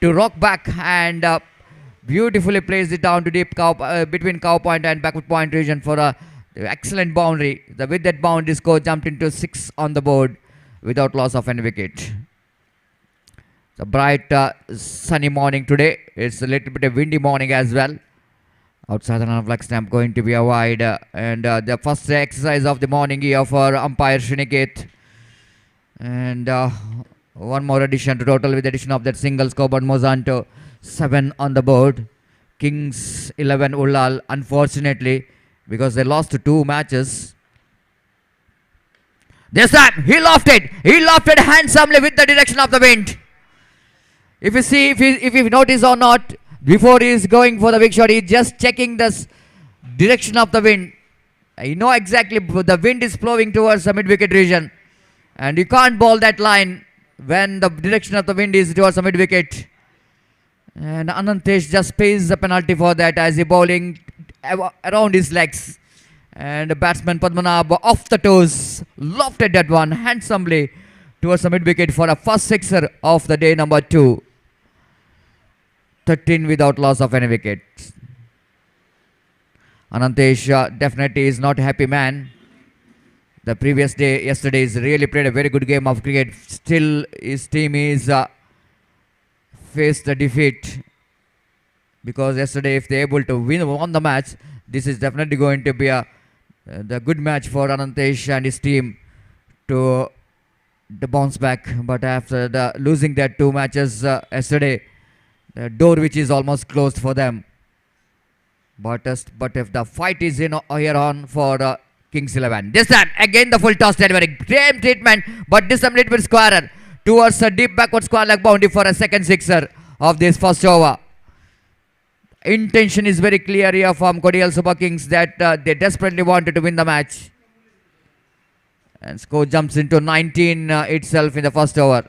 to rock back and beautifully placed it down to deep between cow point and backward point region for a excellent boundary. With that boundary score jumped into 6 on the board without loss of any wicket. It's a bright sunny morning today. It's a little bit of windy morning as well. Outside the non-flag stamp going to be a wide and the first exercise of the morning here for umpire Shriniket. And one more addition to total with the addition of that single scoreboard Mozanto. 7 on the board. Kings 11 Ullal, unfortunately, because they lost 2 matches. This time he lofted handsomely with the direction of the wind. If you see, if you notice or not, before he is going for the big shot, he is just checking the direction of the wind. You know exactly the wind is flowing towards the mid-wicket region. And you can't bowl that line when the direction of the wind is towards the mid-wicket. And Anantesh just pays the penalty for that as he bowling around his legs. And the batsman Padmanabh off the toes, lofted that one handsomely towards the mid-wicket for a first sixer of the day number 2. 13 without loss of any wicket. Anantesh definitely is not a happy man. The previous day, yesterday, he's really played a very good game of cricket. Still, his team is faced the defeat. Because yesterday, if they're able to won the match, this is definitely going to be the good match for Anantesh and his team to bounce back. But after losing that 2 matches yesterday, the door which is almost closed for them. But if the fight is here on for Kings 11. This time again the full toss delivery. Same treatment, but this time little bit squarer towards a deep backward square leg boundary for a second sixer of this first over. Intention is very clear here from Kodial Super Kings that they desperately wanted to win the match. And score jumps into 19 itself in the first over.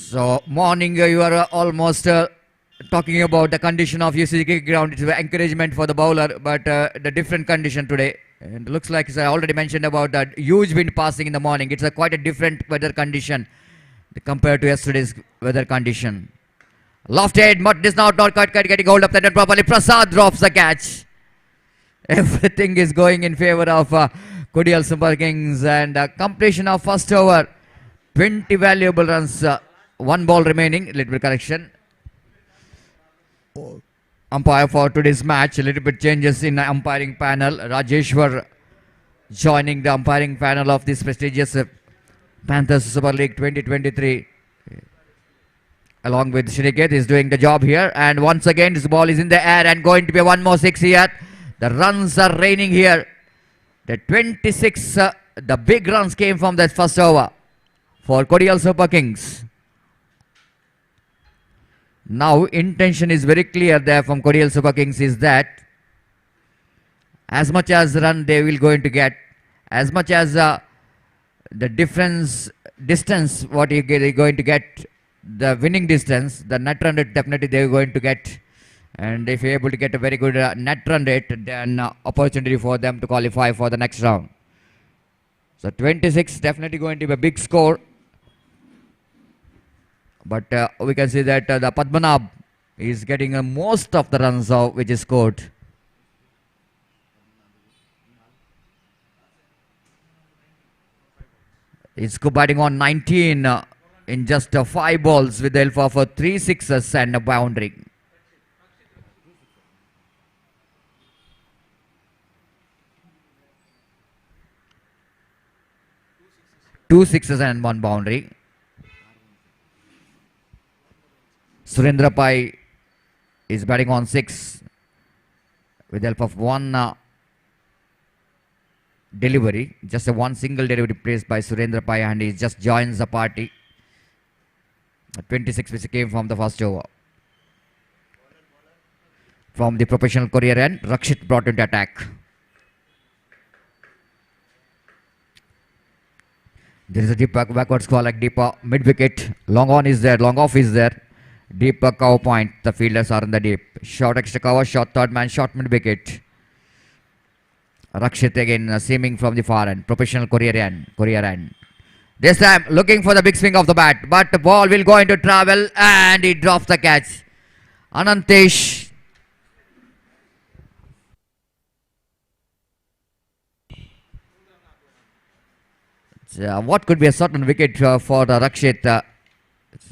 So morning you are almost talking about the condition of UCG cricket ground. It's an encouragement for the bowler, but the different condition today. And it looks like, as I already mentioned about that huge wind passing in the morning. It's quite a different weather condition compared to yesterday's weather condition. Lofted, but this now not quite getting hold of that properly. Prasad drops the catch. Everything is going in favor of Kodial Super Kings and completion of first over. 20 valuable runs. 1 ball remaining. Little bit correction. Umpire for today's match. A little bit changes in the umpiring panel. Rajeshwar joining the umpiring panel of this prestigious Panthers Super League 2023. Along with Shriniket is doing the job here. And once again this ball is in the air and going to be 1 more 6 here. The runs are raining here. The 26, the big runs came from that first over for Kodial Super Kings. Now intention is very clear there from Kodial Super Kings is that as much as run they will going to get, as much as the distance what you are going to get, the winning distance, the net run rate definitely they are going to get. And if you are able to get a very good net run rate, then opportunity for them to qualify for the next round. So 26 definitely going to be a big score. But we can see that the Padmanabh is getting most of the runs which is scored. He's batting on 19 in just 5 balls with the help of 3 sixes and a boundary. Two sixes and 1 boundary. Surendra Pai is batting on 6 with the help of 1 delivery. Just one single delivery placed by Surendra Pai and he just joins the party. 26 which came from the first over. From the professional career end, Rakshit brought into attack. There is a deep backward squall like deep mid wicket. Long on is there. Long off is there. Deep cover point. The fielders are in the deep. Short extra cover. Short third man. Short mid wicket. Rakshit again seaming from the far end. Professional career end. This time looking for the big swing of the bat. But the ball will go into travel and he drops the catch. Anantesh. What could be a certain wicket for the Rakshit?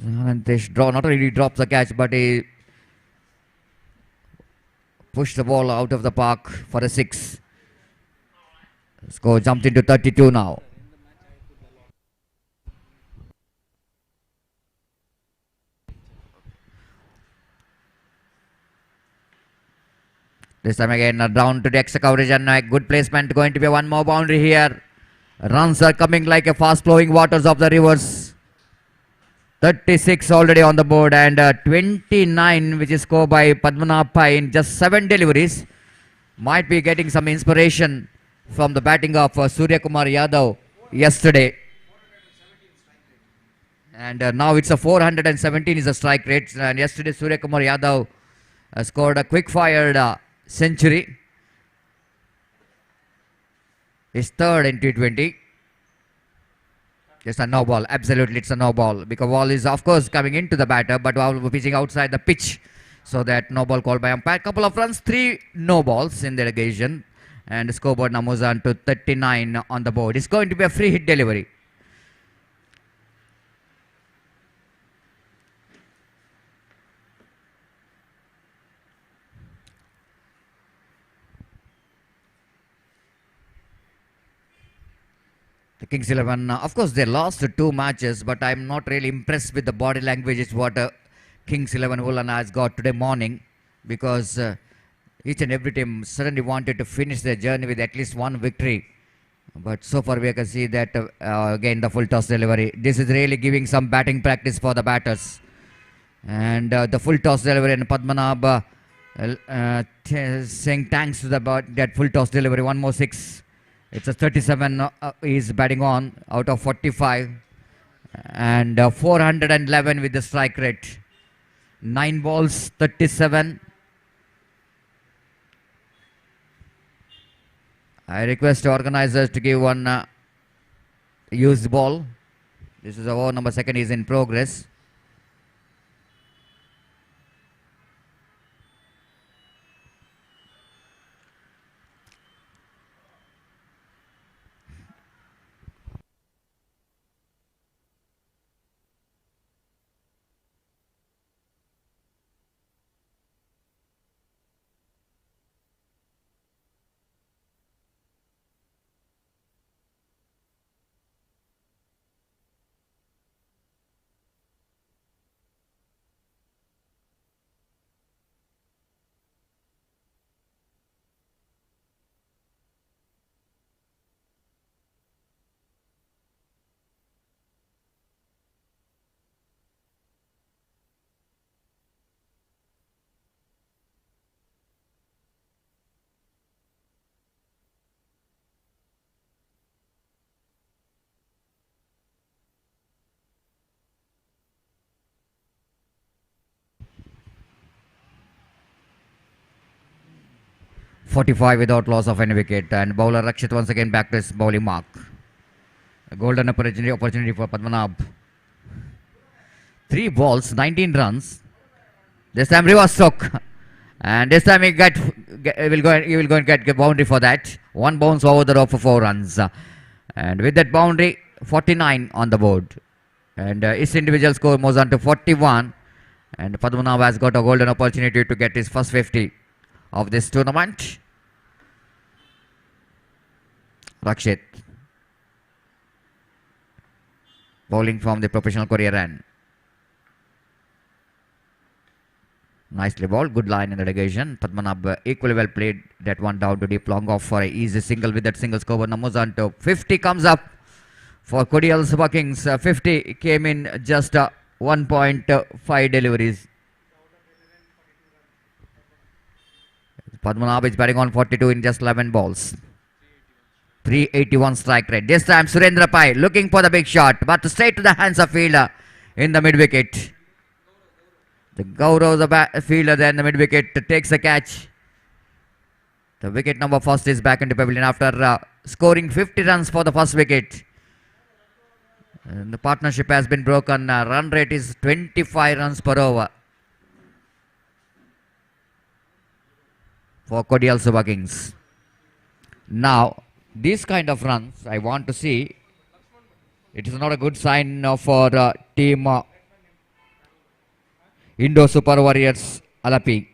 Anantesh not really drops the catch, but he pushed the ball out of the park for a 6. Score jumped into 32 now. This time again down to the extra coverage and a good placement. Going to be one more boundary here. Runs are coming like a fast flowing waters of the rivers. 36 already on the board and 29 which is scored by Padmanabh Pai in just 7 deliveries. Might be getting some inspiration from the batting of Surya Kumar Yadav yesterday. And now it's a 417 is the strike rate. And yesterday Surya Kumar Yadav scored a quick fired century. His third in T20. It's a no ball. Absolutely, it's a no ball. Because ball is, of course, coming into the batter, but ball pitching outside the pitch. So that no ball called by umpire. Couple of runs, 3 no balls in the occasion. And the scoreboard now moves on to 39 on the board. It's going to be a free hit delivery. The Kings 11, of course, they lost 2 matches, but I'm not really impressed with the body language. It's what Kings 11 Woolen has got today morning, because each and every team suddenly wanted to finish their journey with at least 1 victory. But so far we can see that again the full toss delivery. This is really giving some batting practice for the batters. And the full toss delivery and Padmanabh saying thanks to that full toss delivery. 1 more 6. It's a 37 is batting on out of 45 and 411 with the strike rate. 9 balls, 37. I request the organizers to give one used ball. This is over number 2 is in progress. .45 without loss of any wicket, and bowler Rakshit once again back to his bowling mark. A golden opportunity for Padmanabh. 3 balls, 19 runs. This time reverse stroke, and this time he will go and get a boundary for that. 1 bounce over the rope for 4 runs, and with that boundary, 49 on the board, and his individual score moves on to 41, and Padmanabh has got a golden opportunity to get his first 50 of this tournament. Rakshit bowling from the professional career end. Nicely bowled, good line in the negation. Padmanabh equally well played that one down to deep, long off for an easy single. With that single score numbers on to 50 comes up for Kodial's Buckings. 50 came in just 1.5 deliveries. Padmanabh is batting on 42 in just 11 balls. 381 strike rate. This time Surendra Pai looking for the big shot, but straight to the hands of fielder in the mid wicket. The Gaurav, the fielder there in the mid wicket, takes the catch. The wicket number first is back into pavilion after scoring 50 runs for the first wicket. And the partnership has been broken. Run rate is 25 runs per over for Cordial Suba Kings. Now, these kind of runs I want to see. It is not a good sign for team Indo Super Warriors Alapi.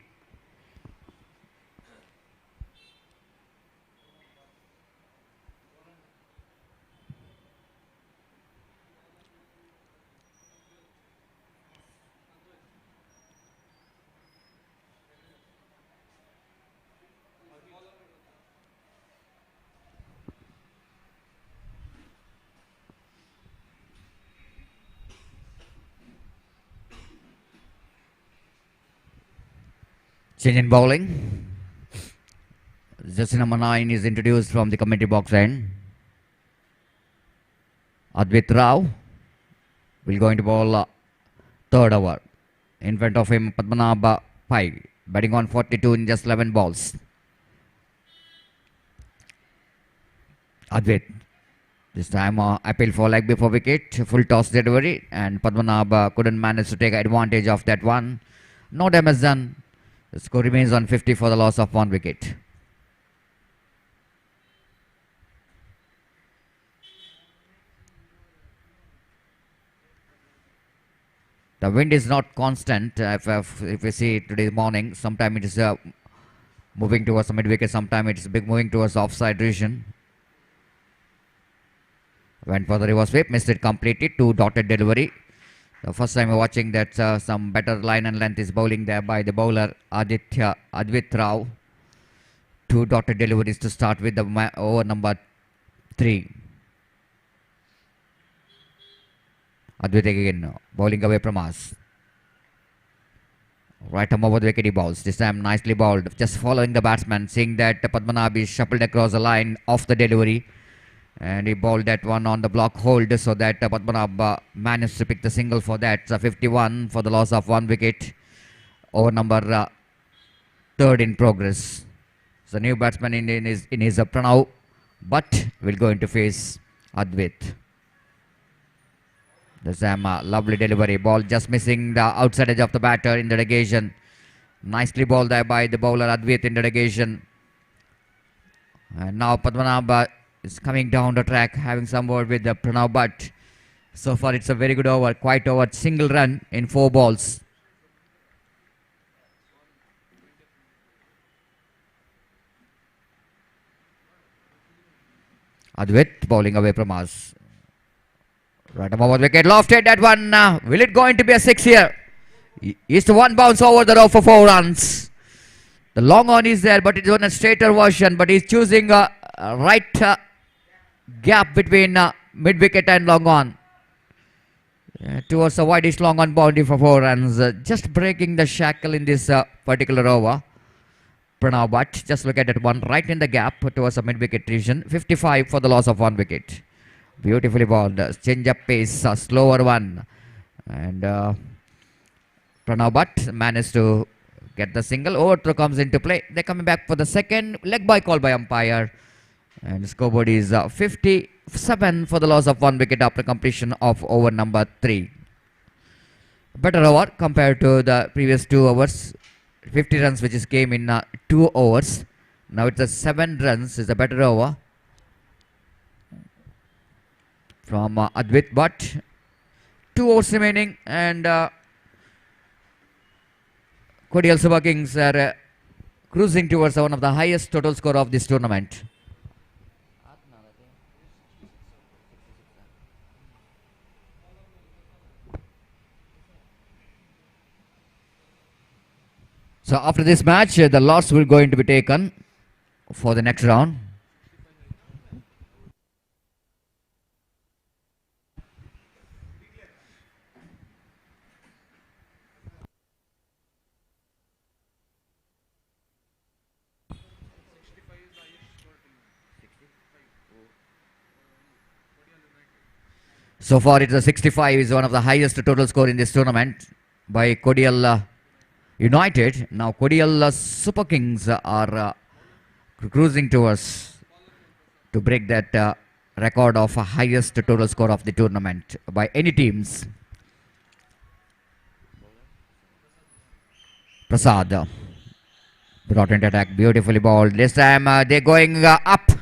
Change in bowling. Jersey number 9 is introduced from the committee box end. Advait Rao will going to bowl third over. In front of him, Padmanabh Pai, batting on 42 in just 11 balls. Advait, this time appeal for leg before wicket, full toss delivery, and Padmanabh couldn't manage to take advantage of that one. No damage done. The score remains on 50 for the loss of 1 wicket. The wind is not constant. If we see today morning, sometime it is moving towards the mid wicket, sometime it is moving towards the offside region. Went for the reverse sweep, missed it completely. 2 dotted delivery. The first time watching that some better line and length is bowling there by the bowler Advait Rao. 2 dotted deliveries to start with the over number 3. Advait again bowling away from us. Right arm over the wicket he bowls. This time nicely bowled. Just following the batsman, seeing that Padmanabh is shuffled across the line off the delivery. And he bowled that one on the block hold so that Padmanabh managed to pick the single for that. 51 for the loss of 1 wicket. Over number 3rd in progress. So new batsman in his Pranav, but will go into face Advait. This time lovely delivery. Ball just missing the outside edge of the batter in the negation. Nicely bowled there by the bowler Advait in the negation. And now Padmanabh is coming down the track, having some word with the Pranav, but so far it's a very good over, quite over, single run in 4 balls. Advait bowling away from us. Right above the wicket, lofted that one. Will it going to be a 6 here? Is to one bounce over the row for 4 runs. The long on is there, but it's on a straighter version, but he's choosing a right gap between mid wicket and long on towards a wideish long on boundary for 4 runs. Just breaking the shackle in this particular over. Pranav Bhatt, just look at that one right in the gap towards a mid wicket region. 55 for the loss of 1 wicket. Beautifully bowled. Change up pace, a slower one. And Pranav Bhatt managed to get the single. Overthrow comes into play. They're coming back for the second. Leg by call by umpire. And the scoreboard is 57 for the loss of 1 wicket after completion of over number 3. Better over compared to the previous 2 overs. 50 runs which is came in 2 overs. Now it's a 7 runs is a better over from Advait Bhatt. 2 overs remaining and Cordial Suba Kings are cruising towards one of the highest total score of this tournament. So after this match, the loss will going to be taken for the next round. So far, it's a 65 is one of the highest total score in this tournament by Kodial United. Now, Kodial Super Kings are cruising towards to break that record of highest total score of the tournament by any teams. Prasad brought into attack, beautifully balled. This time they're going up.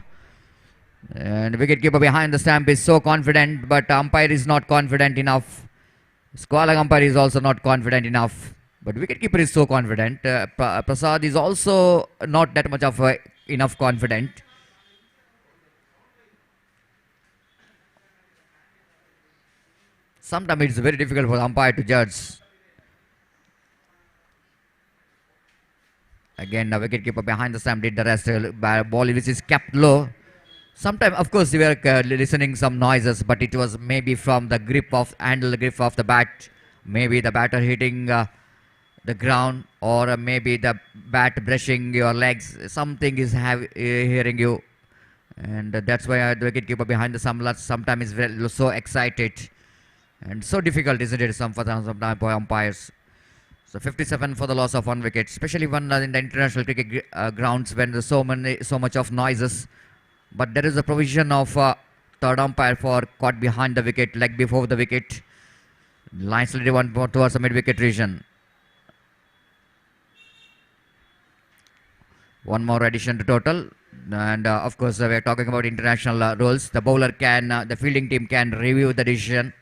And wicketkeeper behind the stump is so confident, but umpire is not confident enough. Squalling umpire is also not confident enough. But wicketkeeper is so confident. Prasad is also not that much of enough confident. Sometimes it's very difficult for the umpire to judge. Again, the wicketkeeper behind the stump did the rest. Ball which is kept low. Sometimes, of course, we were listening some noises, but it was maybe from the grip of handle grip of the bat, maybe the batter hitting the ground, or maybe the bat brushing your legs. Something is hearing you, and that's why the wicketkeeper behind the sometimes is so excited and so difficult, isn't it? Sometimes for umpires. So 57 for the loss of one wicket, especially when in the international cricket grounds when there's so much of noises. But there is a provision of third umpire for caught behind the wicket, leg before the wicket. Line slightly one more towards the mid-wicket region. One more addition to total. And of course, we're talking about international rules. The bowler can, the fielding team can review the decision.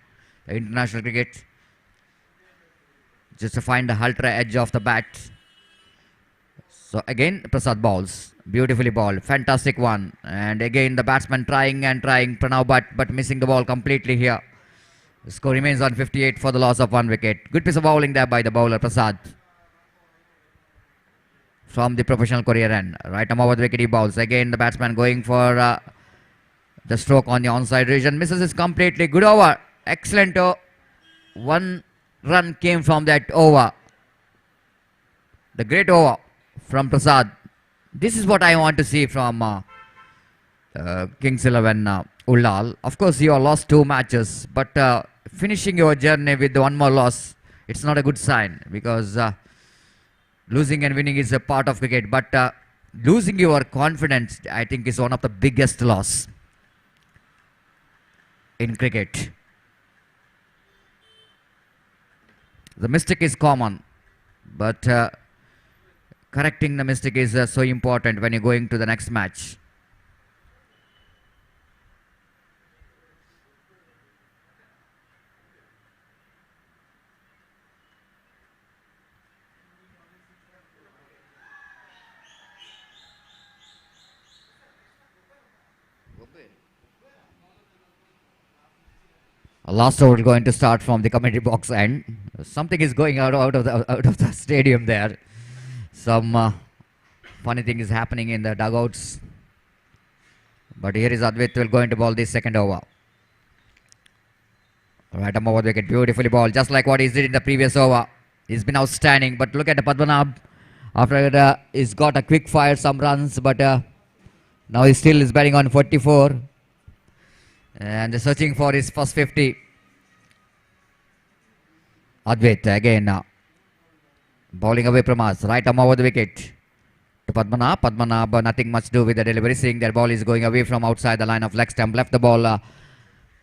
The international cricket. Just to find the ultra edge of the bat. So again, Prasad balls. Beautifully balled. Fantastic one. And again, the batsman trying and trying. Pranav but missing the ball completely here. The score remains on 58 for the loss of one wicket. Good piece of bowling there by the bowler, Prasad. From the professional career end. Right arm over the wicket, he bowls. Again, the batsman going for the stroke on the onside region. Misses it completely. Good over. Excellent. One run came from that over. The great over from Prasad. This is what I want to see from Kings 11 Ullal. Of course, you have lost 2 matches, but finishing your journey with one more loss, it's not a good sign because losing and winning is a part of cricket. But losing your confidence, I think, is one of the biggest loss in cricket. The mistake is common, but correcting the mistake is so important when you're going to the next match. Last over going to start from the commentary box end. Something is going out of the stadium there. Some funny thing is happening in the dugouts. But here is Advait will going to ball this second over. Right arm over the wicket, beautifully ball, just like what he did in the previous over. He's been outstanding. But look at the Padmanabh. After he's got a quick fire, some runs, but now he still is batting on 44. And searching for his first 50. Advait again bowling away from us. Right arm over the wicket to Padmanabh. Padmanabh nothing much to do with the delivery, seeing that ball is going away from outside the line of leg stump. Left the ball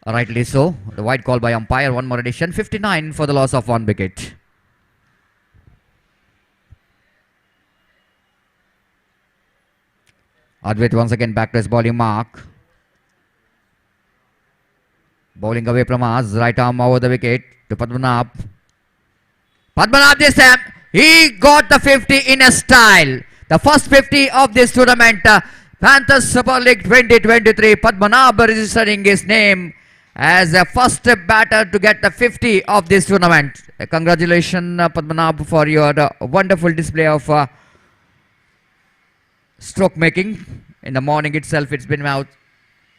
rightly so. The wide call by umpire. One more addition. 59 for the loss of one wicket. Advait once again back to his bowling mark. Bowling away from us, right arm over the wicket to Padmanabh. Padmanabh this time, he got the 50 in a style. The first 50 of this tournament, Panthers Super League 2023. Padmanabh registering his name as the first batter to get the 50 of this tournament. Congratulations, Padmanabh, for your wonderful display of stroke making. In the morning itself, it's been out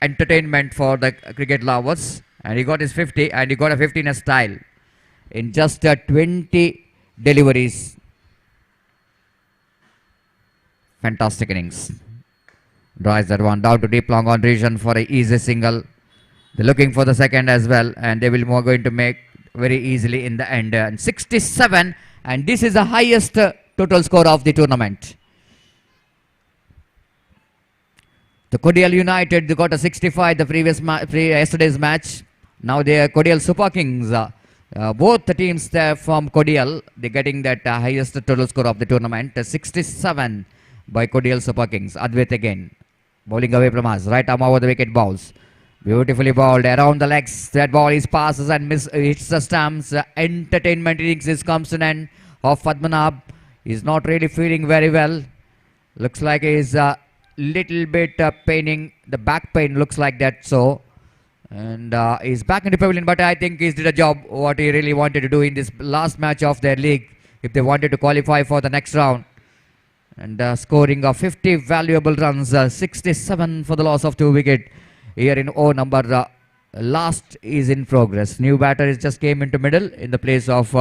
entertainment for the cricket lovers, and he got his 50, and he got a 50 in a style in just 20 deliveries. Fantastic innings. Drives that one down to deep long on region for a easy single. They're looking for the second as well, and they will more going to make very easily in the end. And 67, and this is the highest total score of the tournament. The Kodial United, they got a 65 the yesterday's match. Now they are Kodial Super Kings. Both the teams there from Kodial, they're getting that highest total score of the tournament. 67 by Kodial Super Kings. Advait again, bowling away from us. Right arm over the wicket balls. Beautifully bowled around the legs. That ball is passes and hits the stumps. Entertainment innings comes to an end of Padmanabh. He's not really feeling very well. Looks like he's little bit paining. The back pain looks like that. So, and he's back in the pavilion. But I think he's did a job what he really wanted to do in this last match of their league. If they wanted to qualify for the next round. And scoring of 50 valuable runs. 67 for the loss of 2 wickets. Here in O number, last is in progress. New batter is just came into middle in the place of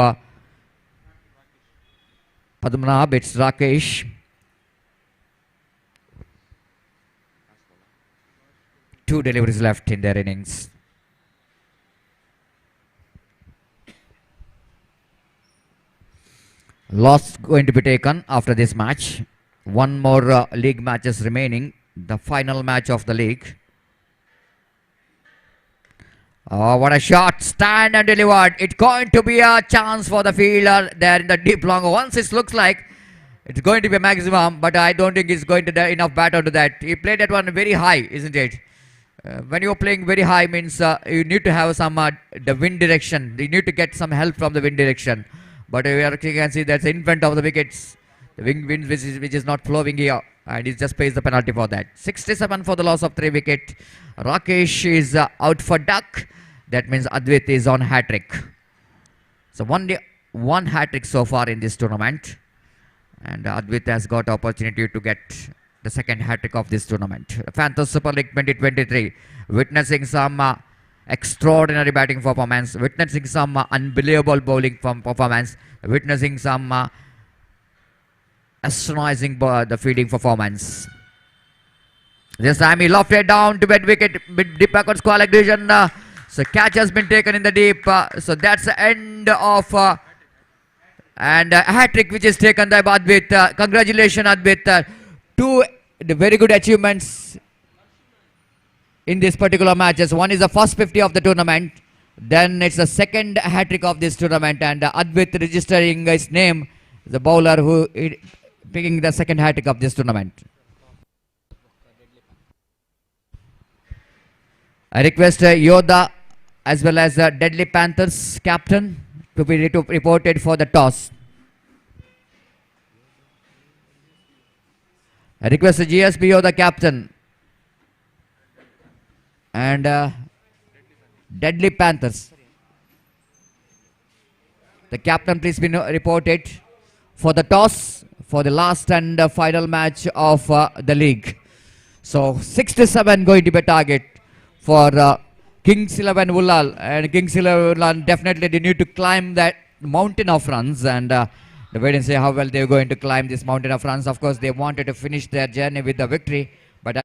Padmanabh. It's Rakesh. 2 deliveries left in their innings. Loss going to be taken after this match. One more league matches remaining. The final match of the league. Oh, what a shot. Stand and delivered. It's going to be a chance for the fielder there in the deep long. Once it looks like it's going to be a maximum, but I don't think it's going to be enough batter to that. He played that one very high, isn't it? When you're playing very high means you need to have some the wind direction. You need to get some help from the wind direction. But you can see that's in front of the wickets. The wind which is not flowing here. And he just pays the penalty for that. 67 for the loss of 3 wickets. Rakesh is out for duck. That means Advait is on hat-trick. So one hat-trick so far in this tournament. And Advait has got opportunity to get the second hat-trick of this tournament. Panthers Super League 2023. Witnessing some extraordinary batting performance. Witnessing some unbelievable bowling performance. Witnessing some astonishing the fielding performance. This time he lofted down to mid wicket, deep backward square leg division. So catch has been taken in the deep. So that's the end of and a hat-trick which is taken by Advait. Congratulations Advait. 2 very good achievements in this particular matches. One is the first 50 of the tournament. Then it's the second hat-trick of this tournament. And Advait registering his name, the bowler who picking the second hat-trick of this tournament. I request Yoda as well as Deadly Panthers captain to be reported for the toss. I request GSP Yoda captain and Deadly Panthers. The captain please be reported for the toss for the last and final match of the league. So 67 going to be a target for Kings 11 Ullal, and Kings 11 Ullal definitely they need to climb that mountain of runs, and wait and see how well they're going to climb this mountain of runs. Of course they wanted to finish their journey with the victory, but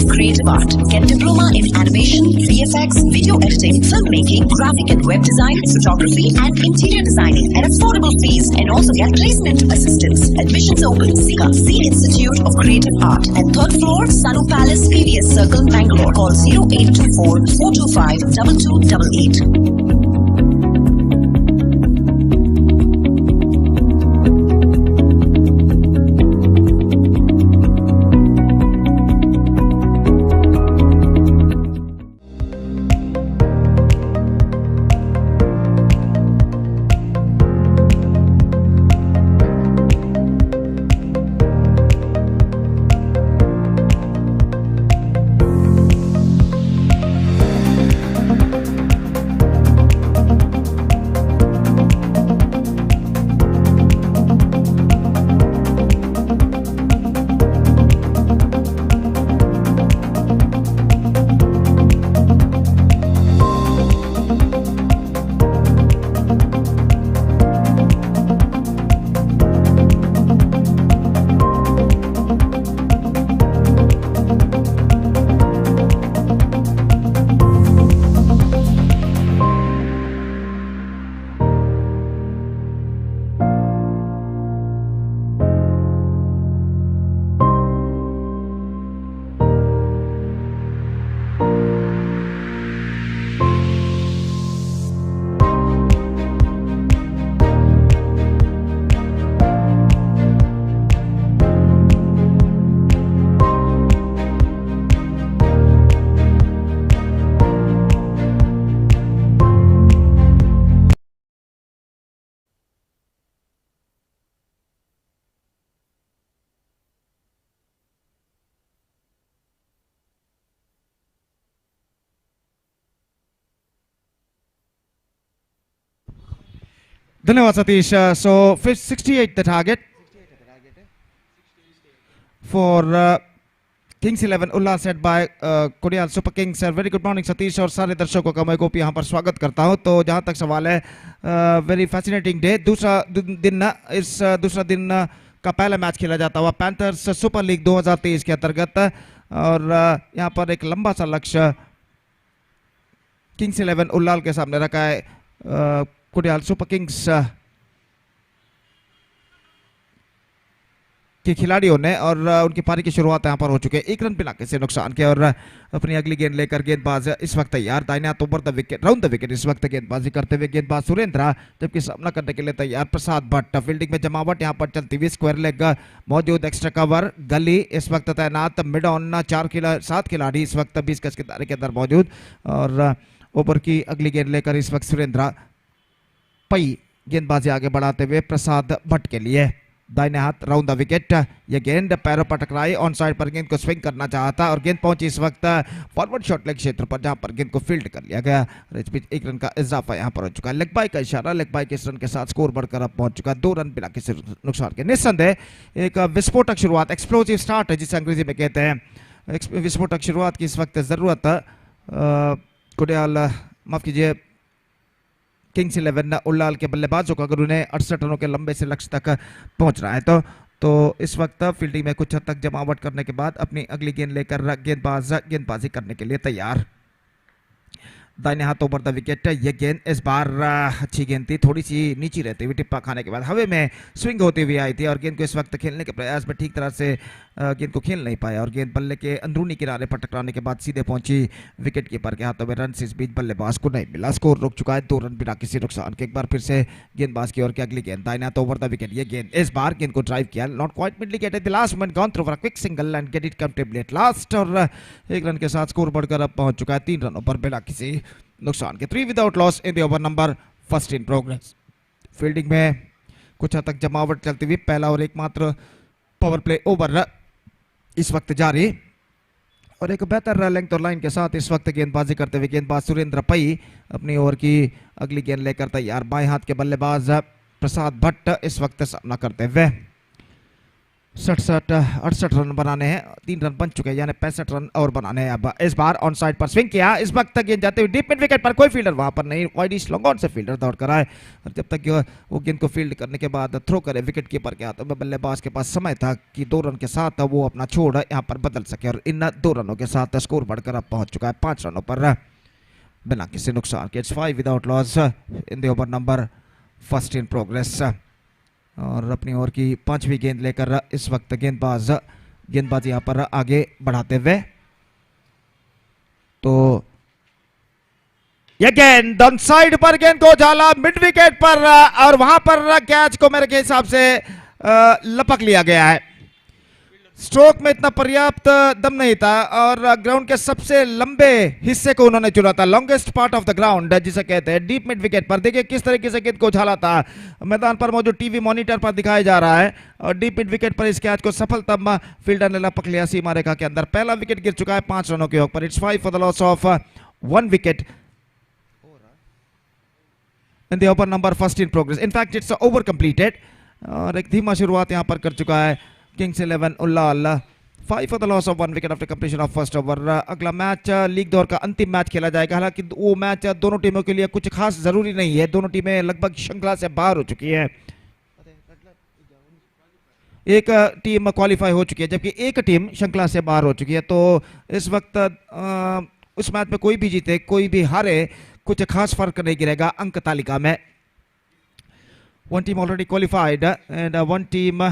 Creative Art. Get diploma in animation, VFX, video editing, filmmaking, graphic and web design, photography, and interior designing at affordable fees, and also get placement assistance. Admissions open. Sika, C Institute of Creative Art at 3rd floor, Sanu Palace, PVS Circle, Bangalore. Call 0824 425 2288. धन्यवाद Satish. So 68 the target for Kings 11 Ulla set by Korean Super Kings. Very good morning Satish और सारे दर्शकों का मैं गोपी यहाँ पर स्वागत करता हूँ. तो जहाँ तक सवाल है, वेरी फैसिनेटिंग डे. दूसरा दिन का पहला मैच खेला जाता हुआ पैंथर्स सुपर लीग 2023 के अंतर्गत, और यहाँ पर एक लंबा सा लक्ष्य किंग्स 11 उल्लाल के सामने रखा है कोडियाल सुपर किंग्स के खिलाड़ियों ने, और उनकी पारी की शुरुआत यहां पर हो चुकी है. एक रन पिलाके से नुकसान किया और अपनी अगली गेंद लेकर गेंदबाज इस वक्त तैयार. दाहिने हाथ over the wicket, round the wicket इस वक्त गेंदबाजी करते हुए गेंदबाज सुरेंद्र, जबकि सामना करने के लिए तैयार प्रसाद भट्ट. फील्डिंग में जमावट यहां पर चलती हुई, स्क्वायर लेग मौजूद, एक्स्ट्रा कवर गली इस वक्त तैनात, मिड ऑन 7 खिलाड़ी इस वक्त 20 गज के दायरे के अंदर मौजूद, और ओवर की अगली गेंद लेकर इस वक्त सुरेंद्र पई गेंदबाजी आगे बढ़ाते हुए प्रसाद भट्ट के लिए. दाहिने हाथ राउंड द विकेट, यह गेंद पैरों पर टकराई, ऑन साइड पर गेंद को स्विंग करना चाहता और गेंद पहुंची इस वक्त फॉरवर्ड शॉट लेग क्षेत्र पर, जहां पर गेंद को फील्ड कर लिया गया. एक रन का इजाफा यहां पर हो चुका है. लेग बाई का इशारा, लेग बाई के इस रन के साथ स्कोर बढ़कर अब पहुंच चुका है 2 रन बिना किसी नुकसान के. निस्संदेह एक विस्फोटक शुरुआत, एक्सप्लोसिव स्टार्ट है जिसे अंग्रेजी में कहते हैं. विस्फोटक शुरुआत की इस वक्त जरूरत कोडियाल, माफ कीजिए, किंग्स 11 उल्लाल के बल्लेबाजों को, अगर उन्हें 68 रनों के लंबे से लक्ष्य तक पहुंचना है तो इस वक्त फील्डिंग में कुछ हद तक जमावट करने के बाद अपनी अगली गेंद लेकर गेंदबाजी करने के लिए तैयार. दाहिने हाथ ओवर द विकेट, यह गेंद इस बार अच्छी गेंद थी, थोड़ी सी नीची रहती हुई, टिप्पा खाने के बाद हवा में स्विंग होती हुई आई थी और गेंद को इस वक्त खेलने के प्रयास में ठीक तरह से गेंद को खेल नहीं पाया और गेंद बल्ले के अंदरूनी किनारे पर टकराने के बाद सीधे पहुंची विकेट कीपर के हाथों में. रन इस बीच बल्लेबाज को नहीं मिला. स्कोर रुक चुका है 2 रन बिना किसी नुकसान के. एक बार फिर से गेंदबाज की ओर की अगली गेंद, दाहिने हाथ ओवर द विकेट, यह गेंद इस बार गेंद को ड्राइव किया, not quite middled get at the last moment, gone through for a quick single and get it comfortably at last, और 1 रन के साथ स्कोर बढ़कर अब पहुंच चुका है 3 रनों पर बिना किसी नुकसान के. 3 without loss in the over number first in progress. Fielding में कुछ हद तक जमावट चलती हुई, पहला और एकमात्र पावर प्ले ओवर इस वक्त जारी, और एक बेहतर लेंथ और लाइन के साथ इस वक्त गेंदबाजी करते हुए गेंदबाज सुरेंद्र पई अपनी ओवर की अगली गेंद लेकर तैयार. बाएं हाथ के बल्लेबाज प्रसाद भट्ट इस वक्त सामना करते हुए. 68 रन बनाने हैं, 3 रन बन चुके हैं, यानी 65 रन और बनाने हैं. अब इस बार ऑन साइड पर स्विंग किया, इस वक्त तक गेंद जाते हुए डीप मिड विकेट पर, कोई फील्डर वहां पर नहीं, वाइड ईस्ट लॉन्ग ऑन से फील्डर दौड़ कर आए और जब तक वो गेंद को फील्ड करने के बाद थ्रो करे विकेट कीपर के हाथों में, बल्लेबाज के पास समय था कि 2 रन के साथ वो अपना छोड़ यहाँ पर बदल सके, और इन 2 रनों के साथ स्कोर बढ़कर अब पहुंच चुका है 5 रनों पर बिना किसी नुकसान के. It's 5 without loss in the over number first in progress, और अपनी ओवर की 5वीं गेंद लेकर इस वक्त गेंदबाजी यहां पर आगे बढ़ाते हुए. तो यह गेंद ऑन साइड पर गेंद को झाला मिड विकेट पर, और वहां पर कैच को मेरे के हिसाब से लपक लिया गया है. स्ट्रोक में इतना पर्याप्त दम नहीं था और ग्राउंड के सबसे लंबे हिस्से को उन्होंने चुना था, longest part of the ground जिसे कहते हैं, डीप मिड विकेट पर. देखिए किस तरीके से गेंद को उछाला था, मैदान पर मौजूद टीवी मॉनिटर पर दिखाया जा रहा है, और डीप मिड विकेट पर इस कैच को सफलतम फील्डर ने लपक लिया सीमा रेखा के अंदर. पहला विकेट गिर चुका है 5 रनों के ऊपर. It's 5 for the loss of 1 wicket in the over number first in progress. In fact it's over completed, और एक धीमा शुरुआत यहां पर कर चुका है Kings 11 Ullal. 5 for the loss of 1 wicket after completion of first over. अगला मैच लीग दौर का अंतिम मैच खेला जाएगा, हालांकि वो मैच दोनों टीमों के लिए कुछ खास जरूरी नहीं है, दोनों टीमें लगभग श्रृंखला से बाहर हो चुकी है. एक टीम क्वालिफाई हो चुकी है जबकि एक टीम श्रृंखला से बाहर हो चुकी है. तो इस वक्त उस मैच में कोई भी जीते कोई भी हारे, कुछ खास फर्क नहीं गिरेगा अंक तालिका में. 1 team already qualified and 1 team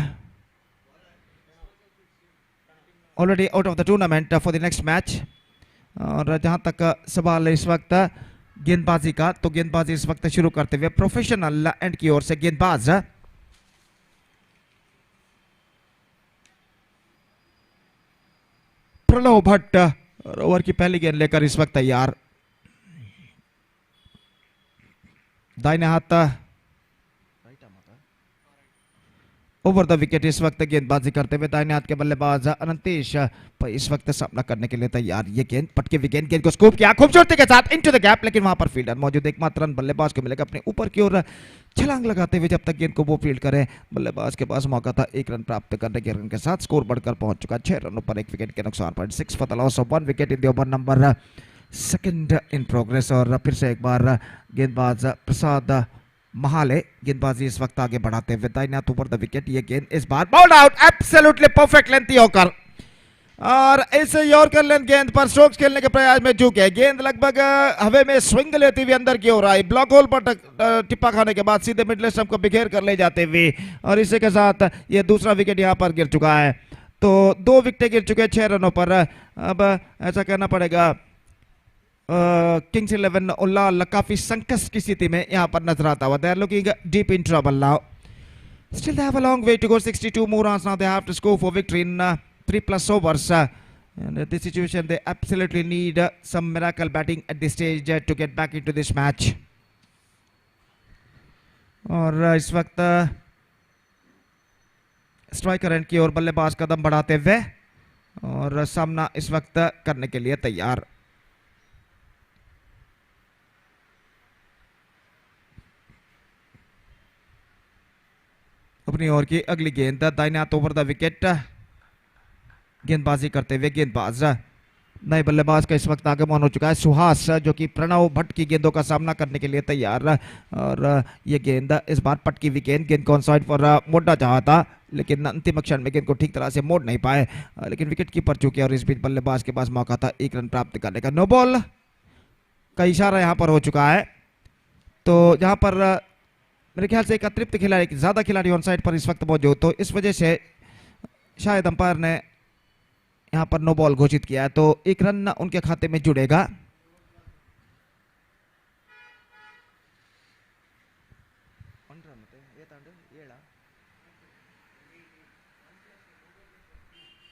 already out of the tournament for the next match. और जहां तक सवाल इस वक्त गेंदबाजी का, तो गेंदबाजी इस वक्त शुरू करते हुए प्रोफेशनल एंड की ओर से गेंदबाज प्रणव भट्ट ओवर की पहली गेंद लेकर इस वक्त तैयार. दाहिने हाथ ओवर द विकेट इस वक्त गेंदबाजी करते हुए दाहिने हाथ के बल्लेबाज अनंतेश इस वक्त सामना करने के लिए तैयार। ये गेंद पटके हुई गेंद को स्कूप किया खूबसूरती के साथ इनटू द गैप, लेकिन वहां पर फील्डर मौजूद, एकमात्र रन बल्लेबाज को मिलेगा अपने ऊपर की ओर छलांग लगाते हुए। जब तक गेंद को वो फील्ड करे, बल्लेबाज के पास मौका था 1 रन प्राप्त करने के, रन के साथ स्कोर बढ़कर पहुंच चुका 6 रनों पर 1 विकेट के नुकसान पर। 6 for the loss of 1 wicket in the over number second in progress. और फिर से एक बार गेंदबाज प्रसाद महाले गेंदबाजी इस वक्त आगे बढ़ाते हुए दाहिने हाथ ऊपर द विकेट। ये गेंद इस बार bound out, absolutely perfect length yorker, और इस यॉर्कर लेंथ गेंद पर स्ट्रोक्स खेलने के प्रयास में चूके गेंद लगभग हवा में स्विंग लेती हुई अंदर की ओर आई, ब्लॉक होल पर टिप्पा खाने के बाद सीधे मिडल स्टंप को बिखेर कर ले जाते हुए, और इसी के साथ ये दूसरा विकेट यहां पर गिर चुका है। तो 2 विकेट गिर चुके 6 रनों पर। अब ऐसा कहना पड़ेगा किंग्स 11 उल्लाल काफी संकट की स्थिति में यहां पर नजर आता हुआ। They are looking deep in trouble now, still they have a long way to go, 62 more runs now they have to score for victory in 3+ overs, and in this situation they absolutely need some miracle batting at this stage to get back into this match। और इस वक्त striker end की ओर बल्लेबाज कदम बढ़ाते हुए और सामना इस वक्त करने के लिए तैयार। अपनी ओर की अगली गेंद दाहिने हाथ ओवर द विकेट, गेंदबाजी करते हुए गेंदबाज नए बल्लेबाज का इस वक्त आगमन हो चुका है सुहास, जो कि प्रणव भट्ट की गेंदों का सामना करने के लिए तैयार। और ये गेंद इस बार पटकी हुई गेंद को ऑन साइड पर मोड़ना चाहा था, लेकिन अंतिम क्षण में गेंद को ठीक तरह से मोड़ नहीं पाए, लेकिन विकेट कीपर चुके और इस बीच बल्लेबाज के पास मौका था 1 रन प्राप्त करने का। नो बॉल का इशारा यहां पर हो चुका है। तो जहां पर मेरे ख्याल से एक अतिरिक्त खिलाड़ी, ज्यादा खिलाड़ी ऑन साइड पर इस वक्त मौजूद, तो इस वजह से शायद अंपायर ने यहां पर नो बॉल घोषित किया है, तो 1 रन उनके खाते में जुड़ेगा।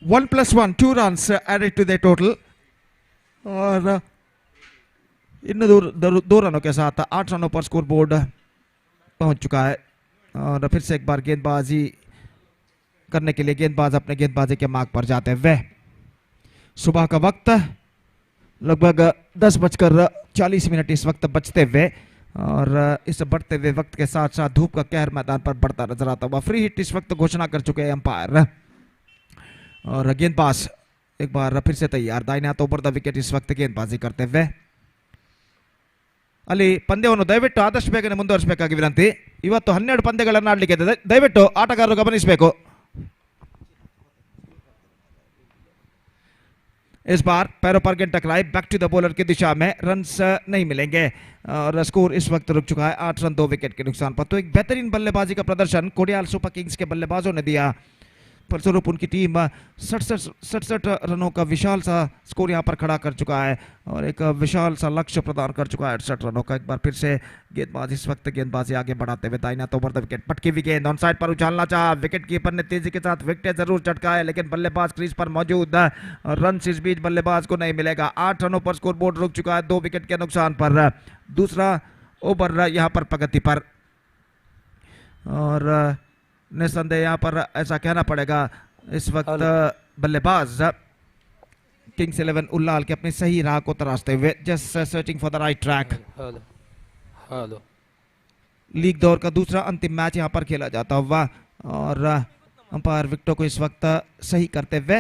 One plus one, 2 runs added to the total, और इन 2 रनों के साथ 8 रनों पर स्कोर बोर्ड पहुंच चुका है। और फिर से एक बार गेंदबाजी करने के लिए गेंदबाज अपने गेंदबाजी के मार्ग पर जाते हुए। सुबह का वक्त लगभग 10:40 इस वक्त बचते हुए, और इस बढ़ते हुए वक्त के साथ साथ धूप का कहर मैदान पर बढ़ता नजर आता हुआ। फ्री हिट इस वक्त घोषणा कर चुके हैं अंपायर, और गेंदबाज एक बार फिर से तैयार दाहिने हाथ ओवर द विकेट इस वक्त गेंदबाजी करते हुए। ಅಲ್ಲಿ ಪಂದ್ಯವನ್ನು ದಯವಿಟ್ಟು ಆದಷ್ಟು ಬೇಗನೆ ಮುಂದುವರಿಸಬೇಕಾಗಿ ವಿನಂತಿ। ಇವತ್ತು 12 ಪಂದ್ಯಗಳನ್ನು ಆಡಲಿಕ್ಕೆ ಇದೆ, ದಯವಿಟ್ಟು ಆಟಗಾರರು ಗಮನಿಸಬೇಕು। इस बार पैरों पर गेंद टकराई, बैक टू द बॉलर की दिशा में, रन्स नहीं मिलेंगे, और स्कोर इस वक्त रुक चुका है 8 रन 2 विकेट के नुकसान पर। तो एक बेहतरीन बल्लेबाजी का प्रदर्शन कोडियाल सुपर किंग्स के बल्लेबाजों ने दिया, फलस्वरूप उनकी टीम 67 रनों का विशाल सा स्कोर यहां पर खड़ा कर चुका है, और एक विशाल सा लक्ष्य प्रदान कर चुका है 68 रनों का। एक बार फिर से गेंदबाज इस वक्त गेंदबाजी आगे बढ़ाते हुए दाहिना ओवर द विकेट, पटकी हुई गेंद ऑन साइड पर उछालना चाहा, विकेट कीपर ने तेजी के साथ विकेट जरूर चटकाए, लेकिन बल्लेबाज क्रीज पर मौजूद, रन इस बीच बल्लेबाज को नहीं मिलेगा। 8 रनों पर स्कोर बोर्ड रुक चुका है 2 विकेट के नुकसान पर। दूसरा ओवर यहां पर प्रगति पर, और निसंदेह यहां पर ऐसा कहना पड़ेगा इस वक्त बल्लेबाज किंग्स 11 उल्लाल के अपनी सही राह को तराशते हुए, just searching for the right track. League दौर का दूसरा अंतिम मैच यहां पर खेला जाता हुआ, और अंपायर विकेटों को इस वक्त सही करते हुए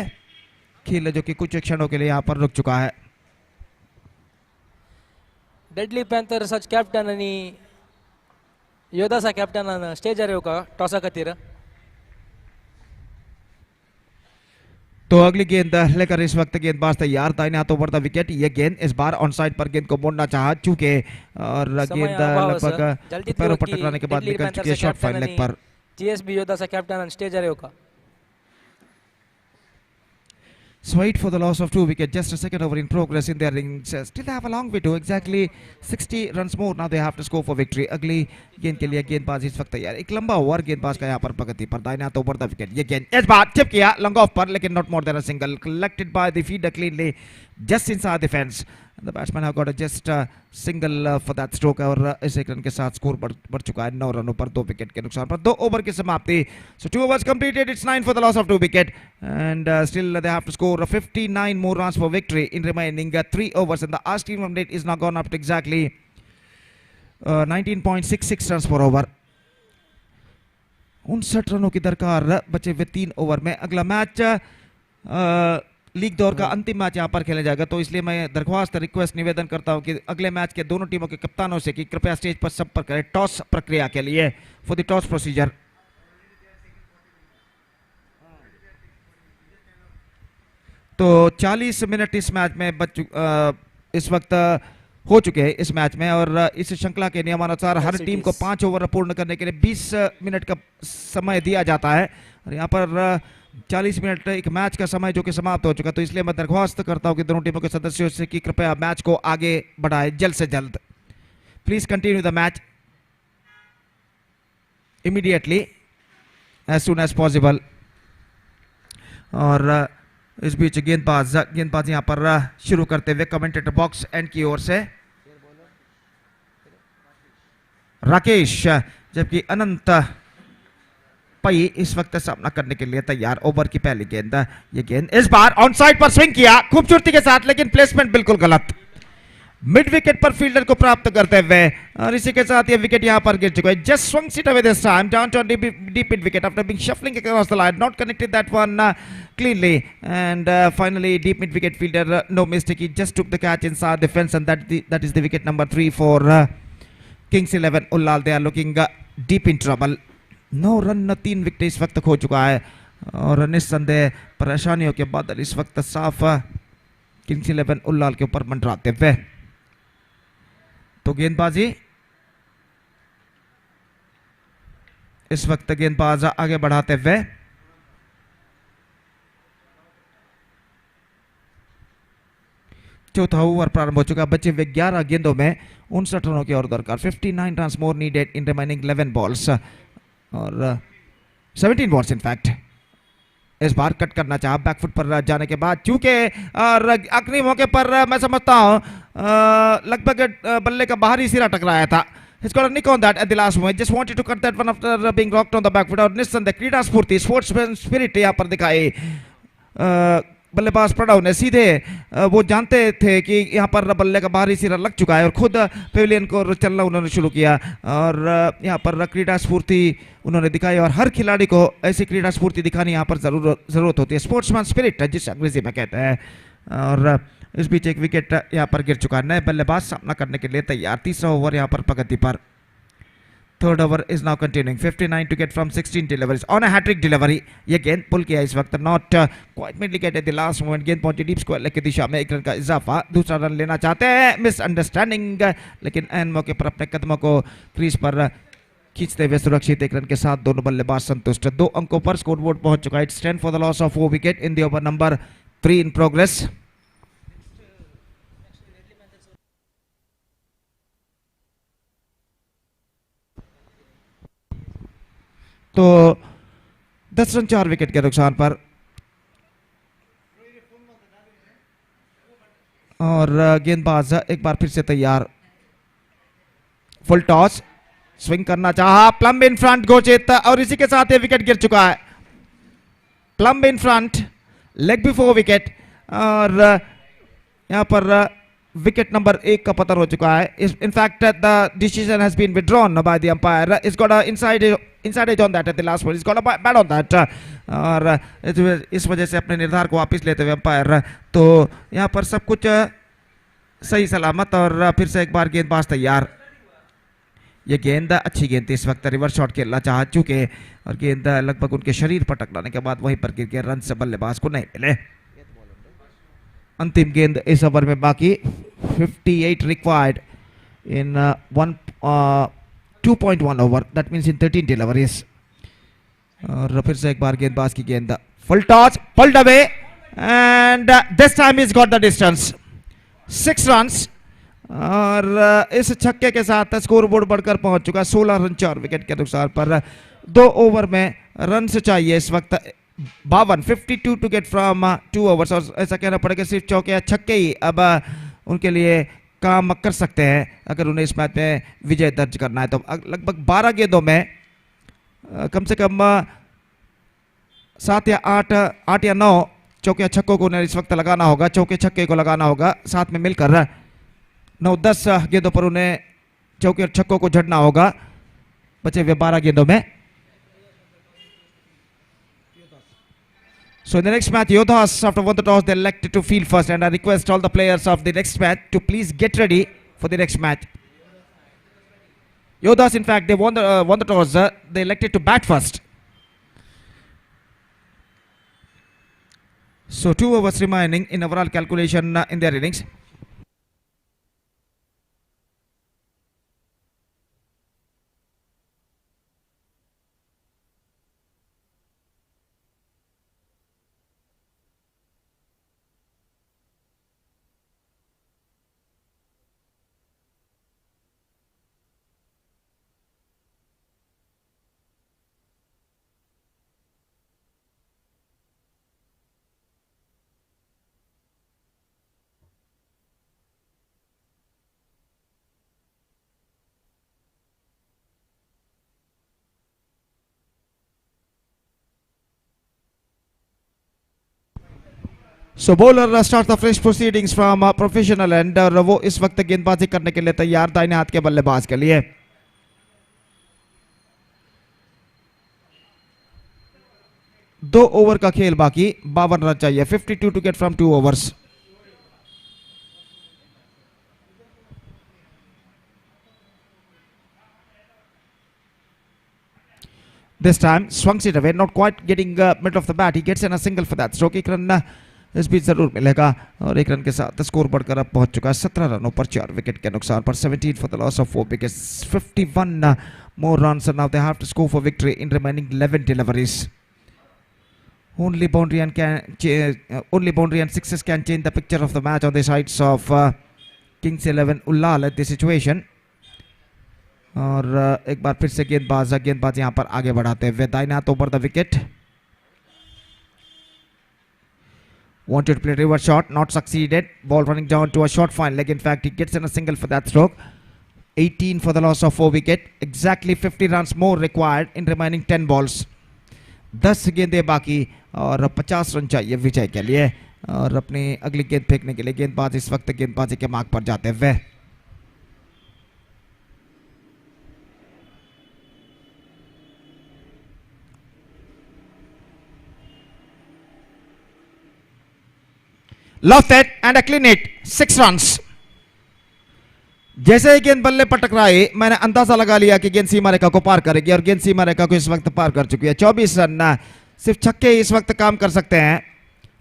खेल जो कि कुछ क्षणों के लिए यहां पर रुक चुका है। डेडली पैंथर सच कॅप्टन आणि योदाचा कॅप्टन स्टेजर येऊ का टॉसा खातीर। तो अगली गेंद लेकर इस वक्त गेंदबाज तैयार दाहिने हाथ ओवर द विकेट। ये गेंद इस बार ऑन साइड पर गेंद को मोड़ना चाहा चूके, और गेंद लगभग पैरों पर टकराने के बाद निकल चुकी है शॉर्ट फाइन लेग पर। जीएसबी योदाचा कॅप्टन आणि स्टेजर येऊ का। Swayed for the loss of 2 wickets, just a second over in progress in their innings. Still have a long way to exactly 60 runs more. Now they have to score for victory. अगली गेंद के लिए गेंदबाज इस वक्त तैयार। एक लंबा ओवर गेंदबाज का यहाँ पर प्रगति पर दाहिने हाथ ओवर द विकेट। ये गेंद इस बार टिप किया लॉन्ग ऑफ पर, लेकिन not more than a single, collected by the fielder cleanly just inside the fence. The batsman have got just single for that stroke और इस एक रन के साथ स्कोर बढ़ चुका है 9 रनों पर 2 विकेट के नुकसान पर 2 ओवर की समाप्ति सो 2 overs completed it's 9 for the loss of 2 wicket and still they have to score 59 more runs for victory in remaining 3 overs and the Ash team run rate is now gone up to exactly 19.66 runs per over 59 रनों की दरकार बचे हुए 3 over में अगला match league दौर का अंतिम मैच यहां पर खेला जाएगा तो इसलिए मैं दरख्वास्त रिक्वेस्ट निवेदन करता हूं कि अगले मैच के दोनों टीमों के कप्तानों से कि कृपया स्टेज पर संपर्क करें टॉस प्रक्रिया के लिए फॉर द टॉस प्रोसीजर तो 40 मिनट इस मैच में इस वक्त हो चुके हैं इस मैच में और इस श्रृंखला के नियमानुसार हर टीम को 5 ओवर पूर्ण करने के लिए 20 मिनट का समय दिया जाता है और यहाँ पर 40 मिनट एक मैच का समय जो कि समाप्त हो चुका तो इसलिए मैं दरख्वास्त करता हूं कि दोनों टीमों के सदस्यों से कि कृपया मैच को आगे बढ़ाएं जल्द से जल्द please continue the match immediately as soon as possible और इस बीच गेंदबाज यहां पर शुरू करते हुए कमेंटेटर बॉक्स एंड की ओर से राकेश जबकि अनंत पई इस वक्त सामना करने के लिए तैयार ओवर की पहली गेंद ये गेंद इस बार ऑन साइड पर स्विंग किया खूबसूरती के साथ लेकिन प्लेसमेंट बिल्कुल गलत मिड विकेट पर फील्डर को प्राप्त करते हुए और इसी के साथ ये विकेट यहां पर गिर चुका है just swung it away this time down to a deep mid wicket after being shuffling across the line not connected that one cleanly and finally deep mid wicket fielder no mistake he just took the catch inside the fence and that is the wicket number 3 for Kings 11 Ullal they are looking deep in trouble 9 run 3 wicket इस वक्त खो चुका है और निस्संदेह परेशानियों के बादल इस वक्त साफ किंग्स 11 उल्लाल के ऊपर मंडराते हुए तो गेंदबाजी इस वक्त गेंदबाज आगे बढ़ाते हुए चौथा ओवर प्रारंभ हो चुका बचे हुए 11 गेंदों में 59 रनों की और दरकार 59 run more needed in remaining 11 balls और 17 बॉल्स इन फैक्ट इस बार कट करना चाहा बैकफुट पर जाने के बाद चूंकि आखिरी मौके पर मैं समझता हूं लगभग बल्ले का बाहरी सिरा टकराया था He's got a nick on that at the last moment. Just wanted to cut that one after being rocked on the back foot. और निस्संदेह क्रीडा स्फूर्ति स्पोर्ट्स स्पिरिट यहाँ पर दिखाई बल्लेबाज प्रणव ने सीधे वो जानते थे कि यहाँ पर बल्ले का बाहरी सिरा लग चुका है और खुद पेविलियन को चलना उन्होंने शुरू किया और यहाँ पर क्रीडा स्फूर्ति उन्होंने दिखाई और हर खिलाड़ी को ऐसी क्रीडा स्फूर्ति दिखानी यहाँ पर जरूरत होती है स्पोर्ट्समैन स्पिरिट जिसे अंग्रेजी में कहते हैं और इस बीच एक विकेट यहाँ पर गिर चुका है नए बल्लेबाज सामना करने के लिए तैयार तीसरा ओवर यहाँ पर प्रगति पर third over is now continuing 59 to get from 16 deliveries on a hat-trick delivery ये गेंद पुल किया इस वक्त not quite mid wicket at the last moment गेंद पहुंची डीप स्क्वायर की दिशा में 1 रन का इजाफा दूसरा रन लेना चाहते हैं मिसअंडरस्टैंडिंग लेकिन एन मौके पर अपने कदमों को क्रीज पर खींचते हुए सुरक्षित 1 रन के साथ दोनों बल्लेबाज संतुष्ट 2 अंकों पर स्कोरबोर्ड पहुंच चुका है 10 for the loss of 4 wicket in the over number 3 in progress तो 10 रन 4 विकेट के नुकसान पर और गेंदबाज एक बार फिर से तैयार फुल टॉस स्विंग करना चाहा प्लम इन फ्रंट घोषित और इसी के साथ ये विकेट गिर चुका है plum in front leg before wicket और यहां पर विकेट नंबर 1 का पतन हो चुका है in fact the decision has been withdrawn by the umpire it's got a inside edge on that at the last ball it's got a bat on that और इस वजह से अपने निर्धार को वापस लेते हुए अंपायर तो यहां पर सब कुछ सही सलामत और फिर से एक बार गेंदबाज तैयार ये गेंद अच्छी गेंद थी इस वक्त रिवर्स शॉट खेलना चाहा चुके और गेंद लगभग उनके शरीर पर टकराने के बाद वहीं पर गिर के रन से बल्लेबाज को नहीं मिले अंतिम गेंद इस ओवर में बाकी 58 required in 2.1 over that means in 13 deliveries और फिर से एक बार गेंदबाज की गेंद full toss pulled away and this time is got the distance 6 runs और इस छक्के के साथ स्कोर बोर्ड बढ़कर पहुंच चुका 16 रन 4 विकेट के नुकसान पर 2 ओवर में रन से चाहिए इस वक्त 52 टू गेट फ्रॉम 2 ओवर्स और ऐसा कहना पड़ेगा सिर्फ चौके या छक्के ही अब उनके लिए काम कर सकते हैं अगर उन्हें इस मैच में विजय दर्ज करना है। तो लगभग 12 गेंदों में कम से कम 7 या 8 या 9 चौके या छक्कों को उन्हें इस वक्त लगाना होगा, चौके छक्के को लगाना होगा साथ में मिलकर। 9-10 गेंदों पर उन्हें चौके और छक्कों को झड़ना होगा बचे हुए 12 गेंदों में। So in the next match, Yodhas, after won the toss, they elected to field first, and I request all the players of the next match to please get ready for the next match. Yodhas, in fact, they won the toss. They elected to bat first. So 2 overs remaining in overall calculation in their innings. So bowler start the fresh proceedings from professional and और वो इस वक्त गेंदबाजी करने के लिए तैयार दाहिने हाथ के बल्लेबाज के लिए। दो ओवर का खेल बाकी, 52 रन चाहिए, 52 to get from 2 overs. This time swings it away, not quite getting middle of the bat. He gets in a single for that stroke. एक रन इस बीच जरूर मिलेगा और एक रन के साथ स्कोर बढ़कर अब पहुंच चुका है 17 रनों पर 4 विकेट के नुकसान पर। 17 for the loss of 4 wickets, 51 more runs, and now they have to score for victory in remaining 11 deliveries. Only boundary and sixes can change the picture of the match on the sides of Kings 11 Ullal at this situation. और एक बार फिर से गेंदबाज यहां पर आगे बढ़ाते हुए दाहिने हाथ over the wicket. Wanted to play reverse shot, not succeeded. Ball running down to a short fine leg. In fact, he gets in a single for that stroke. 18 for the loss of 4 wicket. Exactly 50 runs more required in remaining 10 balls. 10 गेंदें बाकी और 50 run चाहिए विजय के लिए। और अपनी अगली गेंद फेंकने के लिए गेंदबाज इस वक्त गेंदबाजी के मार्ग पर जाते हुए। Left it and a clean hit, 6 runs. जैसे ही गेंद बल्ले पर टकराई मैंने अंदाजा लगा लिया कि गेंद सीमा रेखा को पार करेगी और गेंद सीमा रेखा को इस वक्त पार कर चुकी है। 24 रन, सिर्फ छक्के इस वक्त काम कर सकते हैं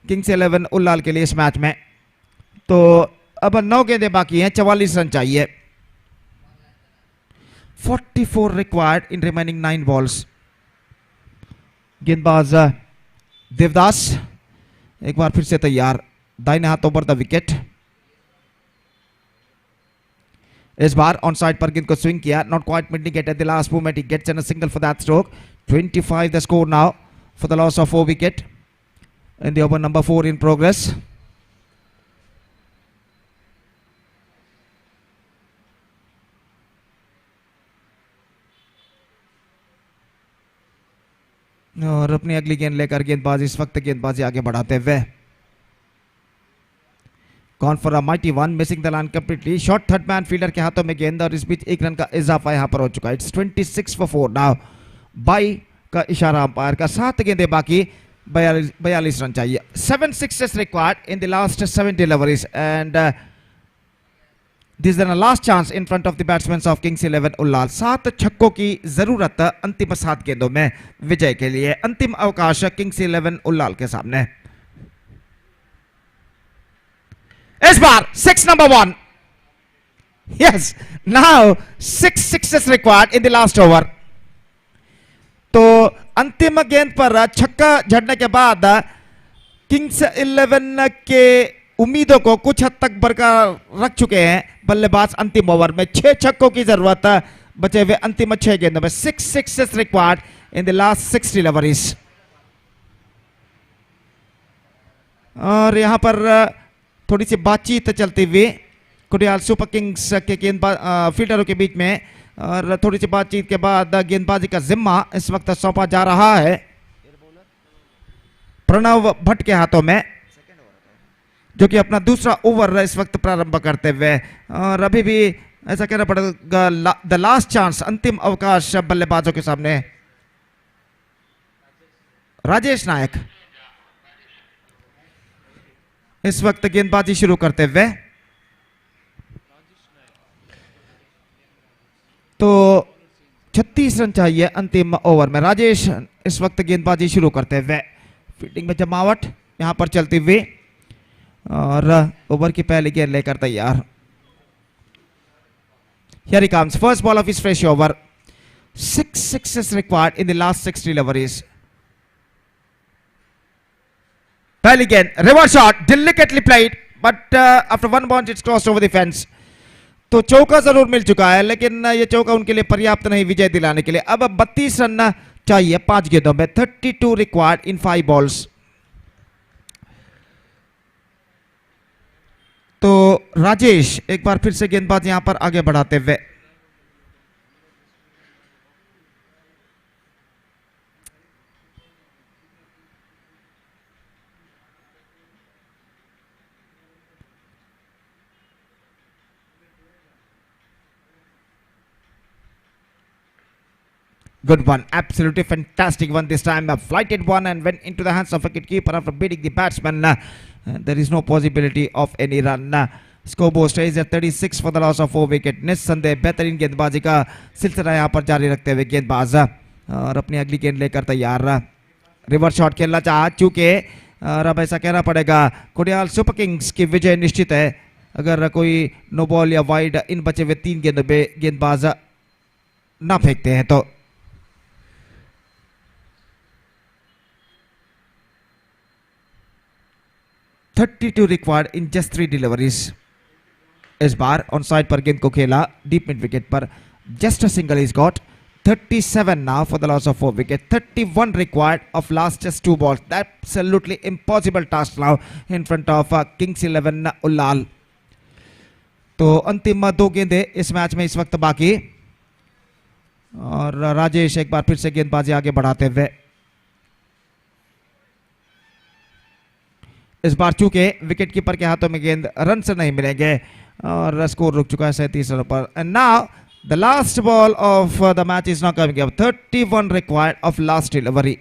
किंग्स 11 उल्लाल के लिए इस मैच में। तो अब 9 गेंदें बाकी हैं, 44 रन चाहिए। 44 रिक्वायर्ड इन रिमेनिंग 9 बॉल्स। गेंदबाज देवदास एक बार फिर से तैयार, दाहिने हाथ ओवर द विकेट। इस बार ऑन साइड पर गेंद को स्विंग किया, not quite middling it at the last moment. He gets in a single for that stroke. 25 the score now for the loss of 4 wicket in the over number 4 in progress. और अपनी अगली गेंद लेकर गेंदबाज इस वक्त गेंदबाजी आगे बढ़ाते हुए। Gone for a mighty one, missing the line completely. Short third man fielder के हाथों में गेंद और इस बीच एक रन का इजाफा यहां पर हो चुका है। It's 26 for 4 now. बाई का इशारा अंपायर का। 7 गेंदें बाकी, 42 रन चाहिए। 7 sixes required in the last 7 deliveries and this is the last chance in front of the batsmen of Kings 11 Ullal. 7 छक्कों की जरूरत अंतिम 7 गेंदों में विजय के लिए। अंतिम अवकाश Kings 11 Ullal के सामने। इस बार 6 number 1. Yes, now 6 sixes required in the last over. तो अंतिम गेंद पर छक्का झड़ने के बाद किंग्स 11 के उम्मीदों को कुछ हद तक बरकरार रख चुके हैं बल्लेबाज अंतिम ओवर में। 6 छक्कों की जरूरत बचे हुए अंतिम 6 गेंदों में। 6 sixes required in the last 6 deliveries. और यहां पर थोड़ी सी बातचीत चलती हुई कुडियाल सुपर किंग्स के गेंदबाज फील्डरों के बीच में, और थोड़ी सी बातचीत के बाद गेंदबाजी का जिम्मा इस वक्त सौंपा जा रहा है प्रणव भट्ट के हाथों में, जो कि अपना दूसरा ओवर इस वक्त प्रारंभ करते हुए। और अभी भी ऐसा कहना पड़ेगा द लास्ट चांस, अंतिम अवकाश बल्लेबाजों के सामने। राजेश नायक इस वक्त गेंदबाजी शुरू करते हुए। तो 36 रन चाहिए अंतिम ओवर में। राजेश इस वक्त गेंदबाजी शुरू करते हुए। फील्डिंग में जमावट यहां पर चलती हुई, और ओवर की पहली गेंद लेकर तैयार। Here he comes, first ball of his fresh over. 6 sixes required in the last 6 deliveries. पहली गेंद reverse shot, delicately played, but after one bounce it's crossed over the fence. तो चौका जरूर मिल चुका है, लेकिन ये चौका उनके लिए पर्याप्त नहीं विजय दिलाने के लिए। अब 32 रन चाहिए 5 गेंदों में। 32 रिक्वायर्ड इन 5 बॉल्स। तो राजेश एक बार फिर से गेंदबाज यहां पर आगे बढ़ाते हुए। Good one, absolutely fantastic one this time. A flighted one and went into the hands of a wicketkeeper after beating the batsman. There is no possibility of any run. Scoreboard stays at 36 for the loss of 4 wickets. निस्संदेह बेहतरीन गेंदबाजी का सिलसिला यहाँ पर जारी रखते हुए गेंदबाज और अपनी अगली गेंद लेकर तैयार। रिवर्स शॉट खेलना चाहा चूंकि, और अब ऐसा कहना पड़ेगा कुडियाल सुपर किंग्स की विजय निश्चित है अगर कोई नो बॉल या वाइड इन बचे हुए 3 गेंदों पे गेंदबाज ना फेंकते हैं तो। $32 required in just 3 deliveries. इस बार ऑन साइड पर गेंद को खेला डीप मिड विकेट पर, just a single is got. 37 now for the loss of 4 wickets. 31 required of last just 2 balls. Absolutely impossible task now in front of Kings 11 Ullal. तो अंतिम 2 गेंदें इस मैच में इस वक्त बाकी, और राजेश एक बार फिर से गेंदबाजी आगे बढ़ाते हुए। इस बार चूंकि विकेट कीपर के हाथों में गेंद रन से नहीं मिलेंगे और स्कोर रुक चुका है 37 रनों पर। And now the last ball of the match is not coming up. 31 required of last delivery.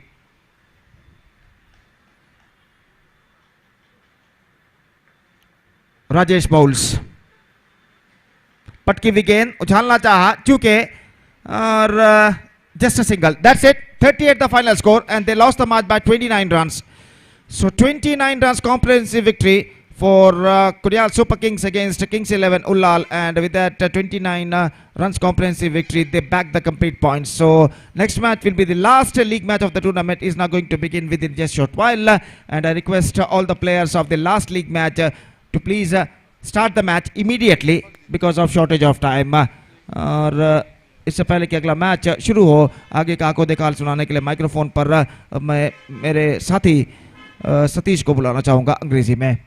Rajesh bowls, पटकी हुई गेंद उछालना चाहा चूंकि, और just a single, that's it. 38 the final score and they lost the match by 29 runs. So 29 runs comprehensive victory for Kudial Super Kings against Kings 11 Ullal, and with that 29 runs comprehensive victory, they back the complete points. So next match will be the last league match of the tournament, is now going to begin within just short while, and I request all the players of the last league match to please start the match immediately because of shortage of time. और इससे पहले कि अगला match शुरू हो, आगे का आंखों देखा हाल सुनाने के लिए माइक्रोफोन पर मैं मेरे साथी सतीश को बुलाना चाहूंगा अंग्रेजी में।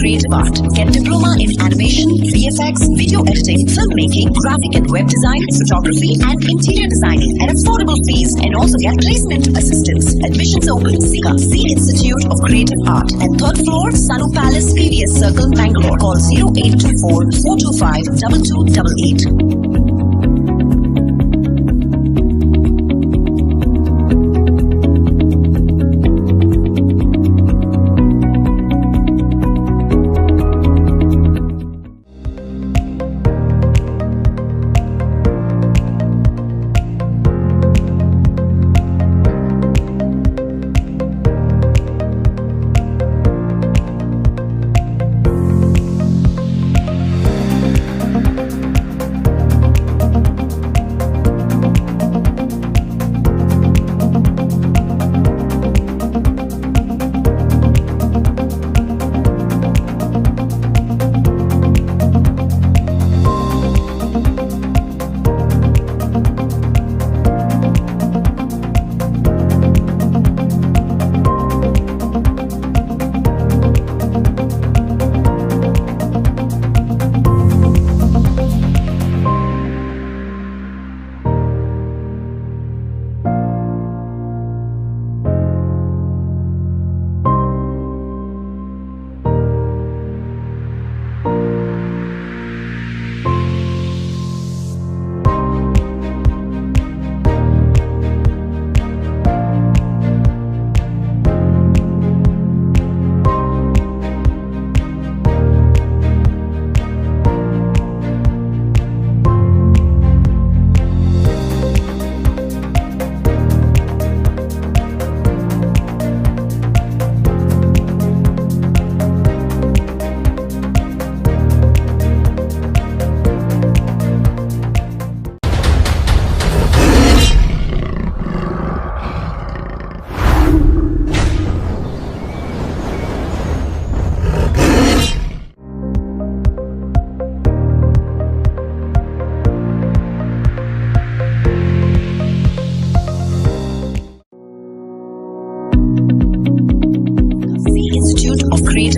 Creative Art. Get diploma in animation, VFX, video editing, filmmaking, graphic and web design, photography, and interior designing at affordable fees, and also get placement assistance. Admissions open. Sika C Institute of Creative Art at 3rd floor, Sanu Palace, PVS Circle, Bangalore. Call 0824 425 2288.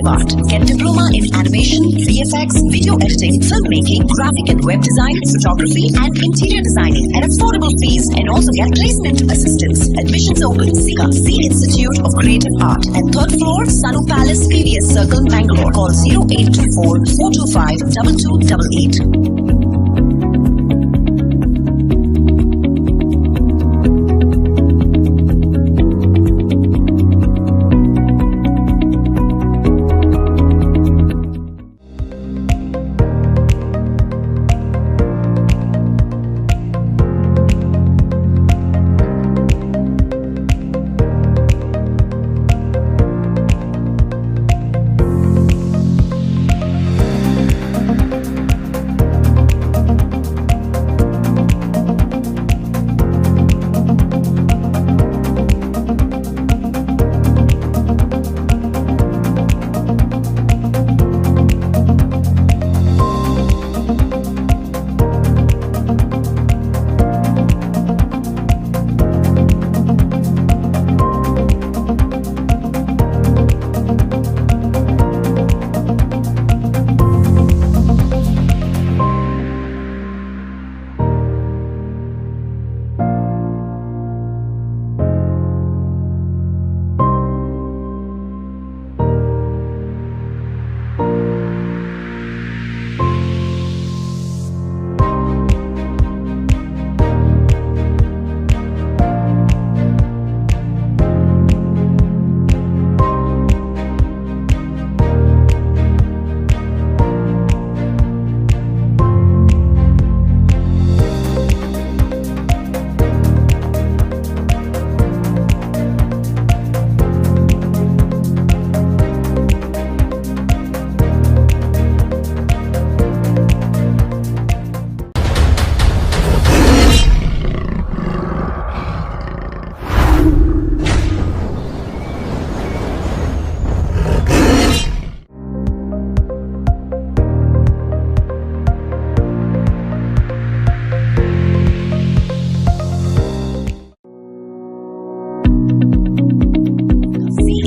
creative art. Get diploma in animation, VFX, video editing, filmmaking, graphic and web design, photography, and interior designing at affordable fees, and also get placement assistance. Admissions open. SICA, the Institute of Creative Art, at third floor, Sanu Palace, PVS Circle, Bangalore. Call 0824 425 2288.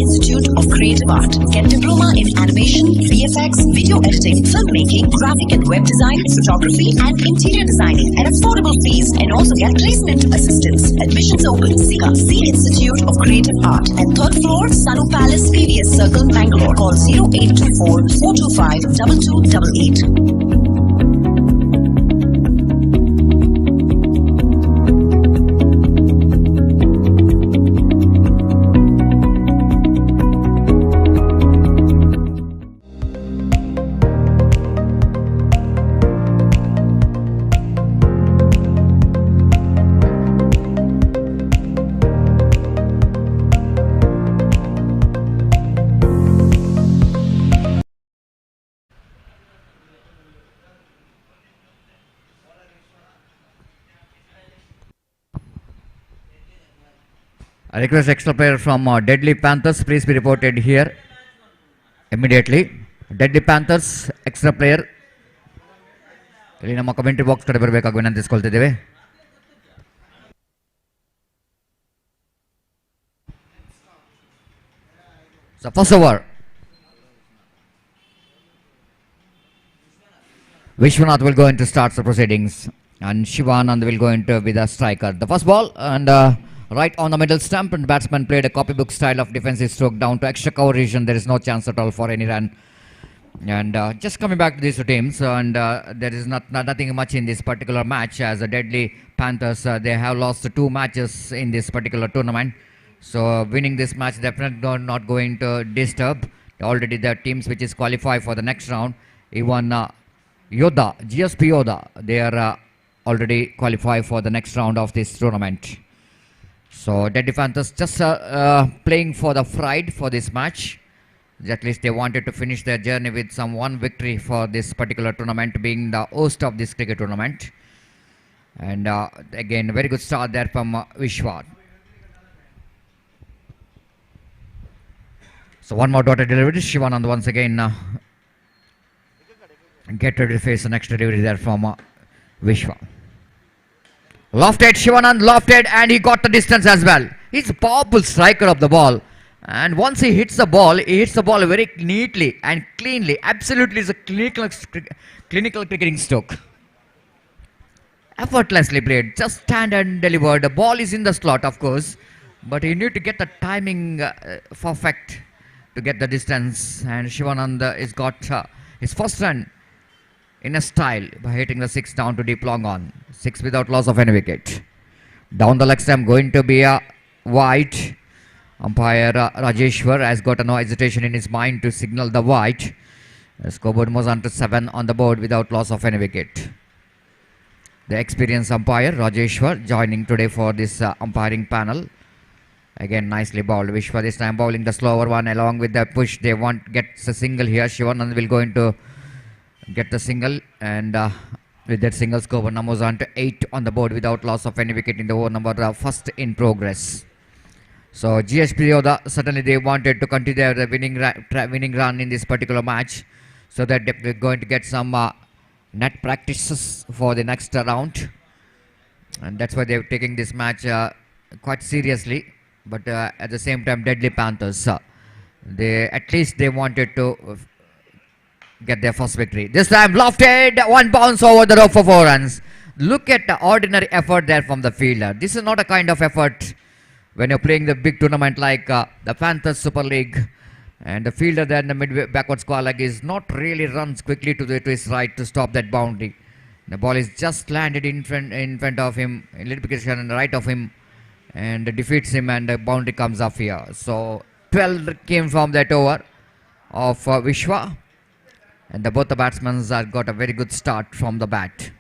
Institute of Creative Art. Get diploma in animation, VFX, video editing, filmmaking, graphic and web design, photography, and interior designing at affordable fees, and also get placement assistance. Admissions open. SICA, the Institute of Creative Art, at third floor, Sanu Palace, PVS Circle, Bangalore. Call 0824 425 2288. I request extra player from Deadly Panthers, please be reported here immediately. Deadly Panthers extra player ಇಲ್ಲಿ ನಮ್ಮ commentary box ಕಡೆ ಬರಬೇಕಾಗಿ ವಿನಂತಿಸಿಕೊಳ್ತಿದ್ದೇವೆ. So first over, Vishwanath will go into start the proceedings, and Shivanand will go into be the striker. The first ball and right on the middle stump, and batsman played a copybook style of defensive stroke down to extra cover region. There is no chance at all for any run. And just coming back to these two teams, and there is nothing much in this particular match, as the Deadly Panthers they have lost two matches in this particular tournament. So winning this match definitely not going to disturb already the teams which is qualified for the next round. Even Yoda, GSP Yoda, they are already qualified for the next round of this tournament. So Deadly Panthers just playing for the pride for this match. At least they wanted to finish their journey with some one victory for this particular tournament, being the host of this cricket tournament. And again, very good start there from Vishwan. So one more dotted delivery. Shivanand once again get ready to face the next delivery there from Vishwa. Lofted, Shivanand lofted, and he got the distance as well. He's a powerful striker of the ball, And once he hits the ball very neatly and cleanly. Absolutely, it's a clinical cricketing stroke. Effortlessly played, just stand and deliver. The ball is in the slot, of course, but you need to get the timing perfect to get the distance. And Shivananda has got his first run in a style by hitting the 6 down to deep long on. 6 without loss of any wicket. Down the leg stump going to be a wide. Umpire Rajeshwar has got no hesitation in his mind to signal the wide. Scoreboard moves on to 7 on the board without loss of any wicket. The experienced umpire Rajeshwar joining today for this umpiring panel. Again nicely bowled. Vishwa this time bowling the slower one along with the push. They want gets a single here. Shivanand will going to get the single, and with that single scoreboard numbers on to 8 on the board without loss of any wicket in the over number first in progress. So GSP Yoda, certainly they wanted to continue the winning run in this particular match, so that they're going to get some net practices for the next round, and that's why they're taking this match quite seriously, but at the same time deadly Panthers. They at least they wanted to get their first victory. This time lofted, one bounce over the rope for 4 runs. Look at the ordinary effort there from the fielder. This is not a kind of effort when you're playing the big tournament like the Panthers Super League, and the fielder there in the mid backward square leg is not really runs quickly to his right to stop that boundary. The ball is just landed in front of him, a little bit on the right of him, and defeats him, and the boundary comes off here. So 12 came from that over of Vishwa, and both the batsmen have got a very good start from the bat.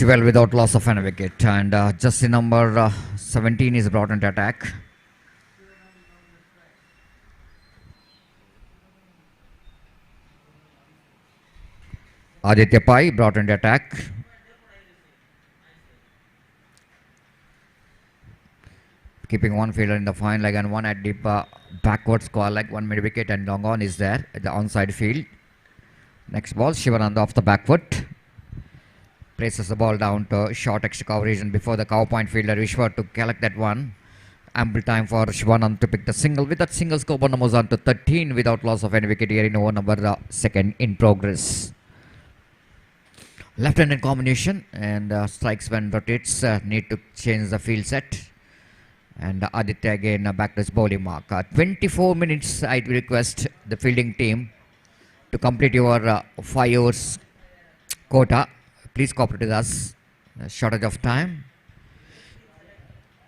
Well, without loss of any wicket, and just the number 17 is brought into attack. Aditya Pai brought into attack. Keeping one fielder in the fine leg and one at deep backward square leg, 1 mid wicket, and long on is there at the onside field. Next ball, Shivananda off the back foot. Places the ball down to short extra coverage, and before the cow point fielder Vishwa to collect that one. Ample time for Shivanand to pick the single. With that single, scoreboard numbers on to 13 without loss of any wicket here in over number second in progress. Left-handed combination, and strikes when rotates. Need to change the field set. And Aditya again back to his bowling mark. 24 minutes I request the fielding team to complete your 5 overs quota. Please cooperate with us. Shortage of time.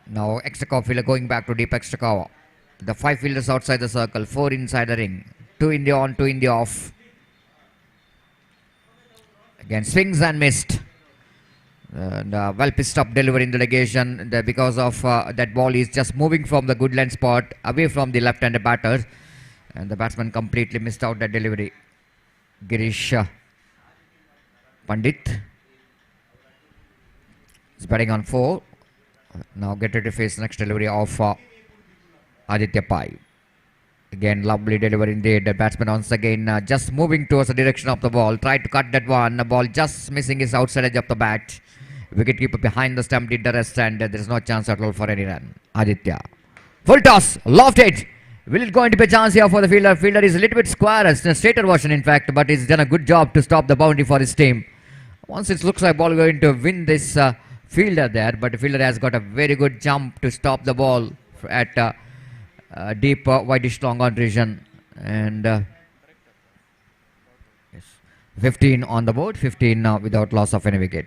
Now extra cover fielder going back to deep extra cover. The 5 fielders outside the circle, 4 inside the ring. 2 in the on, 2 in the off. Again swings and missed. And well pitched up delivery in the negation because of that ball is just moving from the good line spot away from the left-handed batter, and the batsman completely missed out that delivery. Girish Pandit is batting on 4. Now get ready to face next delivery of Aditya Pai. Again lovely delivery indeed. The batsman once again just moving towards the direction of the ball. Tried to cut that one. The ball just missing his outside edge of the bat. Wicketkeeper behind the stump did the rest, and there is no chance at all for any run. Aditya. Full toss. Lofted. Will it going to be a chance here for the fielder? Fielder is a little bit square, a straighter version in fact, but he's done a good job to stop the boundary for his team. Once it looks like ball going to win this fielder there, but the fielder has got a very good jump to stop the ball at deep whitish long on region, and 15 on the board, 15 now without loss of any wicket.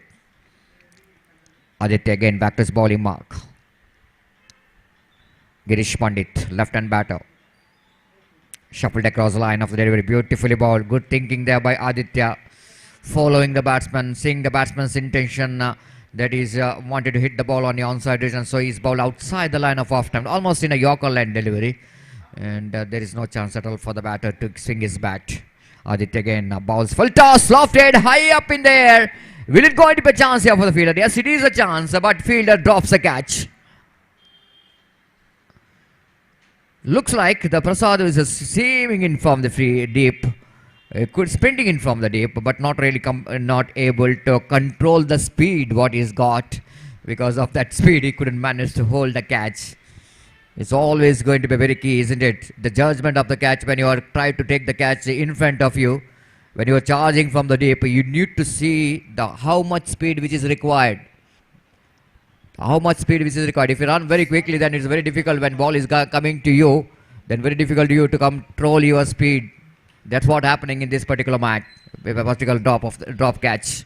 Aditya again back to his bowling mark. Girish Pandit, left hand batter, shuffled across the line of the delivery, beautifully bowled. Good thinking there by Aditya, following the batsman, seeing the batsman's intention that he's wanted to hit the ball on the onside region, so he's bowled outside the line of off time, almost in a Yorker line delivery, and there is no chance at all for the batter to swing his bat. Aditya again bowls full toss, lofted high up in the air, Will it going to be a chance here for the fielder? Yes, it is a chance, but fielder drops a catch. Looks like the Prasad is seaming in from the free deep. Could sprinting in from the deep, but not really not able to control the speed what he's got. Because of that speed, he couldn't manage to hold the catch. It's always going to be very key, isn't it? The judgment of the catch when you are trying to take the catch in front of you. When you are charging from the deep, you need to see how much speed which is required. How much speed which is required. If you run very quickly, then it's very difficult when ball is coming to you. Then very difficult to you to control your speed. That's what happening in this particular match. With a particular drop catch.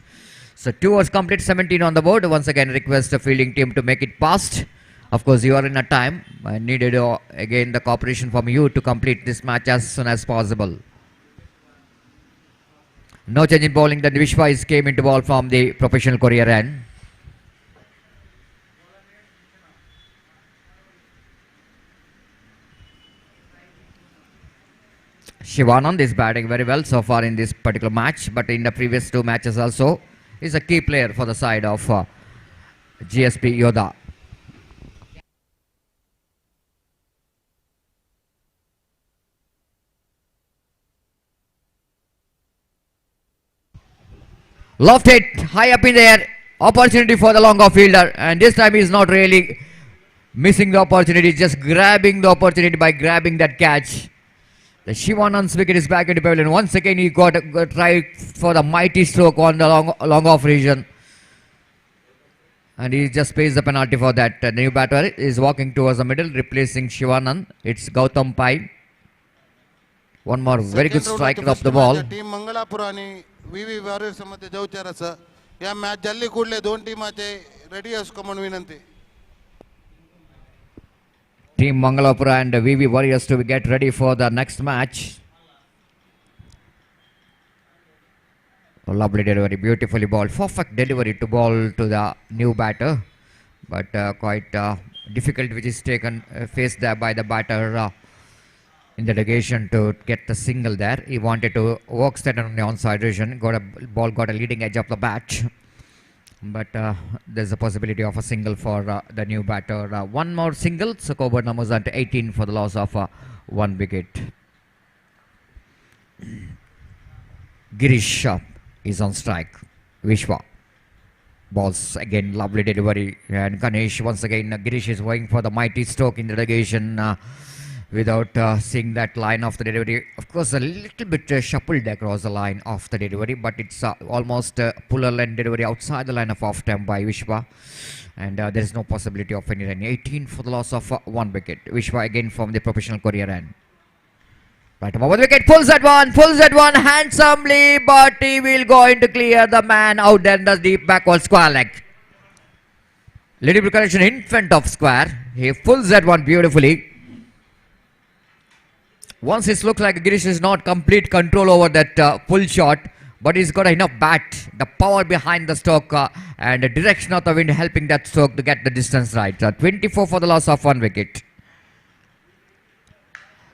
So 2 overs complete, 17 on the board. Once again, request the fielding team to make it fast. Of course, you are in a time. I needed again the cooperation from you to complete this match as soon as possible. No change in bowling. Then Vishwa came into ball from the professional career end. Shivanand is batting very well so far in this particular match, but in the previous 2 matches also is a key player for the side of GSP Yoda. Lofted it high up in the air. Opportunity for the long off fielder, and this time he is not really missing the opportunity, just grabbing the opportunity by grabbing that catch. The Shivanand's wicket is back into pavilion. Once again he got a try for the mighty stroke on the long off region, and he just pays the penalty for that. The new batter is walking towards the middle, replacing Shivanand. It's Gautam Pai. One more very good strike of the ball. Team Mangalapura आणि VV Warriors मध्ये जाऊचाराचा या match जल्ली कुडले 2 टीमाचे ready असको म्हणून विनंती. Team Mangalapura and VV Warriors to get ready for the next match. A lovely delivery, beautifully ball, perfect delivery to ball to the new batter, but quite difficult which is taken faced there by the batter in the negation to get the single there. He wanted to work stand on the onside region, got a leading edge of the bat, but there's a possibility of a single for the new batter. One more single, so cover numbers at 18 for the loss of 1 wicket. Girish is on strike. Vishwa balls again, lovely delivery, and Ganesh once again. Girish is going for the mighty stroke in the negation. Without seeing that line of the delivery. Of course, a little bit shuffled across the line of the delivery, but it's almost puller line delivery outside the line of off time by Vishwa, and there is no possibility of any run. 18 for the loss of 1 wicket. Vishwa again from the professional career end. Right over the wicket, pulls that one handsomely, but he will going to clear the man out there in the deep backward square leg. Little bit correction in front of square. He pulls that one beautifully. Once it looks like Girish is not complete control over that full shot, but he's got enough bat, the power behind the stroke and the direction of the wind helping that stroke to get the distance right. 24 for the loss of 1 wicket.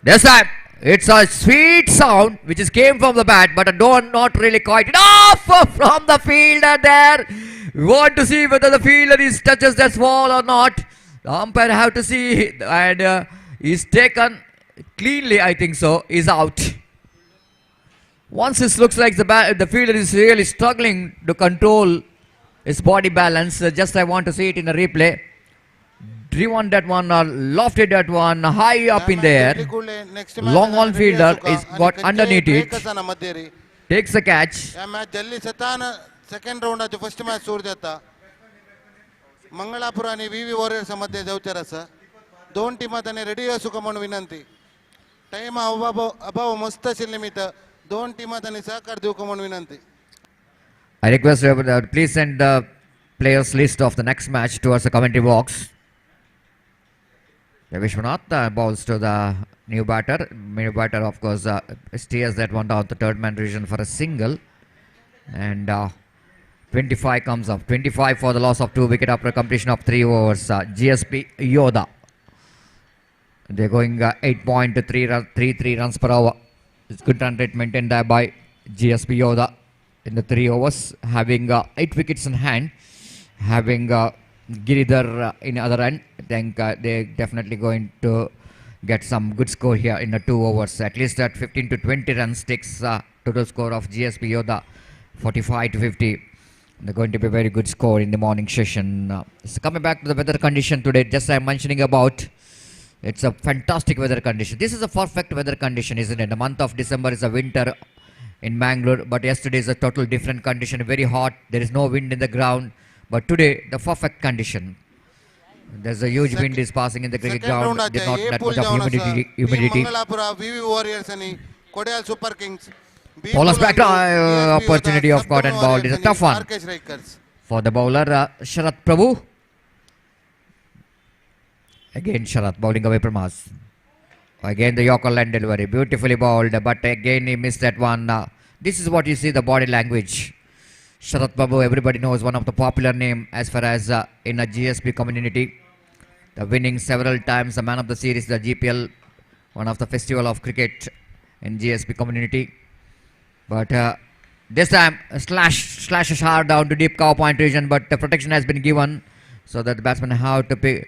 This time it's a sweet sound which is came from the bat, but not really quite enough from the fielder there. We want to see whether the fielder touches that wall or not. The umpire have to see, and he's taken cleanly, I think so, is out. Once it looks like the fielder is really struggling to control his body balance. Just I want to see it in the replay. Driven that one, lofted that one, high up in the air. Long on fielder is got underneath it. Takes the catch. Second round of the first match सोडता मंगळापूर आणि VV Warriors मध्ये जाऊचार असा 2 टीमांनी ready असू का म्हणून विनंती. Time अभाव मस्त निमित्त 2 टीमांनी सहकार देऊ का म्हणून विनंती. I request please send the players list of the next match towards the commentary box. Vishwanath balls to the new batter. New batter, of course, steers that one down the third man region for a single, and 25 comes up. 25 for the loss of 2 wicket after completion of 3 overs. GSP Yoda. They're going 8.33 runs per hour. It's good run rate maintained there by GSP Yoda. in the 3 overs, having 8 wickets in hand, having Giridhar in the other end. I think they're definitely going to get some good score here in the 2 overs. At least at 15 to 20 runs takes total score of GSP Yoda 45 to 50. They're going to be a very good score in the morning session. So coming back to the weather condition today, just I'm mentioning about, it's a fantastic weather condition. This is a perfect weather condition, isn't it? The month of December is a winter in Mangalore, but yesterday is a total different condition. Very hot. There is no wind in the ground. But today, the perfect condition. There's a huge wind is passing in the cricket ground. There's not that much of humidity. Mangalapura VV Warriors and Kodal Super Kings. Bowler's back opportunity of caught and ball. It's a tough one for the bowler Sharat Prabhu. Again Sharat bowling away from us. Again the Yorker line delivery, beautifully bowled, but again he missed that one. This is what you see, the body language. Sharat Prabhu, everybody knows, one of the popular name as far as in a GSP community. The winning several times, the man of the series, the GPL, one of the festival of cricket in GSP community. But this time slashes hard down to deep cow point region, but the protection has been given so that the batsman have to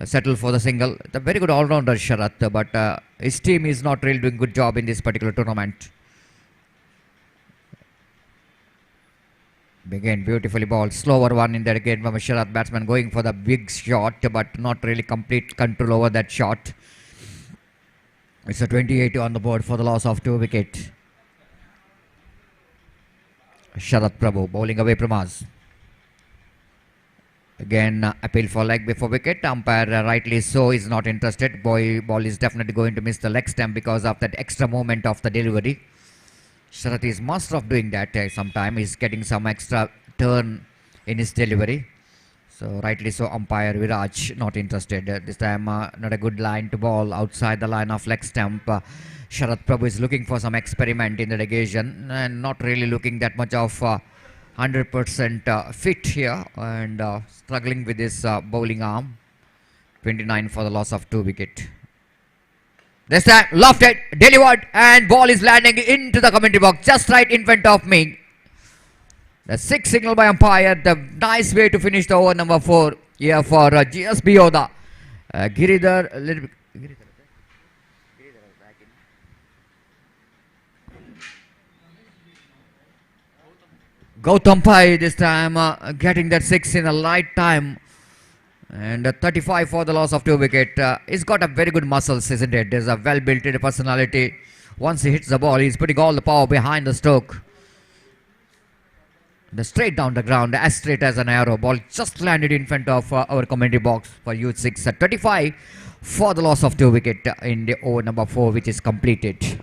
settle for the single. The very good all-rounder Sharat, but his team is not really doing good job in this particular tournament. Again beautifully bowled, slower one in that again from a Sharat batsman going for the big shot, but not really complete control over that shot. It's a 28 on the board for the loss of 2 wickets. Sharat Prabhu bowling away from us. Again appeal for leg before wicket. Umpire rightly so is not interested. Ball is definitely going to miss the leg stump because of that extra movement of the delivery. Sharat is master of doing that. Sometimes he's getting some extra turn in his delivery. So rightly so, umpire Viraj not interested. This time not a good line to ball outside the line of leg stump. Sharat Prabhu is looking for some experiment in the occasion and not really looking that much of 100% fit here, and struggling with his bowling arm. 29 for the loss of 2 wickets. This time lofted, delivered, and ball is landing into the commentary box just right in front of me. The 6 signal by umpire. The nice way to finish the over number 4 here for GSB Yoda. Giridhar a little bit. Gautam Pai this time getting that 6 in a light time, and 35 for the loss of 2 wickets. He's got a very good muscles, isn't it? There's a well-built personality. Once he hits the ball, he's putting all the power behind the stroke. The straight down the ground, as straight as an arrow. Ball just landed in front of our commentary box for youth 6. 35 for the loss of 2 wickets in the over number 4, which is completed.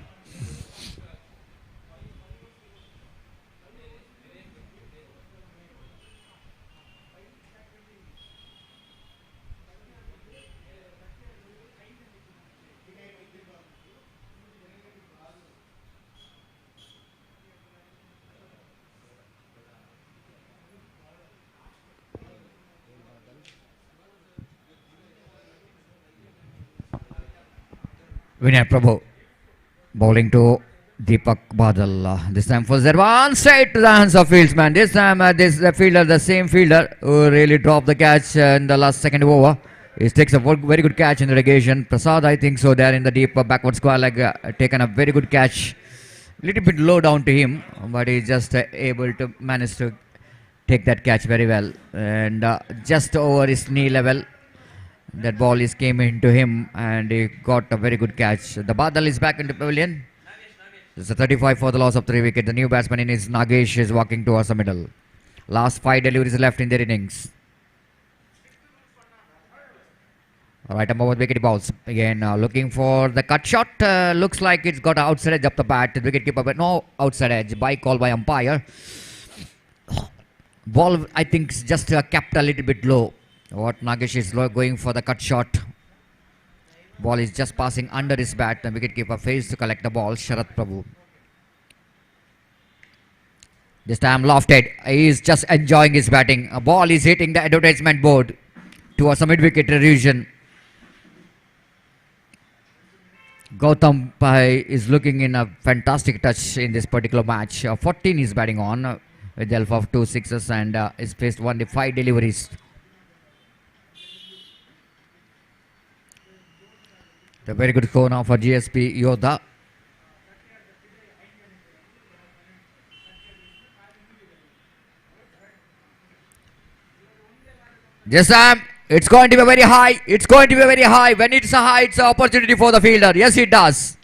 Vinay Prabhu bowling to Deepak Badal. This time for Zerwan, straight to the hands of fieldsman. This time this fielder, the same fielder who really dropped the catch in the last second over. He takes a very good catch in the relegation. Prasad, I think so, there in the deep backward square leg, taken a very good catch. Little bit low down to him, but he's just able to manage to take that catch very well. And just over his knee level, that ball came into him and he got a very good catch. The Badal is back in the pavilion. It's a 35 for the loss of 3 wickets. The new batsman in his Nagesh is walking towards the middle. Last 5 deliveries left in their innings. Alright, a over wicket balls. Again looking for the cut shot. Looks like it's got outside edge up the bat. The wicket keeper, but no outside edge. By call by umpire. Ball, I think, is just kept a little bit low. What Nagesh is going for the cut shot. Ball is just passing under his bat. The wicketkeeper fails to collect the ball. Sharat Prabhu. This time lofted. He is just enjoying his batting. A ball is hitting the advertisement board towards a mid-wicket region. Gautam Pai is looking in a fantastic touch in this particular match. 14 is batting on with the help of 2 sixes and is faced only 5 deliveries. The very good score now for GSP Yoda. Yes, Sam. It's going to be very high. It's going to be very high. When it's a high, it's an opportunity for the fielder. Yes, it does.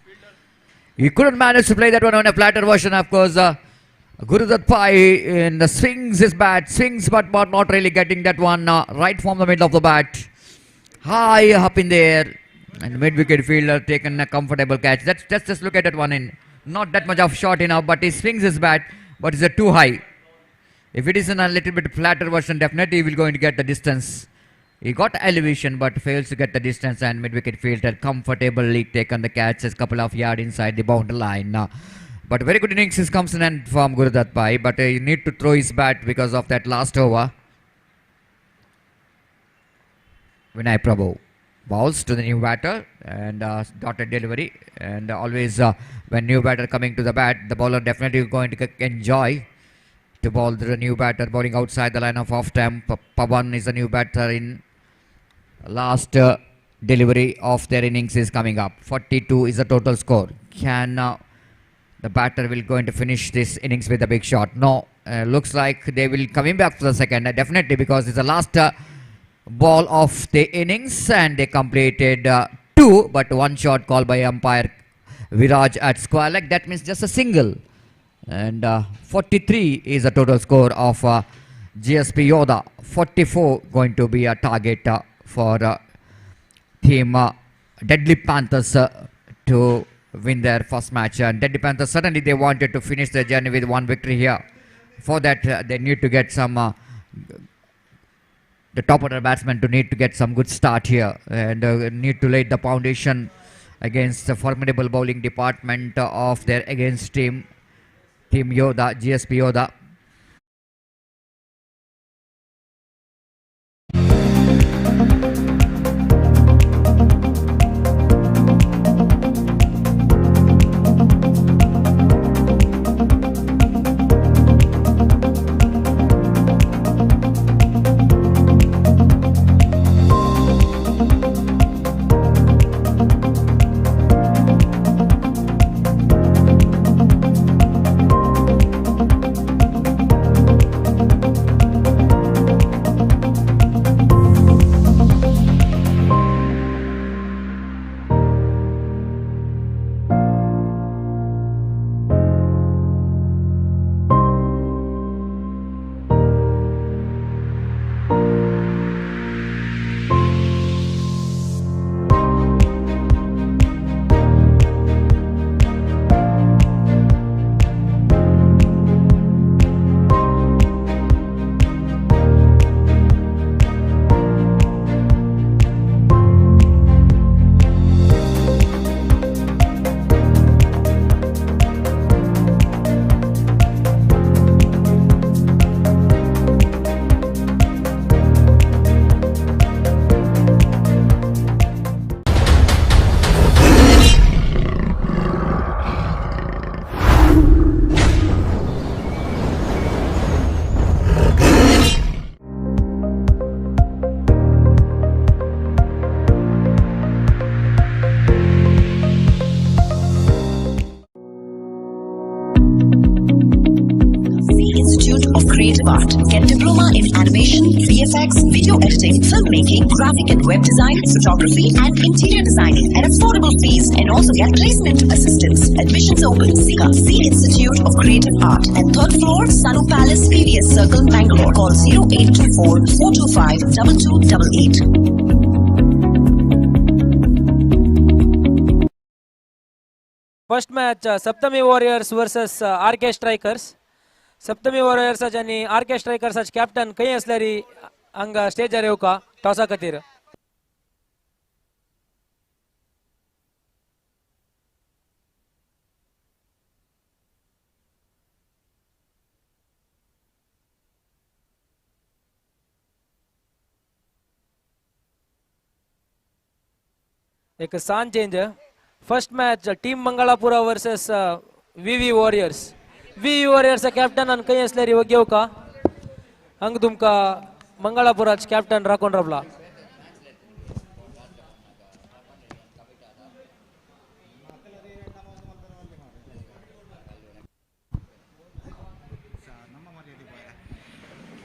He couldn't manage to play that one on a flatter version, of course. Gurudat Pai in the swings his bat, swings but not really getting that one right from the middle of the bat. High up in the air. And mid wicket fielder taken a comfortable catch. Let's just look at that one in. Not that much of shot enough, but he swings his bat, but it's too high. If it is in a little bit flatter version, definitely he will going to get the distance. He got elevation but fails to get the distance, and mid-wicket fielder comfortably taken the catch a couple of yards inside the boundary line. But very good innings comes in and from Gurudat Pai, but he need to throw his bat because of that last over. Vinay Prabhu balls to the new batter and dotted delivery, and always when new batter coming to the bat, the bowler definitely going to enjoy to ball the new batter bowling outside the line of off stump. Pawan is a new batter in last delivery of their innings is coming up. 42 is the total score. Can the batter will going to finish this innings with a big shot? No, looks like they will coming back for the second. Definitely, because it's the last ball of the innings and they completed 2, but 1 shot called by umpire Viraj at square leg. That means just a single. And 43 is the total score of GSP Yoda. 44 going to be a target for team Deadly Panthers to win their first match. And Deadly Panthers, suddenly they wanted to finish their journey with 1 victory here. For that they need to get some the top order batsmen to need to get some good start here, and need to lay the foundation against the formidable bowling department of their against Team Yoda, GSP Yoda. Creative Art. Get diploma in animation, VFX, video editing, filmmaking, graphic and web design, photography, and interior designing at affordable fees, and also get placement assistance. Admissions open. Sika C Institute of Creative Art at 3rd floor, Sanu Palace, PVS Circle, Bangalore. Call 0824 425 2288. First match Saptami warriors versus RK strikers. Saptami warriors आणि RK strikers captain काही असल्यारी हांग स्टेजार येवका टॉसा खातीर. एक सान change first match team Mangalapura versus VV warriors. VV वॉरियर्सचा कॅप्टन आणि काही असल्यारी योग्य हो का हंग तुमका मंगळापुराच कॅप्टन राखून रबला.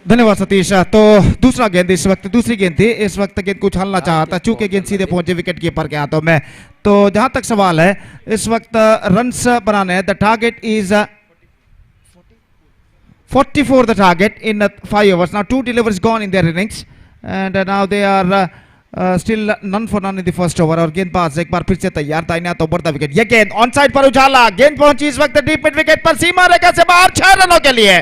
धन्यवाद सतीश. तो दूसरा गेंद इस वक्त, दूसरी गेंद थी, इस वक्त गेंद को उछालना चाहा था, चूंकि गेंद सीधे पहुंचे विकेट कीपर के हाथों में. तो जहां तक सवाल है इस वक्त रन्स बनाने, the target is 44 the target in 5 overs. Now 2 deliveries gone in their innings and now they are still none for none in the first over. और गेंदबाज एक बार फिर से तैयार, दाहिने हाथ ऊपर द विकेट. ये गेंद ऑन साइड पर उछाला, गेंद पहुंची इस वक्त डीप मिड विकेट पर, सीमा रेखा से बाहर, 6 रनों के लिए.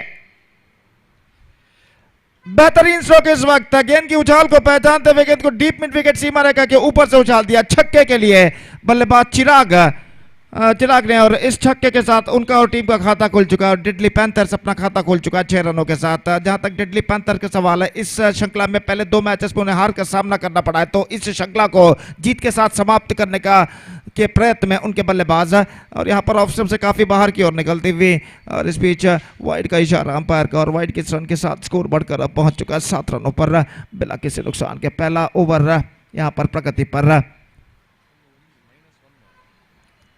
बेहतरीन स्ट्रोक इस वक्त, गेंद की उछाल को पहचानते हुए गेंद को डीप मिड विकेट सीमा रेखा के ऊपर से उछाल दिया छक्के के लिए. बल्लेबाज चिराग ने, और इस छक्के के साथ उनका और टीम का खाता खुल चुका है और डेडली पैंथर्स अपना खाता खुल चुका है 6 रनों के साथ. जहां तक डेडली पैंथर का सवाल है, इस श्रृंखला में पहले 2 मैचेस में उन्हें हार का सामना करना पड़ा है, तो इस श्रृंखला को जीत के साथ समाप्त करने के प्रयत्न में उनके बल्लेबाज, और यहाँ पर ऑफ स्टंप से काफी बाहर की ओर निकलती हुई, और इस बीच वाइड का इशारा अंपायर का, और वाइड के रन के साथ स्कोर बढ़कर अब पहुंच चुका है 7 रनों पर बिना किसी नुकसान के. पहला ओवर यहाँ पर प्रगति पर.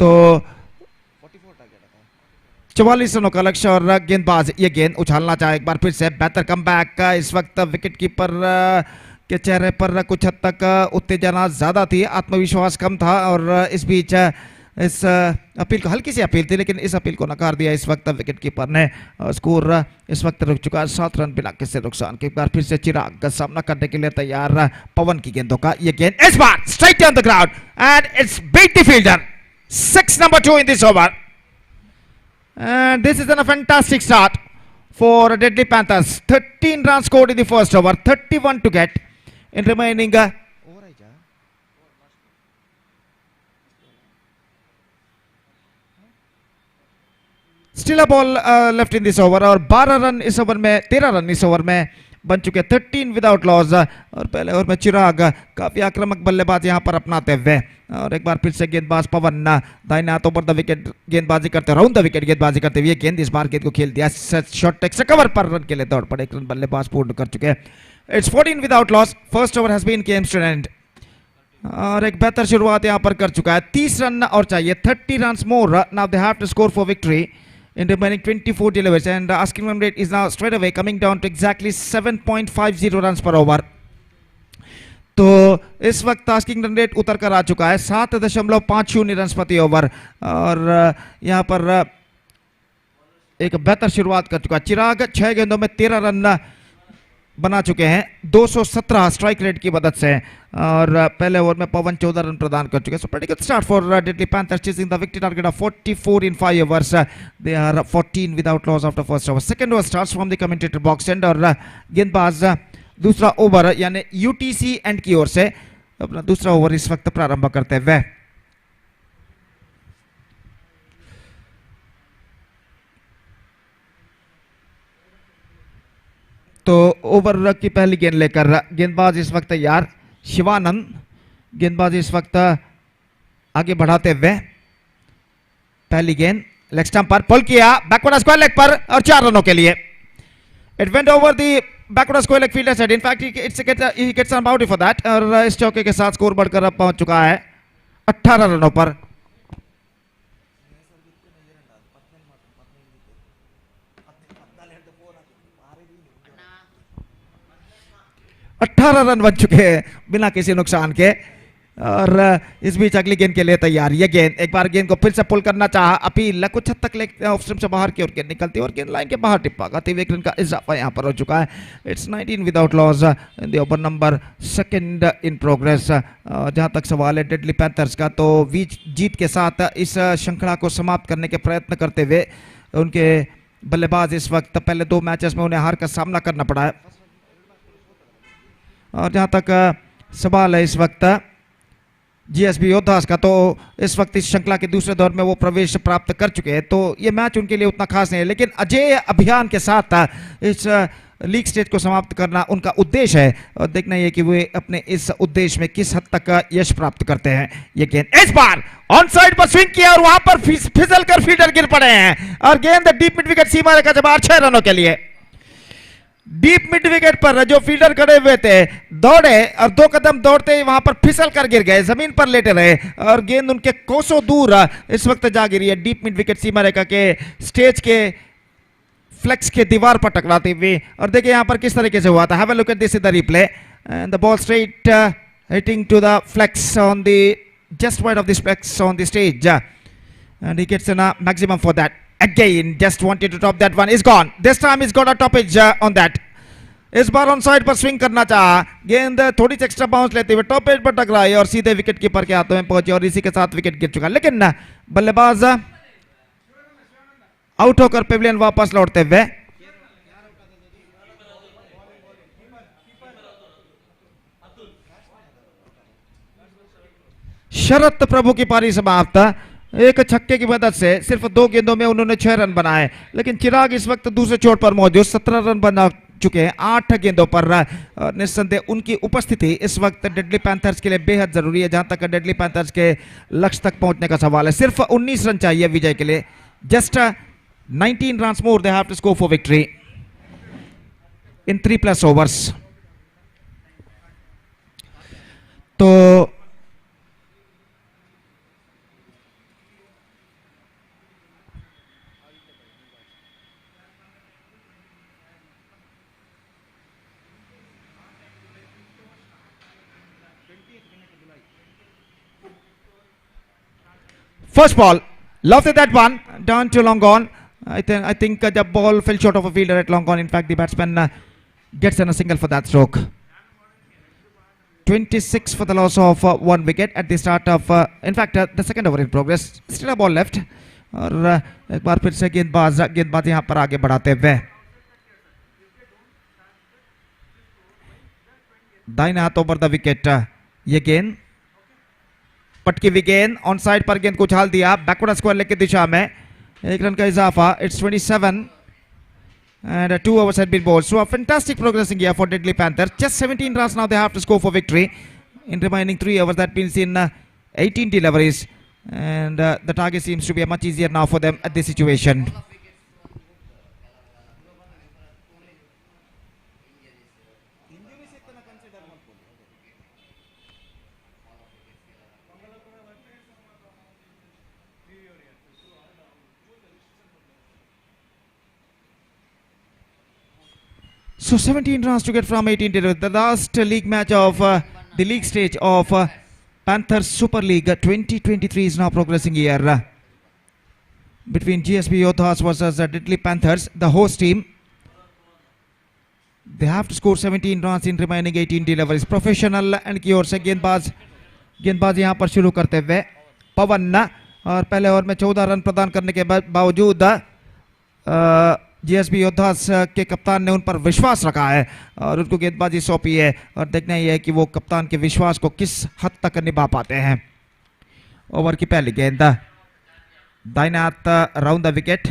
तो 44 रनों का लक्ष्य और गेंदबाज ये गेंद उछालना चाहे एक बार फिर से. बेहतर कमबैक. इस वक्त विकेट कीपर के चेहरे पर कुछ हद तक उत्तेजना ज्यादा थी, आत्मविश्वास कम था, और इस बीच इस अपील को, हल्की सी अपील थी लेकिन इस अपील को नकार दिया इस वक्त विकेट कीपर ने. स्कोर इस वक्त रुक चुका है 7 रन बिना किसी नुकसान के. एक बार फिर से चिराग का सामना करने के लिए तैयार पवन की गेंदों का. ये गेंद इस बार straight on the ground and it's beat the fielder. 6 number 2 in this over. And this is a fantastic start for Deadly Panthers. 13 runs scored in the first over, 31 to get in remaining. Still a ball left in this over, और 12 run इस over में, 13 run इस over में बन चुके, 13 without loss. और पहले over में चिराग काफी आक्रामक बल्लेबाज यहां पर अपनाते हुए, और एक बार फिर से गेंदबाज पवन दाहिने हाथों पर द विकेट गेंदबाजी करते, राउंड द विकेट गेंदबाजी करते हुए गेंद इस बार गेंद को खेल दिया शॉर्ट टेक से कवर पर, रन के लिए दौड़ पड़े. 1 रन बल्लेबाज पूर्ण कर चुके. It's 14 without loss. First over has been games to end, और एक बेहतर शुरुआत यहां पर कर चुका है. 30 रन और चाहिए, 30 run more. Now they have to score for victory in remaining 24 deliveries, and asking run rate is now straight away coming down to exactly 7.50 runs per over. तो इस वक्त आस्किंग रन रेट उतर कर आ चुका है 7.50 run प्रति over, और यहाँ पर एक बेहतर शुरुआत कर चुका है चिराग. 6 गेंदों में 13 रन बना चुके हैं 217 स्ट्राइक रेट की मदद से, और पहले ओवर में पवन 14 रन प्रदान कर चुके हैं. So pretty good start for deadly Panthers, chasing the victory target of 44 in 5 overs. They are 14 without loss after first over. Second over starts from the commentator box end, और गेंदबाज दूसरा over यानी UTC and की ओर से अपना दूसरा over इस वक्त प्रारंभ करते हुए. तो ओवर की पहली गेंद लेकर गेंदबाज इस वक्त तैयार, शिवानंद गेंदबाज इस वक्त आगे बढ़ाते हुए. पहली गेंद लेग स्टंप पर पुल किया, बैकवर्ड स्क्वायर लेग पर, और 4 रनों के लिए. It went over the backward square leg fielder side. In fact he gets an boundary for that, और इस चौके के साथ स्कोर बढ़कर अब पहुंच चुका है 18 रनों पर. रन बन चुके हैं बिना किसी नुकसान के, और इस बीच अगली गेंद के लिए तैयार. ये गेंद एक बार गेंद को फिर से पुल करना चाहा, अपील कुछ हद तक लेग ऑफ स्टंप से बाहर की ओर गेंद निकलती है और गेंद लाइन के बाहर टिप्पा खाते हुए 1 रन का इजाफा यहां पर हो चुका है. It's 19 without loss in the over number 2 in progress. जहां तक सवाल है डेडली पैंथर्स का, तो जीत के साथ इस श्रृंखला को समाप्त करने के प्रयत्न करते हुए उनके बल्लेबाज इस वक्त पहले 2 मैचेस में उन्हें हार का सामना करना पड़ा है. और जहां तक सवाल है इस वक्त जीएसबी योद्धास का, तो इस वक्त इस श्रृंखला के दूसरे दौर में वो प्रवेश प्राप्त कर चुके हैं, तो ये मैच उनके लिए उतना खास नहीं है. लेकिन अजय अभियान के साथ इस लीग स्टेज को समाप्त करना उनका उद्देश्य है और देखना ये कि वे अपने इस उद्देश्य में किस हद तक यश प्राप्त करते हैं। ये गेंद इस बार ऑन साइड पर स्विंग किया और वहां पर फिसल कर फील्डर गिर पड़े हैं और गेंद डीप मिड विकेट सीमा रेखा से बाहर 6 रनों के लिए। डीप मिड विकेट पर जो फील्डर खड़े हुए थे दौड़े और 2 कदम दौड़ते ही वहां पर फिसल कर गिर गए, जमीन पर लेटे रहे और गेंद उनके कोसों दूर इस वक्त जा गिरी है डीप मिड विकेट सीमा रेखा के स्टेज के फ्लेक्स के दीवार पर टकराते हुए। और देखिए यहां पर किस तरीके से हुआ था। Have a look at this in the replay and the ball straight hitting to the flex on the just wide of this flex on the stage and he gets a maximum for that. Again, just wanted to top that one. Is gone. This time he's got a toppage on that. इस बार on side पर swing करना चाहा, गेंद थोड़ी सी extra bounce लेते हुए topaz पर टकराई और सीधे विकेट कीपर के हाथों में पहुंचे और इसी के साथ विकेट गिर चुका। लेकिन बल्लेबाज आउट होकर पेविलियन वापस लौटते हुए शरत प्रभु की पारी समाप्त। एक छक्के की मदद से सिर्फ 2 गेंदों में उन्होंने 6 रन बनाए, लेकिन चिराग इस वक्त दूसरे छोर पर मौजूद 17 रन बना चुके हैं 8 गेंदों पर। निस्संदेह उनकी उपस्थिति इस वक्त डेडली पैंथर्स के लिए बेहद जरूरी है। जहां तक डेडली पैंथर्स के लक्ष्य तक पहुंचने का सवाल है, सिर्फ 19 रन चाहिए विजय के लिए। Just 19 runs more they have to score for victory in 3+ overs. तो first ball, loved that one, down to long on. I think the ball fell short of a fielder at long on. In fact, the batsman gets a single for that stroke. 26 for the loss of 1 wicket at the start of, in fact, the second over in progress. Still a ball left. और एक बार फिर से गेंदबाज यहाँ पर आगे बढ़ाते हुए दाहिने हाथों पर द विकेट। ये गेंद पटकी हुई गेंद ऑन साइड पर गेंद को उछाल दिया बैकवर्ड स्क्वायर लेग की दिशा में, 1 रन का इजाफा। It's 27 and 2 overs had been bowled. So a fantastic progressing here for Deadly Panthers. Just 17 runs now they have to score for victory in remaining 3 overs. That means in 18 deliveries, and the target seems to be much easier now for them at this situation. So 17 runs to get from 18 deliveries. The last league match of the league stage of Panthers Super League 2023 is now progressing here between GSB Yoddhas versus Deadly Panthers, the host team. They have to score 17 runs in remaining 18 deliveries. Professional and की ओर से गेंदबाज यहाँ पर शुरू करते हुए पवन, और पहले ओवर में 14 रन प्रदान करने के बावजूद जीएसबी योद्धास के कप्तान ने उन पर विश्वास रखा है और उनको गेंदबाजी सौंपी है, और देखना यह है कि वो कप्तान के विश्वास को किस हद तक निभा पाते हैं। ओवर की पहली गेंद दाहिने हाथ राउंड द विकेट,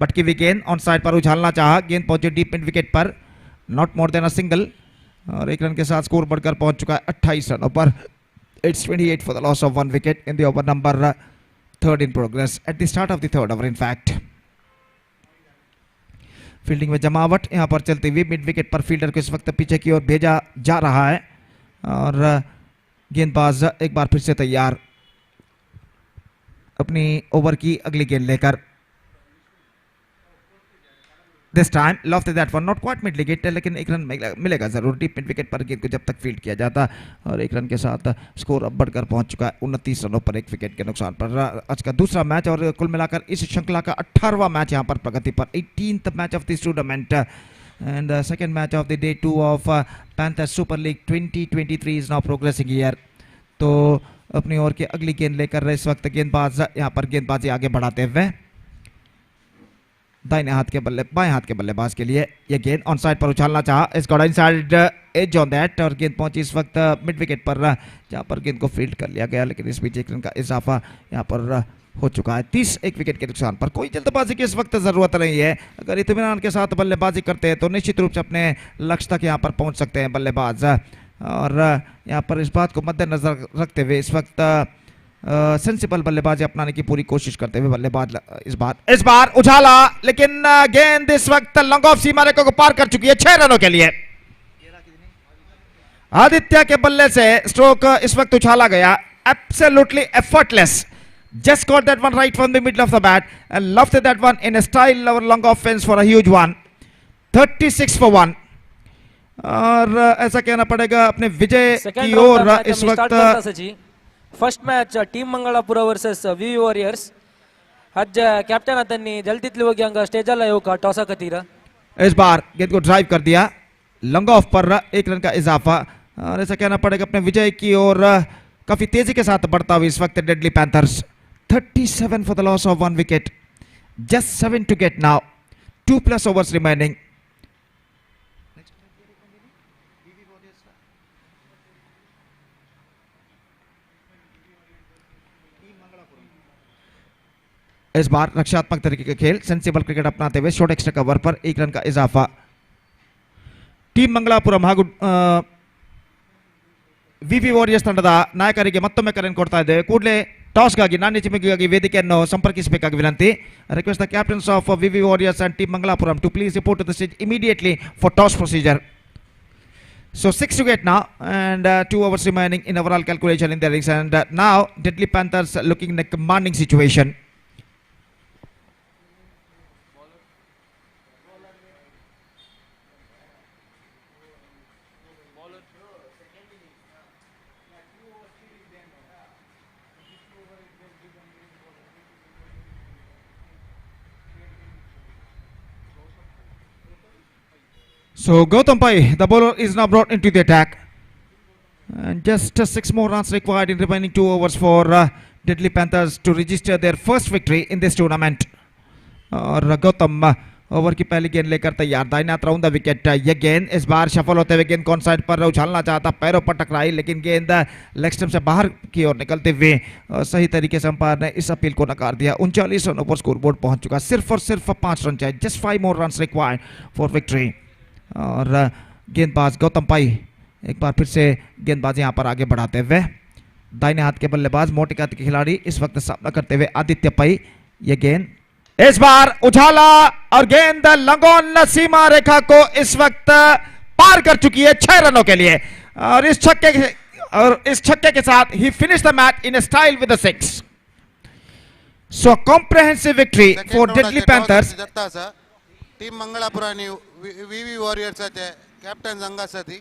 पटकी हुई गेंद ऑन साइड पर उछालना चाहा, गेंद पहुंची डीप मिड विकेट पर, not more than a single, और 1 रन के साथ स्कोर बढ़कर पहुंच चुका है 28 रनों पर। It's 28 for the loss of 1 wicket in the over number 3rd in progress at the start of the 3rd over. In fact fielding में जमावट यहाँ पर चलती हुई, मिड विकेट पर फील्डर को इस वक्त पीछे की ओर भेजा जा रहा है और गेंदबाज एक बार फिर से तैयार अपनी ओवर की अगली गेंद लेकर। This time loft that one, not quite mid wicket, लेकिन 1 रन मिलेगा जरूर डीप मिड विकेट पर गेंद को जब तक फील्ड किया जाता, और 1 रन के साथ स्कोर अब बढ़कर पहुंच चुका है 29 रनों पर 1 विकेट के नुकसान पर। आज का दूसरा मैच और कुल मिलाकर इस श्रृंखला का 18वां मैच यहाँ पर प्रगति पर, 18th match of this tournament and second match of the day 2 of panthers super league 2023 is now progressing here. तो अपनी ओर की अगली गेंद लेकर इस वक्त गेंदबाज यहाँ पर गेंदबाजी आगे बढ़ाते हुए दाहिने हाथ के बाएं हाथ के बल्लेबाज के लिए यह गेंद ऑन साइड पर उछालना चाहा, it's got inside edge on that, और गेंद पहुंची इस वक्त मिड विकेट पर जहां पर गेंद को फील्ड कर लिया गया, लेकिन इस बीच 1 रन का इजाफा यहां पर हो चुका है। 31 विकेट के नुकसान पर कोई जल्दबाजी की इस वक्त जरूरत नहीं है। अगर इत्मीनान के साथ बल्लेबाजी करते हैं तो निश्चित रूप से अपने लक्ष्य तक यहाँ पर पहुंच सकते हैं बल्लेबाज। और यहाँ पर इस बात को मद्देनजर रखते हुए इस वक्त सेंसिबल बल्लेबाजी अपनाने की पूरी कोशिश करते हुए बल्लेबाज इस बार उछाला, लेकिन गेंद इस वक्त लॉन्ग ऑफ सीमा रेखा को पार कर चुकी है 6 रनों के लिए। आदित्य के बल्ले से स्ट्रोक इस वक्त उछाला गया, absolutely effortless, just caught that one right from the middle of the bat and lofted that one in a style of long off fence for a huge one, 36 for 1। और ऐसा कहना पड़ेगा अपने विजय की ओर इस वक्त first match team Mangalapur versus V warriors. आज कॅप्टन अतनी जल्दीतली होगी अंग स्टेजला येऊ का टॉसा कतीरा। इस बार गेंद को ड्राइव कर दिया, लॉन्ग ऑफ पर 1 रन का इजाफा। और ऐसा कहना पड़ेगा अपने विजय की ओर काफी तेजी के साथ बढ़ता हुआ इस वक्त deadly panthers. 37 for the loss of 1 wicket, just 7 to get now, 2+ overs remaining। इस बार रक्षात्मक तरीके का खेल, सेंसिबल क्रिकेट अपनाते हुए शॉर्ट एक्स्ट्रा कवर पर 1 रन का इजाफा। ಟೀಮ್ ಮಂಗಳಾಪುರಂ ಹಾಗೂ ವಿವಿ ವಾರಿಯರ್ಸ್ ತಂಡದ ನಾಯಕರಿಗೆ ಮತ್ತೊಮ್ಮೆ ಕರೆಯನ್ನು ಕೊಡ್ತಾ ಇದ್ದೇವೆ. ಕೂಡಲೇ ಟಾಸ್ಗಾಗಿ ನಾಣ್ಯ ಚಿಮ್ಮುಗೆಗಾಗಿ ವೇದಿಕೆಯನ್ನು ಸಂಪರ್ಕಿಸಬೇಕಾಗಿ ವಿನಂತಿ. Request the captains of VV warriors and team Mangalapuram to please report to the stage immediately for toss procedure. So 6 to get now and 2 overs remaining in overall calculation in the innings, and now Deadly Panthers looking in a commanding situation. So Gautam Pai, the bowler, is now brought into the attack, and just 6 more runs required in remaining 2 overs for Deadly Panthers to register their first victory in this tournament. और Gautam over की पहली गेंद लेकर तैयार, दाहिने हाथ round the wicket. यह गेंद इस बार सफल होते हुए गेंद कौन साइड पर उछालना चाहता, पैरों पर टकराई, लेकिन गेंद लेग स्टंप से बाहर की ओर निकलते हुए सही तरीके से अंपायर ने इस अपील को नकार दिया। 39 रनों पर स्कोरबोर्ड पहुंच चुका, सिर्फ और सिर्फ 5 रन चाहिए, just 5 more runs required for victory। और गेंदबाज गौतम पाई एक बार फिर से गेंदबाजी यहां पर आगे बढ़ाते हुए, दाहिने हाथ के बल्लेबाज मोटे हाथ के खिलाड़ी इस वक्त सामना करते हुए आदित्य पाई। यह गेंद इस बार उछाला और गेंद लंगोन सीमा रेखा को इस वक्त पार कर चुकी है 6 रनों के लिए। और इस छक्के के साथ ही finish the match in style with the 6। So comprehensive victory for deadly panthers. Team Mangalapur आणि विवी वॉरियर्सचे कॅप्टन संघासाठी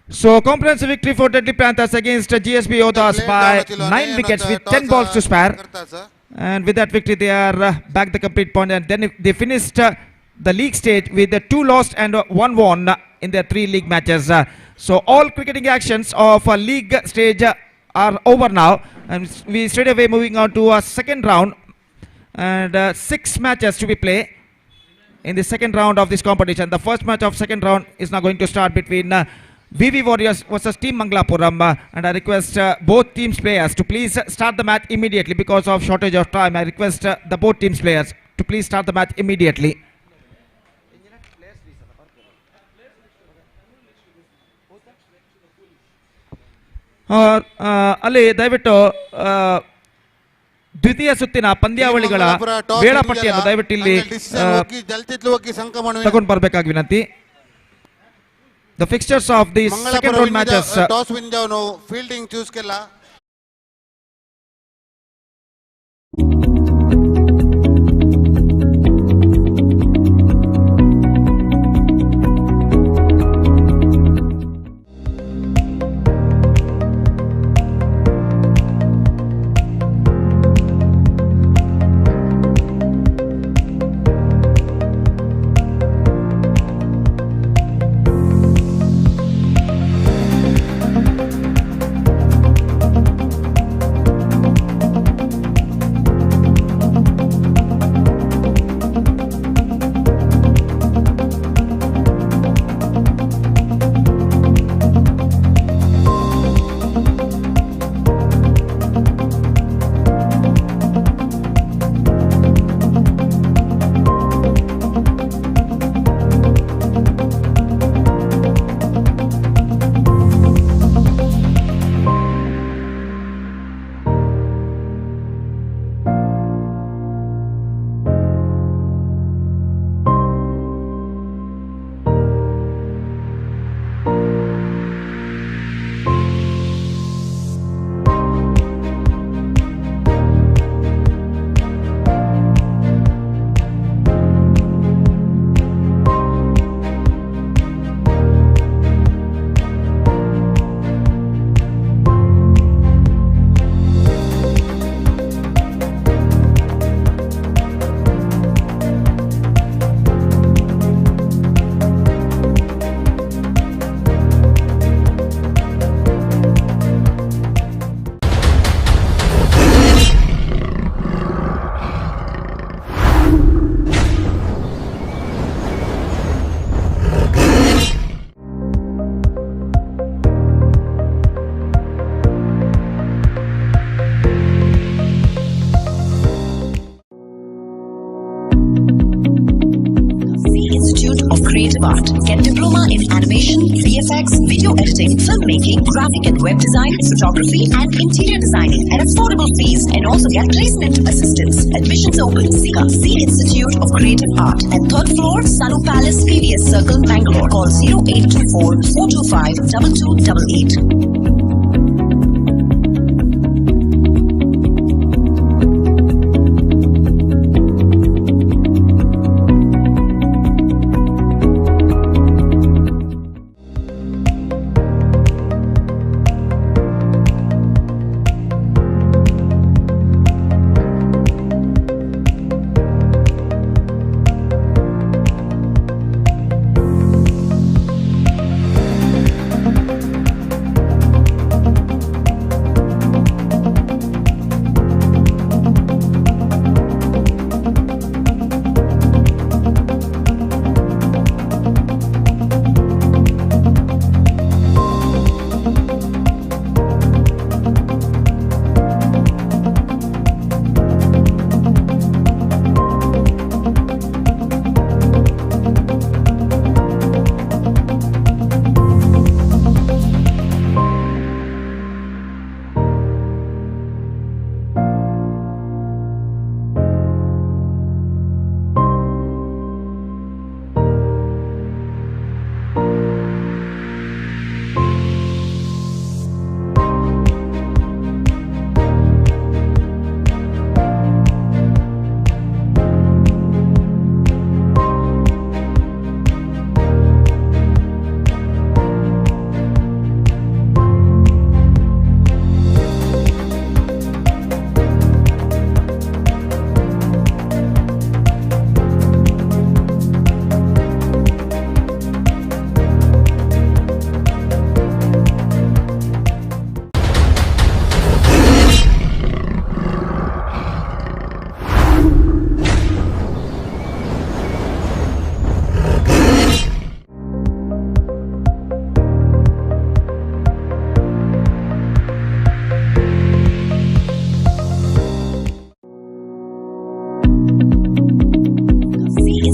So comprehensive victory for Deadly Panthers against GSB Othas by 9 wickets with 10 balls to spare. And with that victory they are back the complete point, and then they finished the league stage with 2 lost and 1 won in their 3 league matches. So all cricketing actions of league stage are over now, and we straight away moving on to a second round, and 6 matches to be played in the second round of this competition. The first match of second round is now going to start between VV Warriors versus Team Mangalapuram, and I request both teams players to please start the match immediately. Because of shortage of time, I request the both teams players to please start the match immediately. और ಅಲ್ಲಿ ದಯವಿಟ್ಟು ದ್ವಿತೀಯ ಸುತ್ತಿನ ಪಂದ್ಯಾವಳಿಗಳ ವೇಳಾಪಟ್ಟಿಯನ್ನು ದಯವಿಟ್ಟು ಇಲ್ಲಿ ತಗೊಂಡು ಬರಬೇಕಾಗಿ ವಿನಂತಿ. The fixtures of these second round matches. Toss win जाओ, fielding choose केला. creative art. Get diploma in animation, VFX, video editing, filmmaking, graphic and web design, photography and interior designing at affordable fees and also get placement assistance. Admissions open. Sika C Institute of Creative Art at 3rd floor, Sanu Palace, PVS Circle, Mangalore. Call 0824 425 2288.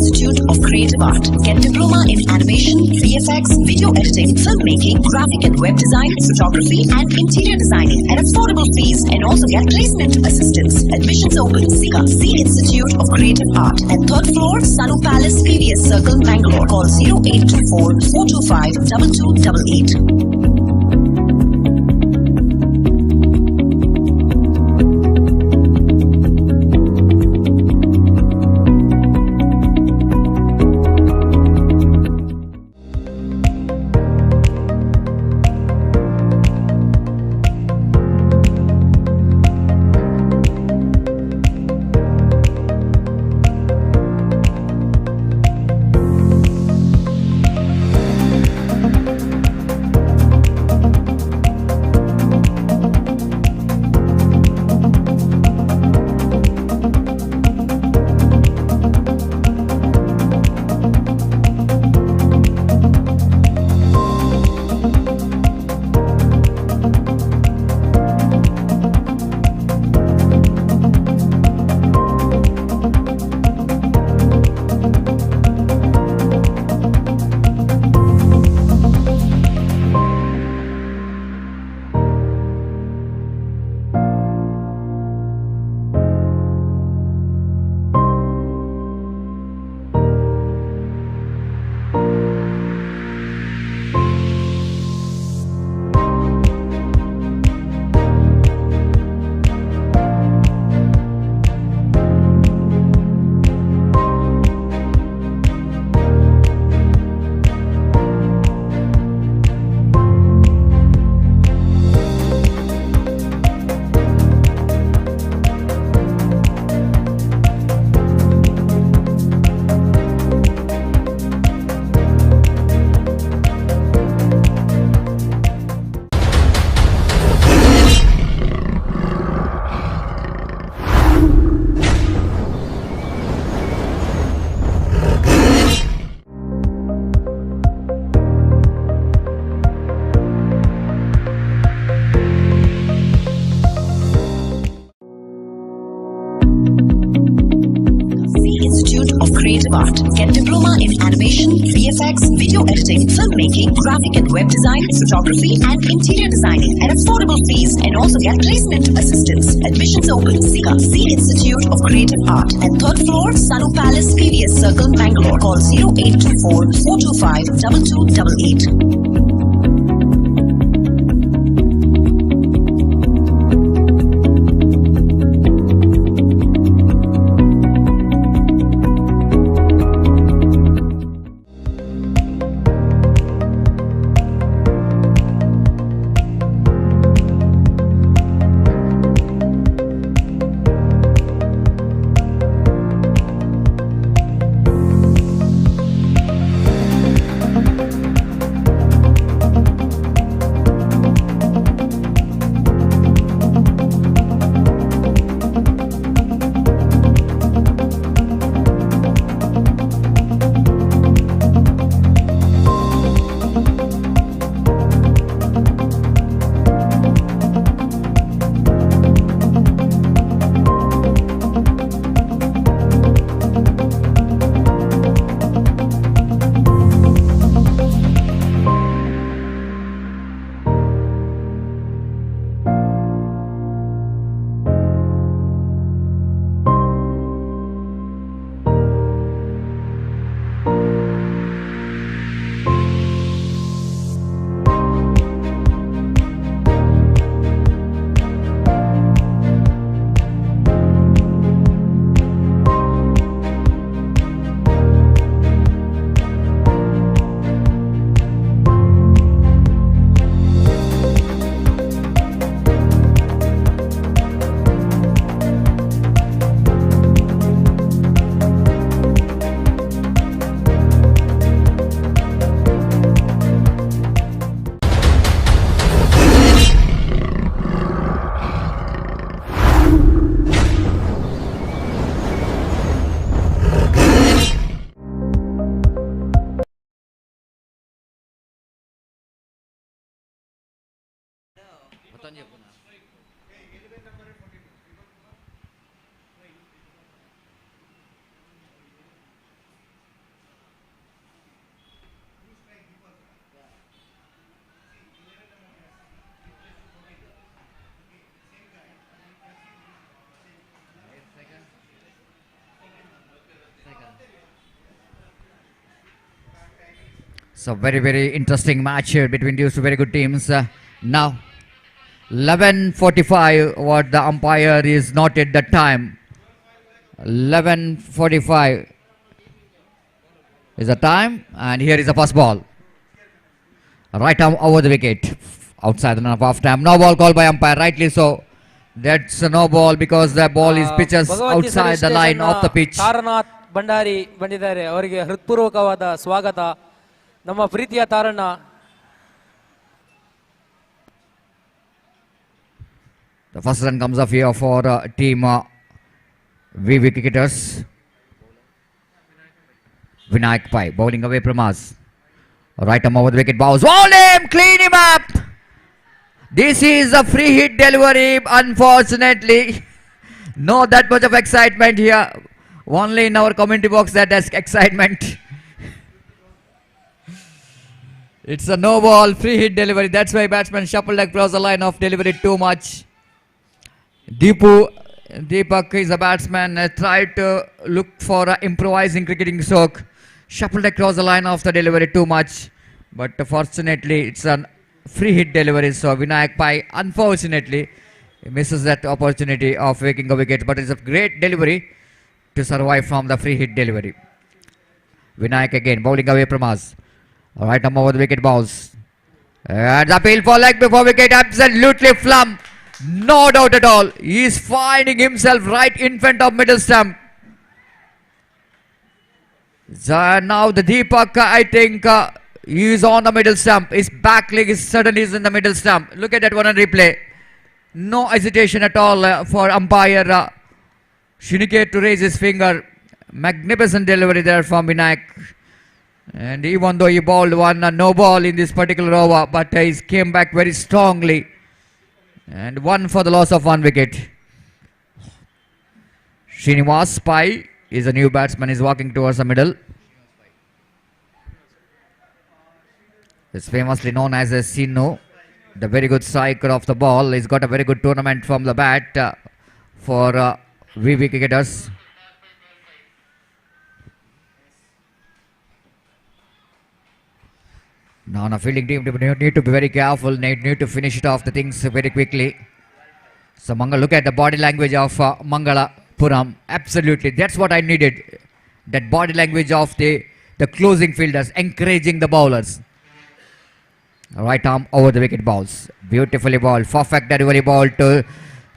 Institute of Creative Art. Get diploma in animation, VFX, video editing, filmmaking, graphic and web design, photography and interior designing at affordable fees and also get placement assistance. Admissions open. Sika C Institute of Creative Art at 3rd floor, Sanu Palace, PVS Circle, Mangalore. Call 0824 425 2288. creative art. Get diploma in animation, VFX, video editing, filmmaking, graphic and web design, photography, and interior designing at affordable fees, and also get placement assistance. Admissions open. SICA, C Institute of Creative Art, at third floor, Sanu Palace, PVS Circle, Bangalore. Call 0824 425 2288. So very interesting match here between these two very good teams. Now 11:45, what the umpire is noted the time. 11:45 is the time, and here is the first ball. Right arm over the wicket, outside the run of half time. No ball called by umpire, rightly so. That's a no ball because the ball is pitches outside the line of the pitch. Taranath Bhandari ಬಂದಿದ್ದಾರೆ, ಅವರಿಗೆ ಹೃತ್ಪೂರ್ವಕವಾದ ಸ್ವಾಗತ. ನಮ್ಮ ಪ್ರೀತಿಯ ತಾರಣ್ಣ. The first run comes up here for team VV cricketers. Vinayak Pai bowling away from us. Right arm over the wicket, bows. Ball him, clean him up. This is a free hit delivery. Unfortunately, not that much of excitement here. Only in our community box that has excitement. It's a no ball, free hit delivery. That's why batsman shuffled across the line of delivery too much. Deepak is a batsman, tried to look for an improvising cricketing stroke. Shuffled across the line of the delivery too much. But fortunately, it's a free hit delivery. So Vinayak Pai, unfortunately, misses that opportunity of taking a wicket. But it's a great delivery to survive from the free hit delivery. Vinayak again, bowling away from us. Right arm over the wicket, balls. And the appeal for leg before wicket, absolutely flum. No doubt at all. He is finding himself right in front of middle stump. So now the Deepak, I think he is on the middle stump. His back leg is certainly in the middle stump. Look at that one on replay. No hesitation at all for umpire Shinike to raise his finger. Magnificent delivery there from Vinayak. And even though he bowled one no ball in this particular over, but he came back very strongly. And one for the loss of one wicket. Srinivas Pai is a new batsman, is walking towards the middle. It's famously known as a Sino, the very good striker of the ball. He's got a very good tournament from the bat for VB cricketers. Now, the fielding team need to be very careful. Need to finish it off the things very quickly. So, look at the body language of Mangalapuram. Absolutely, that's what I needed. That body language of the closing fielders, encouraging the bowlers. Right arm over the wicket balls. Beautifully ball. Perfect delivery ball to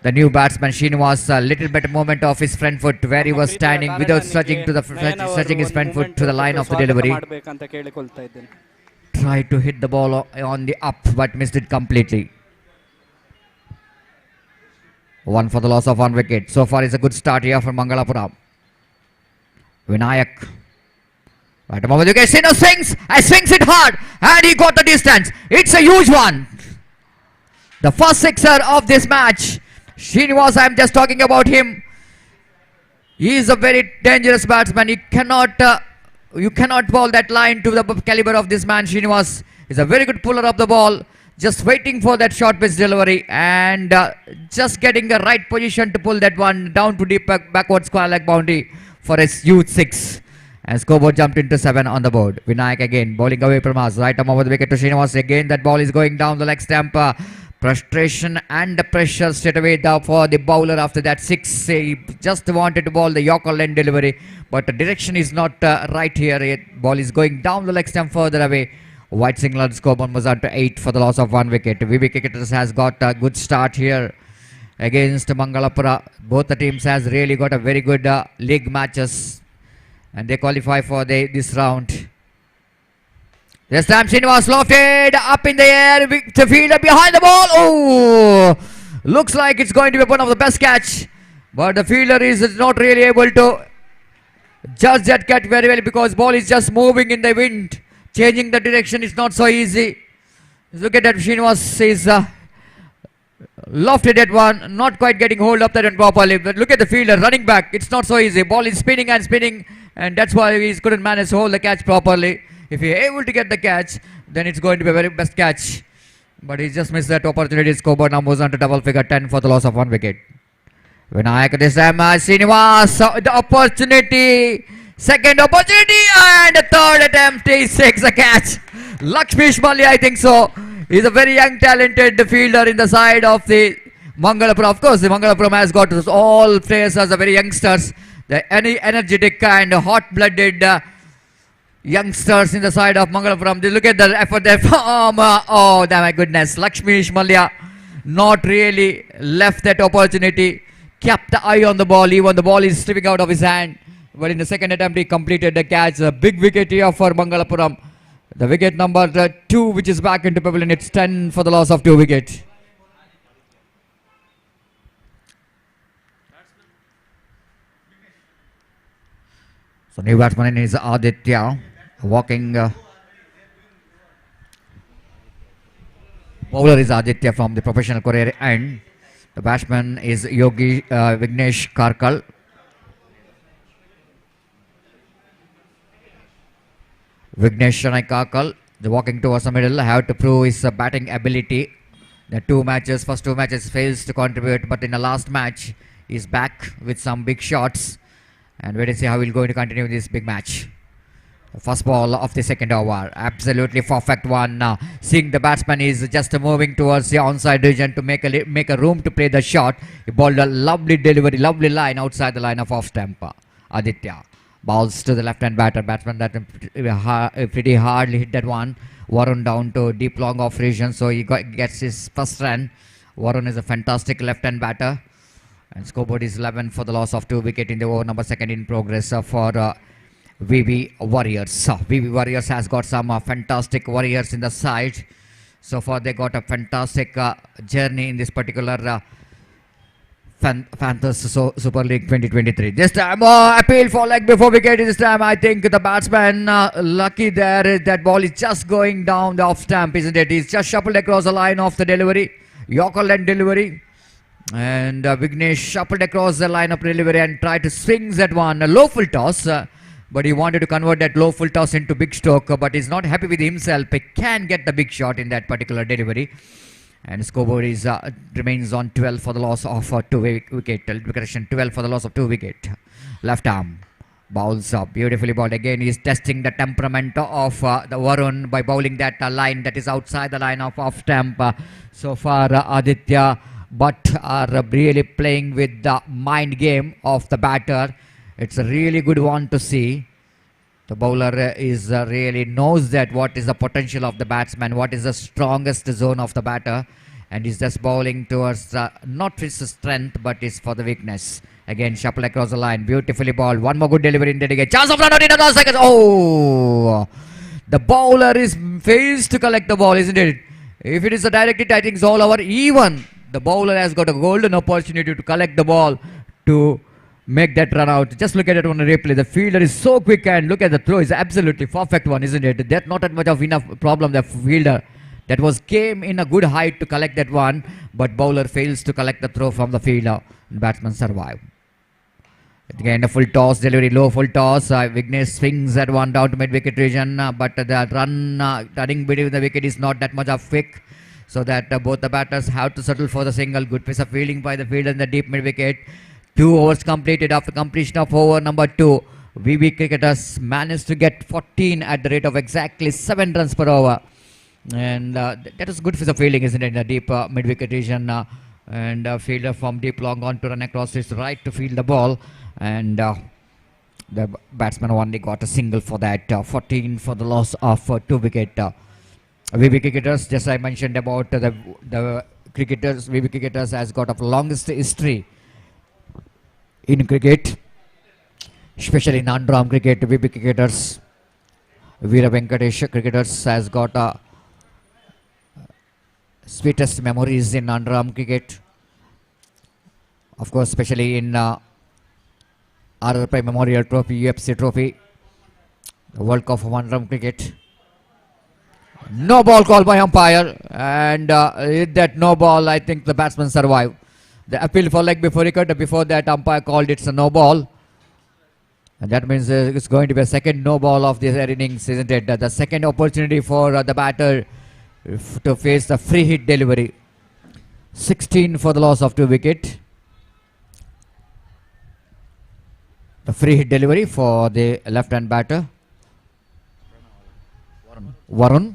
the new batsman Srinivas. A little better movement of his front foot where he was standing without stretching his front foot to the line of the delivery. Tried to hit the ball on the up but missed it completely. One for the loss of 1 wicket. So far it's a good start here for Mangalapuram. Vinayak. Right above the wicket. Sino swings it hard and he got the distance. It's a huge one. The first sixer of this match. Srinivas, I'm just talking about him. He is a very dangerous batsman. You cannot bowl that line to the caliber of this man. Srinivas is a very good puller of the ball. Just waiting for that short pitch delivery and just getting the right position to pull that one down to deep backward square leg boundary for his huge 6. And scoreboard jumped into 7 on the board. Vinayak again bowling away from us. Right arm over the wicket to Srinivas. Again that ball is going down the leg stump. Frustration and the pressure straight away for the bowler after that 6. He just wanted to bowl the Yorker length delivery. But the direction is not right here. Ball is going down the leg stump further away. White single scoreboard was on to 8 for the loss of 1 wicket. VB Cricketers has got a good start here against Mangalapura. Both the teams has really got a very good league matches. And they qualify for this round. This time Srinivas lofted up in the air. The fielder behind the ball. Oh! Looks like it's going to be one of the best catch. But the fielder is not really able to judge that catch very well because ball is just moving in the wind. Changing the direction is not so easy. Look at that. Srinivas is lofted that one. Not quite getting hold of that one properly. But look at the fielder running back. It's not so easy. Ball is spinning and spinning. And that's why he couldn't manage to hold the catch properly. If he able to get the catch, then it's going to be a very best catch. But he just missed that opportunity. Scoreboard now moves on to double figure 10 for the loss of 1 wicket. Vinayak this time, Srinivas, the opportunity. Second opportunity and the third attempt. He takes a catch. Lakshmish Mallya, I think so. He's a very young, talented fielder in the side of the Mangalapuram. Of course, the Mangalapuram has got all players as a very youngsters. The energetic and hot-blooded youngsters in the side of Mangalapuram. They look at the effort there from, oh my goodness, Lakshmish Mallya not really left that opportunity. Kept the eye on the ball, even the ball is slipping out of his hand. But in the second attempt, he completed the catch. A big wicket here for Mangalapuram. The wicket number 2, which is back into pavilion. It's 10 for the loss of 2 wickets. So new batsman is Aditya. Walking bowler is Aditya from the professional career end. The batsman is Yogi Vignesh Karkal. Vignesh Shanai Karkal, the walking towards the middle, have to prove his batting ability. The first two matches fails to contribute, but in the last match, he's back with some big shots. And wait and see how he'll going to continue this big match. The first ball of the second over, absolutely perfect one. Seeing the batsman is just moving towards the onside region to make a room to play the shot. He bowled a lovely delivery, lovely line outside the line of off stump. Aditya balls to the left-hand batsman that pretty hardly hit that one. Varun down to deep long off region, so he gets his first run. Varun is a fantastic left-hand batter. And scoreboard is 11 for the loss of 2 wicket in the over number 2 in progress for VB Warriors. VB Warriors has got some fantastic warriors in the side. So far they got a fantastic journey in this particular Panthers Super League 2023. This time appeal for leg before wicket. This time I think the batsman lucky there. That ball is just going down the off stump, isn't it? He's just shuffled across the line of the delivery. Yorker length delivery. And Vignesh shuffled across the line of delivery and tried to swing that one. A low full toss. But he wanted to convert that low full toss into big stroke. But he's not happy with himself. He can get the big shot in that particular delivery. And scoreboard is remains on 12 for the loss of 2 wicket. 12 for the loss of 2 wicket. Left arm. Bowls up. Beautifully bowled. Again, he's testing the temperament of the Varun by bowling that line that is outside the line of off stump. So far, Aditya but are really playing with the mind game of the batter. It's a really good one to see. The bowler is really knows that what is the potential of the batsman, what is the strongest zone of the batter, and he's just bowling towards not his strength but is for the weakness. Again, shuffle across the line, beautifully bowled. One more good delivery in the chance of run out in another seconds. Oh, the bowler is fails to collect the ball, isn't it? If it is a direct hit, I think it's all over. Even the bowler has got a golden opportunity to collect the ball to make that run out. Just look at it on the replay. The fielder is so quick and look at the throw. It's absolutely perfect one, isn't it? That's not that much of enough problem. The fielder that was came in a good height to collect that one, but bowler fails to collect the throw from the fielder. Batsman survive. Again, a full toss delivery, low full toss. Vignesh swings that one down to mid wicket region, but the running between the wicket is not that much of quick. So that both the batters have to settle for the single. Good piece of fielding by the fielder in the deep mid wicket. 2 overs completed. After completion of over number 2, VB cricketers managed to get 14 at the rate of exactly 7 runs per over. And that is good for the fielding, isn't it? In the deep mid wicket region. And fielder from deep long on to run across his right to field the ball. And the batsman only got a single for that. 14 for the loss of 2 wicket. VB cricketers, just I mentioned about the cricketers. VB cricketers has got a longest history in cricket, especially in non-arm cricket. VB cricketers, Veera Venkatesh cricketers has got sweetest memories in non-arm cricket. Of course, especially in RRP Memorial Trophy, UFC Trophy, the World Cup of non-arm cricket. No ball called by umpire, and with that no ball, I think the batsman survived. The appeal for leg before wicket, before that umpire called it's a no ball. And that means it's going to be a second no ball of this innings, isn't it? The second opportunity for the batter to face the free hit delivery. 16 for the loss of 2 wicket. The free hit delivery for the left hand batter, Varun.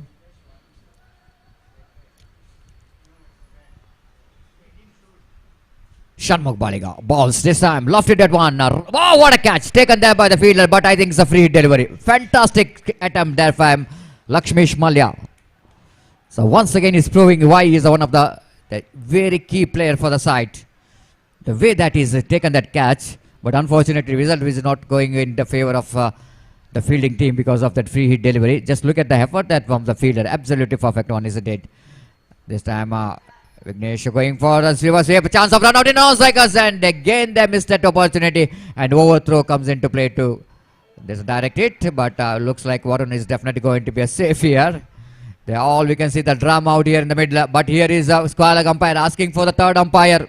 Shanmugh Baliga balls this time, lofted at one. Oh, what a catch taken there by the fielder, but I think it's a free hit delivery. Fantastic attempt there from Lakshmesh Malya. So once again he's proving why he is one of the very key player for the side. The way that he's taken that catch, but unfortunately result is not going in the favor of the fielding team because of that free hit delivery. Just look at the effort that from the fielder, absolutely perfect one, isn't it? This time Vignesh going for a reverse sweep, chance of run out in all strikers, and again they missed that opportunity, and overthrow comes into play too. There's a direct hit, but looks like Varun is definitely going to be a safe here. They all, we can see the drama out here in the middle, but here is a square leg umpire asking for the third umpire,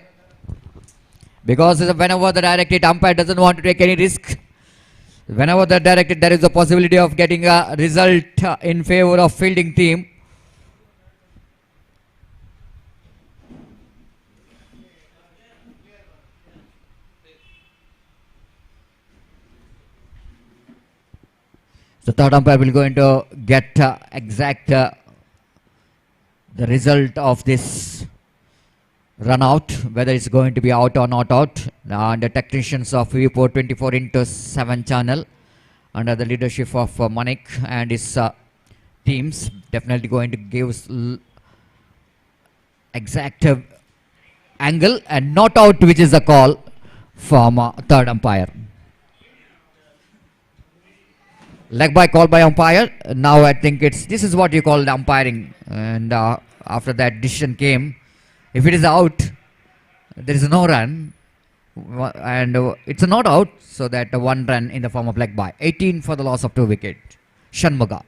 because whenever the direct hit, umpire doesn't want to take any risk. Whenever the direct hit, there is a possibility of getting a result in favor of fielding team. The third umpire will going to get exact the result of this run out, whether it's going to be out or not out. And the technicians of Viewport 24/7 channel under the leadership of Manik and his teams definitely going to give us exact angle and not out, which is the call from third umpire. Leg by call by umpire. Now I think this is what you call the umpiring, and after that decision came, if it is out, there is no run, and it's a not out, so that 1 run in the form of leg by. 18 for the loss of 2 wicket. Shanmugha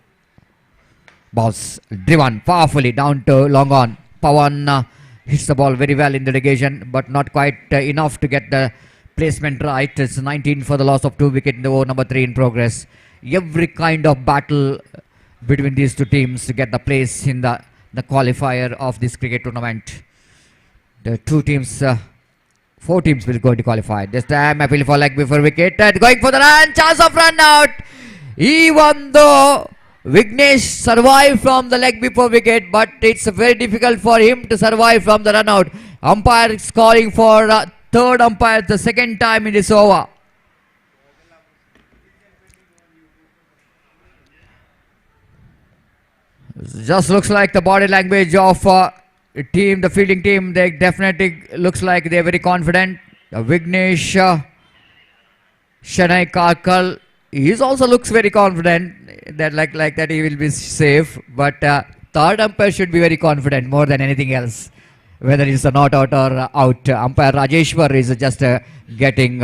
balls driven powerfully down to long on. Pawan hits the ball very well in the negation, but not quite enough to get the placement right. It's 19 for the loss of 2 wickets in the over number 3 in progress. Every kind of battle between these two teams to get the place in the qualifier of this cricket tournament. The two teams, 4 teams will go to qualify. This time appeal for leg before wicket. Going for the run, chance of run out. Even though Vignesh survived from the leg before wicket, but it's very difficult for him to survive from the run out. Umpire is calling for third umpire the second time in this over. Just looks like the body language of team, the fielding team, they definitely looks like they're very confident. Vignesh, Shanai Karkal, he also looks very confident that like that he will be safe. But third umpire should be very confident more than anything else, whether it's a not out or out. Umpire Rajeshwar is just getting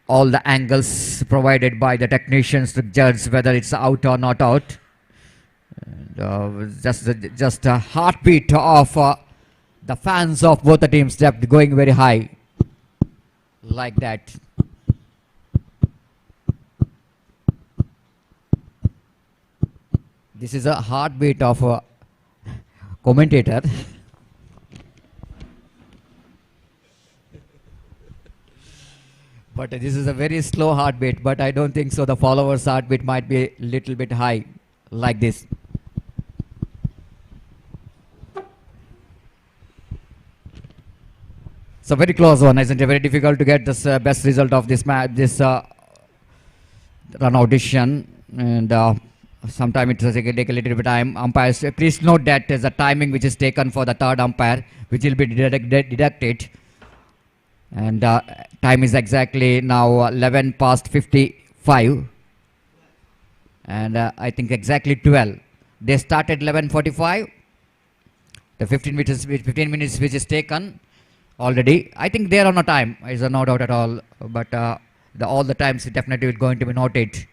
all the angles provided by the technicians to judge whether it's out or not out. And, just a heartbeat of the fans of both the teams kept going very high like that. This is a heartbeat of a commentator. But this is a very slow heartbeat, but I don't think so. The followers' heartbeat might be a little bit high, like this. It's a very close one, isn't it? Very difficult to get this best result of this match, this run audition, and sometime it will take a little bit of time. Umpires, please note that there's a timing which is taken for the third umpire, which will be deducted. And time is exactly now 11 past 55, and I think exactly 12. They started 11:45. The 15 minutes which is taken already. I think they are on a time. Is no doubt at all. But all the times definitely going to be noted.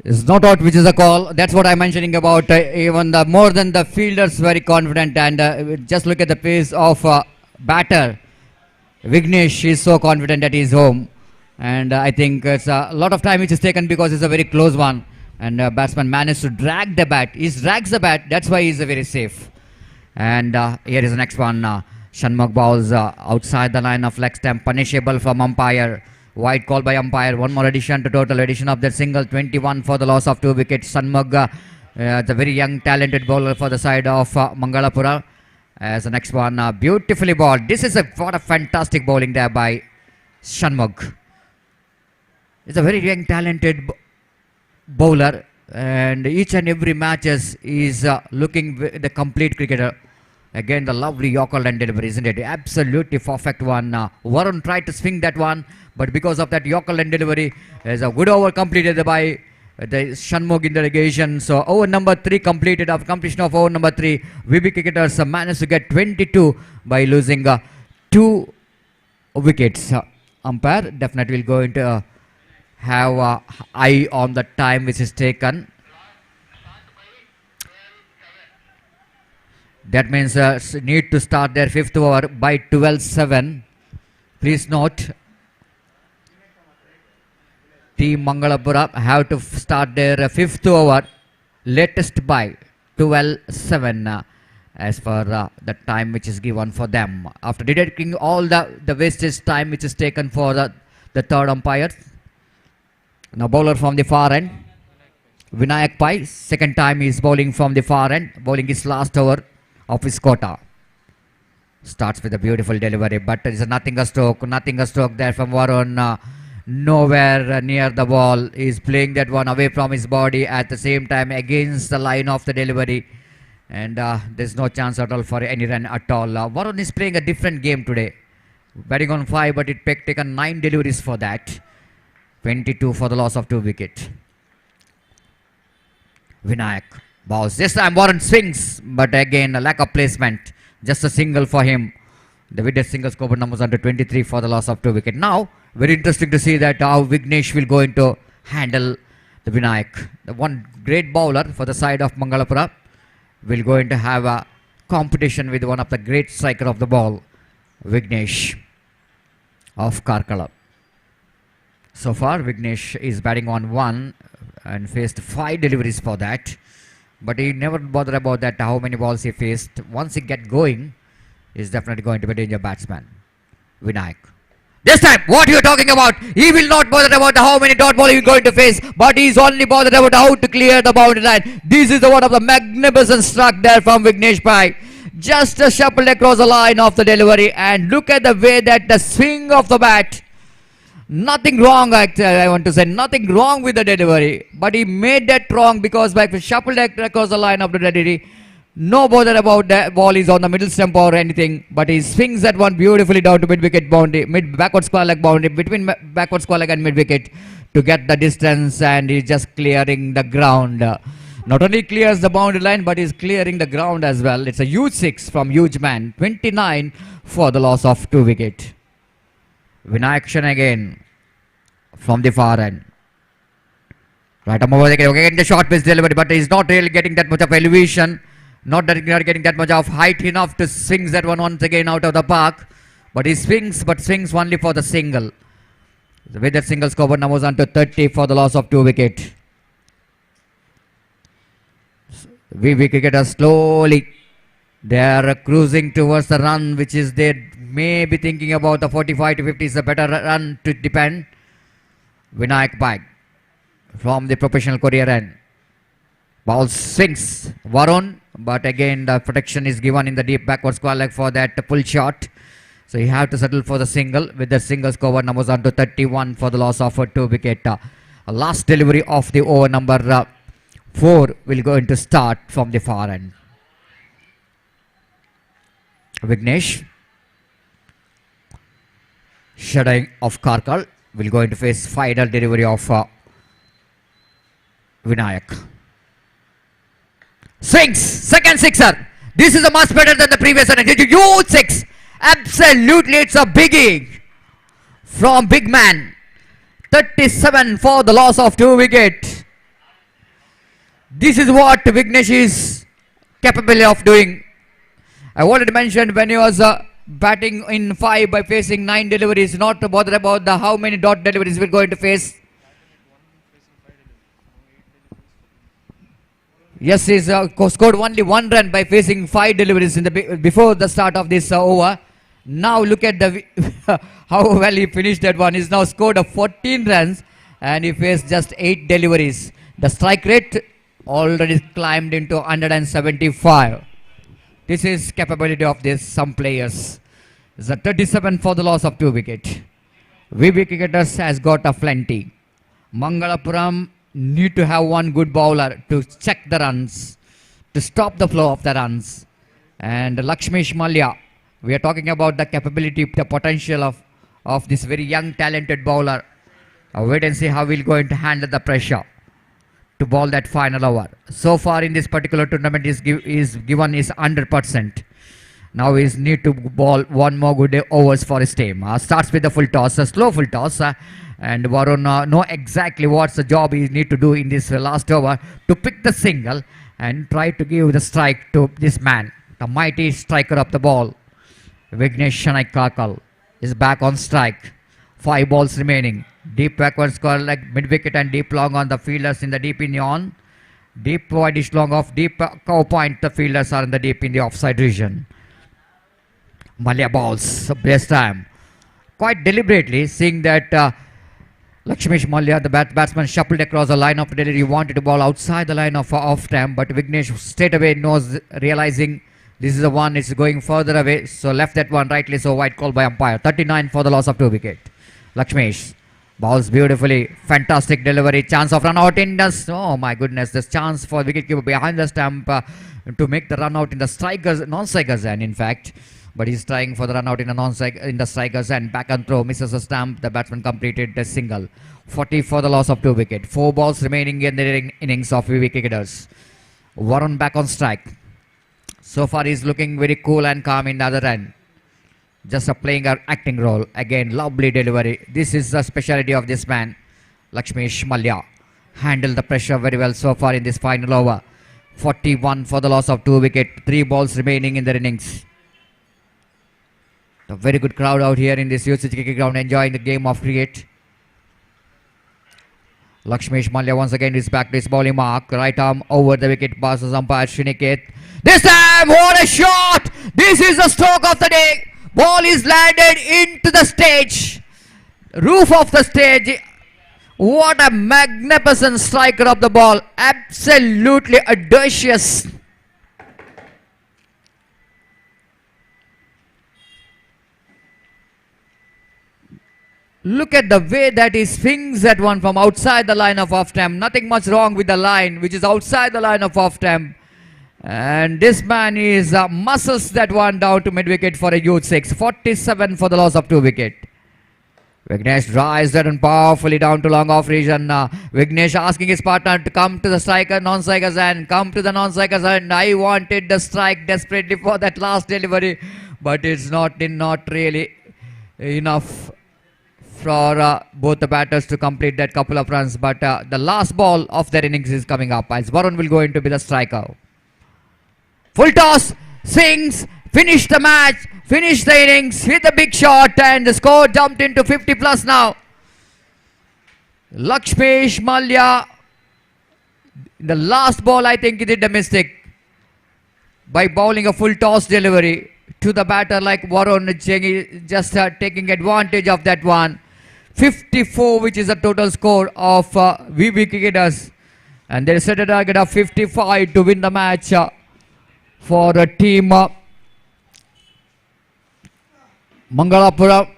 It's not out which is a call. That's what I'm mentioning about even the more than the fielders very confident, and just look at the pace of batter. Vignesh is so confident that he's home, and I think it's a lot of time which is taken because it's a very close one, and batsman managed to drag the bat. He drags the bat. That's why he's very safe. And here is the next one. Shanmugh bowls outside the line of leg stump, punishable from umpire. Wide call by umpire. One more addition to total addition of that single. 21 for the loss of 2 wickets. Shanmugh, the very young talented bowler for the side of Mangalapura. As the next one, beautifully bowled. This is what a fantastic bowling there by Shanmugh. It's a very young talented bowler. and each and every matches is looking the complete cricketer. Again, the lovely Yorker line delivery, isn't it? Absolutely perfect one. Varun tried to swing that one, but because of that Yorker line delivery, there's a good over completed by the Shanmugh in the delegation. So over number 3 completed. After completion of over number 3, VB cricketers managed to get 22 by losing 2 wickets. Umpire definitely will going to have an eye on the time which is taken. That means need to start their 5th over by 12:07. Please note, Team Mangalapura have to start their 5th over latest by 12:07 as per the time which is given for them. After deducting all the wastage time which is taken for the third umpire. Now bowler from the far end, Vinayak Pai. Second time he is bowling from the far end, bowling his last over of his quota. Starts with a beautiful delivery, but there is nothing a stroke there from Varun. Nowhere near the ball. He is playing that one away from his body at the same time against the line of the delivery. And there's no chance at all for any run at all. Varun is playing a different game today. Batting on 5, but it taken 9 deliveries for that. 22 for the loss of 2 wickets. Vinayak balls. This time Warren swings, but again a lack of placement. Just a single for him. The wicket single score numbers under 23 for the loss of 2 wickets. Now, very interesting to see that how Vignesh will going to handle the Vinayak. The one great bowler for the side of Mangalapura will going to have a competition with one of the great striker of the ball, Vignesh of Karkala. So far, Vignesh is batting on 1 and faced 5 deliveries for that. But he never bothered about that, how many balls he faced. Once he get going, he's definitely going to be a danger batsman. Vinayak. This time, what you are talking about? He will not bother about how many dot ball he is going to face, but he is only bothered about how to clear the boundary line. This is the one of the magnificent struck there from Vignesh Pai. Just a shuffle across the line of the delivery, and look at the way that the swing of the bat. Nothing wrong, actually, I want to say, nothing wrong with the delivery, but he made that wrong because by shuffled across the line of the delivery, no bother about the ball is on the middle stump or anything, but he swings that one beautifully down to mid-wicket boundary, backward square leg boundary, between backward square leg and mid-wicket to get the distance, and he's just clearing the ground. Not only clears the boundary line, but he's clearing the ground as well. It's a huge 6 from huge man, 29 for the loss of 2 wickets. Vinayak again from the far end. Right, again the short pitch delivery, but he's not really getting that much of elevation, not getting that much of height enough to swing that one once again out of the park. But he swings, but swings only for the single. With that single score numbers on to 30 for the loss of 2 wickets. VB cricketers slowly, they are cruising towards the run, which is they may be thinking about the 45 to 50 is a better run to depend. Vinayak Pai from the professional career end. Ball swings Varun, but again the protection is given in the deep backward square leg for that full shot. So you have to settle for the single. With the single score numbers on to 31 for the loss of a 2 wicket. Last delivery of the over number 4 will go into start from the far end. Vignesh, shutting of Karkal, will go into face final delivery of Vinayak. Swings, second sixer. This is a much better than the previous one. It's a huge 6. Absolutely, it's a biggie from big man. 37 for the loss of 2 wickets. This is what Vignesh is capable of doing. I wanted to mention when he was batting in 5 by facing 9 deliveries, not to bother about the how many dot deliveries we're going to face. Yes, he's scored only 1 run by facing 5 deliveries in the before the start of this over. Now look at the how well he finished that one. He's now scored 14 runs and he faced just 8 deliveries. The strike rate already climbed into 175. This is capability of this some players. It's a 37 for the loss of 2 wickets. VB cricketers has got a plenty. Mangalapuram need to have one good bowler to check the runs, to stop the flow of the runs. And Lakshmesh Mallya, we are talking about the capability, the potential of this very young, talented bowler. Wait and see how he'll going to handle the pressure to bowl that final over. So far in this particular tournament, is given is 100%. Now he need to bowl one more good overs for his team. Starts with the full toss, a slow full toss. And Varun know exactly what's the job he need to do in this last over to pick the single and try to give the strike to this man, the mighty striker of the ball. Vignesh Shanaikakal is back on strike. 5 balls remaining. Deep backward score like mid wicket and deep long on the fielders in the deep in the on. Deep wideish long off, deep cow point. The fielders are in the deep in the offside region. Mallya balls, best time. Quite deliberately, seeing that Lakshmesh Mallya, the batsman, shuffled across the line of delivery. He wanted to ball outside the line of off time, but Vignesh straight away knows, realizing this is the one, it's going further away, so left that one rightly, so wide call by umpire. 39 for the loss of 2 wicket. Lakshmesh bowls beautifully, fantastic delivery, chance of run out in the, oh my goodness, this chance for wicketkeeper behind the stump to make the run out in the strikers, non-strikers end in fact. But he's trying for the run out in the strikers and back and throw, misses a stump. The batsman completed the single. 40 for the loss of 2 wicket. 4 balls remaining in the innings of wicketers. Varun back on strike. So far he's looking very cool and calm in the other end. Just playing an acting role. Again, lovely delivery. This is the speciality of this man, Lakshmesh Mallya. Handled the pressure very well so far in this final over. 41 for the loss of 2 wicket. 3 balls remaining in the innings. A very good crowd out here in this usage cricket ground, enjoying the game of cricket. Lakshmesh Mallya once again is back to his bowling mark. Right arm over the wicket, passes umpire Shriniket. This time, what a shot! This is the stroke of the day. Ball is landed into the stage, roof of the stage. What a magnificent striker of the ball! Absolutely audacious. Look at the way that he swings that one from outside the line of off stamp. Nothing much wrong with the line, which is outside the line of off stamp. And this man is muscles that one down to mid wicket for a huge 6. 47 for the loss of 2 wicket. Vignesh drives that one powerfully down to long off region. Vignesh asking his partner to come to the striker, non-strikers and come to the non-strikers and I wanted the strike desperately for that last delivery, but it's not really enough for both the batters to complete that couple of runs. But the last ball of their innings is coming up as Varun will go in to be the striker. Full toss, swings, finish the match, finish the innings, hit the big shot and the score jumped into 50 plus now. Lakshmesh Mallya, the last ball I think he did a mistake by bowling a full toss delivery to the batter like Varun, just taking advantage of that one. 54, which is the total score of VB cricketers, and they set a target of 55 to win the match for a team Mangalapura.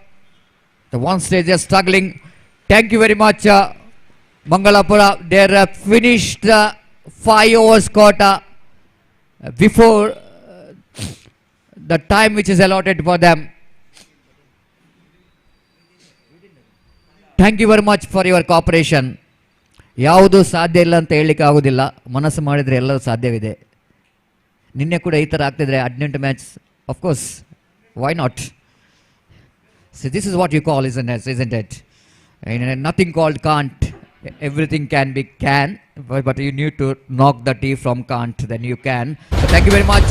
The one stage is struggling. Thank you very much, Mangalapura. They finished 5 overs quota before the time which is allotted for them. Thank you very much for your cooperation. ಯಾವುದು ಸಾಧ್ಯ ಇಲ್ಲ ಅಂತ ಹೇಳಲಿಕ್ಕೆ ಆಗೋದಿಲ್ಲ, ಮನಸ್ಸು ಮಾಡಿದರೆ ಎಲ್ಲವೂ ಸಾಧ್ಯವಿದೆ. ನಿನ್ನೆ ಕೂಡ ಈ ಥರ ಆಗ್ತಿದ್ರೆ 18 match, of course, why not? So this is what you call, isn't it? And nothing called can't. Everything can be can, but you need to knock the T from can't, then you can. So thank you very much.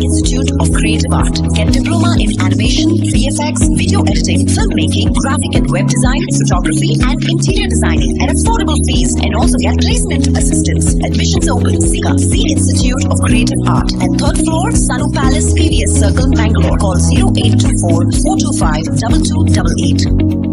Institute of Creative Art. Get diploma in animation, VFX, video video editing, filmmaking, graphic and web design, photography and interior designing at affordable fees and also get placement assistance. Admissions open. Sika C Institute of Creative Art at 3rd floor, Sanu Palace, PVS Circle, Bangalore. Call 0824 425 2288.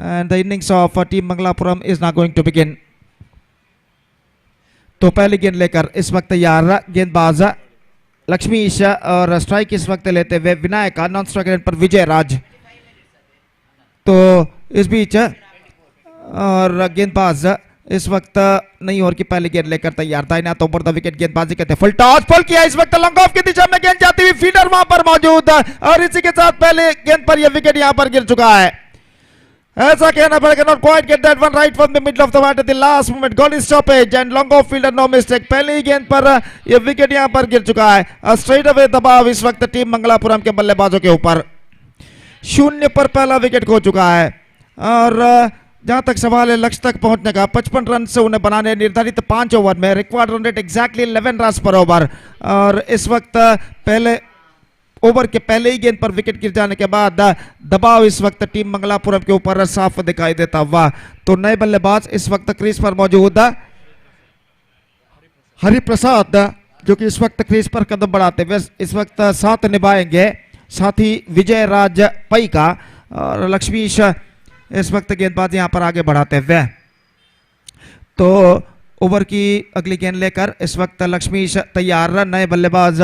And the innings of team Mangalapuram is now going to begin. तो पहली गेंद लेकर इस वक्त तैयार गेंदबाज लक्ष्मीश और strike इस वक्त लेते हुए विनायक, नॉन स्ट्राइक पर विजय राज। तो इस बीच और गेंदबाज इस वक्त नई ओवर की पहली गेंद लेकर तैयार था। इन्हें ओवर द विकेट गेंदबाजी करते फुल टॉस फुल किया इस वक्त लॉन्ग ऑफ की दिशा में गेंद जाती हुई फील्डर वहां पर मौजूद और इसी के साथ पहले गेंद पर यह विकेट यहां पर गिर चुका है। ऐसा कहना पड़ेगा, not quite get that one right from the middle of the bat at the last moment. Goal is stoppage and long off fielder no mistake. पहली ही गेंद पर यह विकेट यहां पर गिर चुका है। स्ट्रेट अवे दबाव इस वक्त टीम मंगलापुरम के बल्लेबाजों के ऊपर। 0 पर पहला विकेट खो चुका है और जहां तक सवाल है लक्ष्य तक पहुंचने का, 55 रन से उन्हें बनाने निर्धारित 5 ओवर में required run rate exactly 11 run पर ओवर। और इस वक्त पहले ओवर के पहले ही गेंद पर विकेट गिर जाने के बाद दबाव इस वक्त टीम मंगलापुरम के ऊपर साफ दिखाई देता हुआ। तो नए बल्लेबाज इस वक्त क्रीज पर मौजूद हरिप्रसाद, जो कि इस वक्त क्रीज पर कदम बढ़ाते हुए इस वक्त साथ निभाएंगे, साथ ही विजय राज पई का और लक्ष्मीश इस वक्त गेंदबाज यहां पर आगे बढ़ाते हुए। तो ओवर की अगली गेंद लेकर इस वक्त लक्ष्मीश तैयार, नए बल्लेबाज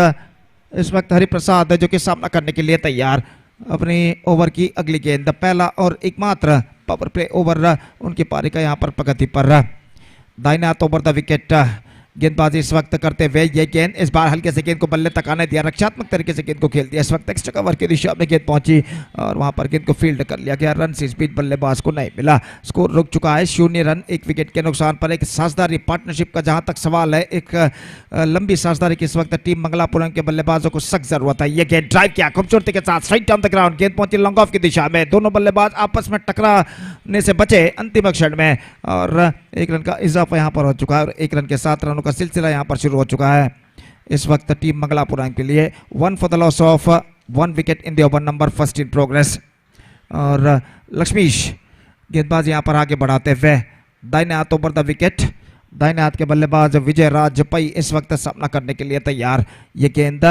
इस वक्त हरिप्रसाद जो कि सामना करने के लिए तैयार। अपनी ओवर की अगली गेंद, पहला और एकमात्र पावर प्ले ओवर उनकी पारी का यहां पर प्रगति पर। दाहिने हाथ ओवर द विकेट गेंदबाजी इस वक्त करते हुए ये गेंद इस बार हल्के से गेंद को बल्ले तक आने दिया, रक्षात्मक तरीके से गेंद को खेल दिया। इस वक्त एक्स्ट्रा कवर की दिशा में गेंद पहुंची और वहां पर गेंद को फील्ड कर लिया गया। रन से इस बीच बल्लेबाज को नहीं मिला। स्कोर रुक चुका है 0 रन 1 विकेट के नुकसान पर। एक साझेदारी पार्टनरशिप का जहां तक सवाल है, एक लंबी साझेदारी की इस वक्त टीम मंगलापुरम के बल्लेबाजों को सख्त जरूरत है। ये गेंद ड्राइव किया खूबसूरती के साथ स्ट्राइट डाउन द ग्राउंड, गेंद पहुंची लॉन्ग ऑफ की दिशा में। दोनों बल्लेबाज आपस में टकराने से बचे अंतिम क्षण में और 1 रन का इजाफा यहां पर हो चुका है और 1 रन के 7 रनों का सिलसिला यहां पर शुरू हो चुका है इस वक्त टीम मंगलापुरम के लिए। 1 for the loss of 1 wicket in the over number first in progress. और लक्ष्मीश गेंदबाज यहां पर आगे बढ़ाते हुए दाहिने हाथ ओवर द विकेट, दाहिने हाथ के बल्लेबाज विजय राज पई इस वक्त सामना करने के लिए तैयार। ये गेंद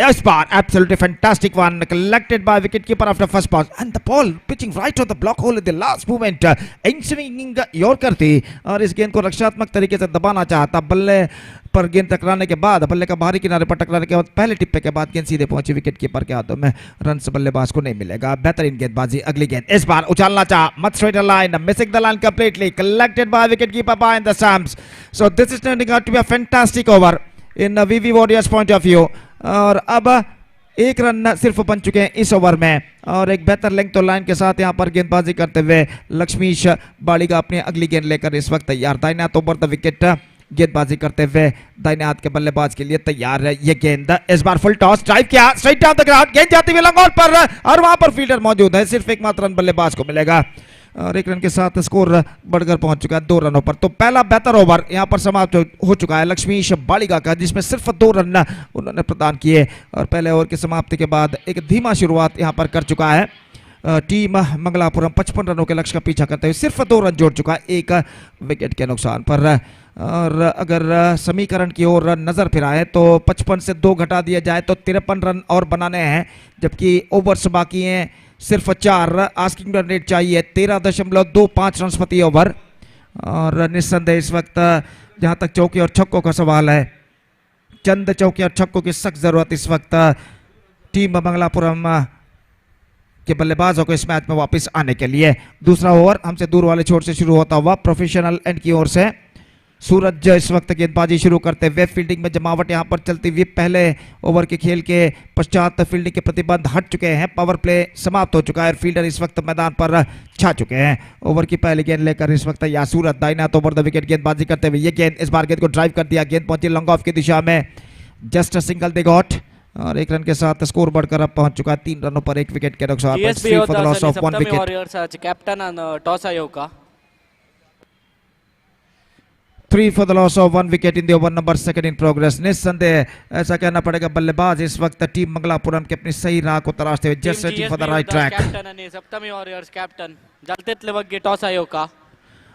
इस बार absolutely fantastic one collected by wicket keeper after first pass and the ball pitching right on the block hole in the last moment. Inswinging yorker थी और इस गेंद को रक्षात्मक तरीके से दबाना चाहता। बल्ले पर गेंद टकराने के बाद, बल्ले का बाहरी किनारे पर टकराने के बाद पहले टिप्पे के बाद गेंद सीधे पहुंची विकेट कीपर के हाथों में। रन से बल्लेबाज को नहीं मिलेगा। बेहतरीन गेंदबाजी। अगली गेंद इस बार उछालना चाहा, मत straight line, missing the line completely, collected by wicket keeper by the stumps. So this is turning out to be a fantastic over in VV Warriors point of view. और अब एक रन सिर्फ बन चुके हैं इस ओवर में और एक बेहतर लेंथ तो लाइन के साथ यहाँ पर गेंदबाजी करते हुए लक्ष्मीश बालिका अपनी अगली गेंद लेकर इस वक्त तैयार। दाहिने हाथ ओवर द विकेट गेंदबाजी करते हुए दाहिने हाथ के बल्लेबाज के लिए तैयार है। ये गेंद इस बार फुल टॉस ड्राइव किया स्ट्रेट डाउन द ग्राउंड, गेंद जाती हुई लॉन्ग ऑन पर और वहां पर फील्डर मौजूद है। सिर्फ एकमात्र रन बल्लेबाज को मिलेगा और एक रन के साथ स्कोर बढ़कर पहुंच चुका है 2 रनों पर। तो पहला बेहतर ओवर यहां पर समाप्त हो चुका है लक्ष्मीश बालिका का, जिसमें सिर्फ 2 रन उन्होंने प्रदान किए और पहले ओवर की समाप्ति के बाद एक धीमा शुरुआत यहां पर कर चुका है टीम मंगलापुरम। 55 रनों के लक्ष्य का पीछा करते हुए सिर्फ 2 रन जोड़ चुका है एक विकेट के नुकसान पर। और अगर समीकरण की ओर नजर फिराए तो 55 से 2 घटा दिया जाए तो 53 रन और बनाने हैं, जबकि ओवर्स बाकी हैं सिर्फ 4। आस्किंग रन रेट चाहिए 13.25 रन प्रति ओवर और निस्संदेह इस वक्त जहां तक चौके और छक्कों का सवाल है, चंद चौके और छक्कों की सख्त जरूरत इस वक्त टीम मंगलापुरम के बल्लेबाजों को इस मैच में वापस आने के लिए। दूसरा ओवर हमसे दूर वाले छोर से शुरू होता हुआ प्रोफेशनल एंड की ओर से सूरज इस वक्त गेंदबाजी शुरू करते हुए फील्डिंग में जमावट यहां पर चलती हुई पहले ओवर के खेल के पश्चात फील्डिंग के प्रतिबंध हट चुके हैं। पावर प्ले समाप्त हो चुका है और फील्डर इस वक्त मैदान पर छा चुके हैं। ओवर की पहली गेंद लेकर इस वक्त या सूरज दाहिने हाथ ओवर द विकेट गेंदबाजी करते हुए ये गेंद इस बार गेंद को ड्राइव कर दिया, गेंद पहुंची लॉन्ग ऑफ की दिशा में, जस्ट सिंगल दे गॉट और 1 रन के साथ स्कोर बढ़कर अब पहुंच चुका है 3 रनों पर 1 विकेट के नुकसान पर। 3 for the loss of 1 wicket. Captain toss आयोग 3 for the loss of 1 wicket in the over number 2 in progress. निस्संदेह ऐसा कहना पड़ेगा बल्लेबाज इस वक्त टीम मंगलापुरम के अपनी सही राह को तलाशते हुए just setting for the right track. Captain आणि सप्तमी वॉरियर्स कैप्टन जलतेतले बग्गे टॉस आयोग का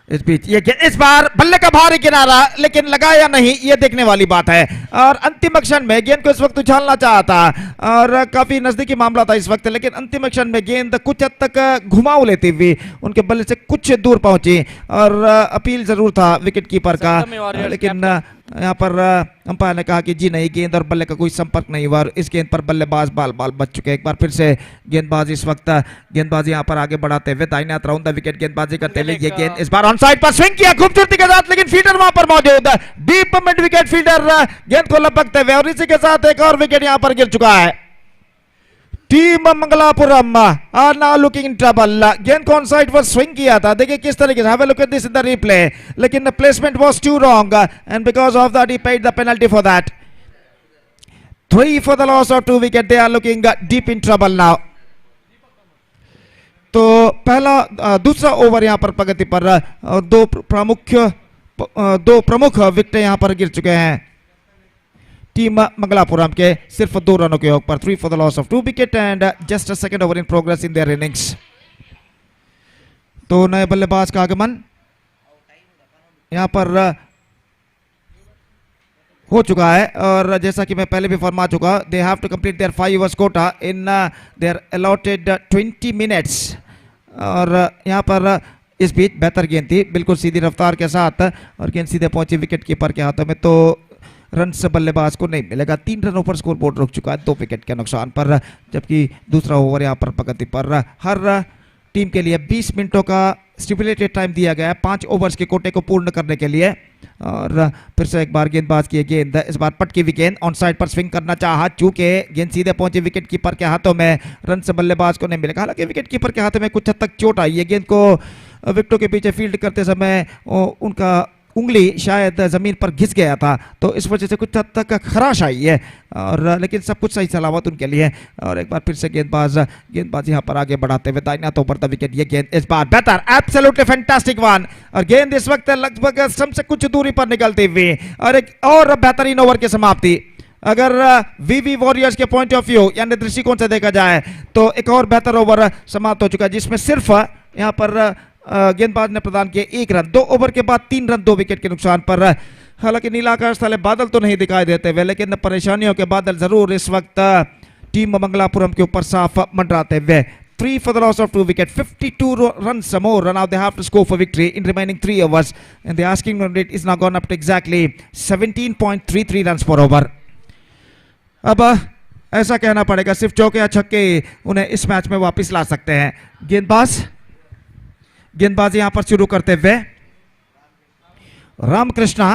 इस बीच ये इस बार बल्ले का भारी किनारा लेकिन लगा या नहीं ये देखने वाली बात है और अंतिम क्षण में गेंद को इस वक्त उछालना चाहा था और काफी नजदीकी मामला था इस वक्त, लेकिन अंतिम क्षण में गेंद कुछ हद तक घुमाव लेती हुई उनके बल्ले से कुछ दूर पहुंची और अपील जरूर था विकेट कीपर का, लेकिन यहाँ पर अंपायर ने कहा कि जी नहीं, गेंद और बल्ले का कोई संपर्क नहीं हुआ और इस गेंद पर बल्लेबाज बाल बाल बच चुके। एक बार फिर से गेंदबाज इस वक्त गेंदबाजी यहाँ पर आगे बढ़ाते हुए दाहिने हाथ राउंड द विकेट गेंदबाजी करते हुए ये गेंद इस बार ऑन साइड पर स्विंग किया खूबसूरती के साथ, लेकिन फील्डर वहां पर मौजूद है, डीप मिड विकेट फील्डर गेंद को लपकते हुए और इसी के साथ एक और विकेट यहाँ पर गिर चुका है। Team Mangalapuram are now looking in trouble. गेंद को ऑन साइड पर स्विंग किया था, देखिए किस तरीके से, have a look at this in the replay, लेकिन the placement was too wrong and because of that he paid the penalty for that. 3 for the loss of 2 wicket. They are looking deep in trouble now. तो पहला दूसरा over यहां पर प्रगति पर और दो प्रमुख विकेट यहां पर गिर चुके हैं टीम मंगलापुरम के सिर्फ 2 रनों के योग पर। 3 for the loss of 2 wicket and just a second over in progress in their innings. तो नए बल्लेबाज का आगमन यहां पर हो चुका है और जैसा कि मैं पहले भी फरमा चुका, they have to complete their 5 overs quota in their allotted 20 minutes। और यहाँ पर इस बीच बेहतर गेंद थी बिल्कुल सीधी रफ्तार के साथ और गेंद सीधे पहुंची विकेट कीपर के हाथों में, तो रन से बल्लेबाज को नहीं मिलेगा। 3 रनों पर स्कोर बोर्ड रुक चुका है 2 विकेट के नुकसान पर, जबकि दूसरा ओवर यहाँ पर प्रगति पर। हर टीम के लिए 20 मिनटों का स्टिपुलेटेड टाइम दिया गया है 5 ओवर्स के कोटे को पूर्ण करने के लिए। और फिर से एक बार गेंदबाज की गेंद इस बार पटकी हुई गेंद ऑन साइड पर स्विंग करना चाहा, चूंकि गेंद सीधे पहुंची विकेट कीपर के हाथों में, रन से बल्लेबाज को नहीं मिलेगा। हालांकि विकेट कीपर के हाथों में कुछ हद तक चोट आई है, गेंद को विकेटों के पीछे फील्ड करते समय उनका उंगली शायद जमीन पर घिस गया था, तो इस वजह से कुछ हद तक खराश आई है और लेकिन सब कुछ सही सलामत उनके लिए। और एक बार फिर से गेंदबाज यहाँ पर आगे बढ़ाते हुए दाहिने हाथों पर द विकेट, ये गेंद इस बार बेहतर, एब्सोल्युटली फैंटास्टिक वन, और गेंद इस वक्त लगभग स्टंप से कुछ दूरी पर निकलती हुई और एक और बेहतरीन ओवर की समाप्ति। अगर वीवी वॉरियर्स के पॉइंट ऑफ व्यू यानी दृष्टिकोण से देखा जाए तो एक और बेहतर ओवर समाप्त हो चुका है, जिसमें सिर्फ यहाँ पर गेंदबाज ने प्रदान किए 1 रन। 2 ओवर के बाद 3 रन 2 विकेट के नुकसान पर। हालांकि नीला आकाश वाले बादल तो नहीं दिखाई देते हुए, लेकिन परेशानियों के बादल जरूर इस वक्त टीम मंगलापुरम के ऊपर साफ मंडराते हुए। 3 for the loss of 2 wicket, 52 runs more. Now they have to score for victory in remaining 3 overs, and the asking run rate is now gone up to exactly 17.33 runs per over. अब ऐसा कहना पड़ेगा सिर्फ चौके या छक्के उन्हें इस मैच में वापस ला सकते हैं। गेंदबाजी यहां पर शुरू करते हुए रामकृष्णा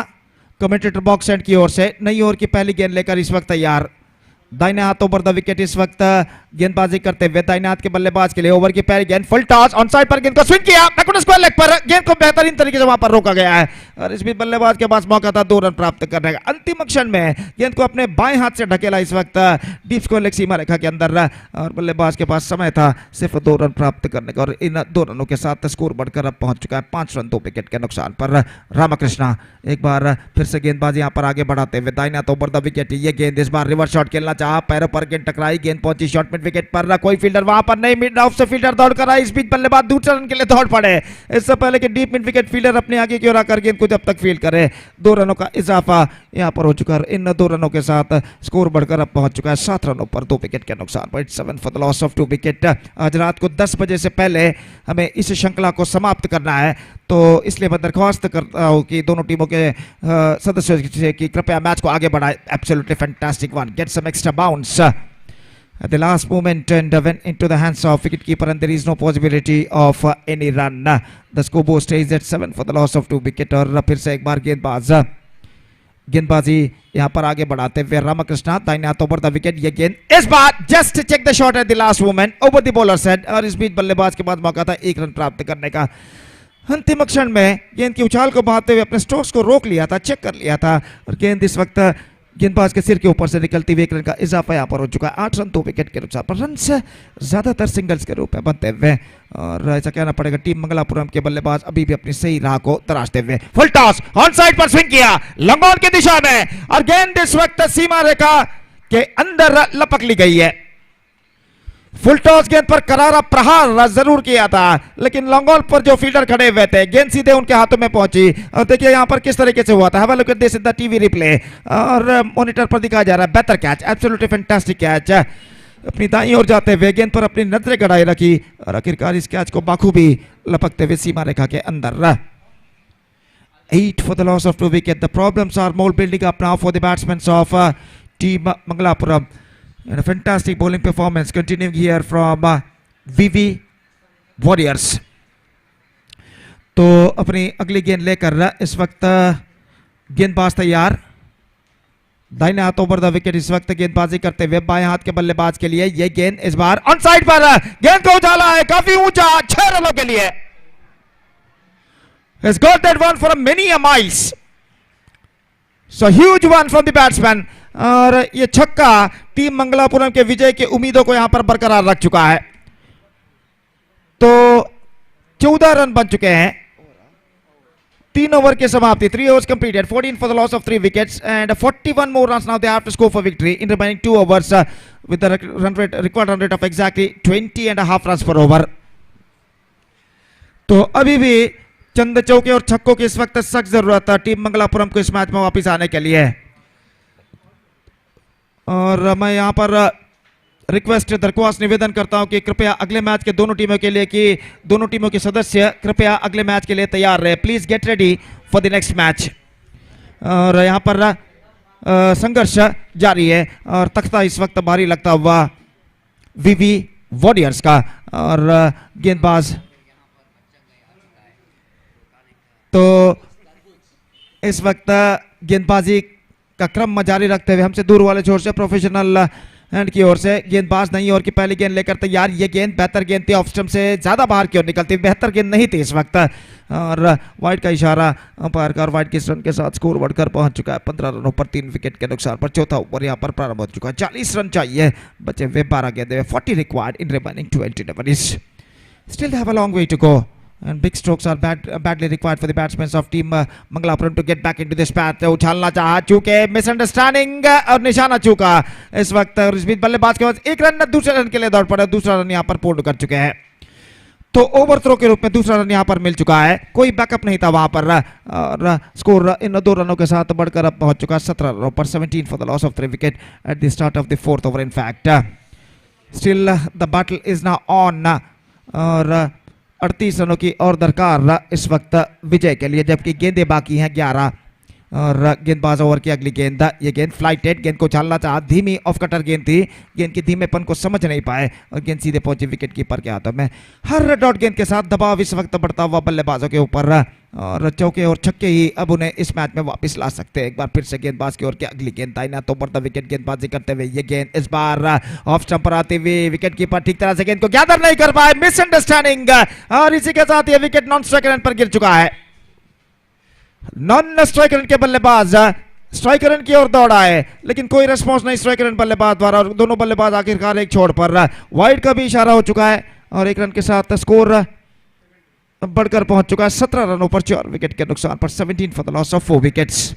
कमेंटेटर बॉक्स एंड की ओर से नई ओवर की पहली गेंद लेकर इस वक्त तैयार। दाहिने हाथों पर द विकेट इस वक्त गेंदबाजी करते हुए दाहिने हाथ के बल्लेबाज के लिए ओवर की पहली गेंद फुल टॉस ऑन साइड पर गेंद को स्विंग किया स्क्वायर लेग पर गेंद को बेहतरीन तरीके से वहां पर रोका गया है और इस बीच बल्लेबाज के पास मौका था 2 रन प्राप्त करने का। अंतिम क्षण में गेंद को अपने बाएं हाथ से ढकेला इस वक्त डीप स्क्वायर लेग सीमा रेखा के अंदर और बल्लेबाज के पास समय था सिर्फ 2 रन प्राप्त करने का और इन 2 रनों के साथ स्कोर बढ़कर अब पहुंच चुका है 5 रन 2 विकेट के नुकसान पर। रामकृष्णा एक बार फिर से गेंदबाजी यहां पर आगे बढ़ाते हुए दाहिने हाथ ओवर द विकेट ये गेंद इस बार रिवर्स शॉट खेलना चाहा पैरों पर गेंद टकराई गेंद पहुंची शॉर्ट मिड विकेट पर कोई फील्डर वहां पर नहीं मिड ऑफ से फील्डर दौड़ कर आई इस बीच बल्लेबाज दूसरे रन के लिए दौड़ पड़े इससे पहले कि डीप मिड विकेट फील्डर अपने आगे की ओर आकर गेंद को जब तक फील्ड करे 2 रनों का इजाफा यहां पर हो चुका है। इन 2 रनों के साथ स्कोर बढ़कर अब पहुंच चुका है 7 रनों पर 2 विकेट के नुकसान पर 7 for the loss of 2 wicket. आज रात को 10 बजे से पहले हमें इस श्रृंखला को समाप्त करना है तो इसलिए मैं दरख्वास्त करता हूं कि दोनों टीमों के सदस्यों से कि कृपया मैच को आगे बढ़ाएं। Absolutely fantastic one get some extra bounce at the last moment and went into the hands of wicketkeeper and there is no possibility of any run. The scoreboard stays at 7 for the loss of 2 wicket और फिर से एक बार गेंदबाजी यहां पर आगे बढ़ाते हुए रामकृष्णा दाहिने हाथ ओवर द विकेट ये गेंद इस बार just check the shot at the last moment over the bowler head और इस बीच बल्लेबाज के पास मौका था 1 रन प्राप्त करने का। अंतिम क्षण में गेंद की उछाल को बढ़ाते हुए अपने स्ट्रोक्स को रोक लिया था चेक कर लिया था और गेंद इस वक्त गेंदबाज के सिर के ऊपर से निकलती हुई 1 रन का इजाफा यहां पर हो चुका है 8 रन 2 विकेट के नुकसान पर रन से ज्यादातर सिंगल्स के रूप में बनते हुए और ऐसा कहना पड़ेगा टीम मंगलापुरम के बल्लेबाज अभी भी अपनी सही राह को तराशते हुए फुल टॉस ऑन साइड पर स्विंग किया लॉन्ग ऑन की दिशा में और गेंद इस वक्त सीमा रेखा के अंदर लपक ली गई है। फुल टॉस गेंद पर करारा प्रहार जरूर किया था लेकिन लॉन्ग ऑन पर जो फील्डर खड़े हुए थे गेंद सीधे उनके हाथों में पहुंची और देखिए यहां पर किस तरीके से हुआ था। Have a look at this in the TV replay और मॉनिटर पर दिखाया जा रहा है बेहतर कैच एब्सोल्युटली फैंटास्टिक कैच अपनी दाईं ओर जाते हुए गेंद पर अपनी नजरें गड़ाए रखी और आखिरकार इस कैच को बाखूबी लपकते हुए सीमा रेखा के अंदर 8 for the loss of 2 wicket. The problems are more building up now for the batsmen of team Mangalapuram. And a fantastic bowling performance continuing here from VV Warriors. तो अपनी अगली गेंद लेकर इस वक्त गेंदबाज तैयार दाहिने हाथ ओवर द विकेट इस वक्त गेंदबाजी करते हुए बाएं हाथ के बल्लेबाज के लिए ये गेंद इस बार ऑन साइड पर गेंद को उछाला है काफी ऊंचा 6 रनों के लिए has got that one for many a miles. So huge one from the batsman. और ये छक्का टीम मंगलापुरम के विजय की उम्मीदों को यहां पर बरकरार रख चुका है। तो 14 रन बन चुके हैं 3 ओवर की समाप्ति 3 overs completed 14 for the loss of 3 wickets and 41 more runs now they have to score for victory in remaining 2 overs with the required run rate of exactly 20 and a half runs per over. तो अभी भी चंद चौके और छक्कों की इस वक्त सख्त जरूरत है टीम मंगलापुरम को इस मैच में वापस आने के लिए और मैं यहां पर रिक्वेस्ट दरख्वास्त निवेदन करता हूं कि कृपया अगले मैच के दोनों टीमों के लिए कि दोनों टीमों के सदस्य कृपया अगले मैच के लिए तैयार रहे please get ready for the next match. और यहां पर संघर्ष जारी है और तख्ता इस वक्त भारी लगता हुआ वीवी वॉरियर्स का और गेंदबाज तो इस वक्त गेंदबाजी का क्रम जारी रखते हुए हमसे दूर वाले छोर से प्रोफेशनल हैंड की ओर से गेंदबाज नहीं और की पहली गेंद लेकर तैयार ये गेंद बेहतर गेंद थी ऑफ स्टंप से ज्यादा बाहर की ओर निकलती बेहतर गेंद नहीं थी इस वक्त और वाइड का इशारा अंपायर का और वाइड के रन के साथ स्कोर बढ़कर पहुंच चुका है 15 रनों पर 3 विकेट के नुकसान पर चौथा ओवर यहां पर प्रारंभ हो चुका है 40 रन चाहिए बचे हुए 12 गेंदें 40 required in remaining 20 overs still have a long way to go and big strokes are badly required for the batsmen of team Mangalapuram to get back into this path उछालना चाहा चूके मिसअंडरस्टैंडिंग और निशाना चूका इस वक्त और इस बीच बल्लेबाज के पास 1 रन दूसरे रन के लिए दौड़ पड़ा दूसरा रन यहां पर पूर्ण कर चुके हैं तो ओवर थ्रो के रूप में दूसरा रन यहां पर मिल चुका है कोई बैकअप नहीं था वहां पर और स्कोर इन 2 रनों के साथ बढ़कर अब पहुंच चुका 17 रनों पर 17 for the loss of 3 wicket at the start of the 4th over in fact still the battle is now on और 38 रनों की और दरकार इस वक्त विजय के लिए जबकि गेंदें बाकी हैं 11 और गेंदबाज ओवर की अगली गेंद, ये गेंद फ्लाइटेड, गेंद को उछालना चाहा, धीमी ऑफ कटर गेंद थी, गेंद के धीमेपन को समझ नहीं पाए और गेंद सीधे पहुंची विकेट कीपर के हाथों में। हर डॉट गेंद के साथ दबाव इस वक्त बढ़ता हुआ बल्लेबाजों के ऊपर और चौके और छक्के ही अब उन्हें इस मैच में वापस ला सकते हैं। एक बार फिर से गेंदबाज की ओर की अगली गेंद, दाहिना तो बढ़ता विकेट गेंदबाजी करते हुए ये गेंद इस बार ऑफ स्टंप पर आते हुए विकेट कीपर ठीक तरह से गेंद को गैदर नहीं कर पाए, मिसअंडरस्टैंडिंग, और इसी के साथ ये विकेट नॉन स्ट्राइक रन पर गिर चुका है। नॉन स्ट्राइक रन के बल्लेबाज स्ट्राइक रन की ओर दौड़ा है लेकिन कोई रिस्पॉन्स नहीं स्ट्राइक रन बल्लेबाज द्वारा, और दोनों बल्लेबाज आखिरकार एक छोड़ पर वाइड का भी इशारा हो चुका है और एक रन के साथ स्कोर बढ़कर पहुंच चुका है 17 रनों पर 4 विकेट के नुकसान पर। 17 for the loss of 4 wickets,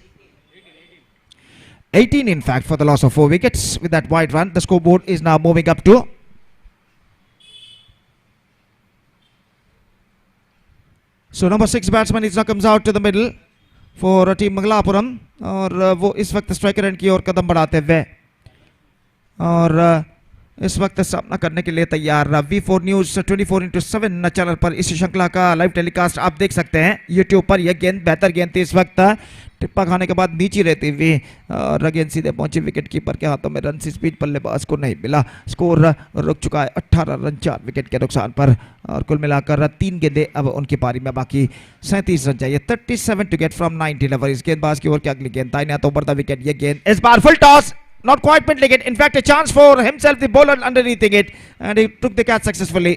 18 in fact for the loss of 4 wickets. With that wide run, the scoreboard is now moving up to so number 6 batsman is now comes out to the middle for team Mangalapuram, और वो इस वक्त strike run की ओर कदम बढ़ाते हुए और इस वक्त सामना करने के लिए तैयार। V4 न्यूज 24/7 चैनल पर इस श्रृंखला का लाइव टेलीकास्ट आप देख सकते हैं यूट्यूब पर। यह गेंद बेहतर गेंद थी, इस वक्त टिप्पा खाने के बाद नीचे रहती हुई और गेंद सीधे पहुंची विकेट कीपर के हाथों में। रन स्पीड बल्लेबाज को नहीं मिला, स्कोर रुक चुका है 18 रन 4 विकेट के नुकसान पर और कुल मिलाकर 3 गेंदें अब उनकी पारी में बाकी 37 रन चाहिए। 37 टू गेट फ्रॉम 90 डिलीवरीज। गेंदबाज की ओर की अगली गेंद, दाहिना तो बढ़ता विकेट, ये गेंद इस बार full toss, not quite middling it, in fact a chance for himself, the bowler underneathing it and he took the catch successfully.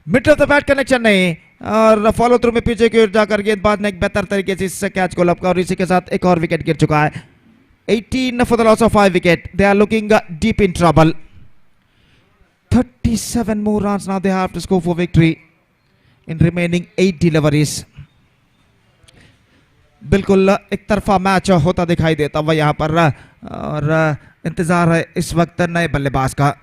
Mid of the bat connection नहीं और फॉलो थ्रू में पीछे की ओर जाकर गेंदबाज ने एक बेहतर तरीके से इस कैच को लपका और इसी के साथ एक और विकेट गिर चुका है। 18 for the loss of 5 wicket, they are looking deep in trouble. 37 more runs now they have to score for victory in remaining 8 deliveries. बिल्कुल एक तरफा मैच होता दिखाई देता हुआ यहाँ पर और इंतजार है इस वक्त नए बल्लेबाज का।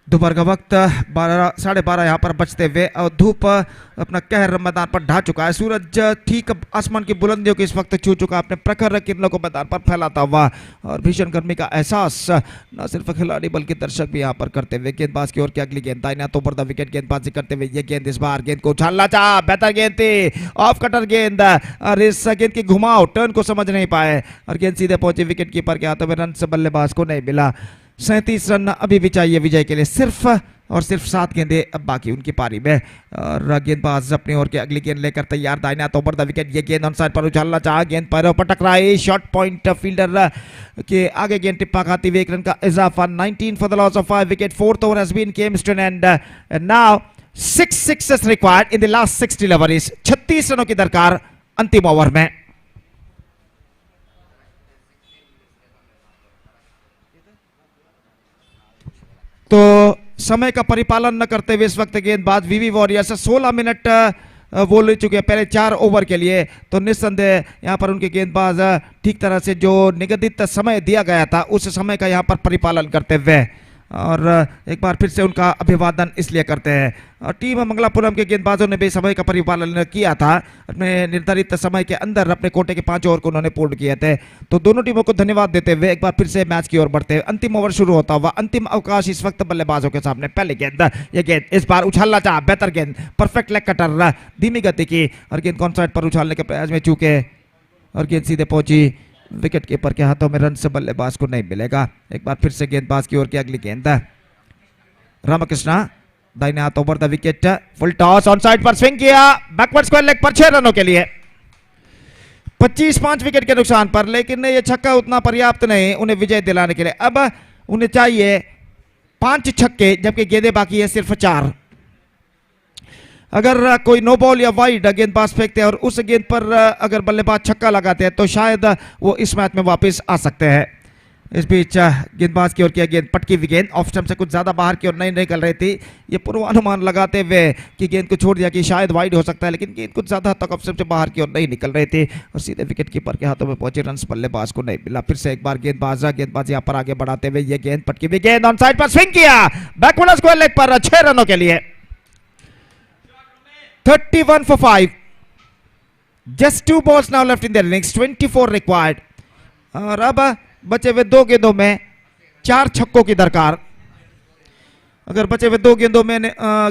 दोपहर का वक्त 12:30 यहाँ पर बचते हुए और धूप अपना कहर मैदान पर ढा चुका है। सूरज ठीक आसमान की बुलंदियों को इस वक्त छू चुका है, अपने प्रखर किरणों को मैदान पर फैलाता हुआ और भीषण गर्मी का एहसास न सिर्फ खिलाड़ी बल्कि दर्शक भी यहाँ पर करते हुए। गेंदबाज की ओर की अगली गेंद, दाहिना तो बढ़ता विकेट गेंदबाजी करते हुए ये गेंद इस बार गेंद को उछालना चाहा, बेहतर गेंद थी, ऑफ कटर गेंद और इस गेंद की घुमाव टर्न को समझ नहीं पाए और गेंद सीधे पहुंची विकेट कीपर के हाथों में। रन से बल्लेबाज को नहीं मिला। 37 रन अभी भी चाहिए विजय के लिए, सिर्फ और सिर्फ 7 गेंदें अब बाकी उनकी पारी में और गेंदबाज अपनी ओर के अगली गेंद लेकर तैयार, दाहिना तो बढ़ता विकेट, ये गेंद ऑन साइड पर उछालना चाहा, गेंद पैरों पर टकराई, शॉर्ट पॉइंट फील्डर के आगे गेंद टिप्पा खाती हुई, एक रन का इजाफा। 19 for the loss of 5 wicket. 4th over has been came to an end now 6 sixes required in the last 6 deliveries. 36 रनों की दरकार अंतिम ओवर में। तो समय का परिपालन न करते हुए इस वक्त गेंदबाज वीवी वॉरियर्स 16 मिनट वो ले चुके हैं पहले 4 ओवर के लिए, तो निस्संदेह यहाँ पर उनके गेंदबाज ठीक तरह से जो निगदित समय दिया गया था उस समय का यहाँ पर परिपालन करते हुए और एक बार फिर से उनका अभिवादन इसलिए करते हैं। और टीम मंगलापुरम के गेंदबाजों ने भी समय का परिपालन किया था, अपने निर्धारित समय के अंदर अपने कोटे के 5 ओवर को उन्होंने पूर्ण किए थे। तो दोनों टीमों को धन्यवाद देते हुए एक बार फिर से मैच की ओर बढ़ते हुए अंतिम ओवर शुरू होता हुआ। अंतिम अवकाश इस वक्त बल्लेबाजों के सामने। पहली गेंद, ये गेंद इस बार उछालना चाहा, बेहतर गेंद, परफेक्ट लेग कटर, धीमी गति की और गेंद कॉन साइड पर उछालने के प्रयास में चूके और गेंद सीधे पहुंची विकेट कीपर के हाथों में। रन से बल्लेबाज को नहीं मिलेगा। एक बार फिर से गेंदबाज की ओर की अगली गेंद, रामकृष्णा दाहिने हाथों पर the wicket, full toss, on side पर स्विंग किया, बैकवर्ड स्क्वायर लेग पर 6 रनों के लिए। 25-5 विकेट के नुकसान पर, लेकिन ये छक्का उतना पर्याप्त नहीं उन्हें विजय दिलाने के लिए। अब उन्हें चाहिए 5 छक्के जबकि गेंदें बाकी है सिर्फ 4। अगर कोई नो बॉल या वाइड गेंदबाज फेंकते हैं और उस गेंद पर अगर बल्लेबाज छक्का लगाते हैं तो शायद वो इस मैच में वापस आ सकते हैं। इस बीच गेंदबाज की ओर की गेंद पटकी हुई गेंद ऑफ स्टंप से कुछ ज्यादा बाहर की ओर नहीं निकल रही थी। ये पूर्वानुमान लगाते हुए कि गेंद को छोड़ दिया कि शायद वाइड हो सकता है, लेकिन गेंद कुछ ज्यादा तक ऑफ स्टंप से बाहर की ओर नहीं निकल रही थी और सीधे विकेट कीपर के हाथों में पहुंचे। रन बल्लेबाज को नहीं मिला। फिर से एक बार गेंदबाज यहाँ पर आगे बढ़ाते हुए ये गेंद पटकी हुई गेंद ऑन साइड पर स्विंग किया, बैकवर्ड स्क्वायर लेग पर 6 रनों के लिए। 31 for 5. Just 2 balls now left in their innings. 24 required. और अब बचे हुए 2 गेंदों में 4 छक्कों की दरकार। अगर बचे हुए 2 गेंदों में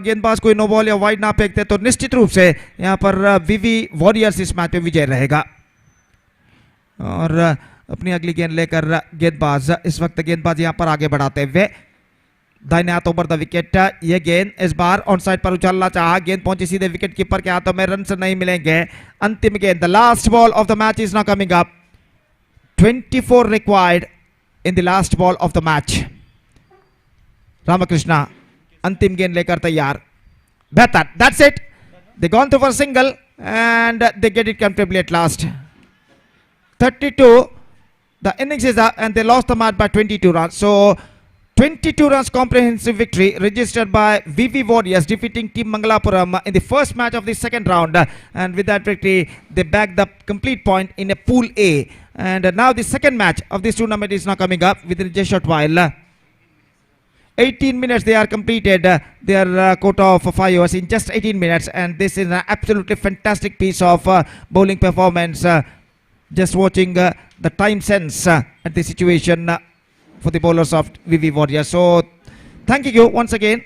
गेंदबाज कोई नो बॉल या वाइड ना फेंकते तो निश्चित रूप से यहाँ पर वीवी वॉरियर्स इस मैच में विजय रहेगा। और अपनी अगली गेंद लेकर गेंदबाज इस वक्त गेंदबाज यहाँ पर आगे बढ़ाते हुए दाहिने हाथ ओवर द विकेट। ये गेंद इस बार ऑन साइड पर उछालना चाहा, गेंद पहुंची सीधे विकेट कीपर के हाथों में, रन नहीं मिलेंगे। अंतिम गेंद the last ball of the match is now coming up. 24 required in the last ball of the match. Ramakrishna अंतिम गेंद लेकर तैयार। बेहतर, that's it, they gone through for single and they get it comfortably at last. 32 the innings is up and they lost the match by 22 runs. So 22 runs comprehensive victory registered by VV Warriors, defeating Team Mangalapuram in the first match of the second round, and with that victory they bagged the complete point in a pool A. And now the second match of this tournament is now coming up within just a short while. 18 minutes they are completed their quota of 5 overs in just 18 minutes, and this is an absolutely fantastic piece of bowling performance. Just watching the time sense at the situation for the bowlers of VV Warriors. So thank you once again.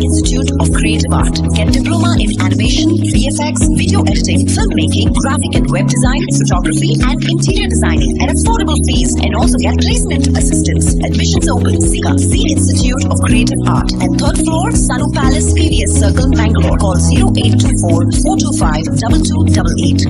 Institute of Creative Art. Get diploma in animation, VFX, video editing, filmmaking, graphic and web design, photography, and interior designing at affordable fees, and also get placement assistance. Admissions open. Sika C Institute of Creative Art at 3rd floor, Sanu Palace, PVS Circle, Bangalore. Call 0824 425 2288.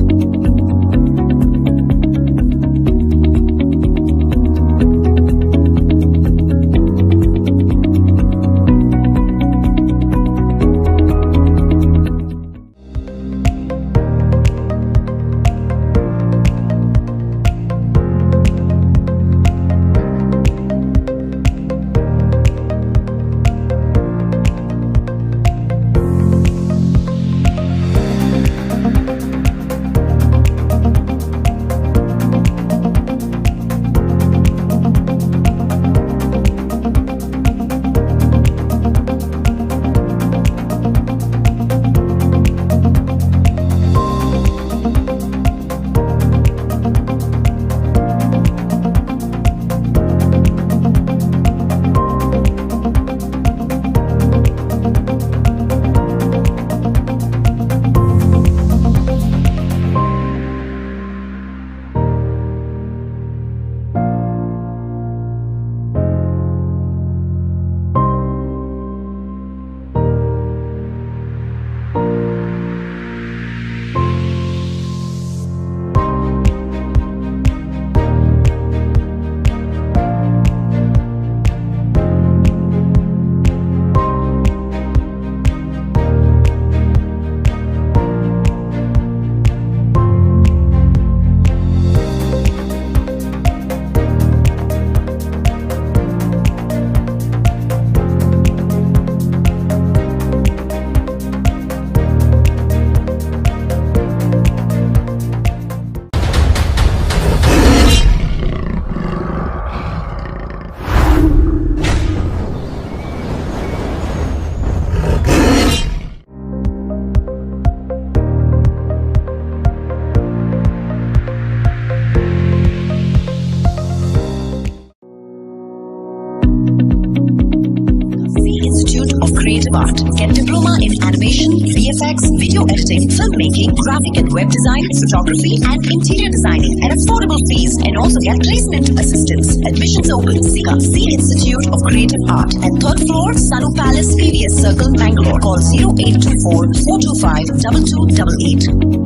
Creative Art. Get diploma in animation, VFX, video editing, filmmaking, graphic and web design, photography, and interior designing at affordable fees, and also get placement assistance. Admissions open. Sika C Institute of Creative Art at 3rd floor, Sanu Palace, PVS Circle, Bangalore. Call 0824 425 2288.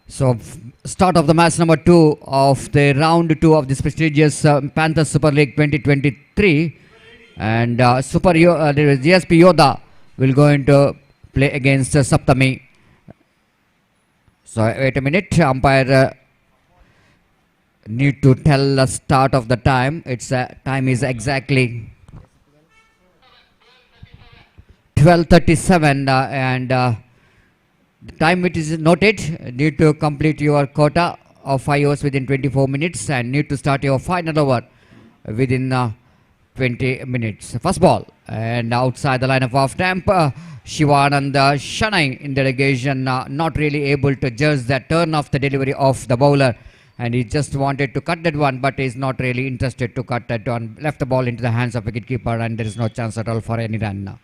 So, start of the match number 2 of the round 2 of this prestigious Panthers Super League 2023. And the GSP Yoda will go into play against Saptami. So, wait a minute. Umpire need to tell the start of the time. Its time is exactly 12:37 and the time which is noted, need to complete your quota of 5 overs within 24 minutes and need to start your final over within 20 minutes. First ball and outside the line of off stamp, Shivanand Shanai in delegation not really able to judge that turn of the delivery of the bowler, and he just wanted to cut that one but is not really interested to cut that one. Left the ball into the hands of wicketkeeper and there is no chance at all for any run now.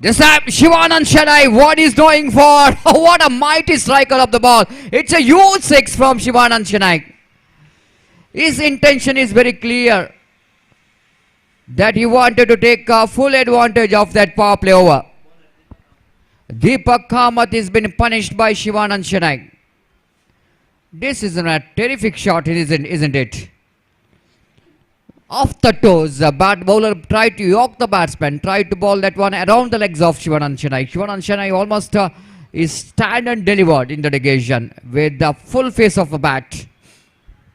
This time Shivanand Shanai, what is going for? What a mighty striker of the ball. It's a huge 6 from Shivanand Shanai. His intention is very clear that he wanted to take full advantage of that power play over. Deepak Kamath has been punished by Shivanand Shanai. This is a terrific shot, isn't it? Off the toes, the bowler tried to yoke the batsman, tried to bowl that one around the legs of Shivanand Shanai. Shivanand Shanai almost is stand and delivered in the negation with the full face of a bat.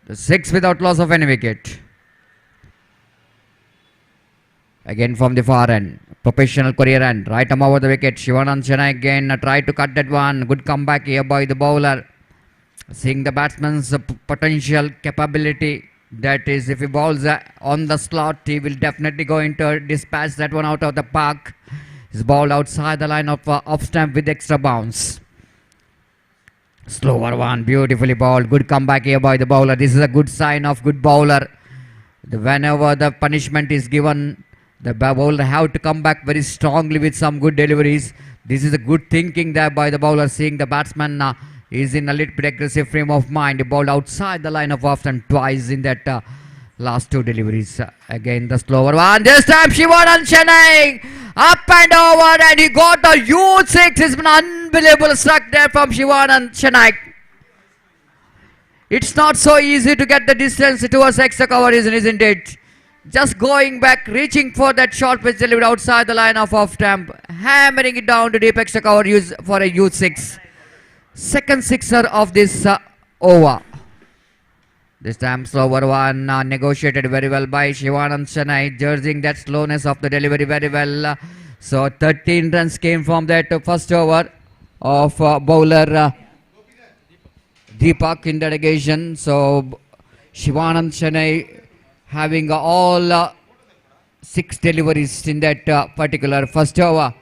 The 6 without loss of any wicket. Again from the far end, professional career end, right arm over the wicket. Shivanand Shanai again tried to cut that one. Good comeback here by the bowler. Seeing the batsman's potential capability. That is, if he bowls on the slot, he will definitely go into dispatch that one out of the park. He's bowled outside the line of off stamp with extra bounce. Slower one, beautifully bowled. Good comeback here by the bowler. This is a good sign of good bowler. Whenever the punishment is given, the bowler have to come back very strongly with some good deliveries. This is a good thinking there by the bowler, seeing the batsman is in a little bit aggressive frame of mind. He bowled outside the line of off stamp twice in that last 2 deliveries. Again the slower one. This time Shivanand Shanai up and over and he got a huge 6. It's been unbelievable struck there from Shivanand Shanai. It's not so easy to get the distance towards extra cover, isn't it? Just going back, reaching for that short pitch delivery outside the line of off stamp, hammering it down to deep extra cover for a huge 6. Second sixer of this over. This time slower one, negotiated very well by Shivanand Shanai, judging that slowness of the delivery very well. So 13 runs came from that first over of bowler Deepak in delegation. So Shivanand Shanai having all 6 deliveries in that particular first over,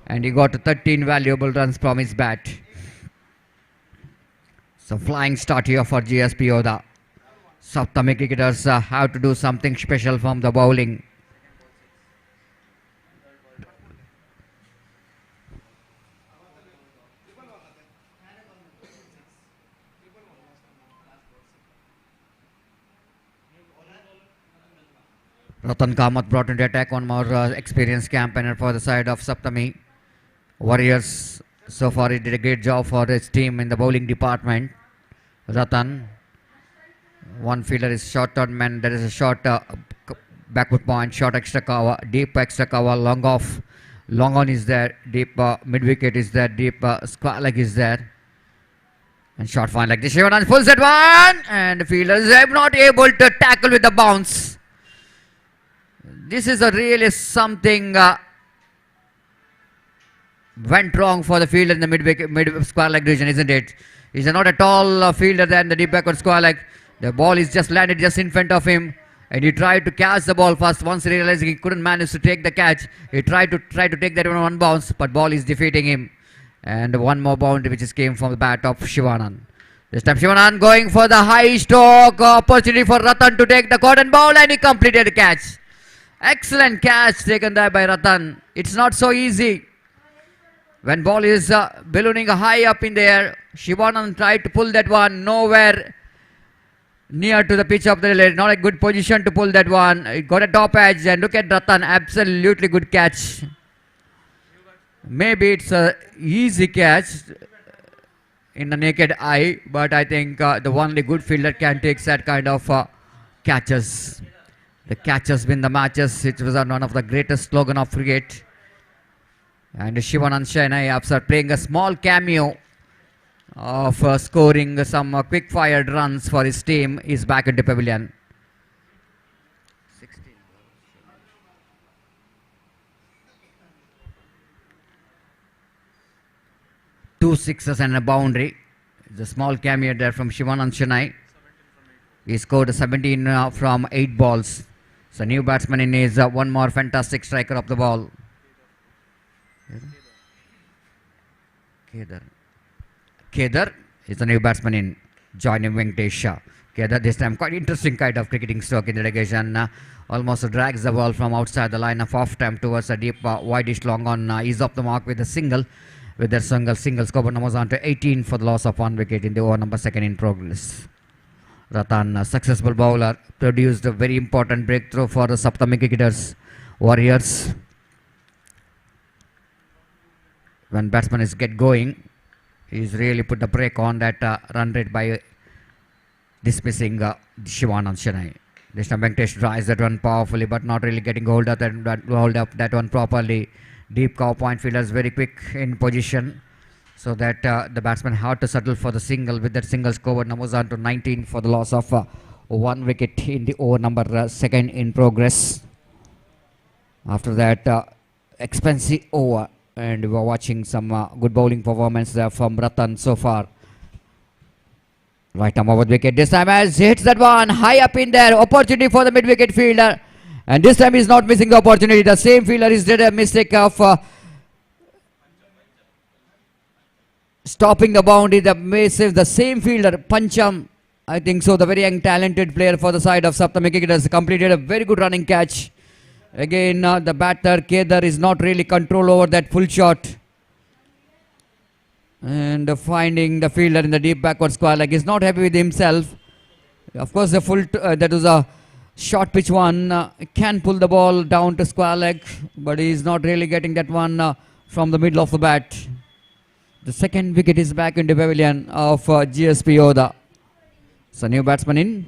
and he got 13 valuable runs from his bat. So flying start here for GSP Yoda. Saptami cricketers have to do something special from the bowling. Ratan Kamath brought into attack, one more experienced campaigner for the side of Saptami Warriors. So far he did a great job for his team in the bowling department. Ratan, one fielder is short on man, there is a short backward point, short extra cover, deep extra cover, long off, long on is there, deep mid wicket is there, deep square leg is there, and short fine like this. Shivanand pulls that one and the fielder is not able to tackle with the bounce. This is a really something went wrong for the fielder in the mid square leg region, isn't it? He's not at all fielder there in the deep backward square leg. The ball is just landed just in front of him, and he tried to catch the ball first. Once he realized he couldn't manage to take the catch, he tried to take that one bounce, but ball is defeating him. And one more boundary which came from the bat of Shivanand. This time Shivanand going for the high stroke, opportunity for Ratan to take the cotton ball, and he completed the catch. Excellent catch taken there by Ratan. It's not so easy. When ball is ballooning high up in the air, Shivanand tried to pull that one, nowhere near to the pitch of the relay. Not a good position to pull that one. It got a top edge, and look at Ratan, absolutely good catch. Maybe it's a easy catch in the naked eye, but I think the only good fielder can take that kind of catches. The catches win the matches. It was one of the greatest slogan of cricket. And Shivanand Shainai, after playing a small cameo of scoring some quick-fired runs for his team, is back in the pavilion. 2 sixes and a boundary. The small cameo there from Shivanand Shainai. He scored 17 from 8 balls. So new batsman in is one more fantastic striker of the ball. Kedar is the new batsman in, joining Venkatesh. Kedar this time quite interesting kind of cricketing stroke in the relegation. Almost drags the ball from outside the line of off time towards a deep wideish long on. Ease off the mark with a single. With their single score numbers on to 18 for the loss of 1 wicket in the over number 2 in progress. Ratan, a successful bowler, produced a very important breakthrough for the Saptami cricketers, Warriors. When batsman is get going, he's really put the brake on that run rate by dismissing Shivanand Shainai. This time Venkatesh drives that one powerfully, but not really getting hold up that one properly. Deep cow point fielders very quick in position, so that the batsman had to settle for the single. With that single score numbers on to 19 for the loss of 1 wicket in the over number 2 in progress. After that expensive over, and we were watching some good bowling performance there from Ratan so far. Right arm over the wicket. This time as hits that one high up in there. Opportunity for the mid wicket fielder. And this time he's not missing the opportunity. The same fielder is did a mistake of stopping the boundary. The same fielder, Pancham, I think so, the very young talented player for the side of Saptami cricketers, completed a very good running catch. Again, the batter Kedar is not really control over that full shot. And finding the fielder in the deep backward square leg, is not happy with himself. Of course, the full that was a short pitch one, can pull the ball down to square leg, but he is not really getting that one from the middle of the bat. The second wicket is back in the pavilion of GSP Yoda. So new batsman in,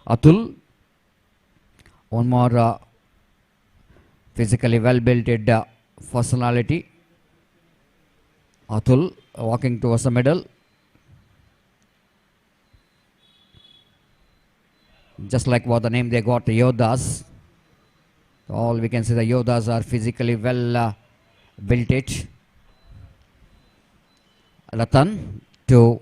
Atul. One more physically well-built personality. Atul walking towards the middle. Just like what the name they got, the Yodas. All we can say the Yodas are physically well built it. Ratan to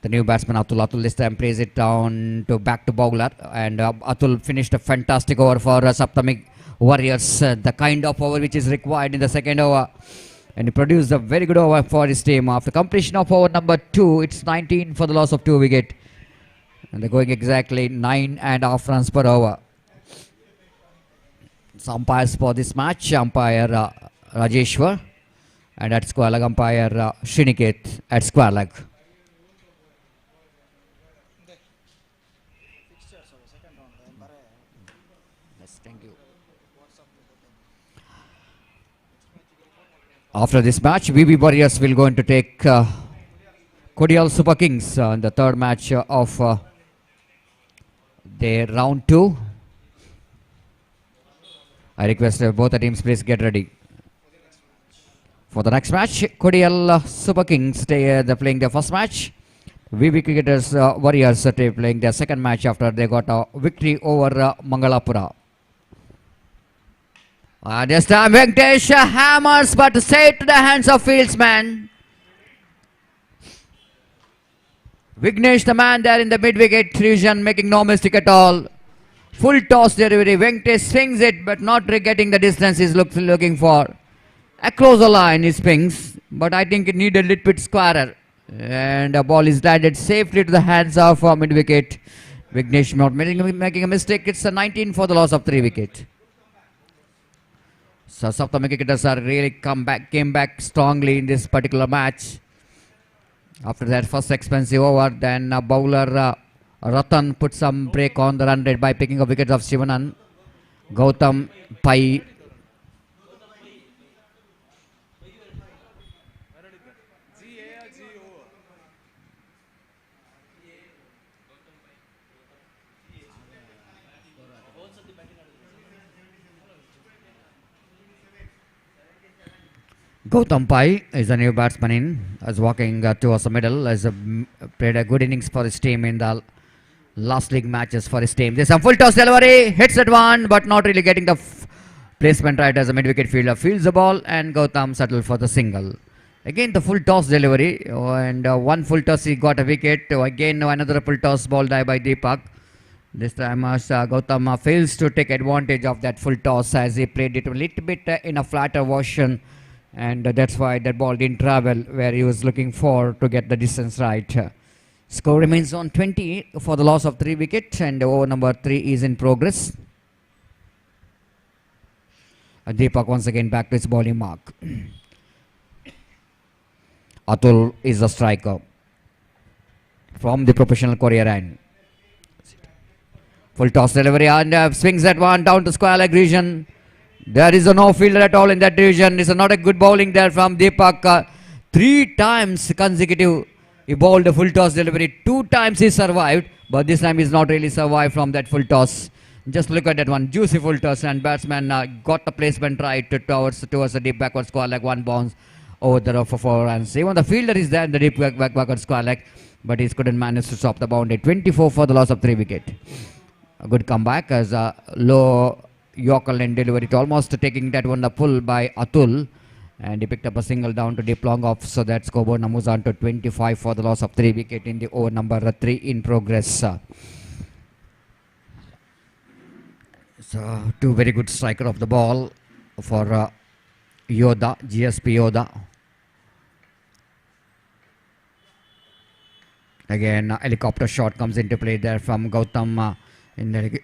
the new batsman Atul. Atul this time plays it down to back to bowler, and Atul finished a fantastic over for Saptami Warriors. The kind of over which is required in the second over, and he produced a very good over for his team. After completion of over number 2, it's 19 for the loss of 2 wicket. And they're going exactly 9.5 runs per over. So umpires for this match, umpire Rajeshwar, and at square leg umpire Shriniket at square leg. Yes, thank you. After this match, VB Warriors will going to take Kodial Super Kings in the third match of their round 2. I request both the teams please get ready for the next match. Kodial Super Kings they're playing their first match. VB Cricketers Warriors they're playing their second match after they got a victory over Mangalapura. This time Venkatesh hammers, but straight to the hands of fieldsman. Vignesh, the man there in the mid-wicket region, making no mistake at all. Full toss delivery. Venkatesh swings it, but not getting the distance he's looking for. Across the line he swings, but I think it needed a little bit squarer. And the ball is landed safely to the hands of mid-wicket. Vignesh not making a mistake. It's a 19 for the loss of 3 wicket. So Saptami cricketers are really came back strongly in this particular match. After that first expensive over, then bowler Ratan put some break on the run rate by picking up wickets of Shivanan. Gautam Pai Gautam Pai is a new batsman in, is walking towards the middle, has played a good innings for his team in the last league matches for his team. There's some full toss delivery, hits at one, but not really getting the placement right as a mid-wicket fielder. Fields the ball and Gautam settled for the single. Again the full toss delivery and one full toss he got a wicket. Again another full toss ball die by Deepak. This time Gautam fails to take advantage of that full toss as he played it a little bit in a flatter version, and that's why that ball didn't travel where he was looking for to get the distance right. Score remains on 20 for the loss of 3 wickets, and over number 3 is in progress. Deepak once again back to his bowling mark. Atul is the striker from the professional career end. Full toss delivery and swings that one down to square leg region. There is no fielder at all in that division. It's not a good bowling there from Deepak. 3 times consecutive he bowled a full toss delivery. 2 times he survived, but this time he's not really survived from that full toss. Just look at that one, juicy full toss, and batsman got the placement right towards the deep backward square leg. One bounce over the rough for 4 runs. Even the fielder is there in the deep backward square leg, but he couldn't manage to stop the boundary. 24 for the loss of 3 wickets. A good comeback as a low Yorker lane delivery to almost taking that one the pull by Atul, and he picked up a single down to deep long off, so that scoreboard moves on to 25 for the loss of 3 wickets in the over number 3 in progress. So 2 very good striker of the ball for Yoda, GSP Yoda. Again helicopter shot comes into play there from Gautam in the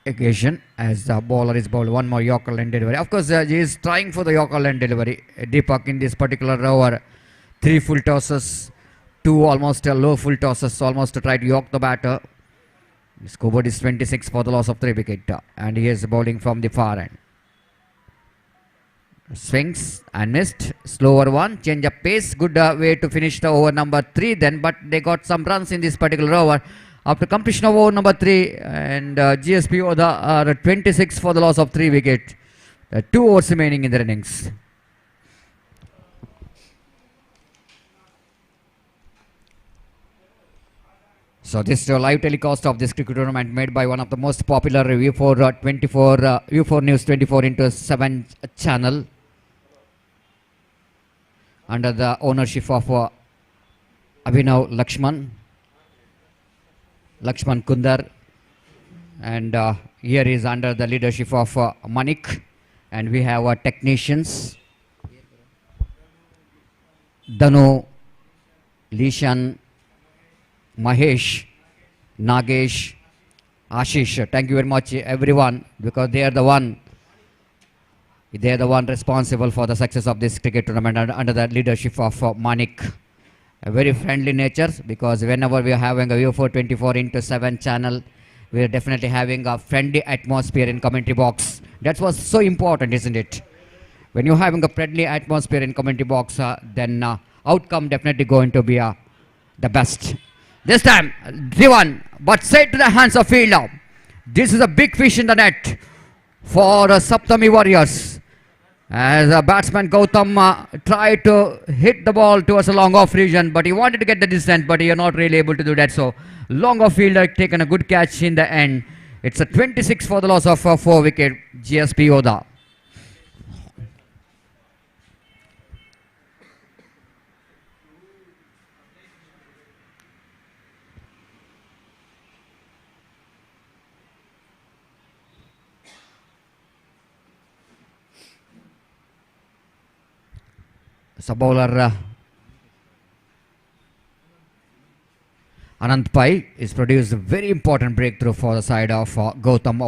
occasion as the bowler is bowled one more Yorker lane delivery. Of course he is trying for the Yorker lane delivery. Deepak in this particular over 3 full tosses, 2 almost low full tosses, almost to try to york the batter. The scoreboard is 26 for the loss of 3 wickets, and he is bowling from the far end. Swings and missed, slower one, change of pace, good way to finish the over number 3 then, but they got some runs in this particular over. After completion of over number 3, and GSP Oda are 26 for the loss of 3 wickets. 2 overs remaining in the innings. So this is a live telecast of this cricket tournament made by one of the most popular U4 News 24 into 7 channel under the ownership of Abhinav Lakshman Kundar, and here is under the leadership of Manik, and we have technicians Danu, Lishan, Mahesh, Nagesh, Ashish. Thank you very much everyone, because they are the one responsible for the success of this cricket tournament under the leadership of Manik. A very friendly nature, because whenever we are having a U4 24 into 7 channel, we are definitely having a friendly atmosphere in commentary box. That was so important, isn't it? When you're having a friendly atmosphere in commentary box, then outcome definitely going to be the best. This time, driven, but straight to the hands of fielder. This is a big fish in the net for Saptami Warriors. As a batsman Gautam tried to hit the ball towards a long off region, but he wanted to get the distance, but he is not really able to do that. So long off fielder taken a good catch in the end. It's a 26 for the loss of 4 wicket. GSP Oda. So bowler Anant Pai is produced a very important breakthrough for the side of Gautam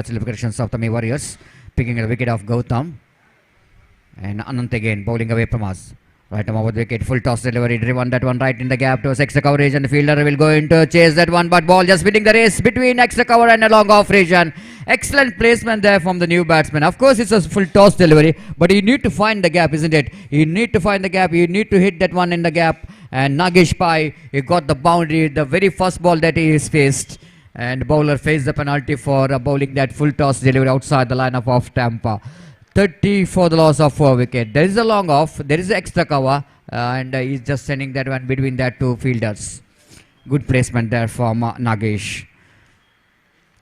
celebrations of the May Warriors, picking a wicket of Gautam, and Anant again bowling away from us. Right now over the wicket, full toss delivery, driven that one right in the gap towards extra coverage, and the fielder will go in to chase that one, but ball just winning the race between extra cover and a long off region. Excellent placement there from the new batsman. Of course it's a full toss delivery, but you need to find the gap, isn't it? You need to find the gap, you need to hit that one in the gap, and Nagesh Pai, he got the boundary, the very first ball that he is faced, and bowler faced the penalty for bowling that full toss delivery outside the lineup of Tampa. 30 for the loss of 4 wicket. There is a long off, there is extra cover, and he's just sending that one between that two fielders. Good placement there from Nagesh.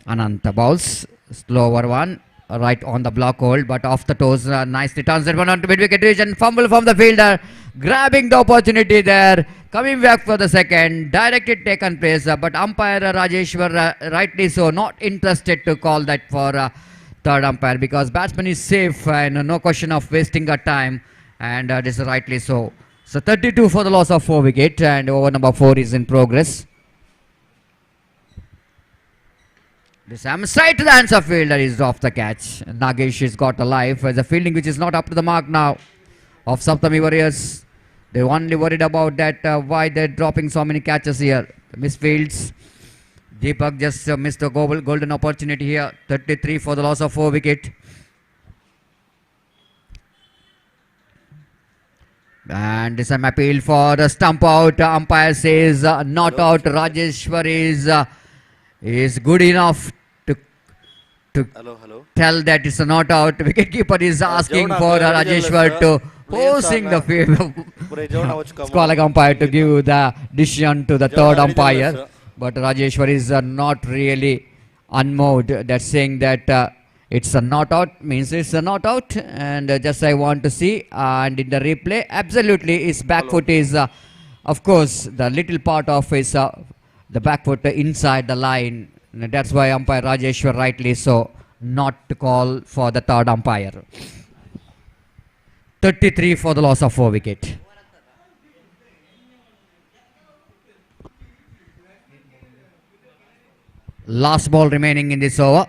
Ananta bowls, slower one, right on the block hold, but off the toes, nicely turns that one onto mid-wicket region. Fumble from the fielder, grabbing the opportunity there, coming back for the second, directed taken place, but umpire Rajeshwar, rightly so, not interested to call that for third umpire, because batsman is safe and no question of wasting a time, and this is rightly so. So 32 for the loss of 4 wicket, and over number 4 is in progress. This time straight to the hands of fielder is off the catch. Nagesh has got a life as a fielding which is not up to the mark now of Saptami Warriors. They're only worried about that why they're dropping so many catches here. Misfields. Deepak just missed a golden opportunity here. 33 for the loss of 4 wicket. And this time appeal for the stump out. Umpire says not out. Rajeshwar is good enough to tell that it's a not out. Wicketkeeper is asking for Rajeshwar to forcing the squalling umpire to give the decision to the third umpire. But Rajeshwar is not really unmoved. That's saying that it's a not out, means it's a not out. And just I want to see, and in the replay, absolutely his back foot is, of course, the little part of his the back foot inside the line. And that's why umpire Rajeshwar rightly so not to call for the third umpire. 33 for the loss of 4 wicket. Last ball remaining in this over.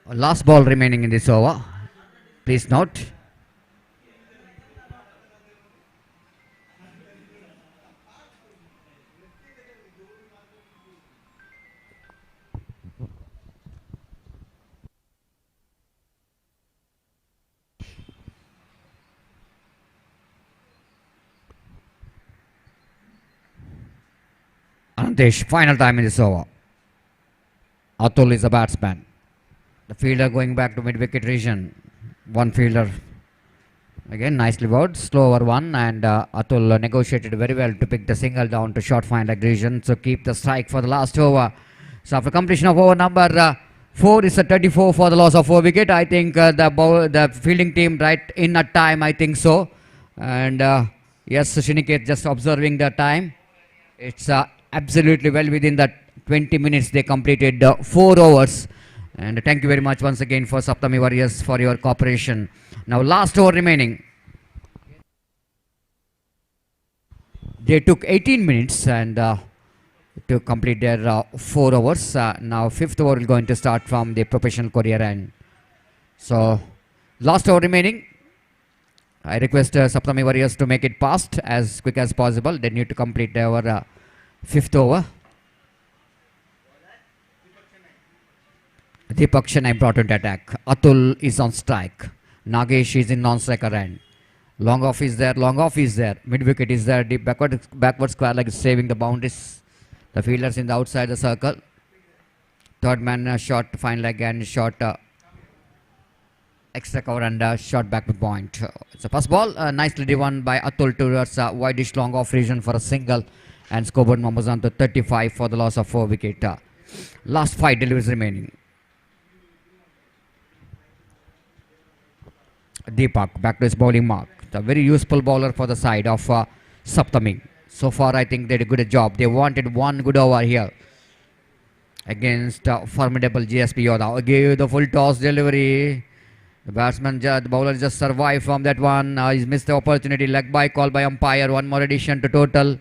Last ball remaining in this over. Please note. Anantesh, final time in this over. Atul is a batsman. The fielder going back to mid-wicket region. One fielder. Again, nicely bowled. Slow over one, and Atul negotiated very well to pick the single down to short fine leg region. So keep the strike for the last over. So after completion of over number 4 is a 34 for the loss of 4 wicket. I think the fielding team right in a time, I think so. And yes, Shiniket just observing the time. It's absolutely well within the 20 minutes they completed 4 overs. And thank you very much once again for Saptami Warriors for your cooperation. Now last over remaining. They took 18 minutes and to complete their 4 overs. Now 5th over is going to start from the professional career end. So last over remaining. I request Saptami Warriors to make it fast as quick as possible. They need to complete our 5th over. Deepak Chennai brought into attack. Atul is on strike. Nagesh is in non-striker end. Long off is there. Long off is there. Mid wicket is there. Deep backward square leg is saving the boundaries. The fielders in the outside the circle. Third man short fine leg and short extra cover and short backward point. It's a first ball nicely driven by Atul towards wideish long off region for a single, and scoreboard numbers on to 35 for the loss of 4 wicket. Last 5 deliveries remaining. Deepak back to his bowling mark. The very useful bowler for the side of Saptami. So far I think they did a good job. They wanted one good over here against formidable GSP Yoda. Gave the full toss delivery. The batsman, the bowler just survived from that one. He's missed the opportunity. Leg by call by umpire. One more addition to total.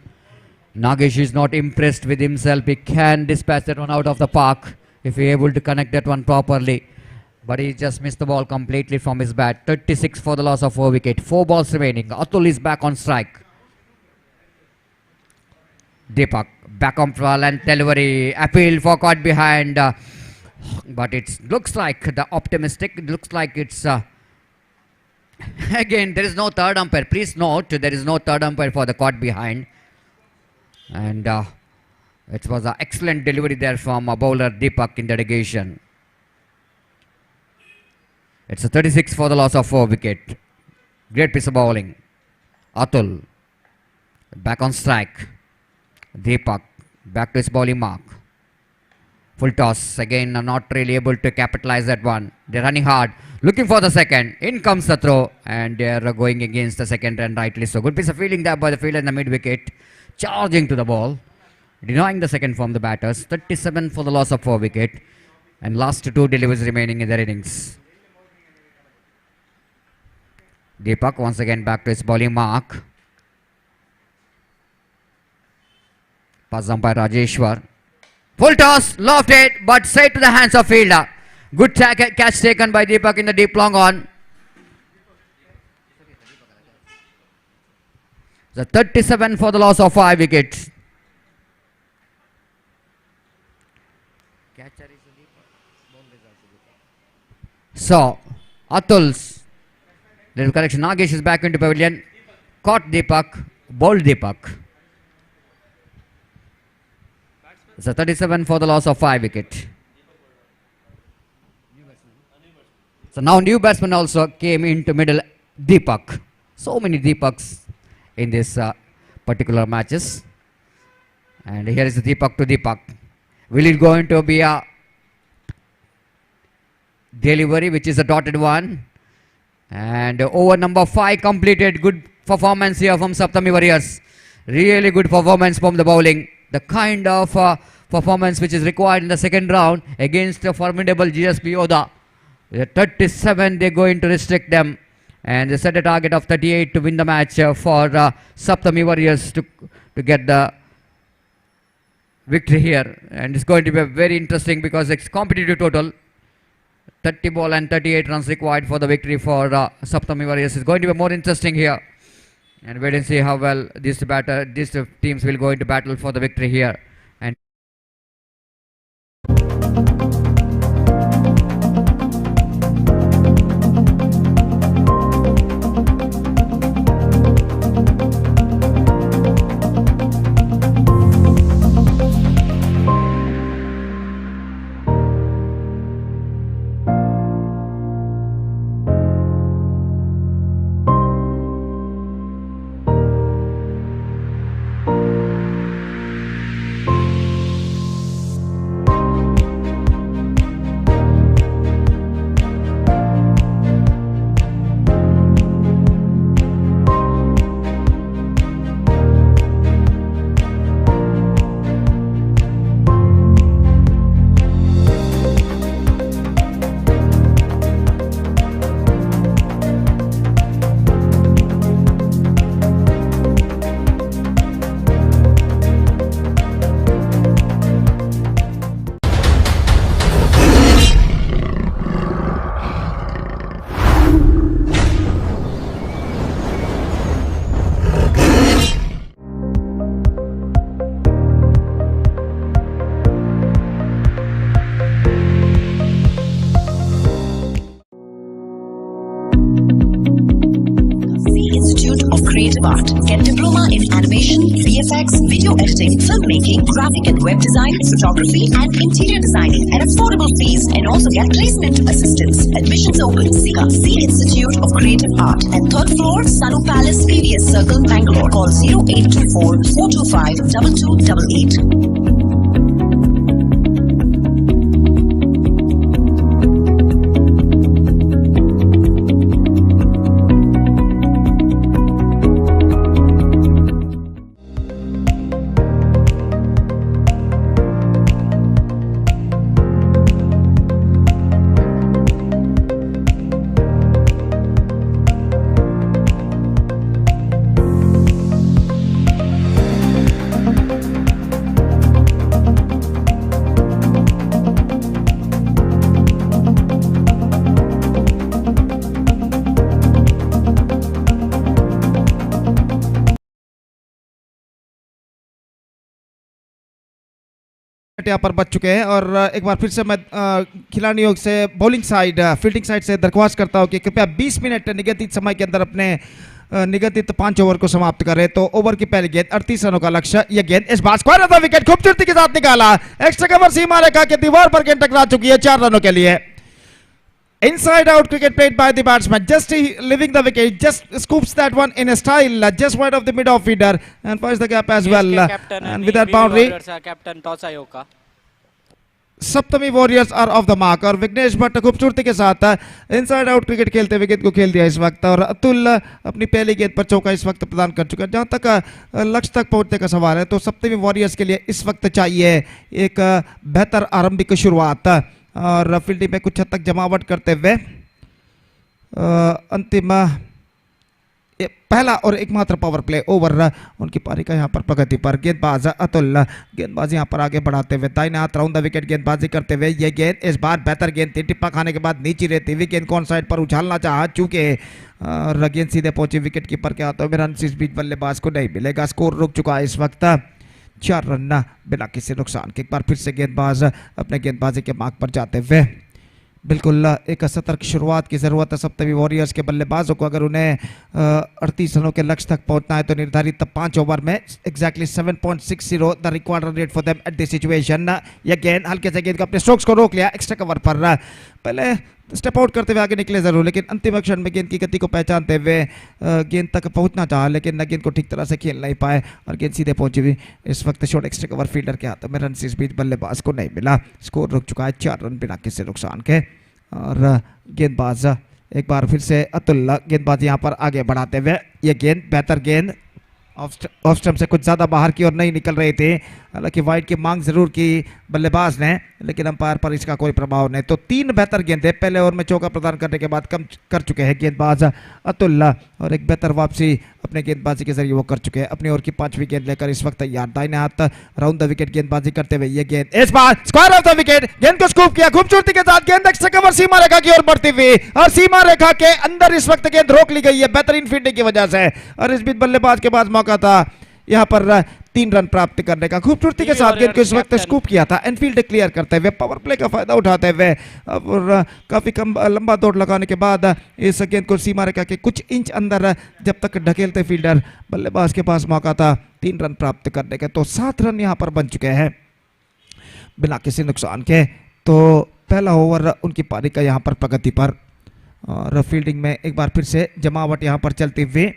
Nagesh is not impressed with himself. He can dispatch that one out of the park if he able to connect that one properly. But he just missed the ball completely from his bat. 36 for the loss of 4 wicket. 4 balls remaining. Atul is back on strike. Deepak back on trial and delivery. Appeal for caught behind. But it looks like the optimistic. It looks like it's again there is no third umpire. Please note there is no third umpire for the caught behind. And It was an excellent delivery there from a bowler Deepak in dedication. It's a 36 for the loss of 4 wicket. Great piece of bowling. Atul back on strike. Deepak back to his bowling mark. Full toss again, not really able to capitalize that one. They're running hard, looking for the second. In comes the throw, and they're going against the second and rightly so. Good piece of fielding there by the fielder in the mid wicket, charging to the ball, denying the second from the batters. 37 for the loss of 4 wicket, and last 2 deliveries remaining in their innings. Deepak once again back to his bowling mark. Pass down by Rajeshwar. Full toss, lofted, but straight to the hands of fielder. Good catch taken by Deepak in the deep long on. The 37 for the loss of 5 wickets. So, Atul's little correction. Nagesh is back into pavilion. Caught Deepak, bowled Deepak. It's a 37 for the loss of 5 wicket. So now new batsman also came into middle, Deepak. So many Deepaks in this particular matches. And here is the Deepak to Deepak. Will it going to be a delivery which is a dotted one? And over number 5 completed. Good performance here from Saptami Warriors. Really good performance from the bowling. The kind of performance which is required in the second round against the formidable GSP Yoda. 37 they're going to restrict them, and they set a target of 38 to win the match for Saptami Warriors to get the victory here. And it's going to be a very interesting because it's competitive total. 30 ball and 38 runs required for the victory for Saptami Warriors. It's going to be more interesting here. And wait and see how well these teams will go into battle for the victory here. And Creative Art. Get diploma in animation, VFX, video editing, filmmaking, graphic and web design, photography, and interior designing at affordable fees, and also get placement assistance. Admissions open. Sika, C Institute of Creative Art at 3rd floor, Sanu Palace, PVS Circle, Bangalore. Call 0824 425 2288. यहाँ पर बच चुके हैं और एक बार फिर से मैं खिलाड़ियों से बॉलिंग साइड फील्डिंग साइड से दरख्वास्त करता हूं कि कृपया 20 मिनट निगदित समय के अंदर अपने निगदित 5 ओवर को समाप्त करे तो ओवर की पहली गेंद 38 रनों का लक्ष्य। यह गेंद इस bar square off the wicket खूबसूरती के साथ निकाला। एक्स्ट्रा कवर सीमा रेखा के दीवार पर गेंद टकरा चुकी है 4 रनों के लिए। Inside out cricket played by the batsman, just leaving the wicket, just scoops that one in a style, just wide of the mid off feeder and finds the gap as well. And with that boundary, captain toss आयोग का Saptami warriors are off the mark और विघ्नेश भट्ट खूबसूरती के साथ inside out cricket खेलते हुए गेंद को खेल दिया इस वक्त और अतुल अपनी पहली गेंद पर चौका इस वक्त प्रदान कर चुका है। जहां तक लक्ष्य तक पहुंचने का सवाल है तो सप्तमी वॉरियर्स के लिए इस वक्त चाहिए एक बेहतर आरंभिक शुरुआत और फील्डिंग में कुछ हद तक जमावट करते हुए अंतिम पहला और एकमात्र पावर प्ले ओवर उनकी पारी का यहाँ पर प्रगति पर। गेंदबाज अतुल गेंदबाजी यहाँ पर आगे बढ़ाते हुए दाहिने हाथ राउंड द विकेट गेंदबाजी करते हुए ये गेंद इस बार बेहतर गेंद थी। टिप्पा खाने के बाद नीचे रहती हुई गेंद कौन साइड पर उछालना चाहा चूंकि गेंद सीधे पहुंची विकेट कीपर के हाथों में। रन इस बीच बल्लेबाज को नहीं मिलेगा। स्कोर रुक चुका है इस वक्त 4 रन बिना किसी नुकसान के। एक बार फिर से गेंदबाज अपने गेंदबाजी के मार्ग पर जाते हुए बिल्कुल एक सतर्क शुरुआत की जरूरत है सप्तमी वॉरियर्स के बल्लेबाजों को। अगर उन्हें 38 रनों के लक्ष्य तक पहुंचना है तो निर्धारित 5 ओवर में exactly 7.60 the required run rate for them at this situation. यह गेंद हल्के से गेंद को अपने स्ट्रोक्स को रोक लिया एक्स्ट्रा कवर पर। पहले स्टेप आउट करते हुए आगे निकले जरूर लेकिन अंतिम क्षण में गेंद की गति को पहचानते हुए गेंद तक पहुंचना चाहा लेकिन न गेंद को ठीक तरह से खेल नहीं पाए और गेंद सीधे पहुंची हुई इस वक्त शॉर्ट एक्स्ट्रा कवर फील्डर के हाथों में। रन इस बीच बल्लेबाज को नहीं मिला। स्कोर रुक चुका है 4 रन बिना किसी नुकसान के और गेंदबाज एक बार फिर से अतुल गेंदबाज यहां पर आगे बढ़ाते हुए ये गेंद बेहतर गेंद ऑफ स्टंप से कुछ ज्यादा बाहर की ओर नहीं निकल रही थी। हालांकि वाइड की मांग जरूर की बल्लेबाज ने लेकिन अंपायर पर इसका कोई प्रभाव नहीं। तो 3 बेहतर गेंदें पहले ओवर में चौका प्रदान करने के बाद कम कर चुके हैं गेंदबाज अतुल और एक बेहतर वापसी अपने गेंदबाजी के जरिए वो कर चुके हैं। अपनी ओर की 5वीं गेंद लेकर इस वक्त तैयार दाहिने हाथ राउंड द विकेट गेंदबाजी करते हुए ये गेंद इस bar square off the wicket गेंद को स्कूप किया खूबसूरती के साथ। गेंद एक्स्ट्रा कवर सीमा रेखा की ओर बढ़ती हुई और सीमा रेखा के अंदर इस वक्त गेंद रोक ली गई है बेहतरीन फील्डिंग की वजह से और इस बीच बल्लेबाज के पास मौका था यहां पर 3 रन प्राप्त करने का। खूबसूरती के साथ गेंद को इस वक्त स्कूप किया था एनफील्ड क्लियर करते हुए पावर प्ले का फायदा उठाते हुए और काफी कम लंबा दौड़ लगाने के बाद इस गेंद को सीमा रेखा के कुछ इंच अंदर जब तक ढकेलते फील्डर बल्लेबाज के पास मौका था 3 रन प्राप्त करने के। तो 7 रन यहां पर बन चुके हैं बिना किसी नुकसान के। तो पहला ओवर उनकी पारी का यहां पर प्रगति पर और फील्डिंग में एक बार फिर से जमावट यहां पर चलती हुई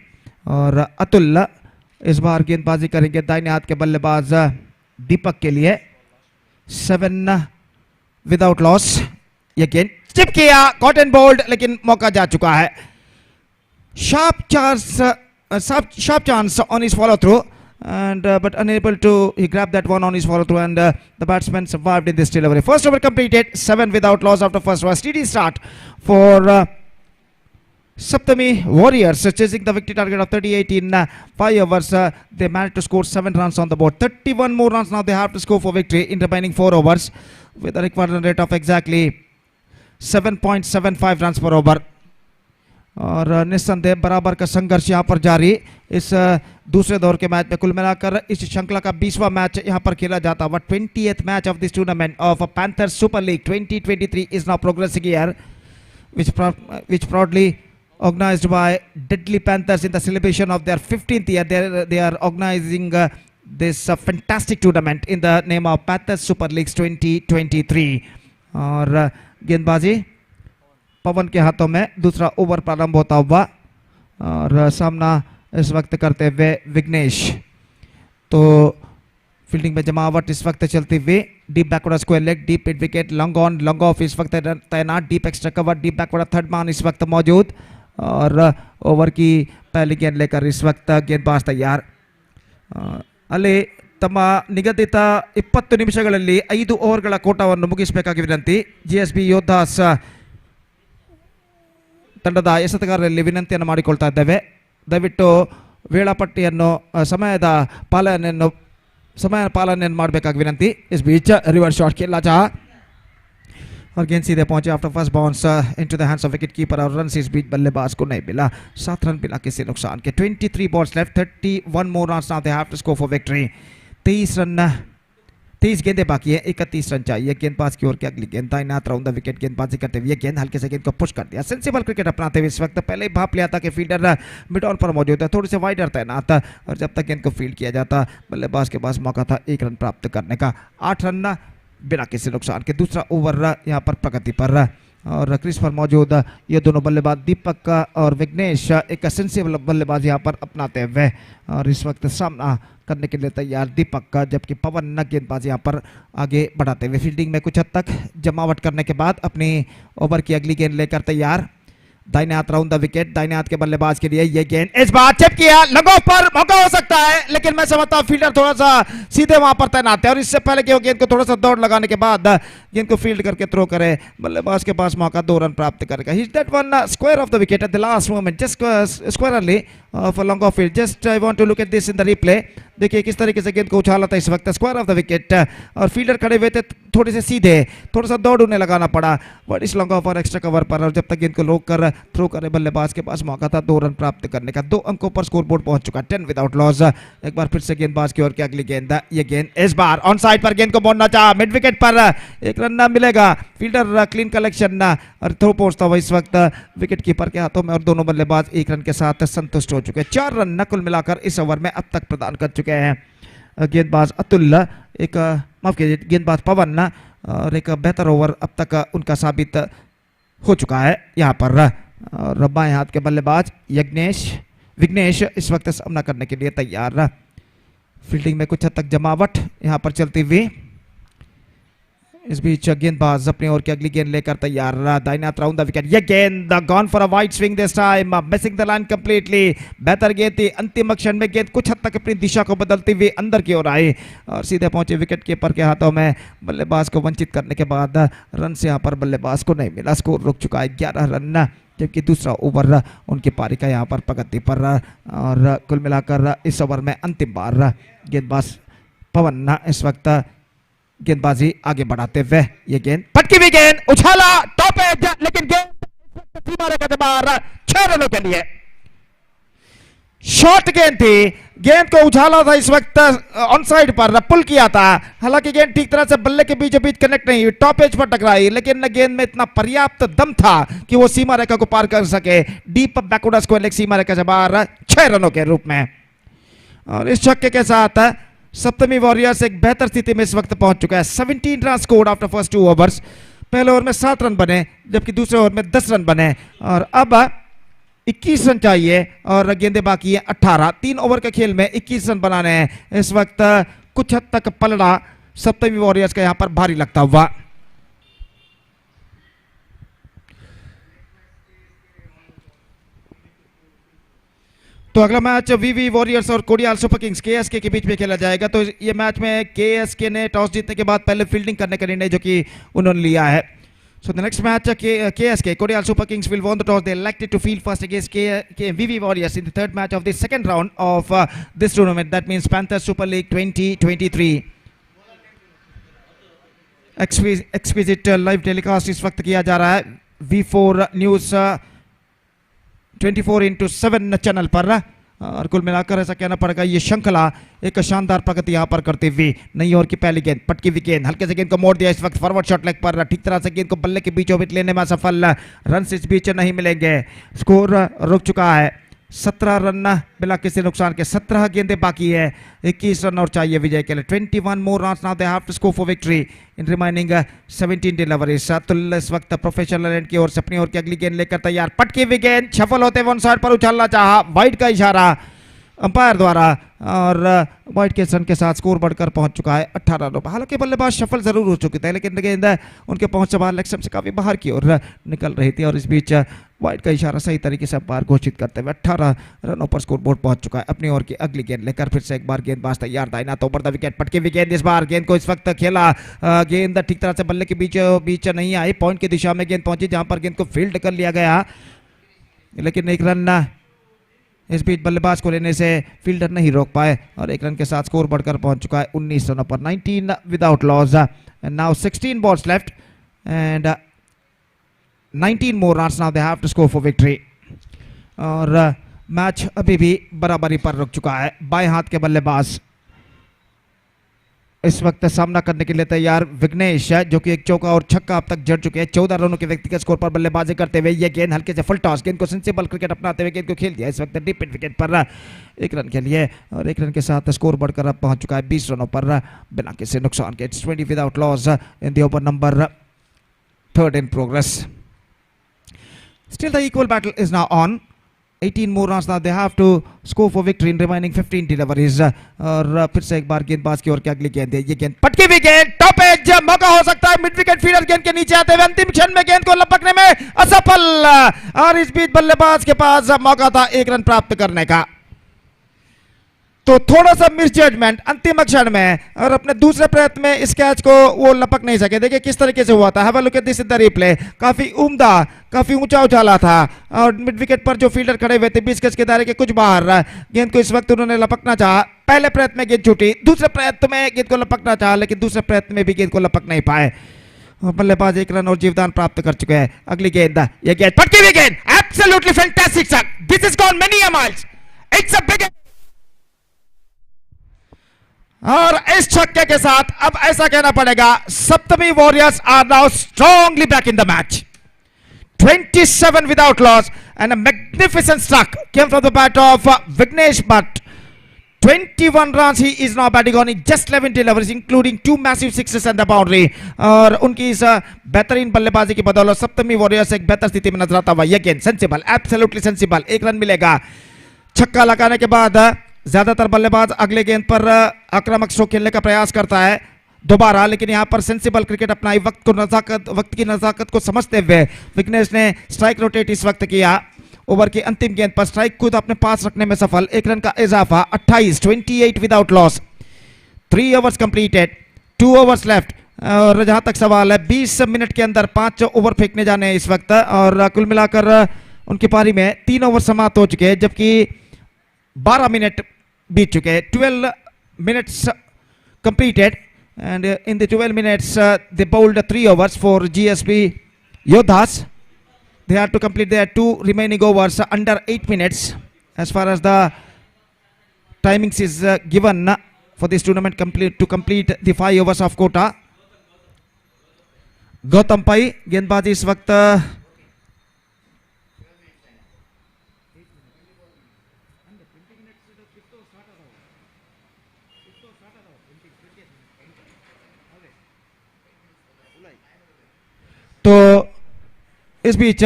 और अतुल इस बार गेंदबाजी करेंगे दाहिने हाथ के बल्लेबाज दीपक के लिए 7 विदाउट लॉस। ये गेंद चिप किया कॉट एंड बोल्ड लेकिन मौका जा चुका है। Sharp chance on his follow through and but unable to he grabbed that one on his follow through and the batsman survived in this delivery. First over completed 7 without loss after first over. Steady start for Saptami Warriors chasing the victory target of 38 in 5 overs. They managed to score 7 runs on the board. 31 more runs now they have to score for victory in remaining 4 overs with a required run rate of exactly 7.75 runs per over. और निस्संदेह बराबर का संघर्ष यहाँ पर जारी इस दूसरे दौर के मैच में। कुल मिलाकर इस श्रृंखला का 20वां मैच यहाँ पर खेला जाता हुआ 20th match of this tournament of Panthers Super League 2023 is now progressing here which proudly organized by Deadly Panthers in the celebration of their 15th year. They are organizing this fantastic tournament in the name of Panthers Super League 2023 और गेंदबाजी पवन के हाथों में दूसरा over प्रारंभ होता हुआ और सामना इस वक्त करते हुए विघ्नेश। तो फील्डिंग में जमावट इस वक्त चलती हुई deep backward square leg deep mid wicket long on long off इस वक्त तैनात deep extra cover deep backward third man इस वक्त मौजूद और ओवर की पहली गेंद लेकर इस वक्त गेंदबाज तैयार। ಅಲ್ಲಿ ತಮ್ಮ ನಿಗದಿತ 20 ನಿಮಿಷಗಳಲ್ಲಿ 5 ಓವರ್ಗಳ ಕೋಟವನ್ನು ಮುಗಿಸಬೇಕಾಗಿ ವಿನಂತಿ। ಜಿಎಸ್ಬಿ ಯೋಧಾಸ್ ತಂಡದ ಎಸೆತಗಾರರಲ್ಲಿ ವಿನಂತಿಯನ್ನು ಮಾಡಿಕೊಳ್ತಾ ಇದ್ದೇವೆ ದಯವಿಟ್ಟು ವೇಳಾಪಟ್ಟಿಯನ್ನು ಸಮಯ ಪಾಲನೆಯನ್ನು ಮಾಡಬೇಕಾಗಿ ವಿನಂತಿ। इस बीच रिवर्स शॉट खेला जा और गेंद सीधे पहुंचे after first bounce into the hands of wicket keeper और रन इस बीच बल्लेबाज को नहीं मिला। 7 रन बिना किसी नुकसान के। 23 balls left 31 more runs now they have to score for victory. 23 गेंदें बाकी है, 31 रन चाहिए। गेंदबाज की ओर की अगली गेंद दाहिने हाथ राउंड द विकेट गेंदबाजी करते हुए गेंद हल्के से गेंद को पुश कर दिया। सेंसिबल क्रिकेट अपनाते हुए इस वक्त पहले ही भाप लिया था कि फील्डर मिड ऑन पर मौजूद है, थोड़ी से वाइडर तैनात था और जब तक गेंद को फील्ड किया जाता बल्लेबाज के पास मौका था 1 रन प्राप्त करने का। 8 रन बिना किसी नुकसान के। दूसरा ओवर यहाँ पर प्रगति पर और क्रीज पर मौजूद ये दोनों बल्लेबाज दीपक और विघ्नेश एक सेंसिबल बल्लेबाज यहाँ पर अपनाते हुए और इस वक्त सामना करने के लिए तैयार दीपक का, जबकि पवन गेंदबाज यहाँ पर आगे बढ़ाते हुए फील्डिंग में कुछ हद तक जमावट करने के बाद अपनी ओवर की अगली गेंद लेकर तैयार। दाहिने हाथ राउंड द विकेट, दाहिने हाथ के बल्लेबाज के लिए ये गेंद इस बार चिप किया, लगो पर मौका हो सकता है, लेकिन मैं समझता हूं फील्डर थोड़ा सा सीधे वहां पर तैनात है और इससे पहले कि वो गेंद को थोड़ा सा दौड़ लगाने के बाद गेंद को फील्ड करके थ्रो करे, बल्लेबाज के पास मौका 2 रन प्राप्त करेगा। He that one square off the wicket at the last moment, just square only for long off field. Just I want to look at this in the replay. देखिए किस तरीके से गेंद को उछाला था इस वक्त, स्क्वायर ऑफ द विकेट और फील्डर खड़े हुए थे थोड़े से सीधे, थोड़ा सा दौड़ उन्हें लगाना पड़ा बट इस लॉन्ग ऑफ और एक्स्ट्रा कवर पर और जब तक गेंद को रोक कर थ्रो करे बल्लेबाज के पास मौका था 2 रन प्राप्त करने का। 2 अंकों पर स्कोरबोर्ड पहुंच चुका, 10 विदाउट लॉस। एक बार फिर से गेंदबाज की ओर की अगली गेंद, ये गेंद इस बार ऑन साइड पर गेंद को मोड़ना चाहा, मिड विकेट पर 1 रन न मिलेगा। फील्डर क्लीन कलेक्शन और थ्रो पहुंचता हुआ इस वक्त विकेट कीपर के हाथों में और दोनों बल्लेबाज 1 रन के साथ संतुष्ट हो चुके हैं। 4 रन कुल मिलाकर इस ओवर में अब तक प्रदान कर चुके हैं गेंदबाज अतुल, एक माफ कीजिए गेंदबाज पवन और एक बेहतर ओवर अब तक उनका साबित हो चुका है यहाँ पर। और बाएं हाथ के बल्लेबाज विघ्नेश इस वक्त सामना करने के लिए तैयार। फील्डिंग में कुछ हद तक जमावट यहाँ पर चलती हुई, इस बीच गेंदबाज अपनी ओर की अगली गेंद लेकर तैयार। दाहिने हाथ राउंड द विकेट, ये गेंद gone for a wide swing this time, missing the line completely. बेहतर गेंद थी, अंतिम क्षण में गेंद कुछ हद तक अपनी दिशा को बदलते हुए अंदर की ओर आई और सीधे पहुंचे विकेट कीपर के हाथों में। बल्लेबाज को वंचित करने के बाद रन से यहाँ पर बल्लेबाज को नहीं मिला, स्कोर रुक चुका है 11 रन, जबकि दूसरा ओवर उनकी पारी का यहाँ पर प्रगति पर और कुल मिलाकर इस ओवर में अंतिम बार गेंदबाज पवन इस वक्त गेंदबाजी आगे बढ़ाते हुए ये गेंद पटकी हुई गेंद उछाला टॉप एज, लेकिन गेंद सीमा रेखा से बाहर 6 रनों के लिए। शॉर्ट गेंद थी, गेंद को उछाला था इस वक्त ऑन साइड पर, पुल किया था, हालांकि गेंद ठीक तरह से बल्ले के बीचों बीच कनेक्ट नहीं हुई, टॉप एज पर टकराई, लेकिन गेंद में इतना पर्याप्त दम था कि वो सीमा रेखा को पार कर सके। डीप बैकवर्ड स्क्वायर लेग सीमा रेखा से बाहर 6 रनों के रूप में। और इस छक्के के साथ सप्तमी वॉरियर्स एक बेहतर स्थिति में इस वक्त पहुंच चुका है। 17 run scored after first 2 overs. पहले ओवर में 7 रन बने, जबकि दूसरे ओवर में 10 रन बने और अब 21 रन चाहिए और गेंदें बाकी है 18। 3 ओवर के खेल में 21 रन बनाने हैं। इस वक्त कुछ हद तक पलड़ा सप्तमी वॉरियर्स का यहां पर भारी लगता हुआ। तो अगला मैच वीवी वॉरियर्स और कोडियाल सुपर किंग्स केएसके के बीच में खेला जाएगा। तो ये मैच में केएसके ने टॉस जीतने के बाद पहले फील्डिंग करने का निर्णय जो कि उन्होंने लिया है। So the next match, KSK, Korea Super Kings will won the toss. They elected to field first against VV Warriors in the third match of the second round of this tournament. That means Panthers Super League 2023. Exquisite live telecast इस वक्त किया जा रहा है V4 News 24/7 channel पर। और कुल मिलाकर ऐसा कहना पड़ेगा ये श्रृंखला एक शानदार प्रगति यहां पर करते हुए। नई ओवर की पहली गेंद पटकी हुई गेंद हल्के से गेंद को मोड़ दिया इस वक्त फॉरवर्ड शॉट लेग पर, ठीक तरह से गेंद को बल्ले के बीचों बीच लेने में सफल, रन इस बीच नहीं मिलेंगे, स्कोर रुक चुका है 17 रन बिना किसी नुकसान के। 17 गेंदें बाकी है, 21 रन और चाहिए विजय के लिए। 21 more runs now they have to score for victory in remaining 17 deliveries। Atul इस वक्त प्रोफेशनल एंड की ओर से अपनी ओर की अगली गेंद लेकर तैयार। पटकी हुई गेंद सफल होते वन साइड पर उछालना चाहा, वाइड का इशारा अंपायर द्वारा और वाइड के रन के साथ स्कोर बढ़कर पहुंच चुका है 18 रनों पर। हालांकि बल्लेबाज सफल जरूर हो चुके थे, लेकिन गेंद उनके पहुंच से बाहर लेग स्टंप से काफी बाहर की ओर निकल रही थी और इस बीच वाइड का इशारा सही तरीके से अंपायर घोषित करते हुए 18 रनों पर स्कोर बोर्ड पहुंच चुका है। अपनी ओर की अगली गेंद लेकर फिर से एक बार गेंदबाज तैयार, दाहिना तो द विकेट पटकी हुई गेंद, इस बार गेंद को इस वक्त खेला, गेंद ठीक तरह से बल्ले के बीच नहीं आई, पॉइंट की दिशा में गेंद पहुंची जहां पर गेंद को फील्ड कर लिया गया, लेकिन एक रन इस बीच बल्लेबाज को लेने से फील्डर नहीं रोक पाए और 1 रन के साथ स्कोर बढ़कर पहुंच चुका है 19 रनों पर। 19 without loss and now 16 balls left and 19 more runs now they have to score for victory। और मैच अभी भी बराबरी पर रुक चुका है। बाएं हाथ के बल्लेबाज इस वक्त सामना करने के लिए तैयार विघ्नेश, जो कि एक चौका और छक्का अब तक जड़ चुके हैं। 14 रनों के व्यक्तिगत स्कोर पर बल्लेबाजी करते हुए ये गेंद हल्के से फुल टॉस, गेंद को सेंसिबल क्रिकेट अपनाते हुए गेंद को खेल दिया इस वक्त डीप मिड विकेट पर 1 रन के लिए, और 1 रन के साथ स्कोर बढ़कर अब पहुंच चुका है 20 रनों पर बिना किसी नुकसान के। It's 20 without loss in the over number 3rd in progress. Still the equal battle is now on. 18 more runs now they have to score for victory in remaining 15 deliveries. और फिर से एक बार गेंदबाज की ओर के अगली गेंद है, ये गेंद पटकी हुई गेंद, टॉप एज, मौका हो सकता है मिड विकेट फील्डर गेंद के नीचे आते हुए अंतिम क्षण में गेंद को लपकने में असफल, और इस बीच बल्लेबाज के पास मौका था 1 रन प्राप्त करने का। तो थोड़ा सा मिस जजमेंट अंतिम क्षण में, और अपने दूसरे प्रयत्न में इस कैच को वो लपक नहीं सके। देखिए किस तरीके से हुआ था, have a look at this in the replay, काफी उम्दा, काफी ऊंचा उछाला था, और मिड विकेट पर जो फील्डर खड़े हुए थे 20 गज के दायरे के कुछ बाहर, गेंद को इस वक्त उन्होंने लपकना चाहा। पहले प्रयत्न में गेंद छूटी, दूसरे प्रयत्न में गेंद को लपकना चाहा, लेकिन दूसरे प्रयत्न में भी गेंद को लपक नहीं पाए। बल्लेबाज 1 रन और जीवदान प्राप्त कर चुके हैं। अगली गेंद, ये गेंद पटकी हुई गेंद, absolutely fantastic shot, this is gone many miles, it's a big. और इस छक्के के साथ अब ऐसा कहना पड़ेगा Saptami warriors are now strongly back in the match. 27 without loss and a magnificent struck came from the bat of Vignesh Bhatt. 21 runs he is now batting on in just 11 deliveries including 2 massive sixes and the boundary. और उनकी इस बेहतरीन बल्लेबाजी की बदौलत सप्तमी warriors एक बेहतर स्थिति में नजर आता हुआ। ये गेंद सेंसिबल, एब्सोल्युटली सेंसिबल, 1 रन मिलेगा। छक्का लगाने के बाद ज्यादातर बल्लेबाज अगले गेंद पर आक्रामक स्ट्रोक खेलने का प्रयास करता है दोबारा, लेकिन यहां पर सेंसिबल क्रिकेट अपनाई, वक्त की नजाकत को समझते हुए विघ्नेश ने स्ट्राइक रोटेट इस वक्त किया। ओवर की अंतिम गेंद पर स्ट्राइक खुद अपने पास रखने में सफल, 1 रन का इजाफा, 28 without loss, 3 overs completed, 2 overs left. और जहां तक सवाल है 20 मिनट के अंदर 5 ओवर फेंकने जाने हैं इस वक्त, और कुल मिलाकर उनकी पारी में 3 ओवर समाप्त हो चुके हैं, जबकि 12 मिनट बीत चुके हैं। 12 minutes completed, and in the 12 minutes they bowled 3 overs for GSP Yodhas. They had to complete their 2 remaining overs under 8 minutes as far as the timings is given for this tournament to complete the 5 overs of quota. Gautam पाई गेंदबाजी इस वक्त तो इस बीच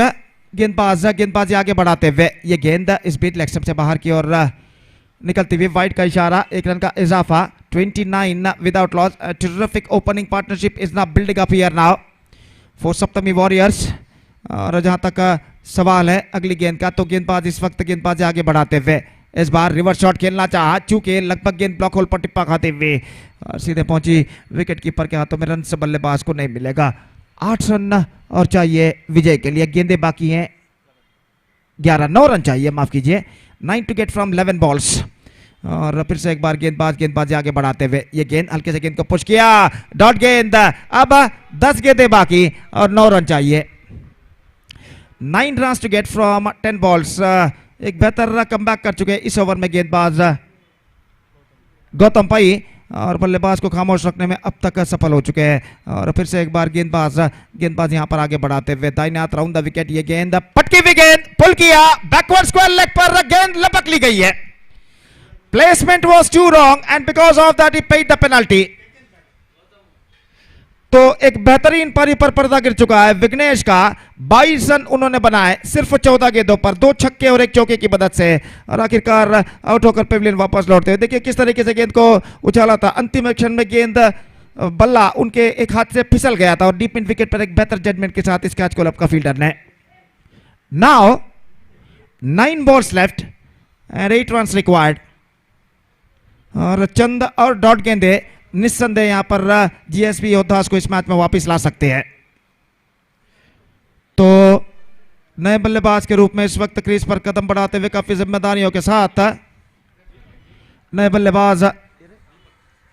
गेंदबाजी आगे बढ़ाते हुए ये गेंद इस बीच लेग स्टंप से बाहर की ओर निकलती हुई, वाइड का इशारा, 1 रन का इजाफा, 29 without loss. Terrific opening partnership is now building up here now for Saptami warriors. और जहां तक सवाल है अगली गेंद का, तो गेंदबाज इस वक्त गेंदबाजी आगे बढ़ाते हुए इस बार रिवर्स शॉट खेलना चाहा, चूंकि लगभग गेंद ब्लॉक होल पर टिप्पा खाते हुए सीधे पहुंची विकेट कीपर के हाथों में, रन से बल्लेबाज को नहीं मिलेगा। 8 रन और चाहिए विजय के लिए, गेंदें बाकी हैं 9 रन चाहिए, माफ कीजिए, 9 टू गेट फ्रॉम 11 बॉल्स। और फिर से एक बार गेंदबाजी आगे बढ़ाते हुए ये गेंद हल्के से गेंद को पुश किया, डॉट गेंद, अब 10 गेंदें बाकी और 9 रन चाहिए। 9 run to get from 10 balls. एक बेहतर कमबैक कर चुके इस ओवर में गेंदबाज गौतम पाई, और बल्लेबाज को खामोश रखने में अब तक सफल हो चुके हैं। और फिर से एक बार गेंदबाज यहां पर आगे बढ़ाते हुए दाहिने हाथ राउंड द विकेट, ये गेंद पटकी हुई गेंद, पुल किया, बैकवर्ड स्क्वायर लेग पर गेंद लपक ली गई है। Placement was too wrong and because of that he paid the penalty. तो एक बेहतरीन पारी पर पर्दा गिर चुका है विघ्नेश का। 22 रन उन्होंने बनाए सिर्फ 14 गेंदों पर, 2 छक्के और 1 चौके की मदद से, और आखिरकार आउट होकर पेविलियन वापस लौटते हुए। देखिए किस तरीके से गेंद को उछाला था, अंतिम क्षण में गेंद बल्ला उनके एक हाथ से फिसल गया था, और डीप मिड विकेट पर एक बेहतर जजमेंट के साथ इस कैच को लपका फील्डर ने। Now 9 balls left and 8 run required, और चंद और डॉट गेंदे निस्संदेह यहां पर जीएसपी योद्धास को इस मैच में वापस ला सकते हैं। तो नए बल्लेबाज के रूप में इस वक्त क्रीज पर कदम बढ़ाते हुए काफी जिम्मेदारियों के साथ नए बल्लेबाज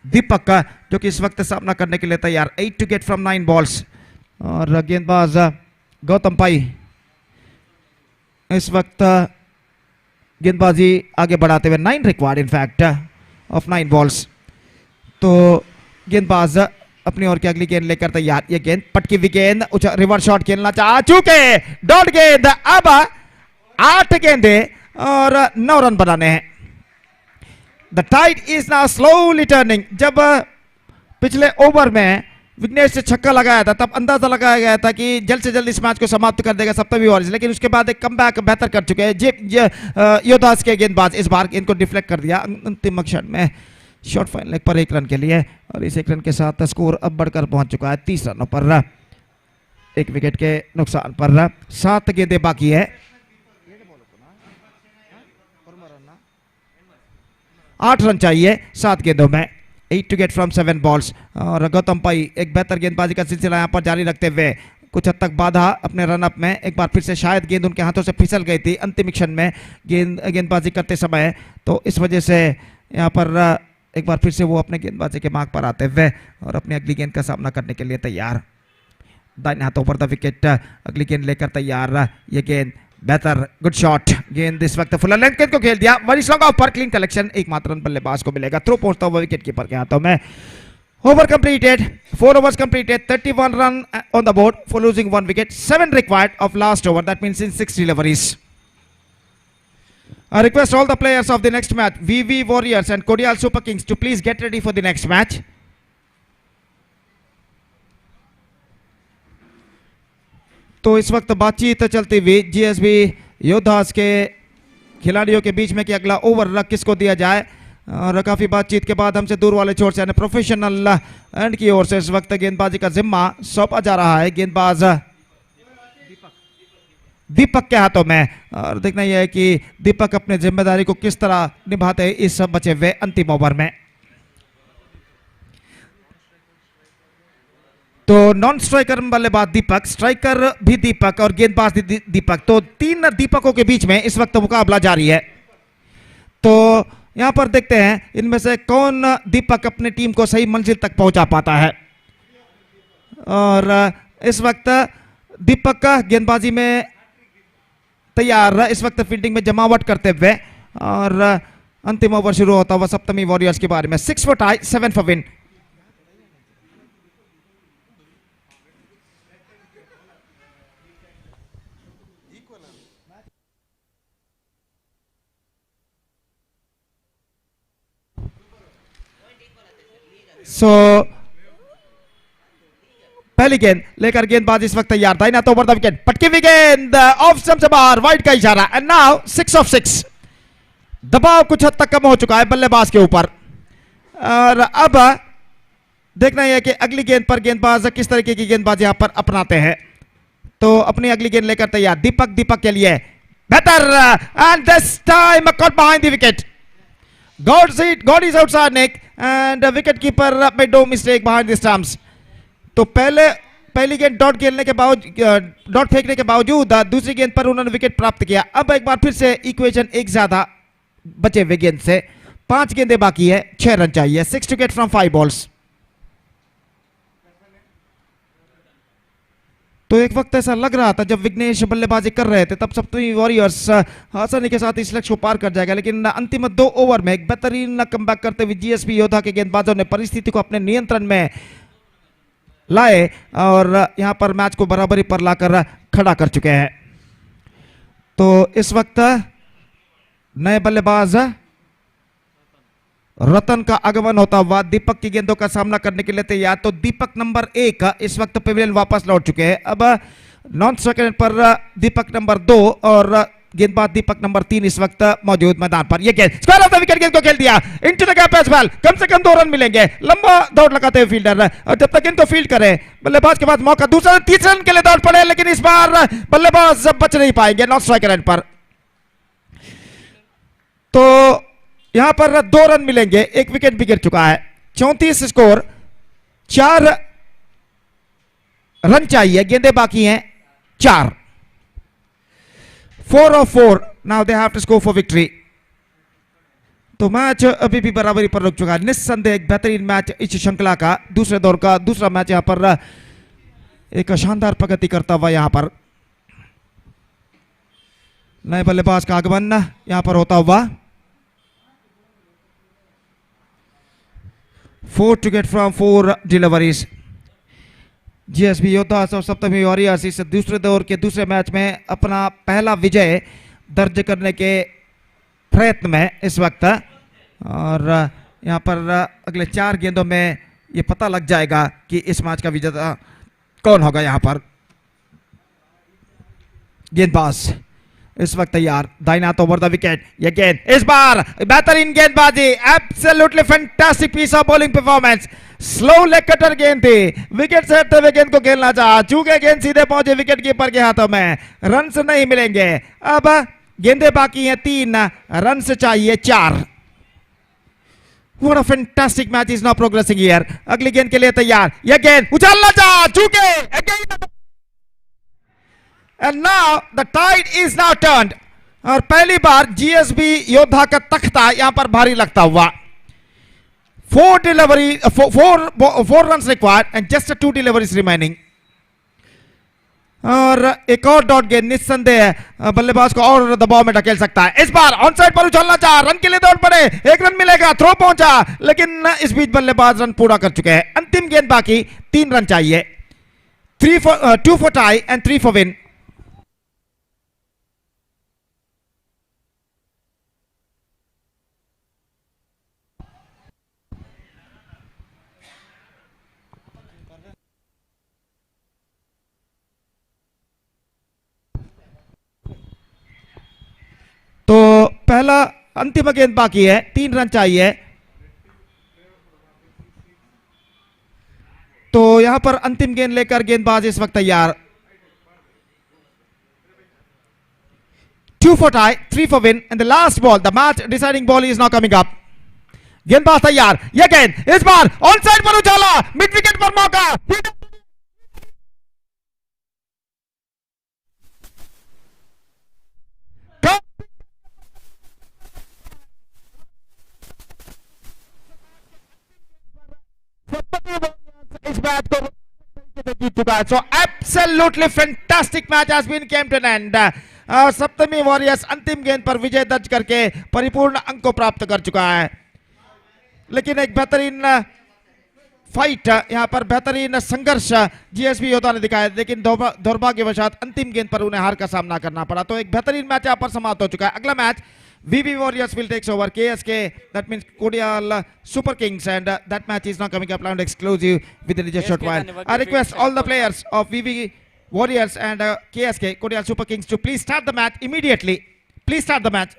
दीपक, जो कि इस वक्त सामना करने के लिए तैयार, 8 टू गेट फ्रॉम 9 बॉल्स। और गेंदबाज गौतम पाई इस वक्त गेंदबाजी आगे बढ़ाते हुए, 9 required in fact of 9 balls. तो गेंदबाज अपनी ओर की अगली गेंद लेकर तैयार। ये गेंद पटकी हुई गेंद, रिवर्स शॉट खेलना चाह चुके, डॉट गेंद। अब 8 गेंदे और 9 रन बनाने हैं। The tide is now slowly turning. जब पिछले ओवर में विघ्नेश से छक्का लगाया था तब अंदाजा लगाया गया था कि जल्द से जल्द इस मैच को समाप्त कर देगा सप्तमी ओवर, लेकिन उसके बाद एक कमबैक बेहतर कर चुके हैं योद्धास के गेंदबाज। इस बार इनको डिफ्लेक्ट कर दिया अंतिम क्षण में शॉर्ट फाइन लेग पर 1 रन के लिए, और इस 1 रन के साथ स्कोर अब बढ़कर पहुंच चुका है 30 रनों पर। 1 विकेट के नुकसान पर 7 गेंदें बाकी है। 8 रन चाहिए 7 गेंदों में। 8 to get from 7 balls। और गौतम पाई एक बेहतर गेंदबाजी का सिलसिला यहाँ पर जारी रखते हुए कुछ हद तक बाधा अपने रन अप में। एक बार फिर से शायद गेंद उनके हाथों से फिसल गई थी अंतिम क्षण में गेंदबाजी करते समय, तो इस वजह से यहाँ पर एक बार फिर से वो अपने गेंदबाजी के मार्ग पर आते हुए और अपनी अगली गेंद का सामना करने के लिए तैयार। दाहिने हाथों पर द विकेट, अगली गेंद लेकर तैयार। ये गेंद बेहतर, गुड शॉट। गेंद इस वक्त फुल लेंथ गेंद को खेल दिया, बड़ी स्ट्रांग ऑफ पर क्लीन कलेक्शन। एकमात्र रन बल्लेबाज को मिलेगा। थ्रो पहुंचता हुआ विकेट कीपर के हाथों में। Over completed, 4 overs completed, 31 run on the board for losing 1 wicket, 7 required of last over, that means in 6 deliveries. I request all the players of the next match, VV Warriors and Kodial Super Kings, to please get ready for the next match. तो इस वक्त बातचीत चलती हुई GSB योद्धास के खिलाड़ियों के बीच में कि अगला ओवर किसको दिया जाए, और काफी बातचीत के बाद हमसे दूर वाले छोर से यानी प्रोफेशनल एंड की ओर से इस वक्त गेंदबाजी का जिम्मा सौंपा जा रहा है गेंदबाज दीपक के हाथों में। और देखना यह है कि दीपक अपनी जिम्मेदारी को किस तरह निभाते हैं इस बचे हुए अंतिम ओवर में। तो नॉन स्ट्राइकर बल्लेबाज दीपक, स्ट्राइकर भी दीपक और गेंदबाज दीपक, तो 3 दीपकों के बीच में इस वक्त मुकाबला जारी है। तो यहां पर देखते हैं इनमें से कौन दीपक अपनी टीम को सही मंजिल तक पहुंचा पाता है। और इस वक्त दीपक का गेंदबाजी में तैयार, इस वक्त फील्डिंग में जमावट करते हुए, और अंतिम ओवर शुरू होता हुआ सप्तमी वॉरियर्स के बारे में। 6 for tie, 7 for win। पहली गेंद लेकर गेंदबाज इस वक्त तैयार था, तो ओवर द विकेट, पटकी हुई गेंद ऑफ स्टंप से बाहर, वाइड का इशारा। And now 6 of 6। दबाव कुछ हद तक कम हो चुका है बल्लेबाज के ऊपर, और अब देखना यह कि अगली गेंद पर गेंदबाज किस तरीके की गेंदबाज यहां पर अपनाते हैं। तो अपनी अगली गेंद लेकर तैयार दीपक के लिए बेहतर, and this time cot behind the wicket. God is outside Nick, and wicket keeper made no mistake behind the stumps। तो पहली गेंद डॉट खेलने के बावजूद, डॉट फेंकने के बावजूद दूसरी गेंद पर उन्होंने विकेट प्राप्त किया। अब एक बार फिर से इक्वेशन एक ज्यादा बचे हुए गेंद से, 5 गेंदें बाकी है, 6 रन चाहिए। 6 to get from 5 balls। तो एक वक्त ऐसा लग रहा था जब विघ्नेश बल्लेबाजी कर रहे थे तब सप्तमी वॉरियर्स आसानी के साथ इस लक्ष्य को पार कर जाएगा, लेकिन अंतिम 2 ओवर में एक बेहतरीन कमबैक करते हुए जीएसपी योद्धा के गेंदबाजों ने परिस्थिति को अपने नियंत्रण में लाए और यहां पर मैच को बराबरी पर लाकर खड़ा कर चुके हैं। तो इस वक्त नए बल्लेबाज रतन का आगमन होता हुआ दीपक की गेंदों का सामना करने के लिए तैयार। तो दीपक नंबर 1 इस वक्त पेविलियन वापस लौट चुके हैं। अब नॉन स्ट्राइकर पर दीपक नंबर 2 और गेंदबाज दीपक नंबर 3 इस वक्त मौजूद मैदान पर। यह गेंद स्क्वायर ऑफ द विकेट, गेंद को खेल दिया into the gap as well. कम से कम 2 रन मिलेंगे। लंबा दौड़ लगाते हुए फील्डर, और जब तक इनको फील्ड करे बल्लेबाज के पास मौका, दूसरा 3 रन के लिए दौड़ पड़े, लेकिन इस बार बल्लेबाज बच नहीं पाएंगे नॉन स्ट्राइकर पर। तो यहां पर 2 रन मिलेंगे, 1 विकेट भी गिर चुका है। 34 स्कोर, 4 रन चाहिए, गेंदें बाकी हैं 4। 4 of 4, now they have to score for victory। तो मैच अभी भी बराबरी पर रुक चुका है। निस्संदेह एक बेहतरीन मैच इस श्रृंखला का, दूसरे दौर का दूसरा मैच यहां पर एक शानदार प्रगति करता हुआ यहां पर नए बल्लेबाज का आगमन यहां पर होता हुआ। 4 to get from 4 deliveries. GSB योद्धास और सप्तमी वॉरियर्स इस दूसरे दौर के दूसरे मैच में अपना पहला विजय दर्ज करने के प्रयत्न में इस वक्त, और यहाँ पर अगले 4 गेंदों में ये पता लग जाएगा कि इस मैच का विजेता कौन होगा। यहाँ पर गेंदबाज इस वक्त तैयार, दाहिना हाथ ओवर द विकेट, ये गेंद इस बार बेहतरीन गेंदबाजी, absolutely fantastic piece of bowling performance, slow leg cutter गेंद थी, विकेट से हटते हुए गेंद को खेलना चाहा, चूंकि गेंद सीधे पहुंचे विकेट कीपर के हाथों में, रन नहीं मिलेंगे। अब गेंदे बाकी हैं 3, रन चाहिए 4। What a fantastic match is now progressing here. अगली गेंद के लिए तैयार, यह गेंद उछालना चाहा, चूके again, and now the tide is now turned. और पहली बार GSB योद्धा का तख्ता यहां पर भारी लगता हुआ। 4 delivery, 4 runs required and just 2 deliveries remaining. और एक और डॉट गेंद निस्संदेह बल्लेबाज को और दबाव में ढकेल सकता है। इस बार ऑन साइड पर उछलना चाहा, रन के लिए दौड़ पड़े, 1 रन मिलेगा, थ्रो पहुंचा, लेकिन इस बीच बल्लेबाज रन पूरा कर चुके हैं। अंतिम गेंद बाकी, 3 रन चाहिए, 2 for tie and 3 for win. तो पहला अंतिम गेंद बाकी है, 3 रन चाहिए। तो यहां पर अंतिम गेंद लेकर गेंदबाज इस वक्त तैयार, 2 for tie, 3 for win, and the last ball, the match deciding ball is now coming up. गेंदबाज तैयार, यह गेंद इस बार ऑन साइड पर उछाला, मिड विकेट पर मौका, इस मैच को जीत चुका है। So absolutely fantastic match has been came to an end. Saptami Warriors अंतिम गेंद पर विजय दर्ज करके परिपूर्ण अंक को प्राप्त कर चुका है। लेकिन एक बेहतरीन फाइट, यहाँ पर बेहतरीन संघर्ष जीएसबी योद्धा ने दिखाया, लेकिन दुर्भाग्यवशात अंतिम गेंद पर उन्हें हार का सामना करना पड़ा। तो एक बेहतरीन मैच यहाँ पर समाप्त हो चुका है। अगला match VV Warriors will takes over KSK, that means Kodial Super Kings, and that match is now coming up loud exclusive within just short while. I request all the players of VV Warriors and KSK, Kodial Super Kings, to please start the match immediately. Please start the match.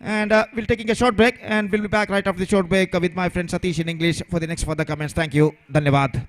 And we'll taking a short break, and we'll be back right after the short break with my friend Satish in English for the next further comments. Thank you. Dhanyavad.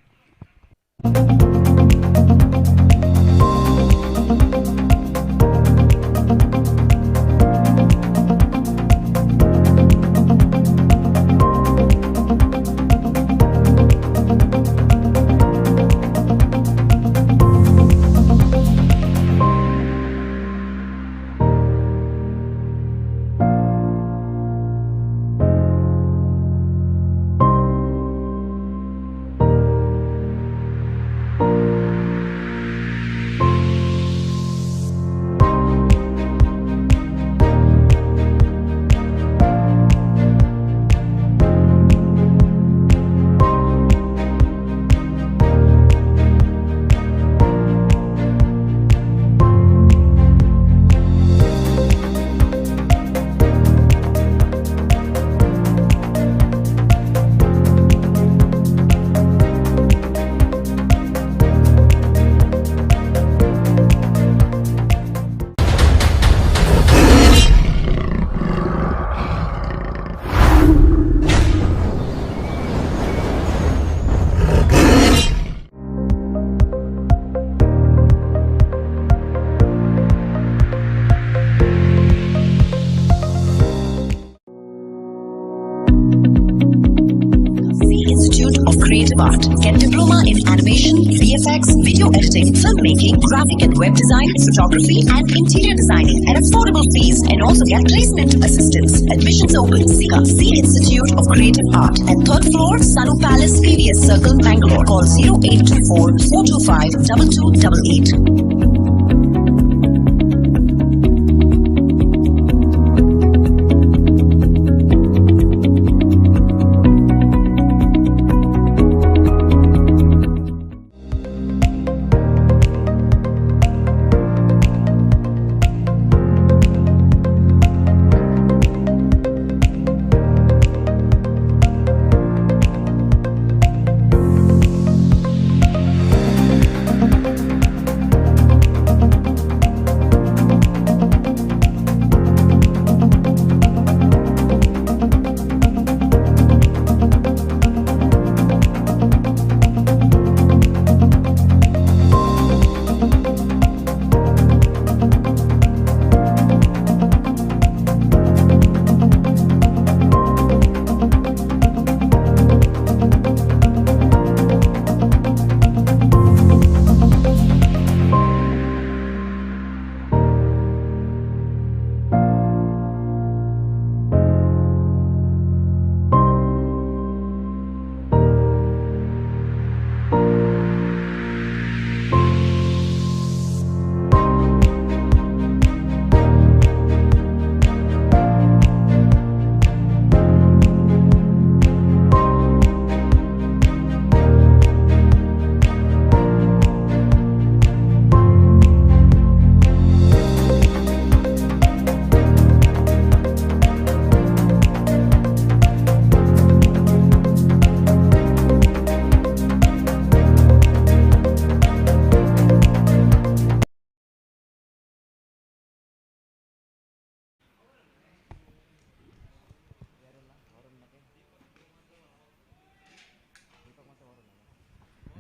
Creative Art. Get diploma in animation, VFX, video editing, filmmaking, graphic and web design, photography, and interior designing at affordable fees, and also get placement assistance. Admissions open. Sika C Institute of Creative Art at 3rd floor, Sanu Palace, PVS Circle, Bangalore. Call 0824 425 2288.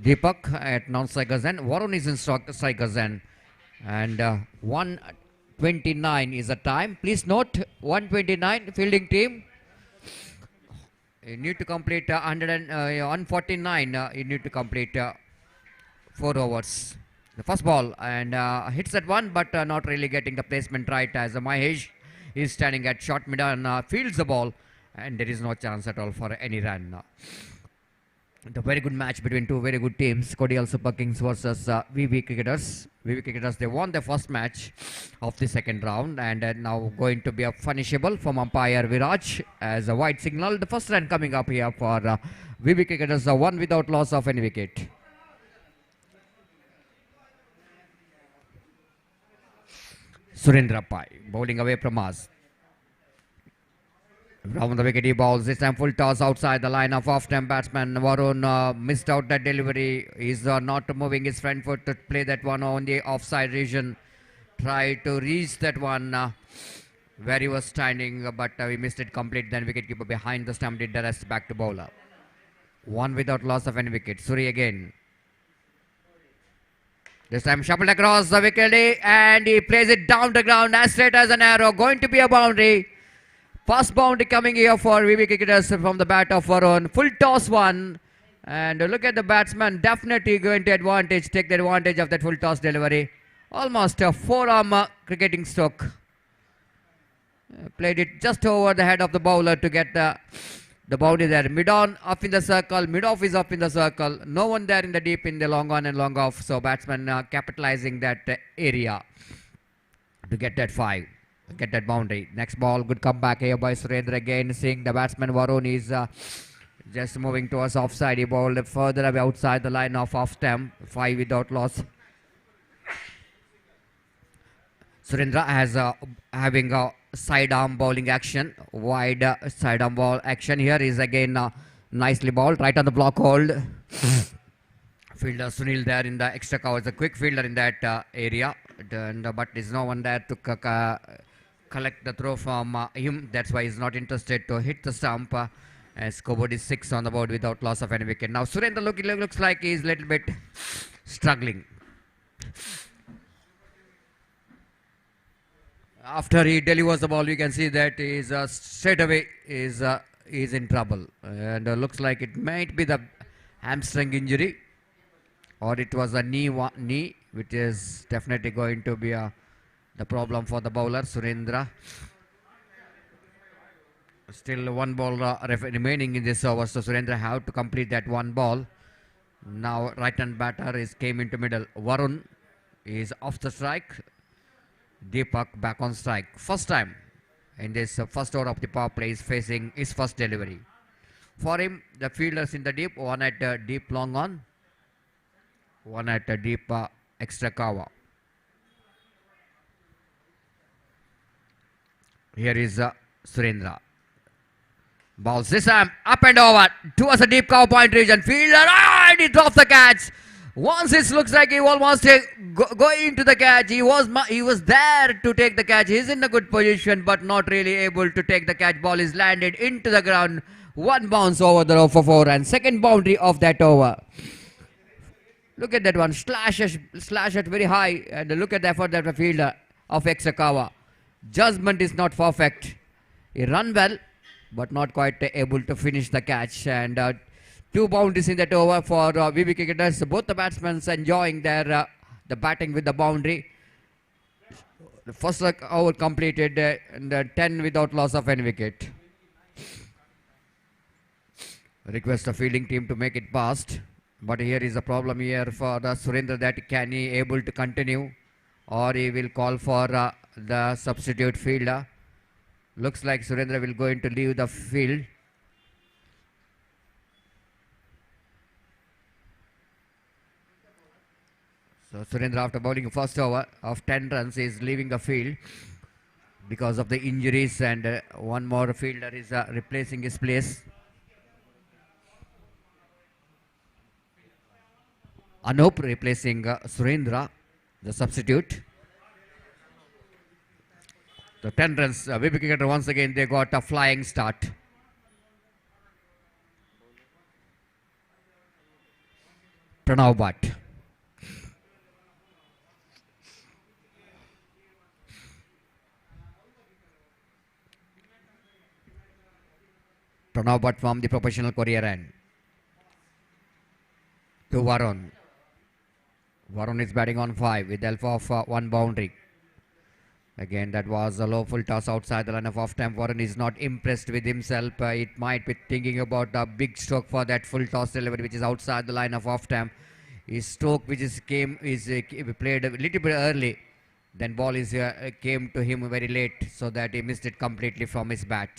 Deepak at non-strikers end. Varun is in strikers end. And 1:29 is the time. Please note 1:29 fielding team. You need to complete 149. You need to complete 4 overs. The first ball and hits that one, but not really getting the placement right as Mahesh is standing at short mid and fields the ball, and there is no chance at all for any run. The very good match between two very good teams, Kodial Super Kings versus VB Cricketers. VB Cricketers, they won their first match of the second round, and now going to be a punishable from umpire Viraj as a white signal. The first run coming up here for VB Cricketers, one without loss of any wicket. Surendra Pai bowling away from us. Round the wicket he bowls. This time full toss outside the line of off-stump batsman. Varun missed out that delivery. He's not moving his front foot to play that one on the offside region. Tried to reach that one where he was standing, but he missed it complete. Then wicketkeeper behind the stump did the rest back to bowler. One without loss of any wicket. Suri again. This time shuffled across the wicket and he plays it down the ground as straight as an arrow. Going to be a boundary. First boundary coming here for VB Cricketers from the bat of Varun. Full toss one. And look at the batsman. Definitely going to take the advantage of that full toss delivery. Almost a forearm cricketing stroke. Played it just over the head of the bowler to get the boundary there. Mid on up in the circle. Mid off is up in the circle. No one there in the deep in the long on and long off. So batsman capitalizing that area to get that 5. Get that boundary. Next ball, good comeback here by Surendra again. Seeing the batsman Varun is just moving towards offside. He bowled further away outside the line of off stump. 5 without loss. Surendra has having a sidearm bowling action. Wide sidearm ball action here is again nicely bowled. Right on the block hold. Fielder Sunil there in the extra cover. It's a quick fielder in that area. But there's no one there to collect the throw from him. That's why he's not interested to hit the stump. As scoreboard is 6 on the board without loss of any wicket. Now Surendra looks like he's a little bit struggling. After he delivers the ball, you can see that he's straight away is in trouble. And looks like it might be the hamstring injury. Or it was a knee, which is definitely going to be the problem for the bowler, Surendra. Still one ball remaining in this over, so Surendra have to complete that one ball. Now right-hand batter came into middle. Varun is off the strike. Deepak back on strike. First time in this first over of the power play is facing his first delivery. For him, the fielders in the deep, one at deep long on, one at deep extra cover. Here is Surendra. Balls this time up and over towards the deep cover point region. Fielder and he drops the catch. Once it looks like he almost going into the catch. He was there to take the catch. He's in a good position but not really able to take the catch. Ball is landed into the ground. One bounce over the row for 4 and second boundary of that over. Look at that one. Slash it very high and look at the effort that the fielder of extra cover. Judgment is not perfect. He run well but not quite able to finish the catch. And 2 boundaries in that over for VB Cricketers. Both the batsmen enjoying their the batting with the boundary. The first over completed and 10 without loss of any wicket. Request the fielding team to make it past. But here is a problem here for Surendra, that can he able to continue or he will call for the substitute fielder. Looks like Surendra will going to leave the field. So Surendra, after bowling first over of 10 runs, is leaving the field because of the injuries, and one more fielder is replacing his place. Anup replacing Surendra, the substitute. The 10 runs, VB Cricketer once again they got a flying start. Pranav Bhatt. Pranav Bhatt from the professional career end. To Varun. Varun is batting on 5 with help of one boundary. Again, that was a low full toss outside the line of off time. Warren is not impressed with himself. It might be thinking about a big stroke for that full toss delivery, which is outside the line of off time. His stroke, which is played a little bit early. Then ball came to him very late, so that he missed it completely from his bat.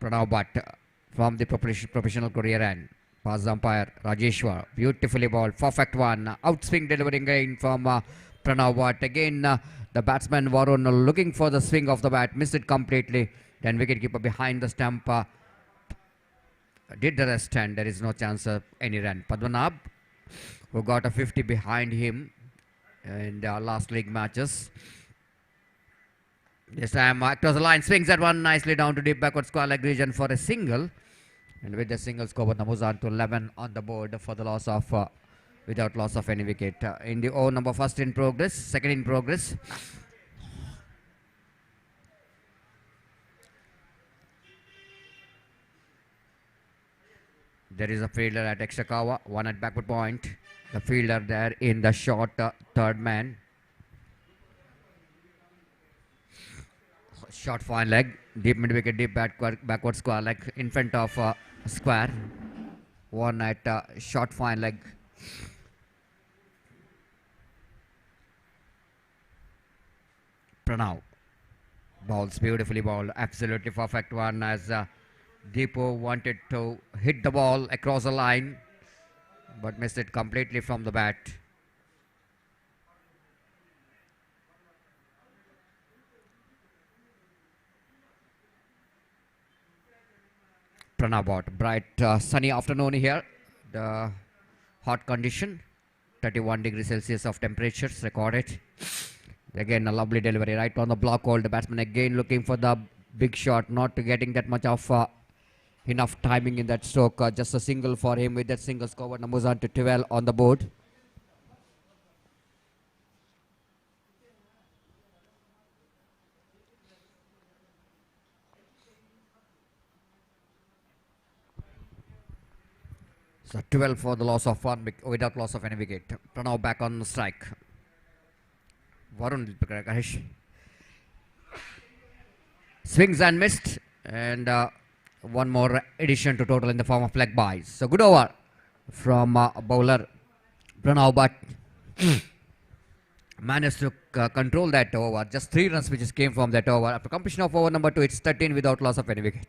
Pranav Bhatt from the professional career end. Pass umpire Rajeshwar, beautifully ball, perfect one. Outswing delivering again from Pranav Bhatt. Again, the batsman Varun looking for the swing of the bat, missed it completely. Then wicketkeeper behind the stump did the rest, and there is no chance of any run. Padmanabh, who got a 50 behind him in the last league matches. This time across the line, swings that one nicely down to deep backward square leg region for a single. And with the single score, the moves on to 11 on the board for the loss of without loss of any wicket. In the over number first in progress, second in progress. There is a fielder at Extrakawa, one at backward point. The fielder there in the short third man. Short fine leg, deep mid wicket, deep backward square leg in front of square. One at short fine leg. Pranav bowls beautifully bowled, absolutely perfect one as Deepo wanted to hit the ball across the line but missed it completely from the bat. Pranav Bhatt, bright sunny afternoon here. The hot condition, 31 degrees Celsius of temperatures recorded. Again, a lovely delivery right on the block hole. The batsman again looking for the big shot, not getting that much of enough timing in that stroke. Just a single for him. With that single score, numbers on to 12 on the board. So 12 for the loss of one without loss of any wicket. Pranav back on the strike. Varun swings and missed, and one more addition to total in the form of leg buys. So good over from bowler Pranav Bhatt. Managed to control that over. Just 3 runs which came from that over. After completion of over number 2, it's 13 without loss of any wicket.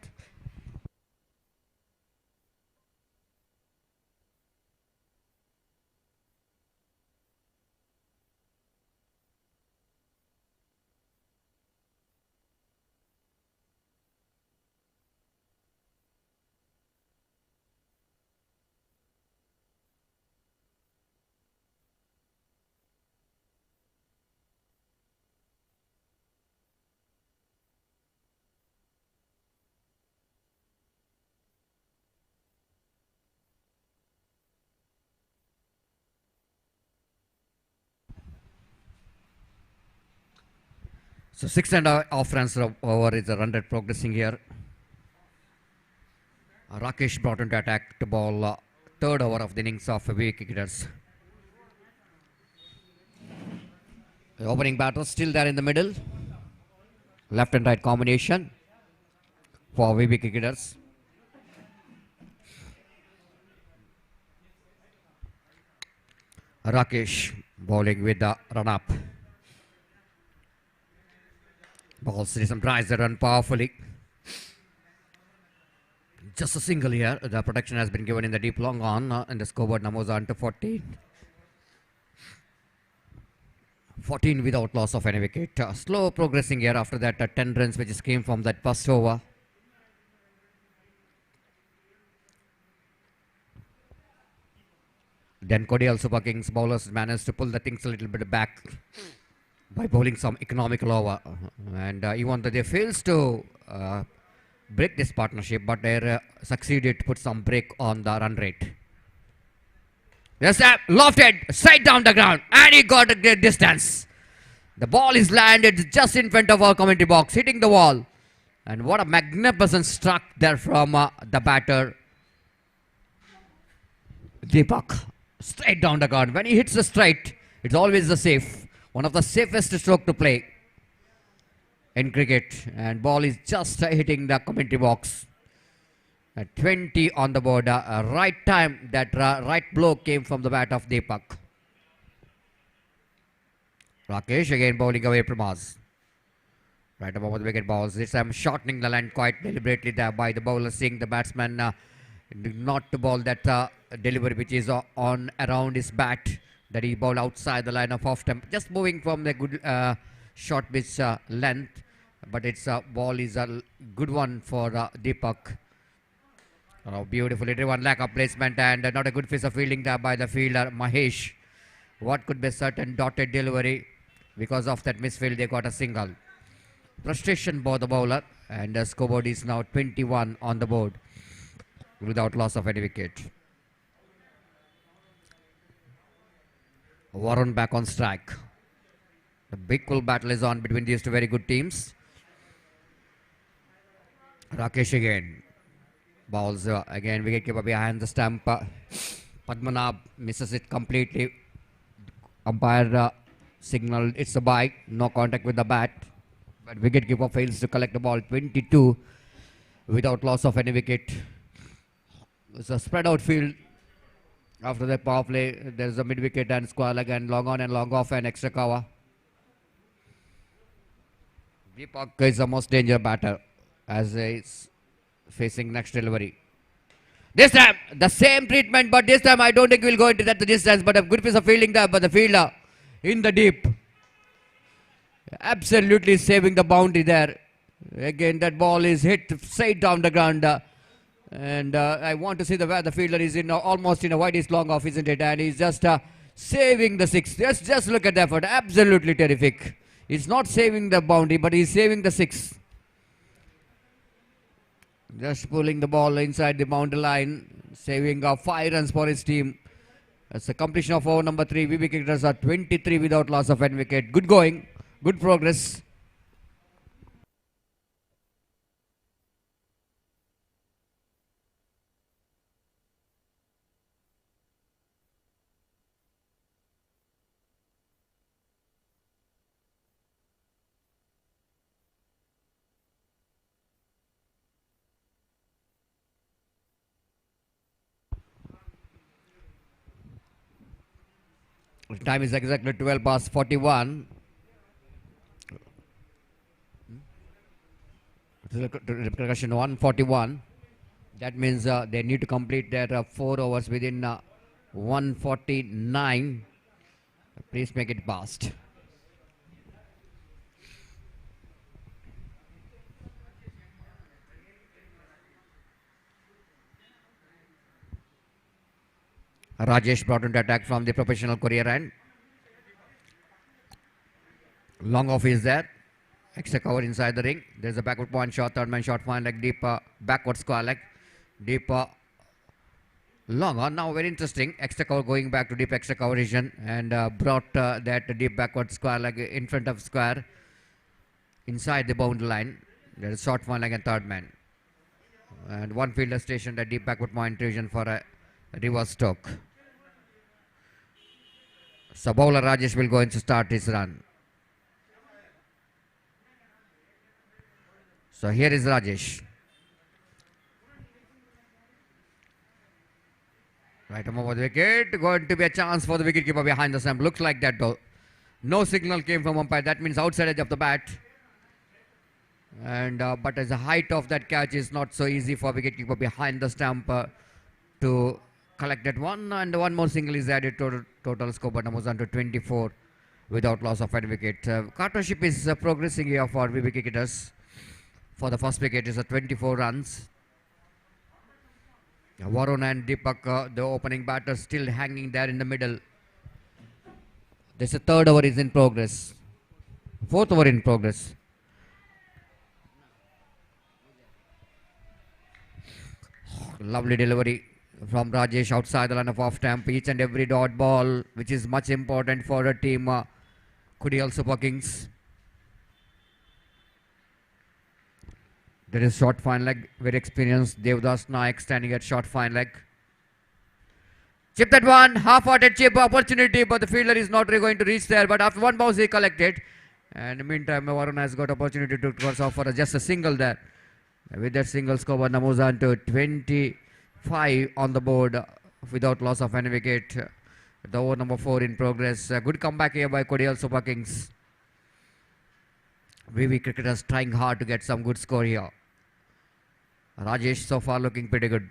So 6.5 runs over is the run rate progressing here. Rakesh brought into attack to ball third over of the innings of VB cricketers. The opening batter still there in the middle. Left and right combination for VB cricketers. Rakesh bowling with the run up. Ball series and tries the run powerfully. Just a single here. The protection has been given in the deep long on, and the scoreboard numbers on to 14. 14 without loss of any wicket. Slow progressing here after that 10 runs which came from that first over. Then Kodial Super Kings bowlers managed to pull the things a little bit back by bowling some economical over, and even though they fails to break this partnership, but they succeeded to put some break on the run rate. Yes, sir. Lofted straight down the ground, and he got a great distance. The ball is landed just in front of our commentary box, hitting the wall. And what a magnificent struck there from the batter, Deepak. Straight down the ground. When he hits the straight, it's always the safe. One of the safest stroke to play in cricket. And ball is just hitting the commentary box. 20 on the board. Right time that right blow came from the bat of Deepak. Rakesh again bowling away from us. Right above the wicket balls. This time shortening the line quite deliberately there by the bowler, seeing the batsman not to bowl that delivery which is on around his bat, that he bowled outside the line of off stump. Just moving from the good short pitch length. But its ball is a good one for Deepak. Oh, beautifully driven lack of placement and not a good piece of fielding there by the fielder Mahesh. What could be a certain dotted delivery? Because of that misfield, they got a single. Frustration by the bowler, and the scoreboard is now 21 on the board without loss of any wicket. Varun back on strike. The big cool battle is on between these two very good teams. Rakesh again. Balls again, wicketkeeper behind the stump. Padmanabh misses it completely. Umpire signal it's a bite, no contact with the bat. But wicketkeeper fails to collect the ball. 22 without loss of any wicket. It's a spread out field. After the power play, there's a mid wicket and square leg and long on and long off and extra cover. Deepak is the most dangerous batter as he's facing next delivery. This time, the same treatment, but this time I don't think we'll go into that distance, but a good piece of fielding there by the fielder in the deep. Absolutely saving the boundary there. Again, that ball is hit straight down the ground. And I want to see where the fielder is in almost in a widest long off, isn't it? And he's just saving the six. Just look at the effort. Absolutely terrific. He's not saving the boundary, but he's saving the six. Just pulling the ball inside the boundary line, saving 5 runs for his team. That's a completion of over number 3. Wicketers are 23 without loss of any wicket. Good going, good progress. Time is exactly 12 past 41. Repercussion 141. That means they need to complete their 4 overs within 149. Please make it fast. Rajesh brought into attack from the professional career end. Long off is there. Extra cover inside the ring. There's a backward point shot, third man shot, fine leg, deep backward square leg. Deep long on. Now very interesting. Extra cover going back to deep extra cover region and brought that deep backward square leg in front of square inside the boundary line. There's short fine leg and third man. And one fielder stationed at deep backward point region for a reverse stroke. So bowler Rajesh will go in to start his run. So here is Rajesh. Right over the wicket. Going to be a chance for the wicketkeeper behind the stump. Looks like that though. No signal came from umpire. That means outside edge of the bat. And but as the height of that catch is not so easy for wicketkeeper behind the stump to collect that one, and one more single is added to total score, but moves on to 24 without loss of any wicket. Partnership is progressing here for the wicketers. For the first wicket is 24 runs. Varun and Deepak, the opening batter, still hanging there in the middle. This third over is in progress. Fourth over in progress. Lovely delivery. from Rajesh outside the line of off stamp. Each and every dot ball, which is much important for a team. Kudial Super Kings. There is short fine leg, very experienced Devdas Naik standing at short fine leg. Chip that one, half-hearted chip opportunity, but the fielder is not really going to reach there. But after one bounce, he collected. And in the meantime, Varun has got opportunity to cross off for just a single there. With that single, score moves on to 25 on the board without loss of any wicket. The over number 4 in progress. A good comeback here by Kodial Super Kings. VV cricketers trying hard to get some good score here. Rajesh so far looking pretty good.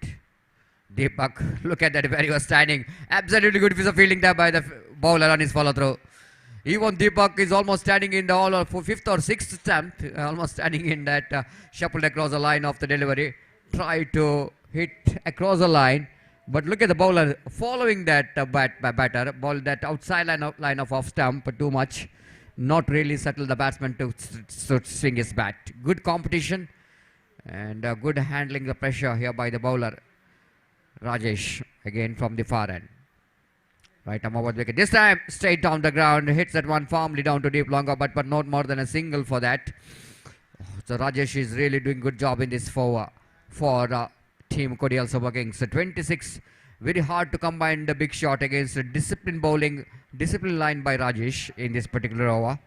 Deepak, look at that where he was standing. Absolutely good piece of fielding there by the bowler on his follow through. Even Deepak is almost standing in the all or 5th or 6th attempt. Almost standing in that shuffled across the line of the delivery. Try to hit across the line. But look at the bowler following that batter. Ball that outside line of off stump too much. Not really settle the batsman to swing his bat. Good competition. And good handling the pressure here by the bowler. Rajesh again from the far end. Right arm over the wicket. This time straight down the ground. Hits that one firmly down to deep longer, but not more than a single for that. So Rajesh is really doing good job in this for team Kodial Super Kings. So 26. Very hard to combine the big shot against the disciplined bowling, disciplined line by Rajesh in this particular over.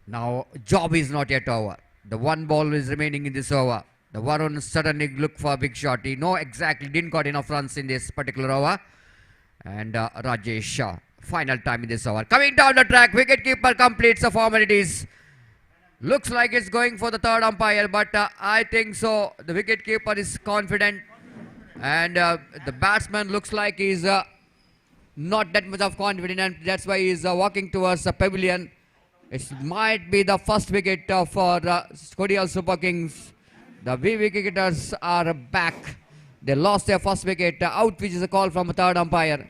Now job is not yet over. The one ball is remaining in this over. The Varun suddenly looked for a big shot. He know exactly didn't got enough runs in this particular over. And Rajesh, final time in this over. Coming down the track, wicketkeeper completes the formalities. Looks like it's going for the third umpire, but I think so. The wicketkeeper is confident. And the batsman looks like he's not that much of confident, and that's why he's walking towards the pavilion. It might be the first wicket for Kodial Super Kings. The wicketers are back. They lost their first wicket out, which is a call from a third umpire.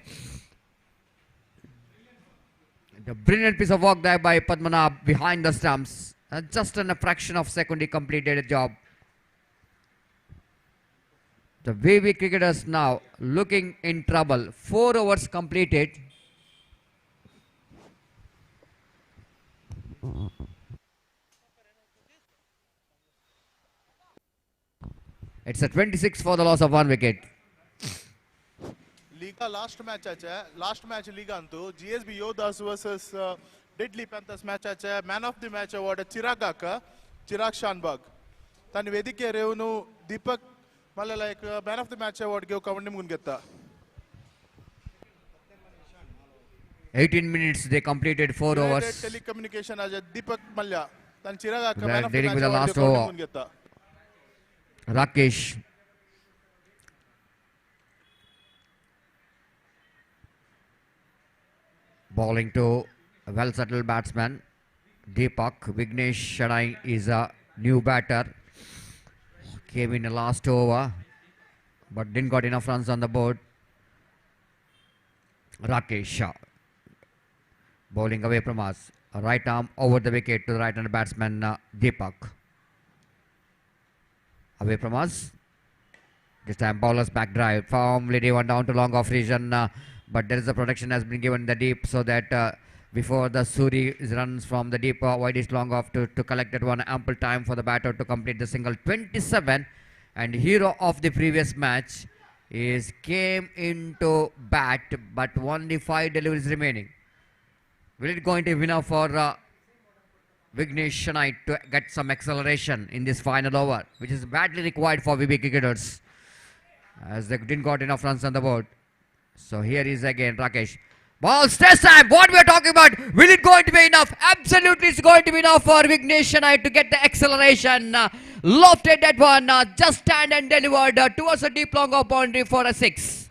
The brilliant piece of work there by Padmanabh behind the stumps. Just in a fraction of a second he completed a job. The VV cricketers now looking in trouble. 4 overs completed. It's a 26 for the loss of 1 wicket. Liga last match Liga antu GSB Yodas versus Deadly Panthers match man of the match award Chirag Shanbag. Tani vedike revunu Deepak malla like man of the match award ge kavanni mungetta. 18 minutes they completed 4 overs. Telecommunication as Deepak Malla. Tani Chirag They man are of the dealing match with the award last ge over. kavanni mungetta. Rakesh. Bowling to a well-settled batsman. Deepak. Vignesh Shadai is a new batter. Came in the last over, but didn't got enough runs on the board. Rakesh. Bowling away from us. A right arm over the wicket to the right-hand batsman Deepak. Away from us. This time bowler's back drive. Firmly driven down to long off region. But there is a protection has been given in the deep so that before the Suri runs from the deep widest long off to collect that one, ample time for the batter to complete the single. 27, and hero of the previous match is came into bat, but only 5 deliveries remaining. Will it going to be enough for Vignesh Shanaik to get some acceleration in this final over, which is badly required for VB cricketers, as they didn't got enough runs on the board. So here is again Rakesh. Ball stress time. What we are talking about? Will it going to be enough? Absolutely, it's going to be enough for Vignesh Shanaik to get the acceleration. Lofted that one. Just stand and delivered towards a deep long off boundary for a 6.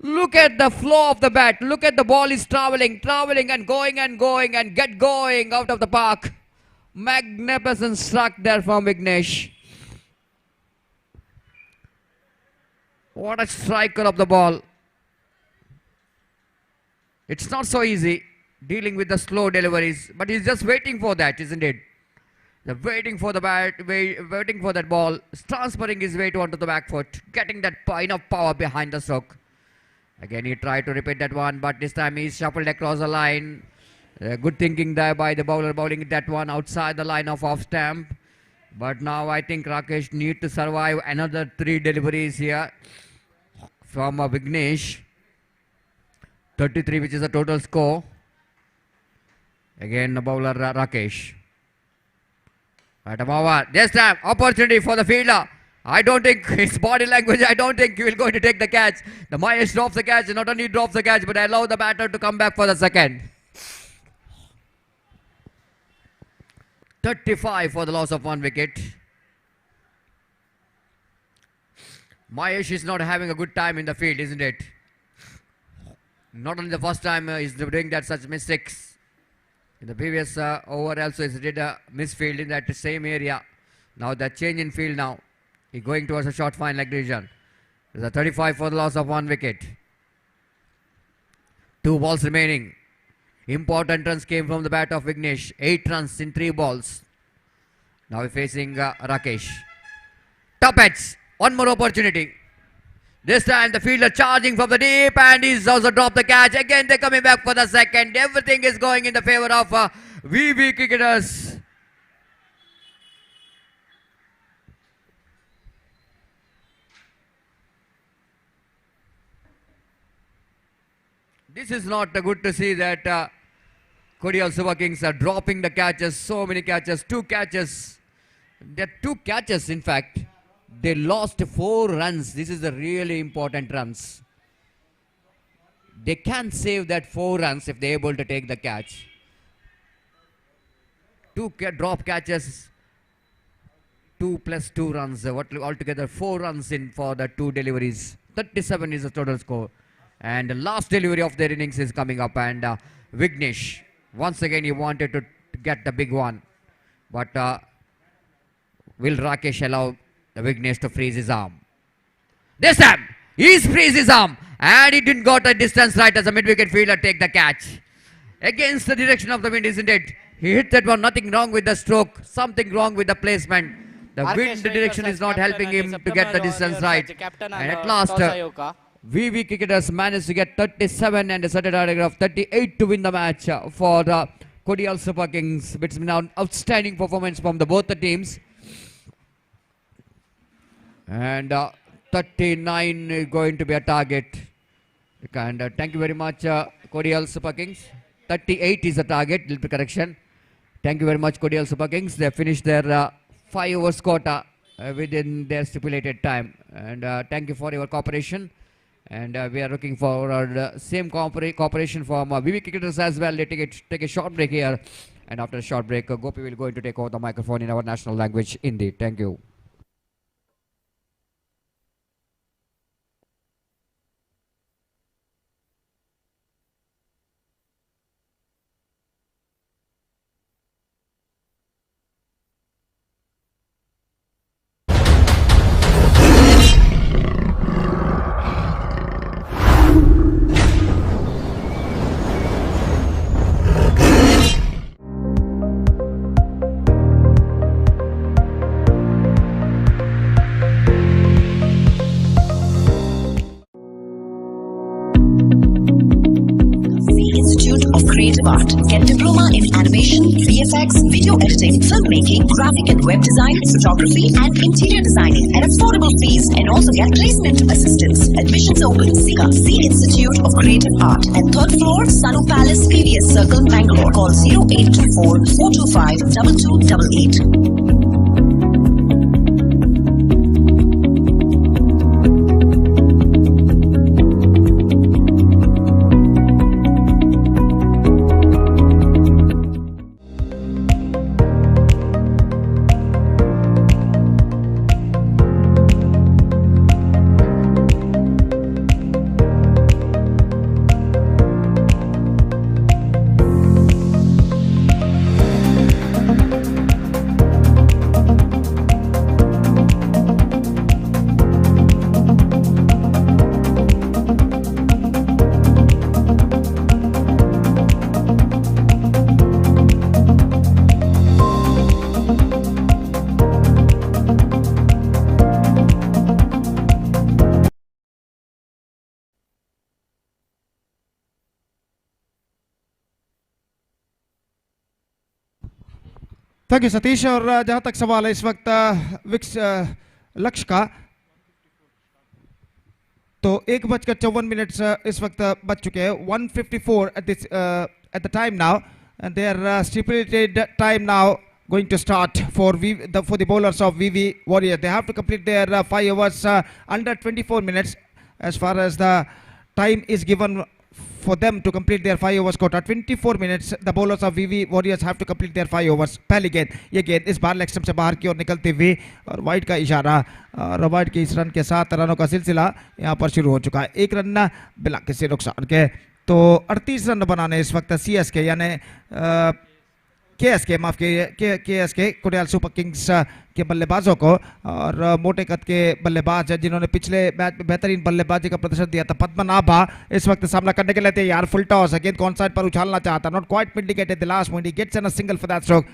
Look at the flow of the bat. Look at the ball is traveling and going and get going out of the park. Magnificent struck there from Vignesh. What a striker of the ball. It's not so easy dealing with the slow deliveries, but he's just waiting for that, isn't it? They're waiting for the waiting for that ball, transferring his weight onto the back foot, getting that enough power behind the stroke. Again, he tried to repeat that one, but this time he shuffled across the line. Good thinking there by the bowler, bowling that one outside the line of off stamp. But now I think Rakesh need to survive another 3 deliveries here from Vignesh. 33, which is the total score. Again, the bowler Rakesh. Right about this time, opportunity for the fielder. I don't think his body language, I don't think he will going to take the catch. The Mahesh drops the catch, not only drops the catch, but allow the batter to come back for the second. 35 for the loss of 1 wicket. Mahesh is not having a good time in the field, isn't it? Not only the first time he's doing that such mistakes. In the previous over also he did a misfield in that same area. Now the change in field now. He's going towards a short fine leg decision. There's a 35 for the loss of 1 wicket. 2 balls remaining. Important runs came from the bat of Vignesh. 8 runs in 3 balls. Now we're facing Rakesh. Top edge. One more opportunity. This time the fielder charging from the deep and he's also dropped the catch. Again they're coming back for the second. Everything is going in the favor of VV cricketers. This is not good to see that Kodial Super Kings are dropping the catches. So many catches. 2 catches. There are 2 catches in fact. They lost 4 runs. This is the really important runs. They can save that 4 runs if they're able to take the catch. 2 drop catches, 2 plus 2 runs. Altogether 4 runs in for the 2 deliveries. 37 is the total score. And the last delivery of their innings is coming up. And Vignesh, once again he wanted to get the big one. But will Rakesh allow the Vignesh to freeze his arm? This time, he's freezed his arm and he didn't got a distance right as a mid-wicket fielder take the catch. Against the direction of the wind, isn't it? He hit that one, nothing wrong with the stroke, something wrong with the placement. The wind direction is not helping him to get the distance right. And at last, VV cricketers managed to get 37 and a certain target of 38 to win the match for Kodial Super Kings. It's been an outstanding performance from both the teams. And 39 is going to be a target. And thank you very much, Kodial Super Kings. 38 is the target, little correction. Thank you very much, Kodial Super Kings. They finished their 5 overs quota within their stipulated time. And thank you for your cooperation. And we are looking for same cooperation from VV cricketers as well. They take a short break here. And after a short break, Gopi will going to take over the microphone in our national language, Hindi. Thank you. Creative Art. Get diploma in animation, VFX, video editing, filmmaking, graphic and web design, photography, and interior designing at affordable fees, and also get placement assistance. Admissions open. Sika, C Institute of Creative Art at 3rd floor, Sanu Palace, PVS Circle, Bangalore. Call 0824 425 2288. Thank you Satish. और जहां तक सवाल है इस वक्त लक्ष्य का, तो 1:54 इस वक्त बच चुके हैं। 1:54 at the time now, and their stipulated time now going to start for the bowlers of VV Warriors. They have to complete their 5 overs under 24 minutes as far as the time is given for them to complete their 5 overs quota. 24 minutes the bowlers of VV Warriors have to complete their 5 overs. पहली गेंद, ये गेंद इस बार leg stump से बाहर की ओर निकलते हुए और वाइड का इशारा, और वाइड के इस रन के साथ रनों का सिलसिला यहाँ पर शुरू हो चुका है। एक रन बिना किसी नुकसान के, तो 38 रन बनाने इस वक्त CSK यानी KSK, माफ KSK कोडियाल सुपर किंग्स के बल्लेबाजों को, और मोटे कद के बल्लेबाज जिन्होंने पिछले मैच में बेहतरीन बल्लेबाजी का प्रदर्शन दिया था, पद्मनाभा इस वक्त सामना करने के लिए तैयार। फुल टॉस, गेंद कौन साइड पर उछालना चाहता, not quite medicated the last point, he gets an a single for that stroke.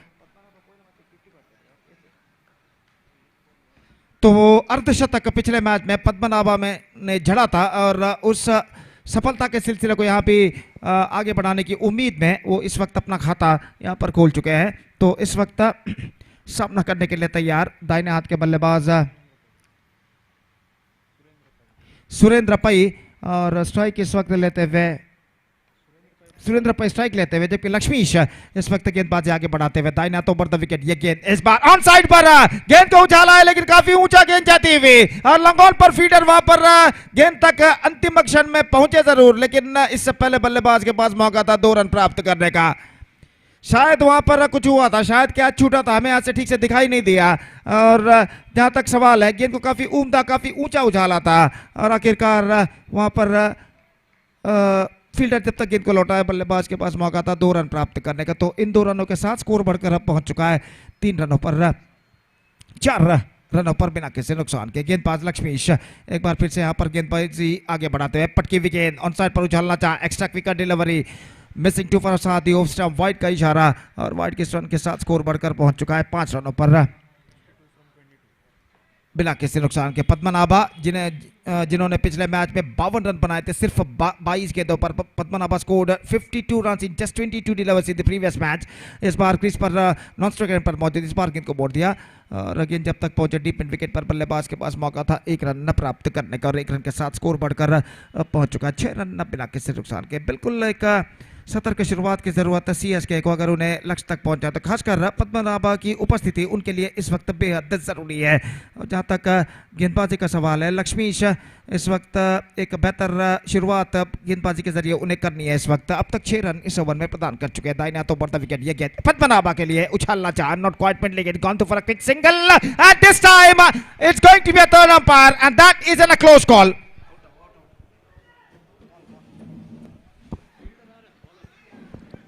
तो अर्धशतक पिछले मैच में पद्मनाभा में ने जड़ा था, और उस सफलता के सिलसिले को यहाँ पे आगे बढ़ाने की उम्मीद में वो इस वक्त अपना खाता यहाँ पर खोल चुके हैं। तो इस वक्त सामना करने के लिए तैयार दाहिने हाथ के बल्लेबाज सुरेंद्र पई, और स्ट्राइक इस वक्त लेते हुए सुरेंद्र पर स्ट्राइक लेते हुए, जबकि लक्ष्मीश इस वक्त गेंदबाजी आगे बढ़ाते हुए दाहिने हाथ ओवर द विकेट। ये गेंद इस बार ऑन साइड पर गेंद को उछाला है, लेकिन काफी ऊंचा गेंद जाती हुई, और लंगोल पर फीडर वहां पर गेंद तक अंतिम क्षण में पहुंचे जरूर, लेकिन इससे पहले बल्लेबाज के पास मौका था 2 रन प्राप्त करने का। शायद वहां पर कुछ हुआ था, शायद क्या छूटा था, हमें यहाँ से ठीक से दिखाई नहीं दिया। और जहां तक सवाल है, गेंद को काफी उम्दा, काफी ऊंचा उछाला था, और आखिरकार वहां पर फील्डर जब तक गेंद को लौटाया, बल्लेबाज के पास मौका था 2 रन प्राप्त करने का। तो इन 2 रनों के साथ स्कोर बढ़कर अब पहुंच चुका है 3 रनों पर, 4 रनों पर बिना किसी नुकसान के। गेंदबाज लक्ष्मीश एक बार फिर से यहाँ पर गेंदबाजी आगे बढ़ाते हुए, पटकी हुई गेंद ऑन साइड पर उछालना चाहा, extra quicker delivery, missing 2 for साथ ही ऑफ स्टंप, वाइड का इशारा, और वाइड के रन के साथ स्कोर बढ़कर पहुंच चुका है 5 रनों पर बिना किसी नुकसान के। पद्मनाभा जिन्होंने पिछले मैच में 52 रन बनाए थे सिर्फ 22 गेंदों पर, Padmanabha scored 52 run in just 22 delivers in the previous match. इस बार क्रीज पर नॉन स्ट्राइक रन पर मौजूद, इस बार गेंद को मोड़ दिया, और गेंद जब तक पहुंचे डीप मिड विकेट पर, बल्लेबाज के पास मौका था 1 रन प्राप्त करने का, और 1 रन के साथ स्कोर बढ़कर पहुंच चुका है 6 रन बिना किसी नुकसान के। बिल्कुल एक सतर्क शुरुआत की जरूरत है CSK को, अगर उन्हें लक्ष्य तक पहुंचा तो। खासकर पद्मनाभा की उपस्थिति उनके लिए इस वक्त बेहद जरूरी है। और जहां तक गेंदबाजी का सवाल है, लक्ष्मीश इस वक्त एक बेहतर शुरुआत गेंदबाजी के जरिए उन्हें करनी है। इस वक्त अब तक 6 रन इस ओवर में प्रदान कर चुके हैं। दाहिने हाथों पर विकेट, ये गेंद पद्मनाभा के लिए उछालना चाहा, not quite midwicket, gone to for a quick single, at this time it's going to be a third umpire and that is an a close call.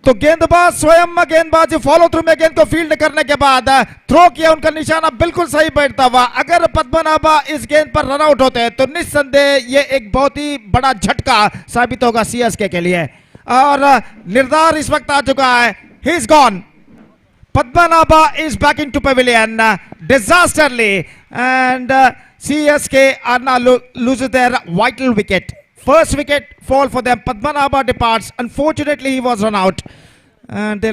तो गेंदबाज स्वयं गेंदबाजी फॉलो थ्रू में गेंद को फील्ड करने के बाद थ्रो किया, उनका निशाना बिल्कुल सही बैठता हुआ। अगर पद्मनाभा इस गेंद पर रन आउट होते हैं तो निस्संदेह ये एक बहुत ही बड़ा झटका साबित होगा CSK के लिए, और निर्धार इस वक्त आ चुका है, he is gone. Padmanabha is back in to pavilion disastrously, and CSK are now lose their vital wicket. First wicket fall for them. Padmanabha departs. Unfortunately, he was run out, and they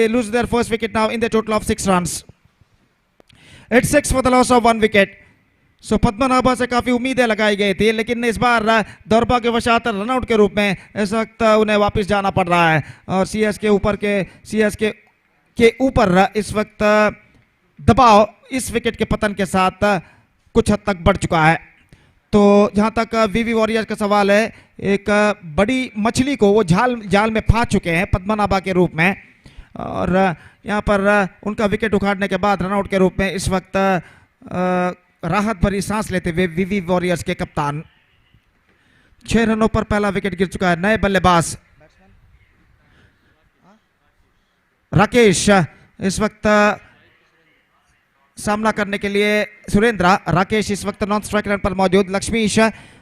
lose their first wicket now in the total of 6 runs. It's 6 for the loss of 1 wicket. So Padmanabha से काफी उम्मीदें लगाई गई थी, लेकिन इस बार दौर्भाग्यवशात runout के रूप में इस वक्त उन्हें वापस जाना पड़ रहा है, और CSK के ऊपर इस वक्त दबाव इस विकेट के पतन के साथ कुछ हद तक बढ़ चुका है। तो जहां तक VV वॉरियर्स का सवाल है, एक बड़ी मछली को वो जाल में फांस चुके हैं पद्मनाभा के रूप में, और यहां पर उनका विकेट उखाड़ने के बाद रनआउट के रूप में इस वक्त राहत भरी सांस लेते हुए VV वॉरियर्स के कप्तान। 6 रनों पर पहला विकेट गिर चुका है। नए बल्लेबाज राकेश इस वक्त सामना करने के लिए, सुरेंद्र राकेश इस वक्त नॉन स्ट्राइक रन पर मौजूद। लक्ष्मीश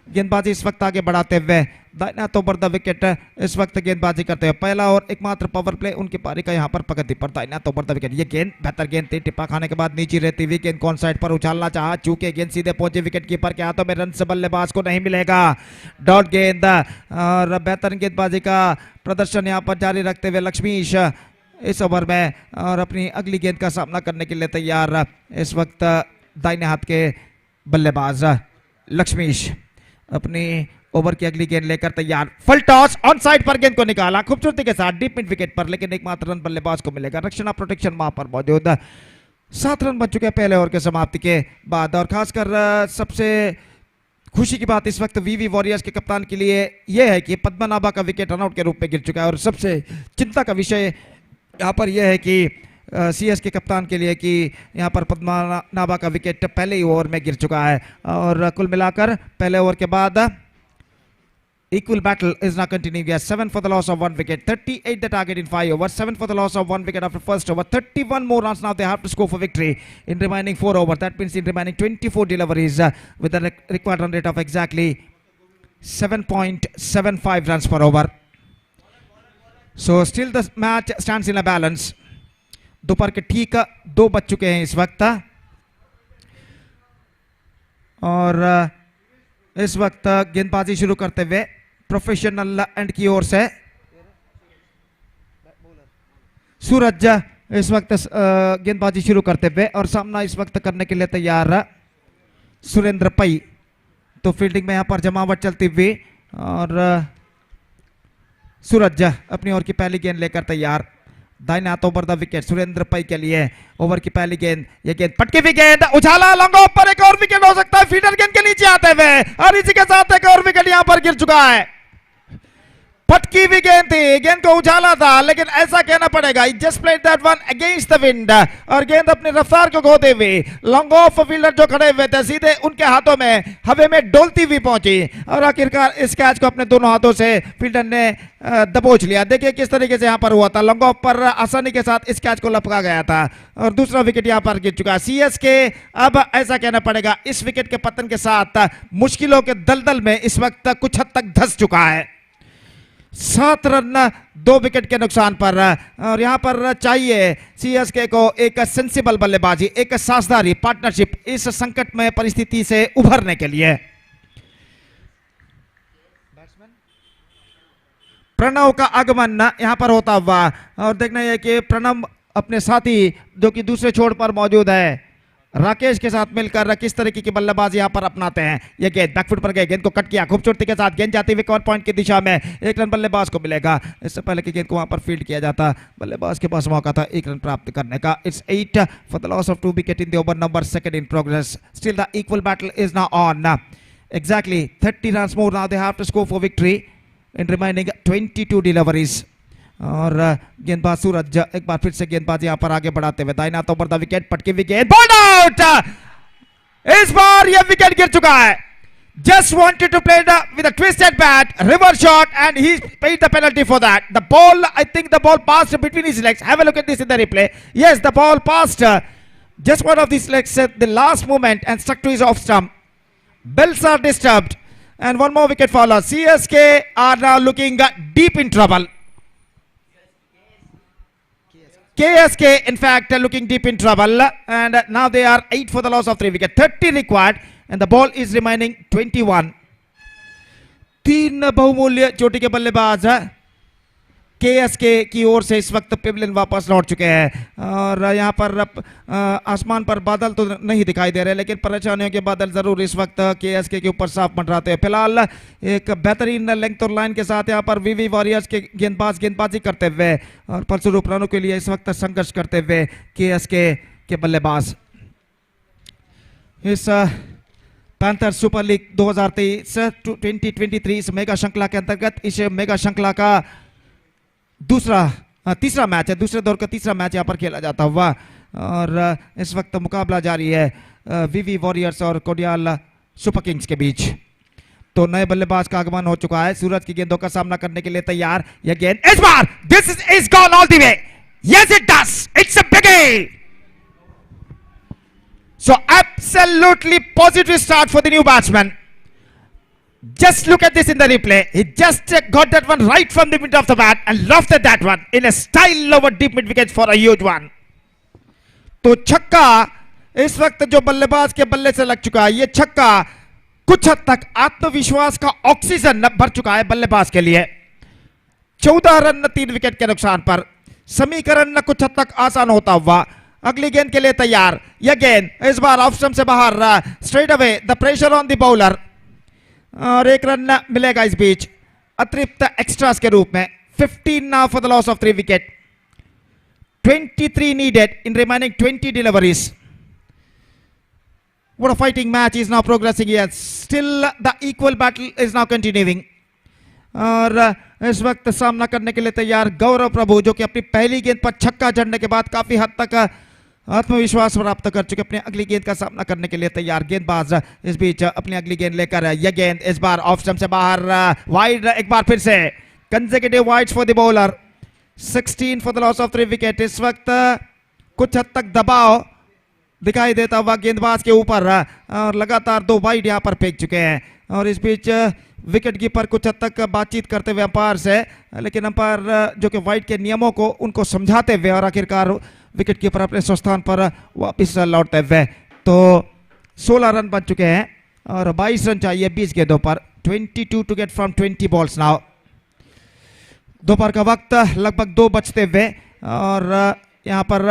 गेंदबाजी इस वक्त आगे बढ़ाते हुए दाहिने हाथों पर द विकेट इस वक्त गेंदबाजी करते हुए, पहला और एकमात्र पावर प्ले उनकी पारी का यहाँ पर प्रगति पर, दाहिने हाथों पर द विकेट। ये गेंद बेहतर गेंद थी, टिप्पा खाने के बाद नीचे रहती हुई गेंद कौन साइड पर उछालना चाहा, चूंकि गेंद सीधे पहुंचे विकेट कीपर के हाथों में, रन से बल्लेबाज को नहीं मिलेगा। डॉट गेंद, और बेहतर गेंदबाजी का प्रदर्शन यहाँ पर जारी रखते हुए लक्ष्मीश इस ओवर में और अपनी अगली गेंद का सामना करने के लिए तैयार इस वक्त दाहिने हाथ के बल्लेबाज लक्ष्मीश अपनी ओवर की अगली गेंद लेकर तैयार। फुल टॉस ऑन साइड पर गेंद को निकाला खूबसूरती के साथ डीप मिड विकेट पर, लेकिन एकमात्र रन बल्लेबाज को मिलेगा। रक्षणा प्रोटेक्शन वहां पर मौजूद। 7 रन बन चुके हैं पहले ओवर के समाप्ति के बाद। और खासकर सबसे खुशी की बात इस वक्त वीवी वॉरियर्स के कप्तान के लिए यह है कि पद्मनाभा का विकेट रनआउट के रूप में गिर चुका है। और सबसे चिंता का विषय यहाँ पर यह है कि सीएस के कप्तान के लिए कि यहाँ पर पद्मनाभा का विकेट पहले ही ओवर में गिर चुका है। और कुल मिलाकर पहले ओवर के बाद equal battle is now continuing. Yes, 7 for the loss of 1 wicket. 38 the target in 5 overs. 7 for the loss of 1 wicket after first over. 31 more runs now they have to score for victory in remaining 4 overs. That means in remaining 24 deliveries with a required run rate of exactly 7.75 runs per over. So still the match stands in a balance. दोपहर के ठीक 2 बज चुके हैं इस वक्त और इस वक्त गेंदबाजी शुरू करते हुए प्रोफेशनल एंड की ओर से सूरज इस वक्त गेंदबाजी शुरू करते हुए और सामना इस वक्त करने के लिए तैयार सुरेंद्र पई। तो फील्डिंग में यहां पर जमावट चलती हुई और सूरज अपनी ओर की पहली गेंद लेकर तैयार। दाहिने हाथ ओवर द विकेट सुरेंद्र पई के लिए ओवर की पहली गेंद। ये गेंद पटकी हुई गेंद उछाला लॉन्ग ऑफ पर, एक और विकेट हो सकता है फीडर गेंद के नीचे आते हुए और इसी के साथ एक और विकेट यहां पर गिर चुका है। पटकी हुई गेंद थी, गेंद को उछाला था, लेकिन ऐसा कहना पड़ेगा just played that one against the wind और गेंद अपनी रफ्तार को खोते हुए लॉन्ग ऑफ फील्डर जो खड़े हुए थे सीधे उनके हाथों में हवा में डोलती हुई पहुंची और आखिरकार इस कैच को अपने दोनों हाथों से फील्डर ने दबोच लिया। देखिए किस तरीके से यहां पर हुआ था, लॉन्ग ऑफ पर आसानी के साथ इस कैच को लपका गया था और दूसरा विकेट यहां पर गिर चुका है। सीएसके अब ऐसा कहना पड़ेगा इस विकेट के पतन के साथ मुश्किलों के दलदल में इस वक्त कुछ हद तक धंस चुका है। 7 रन 2 विकेट के नुकसान पर और यहां पर चाहिए सीएसके को एक सेंसिबल बल्लेबाजी, एक साझेदारी पार्टनरशिप इस संकटमय परिस्थिति से उभरने के लिए। प्रणव का आगमन यहां पर होता हुआ और देखना यह कि प्रणव अपने साथी जो कि दूसरे छोर पर मौजूद है राकेश के साथ मिलकर किस तरीके की बल्लेबाजी यहां पर अपनाते हैं। यह गेंद बैकफुट पर गए, गेंद को कट किया खूबसूरती के साथ, गेंद जाती हुई कवर पॉइंट की दिशा में 1 रन बल्लेबाज को मिलेगा। इससे पहले कि गेंद को वहां पर फील्ड किया जाता बल्लेबाज के पास मौका था 1 रन प्राप्त करने का। It's 8 for the loss of 2 wicket in the over number 2 in progress. Still the equal battle is now on. Exactly 30 runs more now they have to score for victory in remaining 22 deliveries. और गेंदबाज सूरज एक बार फिर से गेंदबाजी यहां पर आगे बढ़ाते हुए दाहिना ओवर द विकेट पटकी हुई गेंद बॉल आउट। इस बार यह विकेट गिर चुका है। Just wanted to play with a twisted bat, reverse shot, and he paid the penalty for that. The ball, I think the ball passed between his legs. Have a look at this in the replay. Yes, the ball passed just one of these legs at the last moment and stuck to his off stump. Bells are disturbed, and one more wicket fall. CSK are now looking deep in trouble. KSK in fact looking deep in trouble and now they are 8 for the loss of 3 wicket. 30 required and the ball is remaining 21. 3 बहुमूल्य चोटी के बल्लेबाज KSK की ओर से इस वक्त Pavilion वापस लौट चुके हैं और यहाँ पर आसमान पर बादल तो नहीं दिखाई दे रहे लेकिन परेशानियों के बादल जरूर इस वक्त केएसके के ऊपर साफ मंडराते हैं। फिलहाल एक बेहतरीन लेंथ और लाइन के साथ यहाँ पर वीवी वॉरियर्स के गेंदबाजी करते हुए और फलस्वरूप रनों के लिए इस वक्त संघर्ष करते हुए केएसके के बल्लेबाज। इस पैंथर्स सुपर लीग 2023 इस मेगा श्रृंखला के अंतर्गत इस मेगा श्रृंखला का तीसरा मैच है, दूसरे दौर का तीसरा मैच यहां पर खेला जाता हुआ और इस वक्त मुकाबला जारी है वीवी वॉरियर्स और कोडियाल सुपर किंग्स के बीच। तो नए बल्लेबाज का आगमन हो चुका है, सूरज की गेंदों का सामना करने के लिए तैयार। यह गेंद इस बार this is gone all the way. Yes it does, it's a big so absolutely positive start for the new batsman. Just look at this in the replay. He just got that one right from the mid of the bat and lofted that one in a style over deep mid wicket for a huge one. तो छक्का इस वक्त जो बल्लेबाज के बल्ले से लग चुका है, ये छक्का कुछ हद तक आत्मविश्वास का ऑक्सीजन भर चुका है बल्लेबाज के लिए। 14 रन 3 विकेट के नुकसान पर समीकरण कुछ हद तक आसान होता हुआ। अगली गेंद के लिए तैयार, यह गेंद इस बार ऑफ स्टंप से बाहर, straight away the pressure on the bowler, और एक रन मिलेगा इस बीच अतिरिक्त एक्स्ट्रास के रूप में। 15 now for the loss of 3 wicket. 23 needed in remaining 20 deliveries. What a fighting match is now progressing here. Still the equal battle is now continuing. और इस वक्त सामना करने के लिए तैयार गौरव प्रभु, जो कि अपनी पहली गेंद पर छक्का जड़ने के बाद काफी हद तक आत्मविश्वास प्राप्त कर चुके, अपने अगली गेंद का सामना करने के लिए तैयार। गेंदबाज इस बीच अपनी अगली गेंद लेकर, यह गेंद इस बार ऑफ स्टंप से बाहर, वाइड, एक बार फिर से consecutive wides for the bowler. 16 for the loss of 3 wicket. इस वक्त कुछ हद तक दबाव दिखाई देता हुआ गेंदबाज के ऊपर, और लगातार 2 वाइड यहां पर फेंक चुके हैं। और इस बीच विकेट कीपर कुछ हद तक बातचीत करते हुए अंपायर से, लेकिन अंपायर जो कि वाइड के नियमों को उनको समझाते हुए, और आखिरकार विकेट कीपर अपने स्वस्थान पर वापस लौटते हुए। तो 16 रन बन चुके हैं और 22 रन चाहिए 20 गेंदों पर। 22 to get from 20 balls now. दोपहर का वक्त लगभग 2 बजते हुए, और यहाँ पर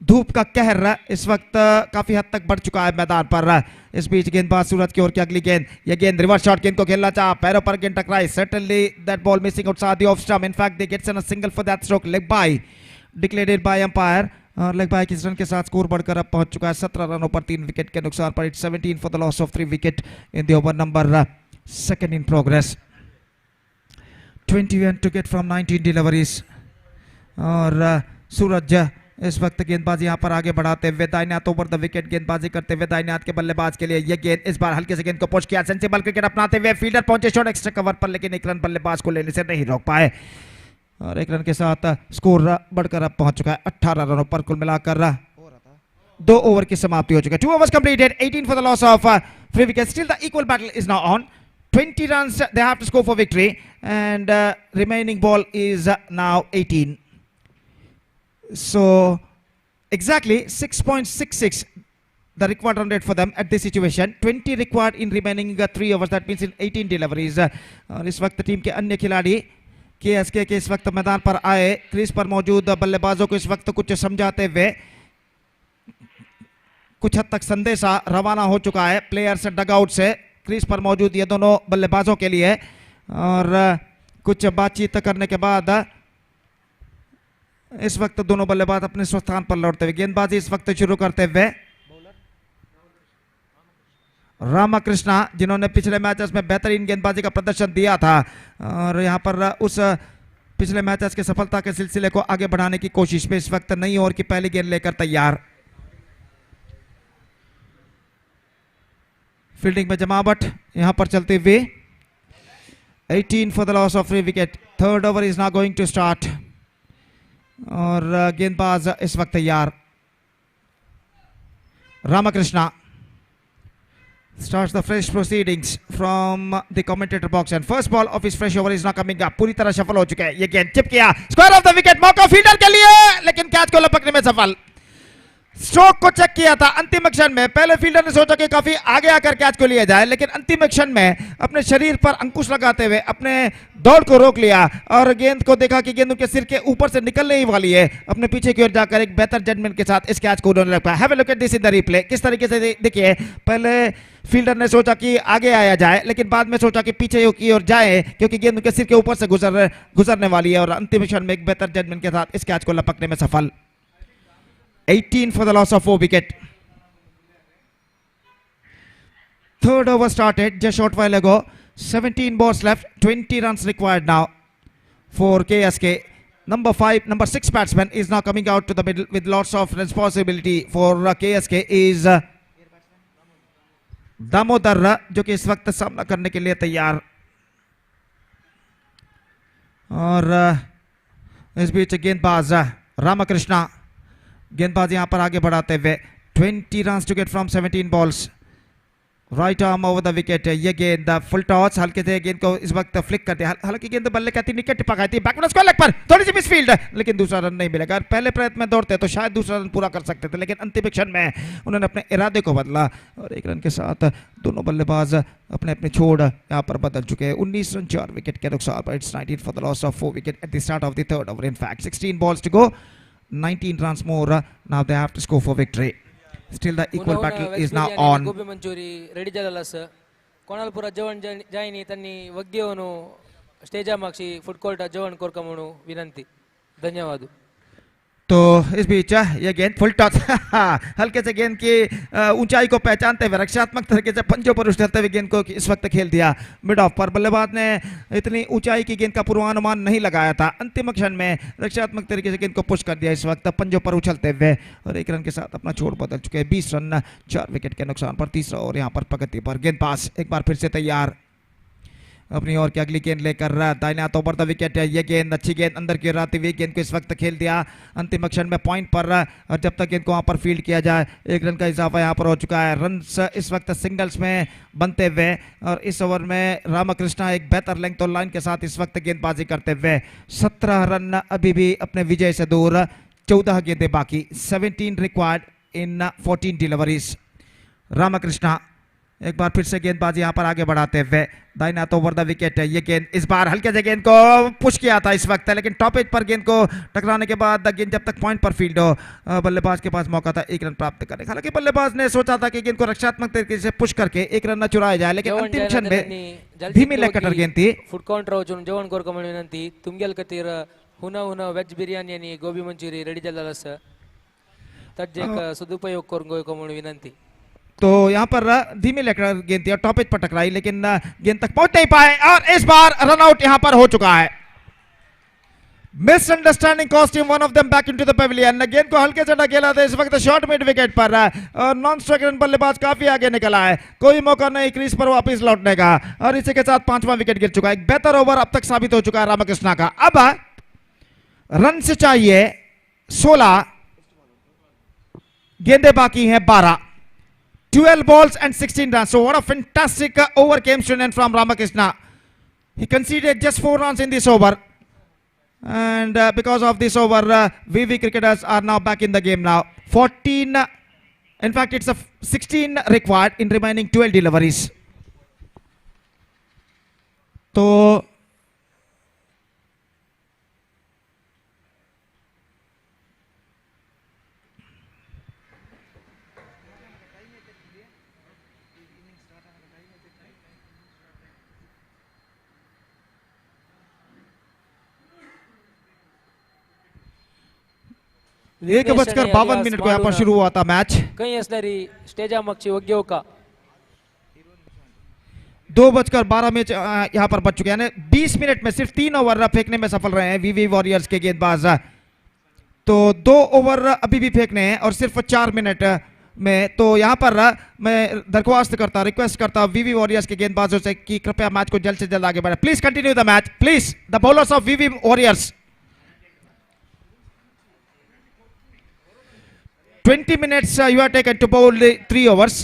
धूप का कहर इस वक्त काफी हद तक बढ़ चुका है मैदान पर। इस बीच गेंदबाज सूरज की ओर की अगली गेंद, यह गेंद रिवर्स शॉट, गेंद को खेलना चाहा, पैरों पर गेंद टकराई। Certainly that ball missing outside the off stump. In fact they gets a single for that stroke. Leg bye declared by umpire, और लेग बाय के रन के साथ स्कोर बढ़कर अब पहुंच चुका है 17 रनों पर 3 विकेट के नुकसान पर। It's 17 for the loss of 3 wicket in the over number 2 in progress. 21 to get from 19 deliveries. और सूरज इस वक्त गेंदबाजी यहां पर आगे बढ़ाते हुए दाहिने हाथ ओवर द विकेट गेंदबाजी करते हुए दाहिने हाथ के बल्लेबाज के लिए यह गेंद इस बार हल्के से गेंद को पुश किया। सेंसिबल क्रिकेट अपनाते हुए फील्डर पहुंचे शॉट एक्स्ट्रा कवर पर, लेकिन एक रन बल्लेबाज को लेने से नहीं रोक पाए, और एक रन के साथ स्कोर बढ़कर अब पहुंच चुका है 18 रनों पर। कुल मिलाकर 2 ओवर की समाप्ति हो चुकी है। 2 overs completed, 18 for the loss of 3 wickets. Still the equal battle is now on. 20 runs they have to score for victory, and remaining ball is now 18. So exactly 6.66 the required run rate for them at this situation. 20 required in remaining 3 overs. That means in 18 deliveries. और इस वक्त team के अन्य खिलाड़ी KSK के इस वक्त मैदान पर आए, क्रीज पर मौजूद बल्लेबाजों को इस वक्त कुछ समझाते हुए कुछ हद तक संदेशा रवाना हो चुका है प्लेयर्स डगआउट से क्रीज पर मौजूद ये दोनों बल्लेबाजों के लिए। और कुछ बातचीत करने के बाद इस वक्त दोनों बल्लेबाज अपने स्थान पर लौटते हुए गेंदबाजी इस वक्त शुरू करते हुए रामकृष्णा, जिन्होंने पिछले मैचेस में बेहतरीन गेंदबाजी का प्रदर्शन दिया था, और यहां पर उस पिछले मैचेस के सफलता के सिलसिले को आगे बढ़ाने की कोशिश में इस वक्त नई ओवर की पहली गेंद लेकर तैयार। फील्डिंग में जमावट यहां पर चलते हुए 18 for the loss of 3 wicket. 3rd over is now going to start, और गेंदबाज इस वक्त तैयार। Ramakrishna starts the fresh proceedings from the commentator box, and first ball of his fresh over is now coming up. पूरी तरह सफल हो चुके हैं। ये गेंद चिप किया, स्क्वायर ऑफ द विकेट, मौका फील्डर के लिए, लेकिन कैच को लपकने में सफल। स्ट्रोक को चेक किया था अंतिम क्षण में, पहले फील्डर ने सोचा कि काफी आगे आकर कैच को लिया जाए, लेकिन अंतिम क्षण में अपने शरीर पर अंकुश लगाते हुए अपने दौड़ को रोक लिया, और गेंद को देखा कि गेंद उनके सिर के ऊपर से निकलने ही वाली है, अपने पीछे की ओर जाकर एक बेहतर जजमेंट के साथ इस कैच को उन्होंने रखा। Have a look at this in the replay. किस तरीके से देखिए, पहले फील्डर ने सोचा कि आगे आया जाए, लेकिन बाद में सोचा कि पीछे की ओर जाए, क्योंकि गेंद उनके सिर के ऊपर से गुजरने वाली है, और अंतिम क्षण में एक बेहतर जजमेंट के साथ इस कैच को लपकने में सफल। 18 for the loss of 4 wicket. 3rd over started just short while ago. 17 balls left. 20 runs required now for KSK. Number 6 batsman is now coming out to the middle with lots of responsibility for KSK is Damodar, जो कि इस वक्त सामना करने के लिए तैयार। और इस बीच गेंदबाज रामकृष्णा गेंदबाज यहां पर आगे बढ़ाते हुए 20 runs to get from 17 balls. Right arm over the wicket, ये गेंद फुल टॉस, हल्के से गेंद को इस वक्त फ्लिक करते हैं, हालांकि गेंद बल्ले कहती निकट पकाई थी, बैकवर्ड स्क्वायर लेग पर थोड़ी सी मिसफील्ड, लेकिन दूसरा रन नहीं मिलेगा। पहले प्रयत्न में दौड़ते तो शायद दूसरा रन पूरा कर सकते थे, लेकिन अंतिम क्षण में उन्होंने अपने इरादे को बदला और एक रन के साथ दोनों बल्लेबाज अपने अपने छोड़ यहाँ पर बदल चुके हैं। 19 रन 4 विकेट के नुकसान पर, it's 19 for the loss of 4 wicket at the start of the third over. In fact 16 balls to go, 19 runs more, now they have to score for victory. Still the equal battle is now on. Gobi manchurian ready झालेला असं कोणाला पुरा जेवण जायनी त्यांनी वग्गे होऊन स्टेजा मागची food court जेवण कोरका म्हणून विनंती। धन्यवाद। तो इस बीच ये गेंद फुल टॉस हल्के से गेंद की ऊंचाई को पहचानते हुए रक्षात्मक तरीके से पंजों पर उछलते हुए गेंद को इस वक्त खेल दिया मिड ऑफ पर। बल्लेबाज ने इतनी ऊंचाई की गेंद का पूर्वानुमान नहीं लगाया था, अंतिम क्षण में रक्षात्मक तरीके से गेंद को पुश कर दिया इस वक्त पंजों पर उछलते हुए और एक रन के साथ अपना छोड़ बदल चुके हैं। 20 रन 4 विकेट के नुकसान पर, तीसरा ओवर यहाँ पर प्रगति पर। गेंदबाज एक बार फिर से तैयार अपनी ओर की अगली गेंद लेकर दाहिने हाथ ओवर द विकेट, ये गेंद अच्छी गेंद अंदर की ओर आती हुई गेंद को इस वक्त खेल दिया अंतिम क्षण में पॉइंट पर और जब तक गेंद को वहां पर फील्ड किया जाए एक रन का इजाफा यहां पर हो चुका है। रन इस वक्त सिंगल्स में बनते हुए और इस ओवर में रामकृष्णा एक बेहतर लेंथ और लाइन के साथ इस वक्त गेंदबाजी करते हुए 17 रन अभी भी अपने विजय से दूर, 14 गेंदें बाकी, 17 रिक्वायर्ड इन 14 डिलीवरीज। रामकृष्णा एक बार फिर से गेंदबाजी यहां पर आगे बढ़ाते हुए दाहिने हाथ ओवर द विकेट, ये गेंद इस बार हल्के से गेंद को पुश किया था इस वक्त, लेकिन टॉप एज पर गेंद को टकराने के बाद गेंद जब तक पॉइंट पर फील्ड हो बल्लेबाज के पास मौका था एक रन प्राप्त करने। हालांकि बल्लेबाज ने सोचा था कि गेंद को रक्षात्मक तरीके से पुश करके एक रन न चुराया जाए, लेकिन अंतिम क्षण में धीमी लेग कटर गेंद थी। फूड काउंटर वचून जेवण कोरका म्हणून विनंती। तुमगेल खातीर हुन वेज बिर्याणी आणि गोबी मंचुरी रेडी झालेला आसा, ताजेक सदुपयोग करून गोयको म्हणून विनंती। तो यहाँ पर धीमी लेकर गेंद थी और टॉप एज पर टकराई, लेकिन गेंद तक पहुंच नहीं पाए और इस बार रन आउट यहाँ पर हो चुका है। Misunderstanding cost him one of them back into the Pavilion. गेंद को हल्के से ढकेला था इस वक्त शॉर्ट मिड विकेट पर और नॉन स्ट्राइक रन बल्लेबाज काफी आगे निकला है, कोई मौका नहीं क्रीज पर वापस लौटने का और इसी के साथ 5वां विकेट गिर चुका है। एक बेहतर ओवर अब तक साबित हो चुका है रामकृष्णा का। अब रन से चाहिए 16, गेंदे बाकी हैं 12, 12 balls and 16 runs. So what a fantastic over came to an end from Ramakrishna. He conceded just 4 runs in this over. And because of this over, VV cricketers are now back in the game now. 14, in fact it's a 16 required in remaining 12 deliveries. So एक बजकर 52 minute को यहाँ पर शुरू हुआ था match. कहीं असणारी स्टेजा मागची वग्गे का 2:12 मैच यहाँ पर बच चुके हैं, 20 मिनट में सिर्फ 3 ओवर फेंकने में सफल रहे हैं वीवी वॉरियर्स के गेंदबाज। तो 2 ओवर अभी भी फेंकने हैं और सिर्फ 4 मिनट में। तो यहाँ पर मैं दरख्वास्त करता रिक्वेस्ट करता वीवी वॉरियर्स के गेंदबाजों से कि कृपया मैच को जल्द से जल्द आगे बढ़े। Please continue the match, please the bowlers of VV Warriors. 20 minutes you are taken to bowl 3 overs.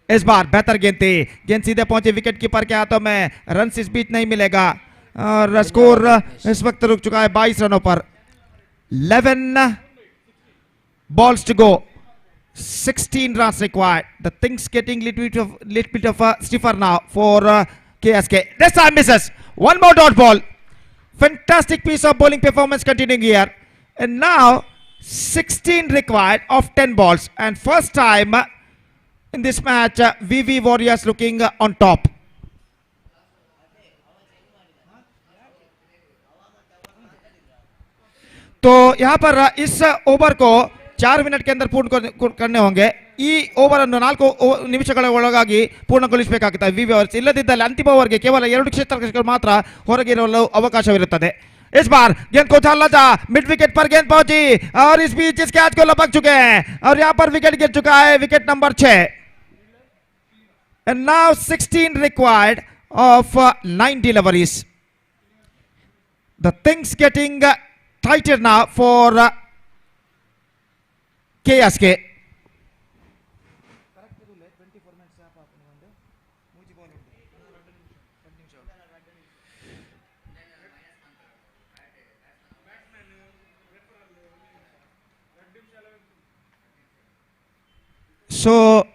इस बार बेहतर गेंद थी, गेंद सीधे पहुंचे विकेट कीपर के हाथों में, रन इस बीच नहीं मिलेगा और स्कोर इस वक्त रुक चुका है 22 रनों पर। 11 balls to go, 16 runs required. The things getting little bit of a stiffer now for KSK. This time misses. One more dot ball. Fantastic piece of bowling performance continuing here. And now 16 required of 10 balls, and first time in this match VV Warriors looking on top. तो यहाँ पर इस over को 4 minute के अंदर पूर्ण करने होंगे। ಈ ಓವರ್ ಅನ್ನು 4 ನಿಮಿಷಗಳ ಒಳಗಾಗಿ ಪೂರ್ಣಗೊಳಿಸಬೇಕಾಗುತ್ತದೆ ವಿವಿ ಓವರ್ಸ್, ಇಲ್ಲದಿದ್ದಲ್ಲಿ ಅಂತಿಮ ಓವರ್ಗೆ ಕೇವಲ 2 ಕ್ಷೇತ್ರಗಳು ಮಾತ್ರ ಹೊರಗಿರಲು ಅವಕಾಶವಿರುತ್ತದೆ। इस बार गेंद को उछालना था, मिड विकेट पर गेंद पहुंची और इस बीच इस कैच को लपक चुके हैं और यहां पर विकेट गिर चुका है, wicket number 6। And now 16 required of 9 deliveries. The things getting tighter now for KSK. So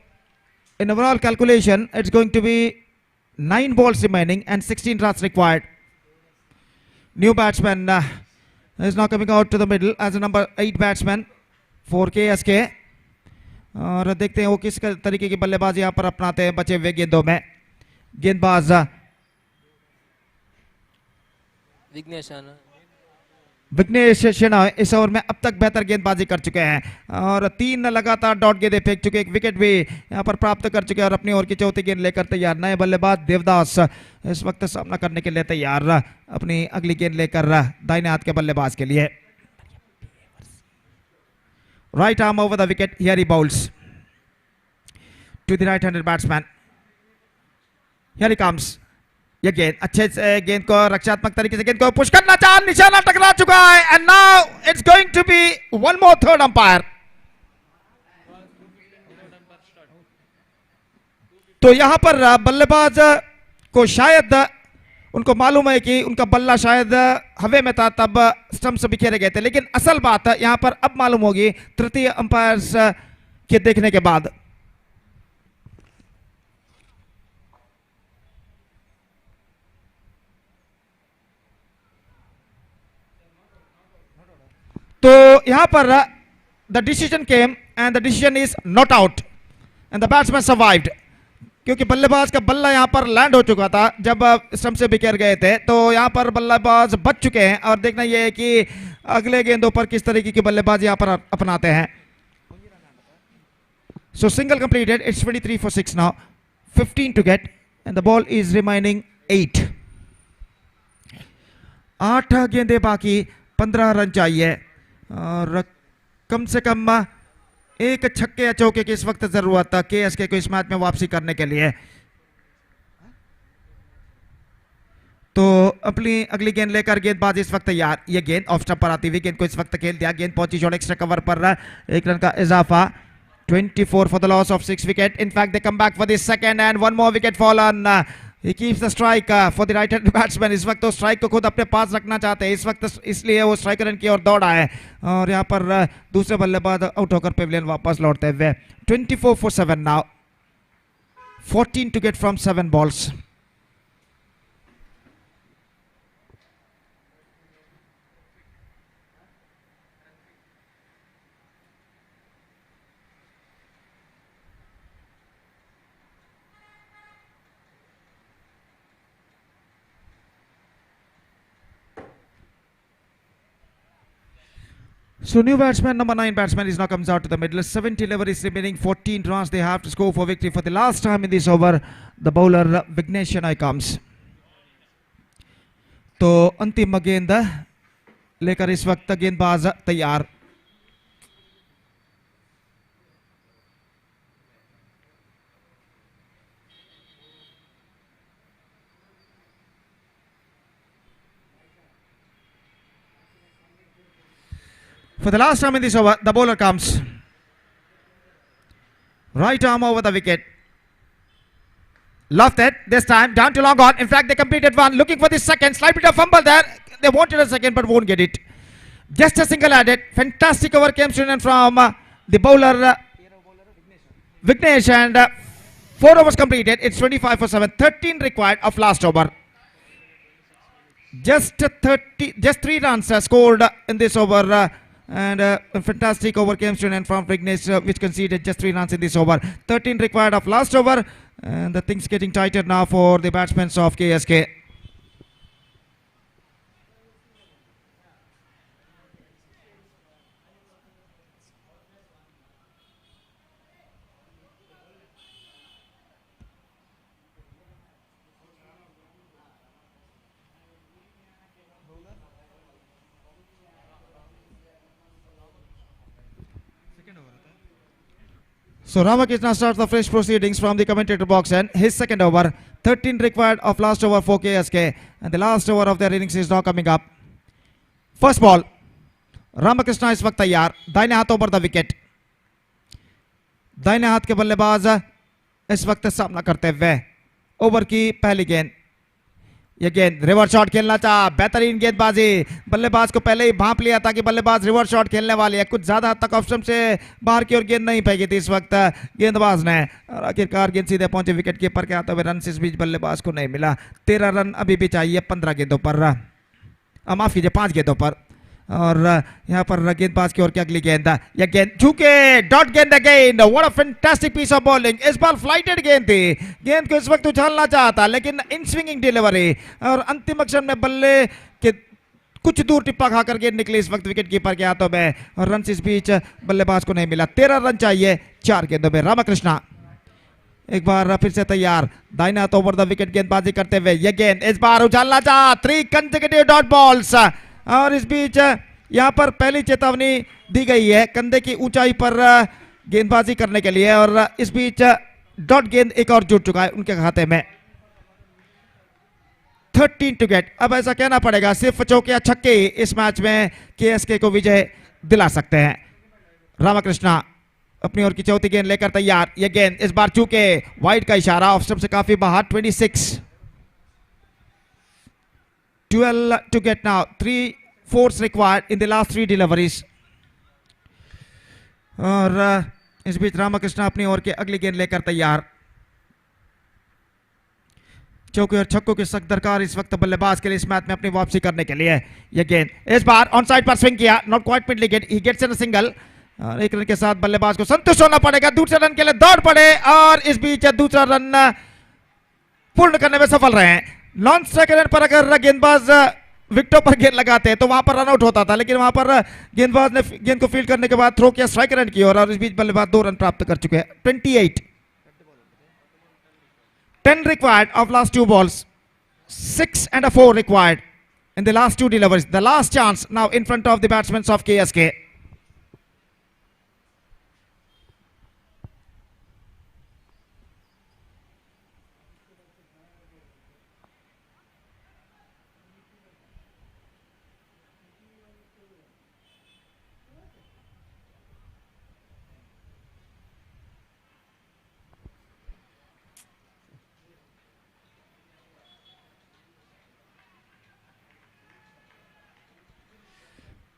in overall calculation, it's going to be 9 balls remaining and 16 runs required. New batsman is now coming out to the middle as a number 8 batsman for KSK. और देखते हैं वो किस तरीके की बल्लेबाजी यहाँ पर अपनाते हैं बचे हुए गेंदों में. गेंदबाज विघ्नेश शेनाय इस ओवर में अब तक बेहतर गेंदबाजी कर चुके हैं और 3 लगातार डॉट गेंदें फेंक चुके, एक विकेट भी यहां पर प्राप्त कर चुके हैं और अपनी ओर की चौथी गेंद लेकर तैयार. नए बल्लेबाज देवदास इस वक्त सामना करने के लिए तैयार, अपनी अगली गेंद लेकर दाहिने हाथ के बल्लेबाज के लिए. Right arm over the wicket, here he bowls to the right handed batsman. Here he comes. ये गेंद अच्छे से गेंद को रक्षात्मक तरीके से गेंद को पुश करना चाह, निशाना टकरा चुका है and now it's going to be one more third umpire. तो यहां पर बल्लेबाज को शायद उनको मालूम है कि उनका बल्ला शायद हवा में था तब स्टंप्स बिखेरे गए थे, लेकिन असल बात यहां पर अब मालूम होगी तृतीय अंपायर्स के देखने के बाद. तो यहां पर the decision came and the decision is not out and the batsman survived, क्योंकि बल्लेबाज का बल्ला यहां पर लैंड हो चुका था जब स्टंप से बिखेर गए थे. तो यहां पर बल्लेबाज बच चुके हैं और देखना यह है कि अगले गेंदों पर किस तरीके की बल्लेबाज यहां पर अपनाते हैं. So single completed, it's 23 for 6 now, 15 to get and the ball is remaining 8. 8 गेंदें बाकी, 15 रन चाहिए और कम से कम एक छक्के या चौके की इस वक्त जरूरत है केएसके को इस मैच में वापसी करने के लिए. तो अपनी अगली गेंद लेकर गेंदबाज इस वक्त तैयार. ये गेंद ऑफ स्टंप पर आती हुई गेंद को इस वक्त खेल दिया. गेंद पहुंची शॉर्ट एक्स्ट्रा कवर पर, 1 रन का इजाफा. 24 for the loss of 6 wicket. In fact, they come back for the second and one more wicket fallen. He keeps the strike for the right-handed batsman. इस वक्त तो स्ट्राइक को खुद अपने पास रखना चाहते हैं इस वक्त, इसलिए वो स्ट्राइकर रन की ओर दौड़ा है और यहाँ पर दूसरे बल्लेबाज आउट होकर पेविलियन वापस लौटते हुए. 24 for 7 now, 14 to get from 7 balls. So new batsman, number 9 batsman is now comes out to the middle. 70 level is remaining, 14 runs they have to score for victory. For the last time in this over, the bowler Vignesh Shenoy comes. तो अंतिम गेंद लेकर इस वक्त गेंदबाज तैयार. For the last time in this over, the bowler comes. Right arm over the wicket. Left it this time, down to long on. In fact, they completed one, looking for the second. Slight bit of fumble there. They wanted a second but won't get it. Just a single added. Fantastic over came from the bowler Vignesh and 4 overs completed. It's 25 for 7. 13 required of last over. Just 3 runs scored in this over. And a fantastic over came from Vignesh, which conceded just 3 runs in this over. 13 required of last over, and the things getting tighter now for the batsmen of KSK. So Ramakrishna starts the fresh proceedings from the commentator box and his second over. 13 required of last over for KSK, and the last over of their innings is now coming up. First ball. Ramakrishna इस वक्त तैयार. दाहिने हाथों पर the wicket. दाहिने हाथ के बल्लेबाज इस वक्त सामना करते हुए. ओवर की पहली गेंद. ये गेंद रिवर्स शॉट खेलना चाहा, बेहतरीन गेंदबाजी, बल्लेबाज को पहले ही भांप लिया था कि बल्लेबाज रिवर्स शॉट खेलने वाली है, कुछ ज्यादा तक ऑप्शन से बाहर की ओर गेंद नहीं फेंकी थी इस वक्त गेंदबाज ने, और आखिरकार गेंद सीधे पहुंचे विकेट कीपर के हाथों में। रन इस बीच बल्लेबाज को नहीं मिला। 13 रन अभी भी चाहिए 15 गेंदों पर, माफ कीजिए 5 गेंदों पर। और यहाँ पर गेंदबाज की ओर की अगली गेंद, यह गेंद झुके, डॉट गेंद again, what a fantastic piece of bowling. इस बार फ्लाइटेड गेंद थी, गेंद को इस वक्त उछालना चाहता लेकिन इन स्विंगिंग डिलीवरी, और अंतिम अक्षर में बल्ले के कुछ दूर टिप्पा खाकर गेंद निकली इस वक्त विकेट कीपर के हाथों में, और रन इस बीच बल्लेबाज को नहीं मिला। 13 रन चाहिए 4 गेंदों में। रामकृष्णा एक बार फिर से तैयार, दाहिना हाथ ओवर द विकेट गेंदबाजी करते हुए, यह गेंद इस बार उछालना चाहा, 3 कंसेक्यूटिव डॉट बॉल्स, और इस बीच यहां पर पहली चेतावनी दी गई है कंधे की ऊंचाई पर गेंदबाजी करने के लिए, और इस बीच डॉट गेंद एक और जुट चुका है उनके खाते में। 13 टू गेट। अब ऐसा कहना पड़ेगा सिर्फ चौके या छक्के इस मैच में केएसके को विजय दिला सकते हैं। रामकृष्णा अपनी ओर की चौथी गेंद लेकर तैयार, यह गेंद इस बार चूके, वाइड का इशारा, ऑफ स्टंप से काफी बाहर। 26 12 to get now, 3 fours required in the last 3 deliveries, और इस बीच रामकृष्णा अपनी ओर के अगली गेंद लेकर तैयार। चौके और छक्कों की सख्त दरकार इस वक्त बल्लेबाज के लिए इस मैच में अपनी वापसी करने के लिए। यह गेंद इस बार ऑन साइड पर स्विंग किया, not quite middled get, he gets in a single, और 1 रन के साथ बल्लेबाज को संतुष्ट होना पड़ेगा, दूसरे रन के लिए दौड़ पड़े, और इस बीच दूसरा रन पूर्ण करने में सफल रहे हैं। नॉन स्ट्राइक रन पर अगर गेंदबाज विकेटों पर गेंद लगाते हैं तो वहां पर रन आउट होता था, लेकिन वहां पर गेंदबाज ने गेंद को फील्ड करने के बाद थ्रो किया स्ट्राइक रन की ओर, और इस बीच बल्लेबाज 2 रन प्राप्त कर चुके हैं। 28 10 required of last 2 balls, 6 and a 4 required in the last 2 deliveries. The last chance now in front of the batsmen of KSK.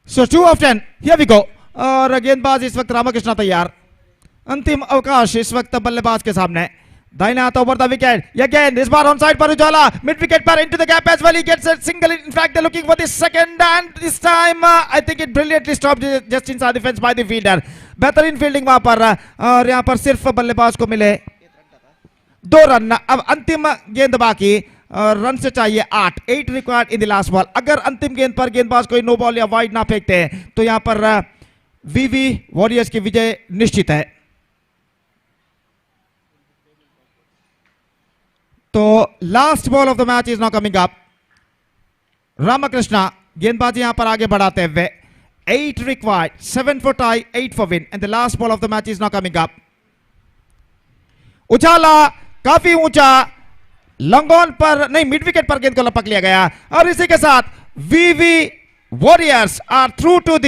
So 2 of 10, here we go. और गेंदबाज इस वक्त रामकृष्णा तैयार, अंतिम अवकाश इस वक्त बल्लेबाज के सामने, दाहिने हाथ ओवर द विकेट, यह गेंद इस बार ऑन साइड पर उछाला, मिड विकेट पर into the gap as well, he gets a single, in fact they looking for the second, and this time I think it brilliantly stopped just inside the fence by the fielder. बेहतरीन fielding वहां पर, और यहां पर सिर्फ बल्लेबाज को मिले 2 रन। अब अंतिम गेंद बाकी, रन से चाहिए 8 required in the last ball. अगर अंतिम गेंद पर गेंदबाज कोई नो बॉल या वाइड ना फेंकते हैं तो यहां पर वीवी वॉरियर्स की विजय निश्चित है। तो last ball of the match is now coming up. Ramakrishna गेंदबाजी यहां पर आगे बढ़ाते हुए, 8 required, 7 for tie, 8 for win, and the last ball of the match is now coming up. उछाला काफी ऊंचा, लॉन्ग ऑन पर नहीं, मिड विकेट पर गेंद को लपक लिया गया, और इसी के साथ VV Warriors are through to the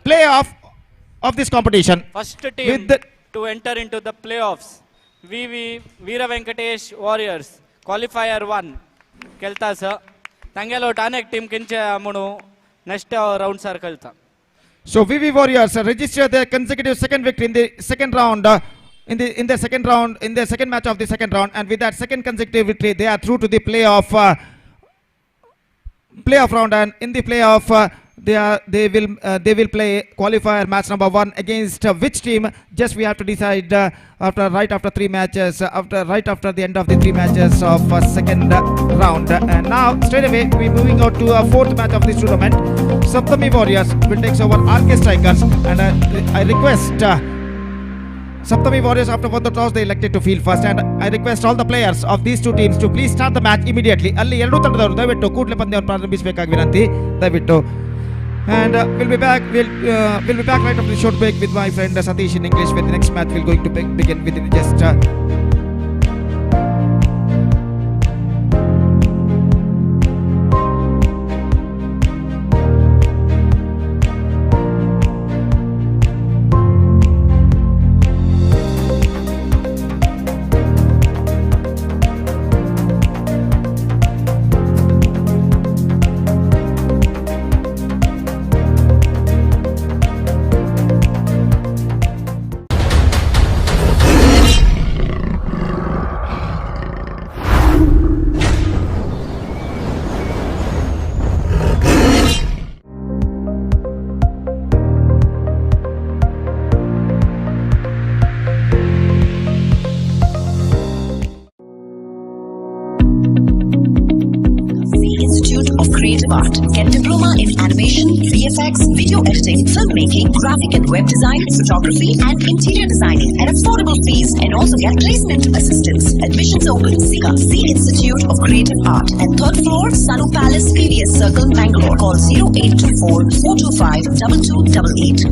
play off this competition. First team to enter into the playoffs, VV Veera Venkatesh Warriors, qualifier 1 kelta sa tangelo anek team kinche amunu next round sar kelta. So VV Warriors registered their consecutive second victory in the second round, in the second match of the second round, and with that second consecutive victory they are through to the playoff round, and in the playoff they will play qualifier match number 1 against which team, just we have to decide right after 3 matches, right after the end of the 3 matches of second round. And now straight away we moving out to a 4th match of this tournament. Saptami Warriors will take over RK Strikers, and I request Saptami Warriors, after won the toss, they elected to field first, and I request all the players of these 2 teams to please start the match immediately. ಅಲ್ಲಿ ಎರಡು ತಂಡದವರು ದಯವಿಟ್ಟು ಕೂಡಲೇ ಪಂದ್ಯವನ್ನು ಪ್ರಾರಂಭಿಸಬೇಕಾಗಿ ವಿನಂತಿ, ದಯವಿಟ್ಟು. And we'll be back right after the short break with my friend Satish in English, with the next match we're going to begin within just creative art. Get diploma in animation, VFX, video editing, filmmaking, graphic and web design, photography, and interior designing at affordable fees, and also get placement assistance. Admissions open. SICA, C Institute of Creative Art, at third floor, Sanu Palace, PVS Circle, Bangalore. Call 0824 425 2288.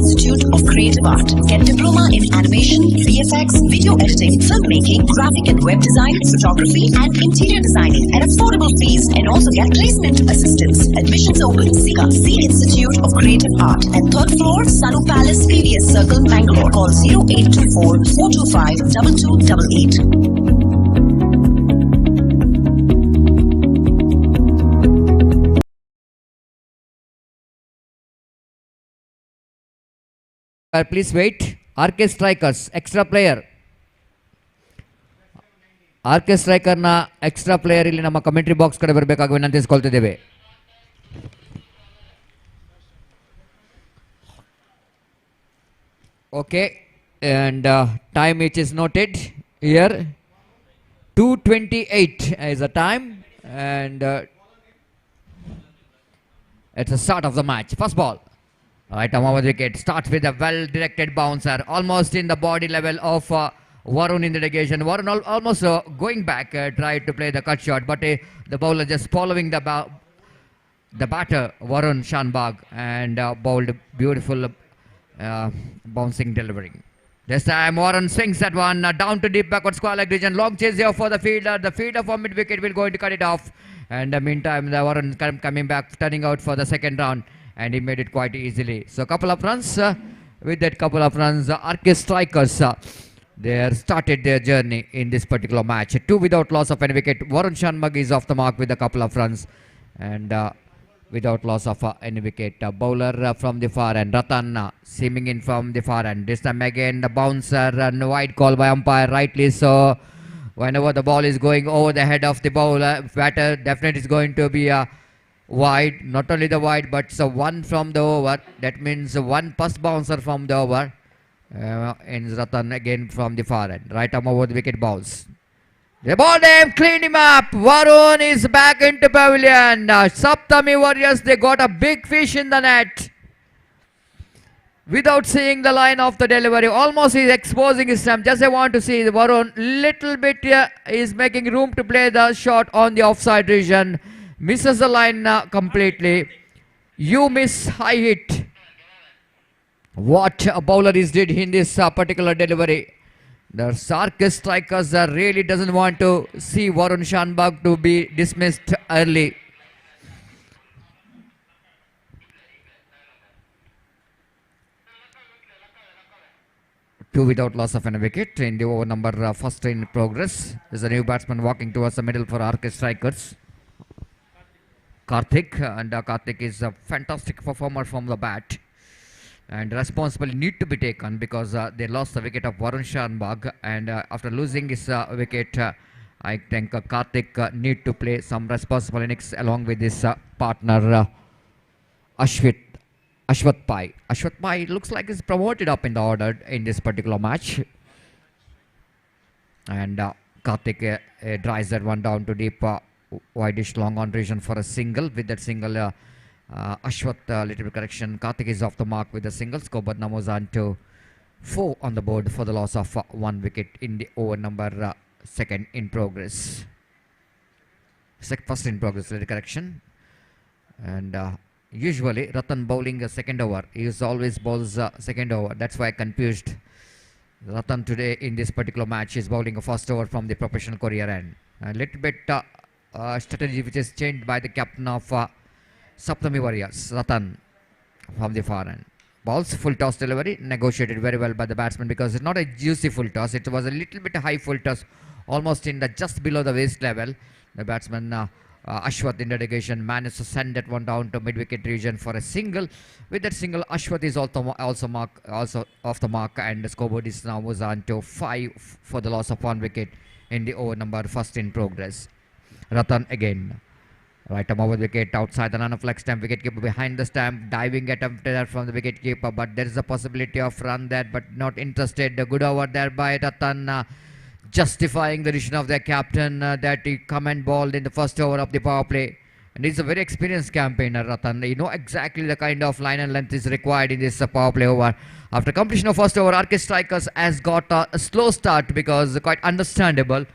Institute of Creative Art. Get diploma in animation, VFX, video editing, filmmaking, graphic and web design, photography, and interior designing at affordable fees, and also get placement assistance. Admissions open. SICA, C Institute of Creative Art, at third floor, Sanu Palace, PVS Circle, Bangalore. Call 0824 425 2288. Please wait. RK Strikers, extra player. RK Striker na extra player ಇಲ್ಲಿ ನಮ್ಮ commentary box ಕಡೆ ಬರಬೇಕಾಗಿ ವಿನಂತಿಸಿಕೊಳ್ತಿದ್ದೇವೆ. Okay, and time which is noted here, 2:28 is the time, and it's the start of the match. First ball. Right, Ahmad wicket starts with a well-directed bouncer, almost in the body level of Varun in the negation. Varun almost going back, tried to play the cut shot, but the bowler just following the batter, Varun Shanbag, and bowled beautiful bouncing delivery. This time Warren swings that one down to deep backward square leg region. Long chase here for the fielder. The fielder for mid wicket will going to cut it off. And meantime, the Warren coming back, turning out for the second round, and he made it quite easily. So a couple of runs. With that couple of runs, RK Strikers they started their journey in this particular match. 2 without loss of any wicket. Warren Shanmug is off the mark with a couple of runs, and without loss of any wicket. Bowler from the far end, Ratan seaming in from the far end. This time again the bouncer, and wide call by umpire, rightly so. Whenever the ball is going over the head of the bowler, batter definitely is going to be wide. Not only the wide, but so one from the over. That means one first bouncer from the over. In Ratan again from the far end. Right arm over the wicket bounce. They bowled him, cleaned him up. Varun is back into pavilion. Saptami Warriors, they got a big fish in the net. Without seeing the line of the delivery, almost he's exposing his stump. Just I want to see Varun little bit is making room to play the shot on the offside region. Misses the line completely. You miss high hit. What a bowler is did in this particular delivery. The Sarkis strikers really doesn't want to see Varun Shanbag to be dismissed early. Two without loss of an wicket in the over number first in progress. There's a new batsman walking towards the middle for Sarkis strikers. Karthik, and Karthik is a fantastic performer from the bat. And responsibility need to be taken because they lost the wicket of Varun Shanbag, and after losing his wicket, I think Karthik need to play some responsible innings along with his partner Ashwath Pai. Ashwath Pai looks like he's promoted up in the order in this particular match, and Karthik drives that one down to deep wideish long on region for a single. With that single, Ashwath, little bit correction, Karthik is off the mark with a single. Score but now moves on to 4 on the board for the loss of 1 wicket in the over number second in progress. First in progress, little correction. And usually Ratan bowling a second over. He is always bowls second over. That's why I confused. Ratan today in this particular match is bowling a first over from the professional career end. A little bit strategy which is changed by the captain of Saptami Warriors, Ratan, from the far end. Balls, full toss delivery, negotiated very well by the batsman because it's not a juicy full toss. It was a little bit high full toss, almost in the just below the waist level. The batsman Ashwath in dedication managed to send that one down to mid-wicket region for a single. With that single, Ashwath is also off the mark, and the scoreboard is now moves on to 5 for the loss of 1 wicket in the over number first in progress. Ratan again. Right arm over the wicket, outside the run of leg stamp, wicketkeeper behind the stamp, diving attempt there from the wicketkeeper, but there is a possibility of run there, but not interested. A good over there by Ratan, justifying the decision of their captain that he come and bowled in the first over of the power play. And he's a very experienced campaigner, Ratan. You know exactly the kind of line and length is required in this power play over. After completion of first over, Sarkis strikers has got a slow start because quite understandable.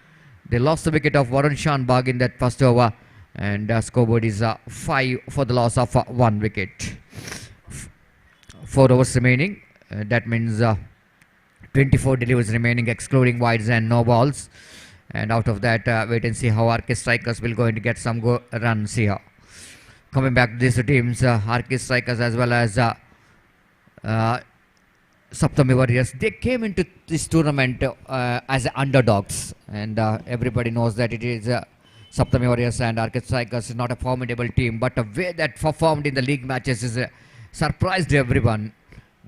They lost the wicket of Varun Shanbag in that first over. And scoreboard is 5 for the loss of 1 wicket. 4 overs remaining. That means 24 deliveries remaining, excluding wides and no balls. And out of that, wait and see how Sarkis strikers will going to get some runs here. Coming back to these two teams, Sarkis strikers as well as Saptami Warriors, they came into this tournament as underdogs, and everybody knows that it is Saptami Warriors and Sarkis strikers is not a formidable team, but the way that performed in the league matches is surprised everyone.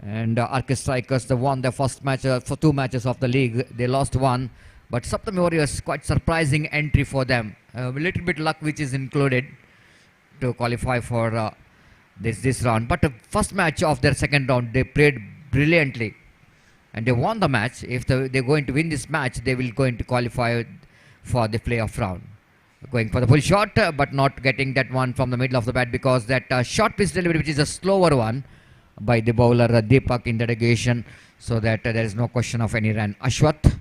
And Sarkis strikers, they won their first match for 2 matches of the league. They lost 1, but Saptami Warriors, quite surprising entry for them. A little bit luck which is included to qualify for this round. But the first match of their second round, they played brilliantly, and they won the match. If they're going to win this match, they will going to qualify for the playoff round. Going for the full shot, but not getting that one from the middle of the bat because that short pitch delivery, which is a slower one by the bowler Deepak in dedication, so that there is no question of any run. Ashwath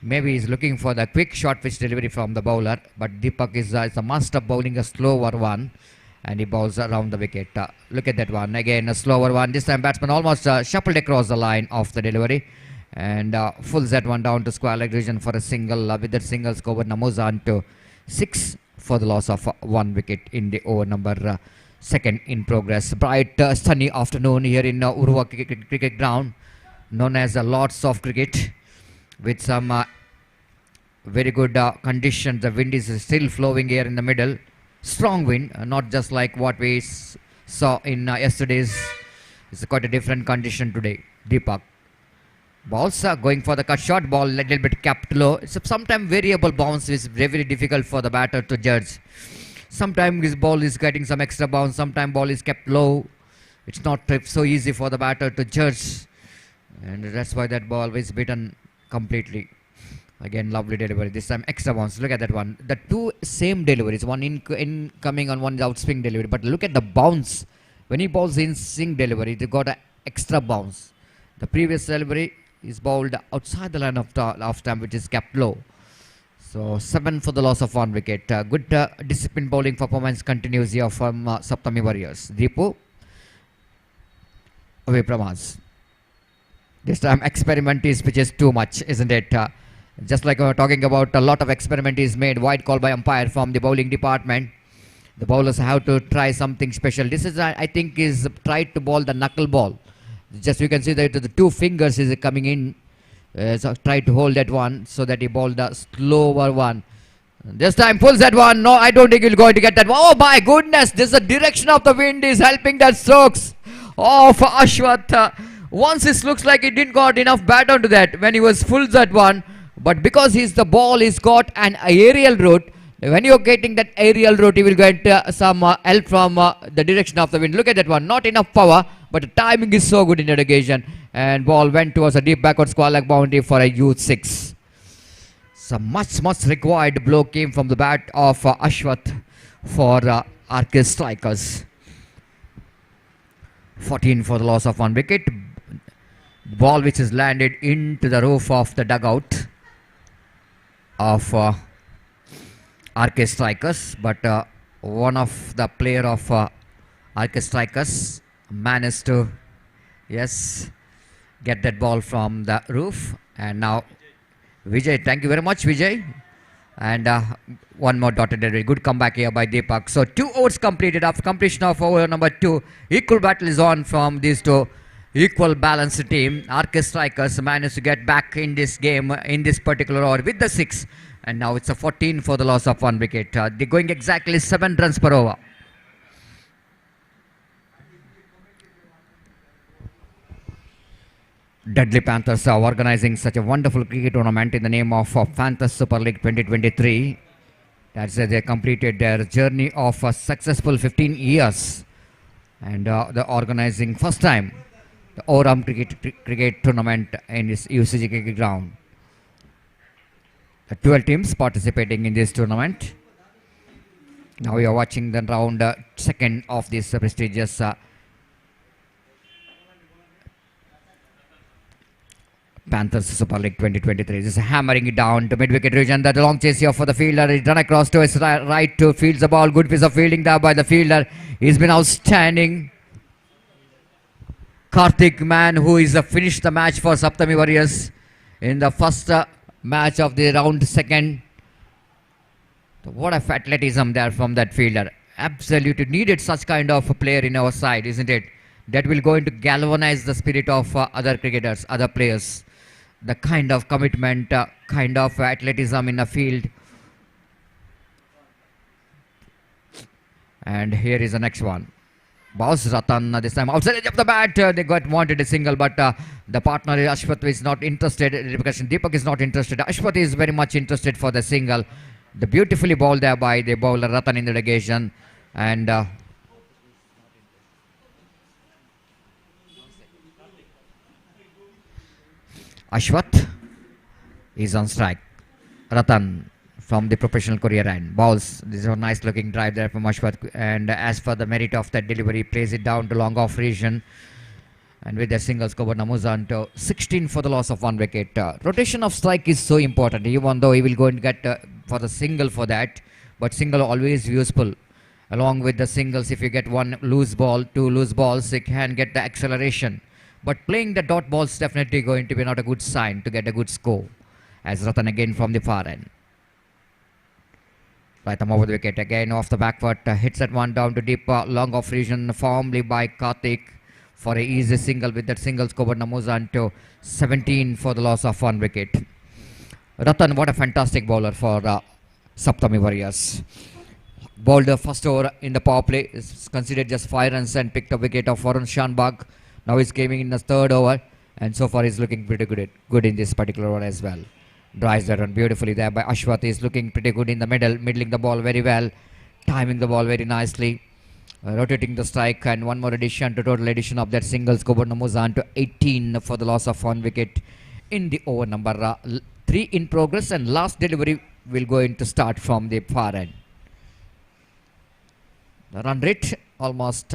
maybe is looking for the quick short pitch delivery from the bowler, but Deepak is a master bowling a slower one, and he bowls around the wicket. Look at that one again, a slower one. This time batsman almost shuffled across the line of the delivery, and fulls that one down to square leg region for a single. With that single, score now moves on to 6 for the loss of 1 wicket in the over number second in progress. Bright sunny afternoon here in Urva cricket ground, known as Lords of Cricket, with some very good conditions. The wind is still flowing here in the middle. Strong wind, not just like what we saw in yesterday's. It's quite a different condition today. Deepak balls going for the cut shot, ball little bit capped low. It's sometimes variable bounce is very difficult for the batter to judge. Sometimes his ball is getting some extra bounce, sometimes ball is kept low. It's not so easy for the batter to judge, and that's why that ball is beaten completely. Again, lovely delivery. This time extra bounce. Look at that one. The 2 same deliveries, one incoming and one out swing delivery. But look at the bounce. When he bowls in swing delivery, they got an extra bounce. The previous delivery is bowled outside the line of stump, which is kept low. So 7 for the loss of 1 wicket. Good disciplined bowling performance continues here from Saptami Warriors. Deepu away from us. This time experiment is which is too much, isn't it? Just like we were talking about, a lot of experiment is made. Wide call by umpire from the bowling department. The bowlers have to try something special. This is, I think, is tried to bowl the knuckle ball. Just you can see that the two fingers is coming in. So try to hold that one so that he bowled the slower one. This time pulls that one. No, I don't think he'll going to get that one. Oh my goodness, this is the direction of the wind is helping that strokes. Oh, for Ashwath. Once it looks like he didn't got enough bat onto that when he was full that one. But because the ball is got an aerial route, when you're getting that aerial route, you will get some help from the direction of the wind. Look at that one. Not enough power, but the timing is so good in that occasion. And ball went towards a deep backward square leg boundary for a youth 6. So much required blow came from the bat of Ashwath for RK Strikers. 14 for the loss of 1 wicket. Ball which is landed into the roof of the dugout of RK Strikers, but one of the player of RK Strikers managed to, yes, get that ball from the roof. And now Vijay, thank you very much Vijay. And one more dotted delivery. Good comeback here by Deepak. So 2 overs completed. After completion of over number 2, equal battle is on from these two equal balanced team. RK Strikers managed to get back in this game in this particular over with the 6. And now it's a 14 for the loss of 1 wicket. They're going exactly 7 runs per over. Deadly Panthers are organizing such a wonderful cricket tournament in the name of Panthers Super League 2023. That's they completed their journey of a successful 15 years. And they're organizing first time the Oram cricket tournament in this UCG cricket ground. 12 teams participating in this tournament. Now we are watching the round second of this prestigious Panthers Super League 2023. This is hammering it down to mid-wicket region. The long chase here for the fielder. He's run across to his right to fields the ball. Good piece of fielding there by the fielder. He's been outstanding. Karthik, man, who is finished the match for Saptami Warriors in the first match of the round second. So what a athleticism there from that fielder. Absolutely needed such kind of a player in our side, isn't it? That will going to galvanize the spirit of other cricketers, other players. The kind of commitment, kind of athleticism in the field. And here is the next one. Boss Ratan this time outside edge of the bat. They wanted a single, but the partner Ashwath is not interested. Deepak is not interested. Ashwath is very much interested for the single. The beautifully bowled there by the bowler Ratan in the delegation. And Ashwath is on strike. Ratan from the professional career end bowls. This is a nice looking drive there from Ashwath, and as for the merit of that delivery, plays it down to long off region, and with the single score Namuzan to 16 for the loss of 1 wicket. Rotation of strike is so important, even though he will go and get for the single for that, but single always useful. Along with the singles, if you get 1 loose ball, 2 loose balls, you can get the acceleration. But playing the dot balls definitely going to be not a good sign to get a good score. As Ratan again from the far end. Right arm over the wicket again off the back foot, hits that one down to deep long off region formally by Karthik for a easy single with that single scored Namuzan to 17 for the loss of 1 wicket. Ratan, what a fantastic bowler for Saptami Warriors. Bowled the first over in the power play, is considered just 5 runs and picked a wicket of Varun Shanbag. Now he's coming in the 3rd over, and so far he's looking pretty good in this particular one as well. Drives that one beautifully there by Ashwath. Is looking pretty good in the middle, middling the ball very well, timing the ball very nicely, rotating the strike, and one more addition to total addition of that single scored Namuzan to 18 for the loss of 1 wicket in the over number 3 in progress, and last delivery will going to start from the far end. The run rate almost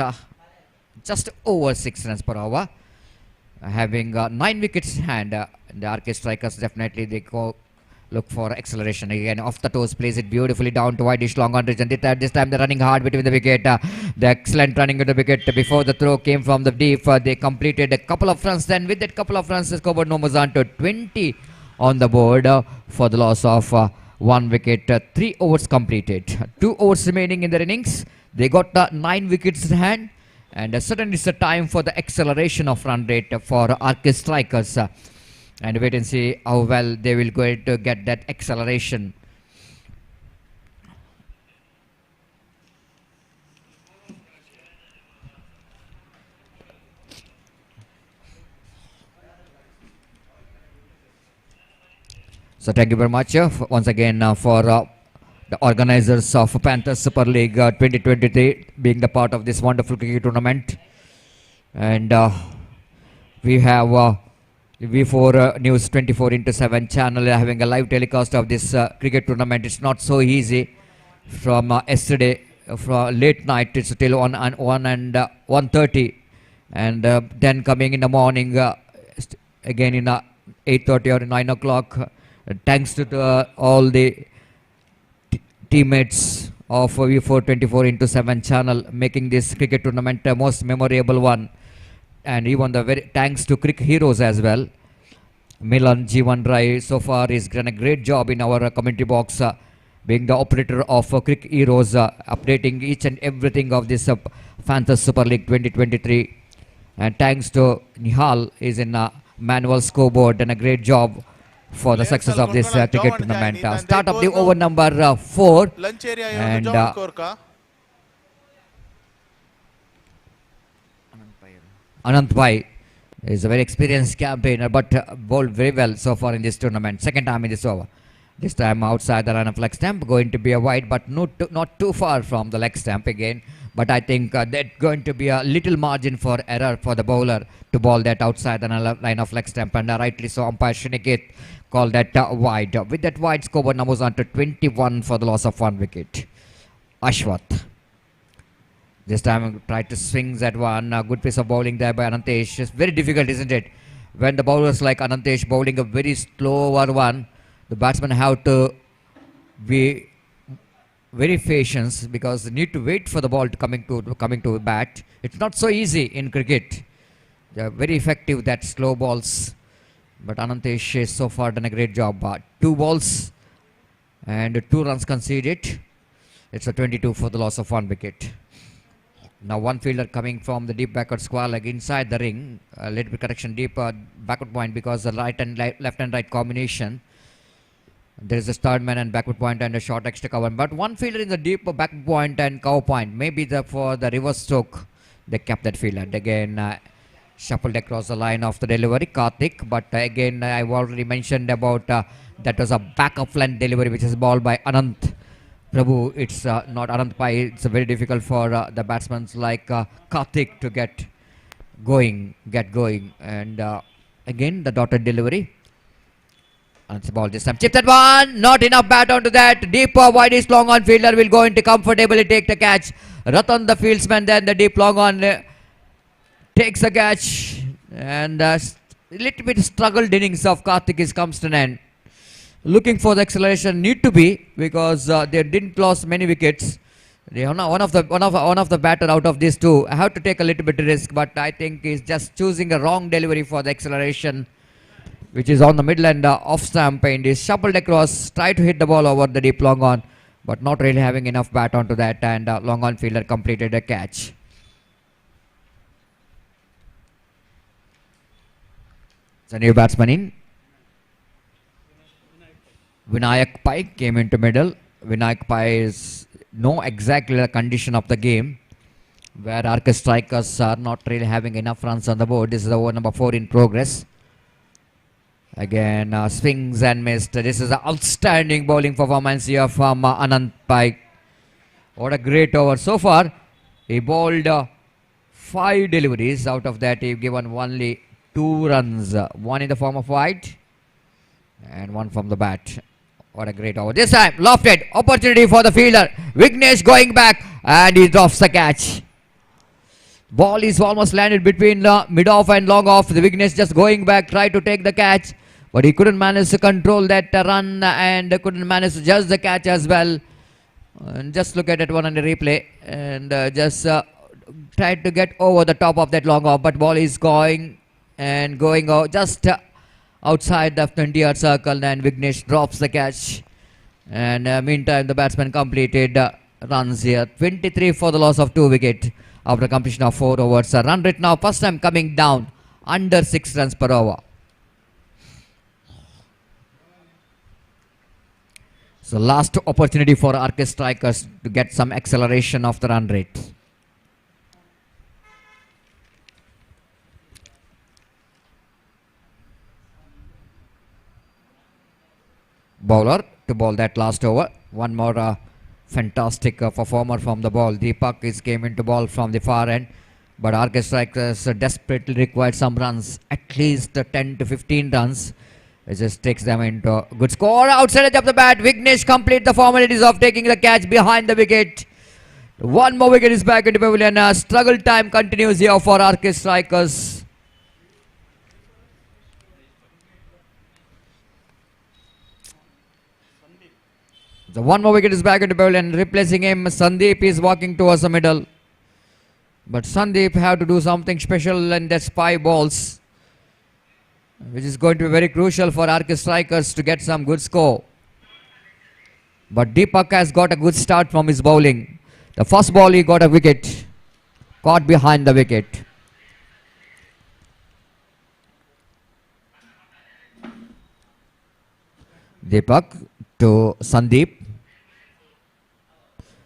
just over 6 runs per over. Having 9 wickets in hand, the RK Strikers definitely they go look for acceleration again. Off the toes, plays it beautifully down to wide dish long on region. This time they're running hard between the wicket. The excellent running with the wicket before the throw came from the deep. They completed a couple of runs. Then with that couple of runs, the scoreboard numbers on to 20 on the board for the loss of 1 wicket. 3 overs completed. 2 overs remaining in their innings. They got 9 wickets in hand. And suddenly it's the time for the acceleration of run rate for Arcus strikers. And wait and see how well they will go to get that acceleration. So thank you very much once again for the organizers of Panthers Super League 2023 being the part of this wonderful cricket tournament. And we have V4 News 24/7 channel having a live telecast of this cricket tournament. It's not so easy from yesterday, from late night, it's till 1 and 1:30, and then coming in the morning again in 8:30 or 9 o'clock. Thanks to all the teammates of V4 24/7 channel making this cricket tournament the most memorable one. And even the very thanks to Cricket Heroes as well. Milan Jeevan Rai so far has done a great job in our community box, being the operator of Cricket Heroes, updating each and everything of this Panthers Super League 2023. And thanks to Nihal is in manual scoreboard, and a great job for the success of this cricket tournament. Start of the over number 4. Lunch area And Anant Bhai is a very experienced campaigner, but bowled very well so far in this tournament. Second time in this over. This time outside the line of leg stump, going to be a wide, but not too far from the leg stump again. But I think that's going to be a little margin for error for the bowler to bowl that outside the line of leg stump. And rightly so, umpire Shinikit called that wide. With that wide, scoreboard numbers on to 21 for the loss of 1 wicket. Ashwath. This time tried to swing that one. Good piece of bowling there by Anantesh. It's very difficult, isn't it? When the bowlers like Anantesh bowling a very slower one, the batsmen have to be very patient because they need to wait for the ball to coming to bat. It's not so easy in cricket. They are very effective, that slow balls. But Anantesh has so far done a great job. 2 balls and 2 runs conceded. It's a 22 for the loss of 1 wicket. Now one fielder coming from the deep backward square leg inside the ring. A little bit correction, deep backward point because the right and left and right combination. There is a third man and backward point and a short extra cover. But one fielder in the deep backward point and cover point. Maybe for the reverse stroke they kept that fielder. Again shuffled across the line of the delivery, Karthik. But again I've already mentioned about that was a backup length delivery which is balled by Anant Prabhu. It's not Anant Pai. It's very difficult for the batsmen like Karthik to get going. And again the dotted delivery. And it's a ball this time. Chip that one. Not enough bat onto that. Deep wide long on fielder will go into comfortably take the catch. Ratan the fieldsman, then the deep long on takes a catch. And a little bit struggled innings of Karthik comes to an end. Looking for the acceleration need to be because they didn't lose many wickets. They are one of the batter out of these two. I have to take a little bit of risk, but I think he's just choosing a wrong delivery for the acceleration, which is on the middle and off stump, and is shuffled across. Try to hit the ball over the deep long on, but not really having enough bat onto that, and long on fielder completed a catch. It's a new batsman in. Vinayak Pai came into middle. Vinayak Pai know exactly the condition of the game, where Arcus strikers are not really having enough runs on the board. This is over number 4 in progress. Again, swings and missed. This is an outstanding bowling performance here from Anant Pai. What a great over so far. He bowled 5 deliveries. Out of that, he given only 2 runs. 1 in the form of wide and 1 from the bat. What a great over. This time, lofted. Opportunity for the fielder. Vignesh going back and he drops the catch. Ball is almost landed between mid-off and long-off. The Vignesh just going back, try to take the catch. but he couldn't manage to control that run and couldn't manage to judge the catch as well. And just look at that one on the replay and just tried to get over the top of that long off, but ball is going out just outside the 20-yard circle, and Vignesh drops the catch. And meantime, the batsman completed runs here. 23 for the loss of 2 wickets after completion of 4 overs. A run rate now first time coming down under 6 runs per over. So last opportunity for RK Strikers to get some acceleration of the run rate. Bowler to bowl that last over. One more fantastic performer from the ball. Deepak is came into ball from the far end, but RK Strikers desperately required some runs, at least 10 to 15 runs. It just takes them into a good score. Outside edge of the bat, Vignesh complete the formalities of taking the catch behind the wicket. One more wicket is back into pavilion. Struggle time continues here for RK Strikers. So one more wicket is back into pavilion. Replacing him, Sandeep is walking towards the middle. But Sandeep have to do something special in that 5 balls, which is going to be very crucial for RK Strikers to get some good score. But Deepak has got a good start from his bowling. The first ball he got a wicket, caught behind the wicket. Deepak to Sandeep.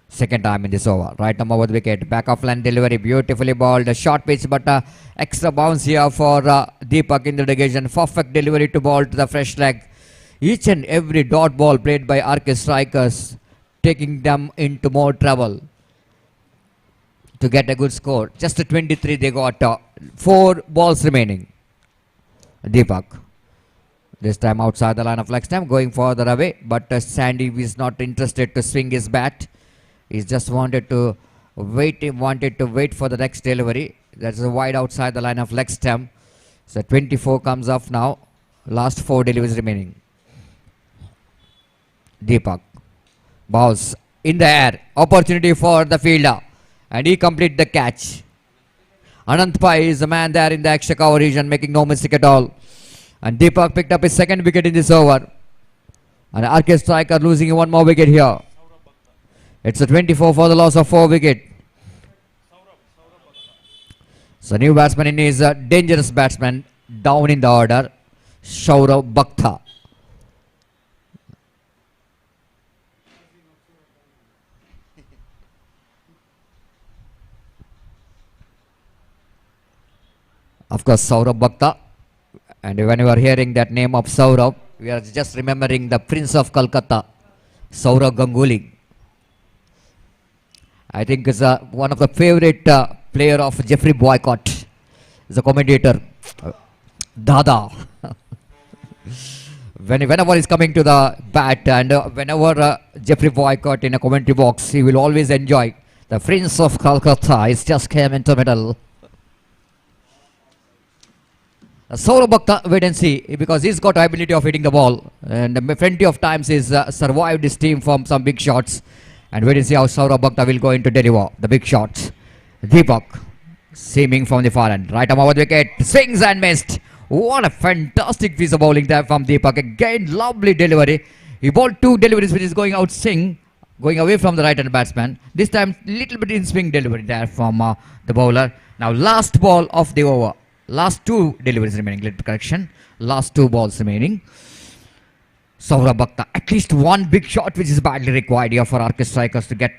Second time in this over. Right arm over the wicket. Back of line delivery. Beautifully bowled. A short pitch, but extra bounce here for Deepak in the negation. Perfect delivery to ball to the fresh leg. Each and every dot ball played by RK Strikers, taking them into more trouble to get a good score. Just a 23 they got. 4 balls remaining. Deepak. This time outside the line of leg stump, going further away, but Sandy is not interested to swing his bat. He just wanted to wait for the next delivery. That's a wide outside the line of leg stump. So 24 comes off now. Last 4 deliveries remaining. Deepak balls in the air. Opportunity for the fielder, and he completes the catch. Anant Pai is the man there in the extra cover region, making no mistake at all. And Deepak picked up his second wicket in this over. And RK Striker losing one more wicket here. It's a 24 for the loss of 4 wickets. So new batsman in is a dangerous batsman down in the order, Saurav Bhaktha. Of course, Saurav Bhaktha. And when you are hearing that name of Saurav, we are just remembering the Prince of Calcutta, Saurav Ganguly. I think is one of the favorite player of Jeffrey Boycott. Is a commentator, Dada. Whenever he's coming to the bat, and whenever Jeffrey Boycott in a commentary box, he will always enjoy the Prince of Calcutta. He's just came into middle. Saurav Bhaktha, wait and see, because he's got the ability of hitting the ball, and plenty of times he's survived his team from some big shots. And wait and see how Saurav Bhaktha will go into deliver the big shots. Deepak seaming from the far end. Right arm over the wicket. Swings and missed. What a fantastic piece of bowling there from Deepak. Again, lovely delivery. He bowled 2 deliveries which is going out swing, going away from the right hand batsman. This time, little bit in swing delivery there from the bowler. Now, last ball of the over. Last 2 deliveries remaining. Little correction. Last 2 balls remaining. Saurav Bhaktha, at least 1 big shot which is badly required here for RK Strikers to get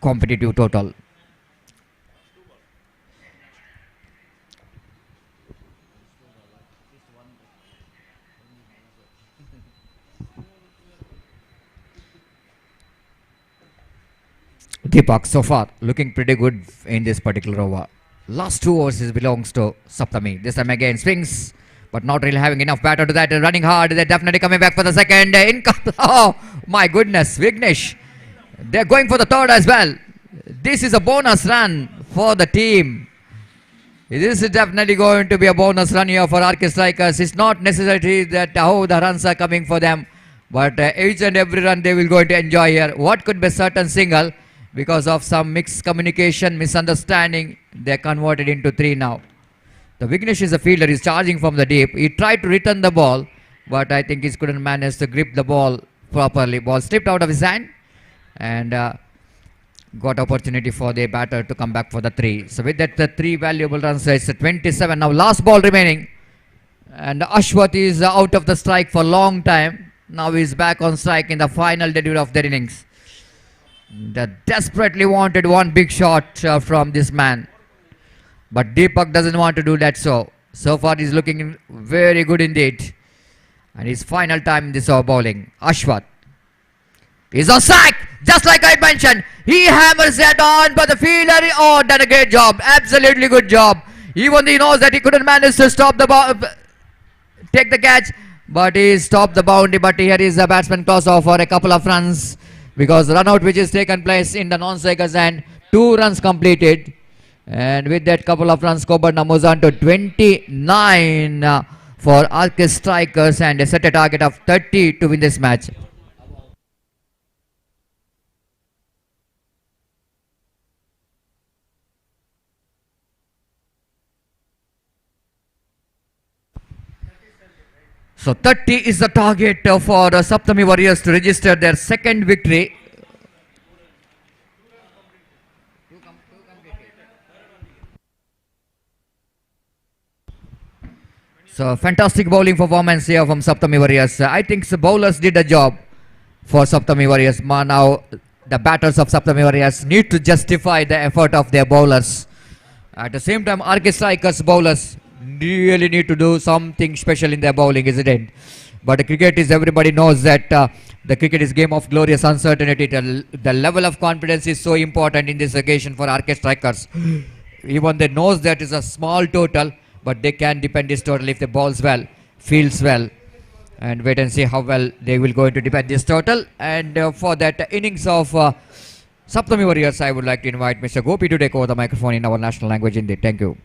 competitive total. Deepak so far looking pretty good in this particular over. Last 2 overs belongs to Saptami. This time again swings, but not really having enough batter to that. Running hard. They're definitely coming back for the second. Oh my goodness, Vignesh. They're going for the third as well. This is a bonus run for the team. This is definitely going to be a bonus run here for Arcade Strikers. It's not necessary that how the runs are coming for them, but each and every run they will going to enjoy here. What could be certain single, because of some mixed communication, misunderstanding, they converted into 3 now. The Vignesh is a fielder, he's charging from the deep. He tried to return the ball, but I think he couldn't manage to grip the ball properly. Ball slipped out of his hand and got opportunity for the batter to come back for the 3. So with that, the 3 valuable runs, it's 27. Now last ball remaining. And Ashwath is out of the strike for a long time. Now he's back on strike in the final debut of their innings. They desperately wanted one big shot from this man. But Deepak doesn't want to do that so. So far he's looking very good indeed. And his final time in this over bowling. Ashwath is on strike, just like I mentioned. He hammers that on, but the fielder, oh, done a great job. Absolutely good job. Even though he knows that he couldn't manage to stop the ball, take the catch, but he stopped the boundary. But here is the batsman clause off for a couple of runs, because run out which is taken place in the non-strikers and 2 runs completed. And with that couple of runs, Coburn now moves on to 29 for Arcade Strikers, and they set a target of 30 to win this match. So 30 is the target for Saptami Warriors to register their second victory. So fantastic bowling performance here from Saptami Warriors. I think the bowlers did a job for Saptami Warriors. Now the batters of Saptami Warriors need to justify the effort of their bowlers. At the same time, Arcade Strikers bowlers really need to do something special in their bowling, isn't it? But the cricket is, everybody knows that the cricket is game of glorious uncertainty. The level of confidence is so important in this occasion for Arcade Strikers. Even they knows that is a small total, but they can defend this total if they bowls well, fields well, and wait and see how well they will go to defend this total. And for that innings of Saptami Warriors, I would like to invite Mr. Gopi to take over the microphone in our national language indeed. Thank you.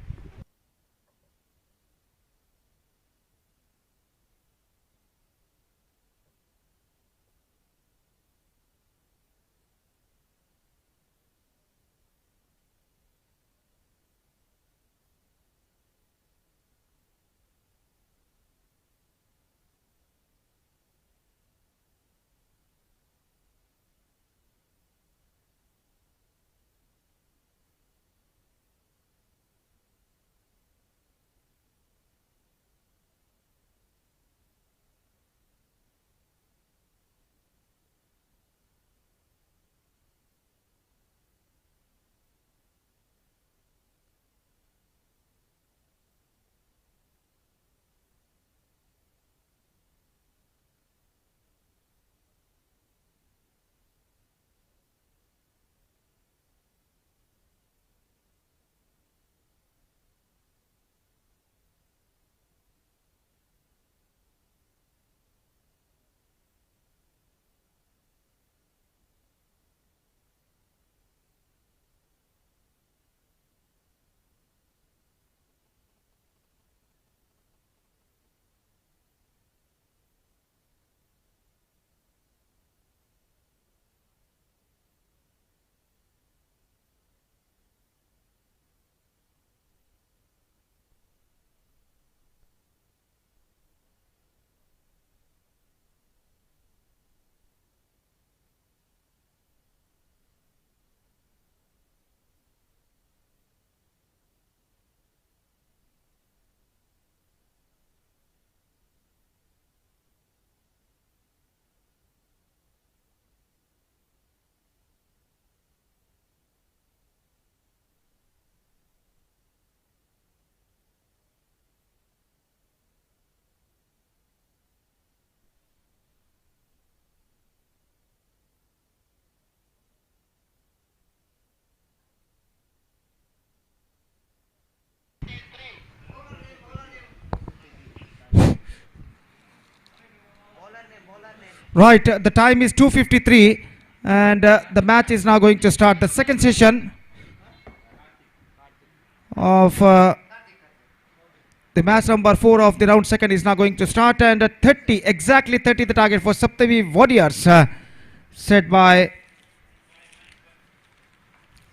Right, the time is 2:53 and the match is now going to start. The second session of The match number 4 of the round second is now going to start, and 30, exactly 30 the target for Saptami Warriors, set by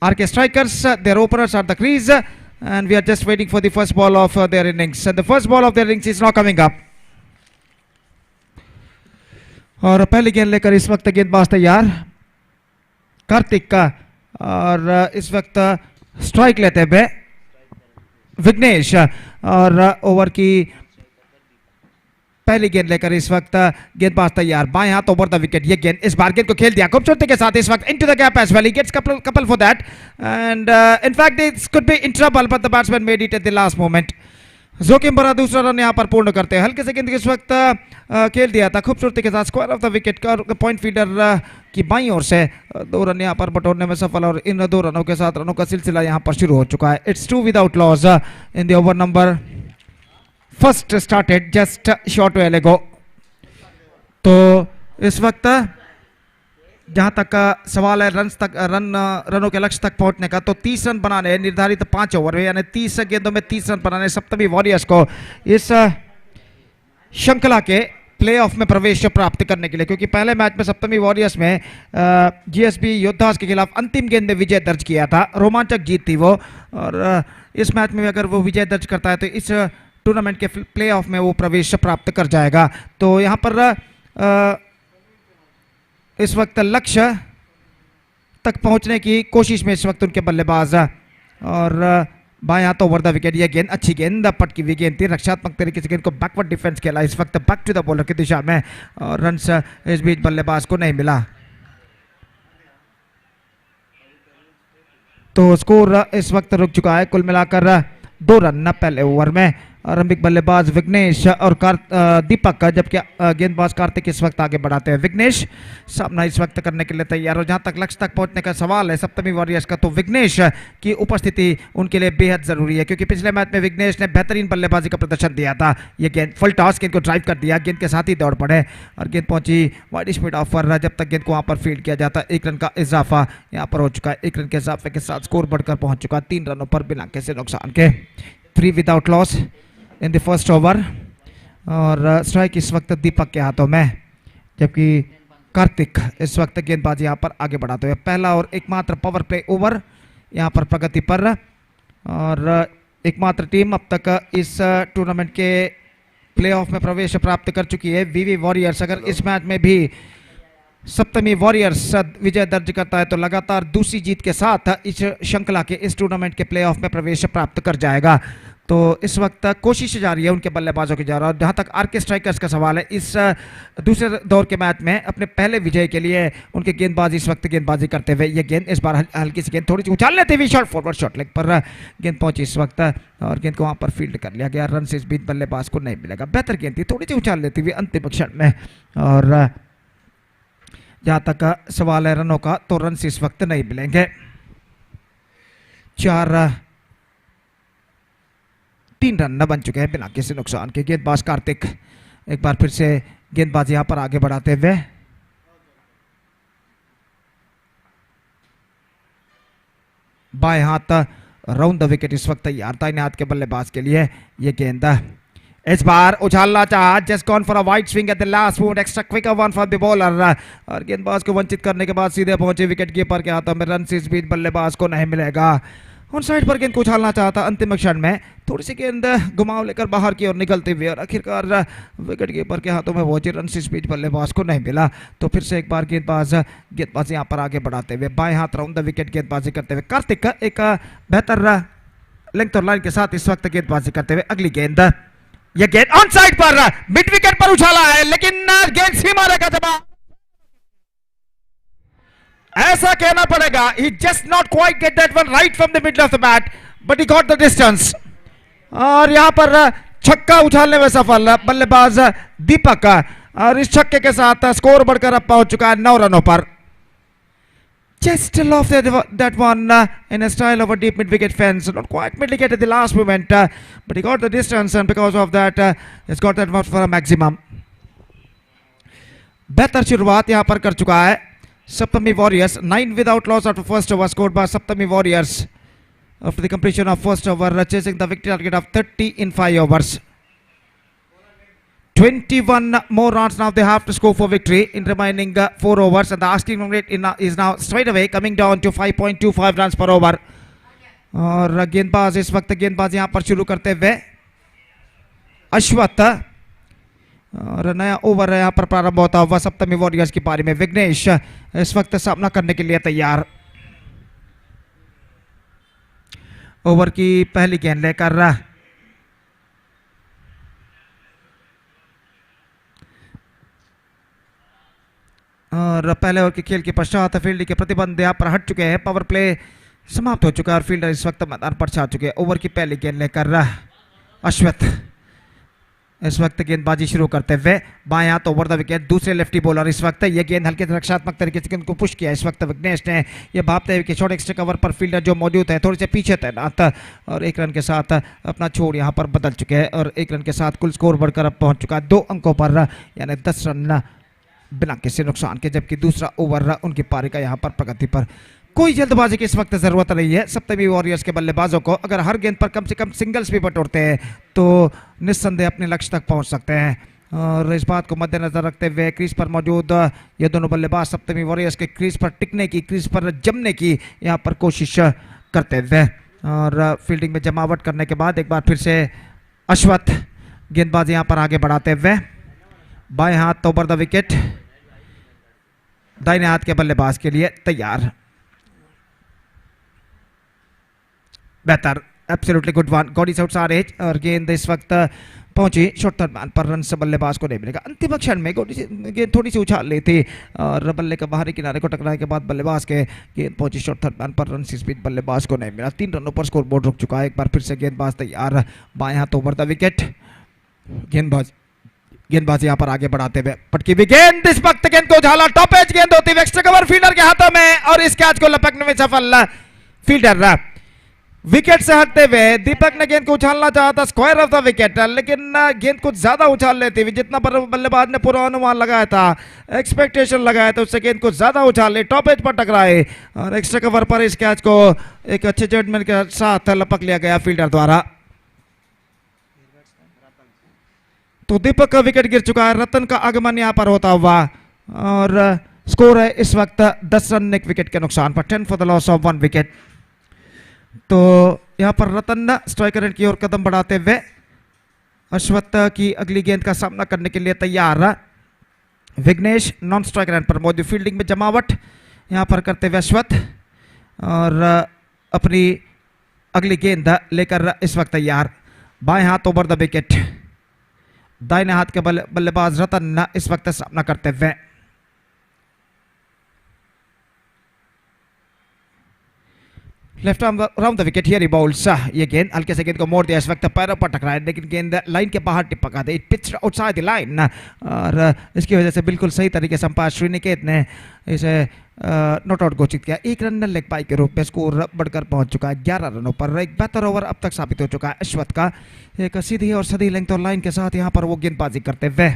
RK Strikers. Their openers are the crease, and we are just waiting for the first ball of their innings. And the first ball of their innings is now coming up. और पहली गेंद लेकर इस वक्त गेंदबाज तैयार कार्तिक का, और इस वक्त स्ट्राइक लेते हुए विघ्नेश, और ओवर की पहली गेंद लेकर इस वक्त गेंदबाज तैयार बाएं हाथ ओवर द विकेट। ये गेंद इस बार गेंद को खेल दिया खूबसूरती के साथ इस वक्त into the gap as well. He gets couple for that, and in fact this could be in trouble but the batsman made it at the last moment. जोखिम भरा दूसरा रन यहां पर पूर्ण करते हैं। हल्के से गेंद इस वक्त खेल दिया था खूबसूरती के साथ स्क्वायर ऑफ द विकेट का, पॉइंट फील्डर की बाईं ओर से 2 रन यहां पर बटोरने में सफल, और इन 2 रनों के साथ रनों का सिलसिला यहां पर शुरू हो चुका है। It's 2 without loss in the over number first started just short well एगो। तो इस वक्त जहां तक सवाल है रनों के लक्ष्य तक पहुंचने का, तो 30 रन बनाने निर्धारित 5 ओवर में, यानी 30 गेंदों में 30 रन बनाने सप्तमी वॉरियर्स को इस श्रृंखला के प्लेऑफ में प्रवेश प्राप्त करने के लिए, क्योंकि पहले मैच में सप्तमी वॉरियर्स में जीएसबी योद्धास के खिलाफ अंतिम गेंद में विजय दर्ज किया था, रोमांचक जीत थी वो, और इस मैच में अगर वो विजय दर्ज करता है तो इस टूर्नामेंट के प्लेऑफ में वो प्रवेश प्राप्त कर जाएगा। तो यहाँ पर इस वक्त लक्ष्य तक पहुंचने की कोशिश में इस वक्त उनके बल्लेबाज, और बाएं हाथ ओवर द विकेट। ये गेंद अच्छी गेंद पटकी हुई गेंद थी, रक्षात्मक तरीके से गेंद को बैकवर्ड डिफेंस खेला इस वक्त बैक टू द बॉलर की दिशा में, और रन्स इस बीच बल्लेबाज को नहीं मिला। तो स्कोर इस वक्त रुक चुका है कुल मिलाकर 2 रन पहले ओवर में। आरंभिक बल्लेबाज विघ्नेश और दीपक, जबकि गेंदबाज कार्तिक इस वक्त आगे बढ़ाते हैं। विघ्नेश सामना इस वक्त करने के लिए तैयार, और जहां तक लक्ष्य तक पहुंचने का सवाल है सप्तमी वॉरियर्स का, तो विघ्नेश की उपस्थिति उनके लिए बेहद जरूरी है, क्योंकि पिछले मैच में विघ्नेश ने बेहतरीन बल्लेबाजी का प्रदर्शन दिया था। ये गेंद फुल टॉस, गेंद को ड्राइव कर दिया, गेंद के साथ ही दौड़ पड़े और गेंद पहुंची वाइड स्पीड ऑफर। जब तक गेंद को वहां पर फील्ड किया जाता, 1 रन का इजाफा यहाँ पर हो चुका है। 1 रन के इजाफे के साथ स्कोर बढ़कर पहुंच चुका 3 रनों पर बिना किसी नुकसान के। 3 without loss in the first over, और स्ट्राइक इस वक्त दीपक के हाथों में, जबकि कार्तिक इस वक्त गेंदबाजी यहाँ पर आगे बढ़ाते हुए। पहला और एकमात्र पावर प्ले ओवर यहाँ पर प्रगति पर, और एकमात्र टीम अब तक इस टूर्नामेंट के प्लेऑफ में प्रवेश प्राप्त कर चुकी है वीवी वॉरियर्स। अगर इस मैच में भी सप्तमी वॉरियर्स विजय दर्ज करता है तो लगातार दूसरी जीत के साथ इस श्रृंखला के इस टूर्नामेंट के प्लेऑफ में प्रवेश प्राप्त कर जाएगा। तो इस वक्त कोशिश जारी है उनके बल्लेबाजों की जा रहा है। जहां तक आरके स्ट्राइकर्स का सवाल है, इस दूसरे दौर के मैच में अपने पहले विजय के लिए उनके गेंदबाज इस वक्त गेंदबाजी करते हुए। ये गेंद इस बार हल्की सी गेंद थोड़ी सी उछाल लेते हुए शॉर्ट फॉरवर्ड शॉर्ट लेग पर गेंद पहुंची इस वक्त, और गेंद को वहां पर फील्ड कर लिया गया। रन से इस बीच बल्लेबाज को नहीं मिलेगा। बेहतर गेंद थी, थोड़ी सी उछाल लेती हुई अंतिम क्षण में, और जहां तक सवाल है रनों का, तो रन इस वक्त नहीं मिलेंगे। 3 रन बन चुके हैं बिना किसी नुकसान के। गेंदबाज कार्तिक एक बार फिर से गेंदबाज यहां पर आगे बढ़ाते हुए, बाएं हाथ राउंड द विकेट इस वक्त तैयार दाहिने हाथ के बल्लेबाज के लिए। ये गेंद इस बार उछालना चाहा, just gone for a wide swing eight the last moment, extra quick one for the bowler, और गेंदबाज को वंचित करने के बाद सीधे पहुंचे विकेट कीपर के हाथों में। रन से इस बीच बल्लेबाज को नहीं मिलेगा। ऑन साइड पर गेंद को उछालना चाहता, अंतिम क्षण में थोड़ी सी गेंद घुमाव लेकर बाहर की ओर निकलते हुए, और आखिरकार विकेट कीपर के हाथों में पहुंचे। रन से इस बीच बल्लेबाज को नहीं मिला। तो फिर से एक बार गेंदबाज यहां पर आगे बढ़ाते हुए, बाएं हाथ राउंड द विकेट गेंदबाजी करते हुए। कार्तिक एक बेहतर लेंथ और लाइन के साथ इस वक्त गेंदबाजी करते हुए। अगली गेंद, यह गेंद ऑन साइड पर मिड विकेट पर उछाला है, लेकिन गेंद सीमा रेखा जवाब, ऐसा कहना पड़ेगा। He just not quite get that one right from the middle of the bat, but he got the distance, और यहां पर छक्का उछालने में सफल बल्लेबाज दीपक, और इस छक्के के साथ स्कोर बढ़कर अब पहुंच चुका है 9 रनों पर। Just off that one in a style of a deep mid-wicket fence, not quite mid-wicket at the last moment, but he got the distance, and because of that, he's got that one for a maximum. बेहतर शुरुआत यहां पर कर चुका है Saptami Warriors. 9 without loss after first over scored by Saptami Warriors, after the completion of first over, chasing the victory target of 30 in 5 overs. 21 more runs now they have to score for victory in remaining 4 overs, and the asking run rate is now straight away coming down to 5.25 runs per over. और गेंदबाज इस वक्त गेंदबाज यहां पर शुरू करते हुए अश्वत्थ, और नया ओवर यहां पर प्रारंभ होता हुआ सप्तमी वॉरियर्स की पारी में विघ्नेश इस वक्त सामना करने के लिए तैयार। ओवर की पहली गेंद लेकर और पहले ओवर के खेल के पश्चात फील्डिंग के प्रतिबंध यहां पर हट चुके हैं। पावर प्ले समाप्त हो चुका है और फील्डर इस वक्त मैदान पर छा चुके हैं। ओवर की पहली गेंद लेकर अश्वत्थ इस वक्त गेंदबाजी शुरू करते हुए बाएं हाथ ओवर द विकेट। दूसरे लेफ्टी बॉलर इस वक्त ये गेंद हल्के रक्षात्मक तरीके से गेंद को पुश किया। इस वक्त विघ्नेश ने ये भापते हुए कि शॉर्ट एक्स्ट्रा कवर पर फील्डर जो मौजूद है थोड़े से पीछे तैनात, और 1 रन के साथ अपना छोड़ यहां पर बदल चुके हैं और 1 रन के साथ कुल स्कोर बढ़कर अब पहुंच चुका है 2 अंकों पर, यानी 10 रन बिना किसी नुकसान के। जबकि दूसरा ओवर उनकी पारी का यहां पर प्रगति पर कोई जल्दबाजी की इस वक्त जरूरत नहीं है। सप्तमी वॉरियर्स के बल्लेबाजों को अगर हर गेंद पर कम से कम सिंगल्स भी बटोरते हैं तो निस्संदेह अपने लक्ष्य तक पहुंच सकते हैं। और इस बात को मद्देनजर रखते हुए क्रीज पर मौजूद ये दोनों बल्लेबाज सप्तमी वॉरियर्स के क्रीज पर टिकने की, क्रीज पर जमने की यहां पर कोशिश करते हुए, और फील्डिंग में जमावट करने के बाद एक बार फिर से अश्वत्थ गेंदबाज यहां पर आगे बढ़ाते हुए बाएं हाथ ओवर द विकेट, दाहिने हाथ के बल्लेबाज के लिए तैयार। बेहतर, absolutely good one, got is outside edge, और गेंद इस वक्त पहुंची शॉर्ट थर्ड मैन पर, रन से बल्लेबाज को नहीं मिलेगा। अंतिम क्षण में गेंद थोड़ी सी उछाल ली थी और बल्ले के बाहरी किनारे को टकराने के बाद बल्लेबाज के गेंद पहुंची शॉर्ट थर्ड मैन पर, रन की स्पीड बल्लेबाज को नहीं मिला। 3 रनों पर स्कोर बोर्ड रुक चुका है। एक बार फिर से गेंदबाज तैयार, बाएं हाथ ओवर द विकेट, गेंदबाज यहां पर आगे बढ़ाते हुए पटकी हुई गेंद, इस वक्त गेंद को उछाला, टॉप एज गेंद होती है एक्स्ट्रा कवर फील्डर के हाथों में, और इस कैच को लपकने में सफल फील्डर। विकेट से हटते हुए दीपक ने गेंद को उछालना चाहा था स्क्वायर ऑफ द विकेट, लेकिन गेंद कुछ ज्यादा उछाल लेती हुई, जितना पर बल्लेबाज ने पूरा अनुमान लगाया था, एक्सपेक्टेशन लगाया था, उससे गेंद को ज्यादा उछाल ले, टॉप एज पर टकराए और एक्स्ट्रा कवर पर इस कैच को एक अच्छे जजमेंट के साथ लपक लिया गया फील्डर द्वारा। तो दीपक का विकेट गिर चुका है, रतन का आगमन यहां पर होता हुआ, और स्कोर है इस वक्त 10 रन 1 विकेट के नुकसान पर, 10 for the loss of 1 wicket. तो यहां पर रतन स्ट्राइकर एंड की ओर कदम बढ़ाते हुए अश्वत्थ की अगली गेंद का सामना करने के लिए तैयार। विघ्नेश नॉन स्ट्राइकर एंड पर मौजूद, फील्डिंग में जमावट यहां पर करते हुए अश्वत्थ, और अपनी अगली गेंद लेकर इस वक्त तैयार, बाएं हाथ ओवर द विकेट, दाहिने हाथ के बल्लेबाज रतन इस वक्त सामना करते हुए। Left arm round the wicket, here he bowls, ये गेंद हल्के से गेंद को मोड़ दिया, इस वक्त पैरों पर टकराया, लेकिन गेंद लाइन के बाहर टिपका दी, पिच आउटसाइड द लाइन, और इसकी वजह से बिल्कुल सही तरीके से अंपायर श्रीनिकेत ने इसे नॉट आउट घोषित किया। 1 रन लेग बाई के रूप में स्कोर बढ़कर पहुंच चुका है 11 रनों पर। एक बेहतर ओवर अब तक साबित हो चुका है अश्वत्थ का, एक सीधी और सदी लेंथ और लाइन के साथ यहां पर वो गेंदबाजी करते हुए,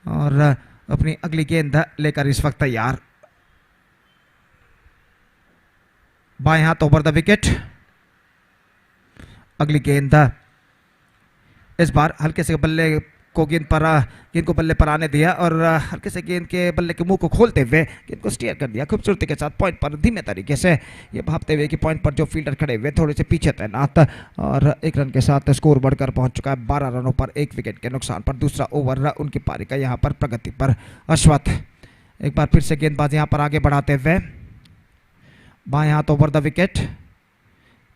और अपनी अगली गेंद लेकर इस वक्त तैयार, बाएं हाथ ओवर द विकेट, अगली गेंद इस बार हल्के से बल्ले को गेंद को बल्ले पर आने दिया, और हल्के से गेंद के बल्ले के मुंह को खोलते हुए गेंद को स्टीयर कर दिया खूबसूरती के साथ पॉइंट पर, धीमे तरीके से ये भापते हुए कि पॉइंट पर जो फील्डर खड़े हुए थोड़े से पीछे तैनात, और 1 रन के साथ स्कोर बढ़कर पहुंच चुका है 12 रनों पर 1 विकेट के नुकसान पर। दूसरा ओवर उनकी पारी का यहां पर प्रगति पर। अश्वत्थ एक बार फिर से गेंदबाज यहां पर आगे बढ़ाते हुए, बाएं हाथ ओवर द विकेट,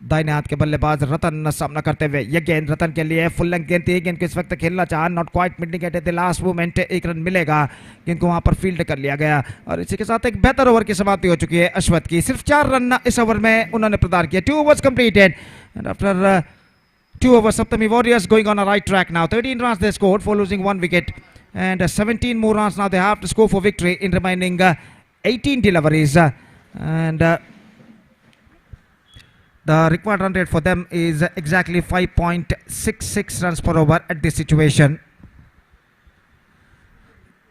दाहिने हाथ के बल्लेबाज रतन सामना करते हुए, यह गेंद रतन के लिए फुल लेंथ गेंद थी, गेंद को इस वक्त खेलना चाहा, not quite middling at the last moment, 1 run मिलेगा, गेंद को वहां पर फील्ड कर लिया गया, और इसी के साथ एक बेहतर ओवर की समाप्ति हो चुकी है अश्वत्थ की। सिर्फ 4 रन इस ओवर में उन्होंने प्रदान किया। 2 overs completed, and after 2 overs Saptami Warriors going on a right track now. 13 runs they scored for losing 1 wicket, and 17 more runs now they have to score for victory in remaining 18 deliveries, and the required run rate for them is exactly 5.66 runs per over at this situation.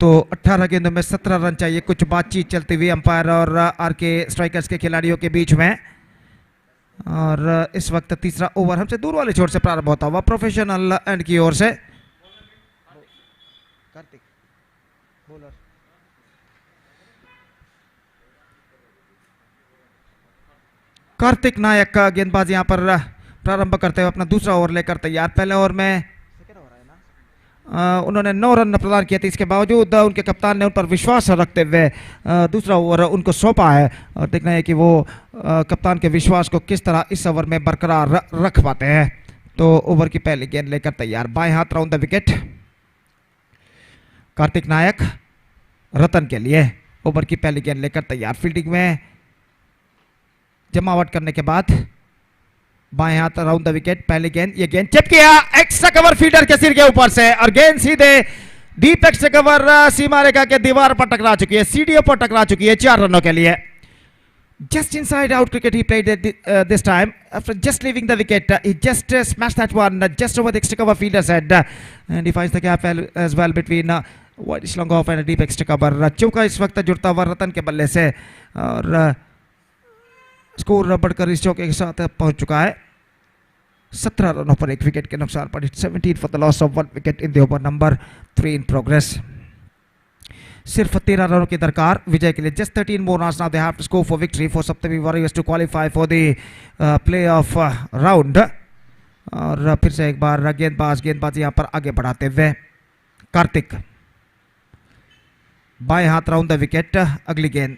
तो 18 गेंदों में 17 run चाहिए। कुछ बातचीत चलती हुई umpire और R K strikers के खिलाड़ियों के बीच में, और इस वक्त तीसरा ओवर हमसे दूर वाले छोर से प्रारंभ होता हुआ प्रोफेशनल एंड की ओर से कार्तिक नायक का गेंदबाज यहां पर प्रारंभ करते हुए अपना दूसरा ओवर लेकर तैयार। पहले ओवर में उन्होंने 9 रन प्रदान किए थे, इसके बावजूद उनके कप्तान ने उन पर विश्वास रखते हुए दूसरा ओवर उनको सौंपा है और देखना है कि वो कप्तान के विश्वास को किस तरह इस ओवर में बरकरार रख पाते हैं। तो ओवर की पहली गेंद लेकर तैयार, बाएं हाथ राउंड द विकेट कार्तिक नायक रतन के लिए। ओवर की पहली गेंद लेकर तैयार, फील्डिंग में जमावट करने के बाद बाएं हाथ राउंड द विकेट। पहली गेंद, ये गेंद चिप किया एक्स्ट्रा कवर फील्डर के सिर के ऊपर से और गेंद सीधे डीप एक्स्ट्रा कवर सीमा रेखा के दीवार पर टकरा चुकी है, सीढ़ियों पर टकरा चुकी है 4 रनों के लिए। Just inside out cricket he played this time. After just leaving the wicket, he just smashed that one just over the extra cover fielder's head, and he finds the gap as well between wide long off and a deep extra cover. चौका इस वक्त जुड़ता हुआ रतन के बल्ले से और score बढ़कर इस चौके के साथ पहुंच चुका है 17 रनों पर 1 विकेट के नुकसान पर। 17 for the loss of 1 wicket in the over number 3 in progress. सिर्फ 13 रनों की दरकार विजय के लिए। Just 13 more runs now they have to score for victory for Saptami warriors to qualify for the playoff round. और फिर से एक बार गेंदबाज यहां पर आगे बढ़ाते हुए कार्तिक, बाएं हाथ राउंड द विकेट। अगली गेंद,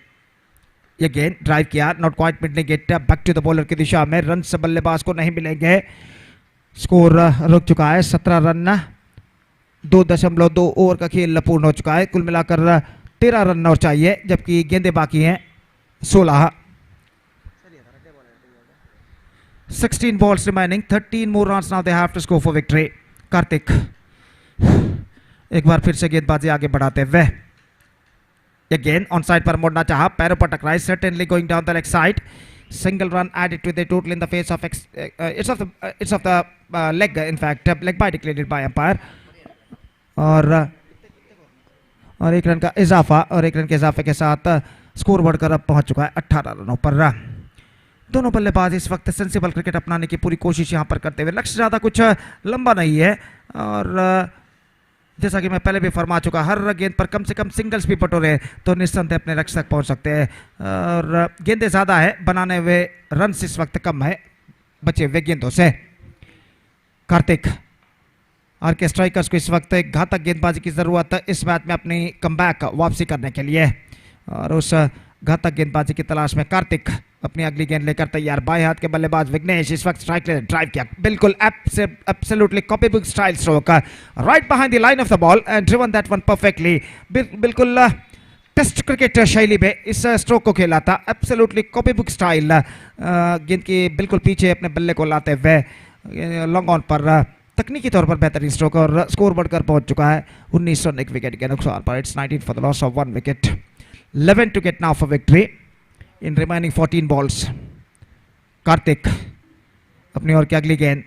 ये गेंद ड्राइव किया, not quite middling it, back to the bowler की दिशा में। रन से बल्लेबाज को नहीं मिलेंगे, स्कोर रुक चुका है 17 रन। 2.2 ओवर का खेल पूर्ण हो चुका है, कुल मिलाकर 13 रन और चाहिए जबकि गेंदें बाकी हैं 16। 16 balls remaining, 13 more runs now they have to score for victory. Kartik एक बार फिर से गेंदबाजी आगे बढ़ाते हुए, ये गेंद ऑन साइड पर मोड़ना चाहा, पैरों पर टकराई, certainly going down the leg side. Single run added to the total in the face of it's of the leg, in fact leg by declared by umpire. और एक रन का इजाफा, और एक रन के इजाफे के साथ स्कोर बढ़कर अब पहुंच चुका है 18 रनों पर। दोनों बल्लेबाज इस वक्त सेंसिबल क्रिकेट अपनाने की पूरी कोशिश यहां पर करते हुए, लक्ष्य ज्यादा कुछ लंबा नहीं है और जैसा कि मैं पहले भी फरमा चुका, हर गेंद पर कम से कम सिंगल्स भी बटोरे तो निस्संदेह अपने लक्ष्य तक पहुंच सकते हैं। और गेंदें ज्यादा है, बनाने हुए रन इस वक्त कम है बचे हुए गेंदों से। कार्तिक, आरके स्ट्राइकर्स को इस वक्त एक घातक गेंदबाजी की जरूरत है इस मैच में अपनी कमबैक वापसी करने के लिए, और उस घातक गेंदबाजी की तलाश में कार्तिक अपनी अगली गेंद लेकर तैयार। बाएं हाथ के बल्लेबाज विघ्नेश इस वक्त स्ट्राइक ले ड्राइव किया, बिल्कुल absolutely copy book style stroke right behind the line of the ball and driven that one perfectly. बिल्कुल टेस्ट क्रिकेट शैली में इस स्ट्रोक को खेला था, एब्सोल्युटली कॉपी बुक स्टाइल, गेंद के बिल्कुल पीछे अपने बल्ले को लाते हुए लॉन्ग ऑन पर तकनीकी तौर पर बेहतरीन स्ट्रोक, और स्कोर बढ़कर पहुंच चुका है 19 रन 1 विकेट के नुकसान पर। It's 19 for the loss of 1 wicket, 11 to get now for victory in remaining 14 balls. Karthik अपनी ओर की अगली गेंद,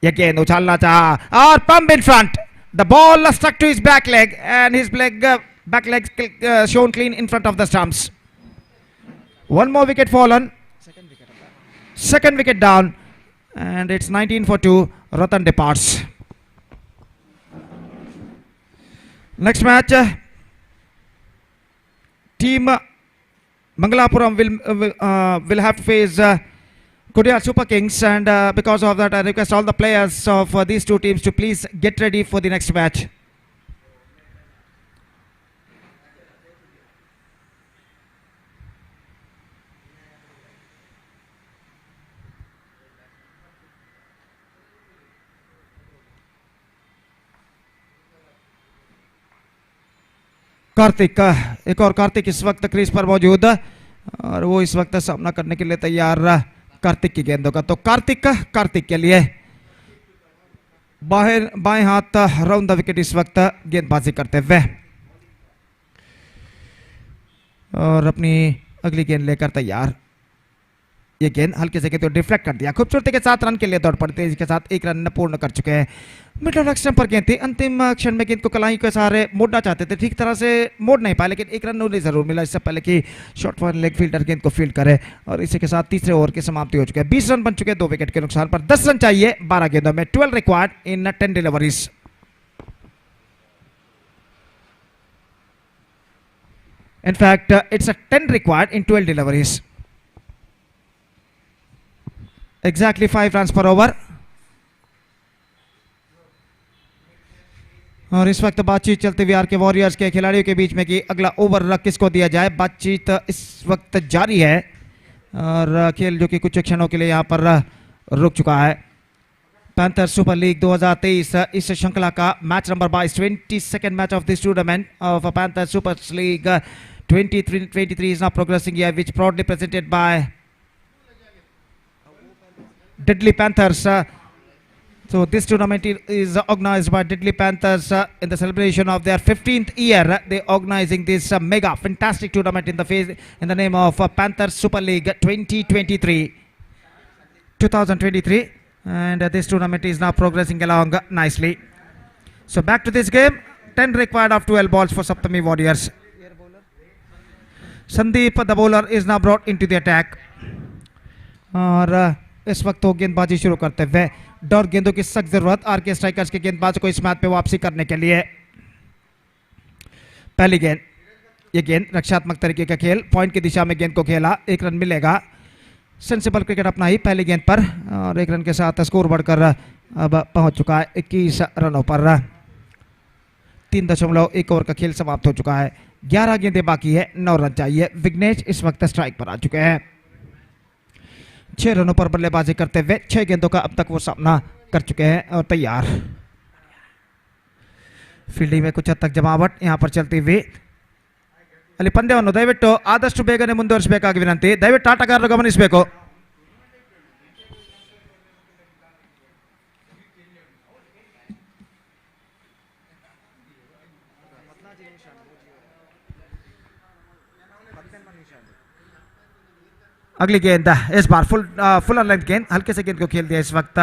यह गेंद उछालना चाहा और pump in front, the ball stuck to his back leg and his back leg shown clean in front of the stumps. One more wicket fallen, second wicket down, and it's 19 for 2. Ratan departs. Next match, team Mangalapuram will have to face Kodia Super Kings, and because of that I request all the players of these two teams to please get ready for the next match. Kartik, एक और कार्तिक इस वक्त crease पर मौजूद और वो इस वक्त सामना करने के लिए तैयार कार्तिक की गेंदों का। तो कार्तिक के लिए बाएं हाथ राउंड द विकेट इस वक्त गेंदबाजी करते हुए, और अपनी अगली गेंद लेकर तैयार। ये गेंद हल्के से तो डिफ्लेक्ट कर दिया, खूबसूरती के साथ रन के लिए दौड़ पड़ते हैं, इसके साथ एक रन पूर्ण कर चुके हैं। मिडल ऑफ स्टंप पर गेंद थी, अंतिम क्षण में गेंद को कलाई के सहारे मोड़ना चाहते थे, ठीक तरह से मोड़ नहीं पाए, लेकिन एक रन उन्हें जरूर मिला इससे पहले कि शॉर्ट फॉर लेग फील्डर गेंद को फील्ड करे। और इसी के साथ तीसरे ओवर की समाप्ति हो चुकी है। 20 रन बन चुके हैं 2 विकेट के नुकसान पर। 10 रन चाहिए 12 गेंदों में, 12 required in 10 deliveries. In fact, it's a 10 required in 12 deliveries. Exactly 5 runs per over. और इस वक्त बातचीत चलती हुई आर के वॉरियर्स के खिलाड़ियों के बीच में कि अगला ओवर किसको दिया जाए। बातचीत इस वक्त जारी है और खेल जो कि कुछ क्षणों के लिए यहाँ पर रुक चुका है। पैंथर्स सुपर लीग 2023 इस श्रृंखला का match number 22, 22nd match of this tournament of panthers super league 2023 is now progressing here, which proudly presented by Deadly Panthers. So this tournament is organized by Deadly Panthers in the celebration of their 15th year. They organizing this mega fantastic tournament in the name of Panthers Super League 2023, and this tournament is now progressing along nicely. So back to this game, 10 required of 12 balls for Saptami Warriors. Sandeep the bowler is now brought into the attack और इस वक्त वो गेंदबाजी शुरू करते हुए dot गेंदों की सख्त जरूरत आर के स्ट्राइकर्स के गेंदबाज को इस मैच पे वापसी करने के लिए। पहली गेंद, ये गेंद रक्षात्मक तरीके का खेल, पॉइंट की दिशा में गेंद को खेला, 1 रन मिलेगा। सेंसिबल क्रिकेट अपना ही पहली गेंद पर और 1 रन के साथ स्कोर बढ़कर अब पहुंच चुका है 21 रनों पर। 3.1 ओवर का खेल समाप्त हो चुका है। 11 गेंदें बाकी है, 9 रन चाहिए। विघ्नेश इस वक्त स्ट्राइक पर आ चुके हैं। 6 रनों पर बल्लेबाजी करते हुए 6 गेंदों का अब तक वो सामना कर चुके हैं और तैयार। फील्डिंग में कुछ हद तक जमावट यहाँ पर चलती हुई। ಅಲ್ಲಿ ಪಂದ್ಯವನ್ನು ದಯವಿಟ್ಟು ಆದಷ್ಟು ಬೇಗನೆ ಮುಂದುವರಿಸಬೇಕಾಗಿ ವಿನಂತಿ। ದಯವಿಟ್ಟು ಆಟಗಾರರು ಗಮನಿಸಬೇಕು। अगली गेंद इस बार फुल लेंथ गेंद, हल्के से गेंद को खेल दिया इस वक्त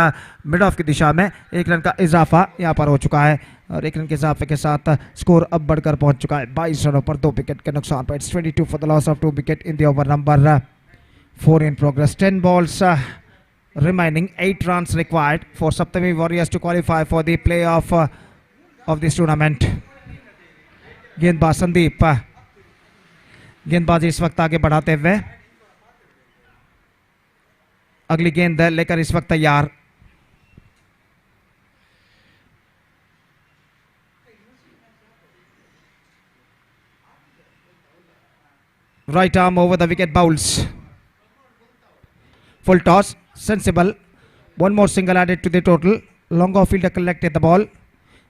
मिड ऑफ की दिशा में। 1 रन का इजाफा यहाँ पर हो चुका है और 1 रन के इजाफे के साथ स्कोर अब बढ़कर पहुंच चुका है 22 रनों पर 2 विकेट के नुकसान पर। It's 22 for the loss of 2 wicket in the over number 4 in progress. 10 balls remaining, 8 runs required for Saptami Warriors to qualify for the playoff of this tournament. गेंदबाज संदीप गेंदबाजी इस वक्त आगे बढ़ाते हुए अगली गेंद लेकर इस वक्त तैयार। Right arm over the wicket, bowls. Full toss, sensible. One more single added to the total. Long off fielder collected the ball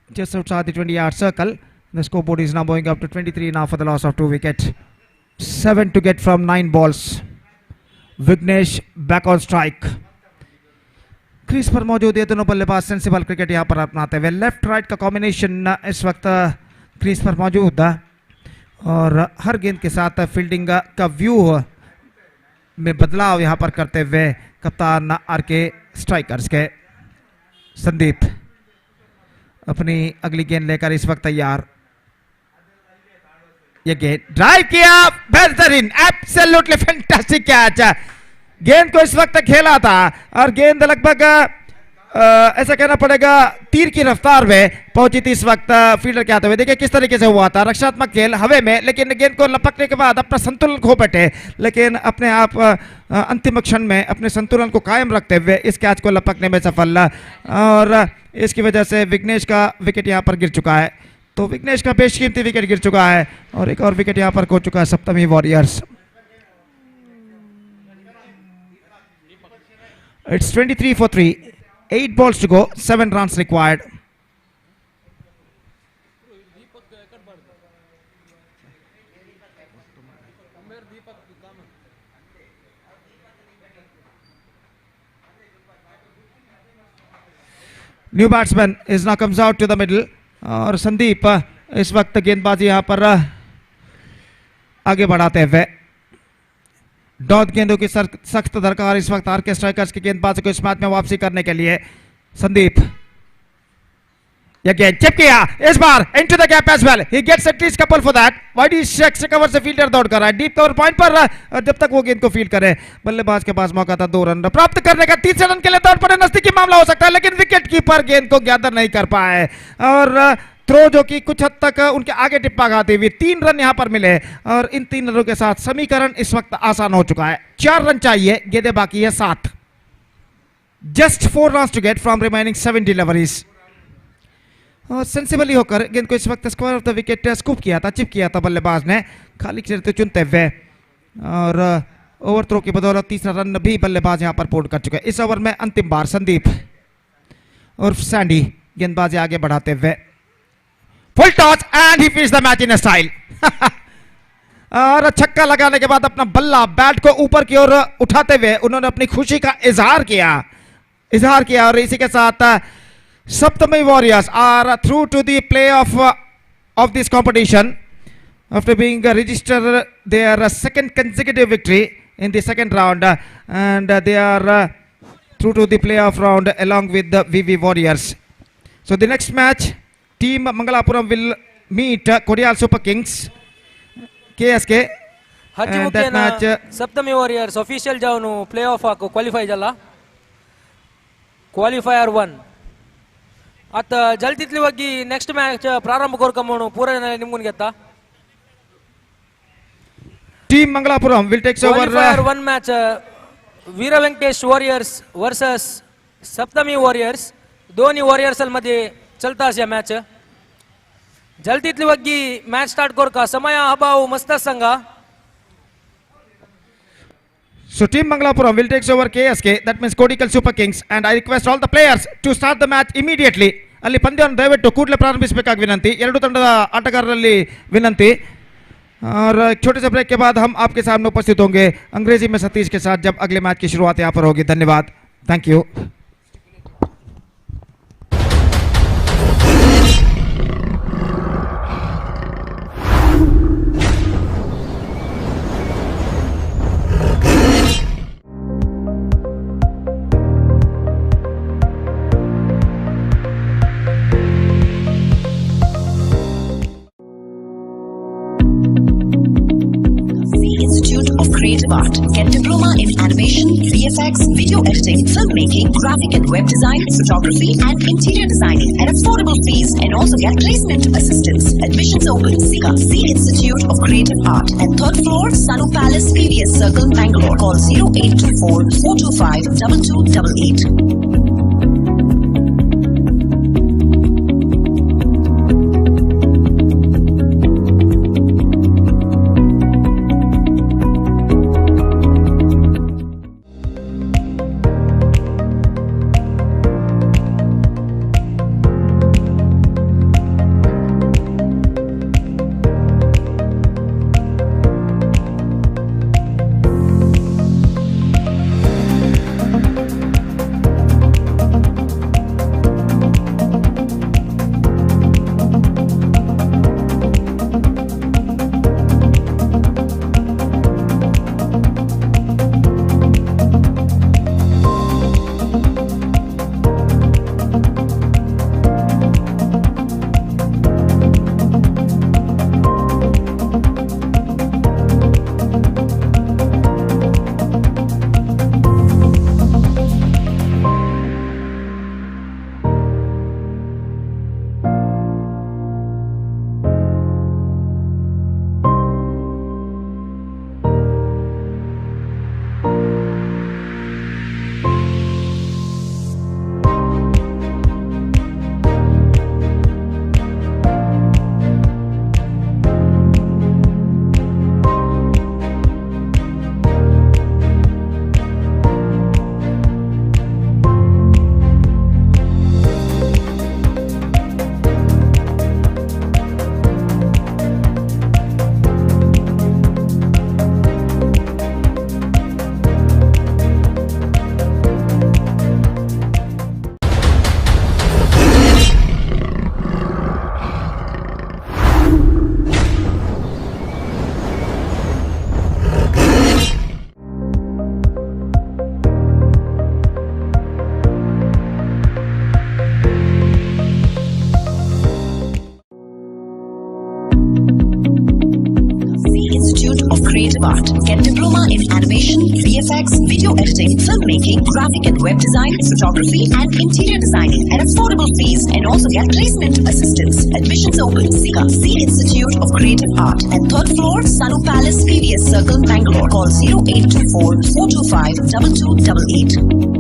just outside the 20-yard circle. The scoreboard is now going up to 23 now for the loss of 2 wickets. 7 to get from 9 balls. Vighnesh back on strike. Crease पर मौजूद ये दोनों बल्लेबाज sensible cricket यहां पर अपनाते हुए। Left right का कॉम्बिनेशन इस वक्त क्रीज पर मौजूद है और हर गेंद के साथ फील्डिंग का व्यू में बदलाव यहां पर करते हुए कप्तान आर के स्ट्राइकर्स के। संदीप अपनी अगली गेंद लेकर इस वक्त तैयार। ये गेंद ड्राइव किया, बेहतरीन, एब्सोल्युटली फैंटास्टिक कैच। गेंद को इस वक्त खेला था और गेंद लगभग ऐसा कहना पड़ेगा तीर की रफ्तार में पहुंची थी इस वक्त फील्डर के हाथों में। देखिए किस तरीके से हुआ था, रक्षात्मक खेल हवे में, लेकिन गेंद को लपकने के बाद अपना संतुलन खो बैठे, लेकिन अपने आप अंतिम क्षण में अपने संतुलन को कायम रखते हुए इस कैच को लपकने में सफल और इसकी वजह से विघ्नेश का विकेट यहाँ पर गिर चुका है। तो विघ्नेश का बेशकीमती विकेट गिर चुका है और एक और विकेट यहां पर खो चुका है Saptami warriors. It's 23 for 3, 8 balls to go, 7 runs required. New batsman is now comes out to the middle और संदीप इस वक्त गेंदबाजी यहां पर आगे बढ़ाते हुए डॉट गेंदों की सख्त दरकार इस वक्त आरके स्ट्राइकर्स के गेंदबाजों को इस मैच में वापसी करने के लिए। संदीप ये गेंद चिप किया इस बार into the gap as well, he gets at least couple for that. वाइडी शेक्स कवर से फील्डर दौड़ कर रहा है डीप कवर पॉइंट पर, जब तक वो गेंद को फील्ड करे बल्लेबाज के पास मौका था 2 रन प्राप्त करने का। तीसरे रन के लिए दौड़ पड़े, नजदीकी मामला हो सकता है लेकिन विकेट कीपर गेंद को गैदर नहीं कर पाए और थ्रो जो कि कुछ हद तक उनके आगे टिप्पा खाती हुई। 3 रन यहां पर मिले और इन 3 रनों के साथ समीकरण इस वक्त आसान हो चुका है। 4 रन चाहिए, गेंदें बाकी है 7। Just 4 run to get from remaining 7 deliveries. Sensibly होकर गेंद को इस वक्त square off the wicket scoop किया था, चिप किया था बल्लेबाज ने खाली क्षेत्र चुनते हुए और ओवर थ्रो की बदौलत तीसरा रन भी बल्लेबाज यहां पर पूर्ण कर चुके हैं। इस ओवर में अंतिम बार संदीप और सैंडी गेंदबाजी आगे बढ़ाते हुए। Full toss and he finish the match in style. और छक्का लगाने के बाद अपना बल्ला बैट को ऊपर की ओर उठाते हुए उन्होंने अपनी खुशी का इजहार किया और इसी के साथ Saptami Warriors are through to the playoff of this competition after being registered their second consecutive victory in the second round and they are through to the playoff round along with the VV Warriors. So the next match, Team Mangalapuram will meet Kodial Super Kings KSK and that match Saptami warriors official जाऊन play of qualify झाला qualifier 1 आता जलदीतली वगी next match प्रारंभ करू का म्हणून पूर्ण निमून घेता Team Mangalapuram will take over qualifier 1 match Veer Venkatesh warriors versus Saptami warriors दोन्ही वॉरियर्स मध्ये चलता या मॅच जलदीतली वगी मॅच स्टार्ट करू का समय अभाव मस्त संघा So Team Mangalapuram will take over KSK, that means Kodikal Super Kings, and I request all the players to start the match immediately. ಅಲ್ಲಿ ಪಂದ್ಯವನ್ನು ದಯವಿಟ್ಟು ಕೂಡಲೇ ಪ್ರಾರಂಭಿಸಬೇಕಾಗಿ ವಿನಂತಿ। ಎರಡು ತಂಡದ ಆಟಗಾರರಲ್ಲಿ ವಿನಂತಿ। और छोटे से ब्रेक के बाद हम आपके सामने उपस्थित होंगे अंग्रेजी में सतीश के साथ जब अगले मैच की शुरुआत यहाँ पर होगी। धन्यवाद, thank you. Institute of Creative Art. Get diploma in animation, VFX, video editing, filmmaking, graphic and web design, photography, and interior designing at affordable fees, and also get placement assistance. Admissions open. Sika C Institute of Creative Art at 3rd floor, Sanu Palace, PVS Circle, Bangalore. Call 0824 425 2288. creative art. Get diploma in animation, VFX, video editing, filmmaking, graphic and web design, photography, and interior designing at affordable fees, and also get placement assistance. Admissions open. SICA, C Institute of Creative Art, at third floor, Sanu Palace, PVS Circle, Bangalore. Call 0824 425 2288.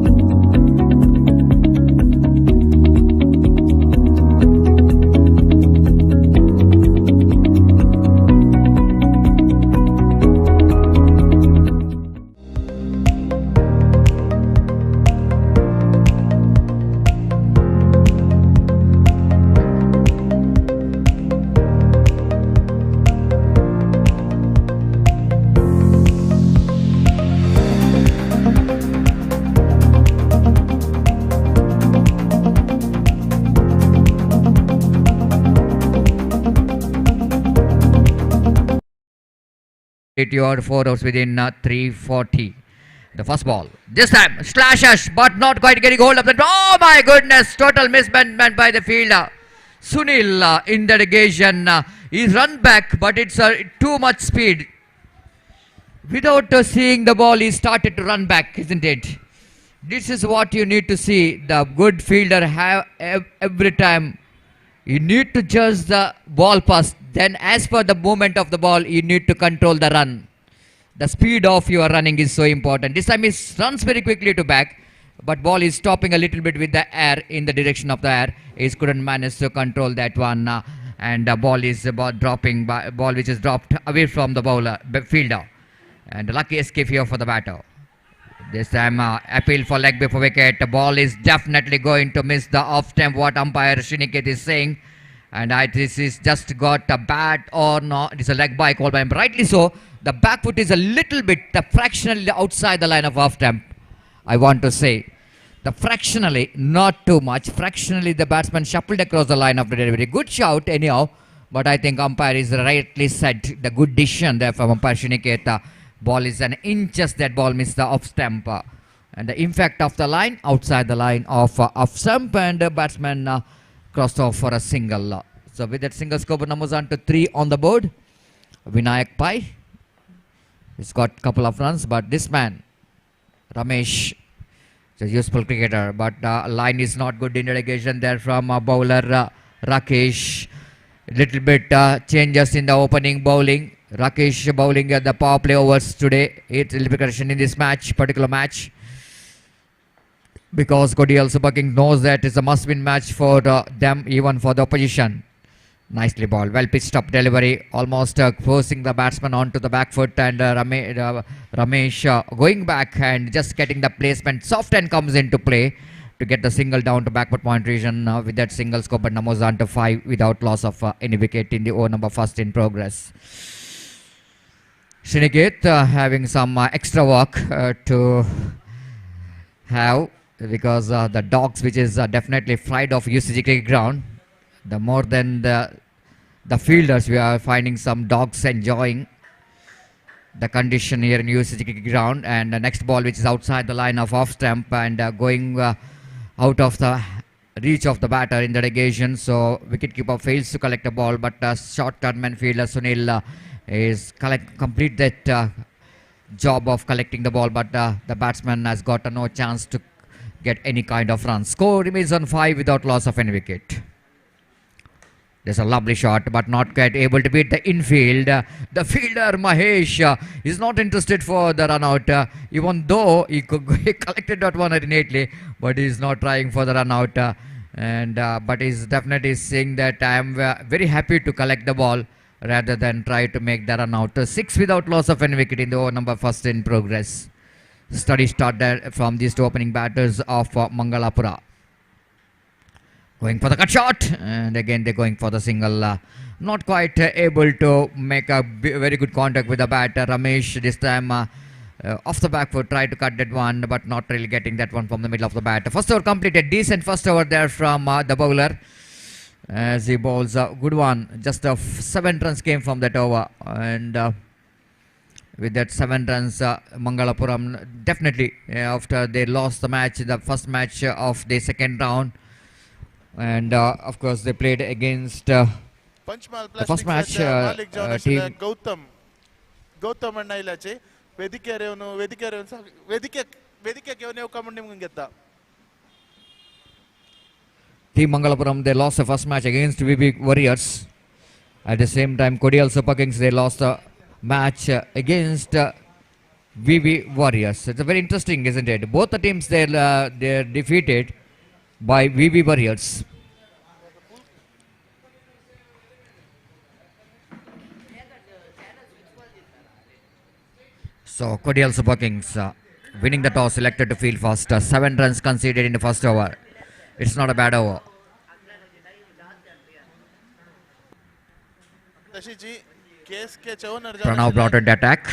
Your 4 outs within 340. The first ball. This time, slashes, but not quite getting hold of the. Oh my goodness! Total mismanagement by the fielder. Sunil in the negation. He's run back, but it's too much speed. Without seeing the ball, he started to run back, isn't it? This is what you need to see. The good fielder have every time. You need to judge the ball pass. Then as per the movement of the ball, you need to control the run. The speed of your running is so important. This time he runs very quickly to back, but ball is stopping a little bit with the air in the direction of the air. He couldn't manage to control that one. And the ball is dropping, ball which is dropped away from the bowler, fielder. And lucky escape here for the batter. This time appeal for leg before wicket. The ball is definitely going to miss the off stump, what umpire Shriniket is saying. And this is just got a bat or not. It is a leg by call by him. Rightly so. The back foot is a little bit fractionally outside the line of off stump. I want to say. The fractionally, not too much. Fractionally the batsman shuffled across the line of the delivery. Good shout anyhow. But I think umpire is rightly said. The good decision there from umpire Shriniket. Ball is an inches that ball missed the off stump. And the impact of the line outside the line of off stump, and the batsman crossed off for a single. So with that single, score numbers on to 3 on the board. Vinayak Pai, he's got a couple of runs, but this man Ramesh is a useful cricketer, but line is not good in relegation there from bowler Rakesh. Little bit changes in the opening bowling. Rakesh bowling at the power play overs today. 8 repercussion in this particular match. Because Cody also Bucking knows that it's a must-win match for them, even for the opposition. Nicely ball, well pitched up delivery, almost forcing the batsman onto the back foot, and Ramesh going back and just getting the placement. Soft end comes into play to get the single down to backward point region. With that single, score but numbers on to 5 without loss of any wicket in the over number first in progress. Shriniket having some extra work to have, because the dogs, which is definitely fried of UCG cricket ground, the more than the fielders, we are finding some dogs enjoying the condition here in UCG cricket ground. And the next ball, which is outside the line of off stump and going out of the reach of the batter in the negation. So wicketkeeper fails to collect the ball, but short term fielder Sunil is complete that job of collecting the ball, but the batsman has got no chance to get any kind of run. Score remains on 5 without loss of any wicket. There's a lovely shot, but not quite able to beat the infield. The fielder Mahesh is not interested for the run out, even though he collected that one innately, but he's not trying for the run out. But he's definitely saying that I am very happy to collect the ball rather than try to make the run out. 6 without loss of any wicket in the over number first in progress. Steady start there from these two opening batters of Mangalapura. Going for the cut shot, and again they're going for the single. Not quite able to make a very good contact with the batter. Ramesh this time off the back foot tried to cut that one, but not really getting that one from the middle of the bat. First over completed. Decent first over there from the bowler, as he bowls a good one. Just 7 runs came from that over, and with that 7 runs, Mangalapuram definitely after they lost the match, the first match of the second round. And of course they played against the first match team. Gautam Anna इलाचे वेदिकेर येवन वेदिकेक येवन येवका म्हण निमगून घेता. Team Mangalapuram, they lost the first match against VB Warriors. At the same time, Kodial Super Kings, they lost the match against VB Warriors. It's a very interesting, isn't it? Both the teams, they're defeated by VB Warriors. So, Kodial Super Kings winning the toss, selected to field first. 7 runs conceded in the first over. It's not a bad over. Pranav brought in the attack.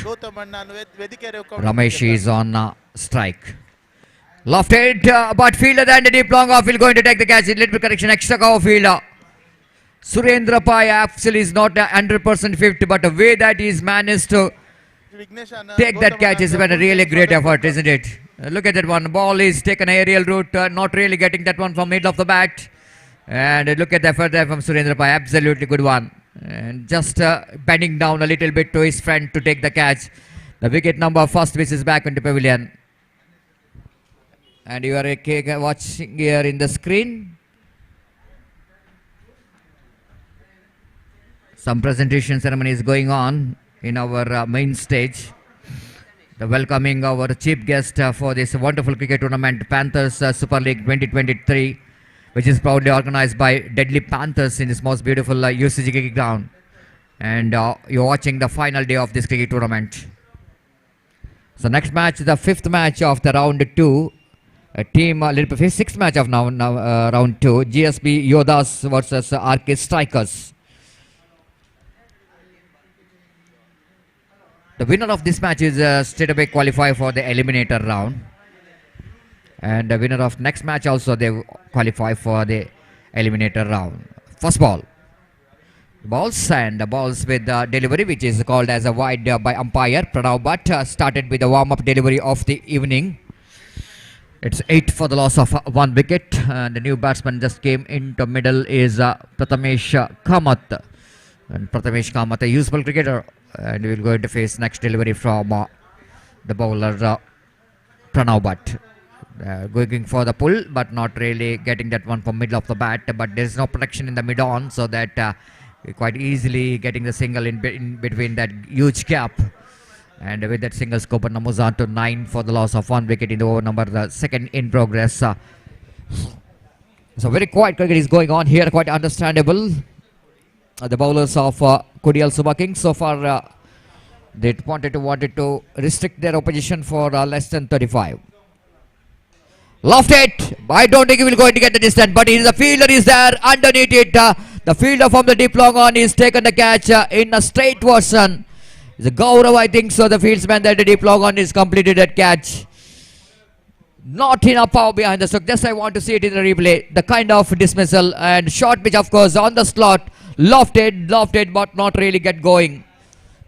Ramesh is on strike. Lofted, but fielder and the deep long off will going to take the catch. A little bit correction, extra cover fielder. Surendra Pai absolutely is not 100% fit, but the way that he's managed to take that catch is a really great effort, isn't it? Look at that one. Ball is taken aerial route, not really getting that one from middle of the bat. And look at the effort there from Surendra Pai. Absolutely good one. And just bending down a little bit to his friend to take the catch. The wicket number first which is back into pavilion. And you are watching here in the screen. Some presentation ceremony is going on in our main stage. The welcoming our chief guest for this wonderful cricket tournament, Panthers Super League 2023, which is proudly organized by Deadly Panthers in this most beautiful UCG cricket ground. And you're watching the final day of this cricket tournament. So next match, the 5th match of the round 2. Sixth match of now round 2. GSB Yodas versus RK Strikers. The winner of this match is straight away qualify for the eliminator round. And the winner of next match also they qualify for the eliminator round. First ball. Balls and the balls with the delivery which is called as a wide by umpire. Pranav Bhatt started with the warm-up delivery of the evening. It's 8 for the loss of 1 wicket. And the new batsman just came into middle is Prathamesh Kamath. And Prathamesh Kamath, a useful cricketer. And we will go into face next delivery from the bowler Pranav Bhatt. Going for the pull, but not really getting that one from middle of the bat. But there is no protection in the mid-on, so that quite easily getting the single in between that huge gap. And with that single scope, numbers on to 9 for the loss of 1 wicket in the over number the second in progress. So very quiet cricket is going on here, quite understandable. The bowlers of Kodial Super Kings so far they wanted to restrict their opposition for less than 35. Lofted. I don't think he will go to get the distance, but the fielder is there underneath it. The fielder from the deep long on is taken the catch in a straight version. The Gaurav, I think so. The fieldsman that the deep long on is completed that catch. Not enough power behind the stroke. Just I want to see it in the replay. The kind of dismissal and short pitch, of course, on the slot. Lofted, but not really get going.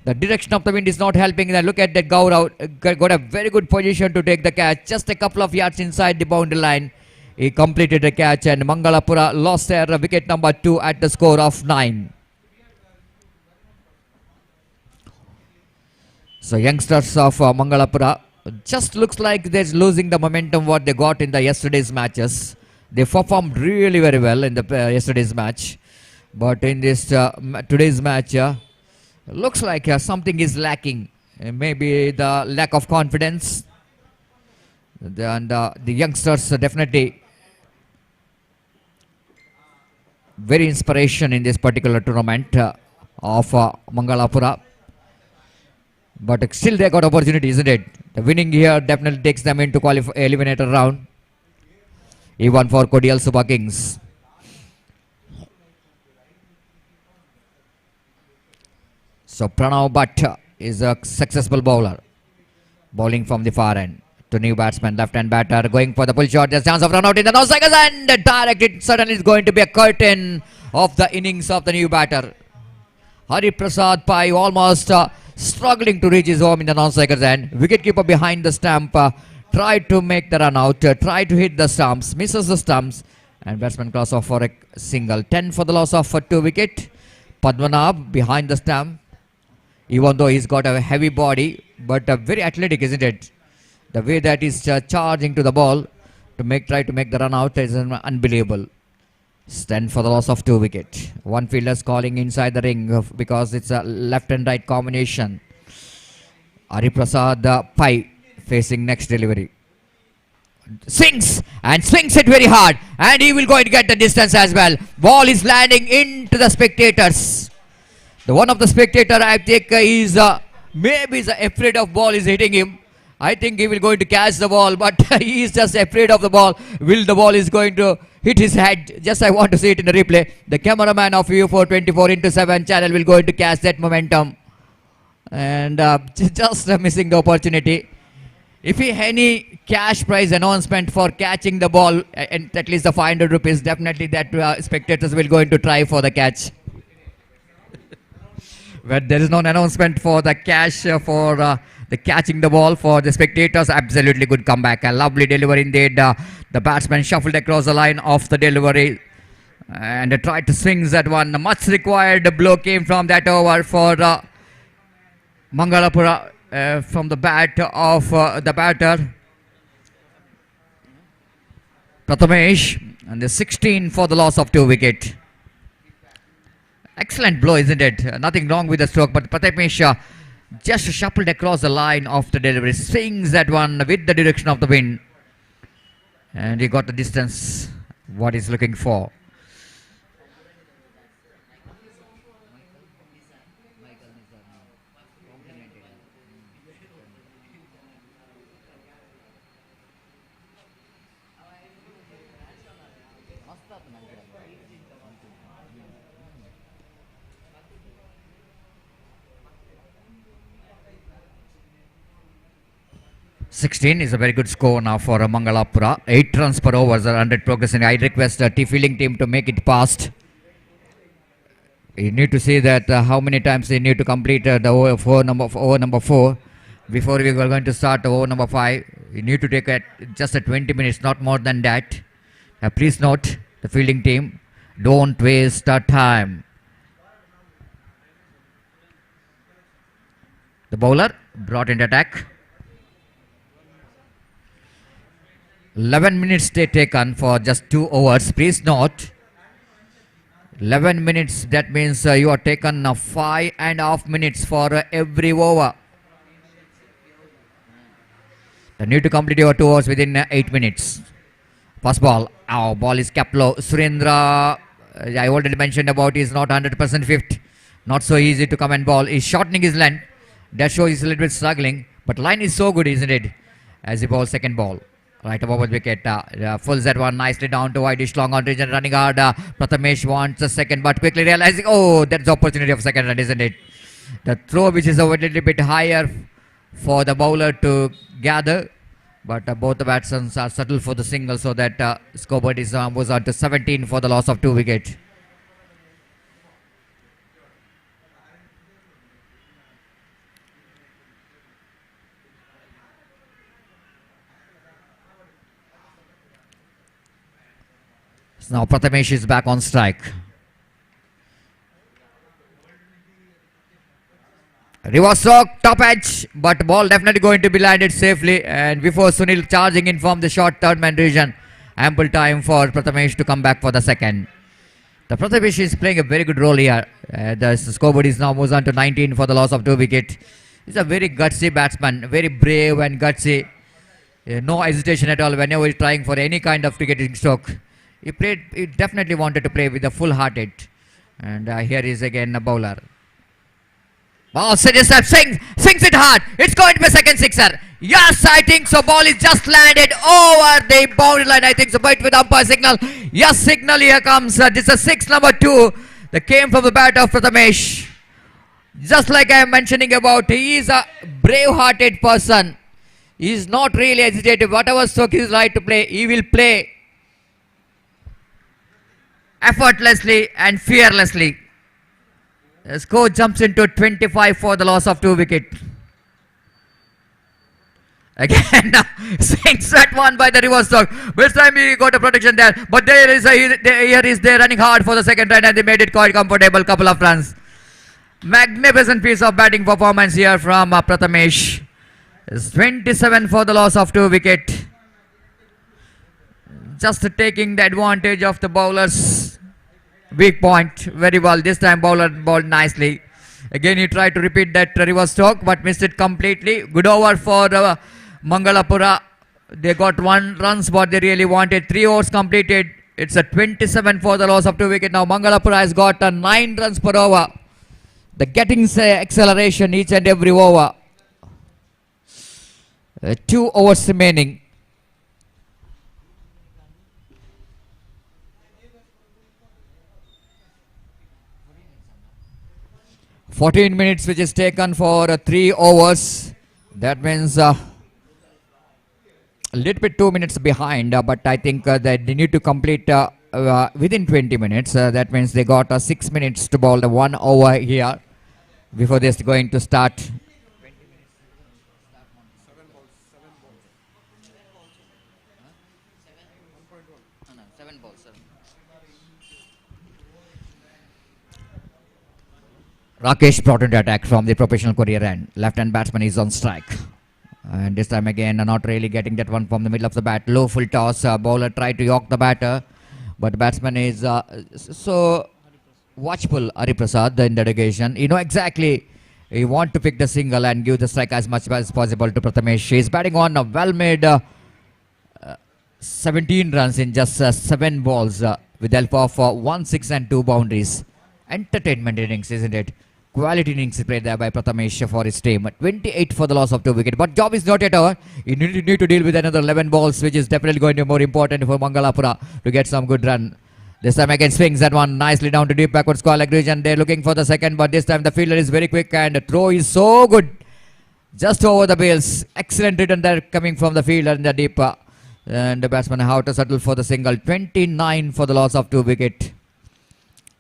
The direction of the wind is not helping. Then look at that Gaurav. Got a very good position to take the catch. Just a couple of yards inside the boundary line. He completed the catch and Mangalapura lost their wicket number 2 at the score of 9. So youngsters of Mangalapura just looks like they're losing the momentum what they got in the yesterday's matches. They performed really very well in the yesterday's match. But in this today's match, looks like something is lacking. Maybe the lack of confidence. And the youngsters definitely very inspiration in this particular tournament of Mangalapura. But still they got opportunity, isn't it? The winning here definitely takes them into eliminator round. Even for Kodial Super Kings. So Pranav Bhatt is a successful bowler. Bowling from the far end. To new batsman, left hand batter going for the pull shot. There's chance of run out in the no seconds and direct. It certainly is going to be a curtain of the innings of the new batter. Hari Prasad Pai almost struggling to reach his home in the non-strikers end. Wicketkeeper behind the stump tried to make the run out, tried to hit the stumps, misses the stumps, and batsman cross off for a single. 10 for the loss of 2 wicket. Padmanabh behind the stump. Even though he's got a heavy body, but very athletic, isn't it? The way that he's charging to the ball to try to make the run out is unbelievable. Stand for the loss of 2 wicket. One fielder's calling inside the ring because it's a left and right combination. Ari Prasad Pai facing next delivery. Swings and swings it very hard, and he will go and get the distance as well. Ball is landing into the spectators. The one of the spectator, I think, is maybe is afraid of ball is hitting him. I think he will going to catch the ball, but he is just afraid of the ball. Will the ball is going to hit his head? Just I want to see it in the replay. The cameraman of U424x7 channel will going to catch that momentum, and just missing the opportunity. If he any cash prize announcement for catching the ball, and at least the 500 rupees, definitely that spectators will going to try for the catch. But there is no announcement for the cash for the catching the ball for the spectators. Absolutely good comeback. A lovely delivery indeed. The batsman shuffled across the line of the delivery and tried to swing that one. Much required blow came from that over for Mangalapura from the bat of the batter Prathamesh, and the 16 for the loss of 2 wicket. Excellent blow, isn't it? Nothing wrong with the stroke, but Prathamesh just shuffled across the line of the delivery, swings that one with the direction of the wind, and he got the distance what he's looking for. (16) is a very good score now for Mangalapura. 8 runs per over, the 100 progressing. I request the fielding team to make it past. You need to see that how many times they need to complete the over number 4 before we are going to start over number 5. You need to take just 20 minutes, not more than that. Please note, the fielding team, don't waste our time. The bowler brought into attack. 11 minutes they taken for just 2 overs. Please note, 11 minutes, that means you are taken 5.5 minutes for every over. You need to complete your 2 overs within 8 minutes. First ball, ball is kept low. Surendra, I already mentioned about, is not 100% fit. Not so easy to come and ball. He's shortening his length. That shows he's a little bit struggling, but line is so good, isn't it? As he bowls second ball. Right above the wicket, fulls that one nicely down to wide-ish long on region, running hard. Prathamesh wants a second, but quickly realizing, oh, that's the opportunity of second run, isn't it? The throw, which is a little bit higher for the bowler to gather, but both the batsmen are settled for the single, so that scoreboard is moves on to 17 for the loss of 2 wickets. So now Prathamesh is back on strike. Reverse stroke, top edge, but ball definitely going to be landed safely. And before Sunil charging in from the short third man region, ample time for Prathamesh to come back for the second. The Prathamesh is playing a very good role here. The scoreboard is now moves on to 19 for the loss of 2 wickets. He's a very gutsy batsman, very brave and gutsy. No hesitation at all whenever he's trying for any kind of cricketing stroke. He definitely wanted to play with a full hearted. And here is again a bowler. Oh, swings it hard. It's going to be a second sixer. Yes, I think so. Ball is just landed over the boundary line. I think so. But with umpire signal. Yes, signal here comes. This is 6 number 2. That came from the bat of Prathamesh. Just like I am mentioning about, he is a brave-hearted person. He is not really hesitative. Whatever stroke is right to play, he will play effortlessly and fearlessly. The score jumps into 25 for the loss of 2 wickets. Again, swings that one by the reverse stroke. This time he got a protection there, but here is they running hard for the second run, and they made it quite comfortable. Couple of runs. Magnificent piece of batting performance here from Prathamesh. It's 27 for the loss of 2 wicket. Just taking the advantage of the bowler's weak point very well. This time bowler bowled nicely. Again he tried to repeat that reverse stroke but missed it completely. Good over for Mangalapura. They got 1 runs what they really wanted. 3 overs completed. It's a 27 for the loss of 2 wicket. Now Mangalapura has got 9 runs per over. They're getting acceleration each and every over. 2 overs remaining. "14 minutes which is taken for 3 overs. That means a little bit 2 minutes behind, but I think that they need to complete within 20 minutes. That means they got 6 minutes to bowl the 1 over here before they're going to start. Rakesh brought into attack from the professional career end. Left-hand batsman is on strike. And this time again, not really getting that one from the middle of the bat. Low full toss. Bowler tried to york the batter. But the batsman is so watchful, Hariprasad, in the dedication. You know exactly you want to pick the single and give the strike as much as possible to Prathamesh. He is batting on a well-made 17 runs in just 7 balls with the help of 1 6 and 2 boundaries. Entertainment innings, isn't it? Quality innings played there by Prathamesh for his team. 28 for the loss of 2 wickets. But job is not yet over. You need to deal with another 11 balls, which is definitely going to be more important for Mangalapura to get some good run. This time again swings that one nicely down to deep backward square leg region. They're looking for the second, but this time the fielder is very quick and the throw is so good. Just over the bails. Excellent return there coming from the fielder in the deep. And the batsman how to settle for the single. 29 for the loss of 2 wickets.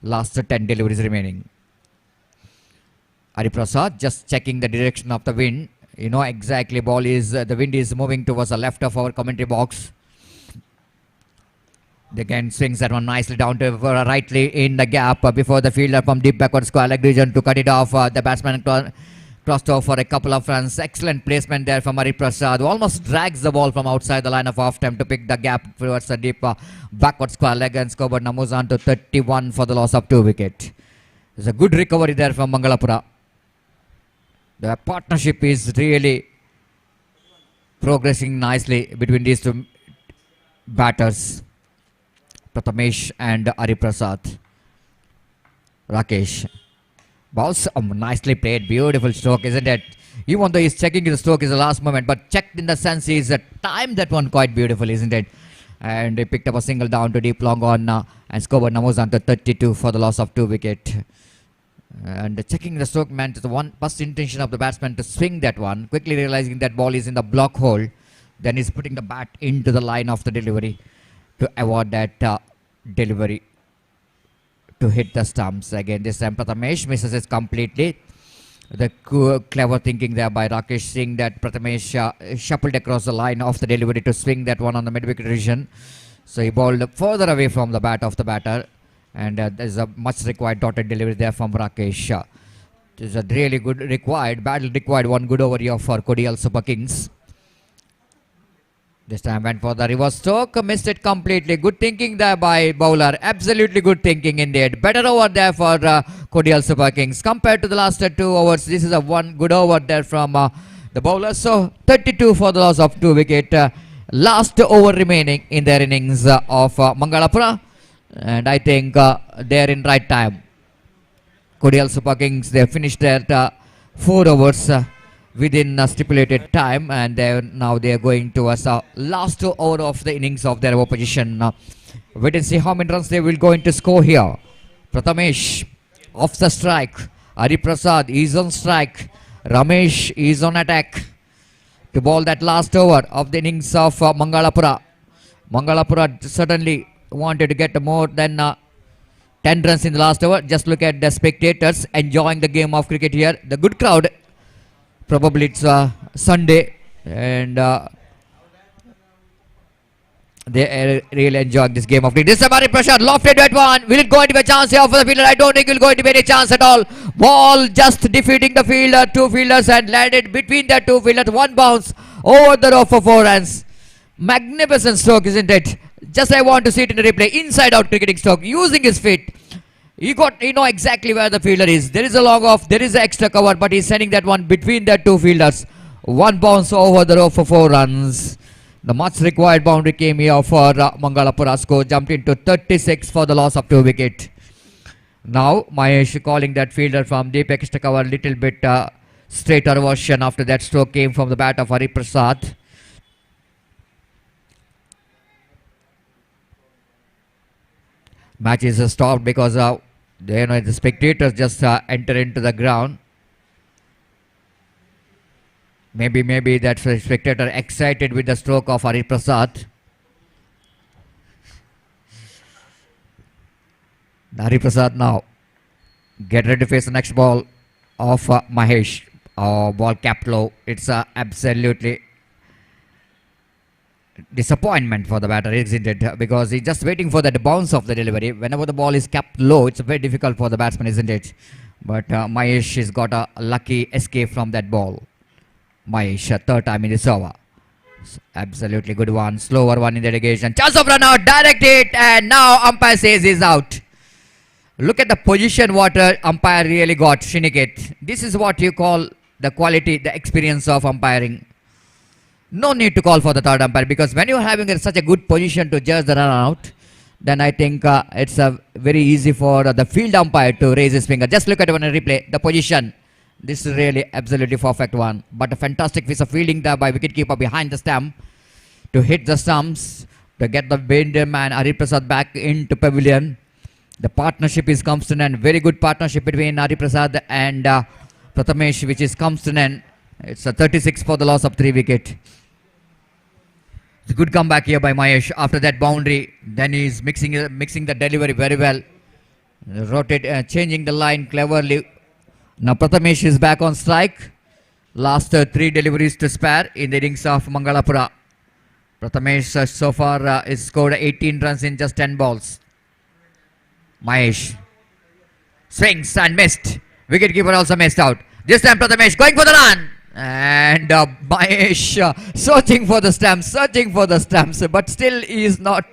Last 10 deliveries remaining. Hariprasad just checking the direction of the wind. You know exactly ball is the wind is moving towards the left of our commentary box. They again swings that one nicely down to rightly in the gap before the fielder from deep backward square leg region to cut it off. The batsman crossed off for a couple of runs. Excellent placement there from Hariprasad. Almost drags the ball from outside the line of off time to pick the gap towards the deep backward square leg and scored Namuzan to 31 for the loss of 2 wickets. There's a good recovery there from Mangalapura. The partnership is really progressing nicely between these 2 batters, Prathamesh and Hariprasad. Rakesh bowls nicely played, beautiful stroke, isn't it? Even though he's checking the stroke is the last moment, but checked in the sense he's timed that one quite beautiful, isn't it? And he picked up a single down to deep long on and scored Namuzan to 32 for the loss of 2 wickets. And checking the stroke meant the one first intention of the batsman to swing that one, quickly realizing that ball is in the block hole. Then he's putting the bat into the line of the delivery to avoid that delivery to hit the stumps. Again, this time Prathamesh misses it completely. The clever thinking there by Rakesh, seeing that Prathamesh shuffled across the line of the delivery to swing that one on the mid-wicket region. So he bowled further away from the bat of the batter. And there's a much required dotted delivery there from Rakesh. There's a really good badly required one good over here for Kodial Super Kings. This time went for the reverse stroke, missed it completely. Good thinking there by bowler. Absolutely good thinking indeed. Better over there for Kodial Super Kings. Compared to the last 2 overs, this is a one good over there from the bowler. So 32 for the loss of 2 wickets. Last over remaining in their innings of Mangalapura. And I think they're in right time. Kodial Super Kings, they finished their 4 overs within stipulated time, and now they are going towards last 2 over of the innings of their opposition. Wait and see how many runs they will going to score here. Prathamesh off the strike. Hariprasad is on strike. Ramesh is on attack to bowl that last over of the innings of Mangalapura. Mangalapura certainly wanted to get more than 10 runs in the last over. Just look at the spectators enjoying the game of cricket here. The good crowd. Probably it's Sunday and they are really enjoying this game of cricket. This is Hariprasad lofted that one. Will it go into a chance here for the fielder? I don't think it will go into any chance at all. Ball just defeating the fielder, two fielders, and landed between the two fielders. One bounce over the row for 4 runs. Magnificent stroke, isn't it? Just I want to see it in the replay. Inside out cricketing stroke, using his feet. He know exactly where the fielder is. There is a long off, there is an extra cover, but he's sending that one between the two fielders. One bounce over the row for 4 runs. The much required boundary came here for Mangalapura. Score jumped into 36 for the loss of 2 wickets. Now Mahesh calling that fielder from deep extra cover, little bit straighter version after that stroke came from the bat of Hari Prasad. Match is stopped because the spectators just enter into the ground. Maybe that spectator excited with the stroke of Hari Prasad. Hari Prasad now get ready to face the next ball of Mahesh. Ball capped low. It's absolutely disappointment for the batter, isn't it? Because he's just waiting for that bounce of the delivery. Whenever the ball is capped low, it's very difficult for the batsman, isn't it? But Mahesh has got a lucky escape from that ball. Mahesh, third time in this over. Absolutely good one. Slower one in the relegation. Chance of run out. Direct hit. And now umpire says he's out. Look at the position what umpire really got, Shiniket. This is what you call the quality, the experience of umpiring. No need to call for the third umpire, because when you're having such a good position to judge the run out, then I think it's very easy for the field umpire to raise his finger. Just look at it on a replay. The position. This is really absolutely perfect one. But a fantastic piece of fielding there by wicketkeeper behind the stump to hit the stumps, to get the Binder man Hari Prasad back into pavilion. The partnership is comes to an end. Very good partnership between Hari Prasad and Prathamesh, which is comes to an end. It's a 36 for the loss of 3 wickets. It's a good comeback here by Mahesh after that boundary. Then he's mixing the delivery very well. Changing the line cleverly. Now Prathamesh is back on strike. Last 3 deliveries to spare in the innings of Mangalapura. Prathamesh so far has scored 18 runs in just 10 balls. Mahesh swings and missed. Wicketkeeper also missed out. This time Prathamesh going for the run. And Mahesh searching for the stumps, but still he is not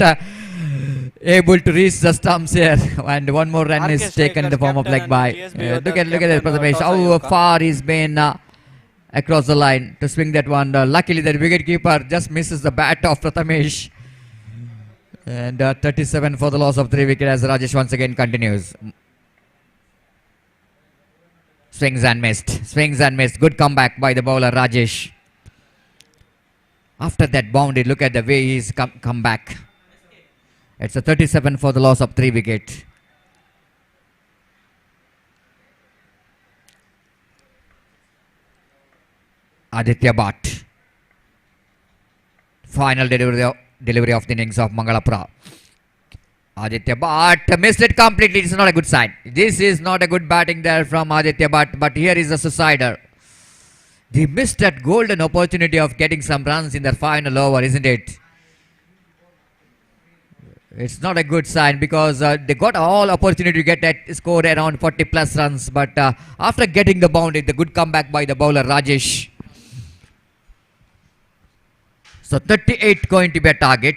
able to reach the stumps here. And one more run is taken in the form of leg by. Look at it, Prathamesh. How far he's been across the line to swing that one. Luckily, the wicketkeeper just misses the bat of Prathamesh. And 37 for the loss of 3 wickets as Rajesh once again continues. Swings and missed. Good comeback by the bowler Rajesh. After that boundary, look at the way he's come back. It's a 37 for the loss of 3 wickets. Aditya Bhatt. Final delivery of the innings of Mangalapura. Aditya Bhatt missed it completely. It's not a good sign. This is not a good batting there from Aditya Bhatt. But here is a suicider. They missed that golden opportunity of getting some runs in their final over, isn't it? It's not a good sign because they got all opportunity to get that score around 40 plus runs. But after getting the boundary, the good comeback by the bowler Rajesh. So 38 going to be a target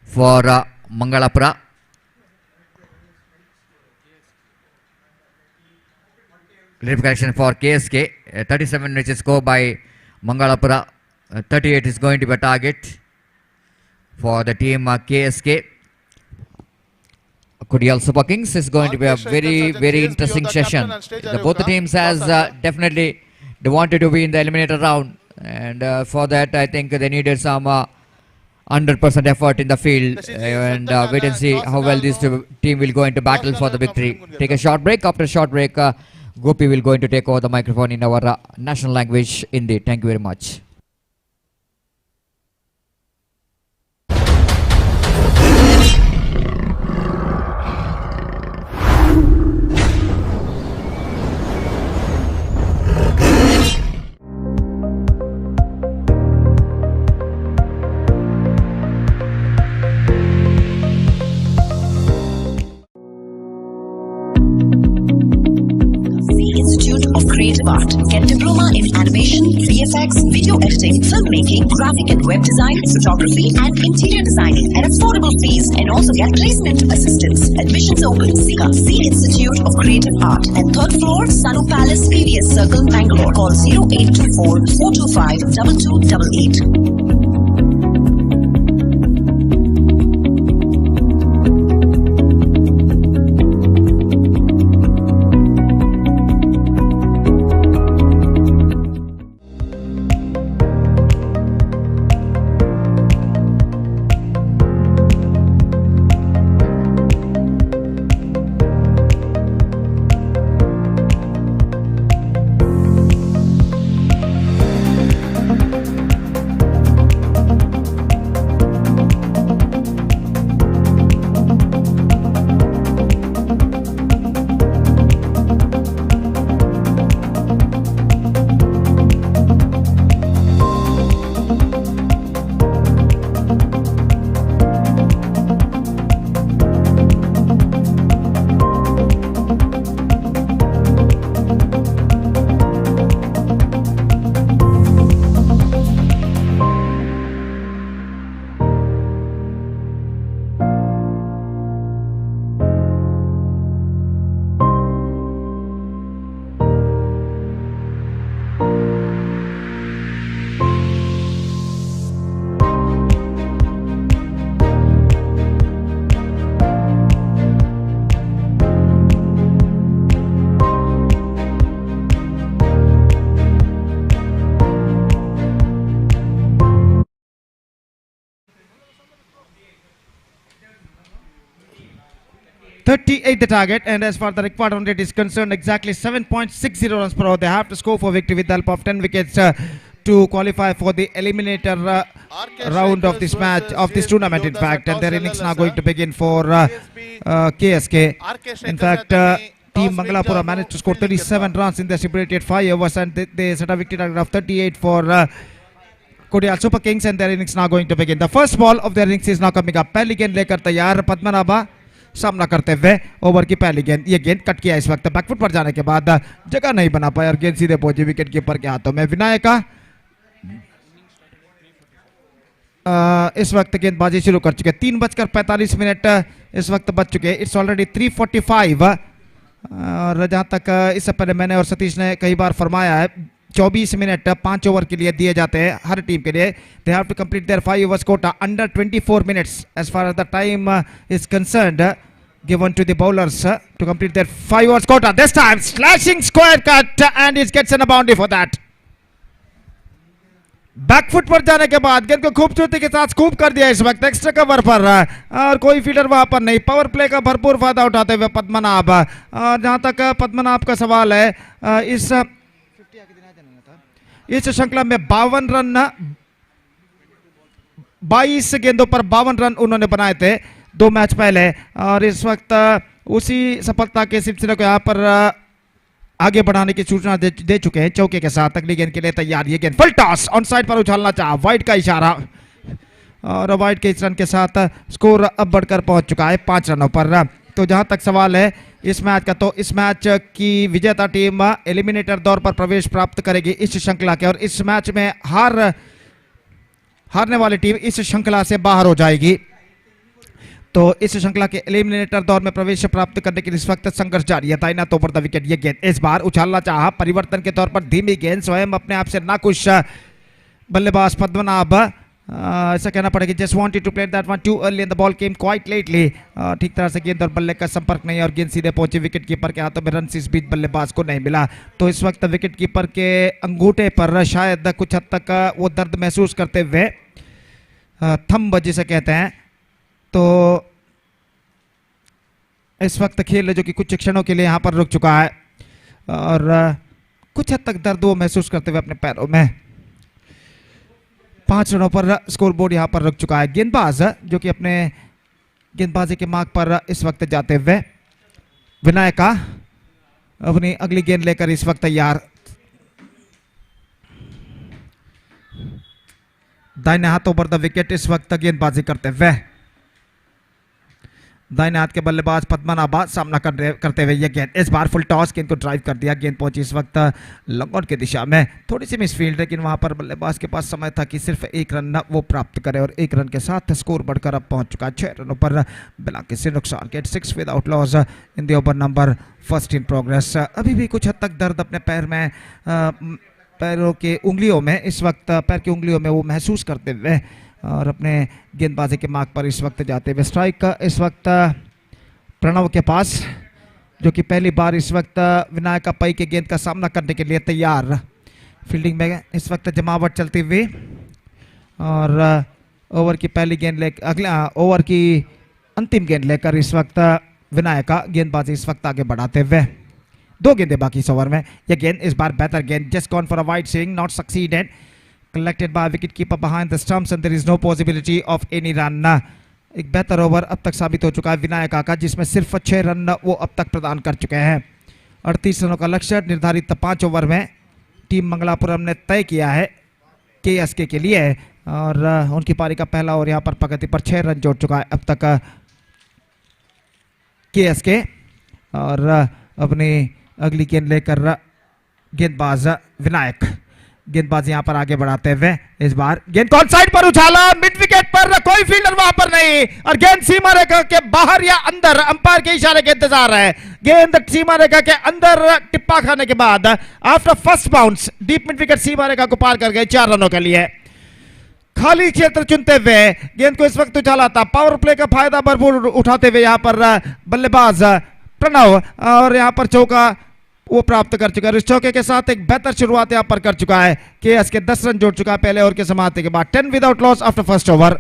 for Mangalapura. Lead correction for KSK. 37 which is scored by Mangalapura. 38 is going to be a target for the team KSK. Kudial Super Kings is going to be a very interesting session. Both the teams has definitely they wanted to be in the eliminator round, and for that I think they needed some 100% effort in the field, and wait and see how well this team will go into battle for the victory. Take a short break. After a short break, Gopi will going to take over the microphone in our national language, Hindi. Thank you very much. creative art. Get diploma in animation, VFX, video editing, filmmaking, graphic and web design, photography, and interior designing at affordable fees, and also get placement assistance. Admissions open. SICA, C Institute of Creative Art, at third floor, Sanu Palace, PVS Circle, Bangalore. Call 0824 425 2288. .38 the target, and as far the required run rate is concerned, exactly 7.60 runs per hour they have to score for victory with the help of 10 wickets to qualify for the eliminator round of this match, of this tournament in fact, and their innings now going to begin for KSK. In fact, Team Mangalapura managed to score 37 runs in the stipulated 5 overs, and they set a victory target of 38 for Kodial Super Kings, and their innings now going to begin. The first ball of their innings is now coming up. पहली गेंद लेकर तैयार पद्मनाभा सामना करते हुए over की पहली गेंद, ये गेंद कट किया इस वक्त बैकफुट पर जाने के बाद जगह नहीं बना पाया और गेंद सीधे पहुंची विकेट कीपर के हाथों में। विनायका इस वक्त गेंदबाजी शुरू कर चुके, 3:45 इस वक्त बच चुके। इट्स ऑलरेडी 3:45 और जहां तक इससे पहले मैंने और सतीश ने कई बार फरमाया है 24 मिनट 5 ओवर के लिए दिए जाते हैं हर टीम के लिए। They have to complete their 5 overs quota under 24 minutes as far as the time is concerned given to the bowlers to complete their 5 overs quota. This time slashing square cut and he gets in a boundary for that. Back foot पर जाने के बाद गेंद को खूबसूरती के साथ scoop कर दिया इस वक्त एक्स्ट्रा कवर पर और कोई फील्डर वहां पर नहीं। पावर प्ले का भरपूर फायदा उठाते हुए पद्मनाभ। और जहां तक पद्मनाभ का सवाल है, इस श्रृंखला में 52 रन 22 गेंदों पर 52 रन उन्होंने बनाए थे 2 मैच पहले, और इस वक्त उसी सफलता के सिलसिले को यहाँ पर आगे बढ़ाने की सूचना दे चुके हैं। चौके के साथ अगली गेंद के लिए तैयार। ये गेंद फुल टॉस ऑन साइड पर उछालना चाहा, वाइड का इशारा और वाइड के इस रन के साथ स्कोर अब बढ़कर पहुंच चुका है 5 रनों पर। तो जहां तक सवाल है इस मैच का, तो इस मैच की विजेता टीम एलिमिनेटर दौर पर प्रवेश प्राप्त करेगी इस श्रृंखला के, और इस मैच में हारने वाली टीम इस श्रृंखला से बाहर हो जाएगी। तो इस श्रृंखला के एलिमिनेटर दौर में प्रवेश प्राप्त करने के लिए इस वक्त संघर्ष जारी है। दाहिना तो पर द विकेट, ये गेंद इस बार उछालना चाहा, परिवर्तन के तौर पर धीमी गेंद, स्वयं अपने आप से नाखुश बल्लेबाज पद्मनाभ ऐसा कहना पड़ेगा just wanted to play that one too early and the ball came quite lately. ठीक तरह से गेंद और बल्ले का संपर्क नहीं और गेंद सीधे पहुंची विकेट कीपर के हाथों में। रन इस बीच बल्लेबाज को नहीं मिला। तो इस वक्त विकेट कीपर के अंगूठे पर शायद कुछ हद तक वो दर्द महसूस करते हुए थंब जिसे कहते हैं, तो इस वक्त खेल जो कि कुछ क्षणों के लिए यहाँ पर रुक चुका है और कुछ हद तक दर्द वो महसूस करते हुए अपने पैरों में। 5 रनों पर स्कोर बोर्ड यहाँ पर रुक चुका है। गेंदबाज जो कि अपने गेंदबाजी के मार्ग पर इस वक्त जाते हुए, विनायका अपनी अगली गेंद लेकर इस वक्त तैयार। दाहिने हाथों पर द विकेट इस वक्त गेंदबाजी करते हुए। दाहिने हाथ के बल्लेबाज पद्मनाभा सामना करते हुए ये गेंद इस बार फुल टॉस, गेंद को ड्राइव कर दिया, गेंद पहुंची इस वक्त लॉन्ग की दिशा में, थोड़ी सी मिसफील्ड, लेकिन वहां पर बल्लेबाज के पास समय था कि सिर्फ एक रन वो प्राप्त करे और एक रन के साथ स्कोर बढ़कर अब पहुंच चुका है 6 रनों पर बिना किसी नुकसान के। 6 without loss in the over number first in progress. अभी भी कुछ हद तक दर्द अपने पैर में, पैरों के उंगलियों में इस वक्त, पैर की उंगलियों में वो महसूस करते हुए और अपने गेंदबाजी के मार्ग पर इस वक्त जाते हुए स्ट्राइक इस वक्त प्रणव के पास, जो कि पहली बार इस वक्त विनायक पई के गेंद का सामना करने के लिए तैयार। फील्डिंग में इस वक्त जमावट चलती हुई और ओवर की पहली गेंद लेकर, अगला ओवर की अंतिम गेंद लेकर इस वक्त विनायक का गेंदबाजी इस वक्त आगे बढ़ाते हुए। 2 गेंदें बाकी इस ओवर में। यह गेंद इस बार बेहतर गेंद, just gone for a wide swing, not succeeded, collected by wicketkeeper behind the stumps and there is no possibility of any run। एक बेहतर ओवर अब तक साबित हो चुका है विनायका का, जिसमें सिर्फ 6 रन वो अब तक प्रदान कर चुके हैं। 38 रनों का लक्ष्य निर्धारित 5 ओवर में टीम मंगलापुरम ने तय किया है केएसके के लिए और उनकी पारी का पहला ओवर यहाँ पर प्रगति पर 6 रन जोड़ चुका है अब तक केएसके और अपनी अगली गेंद लेकर गेंदबाज विनायक गेंदबाजी यहां पर आगे बढ़ाते हुए। इस बार गेंद कौन साइड पर उछाला, मिड विकेट पर, कोई फील्डर वहां पर नहीं और गेंद सीमा रेखा के बाहर या अंदर, अंपायर के इशारे के इंतजार है। गेंद सीमा रेखा के अंदर टिप्पा खाने के बाद after first bounce deep mid wicket सीमा रेखा को पार कर गए 4 रनों के लिए। खाली क्षेत्र चुनते हुए गेंद को इस वक्त उछाला था, पावर प्ले का फायदा भरपूर उठाते हुए यहां पर बल्लेबाज प्रणव और यहां पर चौका वो प्राप्त कर चुका है। इस चौके के साथ एक बेहतर शुरुआत यहां पर कर चुका है केएसके, 10 रन जोड़ चुका है पहले ओवर के समाप्ति के बाद। 10 without loss after first over.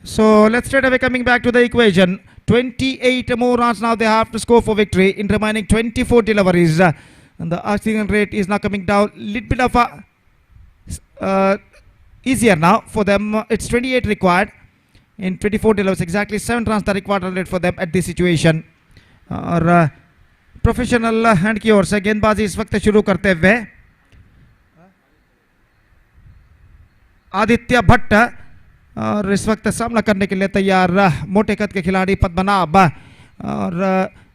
So let's straight away coming back to the equation. 28 more runs now they have to score for victory in remaining 24 deliveries. And the accident rate is now coming down. Little bit of a easier now for them. It's 28 required in 24 deliveries. Exactly 7 runs the required run rate for them at this situation. और professional hand की ओर से गेंदबाजी इस वक्त शुरू करते हुए आदित्य भट्ट और इस वक्त सामना करने के लिए तैयार मोटे कद के खिलाड़ी पद्मनाभ। और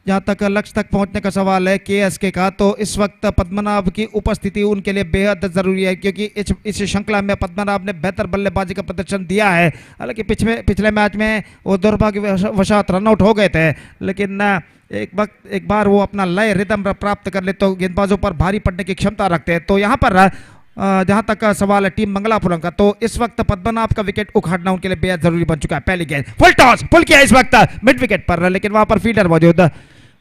जहां तक लक्ष्य तक पहुंचने का सवाल है केएसके का, तो इस वक्त पद्मनाभ की उपस्थिति उनके लिए बेहद जरूरी है क्योंकि इस श्रृंखला में पद्मनाभ ने बेहतर बल्लेबाजी का प्रदर्शन दिया है। हालांकि पिछले मैच में वो दुर्भाग्यवशात रनआउट हो गए थे, लेकिन एक बार वो अपना लय रिदम प्राप्त कर ले तो गेंदबाजों पर भारी पड़ने की क्षमता रखते हैं। तो यहाँ पर जहां तक सवाल है टीम मंगलापुरम का, तो इस वक्त पद्मनाभ का विकेट उखाड़ना उनके लिए बेहद जरूरी बन चुका है। पहली गेंद फुल टॉस, पुल किया इस वक्त मिड विकेट पर, लेकिन वहां पर फील्डर मौजूद,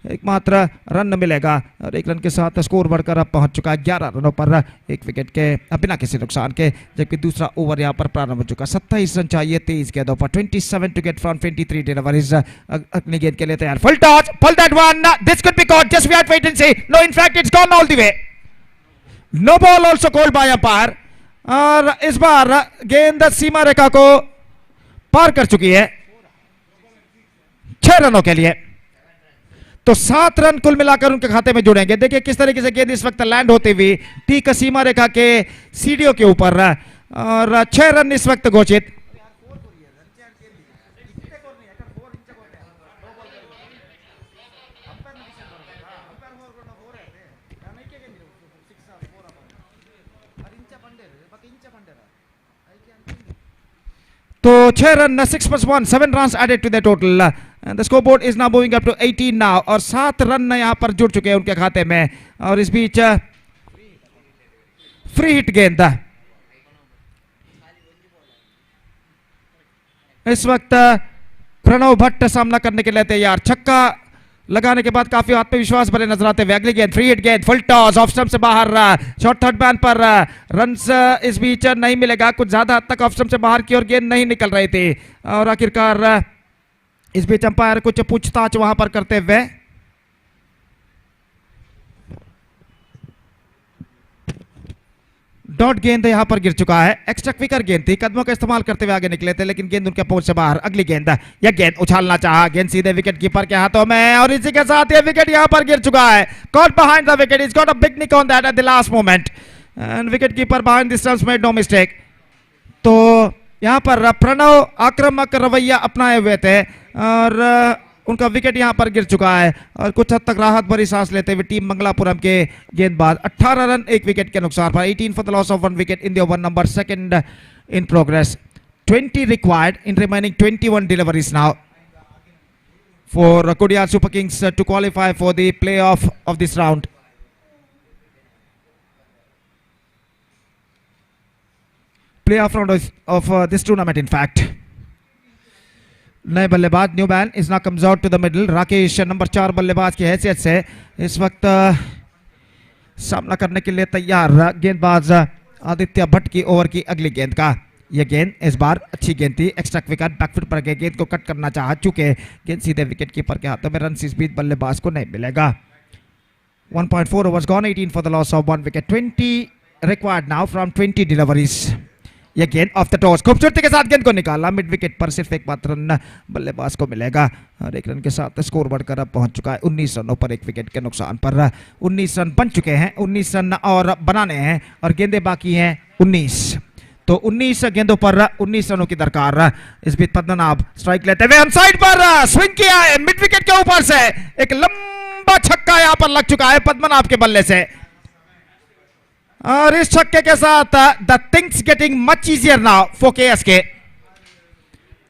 एकमात्र रन मिलेगा और 1 रन के साथ स्कोर बढ़कर अब पहुंच चुका है 11 रनों पर 1 विकेट के बिना किसी नुकसान के। जबकि दूसरा ओवर यहां पर प्रारंभ हो चुका, 27 रन चाहिए 23 गेंदों पर, 27 टू गेट फ्रॉम 23 डिलीवरीज। अगली गेंद के लिए तैयार, full toss, pull that one, this could be caught, just we have to wait and see. No, in fact it's gone all the way, no ball also called by umpire. और इस बार गेंद सीमा रेखा को पार कर चुकी है 6 रनों के लिए, तो 7 रन कुल मिलाकर उनके खाते में जुड़ेंगे। देखिए किस तरीके से गेंद इस वक्त लैंड होती हुई ठीक सीमा रेखा के सीढ़ियों के ऊपर और 6 रन इस वक्त घोषित। तो 6 run, 6 + 1, 7 runs added to the total and the scoreboard is now moving up to 18 now। और 7 रन यहां पर जुड़ चुके हैं उनके खाते में। और इस बीच फ्री हिट गेंद इस वक्त प्रणव भट्ट सामना करने के लिए तैयार, छक्का लगाने के बाद काफी आत्मविश्वास भरे नजर आते हुए। अगली गेंद फ्री हिट गेंद, फुल टॉस, ऑफ स्टंप से बाहर, शॉर्ट थर्ड मैन पर रन्स इस बीच नहीं मिलेगा। कुछ ज्यादा हद तक ऑफ स्टंप से बाहर की ओर गेंद नहीं निकल रही थी और आखिरकार इस बीच अंपायर कुछ पूछताछ वहां पर करते हुए डॉट गेंद यहां पर गिर चुका है। एक्स्ट्रा क्विकर गेंद थी, कदमों का इस्तेमाल करते हुए आगे निकले थे, लेकिन गेंद उनके पहुंच से बाहर। अगली गेंद, यह गेंद उछालना चाहा, गेंद सीधे विकेट कीपर के हाथों में और इसी के साथ यह विकेट यहां पर गिर चुका है। Caught behind the wicket, is got a big nick on that at the last moment and wicket keeper behind the stumps made no mistake. तो यहाँ पर प्रणव आक्रामक रवैया अपनाए हुए थे और उनका विकेट यहाँ पर गिर चुका है और कुछ हद तक राहत भरी सांस लेते हुए टीम मंगलापुरम के गेंदबाज 18 रन एक विकेट के नुकसान पर 18 for the loss of 1 wicket in the over number second in progress 20 required in remaining 21 deliveries now for Kodia Super Kings to qualify for the playoff of this round. Playoff round of this tournament in fact. नए बल्लेबाज new ban is now comes out to the middle. Rakesh नंबर 4 बल्लेबाज की हैसियत से इस वक्त सामना करने के लिए तैयार. गेंदबाज आदित्य भट्ट की ओवर की अगली गेंद का. यह गेंद इस बार अच्छी गेंद थी. एक्स्ट्रा विकेट बैकफुट पर गए. गेंद को कट करना चाहा चुके गेंद सीधे विकेट कीपर के हाथों में. रन इस बीच बल्लेबाज को नहीं मिलेगा. 1.4 overs gone, 18 for the loss of 1 wicket. 20 required now from 20 deliveries. यह गेंद ऑफ द टॉस खूबसूरती के साथ गेंद को निकाला. मिड विकेट पर सिर्फ एक मात्र रन बल्लेबाज को मिलेगा और 1 रन के साथ स्कोर बढ़कर अब पहुंच चुका है 19 रनों पर 1 विकेट के नुकसान पर. 19 रन बन चुके हैं. 19 रन और बनाने हैं और गेंदें बाकी हैं 19. तो 19 गेंदों पर 19 रनों की दरकार. इस बीच पद्मनाभ स्ट्राइक लेते हुए साइड पर स्विंग किया है. मिड विकेट के ऊपर से एक लंबा छक्का यहां पर लग चुका है पद्मनाभ के बल्ले से और इस छक्के के साथ the things getting much easier now for KSK.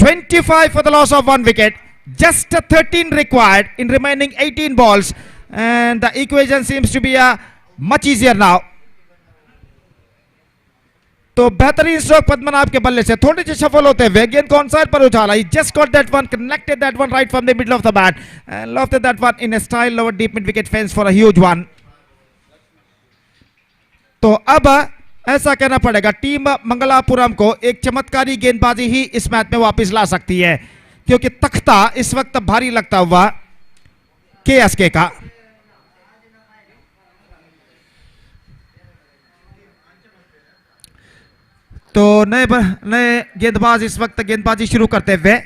25 for the loss of 1 wicket. Just 13 required in remaining 18 balls and the equation seems to be much easier now. तो बेहतरीन स्ट्रोक पद्मनाभ के बल्ले से थोड़ी सी सफल होते हुए गेंद को ऑन साइड पर उछाला. He just got that one, connected that one right from the middle of the bat and lofted that one in a style over deep mid wicket fence for a huge one. तो अब ऐसा कहना पड़ेगा team Mangalapuram को एक चमत्कारी गेंदबाजी ही इस मैच में वापस ला सकती है क्योंकि तख्ता इस वक्त भारी लगता हुआ KSK का. तो नए गेंदबाज इस वक्त गेंदबाजी शुरू करते हुए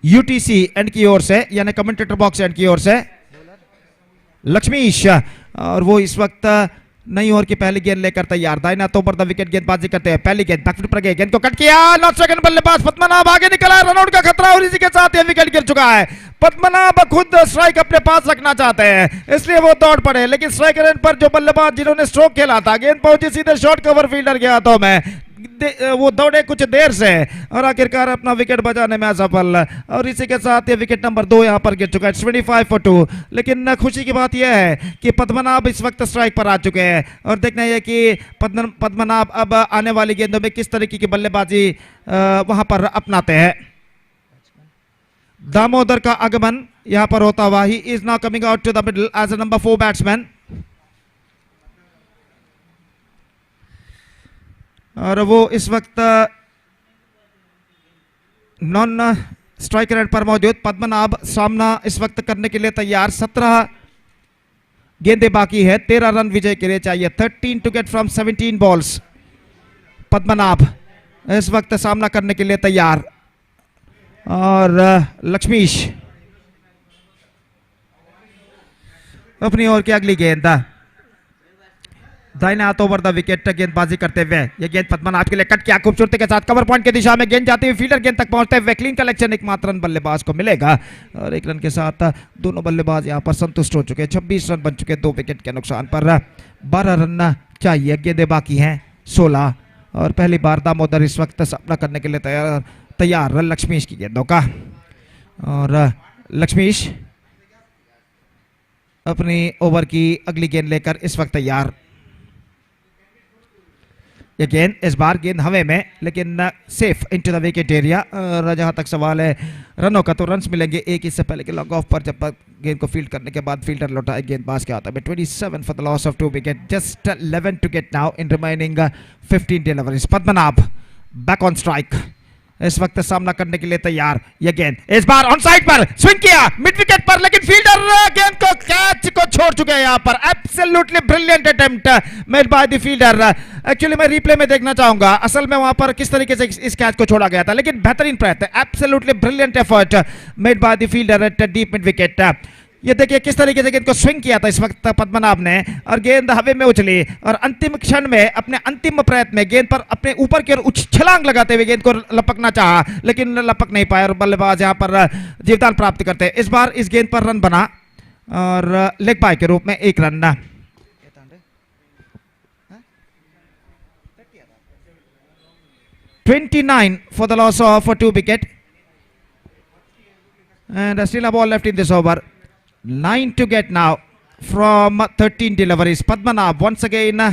UTC एंड की ओर से यानी कमेंटेटर बॉक्स एंड की ओर से लक्ष्मीश और वो इस वक्त नई ओवर की पहली गेंद लेकर तैयार. दाहिना तो पर द विकेट गेंदबाजी करते हैं. पहली गेंद बैकफुट पर गई. गेंद को कट किया. नॉट सेकंड बल्लेबाज पद्मनाभ आगे निकला. रनआउट का खतरा और इसी के साथ ये विकेट गिर चुका है. पद्मनाभ खुद स्ट्राइक अपने पास रखना चाहते हैं इसलिए वो दौड़ पड़े लेकिन स्ट्राइक रेंज पर जो बल्लेबाज जिन्होंने स्ट्रोक खेला था गेंद पहुंची सीधे शॉर्ट कवर फील्डर के हाथों में. वो दौड़े कुछ देर से और आखिरकार अपना विकेट बचाने में असफल और इसी के साथ ये विकेट नंबर 2 यहां पर गिर चुका है. 25 for 2. लेकिन खुशी की बात यह है कि पद्मनाभ इस वक्त स्ट्राइक पर आ चुके हैं और देखना यह कि पद्मनाभ अब आने वाली गेंदों में किस तरीके की बल्लेबाजी वहां पर अपनाते हैं. दामोदर का आगमन यहां पर होता हुआ. He is now coming out to the middle as a number 4 batsman और वो इस वक्त नॉन स्ट्राइक रेट पर मौजूद. पद्मनाभ सामना इस वक्त करने के लिए तैयार. 17 गेंदें बाकी है. 13 रन विजय के लिए चाहिए. 13 to get from 17 balls. Padmanabh इस वक्त सामना करने के लिए तैयार और लक्ष्मीश अपनी ओर की अगली गेंद दाहिने हाथ ओवर द विकेट गेंदबाजी करते हुए ये गेंद पद्मनाभ के लिए कट किया खूबसूरती के साथ. कवर पॉइंट की दिशा में गेंद जाती हुई फील्डर गेंद तक पहुंचते हुए क्लीन कलेक्शन. एक मात्र रन बल्लेबाज को मिलेगा और 1 रन के साथ दोनों बल्लेबाज यहां पर संतुष्ट हो चुके हैं. 26 रन बन चुके 2 विकेट के नुकसान पर. 12 रन चाहिए. गेंदें बाकी हैं 16 और पहली बार दामोदर इस वक्त सामना करने के लिए तैयार लक्ष्मीश की गेंदों का और लक्ष्मीश अपनी ओवर की अगली गेंद लेकर इस वक्त तैयार. ये गेंद इस बार गेंद हवा में लेकिन safe into the wicket area. और जहां तक सवाल है रनों का तो रन्स मिलेंगे एक इससे पहले के लॉन्ग ऑफ पर जब गेंद को फील्ड करने के बाद फील्डर लौटाए गेंदबाज के हाथ में. 27 for the loss of 2 wicket. Just 11 to get now in remaining 15 deliveries. Padmanabh back on strike इस वक्त सामना करने के लिए तैयार. यह गेंद इस बार ऑन साइड पर स्विंग किया मिड विकेट पर लेकिन फील्डर गेंद को कैच को छोड़ चुके हैं यहां पर. Absolutely brilliant attempt made by the fielder. Actually मैं रिप्ले में देखना चाहूंगा असल में वहां पर किस तरीके से इस कैच को छोड़ा गया था लेकिन बेहतरीन प्रयत्न. Absolutely brilliant effort made by the fielder at deep mid wicket. ये देखिए किस तरीके से गेंद को स्विंग किया था इस वक्त पद्मनाभ ने और गेंद हवा में उछली और अंतिम क्षण में अपने अंतिम प्रयत्न में गेंद पर अपने ऊपर की ओर छलांग लगाते हुए गेंद को लपकना चाहा लेकिन लपक नहीं पाया और बल्लेबाज यहां पर जीवदान प्राप्त करते हैं। इस बार इस गेंद पर रन बना और लेग बाय के रूप में 1 run. 29 for the loss of 2 wicket and still a ball left in this over. 9 to get now from 13 deliveries. Padmanabh once again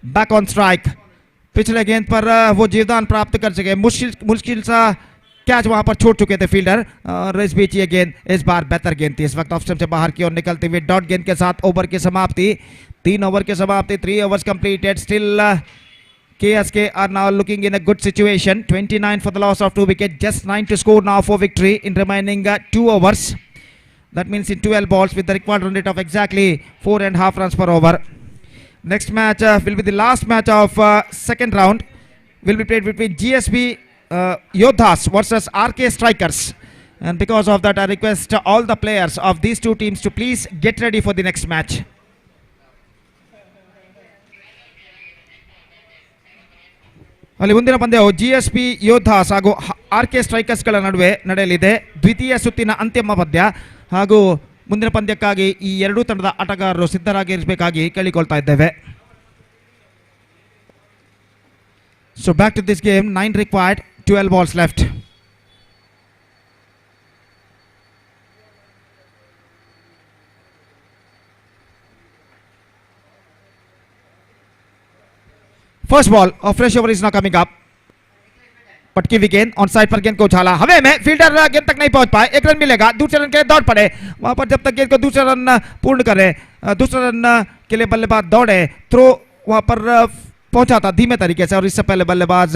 back on strike. पिछले गेंद पर वो जीवदान प्राप्त कर सके, मुश्किल सा कैच वहां पर छोड़ चुके थे फील्डर और इस बीच ये गेंद इस बार बेहतर गेंद थी। इस वक्त ऑफ स्टंप से बाहर की ओर निकलते हुए डॉट गेंद के साथ ओवर की समाप्ति, 3 ओवर की समाप्ति, 3 overs completed. Still KSK are now looking in a good situation. 29 for the loss of 2 wickets, just 9 to score now for victory in remaining 2 overs. That means in 12 balls with the required run rate of exactly 4.5 runs per over. Next match will be the last match of second round. Will be played between GSB Yodhas versus RK Strikers. And because of that, I request all the players of these two teams to please get ready for the next match. ಅಲ್ಲಿ ಮುಂದಿನ ಪಂದ್ಯವು GSP Yodhas ಹಾಗೂ RK ಸ್ಟ್ರೈಕರ್ಸ್ಗಳ ನಡುವೆ ನಡೆಯಲಿದೆ. ದ್ವಿತೀಯ ಸುತ್ತಿನ ಅಂತಿಮ ಪಂದ್ಯ ಹಾಗೂ ಮುಂದಿನ ಪಂದ್ಯಕ್ಕಾಗಿ ಈ ಎರಡೂ ತಂಡದ ಆಟಗಾರರು ಸಿದ್ಧರಾಗಿರಬೇಕಾಗಿ ಕೇಳಿಕೊಳ್ತಾ ಇದ್ದೇವೆ. So back to this game, 9 required, 12 balls left. First ball of fresh over is now coming up. पटकी हुई गेंद ऑन साइड पर गेंद को उछाला हवे में, फील्डर गेंद तक नहीं पहुंच पाए, 1 रन मिलेगा। दूसरे रन के लिए दौड़ पड़े, वहां पर जब तक गेंद को दूसरा रन पूर्ण करे, दूसरा रन के लिए बल्लेबाज दौड़े, थ्रो वहां पर पहुंचा था धीमे तरीके से और इससे पहले बल्लेबाज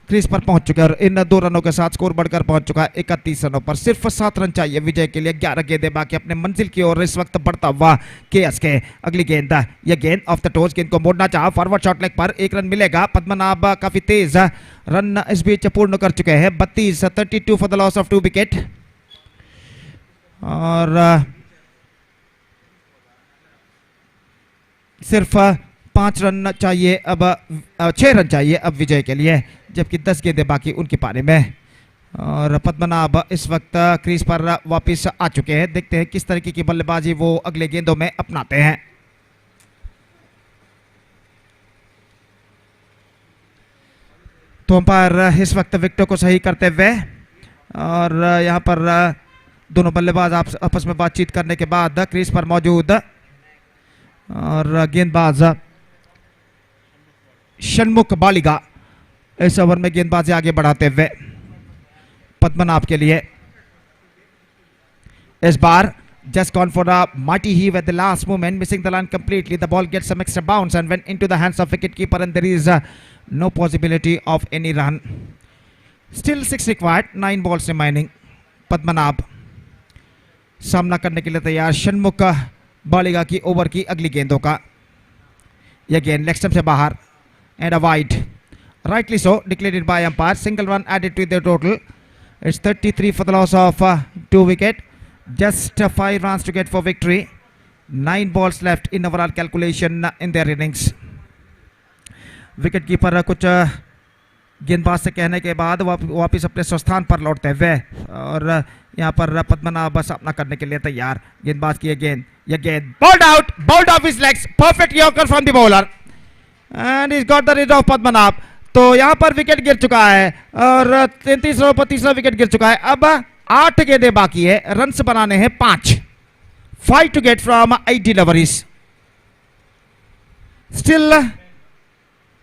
क्रीज पर पहुंच चुके हैं और इन 2 रनों के साथ स्कोर बढ़कर पहुंच चुका है 31 रनों पर। सिर्फ 7 रन चाहिए विजय के लिए, 11 गेंदें बाकी अपने मंजिल की ओर इस वक्त बढ़ता हुआ KSK। अगली गेंद, यह गेंद ऑफ द टोज, गेंद को मोड़ना चाहा, फॉरवर्ड शॉट लेग पर 1 रन मिलेगा। पद्मनाभ काफी तेज रन इस बीच पूर्ण कर चुके हैं, 32 for the loss of 2 wicket और सिर्फ 5 रन चाहिए अब, 6 रन चाहिए अब विजय के लिए, जबकि 10 गेंदें बाकी उनके पारे में। और पद्मनाभ इस वक्त क्रीज पर वापस आ चुके हैं, देखते हैं किस तरीके की बल्लेबाजी वो अगले गेंदों में अपनाते हैं। तो अंपायर इस वक्त विकेटों को सही करते हुए और यहाँ पर दोनों बल्लेबाज आपस में बातचीत करने के बाद क्रीज पर मौजूद और गेंदबाज षणमुख बालिगा इस ओवर में गेंदबाजी आगे बढ़ाते हुए पद्मनाभ के लिए। इस बार just gone for a mighty heave at the last moment, missing the line completely. The ball gets some extra bounce and went into the hands of wicketkeeper, and there is no possibility of any run. Still 6 required, 9 balls remaining. Padmanabha सामना करने के लिए तैयार षणमुख बालिगा की over की अगली गेंदों का। यह गेंद लेग स्टंप से बाहर and a wide, rightly so declared by umpire. Single run added to the total. It's 33 for the loss of 2 wicket. Just 5 runs to get for victory. 9 balls left in overall calculation in their innings. Wicket keeper कुछ गेंदबाज से कहने के बाद वापिस अपने स्वस्थान पर लौटते हुए और यहाँ पर पद्मनाभ सामना करने के लिए तैयार। गेंदबाज की यह गेंद bowled off his legs, perfect yorker from the bowler and he's got the rid of Padmanabha. तो यहाँ पर विकेट गिर चुका है और 33 रनों पर तीसरा विकेट गिर चुका है। अब 8 गेंदें बाकी है, रन्स बनाने हैं 5 to get from 8 deliveries. Still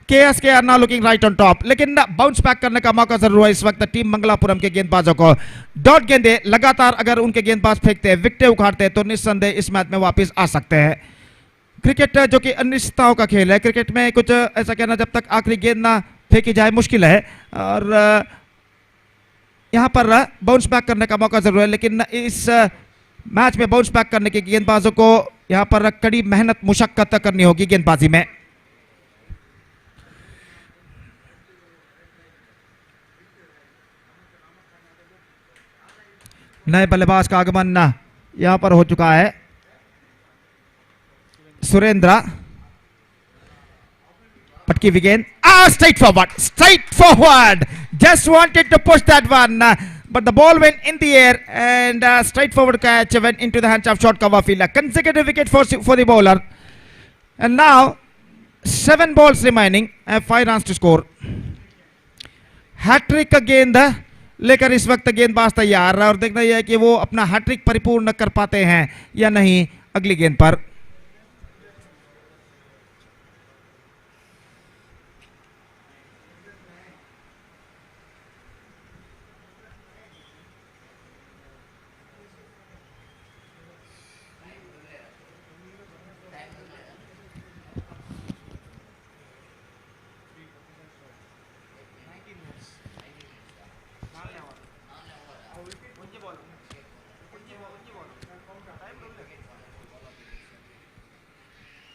KSK are now looking right on top, लेकिन बाउंस बैक करने का मौका जरूर है इस वक्त टीम मंगलापुरम के गेंदबाजों को। डॉट गेंदे लगातार अगर उनके गेंदबाज फेंकते हैं, विकेटें उखाड़ते हैं तो निस्संदेह इस मैच में वापस आ सकते हैं। क्रिकेट जो कि अनिश्चितताओं का खेल है, क्रिकेट में कुछ ऐसा कहना जब तक आखिरी गेंद ना फेंकी जाए मुश्किल है और यहाँ पर बाउंस बैक करने का मौका जरूर है, लेकिन इस मैच में बाउंस बैक करने के गेंदबाजों को यहाँ पर कड़ी मेहनत मुशक्कत करनी होगी गेंदबाजी में। नए बल्लेबाज का आगमन यहां पर हो चुका है Surendra Patki again. Straight forward. Just wanted to push that one, but the ball went in the air and straight forward catch went into the hands of short cover fielder. Consecutive wicket for the bowler. And now 7 balls remaining and 5 runs to score. Hat trick का गेंद लेकर इस वक्त गेंदबाज तैयार और देखना यह है कि वो अपना हैट्रिक परिपूर्ण कर पाते हैं या नहीं अगली गेंद पर.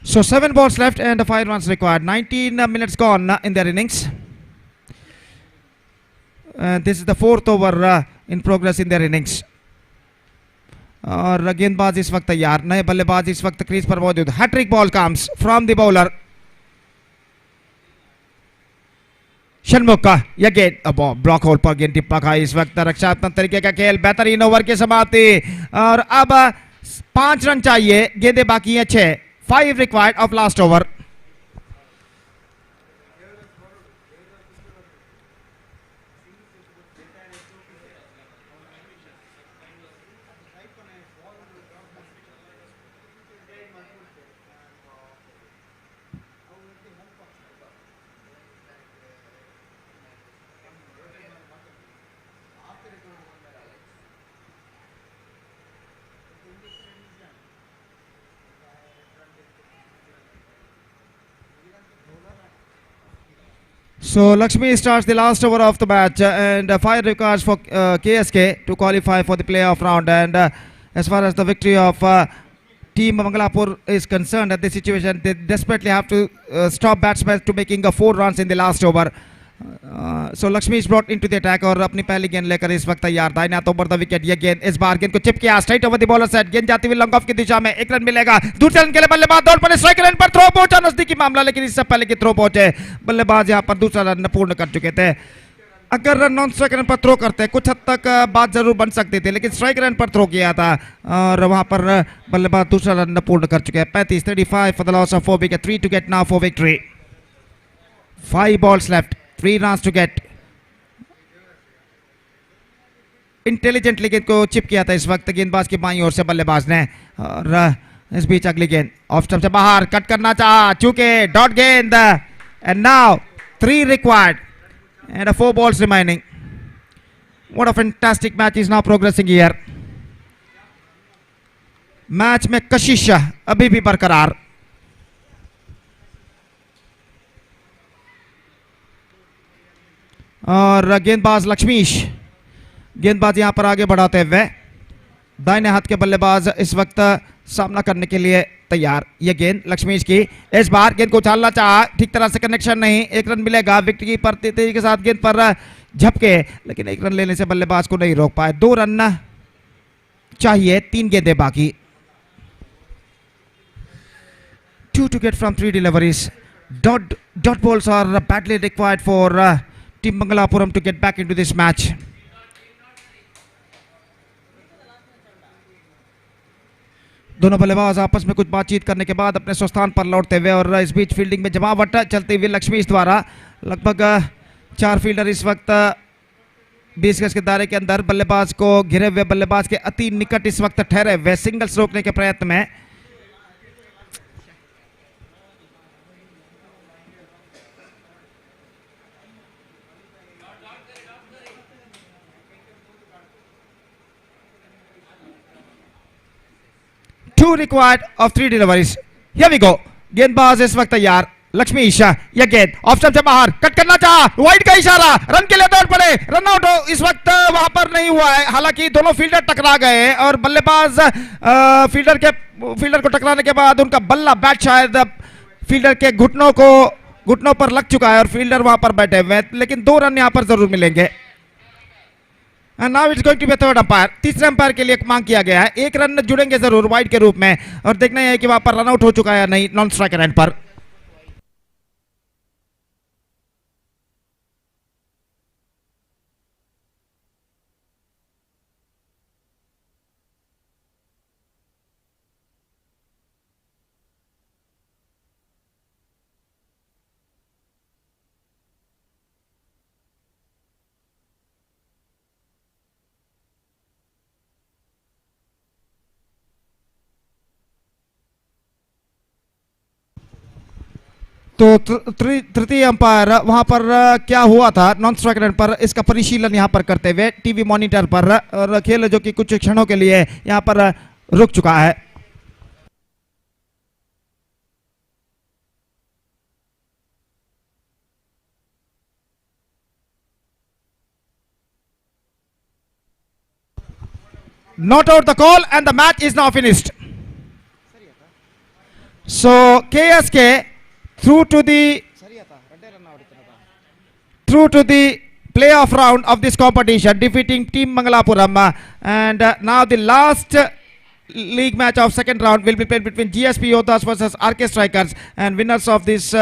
So 7 balls left and 5 runs required. 19 minutes gone in their innings. This is the 4th over in progress in their innings. और गेंदबाज इस वक्त तैयार, नए बल्लेबाज इस वक्त क्रीज पर मौजूद. Hattrick ball comes from the bowler Shanmukh का. यह गेंद ब्लॉक होल पर गेंद टिप्पा खा. इस वक्त रक्षात्मक तरीके का खेल, बेहतरीन ओवर की समाप्ति और अब 5 रन चाहिए, गेंदें बाकी हैं 6. 5 required of last over. So Lakshmi starts the last over of the match and 5 records for KSK to qualify for the playoff round. And as far as the victory of team Mangalapur is concerned, at this situation they desperately have to stop batsmen to making 4 runs in the last over. So Lakshmi is brought into the attack और अपनी पहली गेंद लेकर इस वक्त तैयार. दाहिने हाथ ओवर द विकेट. ये गेंद इस बार गेंद को चिप किया straight over the bowler set. गेंद जाती हुई लॉन्ग ऑफ की दिशा में. 1 रन मिलेगा. दूसरे रन के लिए बल्लेबाज दौड़ पड़े. स्ट्राइक रन पर थ्रो पहुंचा, नजदीकी मामला, लेकिन इससे पहले कि थ्रो पहुंचे बल्लेबाज यहां पर दूसरा रन पूर्ण कर चुके थे. अगर नॉन स्ट्राइक रन पर थ्रो करते कुछ हद तक बात जरूर बन सकती थी, लेकिन स्ट्राइक रन पर थ्रो किया था और वहां पर बल्लेबाज दूसरा रन पूर्ण कर चुके हैं. 35-35 for the loss of 4 wicket. 3 to get now for victory. 5 balls left. 3 runs to get. Intelligently गेंद को चिप किया था इस वक्त गेंदबाज की बाईं ओर से बल्लेबाज ने और इस बीच अगली गेंद ऑफ स्टंप से बाहर कट करना चाहा, चूंकि डॉट गेंद. And now 3 required and 4 balls remaining. What a fantastic match is now progressing here. Match में कशिश अभी भी बरकरार. और गेंदबाज लक्ष्मीश गेंदबाज यहां पर आगे बढ़ाते हुए दाहिने हाथ के बल्लेबाज इस वक्त सामना करने के लिए तैयार. ये गेंद लक्ष्मीश की. इस बार गेंद को उछालना चाहा, ठीक तरह से कनेक्शन नहीं. 1 रन मिलेगा. विकेट की पर तेजी के साथ गेंद पर झपके, लेकिन 1 रन लेने से बल्लेबाज को नहीं रोक पाए. 2 रन चाहिए, 3 गेंदें बाकी. 2 to get from 3 deliveries. Dot balls are badly required for Team Mangalapuram to get back into this match. दोनों बल्लेबाज आपस में कुछ बातचीत करने के बाद अपने स्वस्थान पर लौटते हुए और इस बीच फील्डिंग में जमावट चलती हुई लक्ष्मी द्वारा लगभग 4 फील्डर इस वक्त 20 गज के दायरे के अंदर बल्लेबाज को घिरे हुए, बल्लेबाज के अति निकट इस वक्त ठहरे हुए सिंगल्स रोकने के प्रयत्न में. Two required of 3 deliveries. Here we go. गेंदबाज इस वक्त तैयार. लक्ष्मी ईशा. यह गेंद ऑफ स्टंप से बाहर कट करना चाहा, वाइड का इशारा, रन के लिए दौड़ पड़े. रन आउट इस वक्त वहां पर नहीं हुआ है, हालांकि दोनों फील्डर टकरा गए और बल्लेबाज फील्डर को टकराने के बाद उनका बल्ला बैट शायद फील्डर के घुटनों पर लग चुका है और फील्डर वहां पर बैठे हुए हैं, लेकिन 2 रन यहां पर जरूर मिलेंगे. And now it's going to be a third umpire. तीसरे अंपायर के लिए एक मांग किया गया है. एक रन जुड़ेंगे जरूर वाइड के रूप में और देखना है कि वहां पर रन आउट हो चुका है या नहीं नॉन स्ट्राइकर एंड पर. तो तृतीय अंपायर वहां पर क्या हुआ था नॉन स्ट्राइकर एंड पर इसका परिशीलन यहां पर करते हुए टीवी मॉनिटर पर और खेल जो कि कुछ क्षणों के लिए यहां पर रुक चुका है. Not out the call and the match is now finished. So KSK through to the playoff round of this competition, defeating Team Mangalapuram. And now the last league match of second round will be played between GSP Yoddhas versus RK Strikers, and winners of this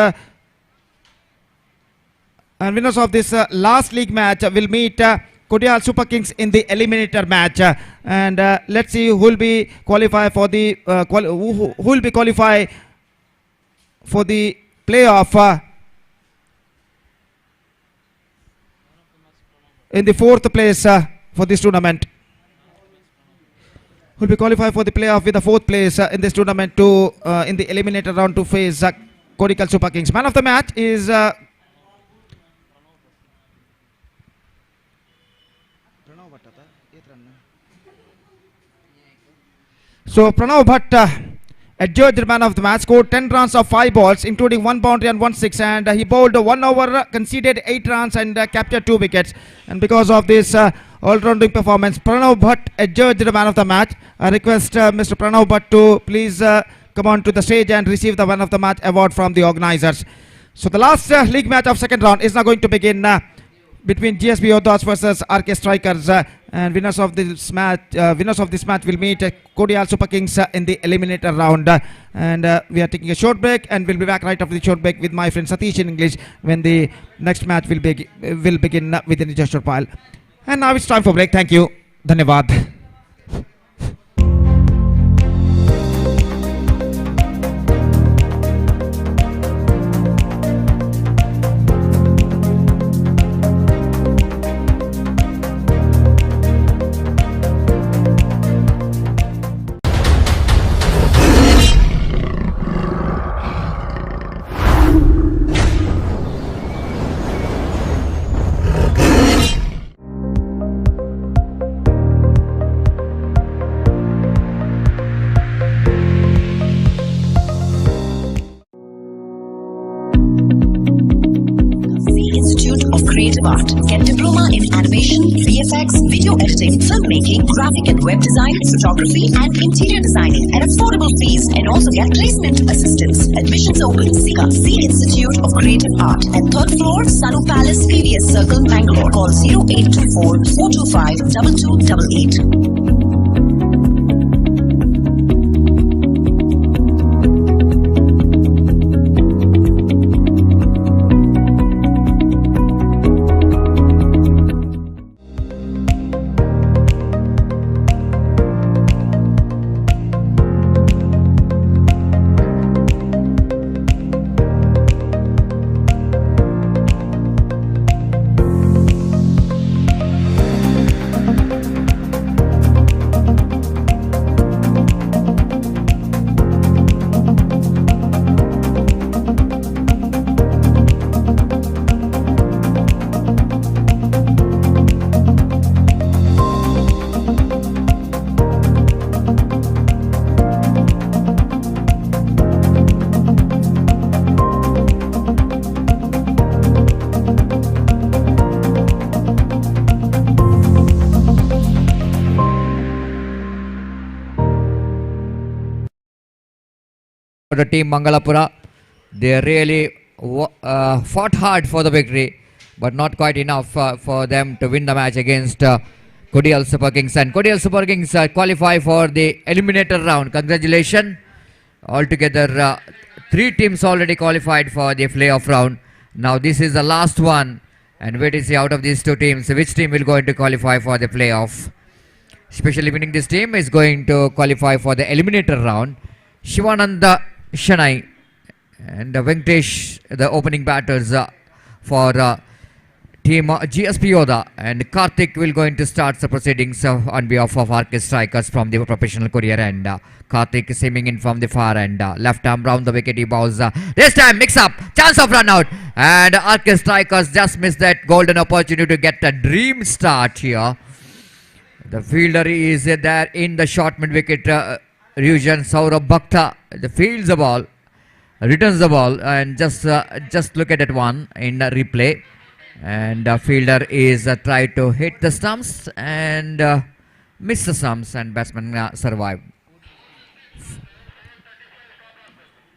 last league match will meet Kodial Super Kings in the eliminator match. And let's see who will be qualified for the who will be qualified for the playoff in the fourth place for this tournament. Will be qualified for the playoff with the fourth place in this tournament to in the eliminator round to face Kodikal Super Kings. Man of the match is so Pranav Bhatt adjudged man of the match, scored 10 runs of 5 balls, including 1 boundary and 1 six, and he bowled 1 over, conceded 8 runs and captured 2 wickets. And because of this all-rounding performance, Pranav Bhatt adjudged the man of the match. I request Mr. Pranav Bhatt to please come on to the stage and receive the man of the match award from the organizers. So the last league match of second round is now going to begin between GSB Yoddhas versus RK Strikers, and winners of this match will meet Kodial Super Kings in the eliminator round. And we are taking a short break, and we'll be back right after the short break with my friend Satish in English when the next match will begin within just a while. And now it's time for break. Thank you. Dhanyavad. Creative Art. Get diploma in animation, VFX, video editing, filmmaking, graphic and web design, photography, and interior designing at affordable fees, and also get placement assistance. Admissions open. SICA, C Institute of Creative Art, at 3rd floor, Sanu Palace, PVS Circle, Bangalore. Call 0824 425 2288. The team Mangalapura, they really fought hard for the victory, but not quite enough for them to win the match against Kodial Super Kings, and Kodial Super Kings qualify for the eliminator round. Congratulations. Altogether, 3 teams already qualified for the playoff round. Now this is the last one, and wait to see out of these 2 teams which team will going to qualify for the playoff. Especially winning this team is going to qualify for the eliminator round. Shivananda Shanai and Venkatesh, the opening batters for team GSP Yoda, and Karthik will going to start the proceedings on behalf of Arcus Strikers from the professional career, and Karthik seaming in from the far end, left arm round the wicket, he bows, this time mix up, chance of run out, and Arcus Strikers just missed that golden opportunity to get a dream start here. The fielder is there in the short mid wicket region. Saurabh Bhakta, the fields the ball, returns the ball, and just look at that one in the replay. And fielder is tried to hit the stumps and miss the stumps, and batsman survived.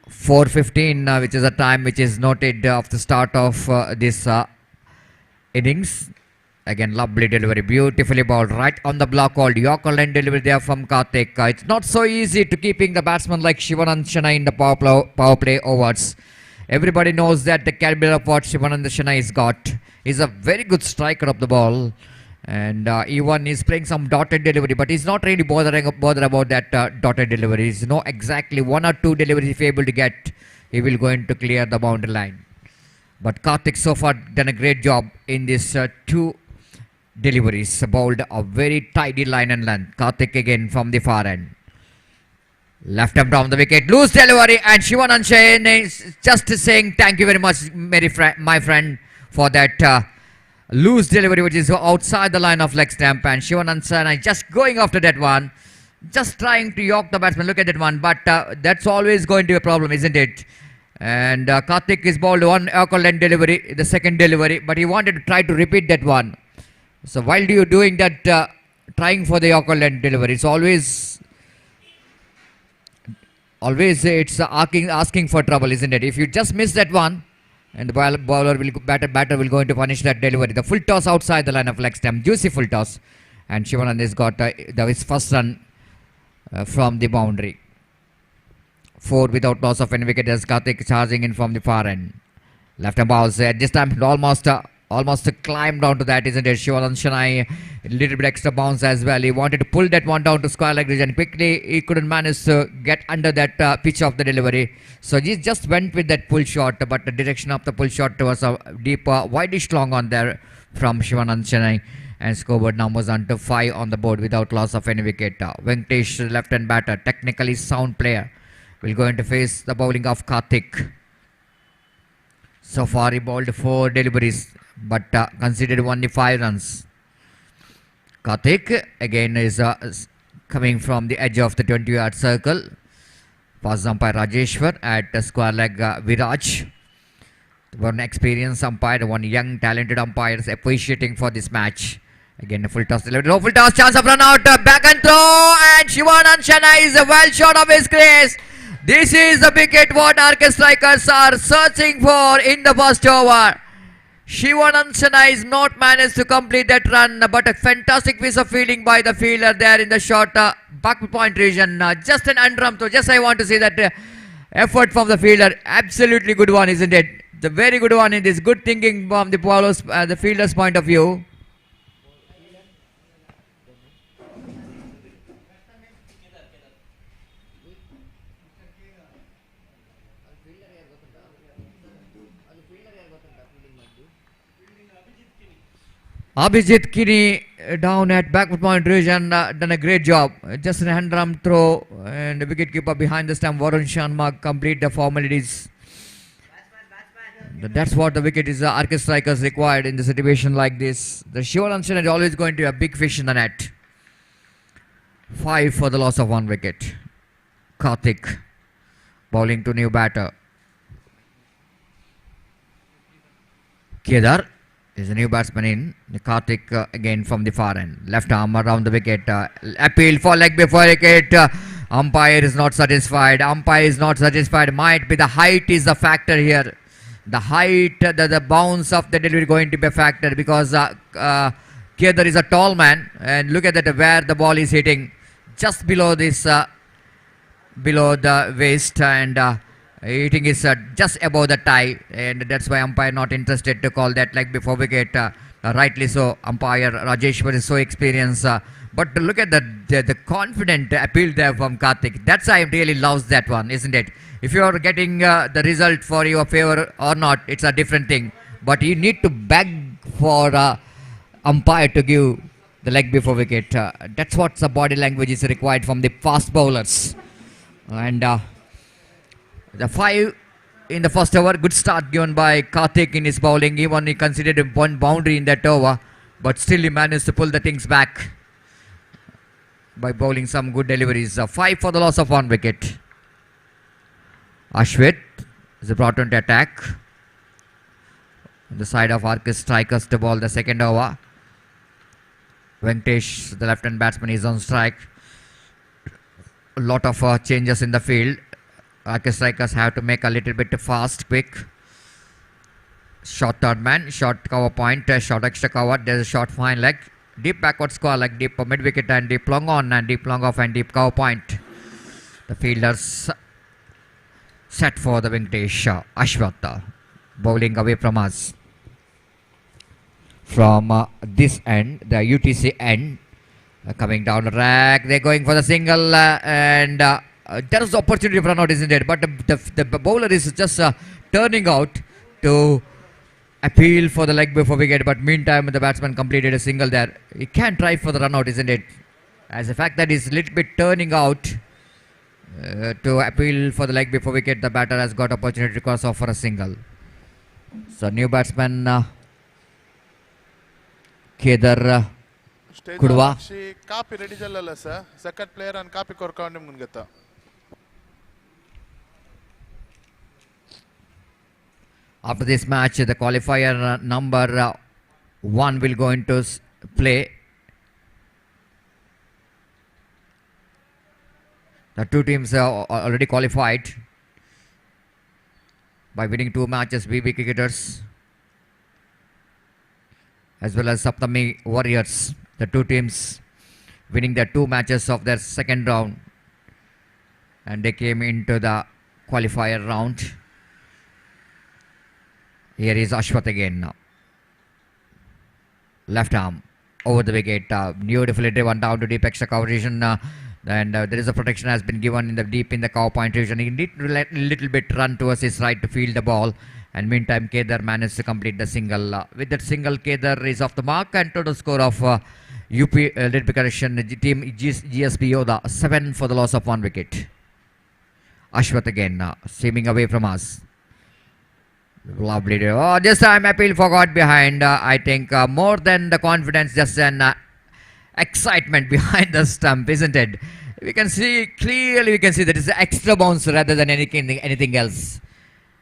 4:15, which is a time which is noted of the start of this innings. Again, lovely delivery, beautifully bowled right on the block, called Yorker line delivery there from Karthik. It's not so easy to keeping the batsman like Shivanand Shanai in the power play overs. Everybody knows that the caliber of what Shivanand Shanai has got. He's a very good striker of the ball, and even he's playing some dotted delivery, but he's not really bothered about that dotted delivery. He's know exactly 1 or 2 deliveries if able to get, he will going to clear the boundary line. But Karthik so far done a great job in this 2 deliveries, bowled a very tidy line and length. Karthik again from the far end, left arm down the wicket, loose delivery, and Shivanand Shanai is just saying thank you very much, my friend, for that loose delivery which is outside the line of leg stump, and Shivanand Shanai just going after that one, just trying to york the batsman. Look at that one, but that's always going to be a problem, isn't it? And Karthik is bowled 1 Yorker line delivery, the second delivery, but he wanted to try to repeat that one. So while you doing that, trying for the Yorker line delivery, it's always it's asking for trouble, isn't it? If you just miss that one, and the bowler will batter will going to punish that delivery. The full toss outside the line of leg stump, juicy full toss, and Shivanand has got his first run from the boundary. 4 without loss of any wicket as Karthik charging in from the far end. Left arm bounce at this time almost climbed down to that, isn't it? Shivanand Shanai, a little bit extra bounce as well. He wanted to pull that one down to square leg region. Quickly, he couldn't manage to get under that pitch of the delivery. So he just went with that pull shot, but the direction of the pull shot was a deep, wideish long on there from Shivanand Shanai. And scoreboard numbers onto 5 on the board without loss of any wicket. Venkatesh, left-hand batter, technically sound player, will go into face the bowling of Karthik. So far, he bowled 4 deliveries, but considered only 5 runs. Karthik again is coming from the edge of the 20-yard circle. Pass umpire Rajeshwar at square leg Viraj. One experienced umpire, one young talented umpire is appreciating for this match. Again a full toss delivery, no full toss, chance of run out, back and throw, and Shivanand Shanai is well short of his crease. This is the wicket what Arcus Strikers are searching for in the first over. Shivanand Shanai is not managed to complete that run, but a fantastic piece of fielding by the fielder there in the short back point region. Just an underarm throw. Just I want to see that effort from the fielder. Absolutely good one, isn't it? The very good one. It is good thinking from the fielder's point of view. Abhijit Kini down at backward point region, done a great job. Just an hand arm throw, and the wicketkeeper behind the stump, Varun Sharma, complete the formalities. That's what the wicket is. Arcus Strikers required in the situation like this. The Shivanand Shanai is always going to be a big fish in the net. 5 for the loss of 1 wicket. Karthik bowling to new batter. Kedar is a new batsman in. Karthik again from the far end. Left arm around the wicket. Appeal for leg before wicket. Umpire is not satisfied. Might be the height is the factor here. The height, the bounce of the delivery going to be a factor because Kedar is a tall man, and look at that where the ball is hitting, just below this, below the waist, and hitting is just above the tie, and that's why umpire not interested to call that leg before wicket. Rightly so, umpire Rajeshwar is so experienced. But look at the confident appeal there from Karthik. That's why I really loves that one, isn't it? If you are getting the result for your favor or not, it's a different thing. But you need to beg for umpire to give the leg before wicket. That's what the body language is required from the fast bowlers. And the 5 in the first over, good start given by Karthik in his bowling. Even he considered one boundary in that over, but still he managed to pull the things back by bowling some good deliveries. 5 for the loss of 1 wicket. Ashwit is brought into attack on the side of Arcus strikers to bowl the second over. Venkatesh, the left-hand batsman, is on strike. A lot of changes in the field. Arcus strikers have to make a little bit fast, quick. Short third man, short cover point, short extra cover. There's a short fine leg. Deep backward square like deep mid wicket and deep long on and deep long off and deep cover point. The fielders set for the Venkatesh. Ashwat bowling away from us. From this end, the UTC end, coming down the rack. They're going for the single and there is opportunity for run out, isn't it? But the bowler is just turning out to appeal for the leg before wicket. But meantime, the batsman completed a single there. He can try for the run out, isn't it? As the fact that he's a little bit turning out to appeal for the leg before wicket, the batter has got opportunity to cross off for a single. So new batsman Kedar Kudwa. Copy ready jallala sir. Second player and copy korkandi mungeta. After this match, the qualifier number 1 will go into play. The two teams are already qualified by winning 2 matches. BB Cricketers as well as Saptami Warriors. The two teams winning their 2 matches of their second round, and they came into the qualifier round. Here is Ashwat again now. Left arm over the wicket. Beautifully driven down to deep extra cover region. And there is a protection has been given in the deep in the cover point region. He need to let a little bit run towards his right to field the ball. And meantime, Kedar managed to complete the single. With that single, Kedar is off the mark, and total score of UP, little bit correction, team GSB Yoda, 7 for the loss of 1 wicket. Ashwat again, seeming away from us. Lovely. Oh, this time appeal forgot behind. I think more than the confidence, just an excitement behind the stump, isn't it? We can see clearly. We can see that it's an extra bounce rather than anything else.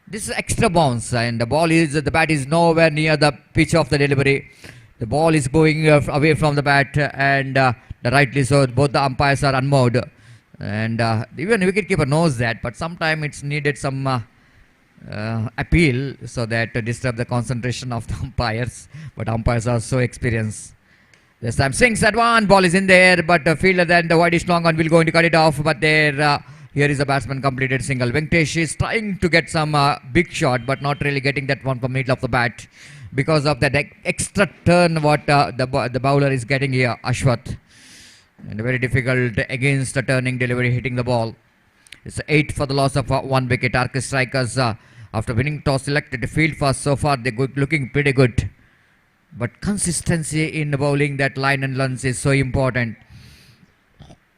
This is extra bounce, and the bat is nowhere near the pitch of the delivery. The ball is going away from the bat, and rightly so. Both the umpires are unmoored, and even wicketkeeper knows that. But sometimes it's needed some appeal so that to disturb the concentration of the umpires. But umpires are so experienced. This time swings at one, ball is in there, but fielder then the wide is long on will going to cut it off. But there, here is a batsman completed single. Venkatesh is trying to get some big shot, but not really getting that one from middle of the bat because of that extra turn what the bowler is getting here, Ashwat. And very difficult against the turning delivery, hitting the ball. It's 8 for the loss of 1 wicket. Arcus strikers, after winning toss, selected to field first. So far, they're looking pretty good. But consistency in bowling that line and runs is so important.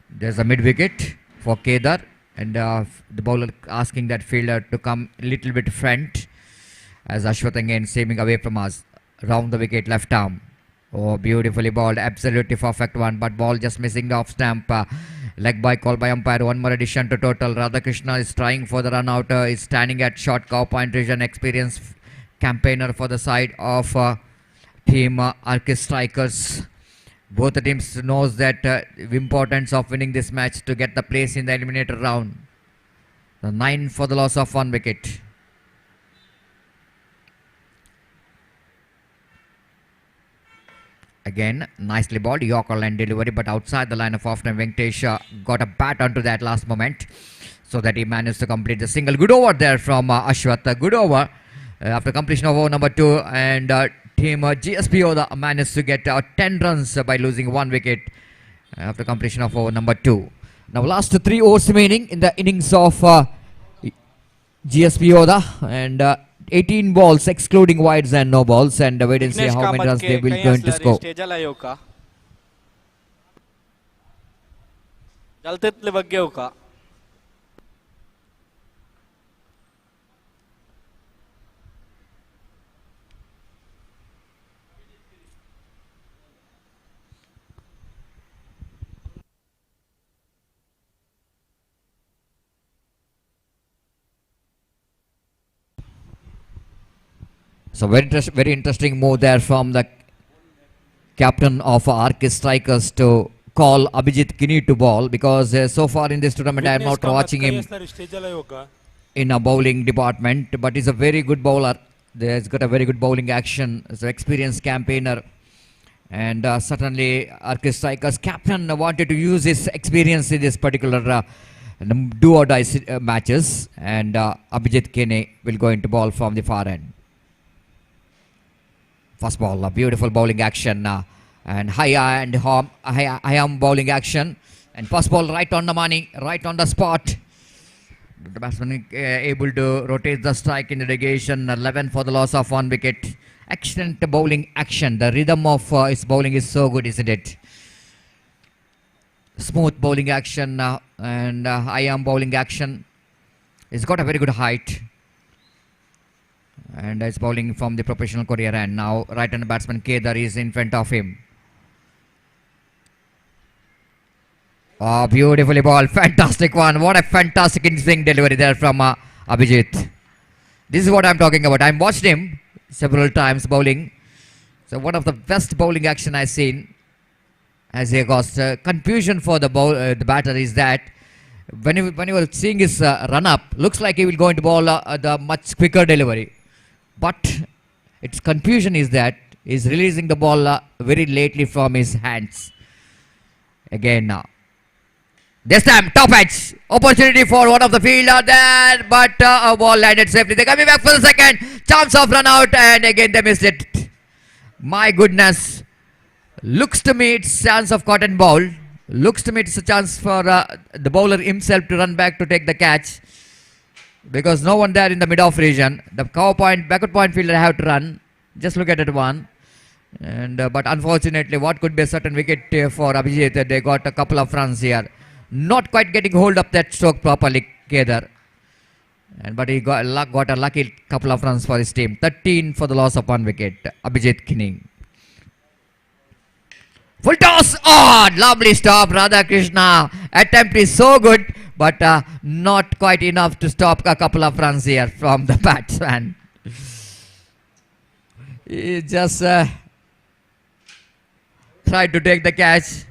There's a mid wicket for Kedar, and the bowler asking that fielder to come a little bit front as Ashwat again seeming away from us. Round the wicket, left arm. Oh, beautifully bowled, absolutely perfect one, but ball just missing the off stamp. Leg by call by umpire, 1 more addition to total. Radhakrishna is trying for the run out, is standing at short cow point region, experienced campaigner for the side of team Arcus strikers. Both the teams knows that the importance of winning this match to get the place in the eliminator round. The 9 for the loss of 1 wicket. Again, nicely balled. Yorker line delivery, but outside the line of off-time. Venkatesh got a bat onto that last moment, so that he managed to complete the single. Good over there from Ashwath. Good over after completion of over number 2, and team GSPO managed to get 10 runs by losing 1 wicket after completion of over number 2. Now last 3 overs remaining in the innings of GSPO, and 18 balls excluding wides and no balls, and wait and see how many runs they will going to score. So very interesting move there from the captain of RK Strikers to call Abhijit Kini to ball, because so far in this tournament I am not watching him in a bowling department, but he's a very good bowler. He's got a very good bowling action. He's an experienced campaigner, and certainly RK Strikers captain wanted to use his experience in this particular do or die matches, and Abhijit Kini will go into ball from the far end. First ball, a beautiful bowling action, and high arm bowling action, and first ball right on the money, right on the spot. The batsman able to rotate the strike in the negation. 11 for the loss of 1 wicket. Excellent bowling action. The rhythm of his bowling is so good, isn't it? Smooth bowling action and high arm bowling action. He's got a very good height, and is bowling from the professional career end. Now right-hand batsman Kedar is in front of him. Oh, beautifully ball, fantastic one. What a fantastic in-swing delivery there from Abhijit. This is what I'm talking about. I've watched him several times bowling. So one of the best bowling action I've seen. As he caused confusion for the batter is that when he was seeing his run-up, looks like he will go into ball the much quicker delivery. But its confusion is that he's releasing the ball very lately from his hands. Again now. This time, top edge. Opportunity for one of the fielder there, but a ball landed safely. They're coming back for the second. Chance of run out, and again they missed it. My goodness. Looks to me it's chance of cotton ball. Looks to me it's a chance for the bowler himself to run back to take the catch, because no one there in the mid-off region. The backward point fielder have to run. Just look at it one. And but unfortunately, what could be a certain wicket for Abhijit, they got a couple of runs here. Not quite getting hold of that stroke properly, Kedar. But he got a lucky couple of runs for his team. 13 for the loss of 1 wicket. Abhijit Kini. Full toss. Oh, lovely stop, Radhakrishna. Attempt is so good, but not quite enough to stop a couple of runs here from the batsman. He just tried to take the catch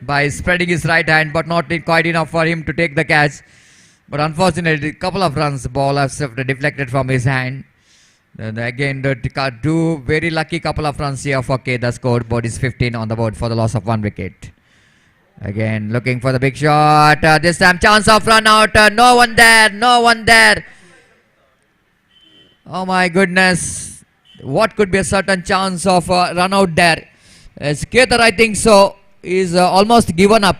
by spreading his right hand, but not quite enough for him to take the catch. But unfortunately, a couple of runs, the ball has deflected from his hand. And again, the two very lucky couple of runs here for Kedar. Scoreboard is 15 on the board for the loss of 1 wicket. Again, looking for the big shot. This time, chance of run out. No one there. No one there. Oh my goodness. What could be a certain chance of run out there? As Kedar, I think so, is almost given up.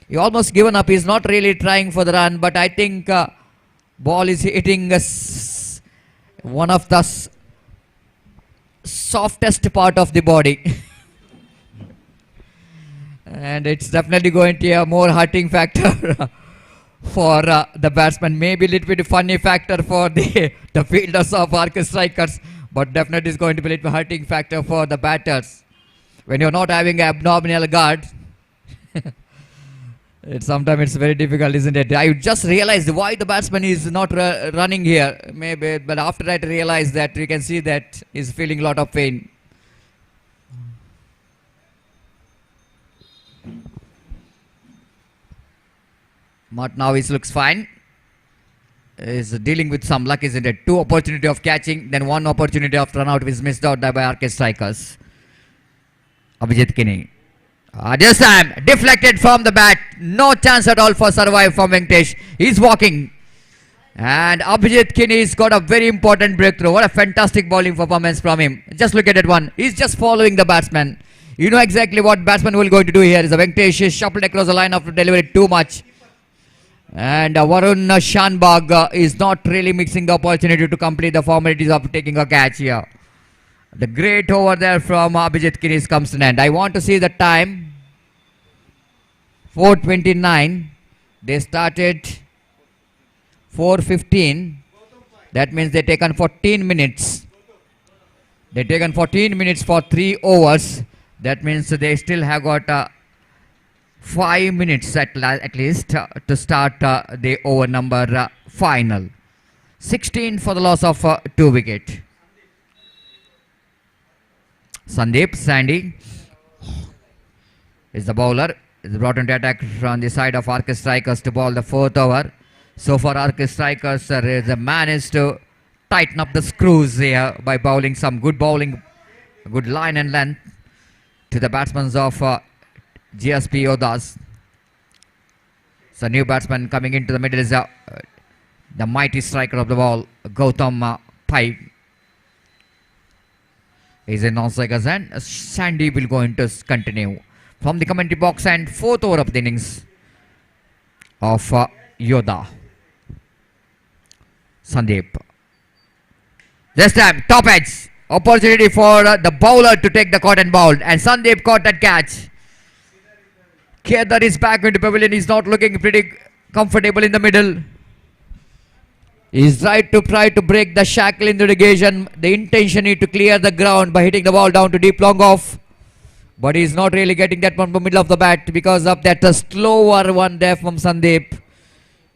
He almost given up. He's not really trying for the run, but I think ball is hitting one of the softest part of the body. And it's definitely going to be a more hurting factor for the batsman. Maybe a little bit funny factor for the fielders of RK Strikers, but definitely is going to be a little hurting factor for the batters. When you're not having an abdominal guard, sometimes it's very difficult, isn't it? I just realized why the batsman is not running here. Maybe, but after I realized that, we can see that he's feeling a lot of pain. But now he looks fine. Is dealing with some luck, isn't it? 2 opportunity of catching, then 1 opportunity of run out is missed out by RK Strikers. Abhijit Kini. This time deflected from the bat. No chance at all for survive from Venkatesh. He's walking. And Abhijit Kini's got a very important breakthrough. What a fantastic bowling performance from him. Just look at that one. He's just following the batsman. You know exactly what batsman will going to do here. Is the Venkatesh is shuffled across the line after delivery too much. And Varun Shanbag is not really mixing the opportunity to complete the formalities of taking a catch here. The great over there from Abhijit Kini comes to an end. I want to see the time. 4:29. They started 4:15. That means they taken 14 minutes. They taken 14 minutes for 3 overs. That means they still have got 5 minutes at least to start the over number final. 16 for the loss of 2 wicket. Sandeep Sandy is the bowler. Is brought into attack from the side of Arc Strikers to ball the 4th over. So far Arc Strikers managed to tighten up the screws here by bowling some good bowling, good line and length to the batsmen of GSP Yodhas. So new batsman coming into the middle is the mighty striker of the ball, Gautam Pai. Is a non-strikers and Sandy will go into continue from the commentary box and 4th over of the innings of Yodha. Sandeep. This time top edge. Opportunity for the bowler to take the caught and bowled, and Sandeep caught that catch. Kedar is back into pavilion. He's not looking pretty comfortable in the middle. He's try to break the shackle in the irrigation. The intention is to clear the ground by hitting the ball down to deep long off. But he's not really getting that one from the middle of the bat because of that slower one there from Sandeep.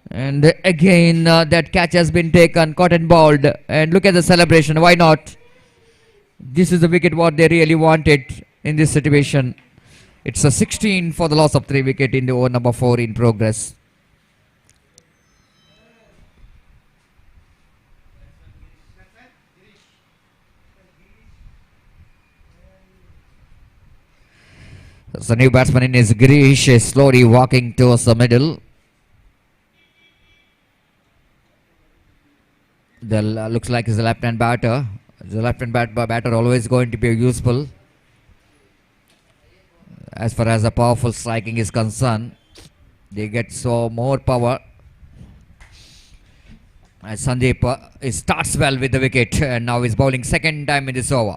And again that catch has been taken, caught and bowled. And look at the celebration. Why not? This is the wicket what they really wanted in this situation. It's a 16 for the loss of 3 wicket in the over number 4 in progress. So new batsman in is Girish is slowly walking towards the middle. The looks like he's a left-hand batter. The left-hand batter always going to be useful as far as the powerful striking is concerned. They get so more power. As Sandeep starts well with the wicket and now he's bowling second time in this over.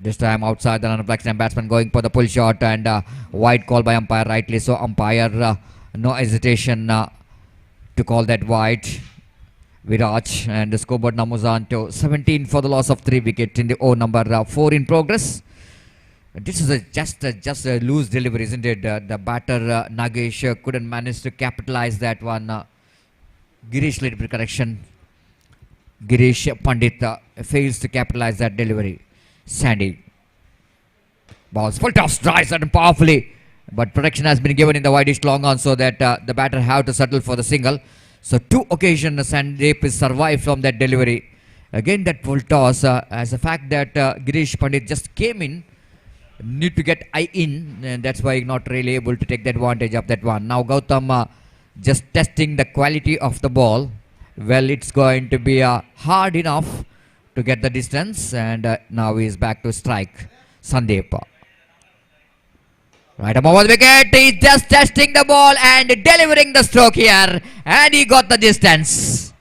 This time outside the run of black-stamp batsman going for the pull shot and wide call by umpire, rightly so. Umpire no hesitation to call that wide. Viraj, and the scoreboard now moves on to 17 for the loss of 3 wicket in the over number 4 in progress. This is just a loose delivery, isn't it? The batter Nagesh couldn't manage to capitalize that one. Girish led correction. Girish Pandit fails to capitalize that delivery. Sandy. Balls full toss, drives and powerfully. But protection has been given in the widest long on so that the batter have to settle for the single. So 2 occasions Sandeep is survived from that delivery. Again that full toss as the fact that Girish Pandit just came in. Need to get eye in and that's why not really able to take the advantage of that one. Now Gautam just testing the quality of the ball. Well, it's going to be hard enough to get the distance and now he is back to strike. Sandeep. Right above the wicket, he's just testing the ball and delivering the stroke here and he got the distance.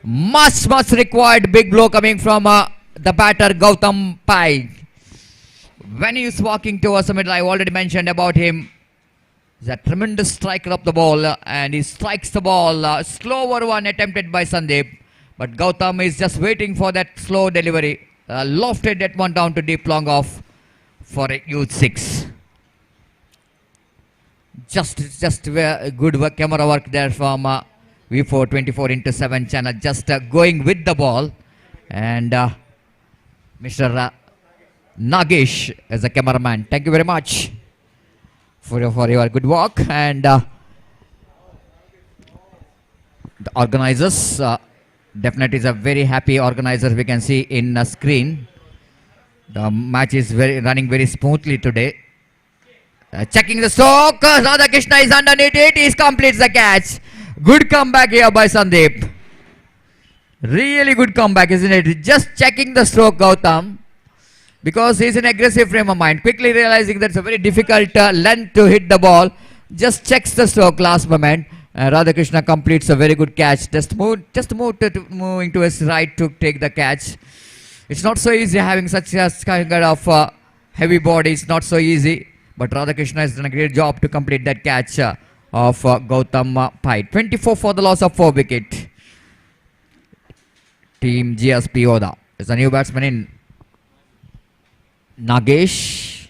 Much required big blow coming from the batter Gautam Pai. When he is walking towards the middle, I already mentioned about him. He's a tremendous striker of the ball and he strikes the ball. Slower one attempted by Sandeep. But Gautam is just waiting for that slow delivery. Lofted that one down to deep long off for a huge 6. Just good work, camera work there from V4 24:7 channel. Just going with the ball. And Mr. Nagesh as a cameraman. Thank you very much for your good work. And the organizers, definitely is a very happy organizer we can see in the screen. The match is running very smoothly today. Checking the stroke. Radhakrishna is underneath it. He completes the catch. Good comeback here by Sandeep. Really good comeback, isn't it? Just checking the stroke, Gautam. Because he's in aggressive frame of mind. Quickly realizing that's a very difficult length to hit the ball. Just checks the stroke last moment. Radhakrishna completes a very good catch. Moving to his right to take the catch. It's not so easy having such a kind of heavy body. It's not so easy. But Radhakrishna has done a great job to complete that catch of Gautam Pai. 24 for the loss of 4 wicket. Team GSP Oda. There's a new batsman in. Nagesh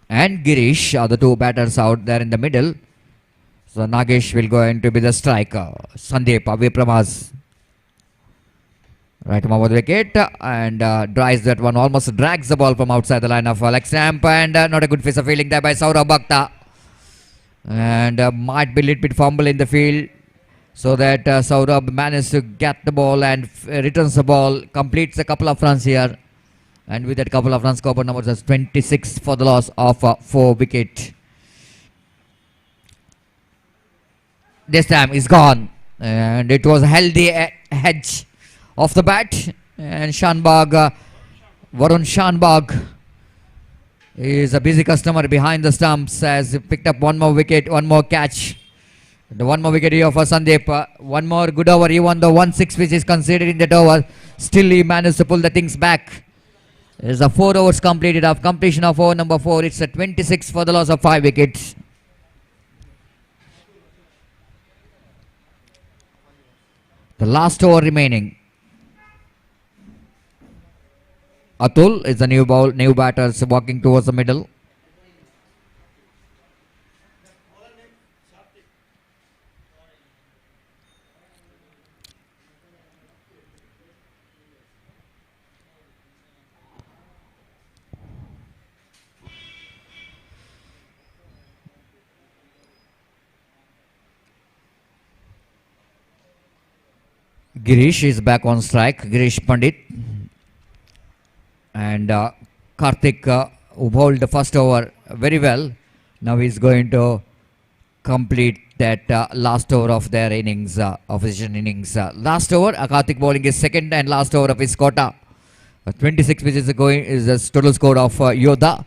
and Girish are the two batters out there in the middle. So Nagesh will go in to be the striker. Sandeep away from us. Right over the wicket and drives that one, almost drags the ball from outside the line of leg stamp, and not a good piece of fielding there by Saurabh Bhakta. And might be a little bit fumble in the field, so that Saurabh managed to get the ball and returns the ball, completes a couple of runs here. And with that couple of runs, scored numbers as 26 for the loss of 4 wicket. This time is gone, and it was a healthy hedge off the bat. And Shanbag, Varun Shanbag is a busy customer behind the stumps, has picked up one more wicket, one more catch. The one more wicket here for Sandeep. One more good over, even though 1-6 which is considered in that over. Still he managed to pull the things back. There's a 4 overs completed. Of completion of over number 4. It's a 26 for the loss of 5 wickets. The last over remaining. Atul is the new batter walking towards the middle. Girish is back on strike. Girish Pandit. And Karthik, who bowled the first over very well, now he's going to complete that last over of their innings, opposition innings. Last over, Karthik bowling his second and last over of his quota. 26, which is the total score of Yoda,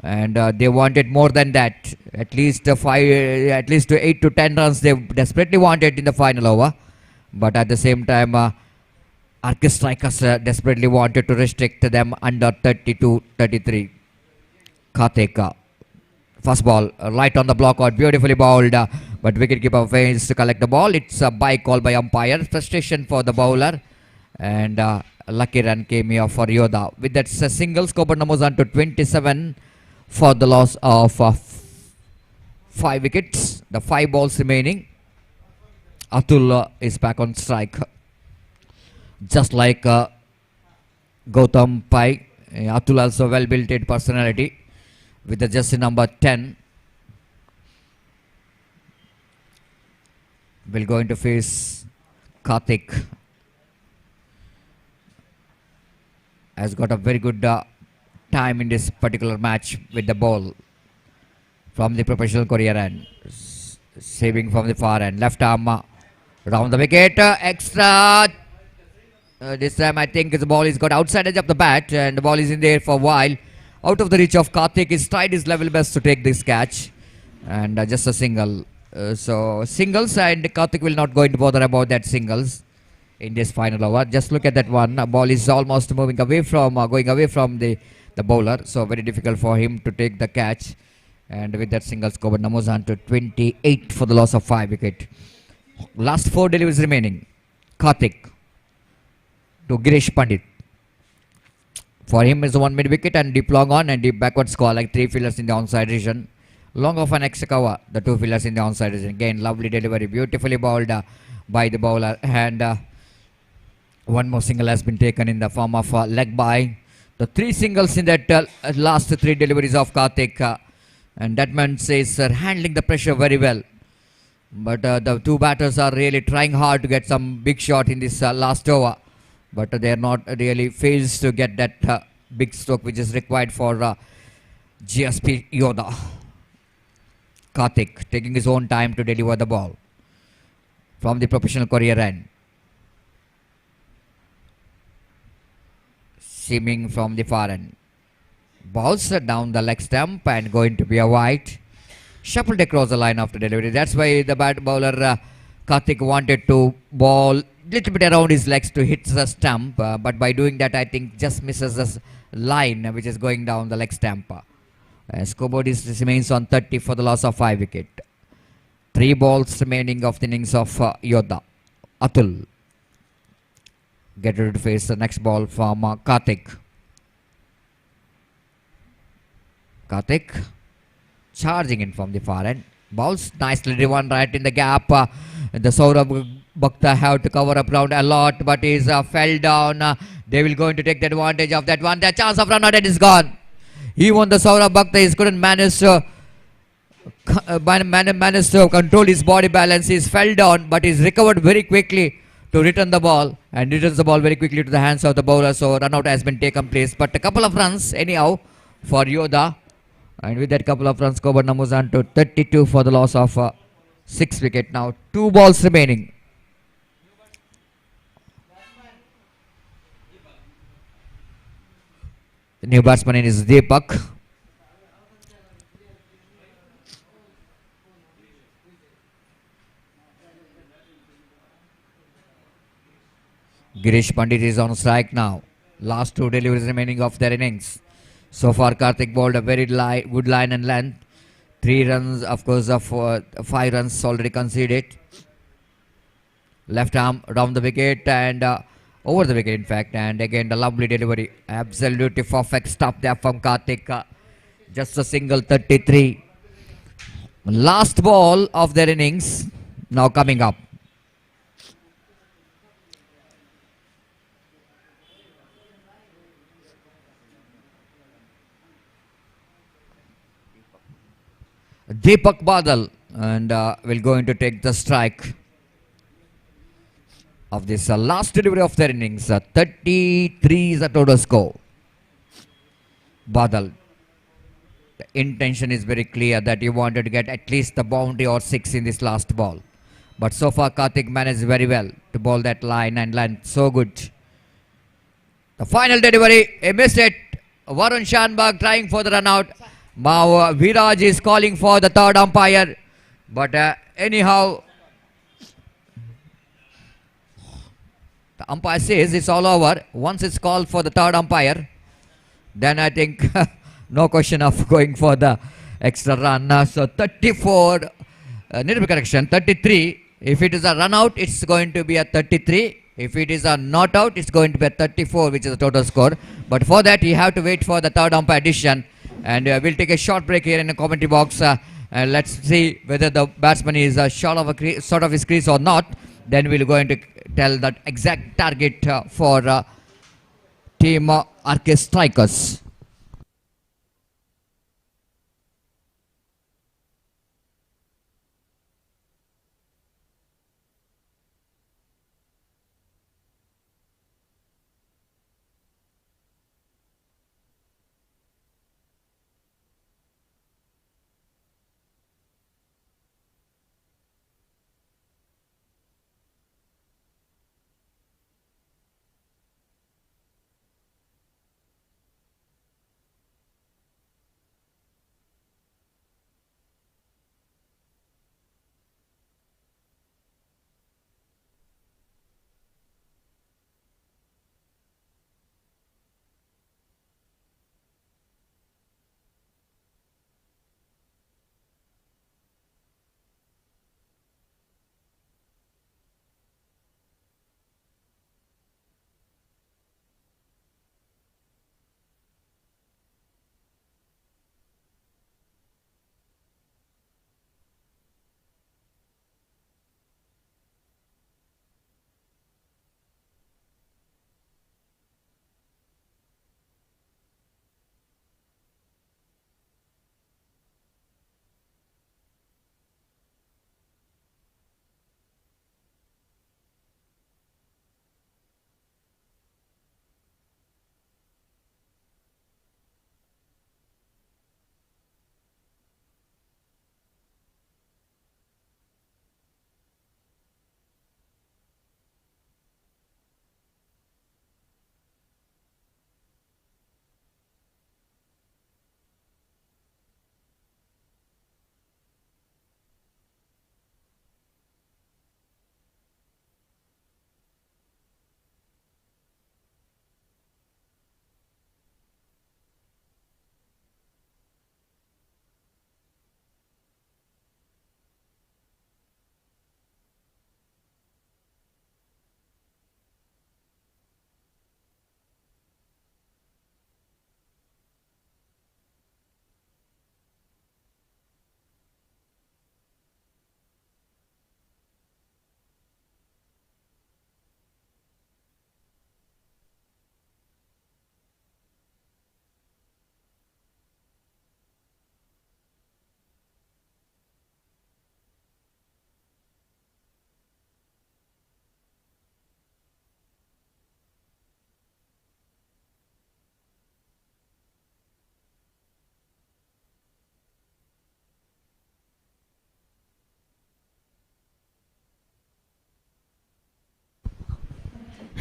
and they wanted more than that. At least 8 to 10 runs they desperately wanted in the final over. But at the same time, Arcus strikers desperately wanted to restrict them under 32-33. Karthik, first ball right on the block out, beautifully bowled, but wicketkeeper fails to collect the ball. It's a bye call by umpire. Frustration for the bowler, and lucky run came here for Yoda. With that single, scored numbers on to 27 for the loss of 5 wickets. The 5 balls remaining. Atul is back on strike. Just like Gautam Pai, Atul also well-built personality with the jersey number 10. Will going to face Karthik. Has got a very good time in this particular match with the ball from the professional career end. Saving from the far end. Left arm round the wicket. Extra. This time I think the ball is got outside edge of the bat, and the ball is in there for a while. Out of the reach of Karthik. He's tried his level best to take this catch. And just a single. So singles, and Karthik will not going to bother about that singles in this final over. Just look at that one. Ball is almost moving away from, going away from the bowler. So very difficult for him to take the catch. And with that single score, numbers on to 28 for the loss of 5 wicket. Last 4 deliveries remaining. Karthik to Girish Pandit. For him is 1 mid wicket and deep long on and deep backward score, like 3 fielders in the onside region. Long off an extra cover, the 2 fielders in the onside region. Again, lovely delivery, beautifully bowled by the bowler. And one more single has been taken in the form of leg by. The 3 singles in that last 3 deliveries of Karthik. And that man says handling the pressure very well. But the 2 batters are really trying hard to get some big shot in this last over. but they are not really fails to get that big stroke which is required for GSP Yoda. Karthik taking his own time to deliver the ball from the professional career end. Seaming from the far end. Balls down the leg stump and going to be a wide. Shuffled across the line after delivery. That's why the bat bowler Karthik wanted to ball little bit around his legs to hit the stump. But by doing that, I think just misses the line which is going down the leg stump. Scoreboard remains on 30 for the loss of 5 wicket. 3 balls remaining of the innings of Yoda. Atul. Get ready to face the next ball from Karthik. Karthik charging in from the far end. Balls nicely driven right in the gap. The Saurabh Bhakta have to cover up round a lot, but he's fell down. They will going to take the advantage of that one. The chance of run out and is gone. Even the Saurabh Bhakta is couldn't manage to control his body balance. He's fell down, but he's recovered very quickly to return the ball and returns the ball very quickly to the hands of the bowler. So run out has been taken place, but a couple of runs anyhow for Yoda. And with that couple of runs, scoreboard numbers on to 32 for the loss of 6 wicket. Now 2 balls remaining. The new batsman is Deepak. Girish Pandit is on strike now. Last 2 deliveries remaining of their innings. So far, Karthik bowled a very good line and length. 3 runs, of course, of 5 runs already conceded. Left arm around the wicket and over the wicket, in fact. And again, the lovely delivery. Absolutely perfect stop there from Karthik. Just a single 33. Last ball of their innings now coming up. Deepak Badal and will going to take the strike of this last delivery of their innings. 33 is the total score. Badal, the intention is very clear that he wanted to get at least the boundary or 6 in this last ball. But so far Karthik managed very well to bowl that line and length. So good. The final delivery, he missed it. Varun Shanbag trying for the run out. Now Viraj is calling for the third umpire, but anyhow the umpire says it's all over. Once it's called for the third umpire, then I think no question of going for the extra run. So 34, need to be correction, 33. If it is a run out, it's going to be a 33. If it is a not out, it's going to be a 34, which is the total score. But for that, you have to wait for the third umpire decision. And we'll take a short break here in the commentary box. And let's see whether the batsman is short of his crease or not. Then we're going to tell that exact target for team RK Strikers.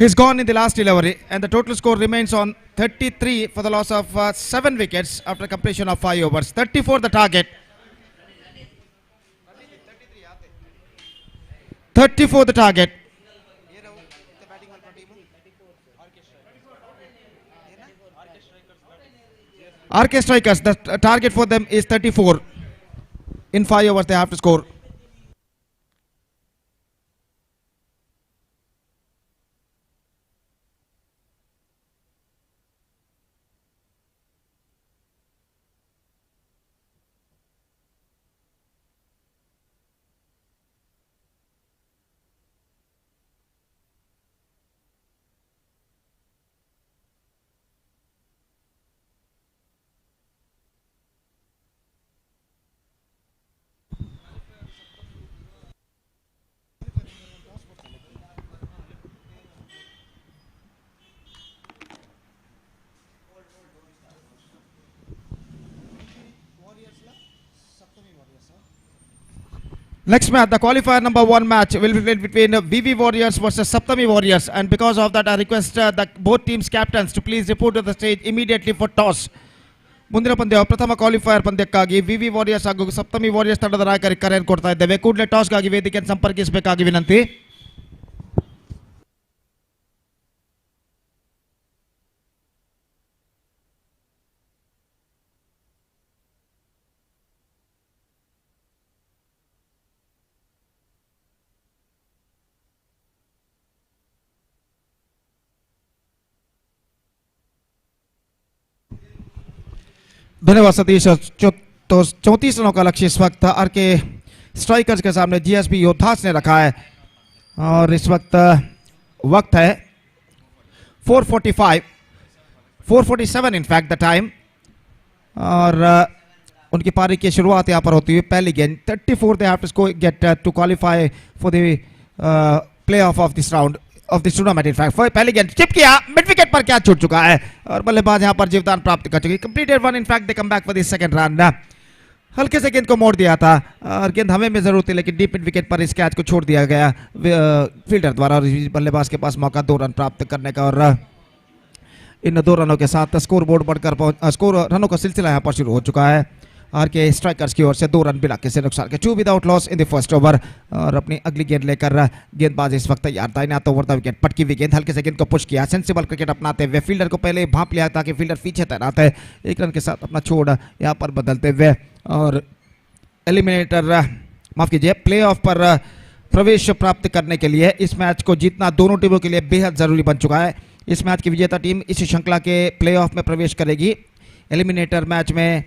He's gone in the last delivery, and the total score remains on 33 for the loss of 7 wickets after completion of 5 overs. 34 the target. 34 the target. RK Strikers, the target for them is 34. In 5 overs they have to score. Next match, the qualifier number 1 match will be played between VV Warriors versus Saptami Warriors, and because of that I request both teams captains to please report to the stage immediately for toss. ಮುಂದಿನ ಪಂದ್ಯ ಪ್ರಥಮ qualifier ಪಂದ್ಯಕ್ಕಾಗಿ ವಿವಿ warriors ಹಾಗೂ ಸಪ್ತಮಿ warriors ತಂಡದ ನಾಯಕರಿಗೆ ಕರೆಯನ್ನು ಕೊಡ್ತಾ ಇದ್ದೇವೆ. ಕೂಡಲೇ ಟಾಸ್ಗಾಗಿ ವೇದಿಕೆಯನ್ನು ಸಂಪರ್ಕಿಸಬೇಕಾಗಿ ವಿನಂತಿ. धन्यवाद सतीश. 34 रनों का लक्ष्य इस वक्त आरके स्ट्राइकर्स के सामने जीएसबी योद्धास ने रखा है और इस वक्त वक्त है 447 इनफैक्ट द टाइम और उनकी पारी की शुरुआत यहां पर होती हुई पहली गेंद 34 they have to get to qualify for the play off this round of this tournament. In fact पहली गेंद चिप किया, मिड विकेट पर क्या छूट चुका है और बल्लेबाज यहां पर जीवदान प्राप्त कर चुकी. Completed one. In fact they come back for the second run. हल्के से गेंद को मोड़ दिया था और गेंद हमें में जरूर थी लेकिन डीप मिड विकेट पर इस कैच को छोड़ दिया गया फील्डर द्वारा और बल्लेबाज के पास मौका 2 रन प्राप्त करने का और इन 2 रनों के साथ स्कोर बोर्ड बढ़कर स्कोर रनों का सिलसिला यहां पर शुरू हो चुका है. आरके स्ट्राइकर्स की ओर से 2 रन बिना किसी नुकसान के 2 without loss in the first over और अपनी अगली गेंद लेकर गेंदबाज इस वक्त तैयार था. तो ओवर द विकेट पटकी हुई गेंद हल्के से गेंद को पुश किया. सेंसिबल क्रिकेट अपनाते हुए फील्डर को पहले भांप लिया ताकि फील्डर पीछे तैनात है. 1 रन के साथ अपना छोड़ यहां पर बदलते हुए और एलिमिनेटर माफ कीजिए प्ले ऑफ पर प्रवेश प्राप्त करने के लिए इस मैच को जीतना दोनों टीमों के लिए बेहद जरूरी बन चुका है. इस मैच की विजेता टीम इस श्रृंखला के प्ले ऑफ में प्रवेश करेगी. एलिमिनेटर मैच में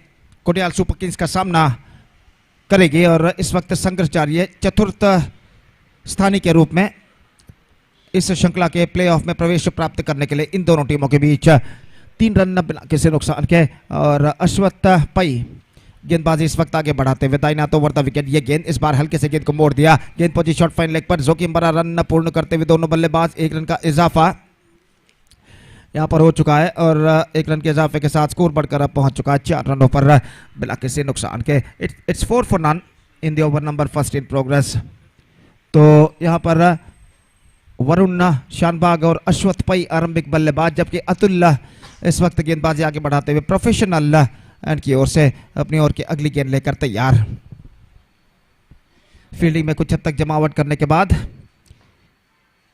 कोटियाल सुपर किंग्स का सामना करेगी और इस वक्त संघर्ष जारी है. चतुर्थ स्थानीय के रूप में इस श्रृंखला के प्लेऑफ में प्रवेश प्राप्त करने के लिए इन दोनों टीमों के बीच 3 रन बिना किसी नुकसान के और अश्वत्थ पई गेंदबाजी इस वक्त आगे बढ़ाते हुए दाईं हाथ ओवर द विकेट. ये गेंद इस बार हल्के से गेंद को मोड़ दिया. गेंद पहुंची शॉर्ट फाइन लेग पर जोखिम भरा रन पूर्ण करते हुए दोनों बल्लेबाज 1 रन का इजाफा यहां पर हो चुका है और 1 रन के इजाफे के साथ स्कोर बढ़कर अब पहुंच चुका है 4 रनों पर बिना किसी नुकसान के. It's 4 for none in the over number first in progress. तो यहां पर वरुण शानबाग और अश्वत्थ पई आरंभिक बल्लेबाज जबकि अतुल इस वक्त गेंदबाजी आगे बढ़ाते हुए प्रोफेशनल एंड की ओर से अपनी ओर की अगली गेंद लेकर तैयार. फील्डिंग में कुछ हद तक जमावट करने के बाद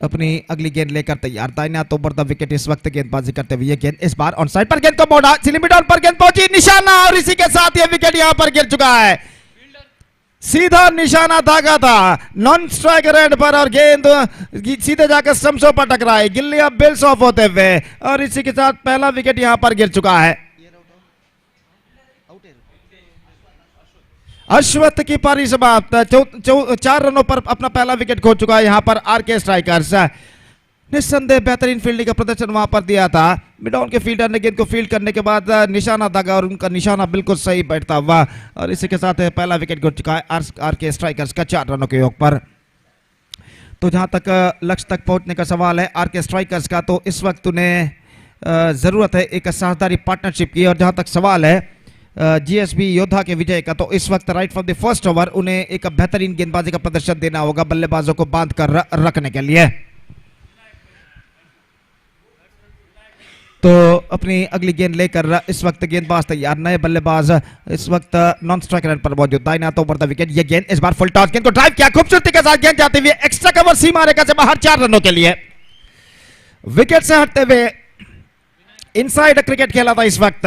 अपनी अगली गेंद लेकर तैयार. दाहिना तो ओवर द विकेट इस वक्त गेंदबाजी करते हुए ये गेंद इस बार ऑन साइड पर गेंद को मोड़ा. सिलिमिडॉन पर गेंद पहुंची निशाना और इसी के साथ ये विकेट यहां पर गिर चुका है. सीधा निशाना दागा था नॉन स्ट्राइकर एंड पर और गेंद सीधे जाकर स्टंप्सों पर टकराई. गिल्ली अब बेल्स ऑफ होते हुए और इसी के साथ पहला विकेट यहां पर गिर चुका है. अश्वत्थ की पारी समाप्त. 4 रनों पर अपना पहला विकेट खो चुका है यहां पर आरके स्ट्राइकर्स. निस्संदेह बेहतरीन फील्डिंग का प्रदर्शन वहां पर दिया था. मिडॉन के फील्डर ने गेंद को फील्ड करने के बाद निशाना दागा और उनका निशाना बिल्कुल सही बैठता हुआ और इसी के साथ पहला विकेट गिर चुका है आरके स्ट्राइकर्स का 4 रनों के योग पर. तो जहां तक लक्ष्य तक पहुंचने का सवाल है आरके स्ट्राइकर्स का तो इस वक्त उन्हें जरूरत है एक साझेदारी पार्टनरशिप की. और जहां तक सवाल है जीएसबी योद्धा के विजय का तो इस वक्त right from the first over उन्हें एक बेहतरीन गेंदबाजी का प्रदर्शन देना होगा बल्लेबाजों को बांध कर रखने के लिए. तो अपनी अगली गेंद लेकर इस वक्त गेंदबाज तैयार, नए बल्लेबाज इस वक्त नॉन स्ट्राइक रन पर मौजूद, दाहिने हाथ ओवर द विकेट। ये गेंद इस बार फुल टॉस, गेंद को ड्राइव किया खूबसूरती के साथ, गेंद जाते हुए एक्स्ट्रा कवर सीमा रेखा से बाहर 4 रनों के लिए। विकेट से हटते हुए इनसाइड क्रिकेट खेला था इस वक्त,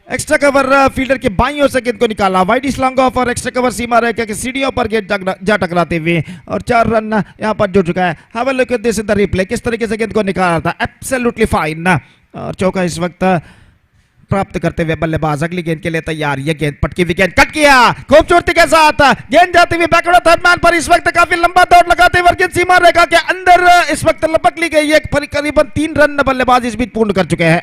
एक्स्ट्रा कवर फील्डर के बाईं ओर से गेंद को निकाला, वाइड इस लॉन्ग ऑफ और एक्स्ट्रा कवर सीमा रेखा की सीढ़ियों पर गेंद जा टकराते हुए और 4 रन यहां पर जुड़ चुका है। Have a look at this in the replay, किस तरीके से गेंद को निकाला था, एब्सोल्युटली फाइन। और चौका इस वक्त प्राप्त करते हुए बल्लेबाज अगली गेंद के लिए तैयार। ये गेंद पटकी हुई गेंद कट किया खूबसूरती के साथ, गेंद जाती हुई बैकवर्ड थर्ड मैन पर इस वक्त काफी लंबा दौड़ लगाते हुए गेंद सीमा रेखा के अंदर इस वक्त लपक ली गई है। करीबन 3 रन बल्लेबाज इस बीच पूर्ण कर चुके हैं।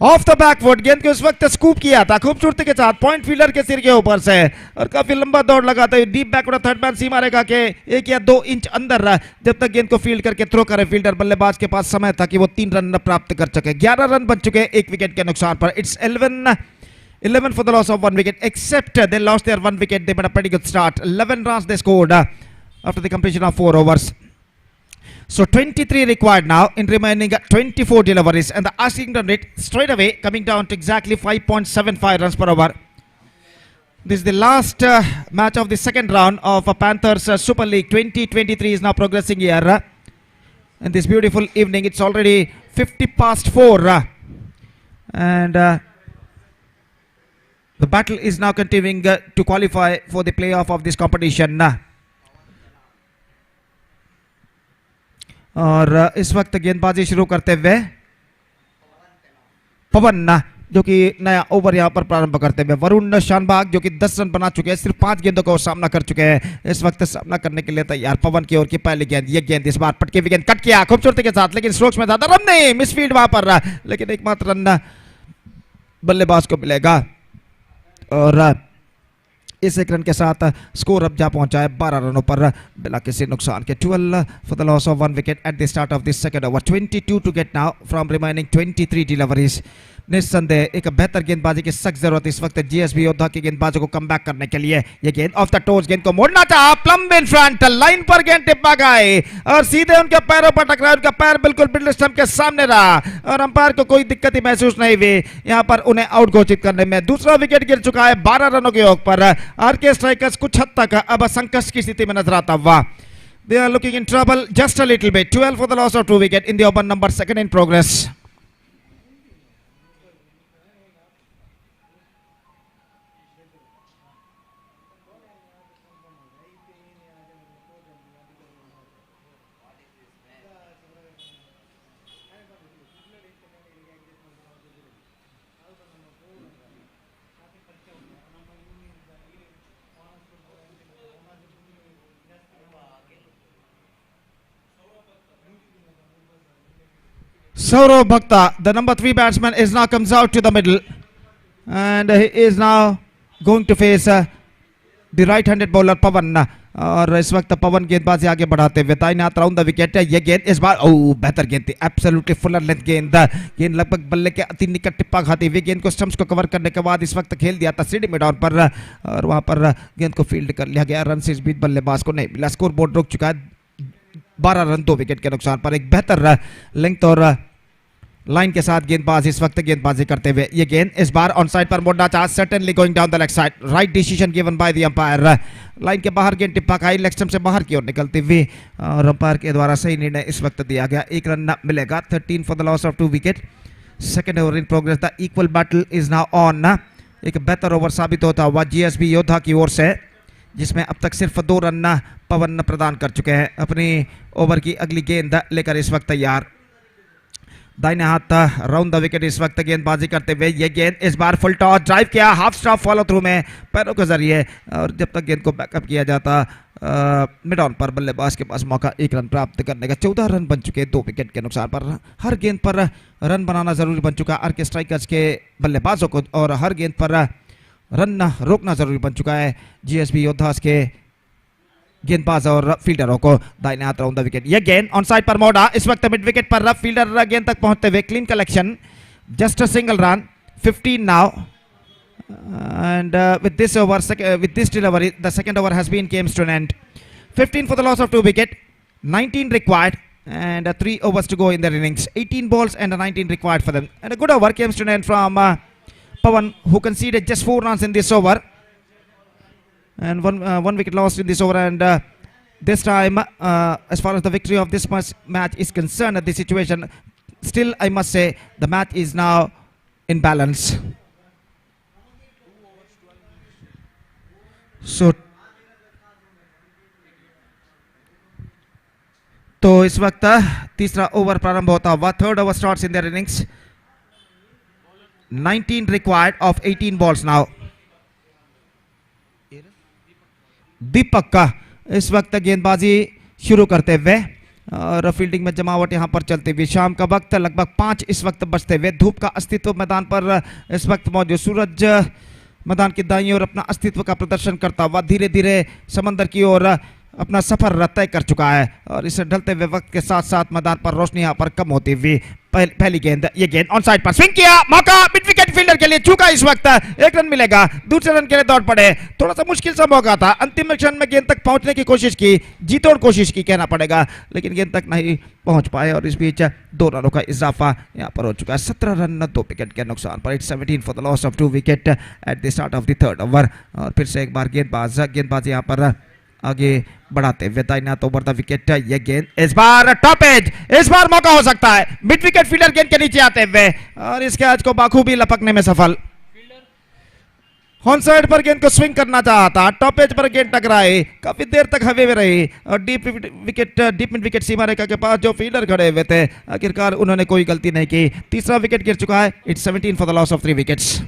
ऑफ द बैकवर्ड गेंद को इस वक्त स्कूप किया था खूबसूरती के साथ पॉइंट फील्डर के सिर के ऊपर से और काफी लंबा दौड़ लगाते हुए डीप बैकवर्ड थर्ड मैन सीमा रेखा के 1 या 2 इंच अंदर जब तक गेंद को फील्ड करके थ्रो करे फील्डर, बल्लेबाज के पास समय था कि वो 3 रन प्राप्त कर सके। 11 रन बन चुके हैं 1 विकेट के नुकसान पर। It's 11 for the loss of 1 wicket, except they lost their 1 wicket. They made a pretty good start. 11 runs they scored after the completion of 4 overs. So 23 required now in remaining 24 deliveries, and the asking run rate straight away coming down to exactly 5.75 runs per over. This is the last match of the second round of Panthers Super League 2023 is now progressing here. In this beautiful evening, it's already 50 past 4 and the battle is now continuing to qualify for the playoff of this competition. और इस वक्त गेंदबाजी शुरू करते हुए पवन जो कि नया ओवर यहां पर प्रारंभ करते हुए, वरुण शानबाग जो कि 10 रन बना चुके हैं, सिर्फ 5 गेंदों का सामना कर चुके हैं, इस वक्त सामना करने के लिए तैयार। पवन की ओर की पहली गेंद, ये गेंद इस बार पटके हुई गेंद कट किया खूबसूरती के साथ, लेकिन स्ट्रोक्स में ज्यादा रन नहीं, मिसफील्ड वहां पर, लेकिन एकमात्र रन बल्लेबाज को मिलेगा और इस 1 रन के साथ स्कोर अब जा पहुंचा है 12 रनों पर बिना किसी नुकसान के। 12 for the loss of 1 wicket at the start of this second over. 22 to get now from remaining 23 deliveries. निस्संदेह एक बेहतर गेंदबाजी की सख्त जरूरत इस वक्त जीएसबी योद्धा की गेंदबाजों को कम बैक करने के लिए। ये गेंद ऑफ द टोज, गेंद को मोड़ना चाहा, प्लम्ब इन फ्रंट, लाइन पर गेंद टिप्पा गए और सीधे उनके पैरों पर टकराया, उनका पैर बिल्कुल मिडल स्टंप के सामने रहा और अंपायर को कोई दिक्कत ही महसूस नहीं हुई यहां पर उन्हें आउट घोषित करने में। दूसरा विकेट गिर चुका है 12 रनों के योग पर। आरके स्ट्राइकर्स कुछ हद तक अब संकट की स्थिति में नजर आता हुआ। They are looking in trouble just a little bit. 12 for the loss of 2 wicket in the over number, second in progress. Saurav Bhakta, the number 3 batsman, is now comes out to the middle and he is now going to face the right-handed bowler Pavan. और इस वक्त पवन गेंदबाजी आगे बढ़ाते हुए दाहिने हाथ round the wicket है। ये गेंद इस बार बेहतर गेंद थी, एब्सोल्युटली फुलर लेंथ गेंद, गेंद लगभग बल्ले के अति निकट टिप्पा खाती हुई गेंद को स्टंप्स को कवर करने के बाद इस वक्त खेल दिया था सीढ़ी में डाउन पर और वहां पर गेंद को फील्ड कर लिया गया। रन से इस बीच बल्लेबाज को नहीं मिला, स्कोर बोर्ड रुक चुका है 12 रन 2 विकेट के नुकसान पर। एक बेहतर लेंथ और लाइन के साथ गेंदबाज इस वक्त गेंदबाजी करते हुए। ये गेंद इस बार ऑन साइड पर मोड़ना चाहा, certainly going down the leg side, right decision given by the umpire. Line के बाहर गेंद टिप्पा खाई, लेग स्टंप से बाहर की ओर निकलती हुई और अंपायर के द्वारा सही निर्णय इस वक्त दिया गया। 1 रन मिलेगा। 13 for the loss of 2 wicket, second over in progress. The equal battle is now on. एक बेहतर ओवर साबित होता हुआ जीएसबी योद्धा की ओर से, जिसमें अब तक सिर्फ 2 रन पवन प्रदान कर चुके हैं। अपनी ओवर की अगली गेंद लेकर इस वक्त तैयार, दाहिने हाथ राउंड द विकेट इस वक्त गेंदबाजी करते हुए। ये गेंद इस बार फुल टॉस, ड्राइव किया, हाफ स्टॉप फॉलो थ्रू में पैरों के जरिए और जब तक गेंद को बैकअप किया जाता मिड ऑन पर बल्लेबाज के पास मौका 1 रन प्राप्त करने का। 14 रन बन चुके 2 विकेट के नुकसान पर। हर गेंद पर रन बनाना जरूरी बन चुका आरके स्ट्राइकर्स के बल्लेबाजों को और हर गेंद पर रन रोकना जरूरी बन चुका है जीएसबी योद्धास के गेंदबाज और फील्डरों को। दाहिने हाथ राउंड द विकेट, यह गेंद ऑन साइड पर मोड़ा, इस वक्त मिड विकेट पर फील्डर गेंद तक पहुंचते हुए clean collection, just a single run. 15 now and with this delivery the second over has been came to an end. 15 for the loss of 2 wicket, 19 required and 3 overs to go in their innings. 18 balls and 19 required for them. And a good over came to an end from Pawan, who conceded just 4 runs in this over. And one wicket lost in this over. And this time, as far as the victory of this match is concerned, at this situation, still I must say the match is now in balance. So तो इस वक्त तीसरा over प्रारंभ होता हुआ. Third over starts in their innings. 19 required off 18 balls now. Deepak का इस वक्त गेंदबाजी शुरू करते हुए और फील्डिंग में जमावट यहां पर चलती हुई. शाम का वक्त लगभग 5 इस वक्त बजते हुए. धूप का अस्तित्व मैदान पर इस वक्त मौजूद. सूरज मैदान की दाईं ओर अपना अस्तित्व का प्रदर्शन करता हुआ धीरे धीरे समंदर की ओर अपना सफर तय कर चुका है. और इसे ढलते हुए वक्त के साथ साथ मैदान पर रोशनी यहां पर कम होती हुई. पहली गेंद, ये गेंद ऑन साइड पर स्विंग किया. मौका मिड विकेट फील्डर के लिए चूका. इस वक्त 1 रन मिलेगा. दूसरे रन के लिए दौड़ पड़े. थोड़ा सा मुश्किल सा मौका था. अंतिम क्षण में गेंद तक पहुंचने की कोशिश की, जीतोड़ कोशिश की कहना पड़ेगा, लेकिन गेंद तक नहीं पहुंच पाए. और इस बीच 2 रनों का इजाफा यहां पर हो चुका है. 17 रन 2 विकेट के नुकसान पर. It's 17 for the loss of 2 wicket at the start of the third over. और फिर से एक बार गेंदबाज यहां पर आगे बढ़ाते हुए दाहिना तो ओवर द विकेट. ये गेंद इस बार टॉप एज. इस बार मौका हो सकता है. मिड विकेट फील्डर गेंद के नीचे आते हुए और इसके आज को बाखूबी लपकने में सफल. ऑन साइड पर गेंद को स्विंग करना चाहा था. टॉप एज पर गेंद टकराई, काफी देर तक हवे में रही और डीप मिड विकेट सीमा रेखा के पास जो फील्डर खड़े हुए थे, आखिरकार उन्होंने कोई गलती नहीं की. तीसरा विकेट गिर चुका है. It's 17 for the loss of 3 wickets.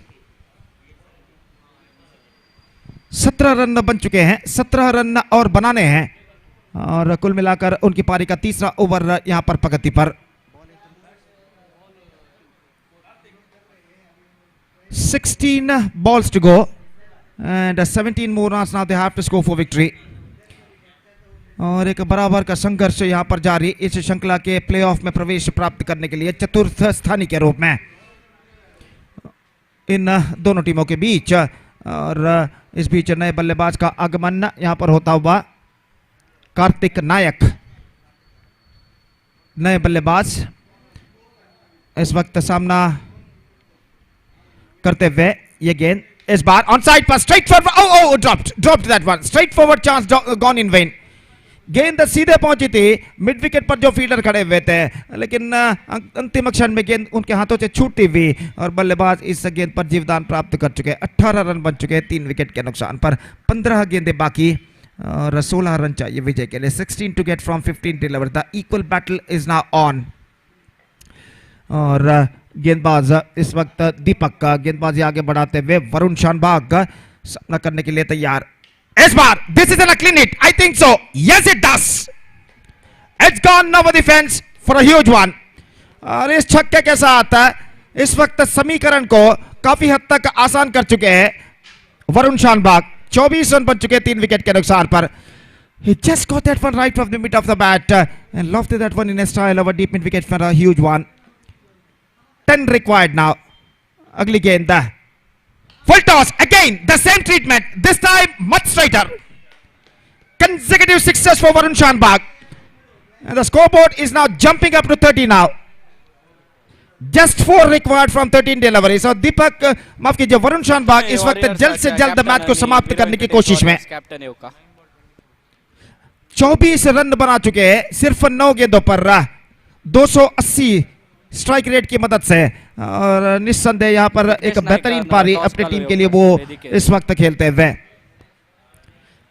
17 run बन चुके हैं. 17 रन और बनाने हैं और कुल मिलाकर उनकी पारी का तीसरा ओवर यहां पर प्रगति पर. 16 balls to go and 17 more runs now they have to score for victory. और एक बराबर का संघर्ष यहां पर जारी इस श्रृंखला के प्लेऑफ में प्रवेश प्राप्त करने के लिए चतुर्थ स्थानी के रूप में इन दोनों टीमों के बीच. और इस बीच नए बल्लेबाज का आगमन यहां पर होता हुआ. कार्तिक नायक नए बल्लेबाज इस वक्त सामना करते हुए. ये गेंद इस बार ऑन साइड पर straight forward. Dropped that one. Straight forward chance gone in when. गेंद सीधे पहुंची थी मिड विकेट पर जो फील्डर खड़े हुए थे, लेकिन अंतिम क्षण में गेंद उनके हाथों से छूटती हुई और बल्लेबाज इस गेंद पर जीवदान प्राप्त कर चुके. 18 रन बन चुके 3 विकेट के नुकसान पर. 15 गेंदें बाकी और 16 रन चाहिए विजय के लिए. 16 to get from 15 deliver. The equal battle is now on. और गेंदबाज इस वक्त दीपक का गेंदबाजी आगे बढ़ाते हुए वरुण शानबाग का सामना करने के लिए तैयार. इस बार this is an clean hit. I think so. Yes it does. It's gone over the fence for a huge one. और इस छक्के के साथ इस वक्त समीकरण को काफी हद तक आसान कर चुके हैं वरुण शानबाग. 24 रन बन चुके 3 विकेट के नुकसान पर. He just got that one right from the mid of the bat and lofted that one in a style of a deep mid wicket for a huge one. 10 required now. अगली गेंद. Full toss again. The same treatment. This time much straighter. Consecutive sixes for Varun Shanbag. And the scoreboard is now jumping up to 30 now. Just 4 required from 13 deliveries. और दीपक माफ कीजिए वरुण शानबाग इस वक्त जल्द से जल्द मैच को समाप्त करने की कोशिश में. 24 रन बना चुके हैं सिर्फ 9 गेंदों पर 280 स्ट्राइक रेट की मदद से. और निस्संदेह यहां पर एक बेहतरीन पारी अपनी टीम के लिए वो इस वक्त खेलते हुए.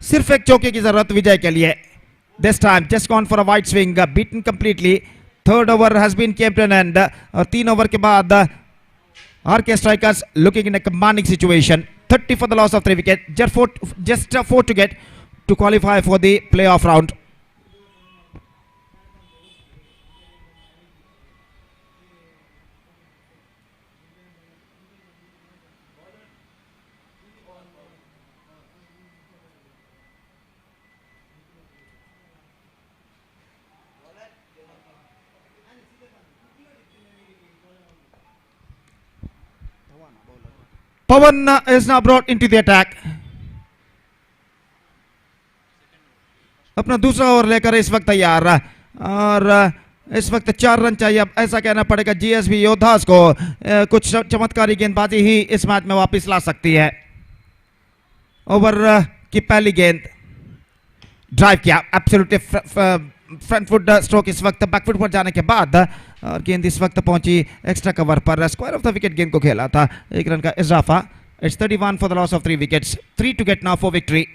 सिर्फ एक चौके की जरूरत विजय के लिए. This time just gone for a wide swing, beaten completely. Third over has been came to an end. और 3 ओवर के बाद RK Strikers looking in a commanding situation. 30 for the loss of 3 wicket. Just 4 to get to qualify for the playoff round. Pawan is now brought into the attack. अपना दूसरा over लेकर इस वक्त तैयार. और इस वक्त 4 रन चाहिए. अब ऐसा कहना पड़ेगा जीएसबी योद्धास को, कुछ चमत्कारी गेंदबाजी ही इस मैच में वापस ला सकती है. ओवर की पहली गेंद ड्राइव किया, एब्सोल्युटली फ्रंट फुट स्ट्रोक इस वक्त बैकफुट पर जाने के बाद, और गेंद इस वक्त पहुंची एक्स्ट्रा कवर पर. स्क्वायर ऑफ द विकेट गेंद को खेला था, 1 रन का इजाफा. It's 31 for the loss of 3 wickets, 3 to get now for victory.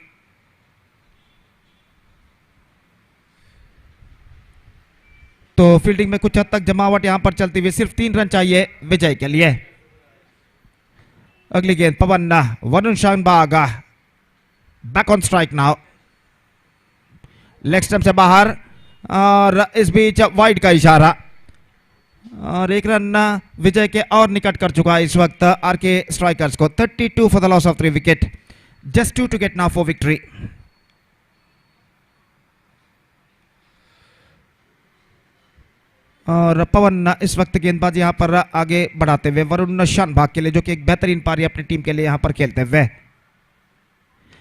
तो फील्डिंग में कुछ हद तक जमावट यहां पर चलती हुई, सिर्फ 3 रन चाहिए विजय के लिए. अगली गेंद Pawan, Varun Shanbhag back on strike now, leg stump से बाहर, और इस बीच वाइड का इशारा, और 1 रन विजय के और निकट कर चुका है इस वक्त आरके स्ट्राइकर्स को. 32 for the loss of 3 wicket, just 2 to get now for victory. और पवन इस वक्त गेंदबाजी यहां पर आगे बढ़ाते हुए वरुण शानबाग के लिए, जो कि एक बेहतरीन पारी अपनी टीम के लिए यहां पर खेलते हुए.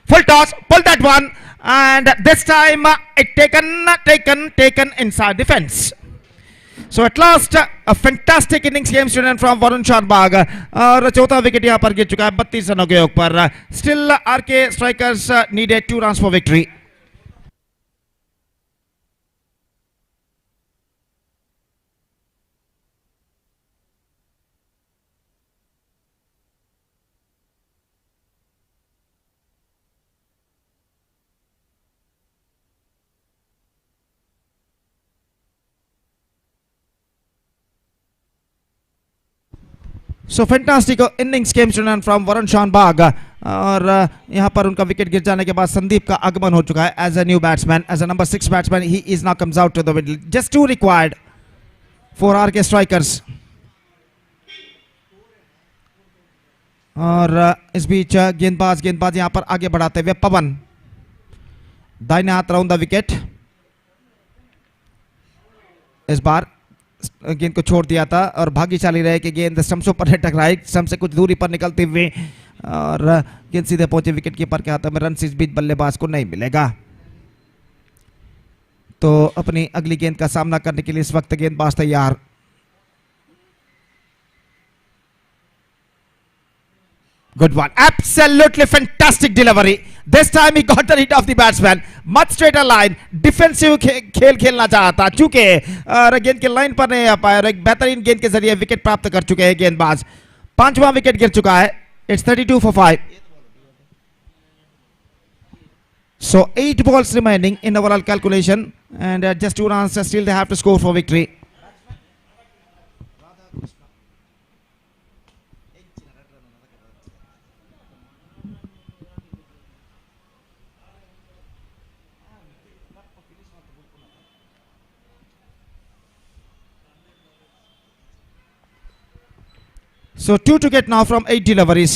Full toss, pull that one, and this time it taken inside defense. So at last a fantastic innings came student from Varun Shanbag. और चौथा विकेट यहां पर गिर चुका है 32 रनों के योग पर. Still RK strikers needed 2 runs for victory. So fantastic innings came from Varun Shanbag. और यहाँ पर उनका विकेट गिर जाने के बाद संदीप का आगमन हो चुका है as a new batsman, as a number 6 batsman. He is now comes out to the middle. Just 2 required for RK strikers. और इस बीच गेंदबाज यहाँ पर आगे बढ़ाते हुए पवन, दाहिने हाथ राउंड द विकेट. इस बार गेंद को छोड़ दिया था और भाग्यशाली रहे कि गेंद स्टंप्सों पर टकराई, स्टंप से कुछ दूरी पर निकलते हुए, और गेंद सीधे पहुंचे विकेट कीपर के हाथों में. रन इस बीच बल्लेबाज को नहीं मिलेगा. तो अपनी अगली गेंद का सामना करने के लिए इस वक्त गेंदबाज तैयार. Good one, absolutely fantastic delivery. This time he got the hit of the batsman. Much straighter line, defensive खेल खेलना चाहता, चूंकि गेंद के लाइन पर नहीं आ पाया, और एक बेहतरीन गेंद के जरिए विकेट प्राप्त कर चुके हैं गेंदबाज. 5वां विकेट गिर चुका है. It's 32 for 5. So 8 balls remaining in overall calculation, and just 2 runs still they have to score for victory. So 2 to get now from 8 deliveries,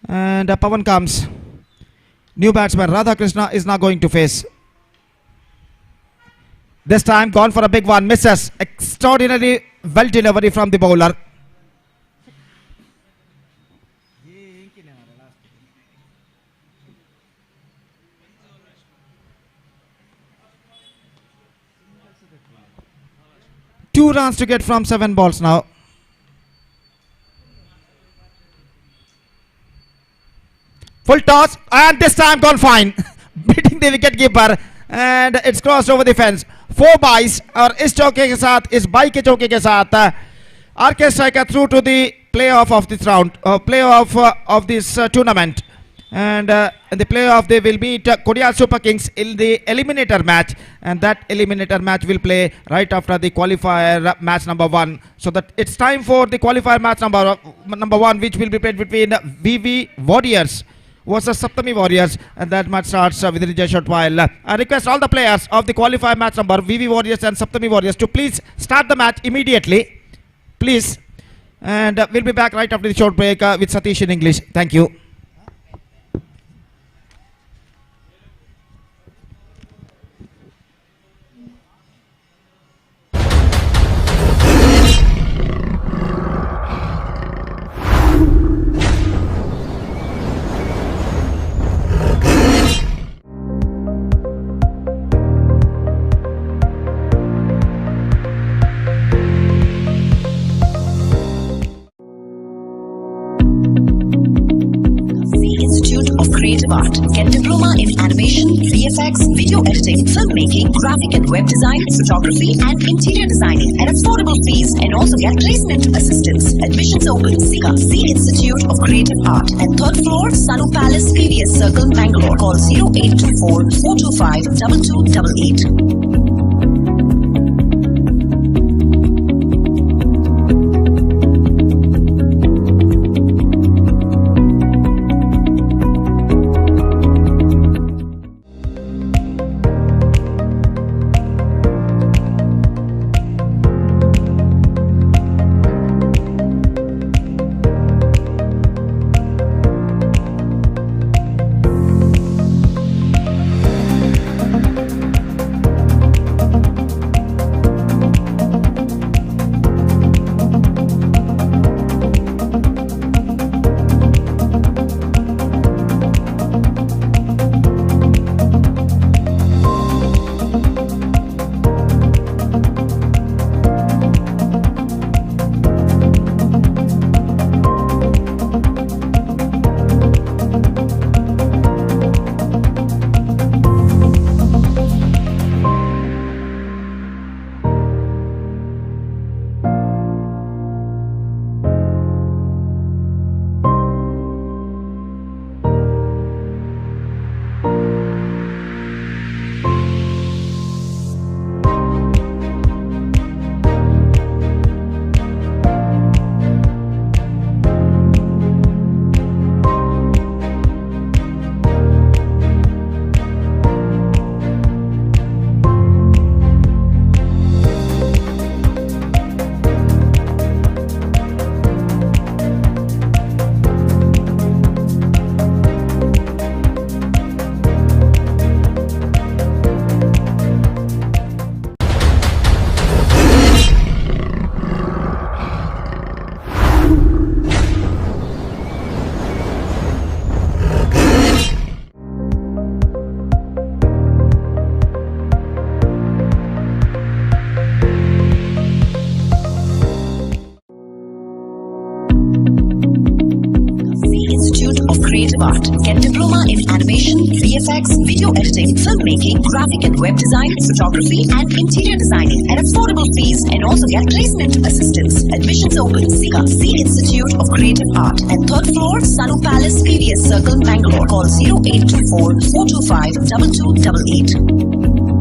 and Pavan comes. New batsman Radhakrishna is now going to face. This time gone for a big one, misses. Extraordinarily well delivery from the bowler. Two runs to get from 7 balls now. Full toss, and this time gone fine. Beating the wicket keeper, and it's crossed over the fence. 4 byes, और इस चौके के साथ, इस by के चौके के साथ, RK striker through to the playoff of this round, playoff of this tournament. And in the playoff they will meet Korea Super Kings in the eliminator match, and that eliminator match will play right after the qualifier match number 1. So that it's time for the qualifier match number 1, which will be played between VV Warriors versus Saptami Warriors, and that match starts within a short while. I request all the players of the qualifier match number VV Warriors and Saptami Warriors to please start the match immediately, please. And we'll be back right after the short break with Satish in English. Thank you. creative art. Get diploma in animation, VFX, video editing, filmmaking, graphic and web design, photography, and interior designing at affordable fees, and also get placement assistance. Admissions open. SICA, C Institute of Creative Art, at third floor, Sanu Palace, PVS Circle, Bangalore. Call 0824 425 2288. Institute of Creative Art. Get diploma in animation, VFX, video editing, filmmaking, graphic and web design, photography, and interior designing at affordable fees, and also get placement assistance. Admissions open. SICA, C Institute of Creative Art, at third floor, Sanu Palace, PVS Circle, Bangalore. Call 0824 425 2288.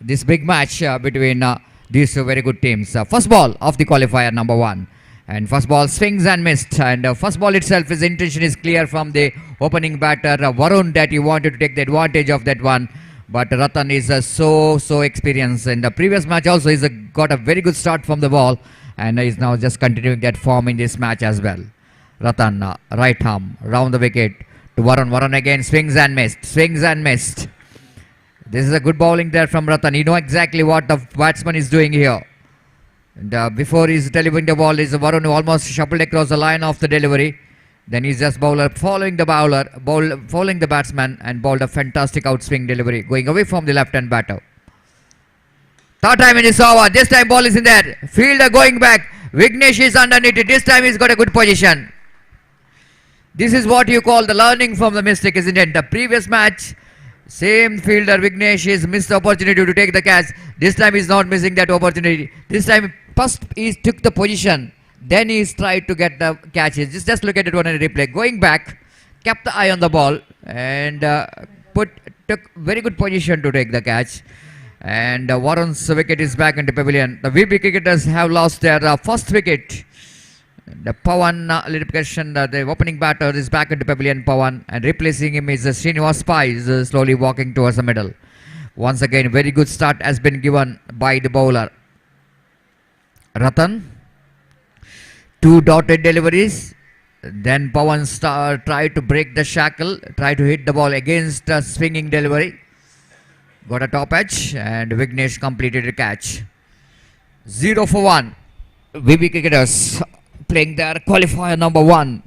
This big match between These two very good teams. First ball of the qualifier number 1. And first ball swings and missed. And first ball itself, his intention is clear from the opening batter, Varun, that he wanted to take the advantage of that one. But Ratan is so experienced. In the previous match also, he's got a very good start from the ball. And is now just continuing that form in this match as well. Ratan, right arm, round the wicket to Varun. Varun again swings and missed. Swings and missed. This is a good bowling there from Ratan. You know exactly what the batsman is doing here. And before he's delivering the ball, is Varun who almost shuffled across the line of the delivery. Then he's just following the following the batsman and bowled a fantastic outswing delivery, going away from the left-hand batter. Third time in this over. This time ball is in there. Fielder going back. Vignesh is underneath it. This time he's got a good position. This is what you call the learning from the mistake, isn't it? The previous match, same fielder Vignesh is missed the opportunity to take the catch. This time he's not missing that opportunity. This time first he took the position, then he's tried to get the catches. Just look at it on a replay. Going back, kept the eye on the ball and took very good position to take the catch. And Varun's wicket is back into pavilion. The VB cricketers have lost their first wicket. The Pawan the opening batter is back into pavilion, Pawan, and replacing him is Srinivas Pai, is slowly walking towards the middle. Once again, very good start has been given by the bowler. Ratan, 2 dotted deliveries. Then Pawan tried to break the shackle, tried to hit the ball against a swinging delivery. Got a top edge and Vignesh completed the catch. 0 for 1. VB cricketers playing their qualifier number 1.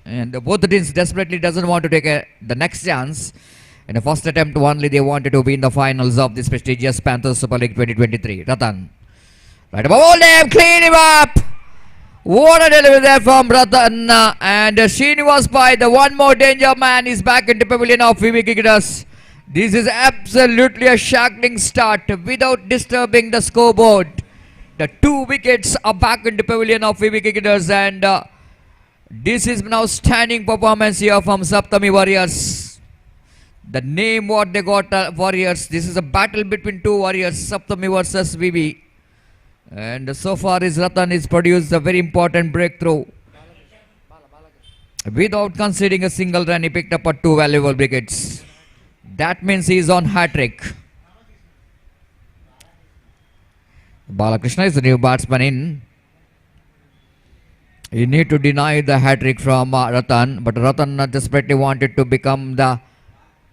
And both the teams desperately doesn't want to take the next chance. In the first attempt only they wanted to be in the finals of this prestigious Panthers Super League 2023. Ratan. Right above them, clean him up. What a delivery there from Ratan. And Srinivas Pai, the one more danger man, is back into pavilion of VB cricketers. This is absolutely a shackling start without disturbing the scoreboard. The 2 wickets are back into pavilion of VB cricketers, and this is now standing performance here from Saptami Warriors. The name what they got, Warriors. This is a battle between 2 Warriors, Saptami versus VB. And so far is Ratan has produced a very important breakthrough. Without conceding a single run, he picked up 2 valuable wickets. That means he is on hat-trick. Balakrishna is the new batsman in. You need to deny the hat-trick from Ratan, but Ratan desperately wanted to become the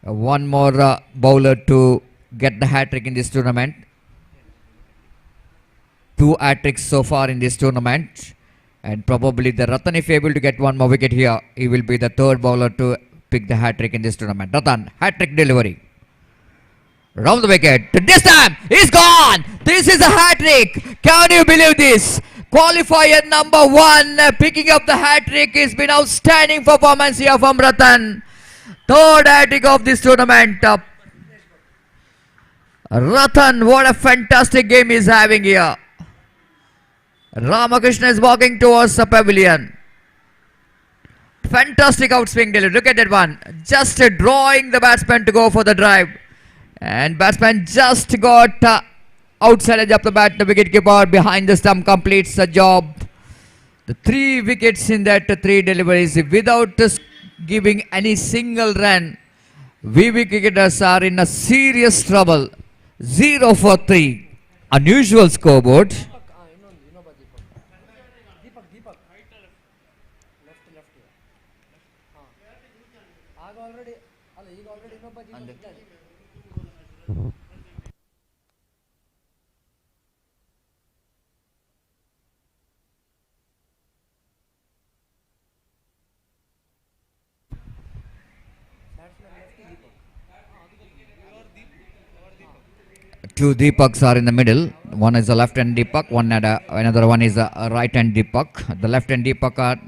one more bowler to get the hat-trick in this tournament. 2 hat-tricks so far in this tournament, and probably the Ratan, if able to get 1 more wicket here, he will be the 3rd bowler to pick the hat-trick in this tournament. Ratan, hat-trick delivery. Round the wicket. This time, he's gone. This is a hat-trick. Can you believe this? Qualifier number 1, picking up the hat-trick. It's been outstanding performance here from Ratan. 3rd hat-trick of this tournament. Ratan, what a fantastic game he's having here. Ramakrishna is walking towards the pavilion. Fantastic outswing delivery. Look at that one. Just drawing the batsman to go for the drive. And batsman just got outside edge of the bat. The wicketkeeper behind the stump completes the job. The 3 wickets in that 3 deliveries without giving any single run. VB cricketers are in a serious trouble. 0 for 3. Unusual scoreboard. Two Deepaks are in the middle. One is a left-hand Deepak, another one is a right-hand Deepak. The left-hand Deepak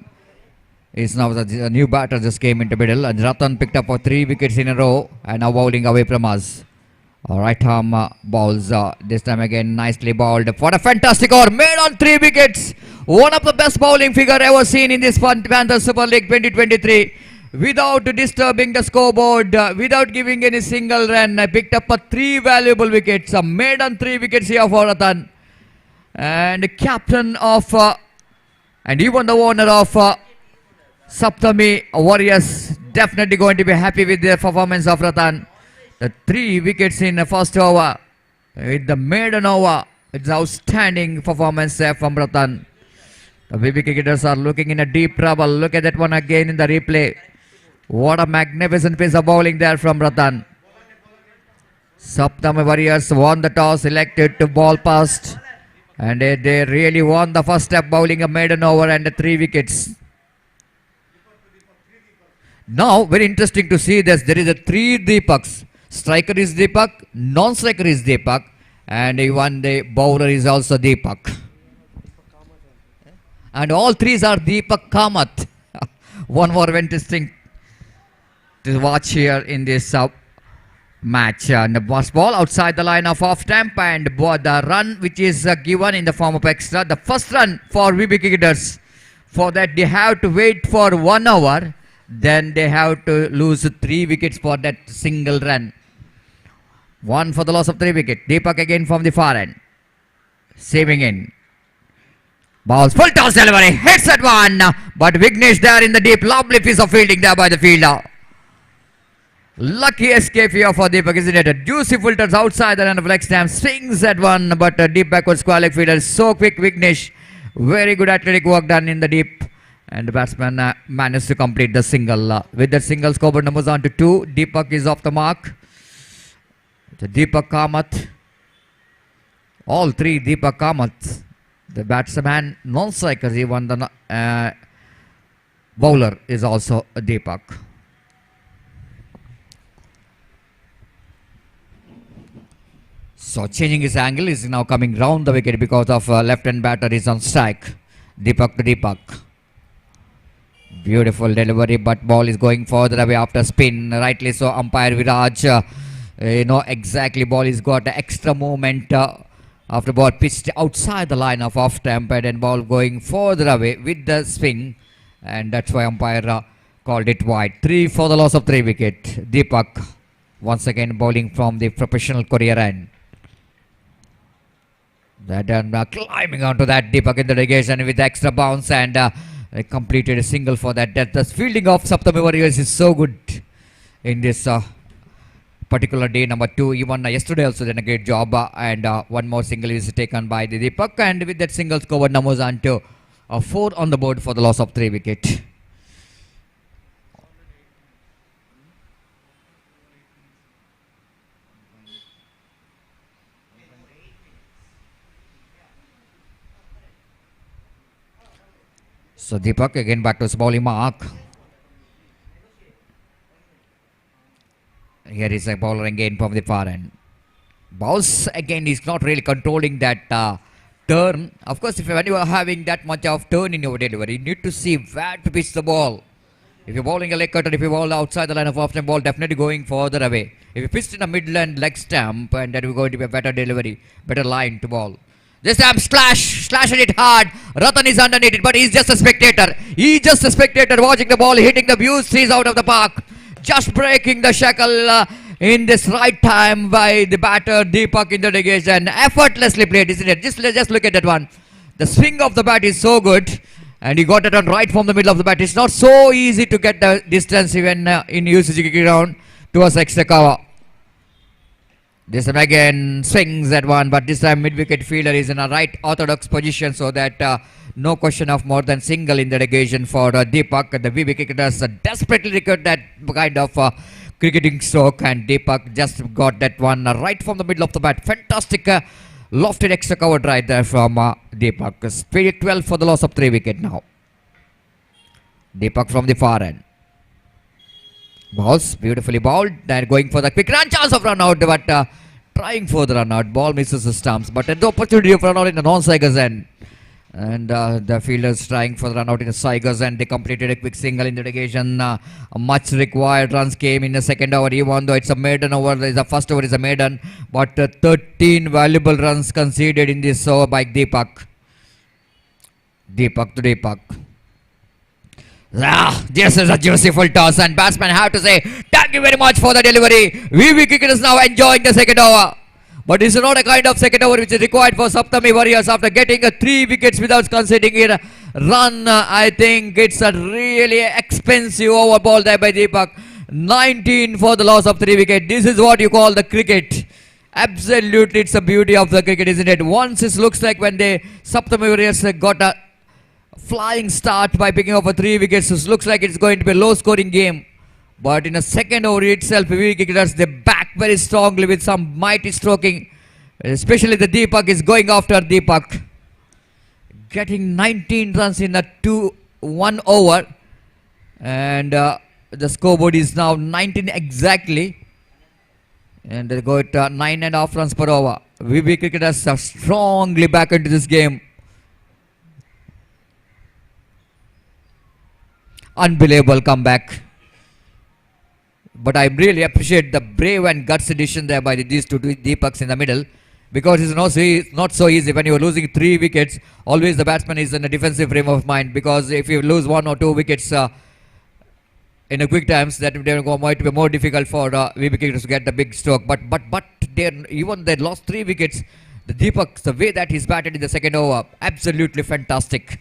is now the new batter just came into middle, and Ratan picked up 3 wickets in a row and now bowling away from us. Right arm balls, this time again nicely bowled for a fantastic over, made on 3 wickets. One of the best bowling figure ever seen in this Panthers Super League 2023. Without disturbing the scoreboard, without giving any single run, I picked up 3 valuable wickets, made on 3 wickets here for Ratan. And captain of and even the owner of Saptami Warriors definitely going to be happy with their performance of Ratan. The 3 wickets in the first over with the maiden over. It's outstanding performance there from Ratan. The BB cricketers are looking in a deep trouble. Look at that one again in the replay. What a magnificent piece of bowling there from Ratan. Saptami Warriors won the toss, elected to ball past. And they really won the first step, bowling a maiden over and 3 wickets. Now, very interesting to see this. There is a 3 Deepaks. Striker is Deepak, non-striker is Deepak, and even the bowler is also Deepak. And all 3s are Deepak Kamath. One more interesting to watch here in this match. And the first ball outside the line of off stamp, and the run which is given in the form of extra. The first run for VB cricketers. For that they have to wait for 1 hour. Then they have to lose 3 wickets for that single run. 1 for the loss of 3 wickets. Deepak again from the far end. Saving in. Balls full toss delivery. Hits that one. But Vignesh there in the deep. Lovely piece of fielding there by the fielder. Lucky escape here for Deepak, isn't it? A juicy filters outside the line of leg stamp. Swings that one. But deep backward square leg fielder. So quick Vignesh. Very good athletic work done in the deep. And the batsman managed to complete the single. With that single, scoreboard numbers on to 2. Deepak is off the mark. The Deepak Kamath. All 3 Deepak Kamath. The batsman, non-strikers, even the bowler is also a Deepak. So changing his angle, is now coming round the wicket because of left-hand batter is on strike. Deepak to Deepak. Beautiful delivery, but ball is going further away after spin. Rightly so, umpire Viraj. Exactly, ball is got extra movement after ball pitched outside the line of off stamp, and ball going further away with the swing, and that's why umpire called it wide. 3 for the loss of 3 wicket. Deepak once again bowling from the professional career end. That climbing onto that Deepak in the negation with extra bounce, and completed a single for that. The fielding of Saptami Warriors is so good in this particular day number 2. Even yesterday also did a great job, and one more single is taken by the Deepak, and with that single score numbers on to 4 on the board for the loss of 3 wicket. So Deepak again back to his bowling mark. Here is a bowler again from the far end. Bowls again is not really controlling that turn. Of course, when you are having that much of turn in your delivery, you need to see where to pitch the ball. If you're bowling a leg cutter, if you bowl outside the line of off stamp, ball definitely going further away. If you pitched in a midland leg stamp, and that will going to be a better delivery, better line to ball. This time slashing it hard. Ratan is underneath it, but he's just a spectator. He's just a spectator watching the ball, hitting the views, trees out of the park. Just breaking the shackle in this right time by the batter Deepak in the negation. Effortlessly played, isn't it? Just look at that one. The swing of the bat is so good, and he got it on right from the middle of the bat. It's not so easy to get the distance even in UCG ground towards extra cover. This time again swings that one, but this time mid-wicket fielder is in a right orthodox position, so that no question of more than single in the negation for Deepak. The VB cricketers desperately required that kind of cricketing stroke, and Deepak just got that one right from the middle of the bat. Fantastic lofted extra cover right there from Deepak. Speed 12 for the loss of 3 wicket now. Deepak from the far end. Balls beautifully bowled, and going for the quick run, chance of run out, but trying for the run out. Ball misses the stumps, but the opportunity of run out in the non-Sigers end. And the fielders trying for the run out in the Sigers, and they completed a quick single in the negation. Much required runs came in the second over, even though it's a maiden over. The first over is a maiden, but 13 valuable runs conceded in this over by Deepak. Deepak to Deepak. This is a juicy full toss, and batsmen have to say thank you very much for the delivery. VB cricketers now enjoying the second over. But this is not a kind of second over which is required for Saptami Warriors after getting 3 wickets without conceding a run. I think it's a really expensive over ball there by Deepak. 19 for the loss of 3 wickets. This is what you call the cricket. Absolutely, it's the beauty of the cricket, isn't it? Once it looks like when the Saptami Warriors got a flying start by picking up 3 wickets, it looks like it's going to be a low scoring game. But in a second over itself, we cricketers, they back very strongly with some mighty stroking. Especially the Deepak is going after Deepak. Getting 19 runs in a 1 over. And the scoreboard is now 19 exactly. And they go at 9.5 runs per over. VB cricketers are strongly back into this game. Unbelievable comeback. But I really appreciate the brave and guts edition there by these two Deepaks in the middle, because it's not so easy when you're losing 3 wickets. Always the batsman is in a defensive frame of mind, because if you lose 1 or 2 wickets in a quick times, that might be more difficult for VB cricketers to get the big stroke. But even they lost 3 wickets, the Deepak, the way that he's batted in the second over, absolutely fantastic.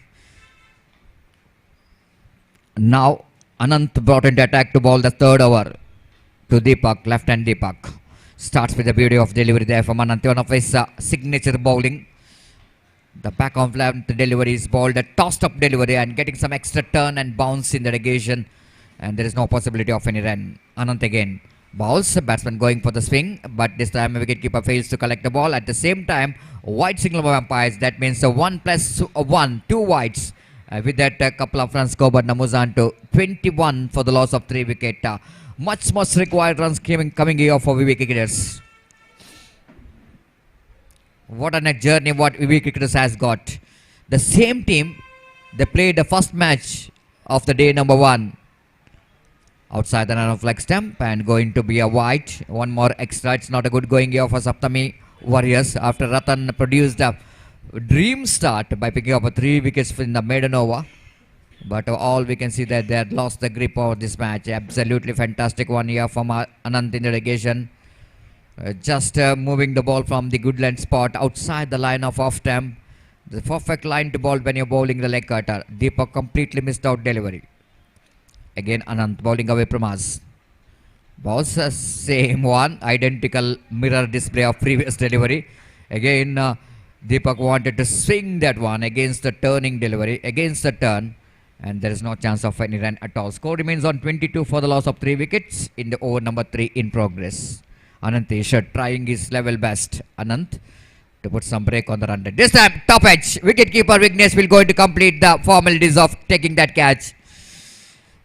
Now Anant brought into attack to bowl the third over to Deepak, left-hand Deepak. Starts with the beauty of delivery there from Anant, one of his signature bowling. The back of left delivery is bowled, a tossed up delivery and getting some extra turn and bounce in the negation. And there is no possibility of any run. Anant again bowls, batsman going for the swing, but this time wicketkeeper fails to collect the ball. At the same time, wide signal of umpires, that means 1 plus 1, 2 wides. With that, a couple of runs scored, Namuzan to 21 for the loss of 3 wickets. Much required runs coming here for VB cricketers. What a journey what VB cricketers has got. The same team, they played the first match of the day number 1 outside the non-flag stump and going to be a wide. One more extra. It's not a good going here for Saptami Warriors after Ratan produced a dream start by picking up 3 wickets in the maiden over. But all we can see that they had lost the grip of this match. Absolutely fantastic one here from Anant in the negation. Just moving the ball from the good length spot outside the line of off stump. The perfect line to bowl when you're bowling the leg cutter. Deepak completely missed out delivery. Again Anant bowling away from us. Balls same one, identical mirror display of previous delivery. Again Deepak wanted to swing that one against the turning delivery, against the turn, and there is no chance of any run at all. Score remains on 22 for the loss of 3 wickets in the over number 3 in progress. Anant is trying his level best. Anant to put some break on the run. This time top edge. Wicketkeeper Vignesh will going to complete the formalities of taking that catch.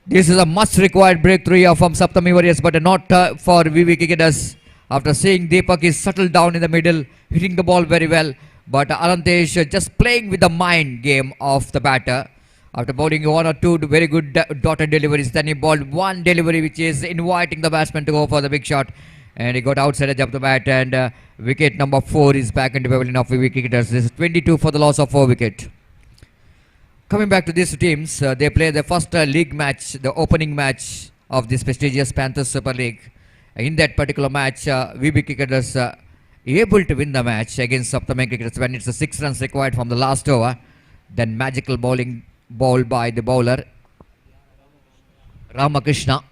This is a much required breakthrough here from Saptami Warriors, but not for VB cricketers. After seeing Deepak is settled down in the middle, hitting the ball very well. But Alantesh just playing with the mind game of the batter. After bowling 1 or 2 very good dotted deliveries, then he bowled 1 delivery which is inviting the batsman to go for the big shot. And he got outside edge of the bat, and wicket number 4 is back into pavilion of VB cricketers. This is 22 for the loss of 4 wickets. Coming back to these two teams, they play the first league match, the opening match of this prestigious Panthers Super League. In that particular match, VB cricketers able to win the match against Saptami cricketers when it's 6 runs required from the last over. Then magical bowling bowled by the bowler Ramakrishna,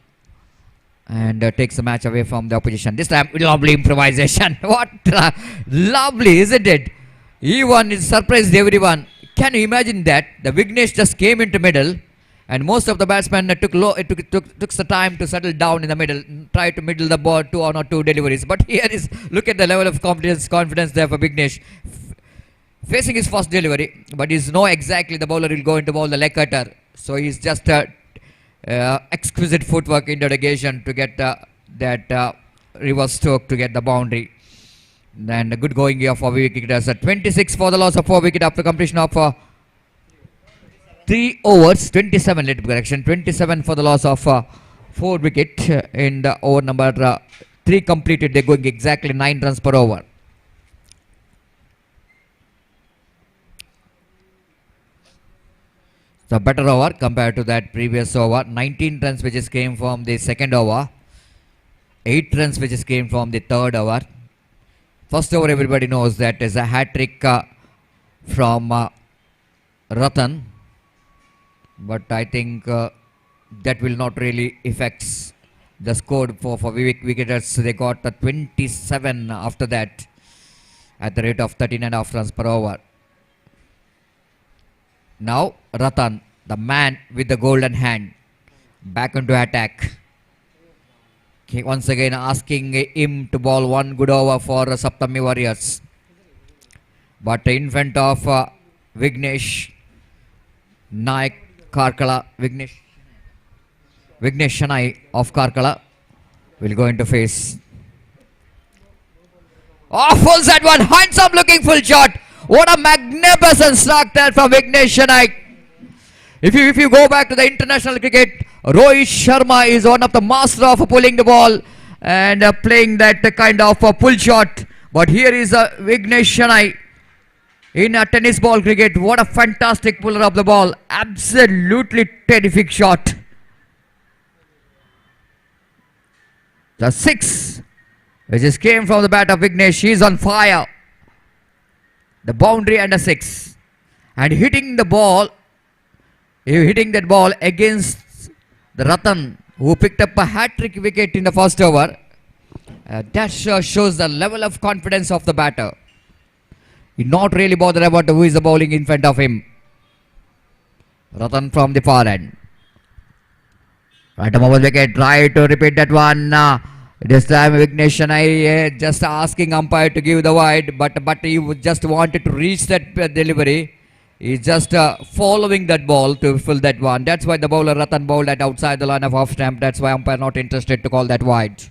and takes the match away from the opposition. This time lovely improvisation. What lovely, isn't it? Even it surprised everyone. Can you imagine that? The Vignesh just came into middle, and most of the batsmen took the time to settle down in the middle, try to middle the ball 1 or 2 deliveries. But here is, look at the level of confidence there for Vignesh. Facing his first delivery, but he knows exactly the bowler will go into bowl the leg cutter. So he's just exquisite footwork in dedication to get that reverse stroke to get the boundary. And a good going here for VB cricketers. 26 for the loss of 4 wickets after completion of 3 overs. 27, let correction. 27 for the loss of 4 wickets in the over number 3 completed. They're going exactly 9 runs per over. So better over compared to that previous over. 19 runs which is came from the second over. 8 runs which is came from the third over. First over, everybody knows that is a hat trick from Ratan, but I think that will not really affect the score for wicketers. They got 27 after that at the rate of 13.5 runs per over. Now Ratan, the man with the golden hand, back into attack. Once again asking him to bowl one good over for Saptami Warriors. But in front of Vignesh Naik Karkala, Vignesh Shanai of Karkala will go into face. Oh, full set one, handsome looking full shot. What a magnificent struck there from Vignesh Shanai. If you go back to the international cricket, Rohit Sharma is one of the master of pulling the ball and playing that kind of pull shot. But here is Vignesh Shanai in a tennis ball cricket. What a fantastic puller of the ball. Absolutely terrific shot. The 6, which just came from the bat of Vignesh. He is on fire. The boundary and a 6. And hitting the ball, hitting that ball against the Ratan, who picked up a hat-trick wicket in the first over. That shows the level of confidence of the batter. He's not really bothered about who is the bowling in front of him. Ratan from the far end. Right over wicket, try to repeat that one. This time Vignesh Shanai just asking umpire to give the wide, but he just wanted to reach that delivery. He's just following that ball to fill that one. That's why the bowler Ratan bowled at outside the line of off stump. That's why umpire not interested to call that wide.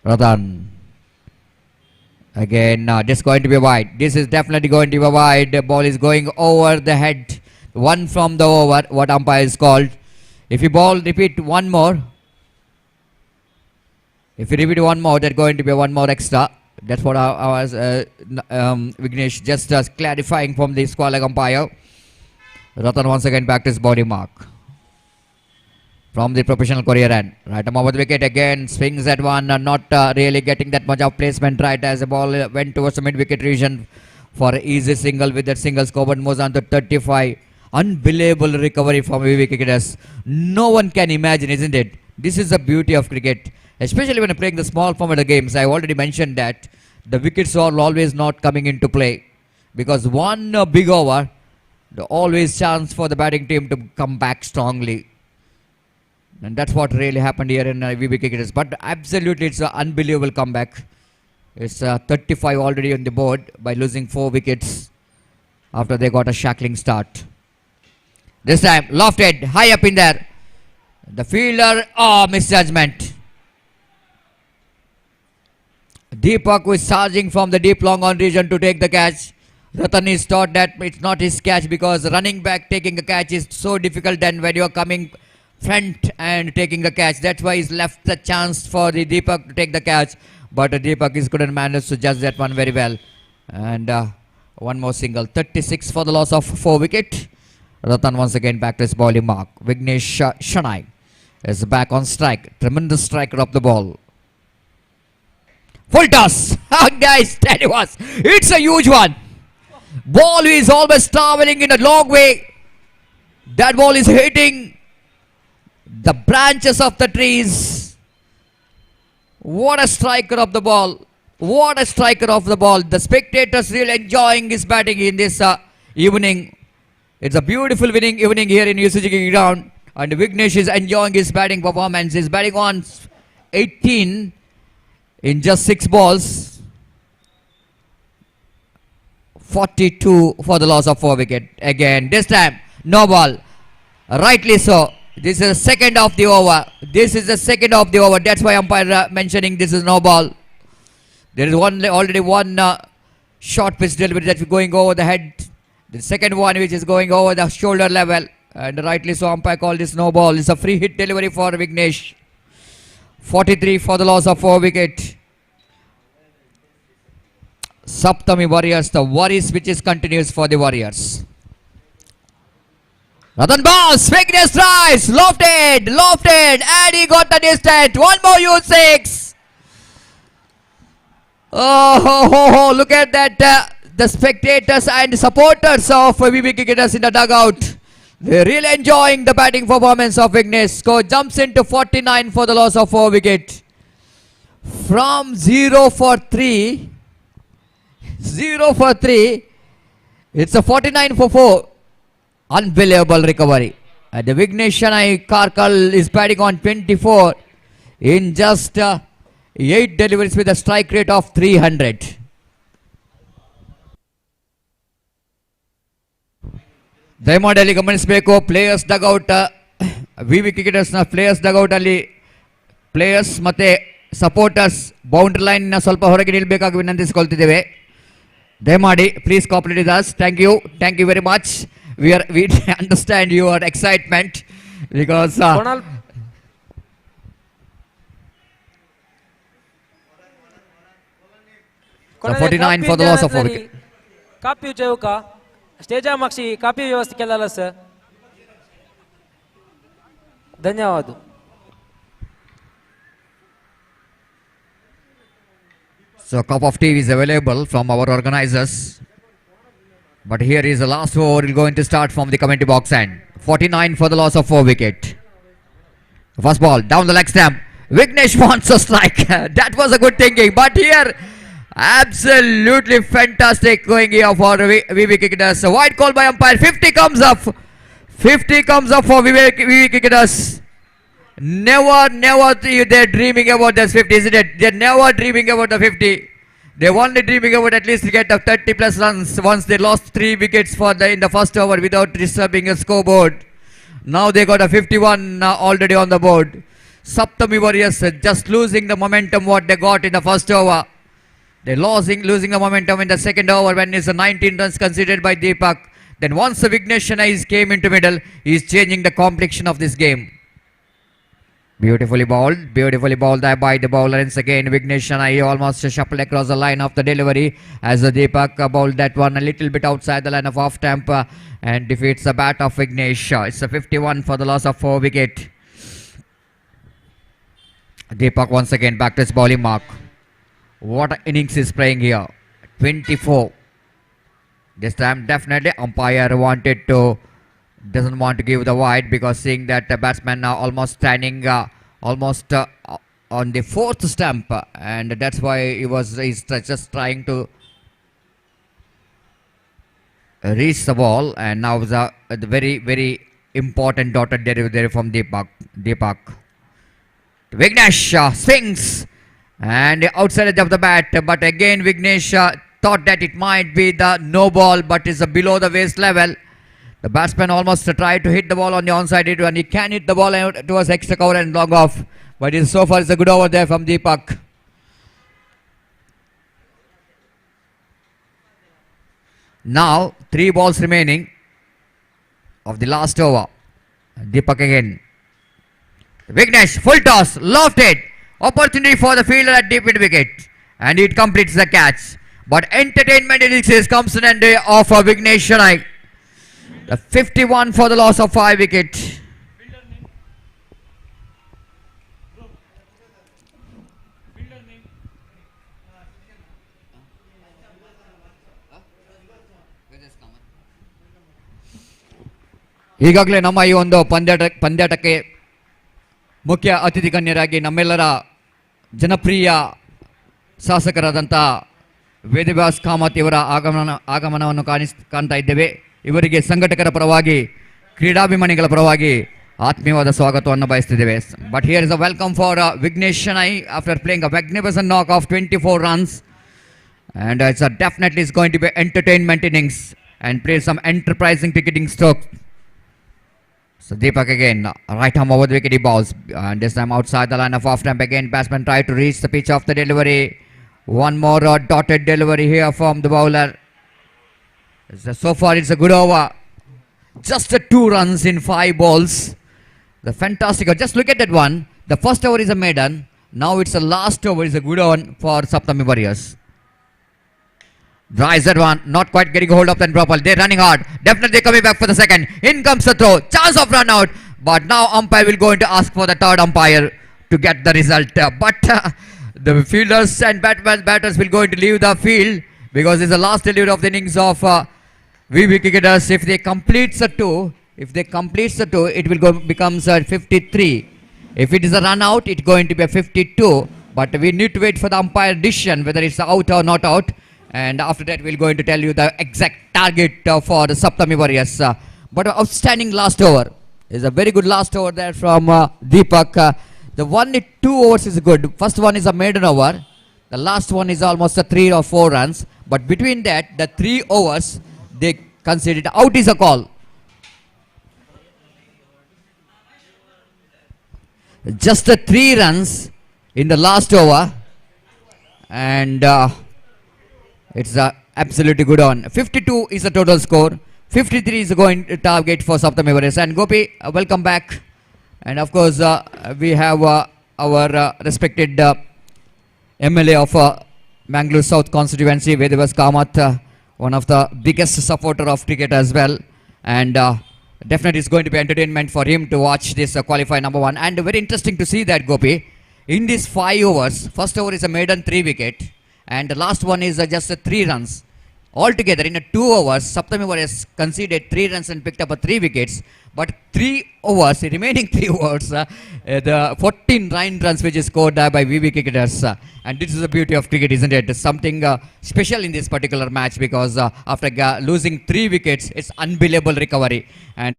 Ratan. Again, this is going to be wide. This is definitely going to be wide. The ball is going over the head. One from the over, what umpire is called. If you ball, repeat one more. If you repeat one more, that's going to be one more extra. That's what I was Vignesh just clarifying from the square leg umpire. Ratan once again back to his body mark. From the professional career end. Right over the wicket again. Swings that one. Not really getting that much of placement right as the ball went towards the mid-wicket region for an easy single. With that single score, but moves on to 35. Unbelievable recovery from wicketers. No one can imagine, isn't it? This is the beauty of cricket. Especially when playing the small format of games. I already mentioned that the wickets are always not coming into play. Because one big over, the always chance for the batting team to come back strongly. And that's what really happened here in VB cricketers. But absolutely it's an unbelievable comeback. It's 35 already on the board by losing 4 wickets after they got a shackling start. This time lofted high up in there. The fielder, misjudgment. Deepak was charging from the deep long on region to take the catch. Ratan is thought that it's not his catch because running back taking a catch is so difficult than when you are coming front and taking the catch. That's why he's left the chance for the Deepak to take the catch. But Deepak is couldn't manage to judge that one very well. And one more single. 36 for the loss of 4 wicket. Ratan once again back to his bowling mark. Vignesh Shanai is back on strike. Tremendous striker of the ball. Full toss. Guys, that was. It's a huge one. Ball is always traveling in a long way. That ball is hitting the branches of the trees. What a striker of the ball. What a striker of the ball. The spectators really enjoying his batting in this evening. It's a beautiful winning evening here in UCG ground. And Vignesh is enjoying his batting performance. He's batting on 18 in just 6 balls. 42 for the loss of 4 wicket. Again, this time, no ball. Rightly so. This is the second of the over. This is the second of the over. That's why umpire mentioning this is no ball. There is already one short pitch delivery that's going over the head. The second one which is going over the shoulder level. And rightly so umpire called this no ball. It's a free hit delivery for Vignesh. 43 for the loss of 4 wicket. Saptami Warriors, the worries which is continues for the Warriors. Ratan balls, Vignesh tries, lofted, and he got the distance. One more use 6. Oh, look at that. The spectators and supporters of VV Cricketers in the dugout. They're really enjoying the batting performance of Vignesh. Score jumps into 49 for the loss of 4 wicket. From 0 for 3. 0 for 3. It's a 49 for 4. Unbelievable recovery. And the Vignesh Shanai Karkal is batting on 24 in just 8 deliveries with a strike rate of 300. ದಯಮಾಡಿ ಗಮನಿಸಬೇಕು players dugout VV ಕ್ರಿಕೆಟರ್ಸ್ನ players dugout ಅಲ್ಲಿ players ಮತ್ತೆ supporters boundary line ಸ್ವಲ್ಪ ಹೊರಗೆ ನಿಲ್ಲಬೇಕಾಗಿ ವಿನಂತಿಸಿಕೊಳ್ತಿದ್ದೇವೆ. ದಯಮಾಡಿ please cooperate with us. Thank you very much. we understand your excitement because Konal 49 for the loss of 4 wicket. Copy जेव का स्टेजा मागची कापी व्यवस्था केलेला सर. धन्यवाद. So cup of tea is available from our organizers. But here is the last over going to start from the commentary box end. 49 for the loss of 4 wicket. First ball down the leg stump. Vignesh wants a strike. That was a good thinking. But here, absolutely fantastic going here for VV Cricketers. A wide call by umpire. 50 comes up. 50 comes up for VV Cricketers. Never they're dreaming about this 50, isn't it? They're never dreaming about the 50. They're only dreaming about at least to get 30 plus runs once they lost 3 wickets in the first over without disturbing a scoreboard. Now they got a 51 already on the board. Saptami Warriors just losing the momentum what they got in the first over. They're losing the momentum in the second over when it's a 19 runs considered by Deepak. Then once the Vignesh Shanai came into middle, he's changing the complexion of this game. Beautifully bowled there by the bowler. Once again, Vignesh Shanai almost shuffled across the line of the delivery as the Deepak bowled that one a little bit outside the line of off stump and defeats the bat of Vignesh. It's a 51 for the loss of 4 wicket. Deepak once again back to his bowling mark. What innings is playing here? 24. This time definitely umpire doesn't want to give the wide because seeing that the batsman now almost standing on the 4th stump and that's why he's just trying to reach the ball, and now the very important dotted delivery from Deepak. Vignesh swings and outside edge of the bat, but again Vignesh thought that it might be the no ball, but it's below the waist level. The batsman almost tried to hit the ball on the onside edge and he can hit the ball towards extra cover and long off. But so far it's a good over there from Deepak. Now 3 balls remaining of the last over. Deepak again. Vignesh full toss, lofted. Opportunity for the fielder at deep mid wicket. And it completes the catch. But entertainment innings comes in and of Vignesh Shanai. The 51 for the loss of 5 wicket. ಈಗಾಗಲೇ ನಮ್ಮ ಈ ಒಂದು ಪಂದ್ಯಾಟಕ್ಕೆ ಮುಖ್ಯ ಅತಿಥಿ ಗಣ್ಯರಾಗಿ ನಮ್ಮೆಲ್ಲರ ಜನಪ್ರಿಯ ಶಾಸಕರಾದಂಥ ವೇದವ್ಯಾಸ್ ಕಾಮತ್ ಇವರ ಆಗಮನವನ್ನು ಕಾಣ್ತಾ ಇದ್ದೇವೆ. ಇವರಿಗೆ ಸಂಘಟಕರ ಪರವಾಗಿ ಕ್ರೀಡಾಭಿಮಾನಿಗಳ ಪರವಾಗಿ ಆತ್ಮೀಯವಾದ ಸ್ವಾಗತವನ್ನು ಬಯಸುತ್ತಿದ್ದೇವೆ. But here is a welcome for Vignesh Shenoy after playing a magnificent knock of 24 runs, and it's definitely is going to be entertainment innings and play some enterprising cricketing strokes. So Deepak again, right arm over the wicket he bowls, and this time outside the line of off stump again. Batsman tried to reach the pitch of the delivery. One more dotted delivery here from the bowler. So far it's a good over. Just 2 runs in 5 balls. The fantastic. Just look at that one. The first over is a maiden. Now it's the last over is a good one for Saptami Warriors. Drives that one. Not quite getting hold of that properly. They're running hard. Definitely coming back for the second. In comes the throw. Chance of run out. But now umpire will go in to ask for the third umpire to get the result. But the fielders and batters will going to leave the field because it's the last delivery of the innings of VB cricketers. If they complete the two, it will go becomes 53. If it is a run out, it's going to be a 52. But we need to wait for the umpire decision whether it's out or not out. And after that, we're going to tell you the exact target for the Saptami Warriors. But outstanding last over. Is a very good last over there from Deepak. The 2 overs is good. First one is a maiden over. The last one is almost a 3 or 4 runs. But between that, the 3 overs, they considered out is a call. Just the 3 runs in the last over. And it's absolutely good on. 52 is the total score. 53 is going to target for Saptami Warriors. And Gopi, welcome back. And of course, we have our respected MLA of Mangalore South constituency, Vedivas Kamath, one of the biggest supporter of cricket as well. And definitely it's going to be entertainment for him to watch this qualify number 1. And very interesting to see that, Gopi. In these 5 overs, first over is a maiden 3 wicket. And the last one is just 3 runs. Altogether, in 2 overs, Saptami Warriors conceded 3 runs and picked up 3 wickets. But 3 overs, the remaining 3 overs, the 14 runs which is scored by VB cricketers. And this is the beauty of cricket, isn't it? Something special in this particular match because after losing 3 wickets, it's unbelievable recovery. And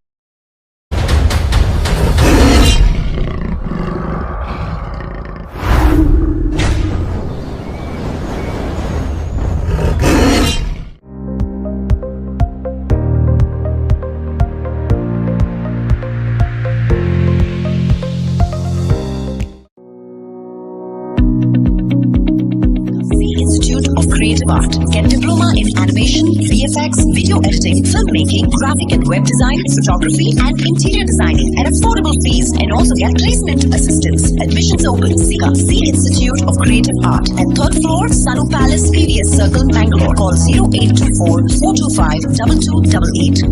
Institute of Creative Art. Get diploma in animation, VFX, video editing, filmmaking, graphic and web design, photography, and interior designing at affordable fees, and also get placement assistance. Admissions open. Sika C Institute of Creative Art at 3rd floor, Sanu Palace, PVS Circle, Bangalore. Call 0824 425 2288.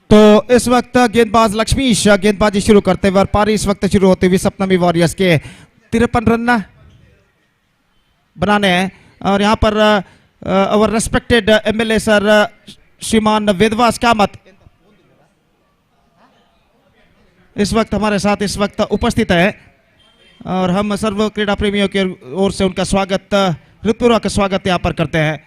तो इस वक्त गेंदबाज लक्ष्मीश गेंदबाजी शुरू करते हुए पारी इस वक्त शुरू होते हुए सपतमी वॉरियर्स के 53 रन बनाने हैं और यहाँ पर अवर रेस्पेक्टेड एमएलए सर श्रीमान वेदवास कामत इस वक्त हमारे साथ इस वक्त उपस्थित है और हम सर्व क्रीड़ा प्रेमियों की ओर से उनका स्वागत हृदयपूर्वक स्वागत यहाँ पर करते हैं।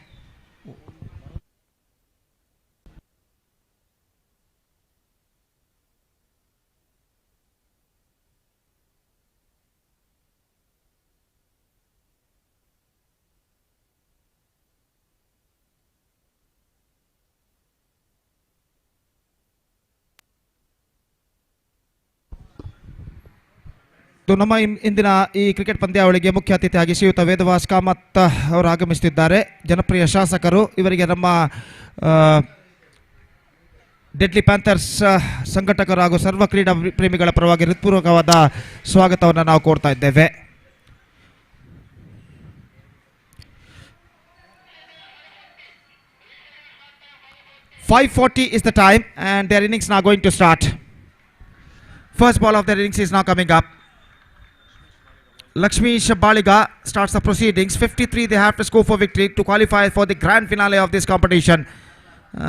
तो ನಮ್ಮ ಇಂದಿನ ಈ ಕ್ರಿಕೆಟ್ ಪಂದ್ಯಾವಳಿಗೆ ಮುಖ್ಯ ಅತಿಥಿಯಾಗಿ ಶ್ರೀಯುತ ವೇದವಾಸ್ ಕಾಮತ್ ಅವರು ಆಗಮಿಸುತ್ತಿದ್ದಾರೆ। ಜನಪ್ರಿಯ ಶಾಸಕರು, ಇವರಿಗೆ ನಮ್ಮ ಡೆಡ್ಲಿ ಪ್ಯಾಂಥರ್ಸ್ ಸಂಘಟಕರು ಹಾಗೂ ಸರ್ವ ಕ್ರೀಡಾ ಪ್ರೇಮಿಗಳ ಪರವಾಗಿ ಹೃತ್ಪೂರ್ವಕವಾದ ಸ್ವಾಗತವನ್ನು ನಾವು ಕೋರ್ತಾ ಇದ್ದೇವೆ। .540 is the time and their innings now going to start. First ball of their innings is now coming up. Lakshmi Shabaliga starts the proceedings. 53 they have to score for victory to qualify for the grand finale of this competition.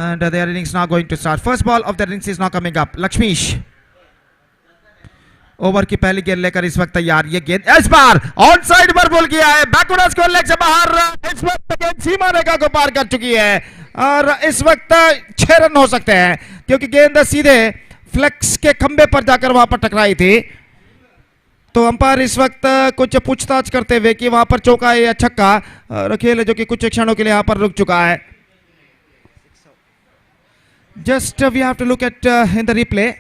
And their innings now going to start. First ball of their innings is now coming up. Lakshmi over की पहली गेंद लेकर इस वक्त तैयार। ये गेंद इस बार ऑन साइड पर बोल किया है, बैकवर्ड स्कोर लेग से बाहर। इस वक्त गेंद सीमा रेखा को पार कर चुकी है और इस वक्त 6 रन हो सकते हैं क्योंकि गेंद सीधे फ्लेक्स के खंबे पर जाकर वहां पर टकराई थी। तो अंपायर इस वक्त कुछ पूछताछ करते हुए कि वहां पर चौका है या छक्का, और खेल जो कि कुछ क्षणों के लिए यहां पर रुक चुका है। Just we have to look at in the replay.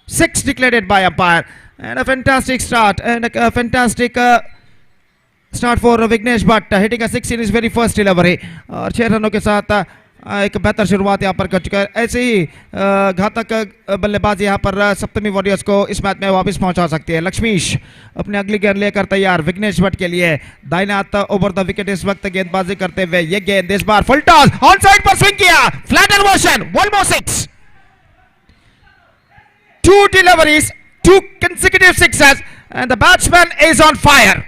6 declared by umpire, and a fantastic start and a fantastic start for Vignesh Bhatt, hitting a 6 in his very first delivery और 6 रनों के साथ एक बेहतर शुरुआत यहाँ पर कर चुका है। ऐसे ही घातक बल्लेबाजी यहाँ पर सप्तमी वॉरियर्स को इस मैच में वापस पहुंचा सकती है। लक्ष्मीश अपनी अगली गेंद लेकर तैयार विघ्नेश भट्ट के लिए, दाहिने हाथ ओवर द विकेट इस वक्त गेंदबाजी करते हुए। ये गेंद इस बार फुल टॉस ऑन साइड पर स्विंग किया, flatter motion, almost 6। 2 deliveries, 2 consecutive sixes, and the batsman is on fire.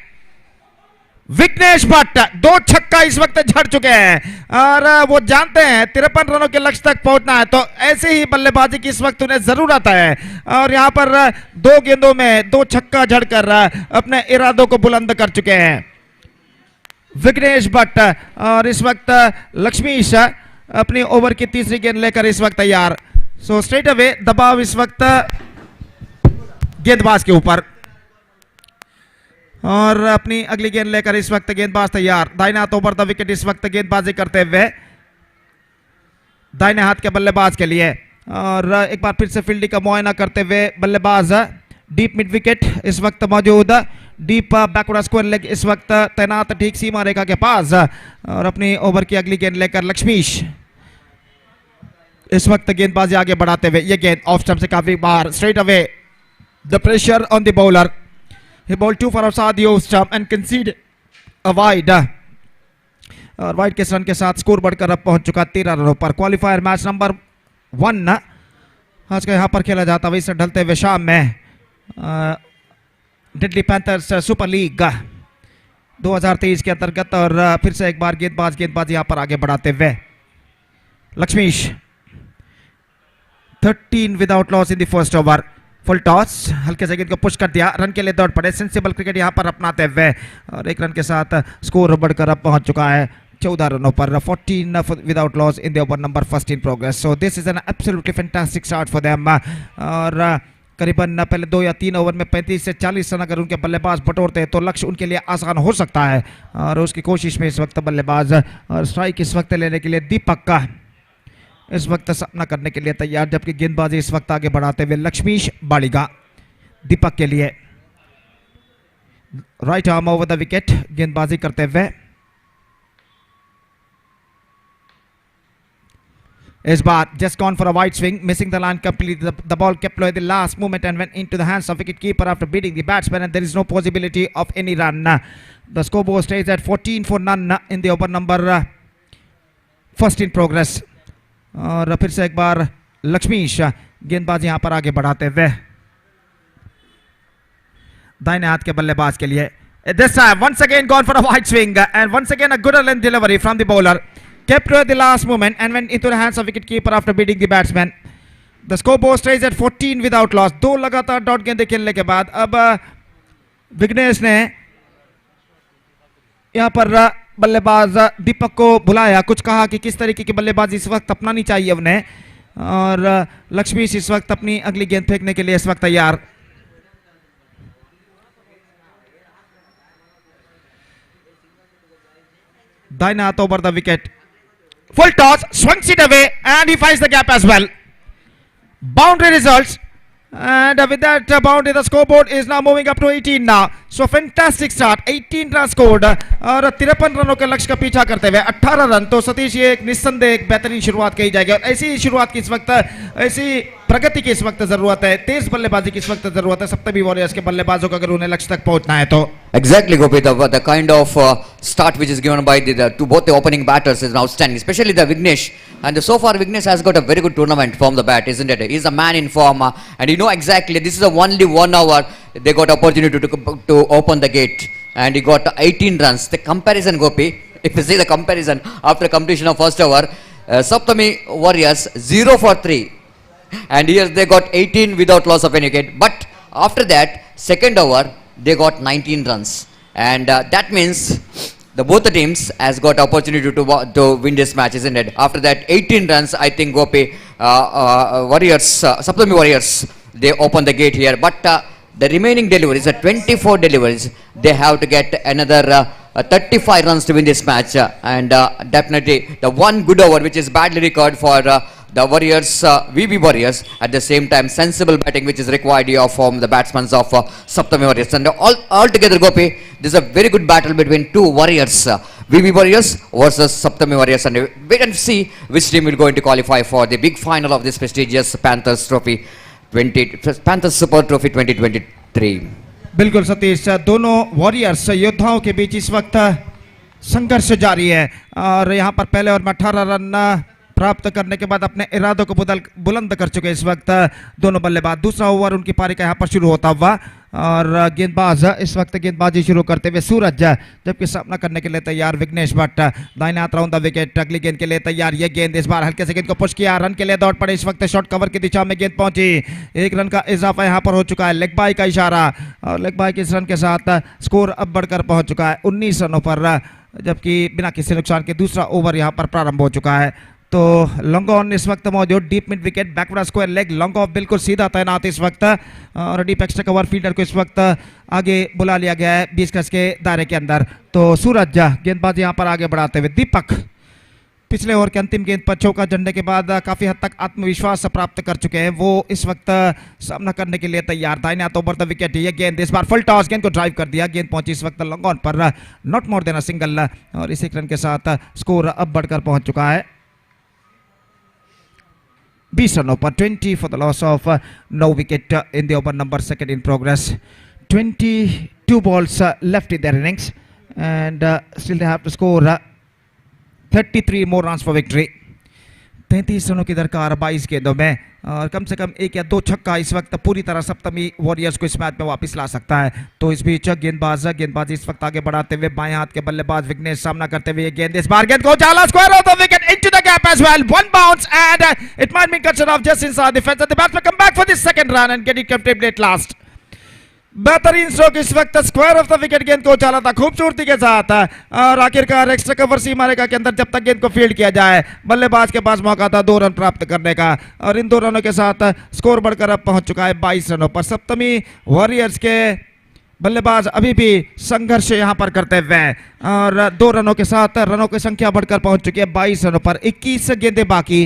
Vighnesh Bhat 2 छक्का इस वक्त झड़ चुके हैं और वो जानते हैं 53 रनों के लक्ष्य तक पहुंचना है, तो ऐसे ही बल्लेबाजी की इस वक्त उन्हें जरूरत है। और यहां पर 2 गेंदों में 2 छक्का झड़कर अपने इरादों को बुलंद कर चुके हैं विघ्नेश भट्ट। और इस वक्त लक्ष्मीश अपनी ओवर की तीसरी गेंद लेकर इस वक्त तैयार। सो स्ट्रेट अवे दबाव इस वक्त गेंदबाज के ऊपर, और अपनी अगली गेंद लेकर इस वक्त गेंदबाज तैयार। दाहिने हाथ ओवर द विकेट इस वक्त गेंदबाजी करते हुए दाहिने हाथ के बल्लेबाज के लिए। और एक बार फिर से फील्डिंग का मुआयना करते हुए बल्लेबाज डीप मिड विकेट इस वक्त मौजूद, डीप बैकवर्ड स्क्वायर लेग इस वक्त तैनात ठीक सीमा रेखा के पास। और अपनी ओवर की अगली गेंद लेकर लक्ष्मीश इस वक्त गेंदबाजी आगे बढ़ाते हुए। ये गेंद ऑफ स्टंप से काफी बाहर, straight away the pressure on the bowler, he bowled 2 for outside the off stump and conceded a wide, और वाइड के रन के साथ स्कोर बढ़कर अब पहुंच चुका 13 रनों पर। क्वालिफायर मैच नंबर 1 आज का यहां पर खेला जाता है वैसे ढलते हुए शाम में दिल्ली पैंथर्स सुपर लीग 2023 के अंतर्गत। और फिर से एक बार गेंदबाज यहां पर आगे बढ़ाते हुए Lakshmish 13 without loss in the first over. Full toss, हल्के से गेंद को पुश कर दिया, रन के लिए दौड़ पड़े, सेंसिबल क्रिकेट यहां पर अपनाते हुए। और 1 रन के साथ स्कोर बढ़कर अब पहुंच चुका है 14 रनों पर। 14 without loss in the over number first in progress. So this is an absolutely fantastic start for them. और करीबन पहले 2 या 3 ओवर में 35 से 40 रन अगर उनके बल्लेबाज बटोरते हैं तो लक्ष्य उनके लिए आसान हो सकता है। और उसकी कोशिश में इस वक्त बल्लेबाज और स्ट्राइक इस वक्त लेने के लिए दीपक का इस वक्त सामना करने के लिए तैयार, जबकि गेंदबाजी इस वक्त आगे बढ़ाते हुए लक्ष्मीश बालिगा दीपक के लिए। Right arm over the wicket गेंदबाजी करते हुए। इस बार just gone for a wide swing, missing the line completely. The ball kept low at the last moment and went into the hands of wicketkeeper after beating the batsman, and there is no possibility of any run. The scoreboard stays at 14 for none in the over number first in progress. और फिर से एक बार लक्ष्मीश गेंदबाजी यहां पर आगे बढ़ाते हुए दाहिने हाथ के बल्लेबाज के लिए। This time once again gone for a wide swing and once again a good length delivery from the bowler, kept at the last moment and went into the hands of wicketkeeper after beating the batsman. The scoreboard stays at 14 without loss. 2 लगातार dot गेंदें खेलने के बाद अब विघ्नेश ने यहां पर बल्लेबाज दीपक को बुलाया, कुछ कहा कि किस तरीके की बल्लेबाजी इस वक्त अपनानी चाहिए उन्हें। और लक्ष्मी इस वक्त अपनी अगली गेंद फेंकने के लिए इस वक्त तैयार। दाहिना हाथ over the wicket, full toss, swings it away and he finds the gap as well. Boundary results, and with that boundary the scoreboard is now moving up to 18 now. So fantastic start, 18 runs scored और 53 रनों के लक्ष्य का पीछा करते हुए 18 run. तो सतीश ये एक निस्संदेह एक बेहतरीन शुरुआत कही जाएगी और ऐसी शुरुआत की इस वक्त, ऐसी प्रगति की इस वक्त जरूरत है, तेज बल्लेबाजी की इस वक्त जरूरत है सप्तमी वॉरियर्स के बल्लेबाजों को अगर उन्हें लक्ष्य तक पहुंचना है तो। Exactly, Gopi. The kind of start which is given by to both the opening batters is outstanding, especially the Vignesh. And so far, Vignesh has got a very good tournament from the bat, isn't it? He's a man in form, and you know exactly this is only 1 hour they got opportunity to open the gate, and he got 18 runs. The comparison, Gopi, if you see the comparison after completion of first over, Saptami Warriors 0 for 3, and here they got 18 without loss of any wicket. But after that, second over, they got 19 runs. And that means the both the teams has got opportunity to win this match, isn't it? After that 18 runs, I think Gopi, Warriors, Saptami Warriors, they open the gate here. But the remaining deliveries, the 24 deliveries, they have to get another 35 runs to win this match. And definitely the one good over, which is badly recorded for the Warriors, VB Warriors, at the same time sensible batting which is required here from the batsmen of Saptami Warriors. And all together, Gopi, this is a very good battle between two Warriors, VB Warriors versus Saptami Warriors, and wait and see which team will go into qualify for the big final of this prestigious Panthers Trophy Panthers Super Trophy 2023. बिल्कुल सतीश, दोनों warriors योद्धाओं के बीच इस वक्त संघर्ष जारी है और यहाँ पर पहले ओवर में 18 रन प्राप्त करने के बाद अपने इरादों को बुलंद कर चुके इस वक्त दोनों बल्लेबाज। दूसरा ओवर उनकी पारी का यहाँ पर शुरू होता हुआ और गेंदबाज इस वक्त गेंदबाजी शुरू करते हुए सूरज, जबकि सामना करने के लिए तैयार विघ्नेश भट्ट, दाहिने हाथ राउंड द विकेट, अगली गेंद के लिए तैयार। ये गेंद इस बार हल्के से गेंद को पुश किया, रन के लिए दौड़ पड़े, इस वक्त शॉर्ट कवर की दिशा में गेंद पहुंची, 1 रन का इजाफा यहाँ पर हो चुका है, लेग बाई का इशारा और लेग बाई के इस रन के साथ स्कोर अब बढ़कर पहुंच चुका है 19 रनों पर, जबकि बिना किसी नुकसान के दूसरा ओवर यहाँ पर प्रारंभ हो चुका है। तो लॉन्ग ऑन इस वक्त मौजूद, deep mid wicket, backward square leg, long off बिल्कुल सीधा तैनात इस वक्त और डीप एक्स्ट्रा कवर फील्डर को इस वक्त आगे बुला लिया गया है 20 गज के दायरे के अंदर। तो सूरज गेंदबाज यहां पर आगे बढ़ाते हुए, दीपक पिछले ओवर के अंतिम गेंद पर चौका जड़ने के बाद काफी हद तक आत्मविश्वास प्राप्त कर चुके हैं, वो इस वक्त सामना करने के लिए तैयार। दाहिने हाथ ओवर द विकेट, ये गेंद इस बार फुल टॉस, गेंद को ड्राइव कर दिया, गेंद पहुंची इस वक्त लॉन्ग ऑन पर, not more than a single और इस 1 रन के साथ स्कोर अब बढ़कर पहुंच चुका है 20 रनों पर, 20 for the loss of no wicket in the over number 2nd in progress. 22 balls left in their innings and still they have to score 33 more runs for victory. 33 रनों की दरकार 22 गेंदों में और कम से कम 1 या 2 छक्का इस वक्त पूरी तरह सप्तमी वॉरियर्स को इस मैच में वापस ला सकता है। तो इस बीच गेंदबाज इस वक्त आगे बढ़ाते हुए, बाएं हाथ के बल्लेबाज विघ्नेश सामना करते हुए, गेंद इस बार गेंद को जाला, square off the wicket into the gap as well, one bounce and it might be cut off just inside the fence and the batsman come back for the second run and get it comfortably at last. बेहतरीन stroke इस वक्त, square off the wicket, गेंद को उछाला था खूबसूरती के साथ और आखिरकार एक्स्ट्रा कवर सीमा रेखा के अंदर जब तक गेंद को फील्ड किया जाए, बल्लेबाज के पास मौका था 2 रन प्राप्त करने का और इन 2 रनों के साथ स्कोर बढ़कर अब पहुंच चुका है 22 रनों पर। सप्तमी वॉरियर्स के बल्लेबाज अभी भी संघर्ष यहां पर करते हुए और 2 रनों के साथ रनों की संख्या बढ़कर पहुंच चुकी है 22 रनों पर, 21 गेंदें बाकी,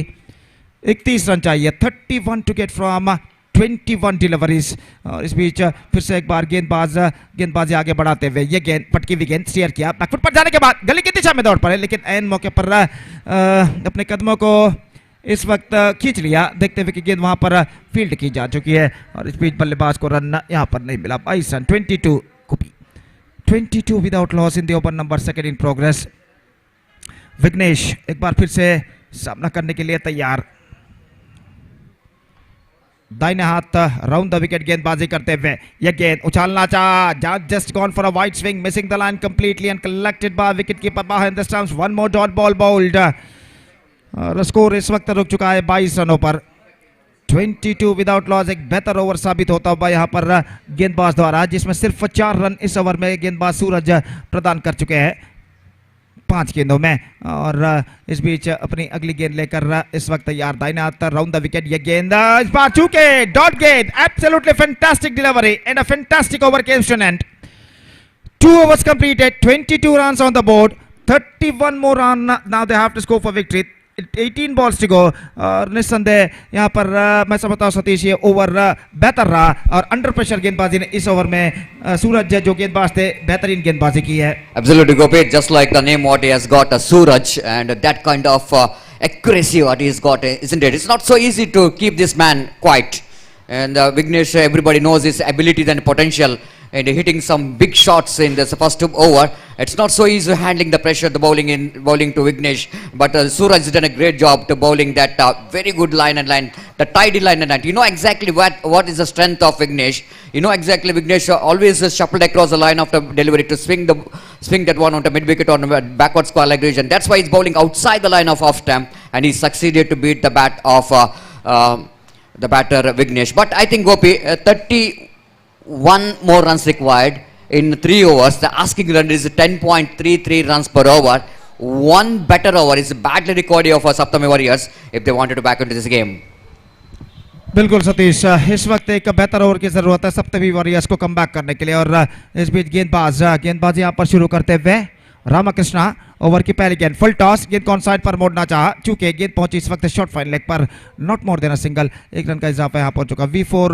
31 रन चाहिए, 31 टू गेट फ्रॉम 21 डिलीवरीज और इस बीच फिर से एक बार गेंदबाजी आगे बढ़ाते हुए, ये गेंद पटकी हुई गेंद स्टीयर किया, बैकफुट पर जाने के बाद गली की दिशा में दौड़ पड़े, लेकिन एन मौके पर अपने कदमों को इस वक्त खींच लिया, देखते हुए कि गेंद वहां पर फील्ड की जा चुकी है और इस बीच बल्लेबाज को रन यहां पर नहीं मिला। 22 run, 22 without loss in the over number 2nd इन प्रोग्रेस। विघ्नेश एक बार फिर से सामना करने के लिए तैयार, दाहिने हाथ राउंड द विकेट गेंदबाजी करते हुए, यह गेंद उछालना चाहा, just gone for a wide swing, missing the line completely and collected by wicket keeper behind the stumps, one more dot ball bowled और स्कोर इस वक्त रुक चुका है 22 रनों पर। 22 विदाउट लॉस एक बेहतर ओवर साबित होता हुआ यहां पर गेंदबाज द्वारा, जिसमें सिर्फ 4 रन इस ओवर में गेंदबाज सूरज प्रदान कर चुके हैं 5 गेंदों में और इस बीच अपनी अगली गेंद लेकर इस वक्त तैयार, दाहिने हाथ राउंड द विकेट, ये गेंद इस बार चूके डॉट गेंद, absolutely fantastic delivery and a fantastic over came to an end. 2 overs completed, 22 runs on the board, 31 more run now they have to score for victory, 18 balls to go और निस्संदेह यहाँ पर मैं समझता हूँ सतीश ये ओवर बेहतर रहा और अंडर प्रेशर गेंदबाजी ने इस ओवर में सूरज जो गेंदबाज थे बेहतरीन गेंदबाजी की है। Absolutely, Gopi, just like the name what he has got, Suraj, and that kind of accuracy what he's got, isn't it? It's not so easy to keep this man quiet, and Vignesh, everybody knows his abilities and potential and hitting some big shots in this first over. It's not so easy handling the pressure, the bowling to Vignesh, but Suraj has done a great job to bowling that very good line, the tidy line and line. You know exactly what is the strength of Vignesh. You know exactly Vignesh always shuffled across the line after delivery to swing that one on the mid wicket on the backward square leg region. That's why he's bowling outside the line of off stump, and he succeeded to beat the bat of the batter Vignesh. But I think Gopi, one more runs required in 3 overs. The asking run is 10.33 runs per over. One better over is badly required for Saptami Warriors if they wanted to back into this game. बिल्कुल सतीश, इस वक्त एक बेहतर over की जरूरत है Saptami warriors को come back करने के लिए। और इस बीच गेंदबाज यहाँ पर शुरू करते हुए रामकृष्णा। ओवर की पहली गेंद फुल टॉस, गेंद को ऑन साइड पर मोड़ना चाहा, चूंकि गेंद पहुंची इस वक्त शॉर्ट फाइन लेग पर, नॉट मोर देना सिंगल। एक रन का इजाफा यहाँ पहुंच चुका। V4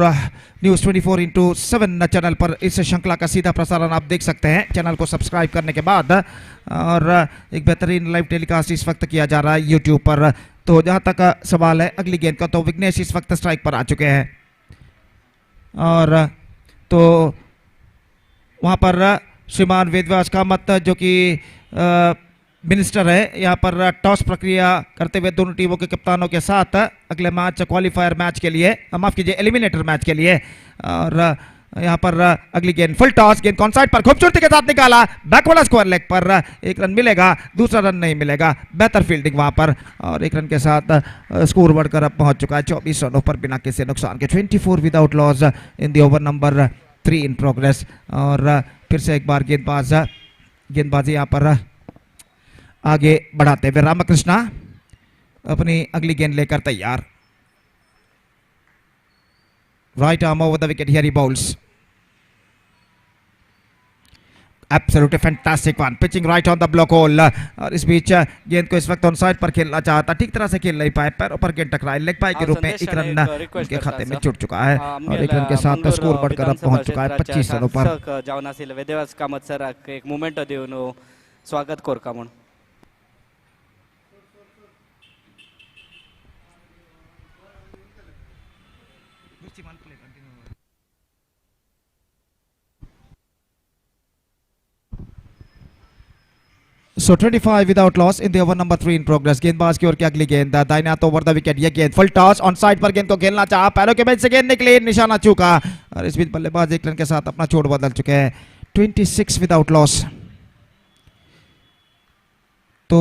न्यूज 24/7 चैनल पर इस श्रृंखला का सीधा प्रसारण आप देख सकते हैं चैनल को सब्सक्राइब करने के बाद। और एक बेहतरीन लाइव टेलीकास्ट इस वक्त किया जा रहा है यूट्यूब पर। तो जहां तक सवाल है अगली गेंद का, तो विघ्नेश इस वक्त स्ट्राइक पर आ चुके हैं। और तो वहां पर श्रीमान वेदव्यास कामत जो कि मिनिस्टर है, यहाँ पर टॉस प्रक्रिया करते हुए दोनों टीमों के कप्तानों के साथ अगले मैच क्वालिफायर मैच के लिए, माफ कीजिए एलिमिनेटर मैच के लिए। और यहाँ पर अगली गेंद फुल टॉस, गेंद कॉन साइड पर खूबसूरती के साथ निकाला, बैक वाला स्क्वायर लेग पर। एक रन मिलेगा, दूसरा रन नहीं मिलेगा, बेहतर फील्डिंग वहां पर। और एक रन के साथ स्कोर बढ़कर अब पहुंच चुका है 24 रनों पर बिना किसी नुकसान के। 24 without loss in the over number 3 in progress. और फिर से एक बार गेंदबाजी यहाँ पर आगे बढ़ाते हुए रामकृष्णा अपनी अगली गेंद लेकर तैयार। Right arm over the wicket, here he bowls. Absolutely fantastic one, pitching right on the block hole। और इस बीच गेंद को इस वक्त ऑन साइड पर खेलना चाहता, ठीक तरह से खेल नहीं पाए, पैरों पर गेंद टकराई, लेग बाय के रूप में एक रन उनके खाते में छूट चुका है। और एक रन के साथ स्कोर बढ़कर अब पहुंच चुका है 25 रनों पर। जावन आसिल वेदव्यास कामत सराक एक मोमेंट देऊन स्वागत कोरका म्हणून। So 25 without loss in the over number 3 in progress। गेंदबाज की ओर की अगली गेंद दाहिने हाथ ओवर द विकेट, ये गेंद फुल टॉस, ऑन साइड पर गेंद को खेलना चाहा, पैरों के बीच से गेंद निकली, निशाना चूका। और इस बीच बल्लेबाज एक रन के साथ अपना छोड़ बदल चुके हैं। 26 विदाउट लॉस। तो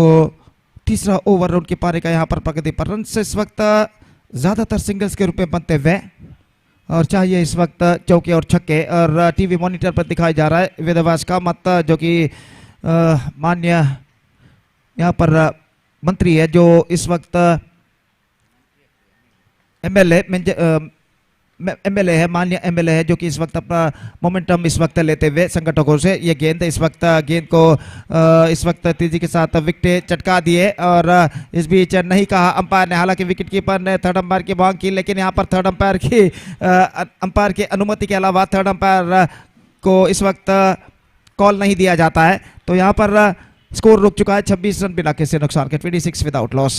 तीसरा ओवर उनके पारी का यहाँ पर प्रगति पर रन से इस वक्त ज्यादातर सिंगल्स के रूप में बनते हुए, और चाहिए इस वक्त चौके और छक्के। और टीवी मॉनिटर पर दिखाई जा रहा है वेदव्यास कामत जो कि मान्य यहाँ पर मंत्री है, जो इस वक्त एमएलए है, मान्य एमएलए है, जो कि इस वक्त अपना मोमेंटम इस वक्त लेते हुए संगठकों से ये गेंद गेंद को इस वक्त तेजी के साथ विकेट चटका दिए। और इस बीच नहीं कहा अंपायर ने, हालांकि विकेट कीपर ने थर्ड अंपायर की मांग की, लेकिन यहाँ पर थर्ड अंपायर की अनुमति के अलावा थर्ड अंपायर को इस वक्त कॉल नहीं दिया जाता है। तो यहाँ पर स्कोर रुक चुका है 26 रन बिना किसी नुकसान के। 26 without loss.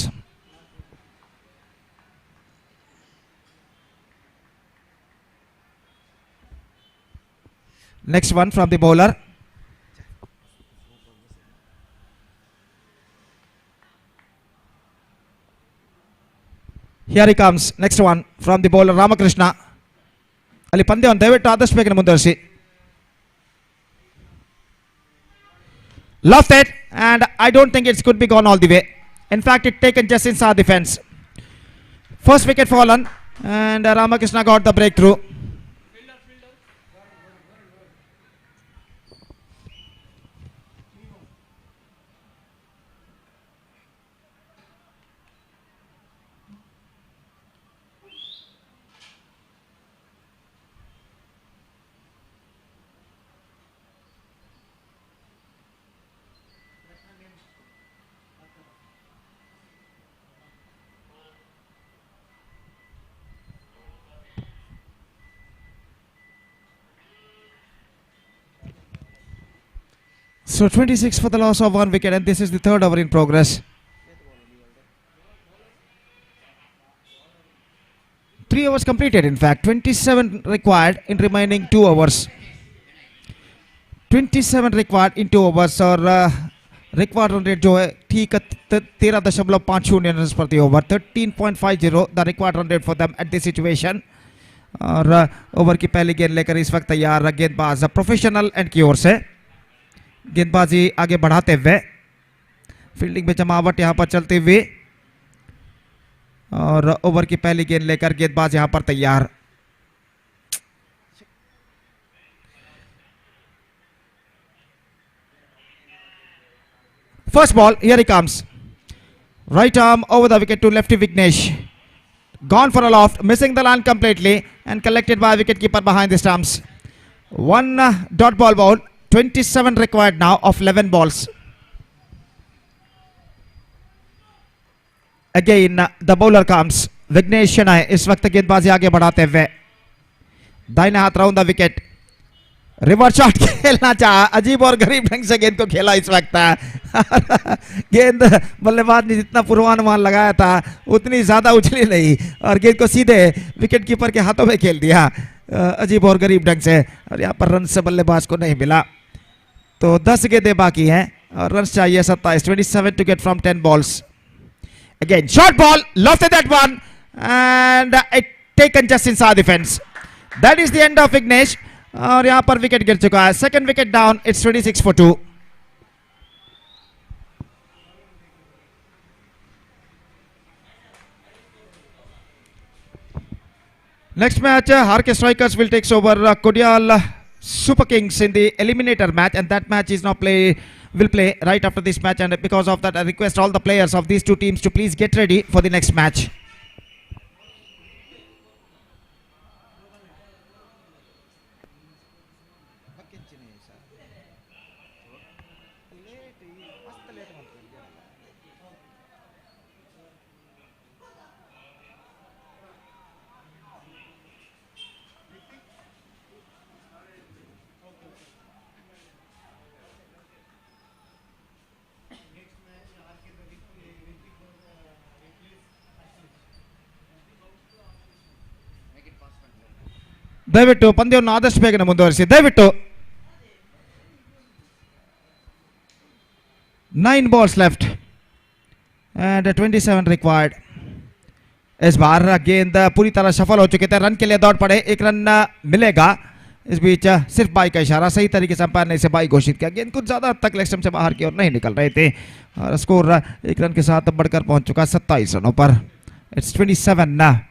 Next one from the bowler, here he comes. Next one from the bowler Ramakrishna. ಅಲ್ಲಿ ಪಂದ್ಯವನ್ನು ದಯವಿಟ್ಟು ಆದಷ್ಟು ಬೇಗನೆ ಮುಂದುವರಿಸಿ। Left it, and I don't think it could be gone all the way. In fact, it taken just inside the fence. First wicket fallen, and Ramakrishna got the breakthrough. So 26 for the loss of 1 wicket, and this is the third over in progress. Three overs completed, in fact 27 required in remaining 2 overs. 27 required in 2 overs। और required run rate जो है ठीक 13.50 run प्रति over, 13.50 the required run rate for them at this situation. और over की पहली गेंद लेकर इस वक्त तैयार गेंदबाज प्रोफेशनल एंड की ओर से। गेंदबाजी आगे बढ़ाते हुए, फील्डिंग में जमावट यहां पर चलते हुए, और ओवर की पहली गेंद लेकर गेंदबाज यहां पर तैयार। First ball, here he comes. Right arm over the wicket to lefty Vignesh. Gone for a loft, missing the land completely and collected by wicketkeeper behind the stumps. One dot ball ball, 27 required now of 11 balls. Again the bowler comes. Vignesh Shenoy इस वक्त गेंदबाजी आगे बढ़ाते हुए दाहिने हाथ round the wicket. Reverse shot खेलना चाहा, अजीब और गरीब ढंग से गेंद को खेला इस वक्त. गेंद बल्लेबाज ने जितना पूर्वानुमान लगाया था उतनी ज्यादा उछली नहीं और गेंद को सीधे विकेट कीपर के हाथों में खेल दिया अजीब और गरीब ढंग से. और यहाँ पर रन से बल्लेबाज को नहीं मिला. तो 10 गेंदें बाकी हैं और रन चाहिए 27. 27 to get from 10 balls. Again short ball, lofted that one and it taken just inside the fence. That is the end of Vignesh. और यहाँ पर विकेट गिर चुका है. Second wicket down. It's 26 for 2. Next match, Harke Strikers will take over Kodial Super Kings in the eliminator match, and that match is now will play right after this match. And because of that, I request all the players of these two teams to please get ready for the next match. ದಯವಿಟ್ಟು ಪಂದ್ಯವನ್ನು ಆದಷ್ಟು ಬೇಗನೆ ಮುಂದುವರಿಸಿ ದಯವಿಟ್ಟು. 9 balls left and 27 required. इस बार गेंद पूरी तरह सफल हो चुके थे. रन के लिए दौड़ पड़े. 1 रन मिलेगा. इस बीच सिर्फ बाई का इशारा, सही तरीके से अंपायर ने इसे बाई घोषित किया. गेंद कुछ ज्यादा तक लेग स्टंप से बाहर की ओर नहीं निकल रहे थे और स्कोर 1 रन के साथ बढ़कर पहुंच चुका 27 रनों पर. It's 27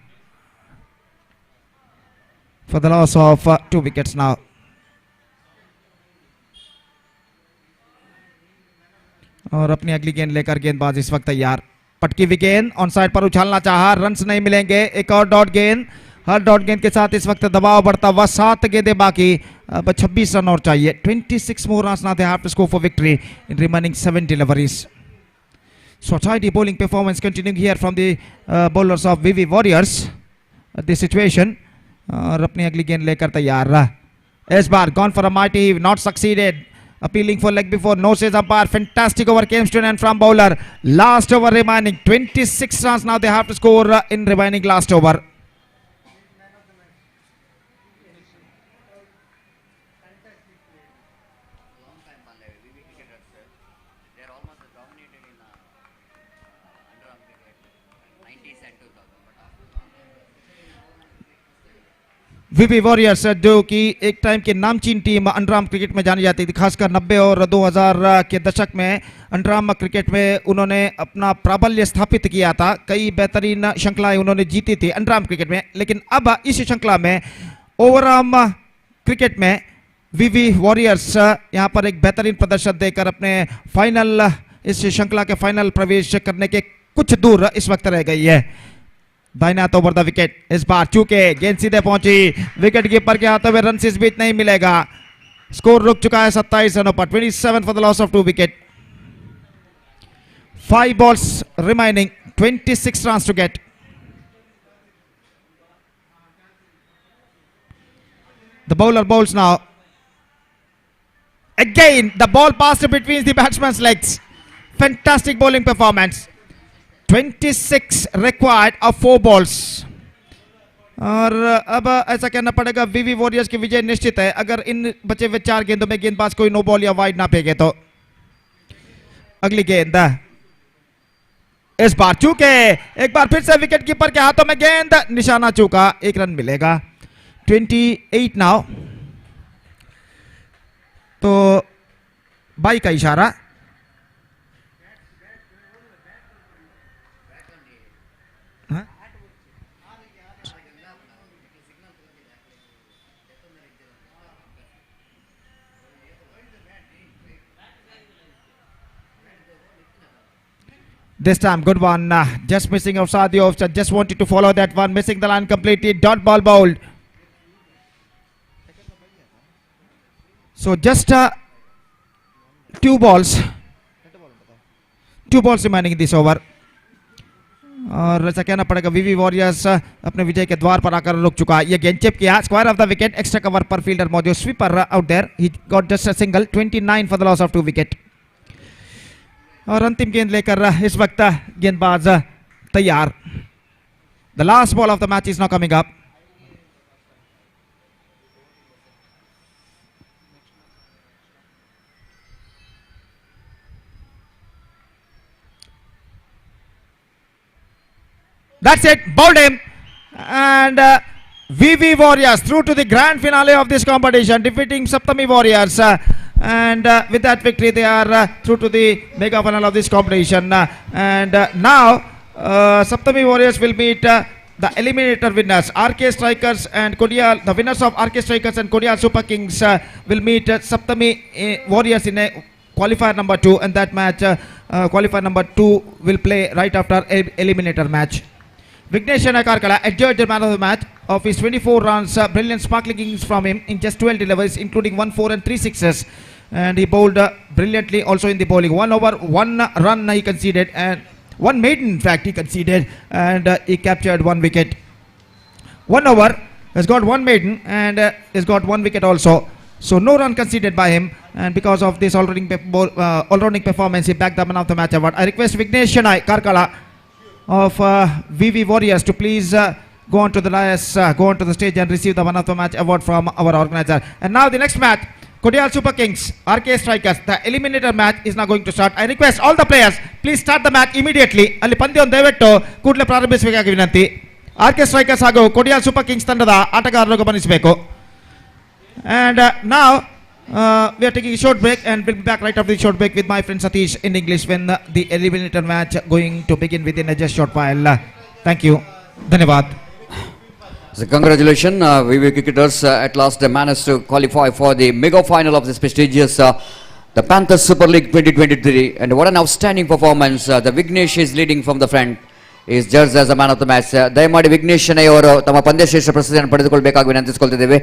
for the loss of 2 wickets now. और अपनी अगली गेंद लेकर गेंदबाज इस वक्त तैयार. पटकी हुई गेंद ऑन साइड पर उछालना चाहा, रन्स नहीं मिलेंगे. एक और डॉट गेंद. हर डॉट गेंद के साथ इस वक्त दबाव बढ़ता हुआ. 7 गेंदें बाकी. अब 26 रन और चाहिए. 26 more runs now they have to score for victory in remaining 7 deliveries. So tidy bowling performance continuing here from the bowlers of VV Warriors at this situation. और अपनी अगली गेंद लेकर तैयार रहा. इस बार gone for a mighty, not succeeded. Appealing for leg before, no says umpire. Fantastic over comes to an end from bowler. Last over remaining. 26 runs now they have to score in remaining last over. VV Warriors जो कि एक time की नामचीन team underarm cricket में जानी जाती थी, खासकर 90 और 2000 के दशक में अंडरआर्म क्रिकेट में उन्होंने अपना प्राबल्य स्थापित किया था. कई बेहतरीन श्रृंखलाएं उन्होंने जीती थी अंडरआर्म क्रिकेट में. लेकिन अब इस श्रृंखला में ओवरआर्म क्रिकेट में वीवी वॉरियर्स यहां पर एक बेहतरीन प्रदर्शन देकर अपने फाइनल, इस श्रृंखला के फाइनल प्रवेश करने के कुछ दूर इस वक्त रह गई है. दाहिने हाथ ओवर द विकेट. इस बार चूके गेंद सीधे पहुंची. विकेट कीपर के हाथों में रन इस बीच नहीं मिलेगा. स्कोर रुक चुका है 27 रनों पर. 27 for the loss of 2 wicket. 5 balls remaining. 26 runs to get. The bowler bowls now. Again the ball passed between the batsman's legs. Fantastic bowling performance. 26 required of 4 balls. और अब ऐसा कहना पड़ेगा वीवी वॉरियर्स की विजय निश्चित है अगर इन बचे हुए 4 गेंदों में गेंदबाज कोई नो बॉल या वाइड ना फेंके तो. अगली गेंद इस बार चूके. एक बार फिर से विकेट कीपर के हाथों में गेंद. निशाना चूका. 1 रन मिलेगा. 28 नाउ. तो बाई का इशारा. This time, good one. Just missing of Sadio. Just wanted to follow that one. Missing the line completely. Dot ball bowled. So just two balls remaining in this over. और ऐसा कहना पड़ेगा वीवी warriors अपने विजय के द्वार पर आकर रुक चुका है. ये गेंद चिप किया. Square off the wicket. Extra cover पर फील्डर मौजूद. Sweeper out there. He got just a single. 29 for the loss of 2 wicket. और अंतिम गेंद लेकर इस वक्त गेंदबाज तैयार. The last ball of the match is now coming up. That's it, bowled him, and VV Warriors through to the grand finale of this competition, defeating Saptami Warriors, and with that victory they are through to the mega final of this competition. And now Saptami Warriors will meet the eliminator winners, RK Strikers and Kodial. The winners of RK Strikers and Kodial Super Kings will meet Saptami Warriors in a qualifier number 2, and that match, qualifier number 2, will play right after eliminator match. Vignesh Karkala adjudged the man of the match of his 24 runs, brilliant sparkling innings from him in just 12 deliveries, including 1 4 and 3 sixes, and he bowled brilliantly also in the bowling. 1 over 1 run he conceded, and 1 maiden in fact he conceded, and he captured 1 wicket. 1 over has got 1 maiden and has got 1 wicket also. So no run conceded by him, and because of this all-rounding performance, he bagged the man of the match award. I request Vignesh Karkala of VV Warriors to please go on to the dais, go on to the stage and receive the man of the match award from our organizer. And now the next match, Kodial Super Kings, RK Strikers. The eliminator match is now going to start. I request all the players, please start the match immediately. ಅಲ್ಲಿ ಪಂದ್ಯವನ್ನು ದಯವಿಟ್ಟು ಕೂಡಲೇ ಪ್ರಾರಂಭಿಸಬೇಕಾಗಿ ವಿನಂತಿ. RK Strikers ಹಾಗೂ Kodial Super Kings ತಂಡದ ಆಟಗಾರರು ಗಮನಿಸಬೇಕು. And now we are taking a short break, and we'll be back right after the short break with my friend Satish in English when the eliminator match going to begin within a just short while. Thank you. Dhanyavad. So congratulations, VV cricketers at last managed to qualify for the mega final of this prestigious the Panthers Super League 2023, and what an outstanding performance. The Vignesh is leading from the front, is judged as the man of the match. ದಯಮಾಡಿ ವಿಘ್ನೇಶ್ ಅವರು ತಮ್ಮ ಪಂದ್ಯಶ್ರೇಷ್ಠ ಪ್ರಶಸ್ತಿಯನ್ನು ಪಡೆದುಕೊಳ್ಳಬೇಕಾಗಿ ವಿನಂತಿಸಿಕೊಳ್ತಿದ್ದೇವೆ.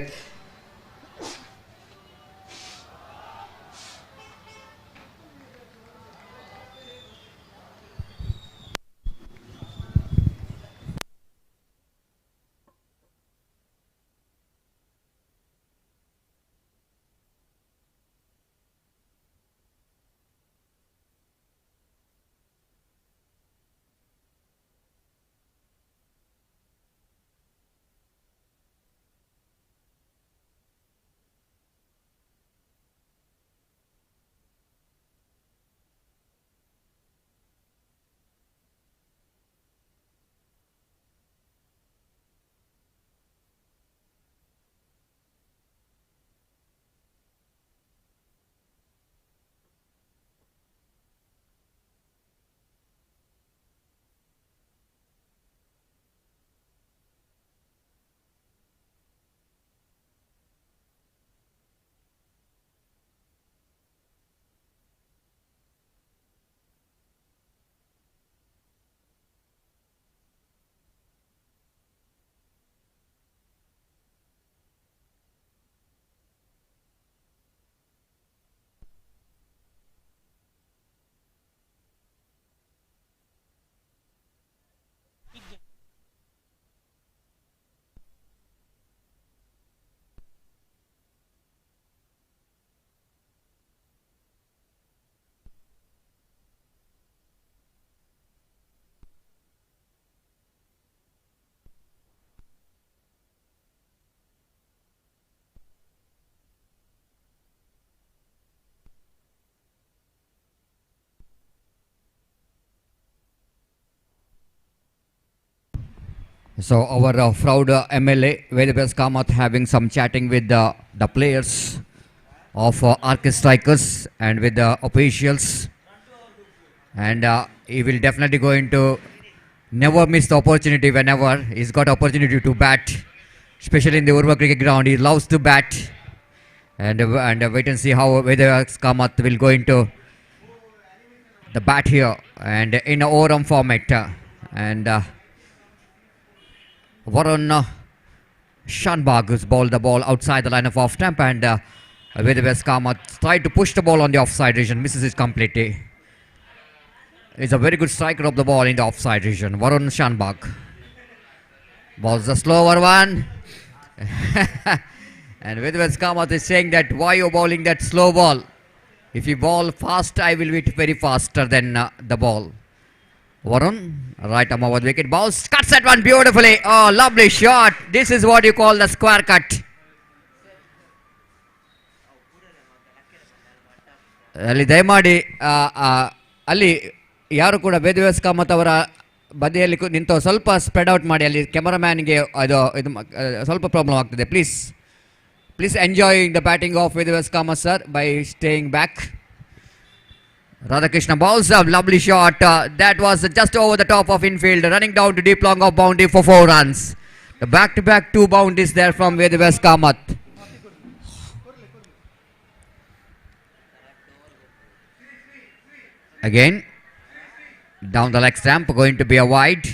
So our proud MLA Vedabas Kamath having some chatting with the players of RK Strikers and with the officials, and he will definitely going to never miss the opportunity whenever he's got opportunity to bat, especially in the Urva cricket ground. He loves to bat, and wait and see how Vedabas Kamath will going to the bat here and in a overarm format. And Varun Shanbag has bowled the ball outside the line of off stump, and Vedavas Kamath tried to push the ball on the offside region, misses it completely. He's a very good striker of the ball in the offside region. Varun Shanbag bowls a slower one. And Vedavas Kamath is saying that why you bowling that slow ball? If you bowl fast, I will hit very faster than the ball. Varun, right arm over the wicket, bowls, cuts that one beautifully. Oh, lovely shot. This is what you call the square cut. ಅಲ್ಲಿ ದಯಮಾಡಿ ಅಲ್ಲಿ ಯಾರು ಕೂಡ ವೇದವ್ಯಾಸ್ ಕಾಮತ್ ಅವರ ಬದಿಯಲ್ಲಿ ನಿಂತು ಸ್ವಲ್ಪ spread out ಮಾಡಿ, ಅಲ್ಲಿ ಕ್ಯಾಮರಾಮ್ಯಾನ್ಗೆ ಅದು ಇದು ಸ್ವಲ್ಪ ಪ್ರಾಬ್ಲಮ್ ಆಗ್ತದೆ. Please enjoying the batting of Vedavyas Kamath sir by staying back. Radhakrishna bowls a lovely shot. That was just over the top of infield, running down to deep long of boundary for 4 runs. The back-to-back 2 boundaries there from Vedavas Kamath. Again, down the leg stump, going to be a wide.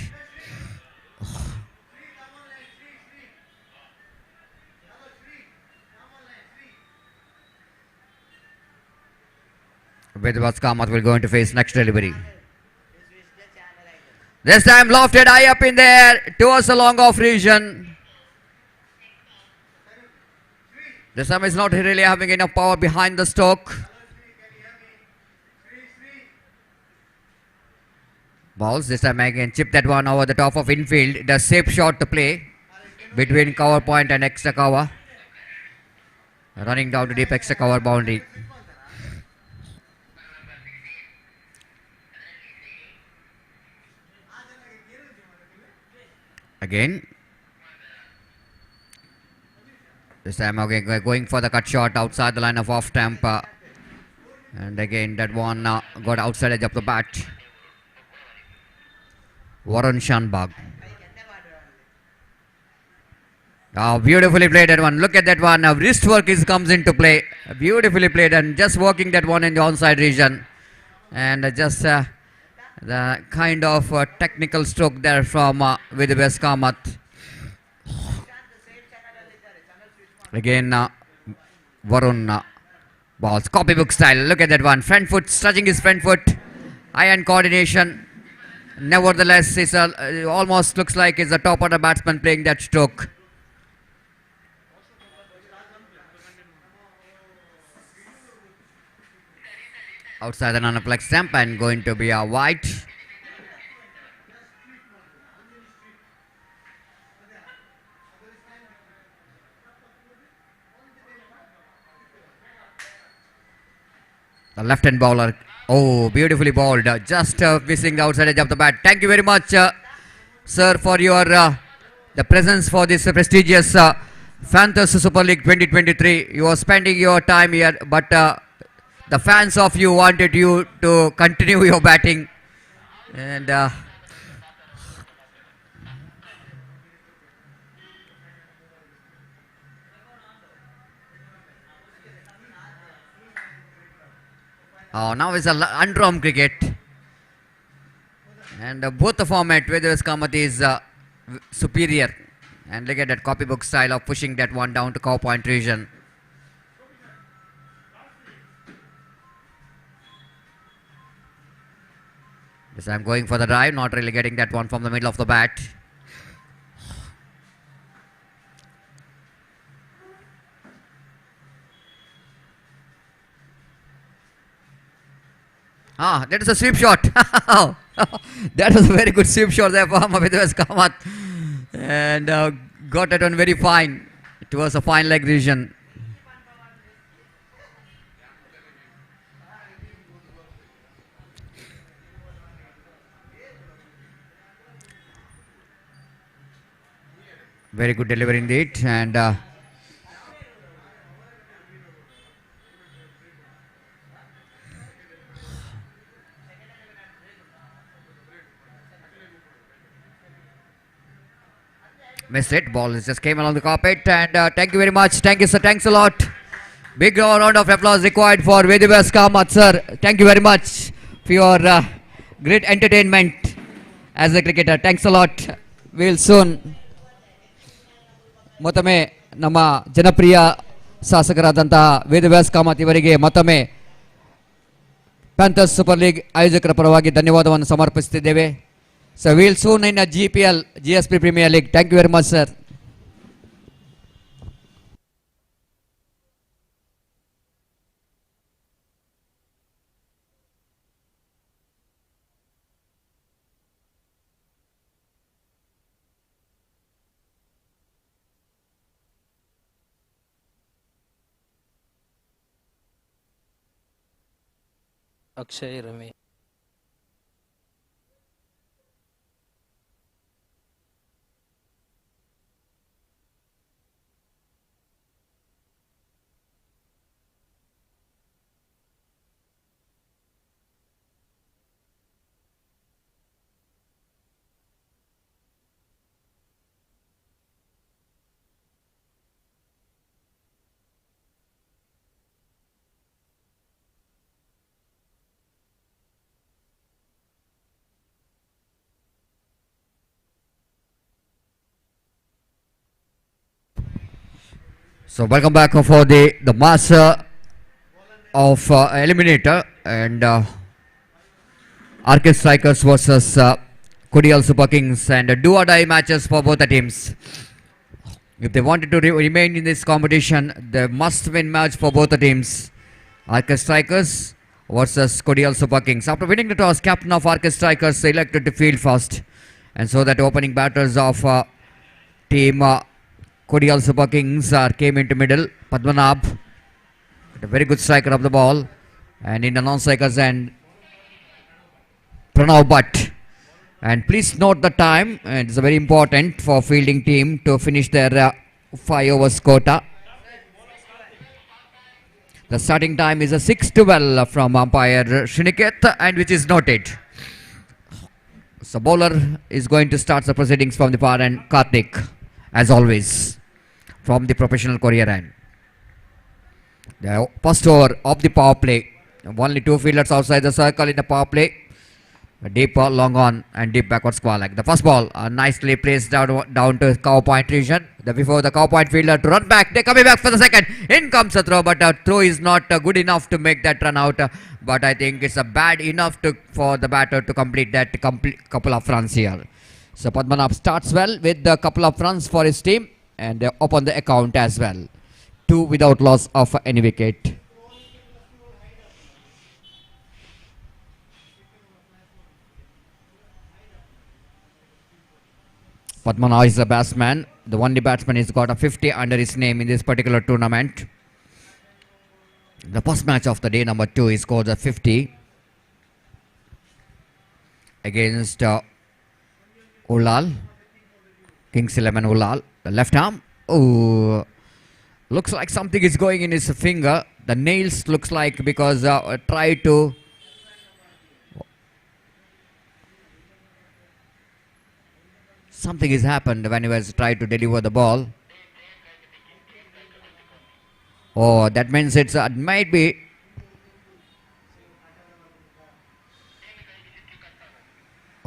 Vedavas Kamath will go into face next delivery. This time lofted high up in there towards the long off region. This time is not really having enough power behind the stroke. Balls this time again, chip that one over the top of infield. The safe shot to play between cover point and extra cover. Running down to deep extra cover boundary. Again, this time again going for the cut shot outside the line of off stump, and again that one got outside edge of the bat. Varun Shanbag. Beautifully played that one. Look at that one. Wrist work comes into play. Beautifully played, and just working that one in the onside region, and just the kind of technical stroke there from Vedavas Kamath. Again, Varun balls copybook style. Look at that one. Front foot, stretching his front foot. Eye-hand coordination. Nevertheless, it's almost looks like it's the top order batsman playing that stroke. Outside the non-flex stump and going to be a wide. The left-hand bowler, oh, beautifully bowled, just missing the outside edge of the bat. Thank you very much, sir, for your the presence for this prestigious Panthers Super League 2023. You are spending your time here, but the fans of you wanted you to continue your batting, and now it's a under-arm cricket, and both the format Vedavas Kamath is superior, and look at that copybook style of pushing that one down to cow point region. Yes, I'm going for the drive, not really getting that one from the middle of the bat. That is a sweep shot. That was a very good sweep shot there for Vedavas Kamath. And got that one very fine. It was a fine leg region. Very good delivery indeed, and missed it. Ball just came along the carpet, and thank you very much. Thank you, sir. Thanks a lot. Big round of applause required for Vedavas Kamath, sir. Thank you very much for your great entertainment as a cricketer. Thanks a lot. We'll soon. ಮತ್ತೊಮ್ಮೆ ನಮ್ಮ ಜನಪ್ರಿಯ ಶಾಸಕರಾದಂತಹ ವೇದವ್ಯಾಸ್ ಕಾಮತ್ ಇವರಿಗೆ ಮತ್ತೊಮ್ಮೆ panthers super league ಆಯೋಜಕರ ಪರವಾಗಿ ಧನ್ಯವಾದವನ್ನು ಸಮರ್ಪಿಸುತ್ತಿದ್ದೇವೆ. So will soon in GPL GSP premier league. Thank you very much sir. Akshay Ramesh. So welcome back for the master of eliminator and Arcade Strikers versus Kodial Super Kings and do or die matches for both the teams. If they wanted to remain in this competition, they must win match for both the teams. Arcade Strikers versus Kodial Super Kings. After winning the toss, captain of Arcade Strikers elected to field first, and so that opening batters of team Kodial Super Kings came into middle. Padmanabh, a very good striker of the ball, and in the non-strikers end, Pranav Bhatt. And please note the time. It's very important for fielding team to finish their 5 overs quota. The starting time is a 6:12 from umpire Shriniket, and which is noted. So bowler is going to start the proceedings from the far end, Karthik, as always, from the professional career end. The first over of the power play. Only 2 fielders outside the circle in the power play. A deep long on and deep backward square leg. The first ball nicely placed down to cow point region. Before the cow point fielder to run back. They're coming back for the second. In comes a throw, but a throw is not good enough to make that run out. But I think it's bad enough for the batter to complete that couple of runs here. So Padmanabh starts well with a couple of runs for his team and open the account as well. 2 without loss of any wicket. Padmanabh is a batsman. The only batsman who's got a 50 under his name in this particular tournament. The first match of the day, number 2, he scored a 50 against Ulal, Kings 11 Ulal. The left arm. Oh, looks like something is going in his finger. The nails looks like because try to something has happened when he was trying to deliver the ball. Oh, that means it might be.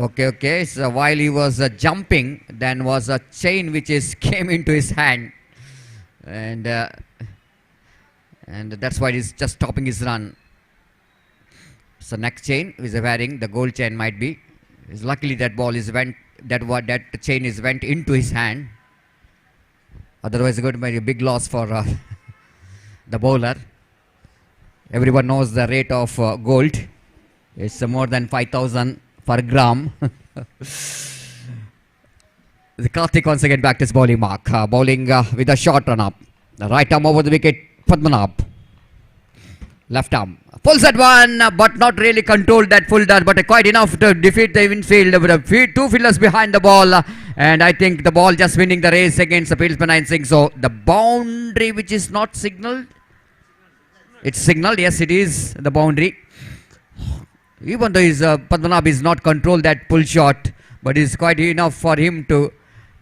Okay. So while he was jumping, then was a chain which came into his hand, and that's why he's just stopping his run. So next chain is wearing the gold chain might be. Luckily that ball is went. That chain is went into his hand. Otherwise, it would be a big loss for the bowler. Everyone knows the rate of gold. It's more than 5,000 per gram. The Karthik once again back to his bowling mark. Bowling with a short run up. The right arm over the wicket, Padmanabh. Left arm. Pulls that one, but not really controlled that full dart, but quite enough to defeat the infield with 2 fielders behind the ball. And I think the ball just winning the race against the fieldsman and Singh. So the boundary which is not signalled. It's signalled, yes it is the boundary. Even though Padmanabh is not controlled that pull shot, but it's quite enough for him to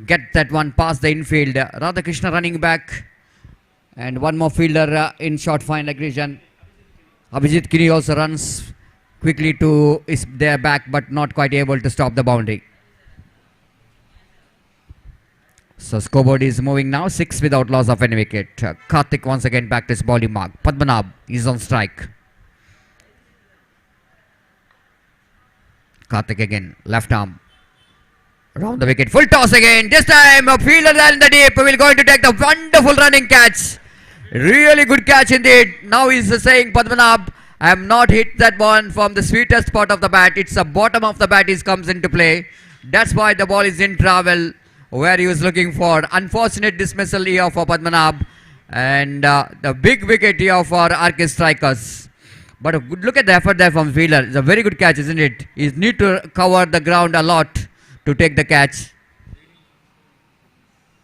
get that one past the infield. Radhakrishna running back and one more fielder in short fine leg region. Abhijit Kini also runs quickly to is their back, but not quite able to stop the boundary. So scoreboard is moving now, 6 without loss of any wicket. Karthik once again back to his bowling mark. Padmanabh is on strike. Karthik again, left arm. Around the wicket, full toss again. This time a fielder there in the deep will going to take the wonderful running catch. Really good catch indeed. Now he's saying, Padmanabh, I have not hit that one from the sweetest part of the bat. It's the bottom of the bat is comes into play. That's why the ball is in travel where he was looking for. Unfortunate dismissal here for Padmanabh, and the big wicket here for RK Strikers. But a good look at the effort there from fielder. It's a very good catch, isn't it? He need to cover the ground a lot to take the catch.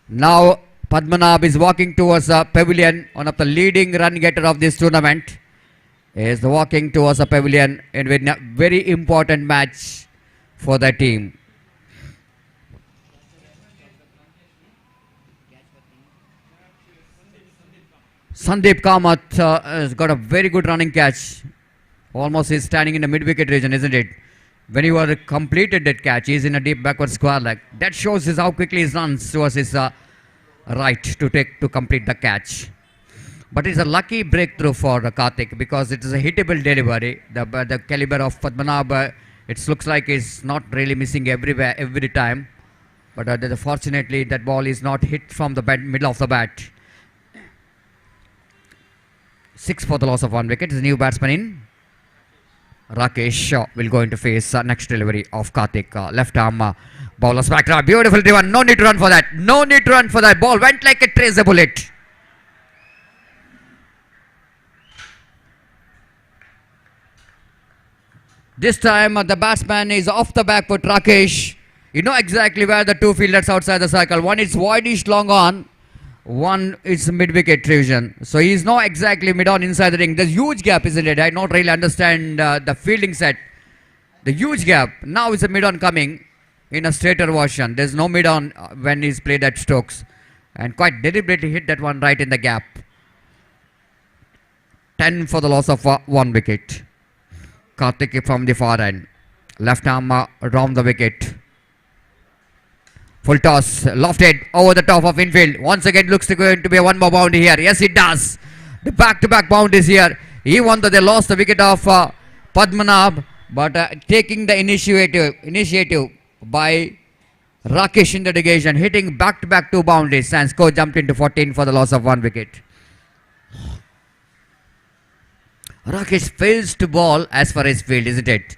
Now Padmanabh is walking towards a pavilion, one of the leading run getter of this tournament. He is walking towards a pavilion in a very important match for the team. Sandeep Kamath has got a very good running catch. Almost he's standing in the mid-wicket region, isn't it? When you are completed that catch, he's in a deep backward square leg. That shows how quickly he runs towards his right to complete the catch. But it's a lucky breakthrough for Karthik because it is a hittable delivery. The caliber of Padmanabh, it looks like he's not really missing everywhere every time. But fortunately, that ball is not hit from the middle of the bat. 6 for the loss of 1 wicket. The new batsman in. Rakesh will go into face next delivery of Karthik. Left arm bowler spectra. Beautiful driven. No need to run for that. No need to run for that. Ball went like a tracer bullet. This time the batsman is off the back foot. Rakesh. You know exactly where the two fielders outside the circle. One is wideish long on. One is mid-wicket region. So he is not exactly mid-on inside the ring. There's huge gap, isn't it? I don't really understand the fielding set. The huge gap. Now is a mid-on coming in a straighter version. There's no mid-on when he's played at Stokes. And quite deliberately hit that one right in the gap. 10 for the loss of 1 wicket. Karthik from the far end. Left arm around the wicket. Full toss, lofted over the top of infield. Once again looks to going to be a one more boundary here. Yes, it does. The back-to-back boundaries here. Even though they lost the wicket of Padmanabh, but taking the initiative by Rakesh in the negation, hitting back-to-back 2 boundaries, and score jumped into 14 for the loss of 1 wicket. Rakesh fails to bowl as far as field, isn't it?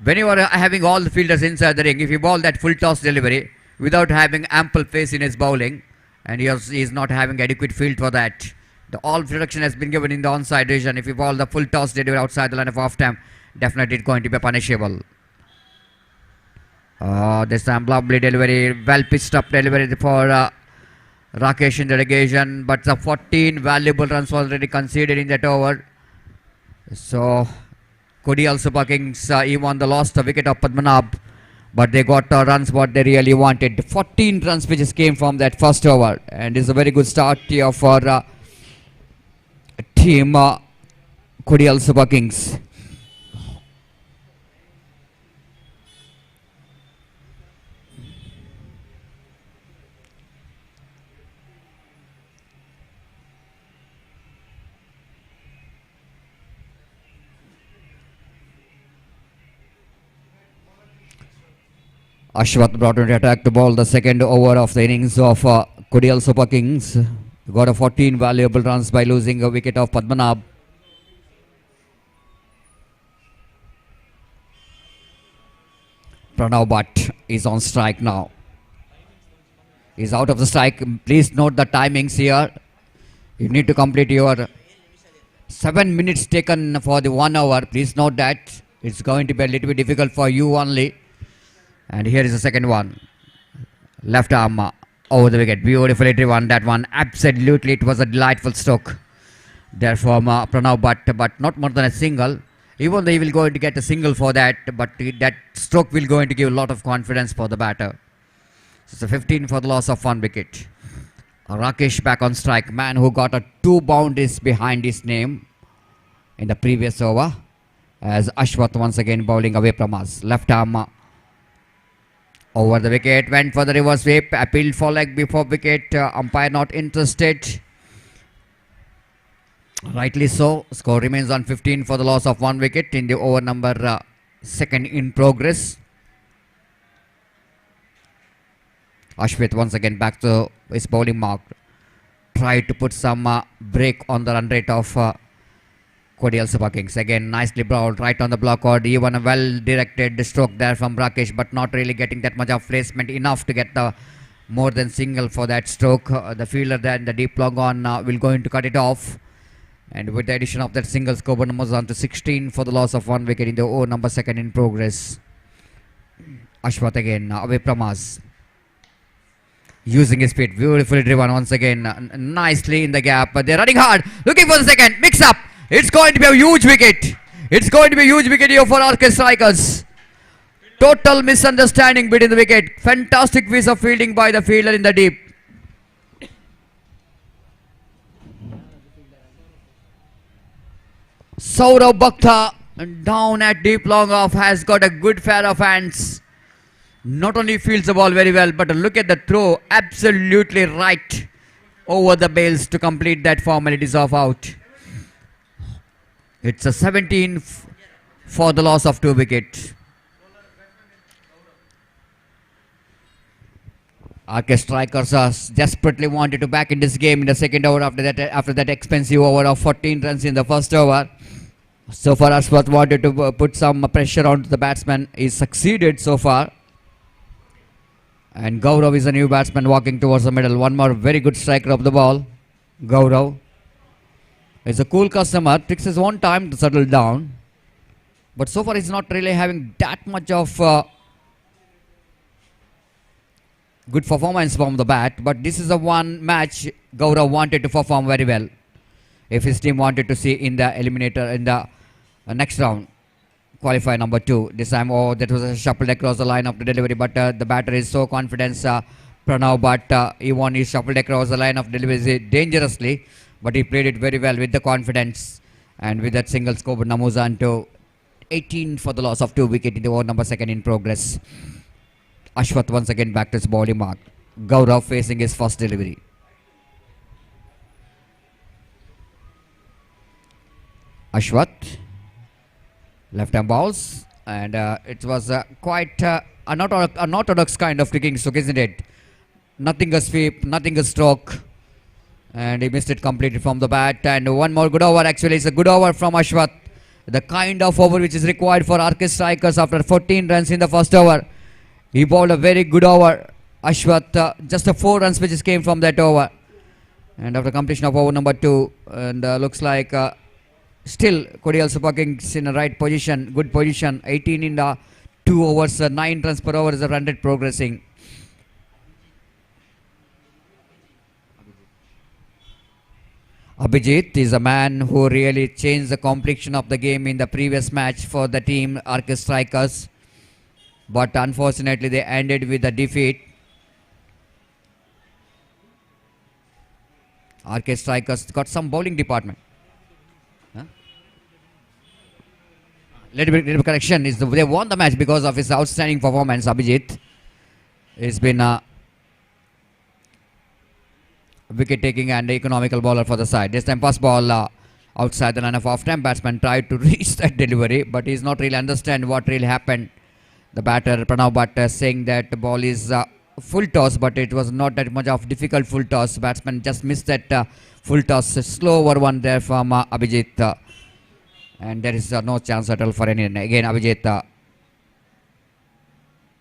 When you are having all the fielders inside the ring, if you bowl that full toss delivery without having ample pace in his bowling, and he is not having adequate field for that, the all reduction has been given in the onside region. If you bowl the full toss delivery outside the line of off time, definitely it's going to be punishable. This time lovely delivery, well pitched up delivery for Rakesh in the negation, but the 14 valuable runs was already conceded in that over. So Kodial Super Kings even the lost the wicket of Padmanabh, but they got runs what they really wanted. 14 runs which came from that first over, and it's a very good start here for team Kodial Super Kings. Ashwath brought into attack to bowl the second over of the innings of Kodial Super Kings. Got a 14 valuable runs by losing a wicket of Padmanabh. Pranav Bhatt is on strike now. He's out of the strike. Please note the timings here. You need to complete your 7 minutes taken for the 1 hour. Please note that. It's going to be a little bit difficult for you only. And here is the second one. Left arm over the wicket. Beautifully driven that one. Absolutely, it was a delightful stroke there from Pranav Bhatt, but not more than a single. Even though he will going to get a single for that, but that stroke will going to give a lot of confidence for the batter. So it's a 15 for the loss of 1 wicket. Rakesh back on strike. Man who got 2 boundaries behind his name in the previous over. as Ashwath once again bowling away from us. Left arm over the wicket, went for the reverse sweep, appealed for leg before wicket, umpire not interested. Rightly so, score remains on 15 for the loss of 1 wicket in the over number second in progress. Ashwath once again back to his bowling mark. Tried to put some break on the run rate of Cordial Super Kings. Again, nicely bowled right on the block out. Even a well directed stroke there from Rakesh, but not really getting that much of placement enough to get the more than single for that stroke. The fielder there in the deep long on will going to cut it off. And with the addition of that single, score numbers on to 16 for the loss of 1 wicket in the over number second in progress. Ashwath again away from us. Using his speed, beautifully driven once again, nicely in the gap. But they're running hard, looking for the second, mix up. It's going to be a huge wicket. It's going to be a huge wicket here for RK Strikers. Total misunderstanding between the wicket. Fantastic piece of fielding by the fielder in the deep. Saurav Bhakta down at deep long off has got a good pair of hands. Not only fields the ball very well, but look at the throw, absolutely right over the bails to complete that formalities of out. It's a 17 for the loss of 2 wickets. RK Strikers are desperately wanted to back in this game in the second over after that expensive over of 14 runs in the first over. So far Ashwath wanted to put some pressure onto the batsman. He succeeded so far. And Gaurav is a new batsman walking towards the middle. One more very good striker of the ball. Gaurav is a cool customer. Takes his own time to settle down. But so far he's not really having that much of good performance from the bat. But this is the one match Gaurav wanted to perform very well. If his team wanted to see in the eliminator in the next round. Qualifier number 2. This time, oh, that was a shuffled across the line of the delivery, but the batter is so confident, Pranav, but he won his shuffled across the line of delivery dangerously, but he played it very well with the confidence, and with that single score, Namuzan to 18 for the loss of 2 wicket in the over number second in progress. Ashwath once again back to his bowling mark. Gaurav facing his first delivery. Ashwath. Left arm balls, and it was quite unorthodox kind of kicking stroke, isn't it? Nothing a sweep, nothing a stroke, and he missed it completely from the bat. And one more good over, actually, it's a good over from Ashwath. The kind of over which is required for RK Strikers after 14 runs in the first over. He bowled a very good over, Ashwath, just a 4 runs which came from that over. And after completion of over number 2, and looks like still Cordial Super Kings in the right position, good position, 18 in the 2 overs, 9 runs per over is the run rate progressing. Abhijit is a man who really changed the complexion of the game in the previous match for the team RK Strikers, but unfortunately they ended with a defeat. RK Strikers got some bowling department. Little bit correction is they won the match because of his outstanding performance. Abhijit has been a wicket taking and economical bowler for the side. This time first ball outside the line of off time. Batsman tried to reach that delivery, but he's not really understand what really happened. The batter Pranav Bhatt saying that the ball is full toss, but it was not that much of difficult full toss. Batsman just missed that full toss. Slow over one there from Abhijit. And there is no chance at all for any. Again, Abhijit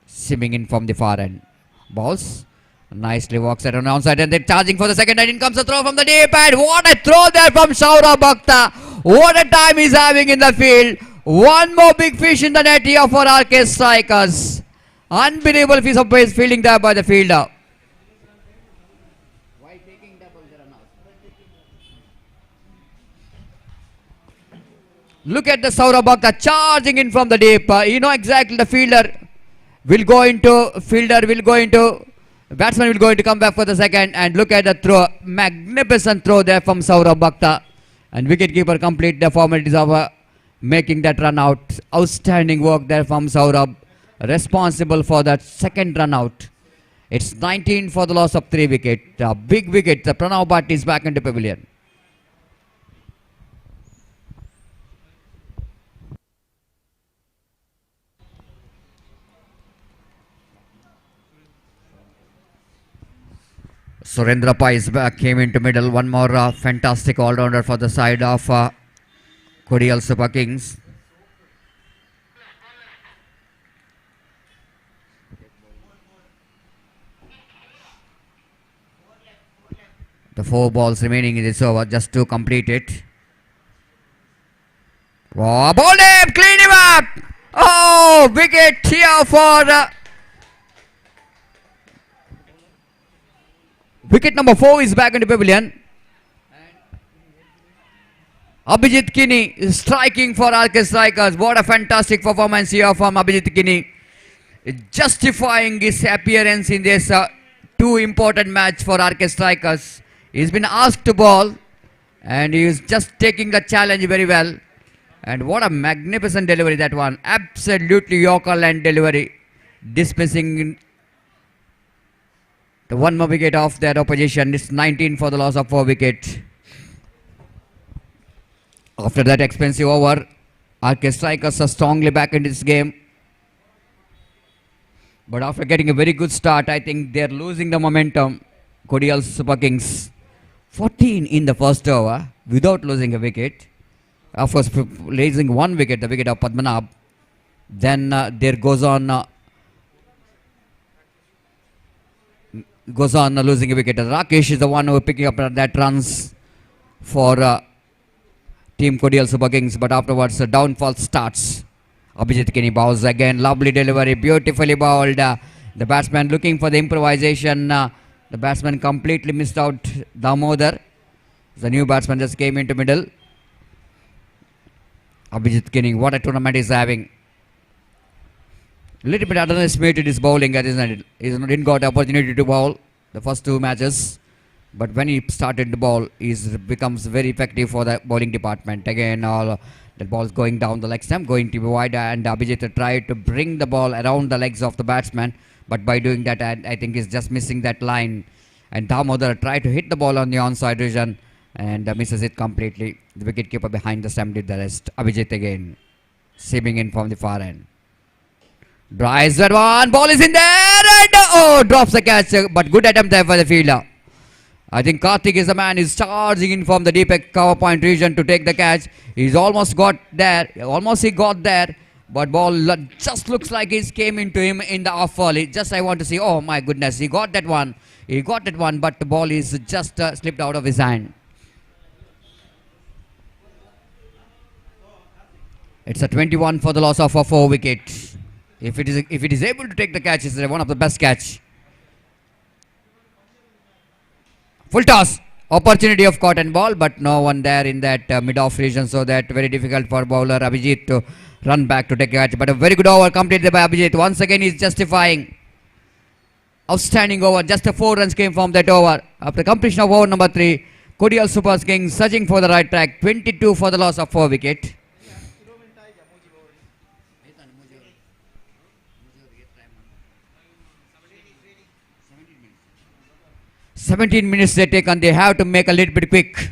simming in from the far end. Balls. Nicely walks it on the outside and then charging for the second. And in comes a throw from the deep end. What a throw there from Saurav Bhakta. What a time he's having in the field. One more big fish in the net here for RK Strikers. Unbelievable piece of base fielding there by the fielder. Look at the Saurav Bhakta charging in from the deep. You know exactly the batsman will go into come back for the second, and look at the throw. Magnificent throw there from Saurav Bhakta. And wicketkeeper complete the formalities of making that run out. Outstanding work there from Saurabh, responsible for that second run out. It's 19 for the loss of 3 wickets. A big wicket. The Pranav Bhatt is back into pavilion. Surendra Pai is back, came into middle. One more fantastic all-rounder for the side of Kodial Super Kings. The 4 balls remaining in this over, just to complete it. Oh, ball him, clean him up! Oh, wicket here for wicket number 4 is back into pavilion. Abhijit Kini is striking for RK Strikers. What a fantastic performance here from Abhijit Kini, justifying his appearance in this too important match for RK Strikers. He's been asked to bowl and he is just taking the challenge very well. And what a magnificent delivery that one. Absolutely Yorker land delivery, dismissing the one more wicket of that opposition. It's 19 for the loss of 4 wickets. After that expensive over, RK Strikers are strongly back in this game. But after getting a very good start, I think they're losing the momentum. Kodial Super Kings 14 in the first over without losing a wicket. Of course, losing 1 wicket, the wicket of Padmanabh. Then there goes on losing a wicket. Rakesh is the one who is picking up that runs for Team Kodial Super Kings. But afterwards, the downfall starts. Abhijit Kini bows again. Lovely delivery, beautifully bowled. The batsman looking for the improvisation. The batsman completely missed out. Damodar, the new batsman, just came into middle. Abhijit Kini, what a tournament he's having. Little bit underestimated his bowling, isn't it? He didn't got the opportunity to bowl the first 2 matches. But when he started the ball, he becomes very effective for the bowling department. Again, all the ball is going down the leg stump, going to be wide, and Abhijit tried to bring the ball around the legs of the batsman. But by doing that, I think he's just missing that line. And Damodar tried to hit the ball on the onside region and misses it completely. The wicketkeeper behind the stump did the rest. Abhijit again, seaming in from the far end. Drives that one, ball is in there, and drops the catch. But good attempt there for the fielder. I think Karthik is the man who's charging in from the deep cover point region to take the catch. He's almost got there. Almost he got there. But ball just looks like it came into him in the off volley. Just I want to see, oh my goodness, he got that one. He got that one, but the ball is just slipped out of his hand. It's a 21 for the loss of a 4 wicket. If it is able to take the catch, it's one of the best catch. Full toss, opportunity of cotton ball, but no one there in that mid-off region, so that very difficult for bowler Abhijit to run back to take a catch. But a very good over completed by Abhijit. Once again he's justifying. Outstanding over. Just 4 runs came from that over. After completion of over number 3, Kodial Super Kings searching for the right track. 22 for the loss of 4 wicket. "17 minutes they take, and they have to make a little bit quick.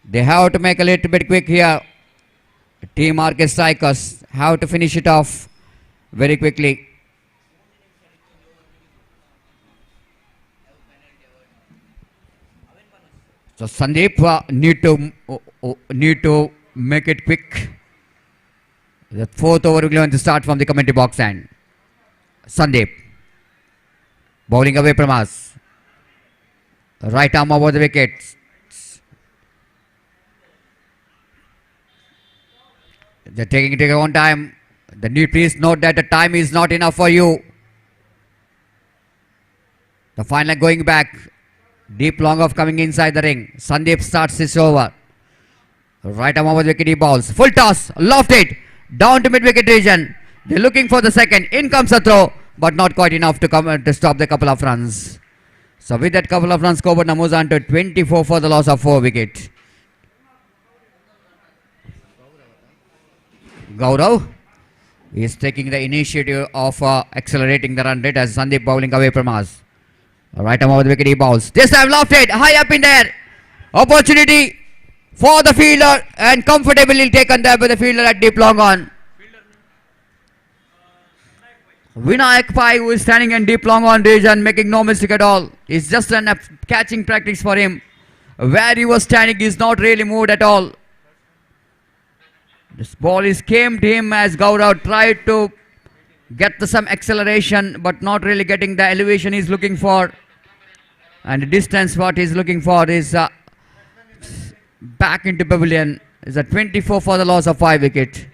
They have to make a little bit quick here. Team RK Strikers have to finish it off very quickly. So Sandeep need to make it quick. The 4th over will going to start from the commentary box, and Sandeep bowling away from us. Right arm over the wicket. They're taking their own time. Please note that the time is not enough for you. The final going back. Deep long off coming inside the ring. Sandeep starts this over. Right arm over the wicket, he balls. Full toss, loft it, down to mid wicket region. They're looking for the second. In comes a throw, but not quite enough to stop the couple of runs. So with that couple of runs, Coburn moves on to 24 for the loss of 4 wicket. Gaurav is taking the initiative of accelerating the run rate as Sandeep bowling away from us. Right arm over the wicket, he bowls. This time lofted, high up in there. Opportunity for the fielder and comfortably taken there by the fielder at deep long on. Vinayak Pai, who is standing in deep long on region, making no mistake at all. It's just a catching practice for him. Where he was standing is not really moved at all. This ball is came to him as Gaurav tried to get some acceleration, but not really getting the elevation he's looking for. And the distance what he's looking for is back into pavilion. Is a 24 for the loss of 5 wicket.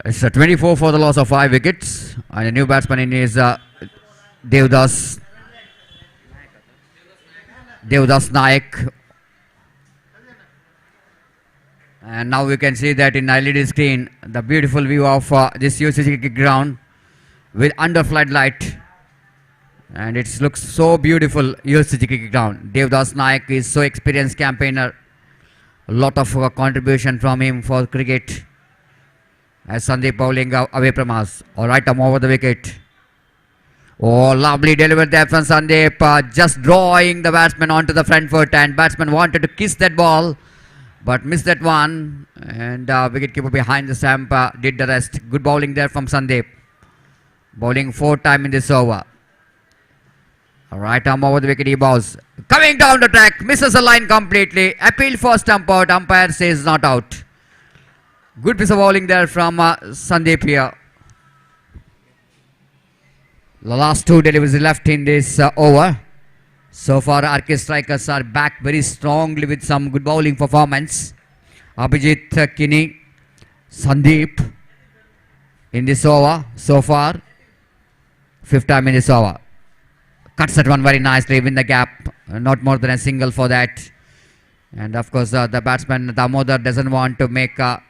It's a 24 for the loss of 5 wickets, and a new batsman in is Devdas Nayak. And now we can see that in LED screen the beautiful view of this UCC cricket ground with under floodlight, and it looks so beautiful. UCC cricket ground. Devdas Nayak is so experienced campaigner. A lot of contribution from him for cricket. As Sandeep bowling away from us. Alright, I'm over the wicket. Oh, lovely delivered there from Sandeep. Just drawing the batsman onto the front foot, and batsman wanted to kiss that ball but missed that one. And wicketkeeper behind the stump did the rest. Good bowling there from Sandeep. Bowling 4 times in this over. Alright, I'm over the wicket. He bowls. Coming down the track. Misses the line completely. Appeal for stump out. Umpire says not out. Good piece of bowling there from Sandeep here. The last 2 deliveries left in this over. So far, RK strikers are back very strongly with some good bowling performance. Abhijit, Kini, Sandeep in this over so far. 5th time in this over. Cuts that one very nicely, win the gap. Not more than a single for that. And of course, the batsman Damodar doesn't want to make a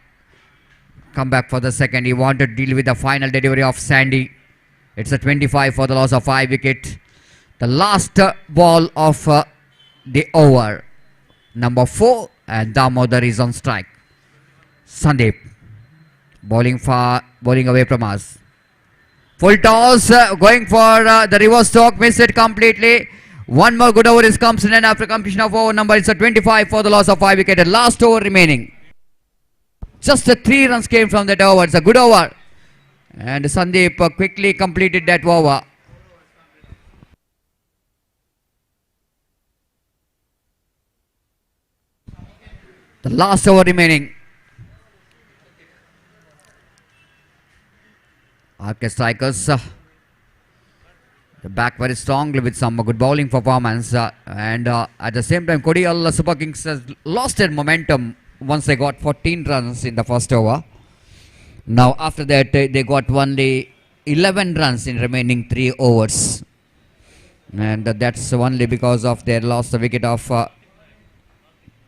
come back for the second. He wanted to deal with the final delivery of Sandy. It's a 25 for the loss of 5 wicket. The last ball of the over. Number 4, and Damodar is on strike. Sandeep bowling away from us. Full toss, going for the reverse stroke, missed it completely. One more good over is comes in, and after completion of over number, it's a 25 for the loss of 5 wicket. The last over remaining. Just 3 runs came from that over. It's a good over. And Sandeep quickly completed that over. The last over remaining. RK strikers back very strongly with some good bowling performance. And at the same time, Kodial Super Kings has lost their momentum once they got 14 runs in the first over. Now after that they got only 11 runs in remaining 3 overs. And that's only because of their lost the wicket of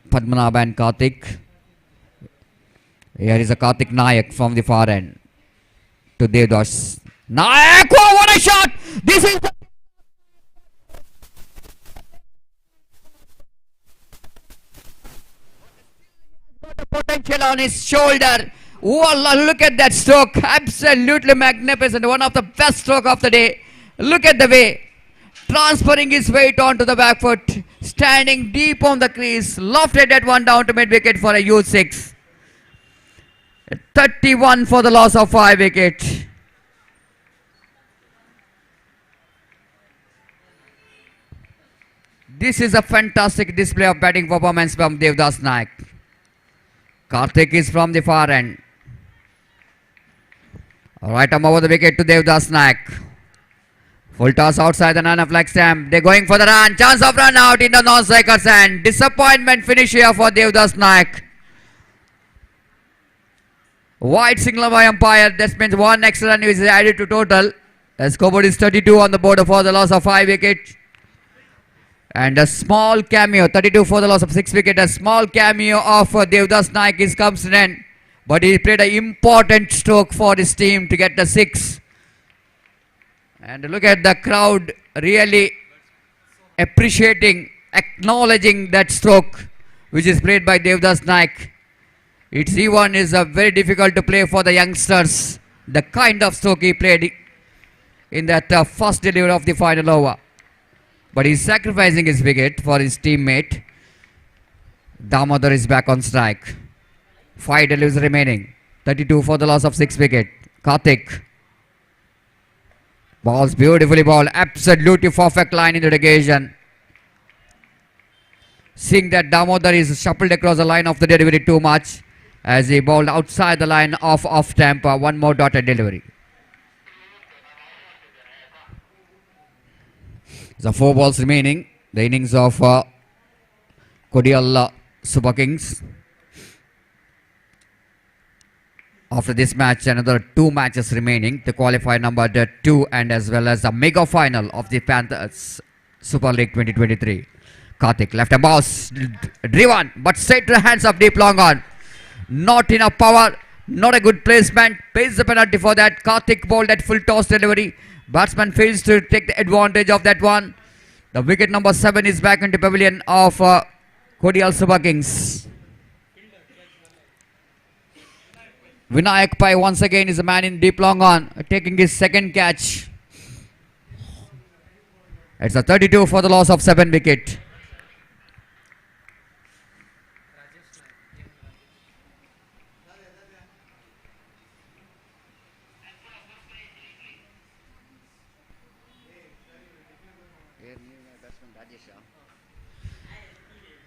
Padmanabh and Karthik. Here is a Karthik Nayak from the far end to Devdas. Nayak, oh, what a shot! This is the potential on his shoulder. Wallah, look at that stroke. Absolutely magnificent. One of the best stroke of the day. Look at the way. Transferring his weight onto the back foot. Standing deep on the crease. Lofted that one down to mid wicket for a U6. 31 for the loss of 5 wicket. This is a fantastic display of batting performance from Devdas Nayak. Karthik is from the far end. Alright, I'm over the wicket to Devdas Nayak. Full toss outside the non-flag stamp. They're going for the run. Chance of run out in the non-striker's hand. Disappointment finish here for Devdas Nayak. Wide signal by umpire. That means 1 extra run is added to total. The scoreboard is 32 on the board for the loss of 5 wickets. And a small cameo, 32 for the loss of 6 wicket. A small cameo of Devdas Naik is comes in. But he played an important stroke for his team to get the 6. And look at the crowd really appreciating, acknowledging that stroke which is played by Devdas Naik. It's even is very difficult to play for the youngsters. The kind of stroke he played in that first delivery of the final over. But he's sacrificing his wicket for his teammate. Damodar is back on strike. 5 deliveries remaining. 32 for the loss of 6 wicket. Karthik. Balls beautifully ball. Absolutely perfect line into the occasion. Seeing that Damodar is shuffled across the line of the delivery too much as he bowled outside the line of off tempo. One more dotted delivery. The 4 balls remaining. The innings of Kodial Super Kings. After this match, another 2 matches remaining to qualify number 2 and as well as the mega final of the Panthers Super League 2023. Karthik left a bounce, driven, but straight to the hands of Deep Long on. Not enough power, not a good placement. Pays the penalty for that. Karthik bowled that full toss delivery. Batsman fails to take the advantage of that one. The wicket number 7 is back into pavilion of Kodial Super Kings. Vinayak Pai once again is a man in deep long on, taking his second catch. It's a 32 for the loss of 7 wicket.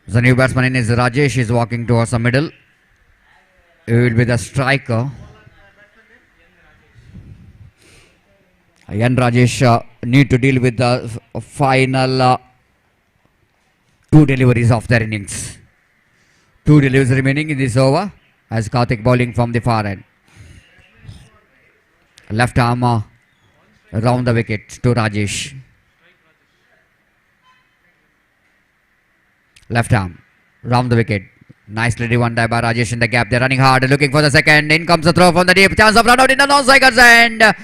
The new batsman in is Rajesh is walking towards the middle. He will be the striker. Yan Rajesh need to deal with the final 2 deliveries of their innings. 2 deliveries remaining in this over as Karthik bowling from the far end. Left arm around the wicket to Rajesh. Left arm round the wicket. Nicely driven by Rajesh in the gap. They're running hard, looking for the second. In comes the throw from the deep. Chance of run out in the non-strikers and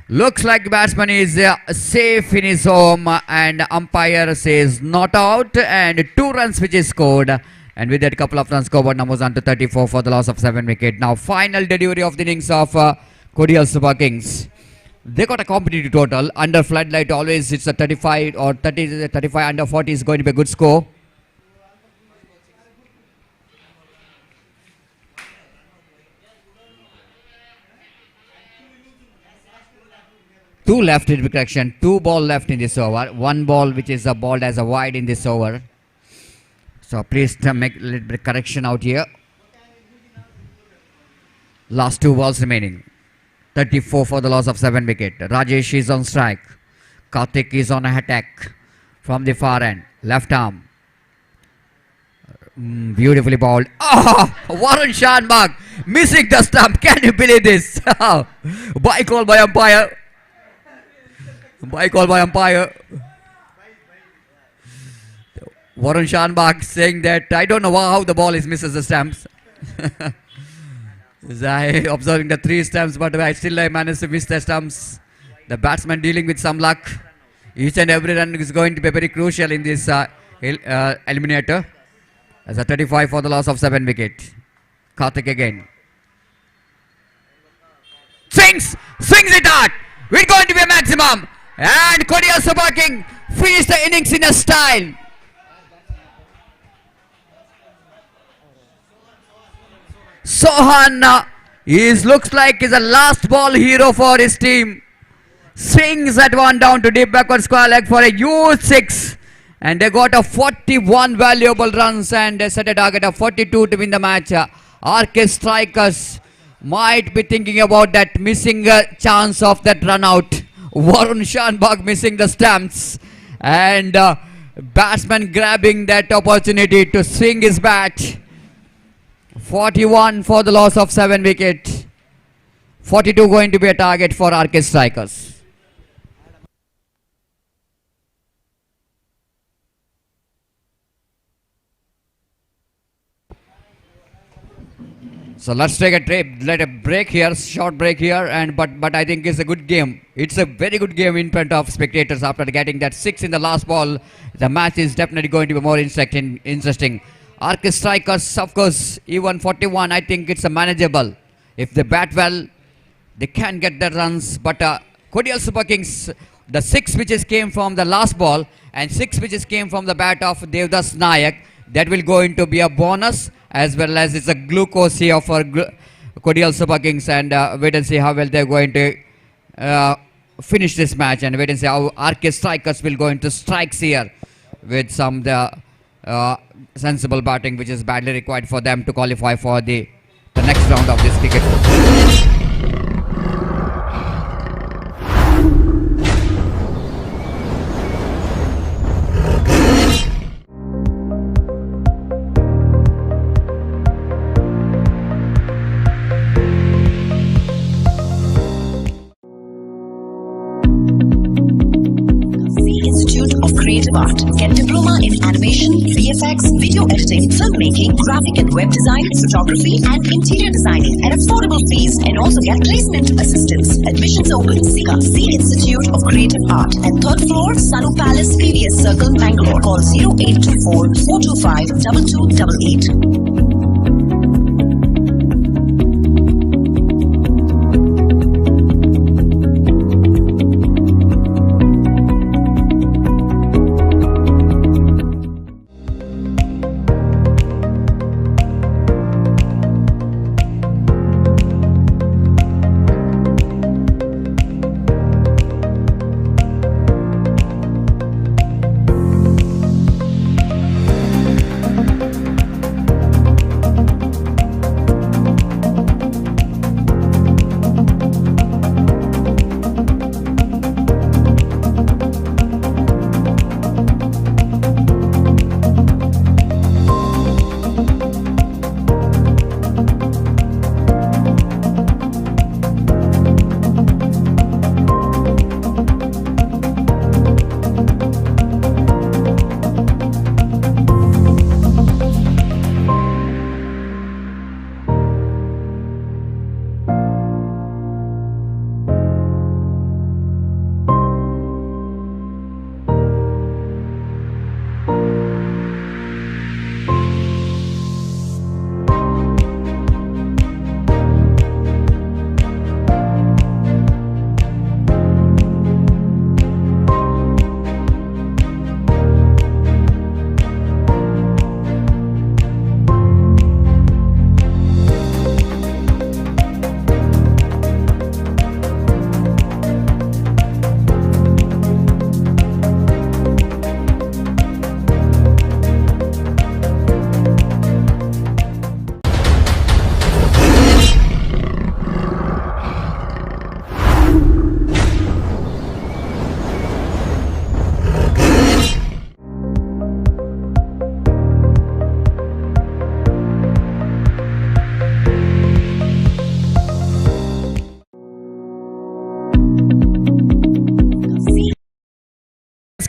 looks like the batsman is safe in his home and umpire says not out and 2 runs which is scored. And with that couple of runs scored, numbers on to 34 for the loss of 7 wicket. Now final delivery of the innings of Kodial Super Kings. They got a competitive total. Under floodlight always it's a 35 or 30, 35 under 40 is going to be a good score. Two left in correction, 2 ball left in this over, 1 ball which is balled as a wide in this over. So please make a little bit correction out here. Last 2 balls remaining. 34 for the loss of 7 wicket. Rajesh is on strike. Karthik is on attack from the far end. Left arm. Beautifully bowled. Oh, Warren Shanbag missing the stump. Can you believe this? By call by umpire. By call by umpire. Warren Shanbag saying that I don't know how the ball is misses the stumps. I observing the 3 stumps, but I managed to miss the stumps. The batsman dealing with some luck. Each and every run is going to be very crucial in this eliminator. As a 35 for the loss of 7 wicket. Karthik again. Swings it out. We're going to be a maximum. And Kodial Super King finished the innings in a style. Sohan looks like he's a last ball hero for his team. Swings that one down to deep backward square leg for a huge 6. And they got a 41 valuable runs and they set a target of 42 to win the match. RK Strikers might be thinking about that missing chance of that run out. Warren Shanbag missing the stumps and batsman grabbing that opportunity to swing his bat. 41 for the loss of 7 wicket. 42 going to be a target for RK Strikers. So let's take let a break here, short break here, and but I think it's a good game. It's a very good game in front of spectators. After getting that 6 in the last ball, the match is definitely going to be more interesting. Arc Strikers, of course, even 41. I think it's a manageable. If they bat well, they can get the runs. But Kodial Super Kings, the 6 pitches came from the last ball, and 6 pitches came from the bat of Devdas Nayak. That will go into be a bonus, as well as it's a glucose here for Kodial Super Kings, and wait and see how well they're going to finish this match, and wait and see how Arc Strikers will go into strikes here with some sensible batting, which is badly required for them to qualify for the next round of this cricket. Of Creative Art. Get diploma in animation, VFX, video editing, filmmaking, graphic and web design, photography, and interior designing at affordable fees, and also get placement assistance. Admissions open. SICA, C Institute of Creative Art, at 3rd floor, Sanu Palace, PVS Circle, Bangalore. Call 0824 425 2288.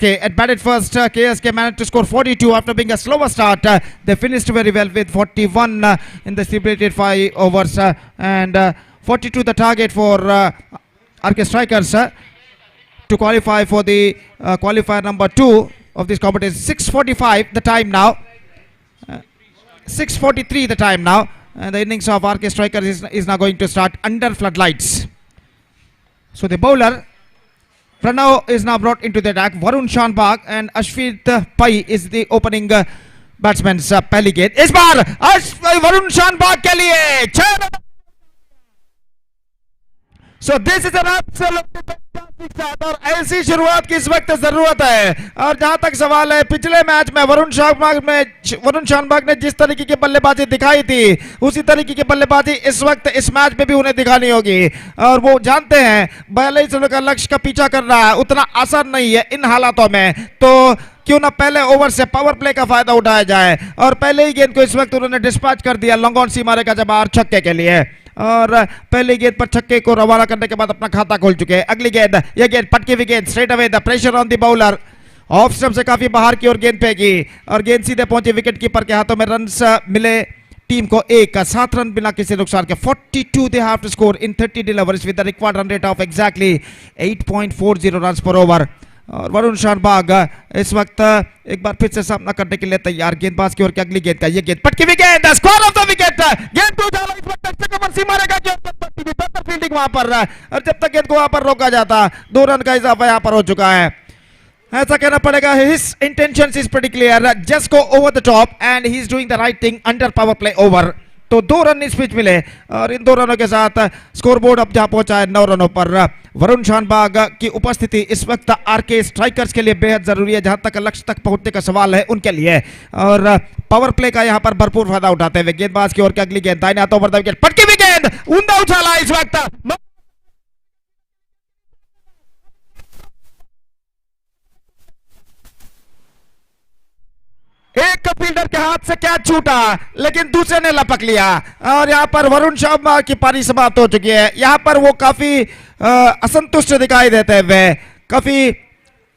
At batted first, KSK managed to score 42 after being a slower start. They finished very well with 41 in the stipulated 5 overs, and 42 the target for RK Strikers to qualify for the qualifier number 2 of this competition. 6:45 the time now. 6:43 the time now. And the innings of RK Strikers is now going to start under floodlights. So the bowler Pranav is now brought into the attack. Varun Shanbag and Ashvit Pai is the opening batsmen. पहली गेंद इस बार वरुण शानबाग के लिए So this is an absolutely fantastic start और ऐसी शुरुआत की इस वक्त जरूरत है. और जहां तक सवाल है, पिछले मैच में वरुण शानबाग ने जिस तरीके की बल्लेबाजी दिखाई थी, उसी तरीके की बल्लेबाजी इस वक्त इस मैच में भी उन्हें दिखानी होगी. और वो जानते हैं 42 रनों का लक्ष्य का पीछा कर रहा है उतना आसान नहीं है इन हालातों में, तो क्यों ना पहले ओवर से पावर प्ले का फायदा उठाया जाए. और पहले ही गेंद को इस वक्त उन्होंने डिस्पैच कर दिया लॉन्ग ऑन सी मारे का जवाब छक्के के लिए, और पहली गेंद पर छक्के को रवाना करने के बाद अपना खाता खोल चुके हैं. अगली गेंद, यह गेंद पटकी हुई गेंद, straight away the pressure on the bowler, off stump से काफी बाहर की ओर गेंद फेंकी और गेंद सीधे पहुंची विकेट कीपर के हाथों में. रन्स मिले टीम को एक 7 रन बिना किसी नुकसान के 42 they have to score in 30 deliveries with the required run rate of exactly 8.40 runs per over. और वरुण शानबाग इस वक्त एक बार फिर से सामना करने के लिए तैयार। गेंदबाज की ओर की अगली गेंद का ये गेंद पटकी हुई गेंद, स्कोर ऑफ द विकेट। गेंद को उछाला इस वक्त एक्स्ट्रा कवर सी मारेगा बेहतर फील्डिंग वहां पर, और जब तक गेंद को वहां पर रोका जाता 2 रन का इजाफा यहां पर हो चुका है। ऐसा कहना पड़ेगा his intentions is pretty clear, just go over the top and he is doing the right thing under power play over. तो 2 रन इस पिच मिले और इन 2 रनों के साथ स्कोरबोर्ड अब जहां पहुंचा है 9 रनों पर। वरुण शानबाग की उपस्थिति इस वक्त आरके स्ट्राइकर्स के लिए बेहद जरूरी है, जहां तक लक्ष्य तक पहुंचने का सवाल है उनके लिए, और पावर प्ले का यहां पर भरपूर फायदा उठाते हुए गेंदबाज की ओर की अगली गेंद दाहिने हाथों पर विकेट पटकी हुई गेंद, ऊंधा उछाला इस वक्त एक फील्डर के हाथ से कैच छूटा लेकिन दूसरे ने लपक लिया, और यहां पर वरुण शर्मा की पारी समाप्त हो चुकी है। यहां पर वो काफी असंतुष्ट दिखाई देते हुए, काफी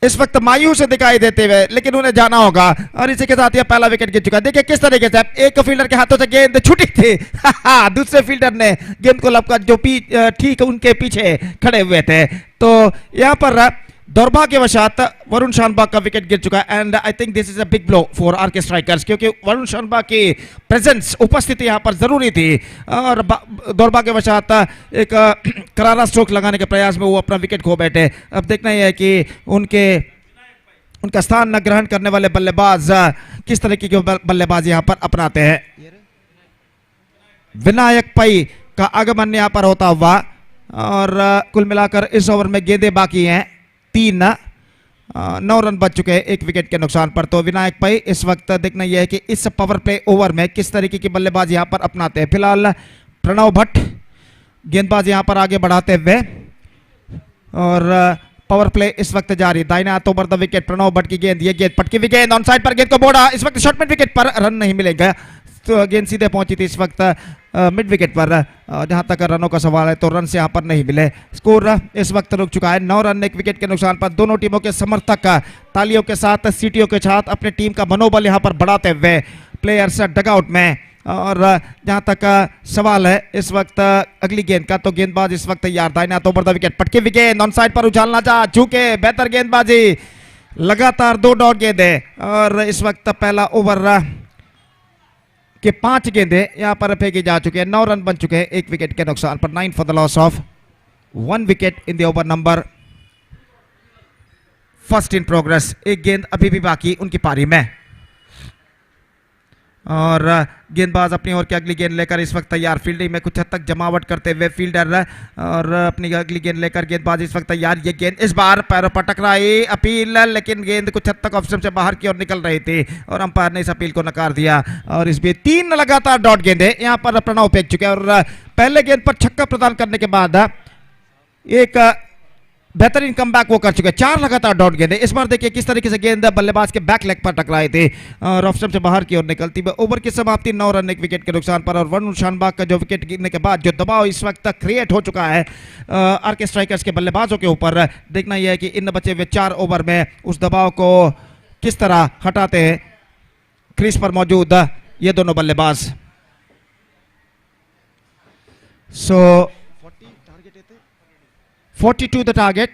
इस वक्त मायूस दिखाई देते हुए, लेकिन उन्हें जाना होगा। और इसी के साथ यह पहला विकेट गिर चुका है। देखिए किस तरीके से एक फील्डर के हाथों से गेंद छूटी थी दूसरे फील्डर ने गेंद को लपका जो ठीक उनके पीछे खड़े हुए थे। तो यहां पर दुर्भाग्यवशात वरुण शानबाग का विकेट गिर चुका है, and I think this is a big blow for RK strikers, क्योंकि वरुण शानबाग की प्रेजेंस उपस्थिति यहां पर जरूरी थी, और दुर्भाग्यवशात एक करारा स्ट्रोक लगाने के प्रयास में वो अपना विकेट खो बैठे। अब देखना यह है कि उनका स्थान न ग्रहण करने वाले बल्लेबाज किस तरीके की बल्लेबाज यहां पर अपनाते हैं। विनायक पई का आगमन यहां पर होता हुआ, और कुल मिलाकर इस ओवर में गेंदें बाकी हैं 3, 9 रन बच चुके हैं 1 विकेट के नुकसान पर। तो विनायक भाई इस वक्त देखना यह है कि इस पावर प्ले ओवर में किस तरीके की बल्लेबाज यहां पर अपनाते हैं। फिलहाल प्रणव भट्ट गेंदबाज यहां पर आगे बढ़ाते हुए, और पावर प्ले इस वक्त जारी। दाहिने हाथों पर द विकेट प्रणव भट्ट की गेंद, ये गेंद पटकी हुई गेंद ऑन साइड पर गेंद को बोड़ा, इस वक्त शॉर्ट मिड विकेट पर रन नहीं मिलेगा। तो गेंद सीधे पहुंची थी इस वक्त मिड विकेट पर, जहां तक रनों का सवाल है तो रन से यहां पर नहीं मिले। स्कोर इस वक्त रुक चुका है 9 रन 1 विकेट के नुकसान पर। दोनों टीमों के समर्थक तालियों के साथ, सीटियों के साथ अपनी टीम का मनोबल यहां पर बढ़ाते हुए प्लेयर्स डगआउट में। और जहां तक सवाल है इस वक्त अगली गेंद का, तो गेंदबाज इस वक्त तैयार। दाहिने हाथों पर द विकेट पटकी हुई गेंद ऑन साइड पर उछालना चाह चूके, बेहतर गेंदबाजी, लगातार 2 डॉट गेंदें, और इस वक्त पहला ओवर के 5 गेंदें यहां पर फेंकी जा चुके हैं। 9 रन बन चुके हैं 1 विकेट के नुकसान पर। 9 for the loss of 1 wicket in the over number first in progress. एक गेंद अभी भी बाकी उनकी पारी में, और गेंदबाज अपनी ओर की अगली गेंद लेकर इस वक्त तैयार। फील्डिंग में कुछ हद तक जमावट करते हुए फील्डर, और अपनी अगली गेंद लेकर गेंदबाज इस वक्त तैयार। ये गेंद इस बार पैरों पर टकराई, अपील, लेकिन गेंद कुछ हद तक ऑफ से बाहर की ओर निकल रही थी और अंपायर ने इस अपील को नकार दिया। और इस बीच 3 लगातार डॉट गेंदें यहां पर प्रणव फेंक चुके हैं, और पहले गेंद पर छक्का प्रदान करने के बाद एक बेहतरीन कमबैक वो कर चुके हैं। 4 लगातार डॉट गेंदें। इस बार देखिए किस तरीके से गेंद बल्लेबाज के बैक लेग पर टकराए थे और ऑफ स्टंप से बाहर की ओर निकलती है। ओवर की समाप्ति 9 रन 1 विकेट के नुकसान पर। और वरुण शानबाग का जो विकेट गिरने के बाद जो दबाव इस वक्त तक क्रिएट हो चुका है आरके स्ट्राइकर्स के बल्लेबाजों के ऊपर, देखना यह है कि इन बचे हुए 4 ओवर में उस दबाव को किस तरह हटाते हैं क्रीज पर मौजूद ये दोनों बल्लेबाज। सो 42 the target,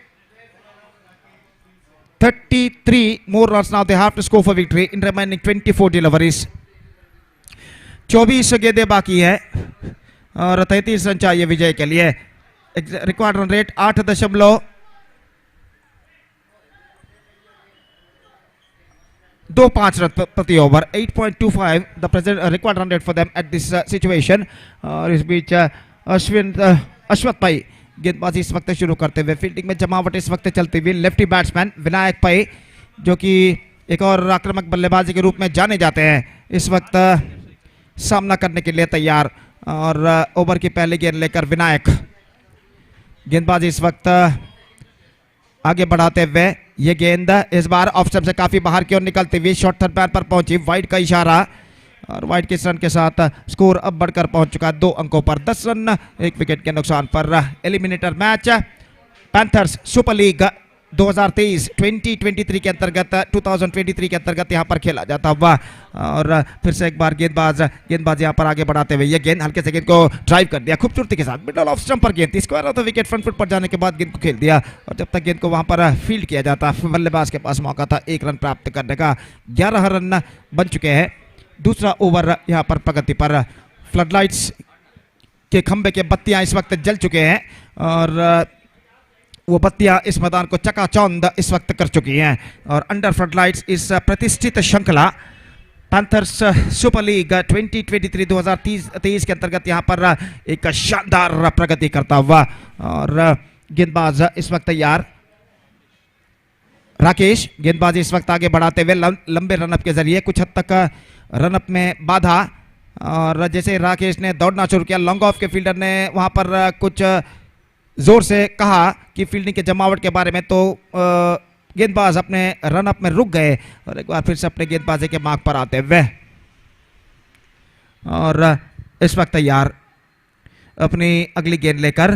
33 more runs now they have to score for victory in remaining 24 deliveries। 24 गेंदें बाकी है और 33 रन चाहिए विजय के लिए। रिक्वायर्ड रन रेट 8.25 रन प्रति over, 8.25 the present required run rate for them at this situation. और इस बीच अश्वत भाई गेंदबाजी इस वक्त शुरू करते हुए, फील्डिंग में जमावट इस वक्त चलती हुई। लेफ्टी बैट्समैन विनायक पई जो कि एक और आक्रामक बल्लेबाजी के रूप में जाने जाते हैं, इस वक्त सामना करने के लिए तैयार। और ओवर की पहली गेंद लेकर विनायक गेंदबाजी इस वक्त आगे बढ़ाते हुए, ये गेंद इस बार ऑफ स्टंप से काफी बाहर की ओर निकलती हुई शॉर्ट थर्ड पैन पर पहुंची। वाइड का इशारा और वाइड के रन के साथ स्कोर अब बढ़कर पहुंच चुका है 2 अंकों पर। 10 रन 1 विकेट के नुकसान पर। Eliminator match panthers super league 2023 के अंतर्गत 2023 के अंतर्गत यहाँ पर खेला जाता हुआ। और फिर से एक बार गेंदबाज यहाँ पर आगे बढ़ाते हुए ये गेंद हल्के से गेंद को ड्राइव कर दिया खूबसूरती के साथ मिडल ऑफ स्टंप पर गेंद square off the wicket front foot पर जाने के बाद गेंद को खेल दिया। और जब तक गेंद को वहां पर फील्ड किया जाता बल्लेबाज के पास मौका था 1 रन प्राप्त करने का। 11 रन बन चुके हैं। दूसरा ओवर यहाँ पर प्रगति पर। फ्लडलाइट्स के खंबे के बत्तियां इस वक्त जल चुके हैं और वो बत्तियां इस मैदान को चकाचौंध इस वक्त कर चुकी हैं। और अंडर फ्लडलाइट्स इस प्रतिष्ठित श्रृंखला पैंथर्स सुपर लीग 2023 के अंतर्गत यहाँ पर एक शानदार प्रगति करता हुआ। और गेंदबाज इस वक्त तैयार राकेश गेंदबाजी इस वक्त आगे बढ़ाते हुए लंबे रनअप के जरिए कुछ हद तक रनअप में बाधा। और जैसे राकेश ने दौड़ना शुरू किया लॉन्ग ऑफ के फील्डर ने वहां पर कुछ जोर से कहा कि फील्डिंग के जमावट के बारे में, तो गेंदबाज अपने रनअप में रुक गए और एक बार फिर से अपने गेंदबाजी के मार्ग पर आते हुए। और इस वक्त तैयार अपनी अगली गेंद लेकर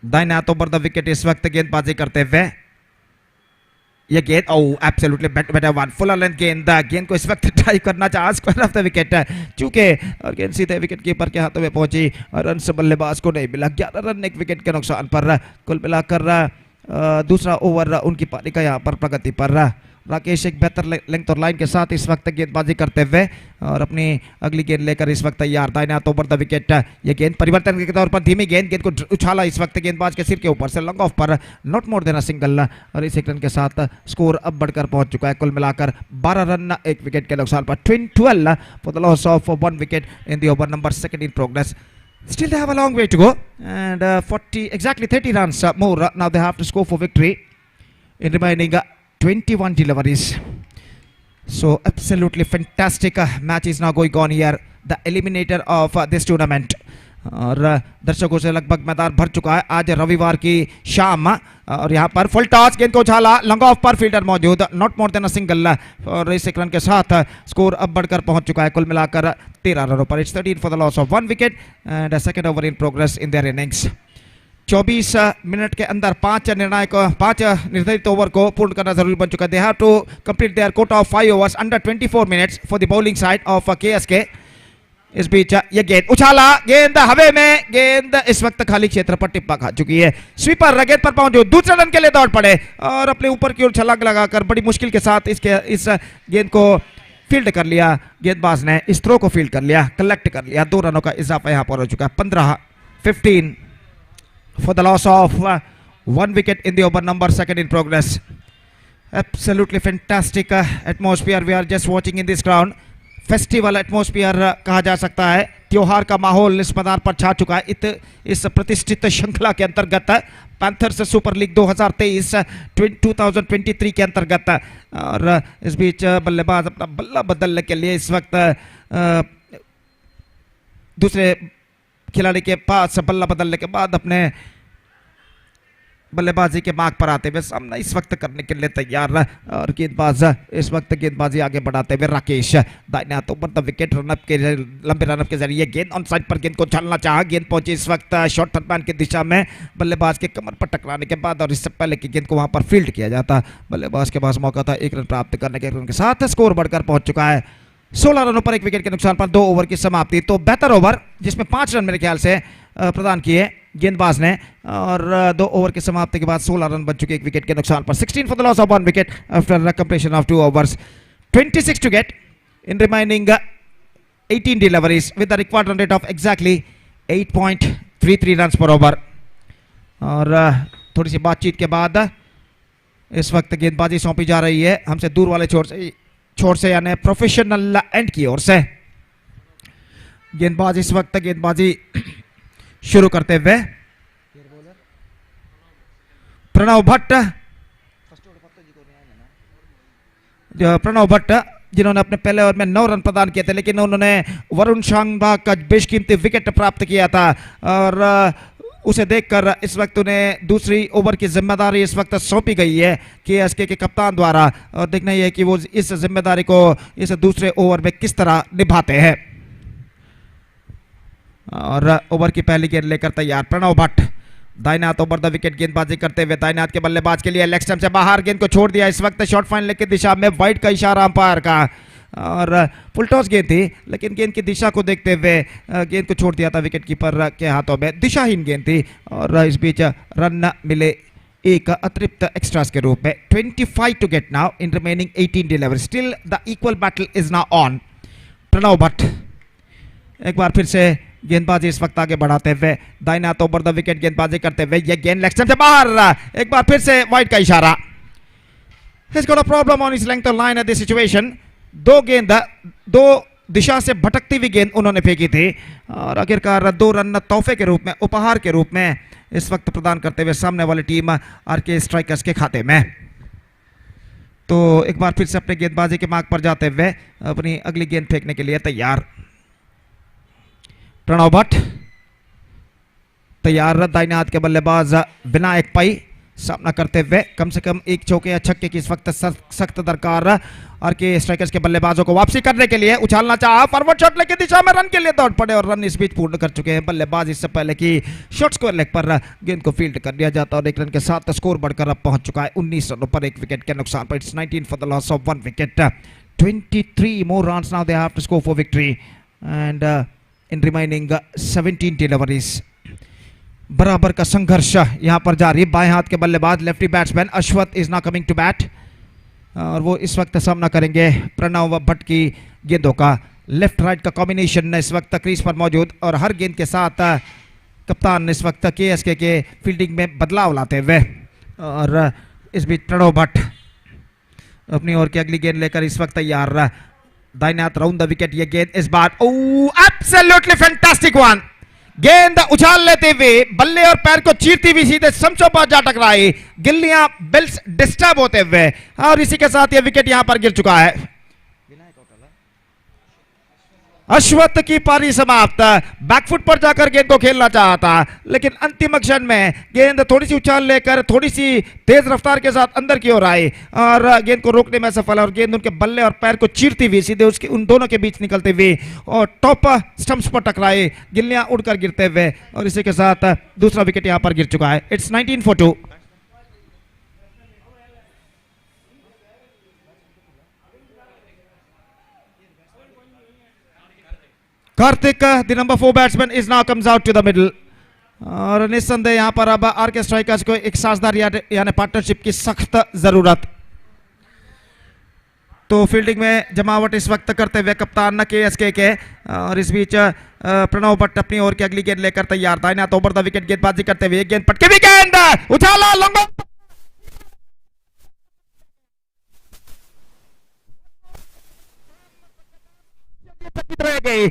दाहिने हाथों पर द विकेट इस वक्त गेंदबाजी करते हुए ये गेंद absolutely better one full length गेंद को इस वक्त ट्राई करना चाहा स्क्वायर ऑफ द विकेट चूके और गेंद सीधे विकेट कीपर के हाथों में पहुंची और रन से बल्लेबाज को नहीं मिला। 11 रन एक विकेट के नुकसान पर। कुल मिलाकर दूसरा ओवर उनकी पारी का यहाँ पर प्रगति पर। राकेश एक बेहतर लेंथ और लाइन के साथ इस वक्त गेंदबाजी करते हुए और अपनी अगली गेंद लेकर इस वक्त तैयार दाहिने हाथ ओवर द विकेट। ये गेंद परिवर्तन के तौर पर धीमी गेंद को उछाला इस वक्त गेंदबाज के सिर के ऊपर से लॉन्ग ऑफ पर not more than a single. और इस एक रन के साथ स्कोर अब बढ़कर पहुंच चुका है कुल मिलाकर 12 रन एक विकेट के नुकसान पर 12 for the loss of 1 wicket in the over number 2 in progress. Still they have a long way to go and 30 runs more now they have to score for victory in remaining 21 deliveries. So absolutely fantastic match is now going on here, the eliminator of this tournament. और दर्शकों से लगभग मैदान भर चुका है आज रविवार की शाम। और यहाँ पर फुल टॉस गेंद को उछाला लॉन्ग ऑफ पर फील्डर मौजूद not more than a single. और इस एक रन के साथ स्कोर अब बढ़कर पहुंच चुका है कुल मिलाकर 13 रनों पर। It's 13 for the loss of 1 wicket and second over in progress in their innings. 24 minute के अंदर 5 निर्धारित ओवर को पूर्ण करना जरूरी बन चुका है। They have to complete their quota of 5 overs under 24 minutes for the bowling side of KSK. इस बीच ये गेंद उछाला गेंद हवे में गेंद इस वक्त खाली क्षेत्र पर टिप्पा खा चुकी है। स्वीपर गेंद पर पहुंचे दूसरे रन के लिए दौड़ पड़े और अपने ऊपर की ओर छलांग लगाकर बड़ी मुश्किल के साथ इस गेंद को फील्ड कर लिया। गेंदबाज ने इस थ्रो को फील्ड कर लिया कलेक्ट कर लिया। 2 रनों का इजाफा यहां पर हो चुका है 15 for the loss of 1 wicket in the over number 2 in progress. Absolutely fantastic atmosphere we are just watching in this ground. Festival atmosphere कहा जा सकता है। त्योहार का माहौल इस मैदान पर छा चुका है इस प्रतिष्ठित श्रृंखला के अंतर्गत पैंथर्स सुपर लीग 2023 के अंतर्गत। और इस बीच बल्लेबाज अपना बल्ला बदलने के लिए इस वक्त दूसरे खिलाड़ी के पास बल्ला बदलने के बाद अपने बल्लेबाजी के मार्ग पर आते हुए सामना इस वक्त करने के लिए तैयार। और गेंदबाज इस वक्त गेंदबाजी आगे बढ़ाते हुए राकेश दाहिने हाथों पर द विकेट लंबे रनअप के जरिए गेंद ऑन साइड पर गेंद को छालना चाहा। गेंद पहुंची इस वक्त शॉर्ट थर्ड की दिशा में बल्लेबाज के कमर पर टकराने के बाद और इससे पहले कि गेंद को वहां पर फील्ड किया जाता बल्लेबाज के पास मौका था 1 रन प्राप्त करने के। 1 रन के साथ स्कोर बढ़कर पहुंच चुका है 16 रनों पर 1 विकेट के नुकसान पर 2 ओवर की समाप्ति। तो बेहतर ओवर जिसमें 5 रन मेरे ख्याल से प्रदान किए गेंदबाज ने और 2 ओवर की समाप्ति के बाद 16 रन बन चुके 1 विकेट के नुकसान पर। 16 for the loss of 1 wicket after completion of 2 overs. 26 to get in remaining 18 deliveries with the required run rate of exactly 8.33 runs per over. और थोड़ी सी बातचीत के बाद इस वक्त गेंदबाजी सौंपी जा रही है हमसे दूर वाले छोर से यानी प्रोफेशनल एंड की ओर से। गेंदबाज इस वक्त गेंदबाजी शुरू करते हुए प्रणव भट्ट जिन्होंने अपने पहले ओवर में 9 रन प्रदान किए थे लेकिन उन्होंने वरुण शांगभा का बेशकीमती विकेट प्राप्त किया था। और उसे देखकर इस वक्त उन्हें दूसरी ओवर की जिम्मेदारी इस वक्त सौंपी गई है केएसके के कप्तान द्वारा। और देखना यह है कि वो इस जिम्मेदारी को इस दूसरे ओवर में किस तरह निभाते हैं। और ओवर की पहली गेंद लेकर तैयार प्रणव भट्ट दाहिने हाथ ओवर द विकेट गेंदबाजी करते हुए दाहिने हाथ के बल्लेबाज के लिए लेग स्टंप से बाहर गेंद को छोड़ दिया। इस वक्त शॉर्ट फाइनल की दिशा में वाइड का इशारा अंपायर का और फुल टॉस गेंद थी, लेकिन गेंद की दिशा को देखते हुए गेंद को छोड़ दिया था विकेट कीपर के हाथों में। दिशाहीन गेंद थी और इस बीच रन मिले एक अतिरिक्त एक्स्ट्रास के रूप में। 25 to get now in remaining 18 delivery. Still the equal battle is now on. Pranav Bhat एक बार फिर से गेंदबाजी इस वक्त आगे बढ़ाते हुए दाहिने हाथ ओवर द विकेट गेंदबाजी करते हुए ये गेंद लेग स्टंप से बाहर, एक बार फिर से वाइड का इशारा। He's got a problem on his length of line at this situation. दो दिशा से भटकती हुई गेंद उन्होंने फेंकी थी और आखिरकार 2 रन तोहफे के रूप में, उपहार के रूप में इस वक्त प्रदान करते हुए सामने वाली टीम आरके स्ट्राइकर्स के खाते में। तो एक बार फिर से अपने गेंदबाजी के मार्ग पर जाते हुए अपनी अगली गेंद फेंकने के लिए तैयार प्रणव भट्ट। तैयार दाहिने हाथ के बल्लेबाज विनायक पई सामना करते हुए कम से कम एक चौके या छक्के की इस वक्त सख्त दरकार और के स्ट्राइकर्स के बल्लेबाजों को वापसी करने के लिए। उछालना चाहा, फॉरवर्ड शॉट लेके दिशा में रन के लिए दौड़ पड़े और रन इस बीच पूर्ण कर चुके हैं बल्लेबाज। इससे पहले कि शॉर्ट स्क्वायर लेग पर गेंद को फील्ड कर दिया जाता और 1 रन के साथ स्कोर बढ़कर अब पहुंच चुका है 19 रनों पर 1 विकेट के नुकसान पर। It's 19 for the loss of 1 wicket. 23 more runs now they have to score for victory and in remaining 17 deliveries। बराबर का संघर्ष यहां पर जारी। बाएं हाथ के बल्लेबाज lefty batsman Ashwath is now coming to bat और वो इस वक्त सामना करेंगे प्रणव भट्ट की गेंदों का। लेफ्ट राइट का कॉम्बिनेशन इस वक्त क्रीज पर मौजूद और हर गेंद के साथ कप्तान इस वक्त केएसके के फील्डिंग में बदलाव लाते हुए और इस बीच प्रणव भट्ट अपनी ओर की अगली गेंद लेकर इस वक्त तैयार। दाहिने हाथ राउंड द विकेट ये गेंद इस बार एब्सोल्युटली फैंटास्टिक वन। गेंद उछाल लेते हुए बल्ले और पैर को चीरती हुई सीधे समचों पर जा टकराई। गिल्लियां बेल्स डिस्टर्ब होते हुए और इसी के साथ यह विकेट यहां पर गिर चुका है। अश्वत की पारी समाप्त। बैकफुट पर जाकर गेंद को खेलना चाहा था लेकिन अंतिम क्षण में गेंद थोड़ी सी उछाल लेकर थोड़ी सी तेज रफ्तार के साथ अंदर की ओर आई और गेंद को रोकने में सफल और गेंद उनके बल्ले और पैर को चीरती हुई सीधे उसके उन दोनों के बीच निकलते हुए और टॉप स्टंप्स पर टकराए, गिल्लियां उड़कर गिरते हुए और इसी के साथ दूसरा विकेट यहां पर गिर चुका है। It's 19 for 2। Karthik the number 4 batsman is now comes out to the middle और निस्संदेह यहां पर अब आरके स्ट्राइकर्स को एक साझेदार यानी पार्टनरशिप की सख्त जरूरत। तो फील्डिंग में जमावट इस वक्त करते हुए कप्तान केएसके के और इस बीच प्रणव भट्ट अपनी ओर की अगली गेंद लेकर तैयार। दाहिने हाथ ओवर द विकेट गेंदबाजी करते हुए गेंद पटके भी गेंद उछाला लंबा रह गई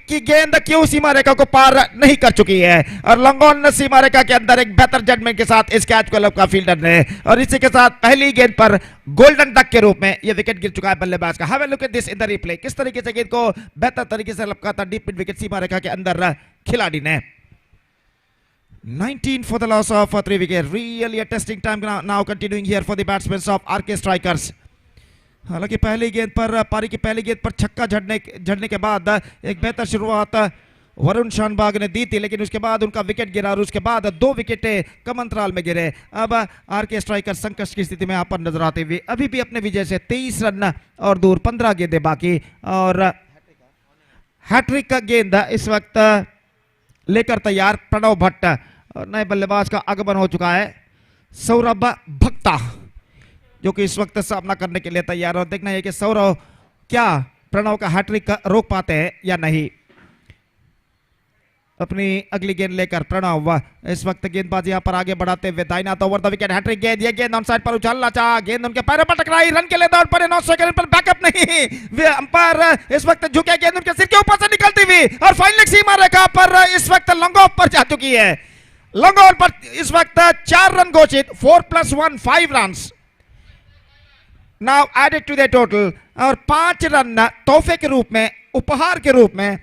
कि गेंद क्यों सीमा रेखा को पार नहीं कर चुकी है और लंगोन सीमा रेखा के अंदर एक बेहतर जजमेंट के साथ इस कैच को लपका फील्डर ने और इसी के साथ पहली गेंद पर गोल्डन डक के रूप में यह विकेट गिर चुका है बल्लेबाज का। Have a look at this in the replay. किस तरीके से गेंद को बेहतर तरीके से लपका था डीप मिड विकेट सीमा रेखा के अंदर खिलाड़ी ने। 19 for the loss of 3 wicket. Really a testing time now continuing here for the batsmen of RK Strikers. हालांकि पहली गेंद पर पारी की पहली गेंद पर छक्का झड़ने के बाद एक बेहतर शुरुआत वरुण शानबाग ने दी थी लेकिन उसके बाद उनका विकेट गिरा और उसके बाद 2 विकेटें कम अंतराल में गिरे। अब आरके स्ट्राइकर संकट की स्थिति में यहां पर नजर आते हुए अभी भी अपने विजय से 23 रन और दूर 15 गेंदें बाकी और हैट्रिक का गेंद इस वक्त लेकर तैयार प्रणव भट्ट और नए बल्लेबाज का आगमन हो चुका है सौरभ भक्ता जो कि इस वक्त सामना करने के लिए तैयार है। देखना है कि सौरभ क्या प्रणव का हैट्रिक रोक पाते हैं या नहीं। अपनी अगली गेंद लेकर प्रणव इस वक्त गेंदबाजी यहां पर आगे बढ़ाते हुए दाहिना ओवर द विकेट हैट्रिक गेंद ये गेंद ऑन साइड पर उछालना चाहा गेंद उनके पैरों पर टकराई रन के लिए दौड़ पड़े 9 सेकंड पर बैकअप नहीं अंपायर इस वक्त झुके गेंद उनके सिर के ऊपर से निकलती हुई और फाइनल सीमा रेखा पर इस वक्त लॉन्ग ऑफ पर जा चुकी है। लॉन्ग ऑफ पर इस वक्त 4 रन घोषित 4+1 5 run now added to the total और 5 रन तोहफे के रूप में उपहार के रूप में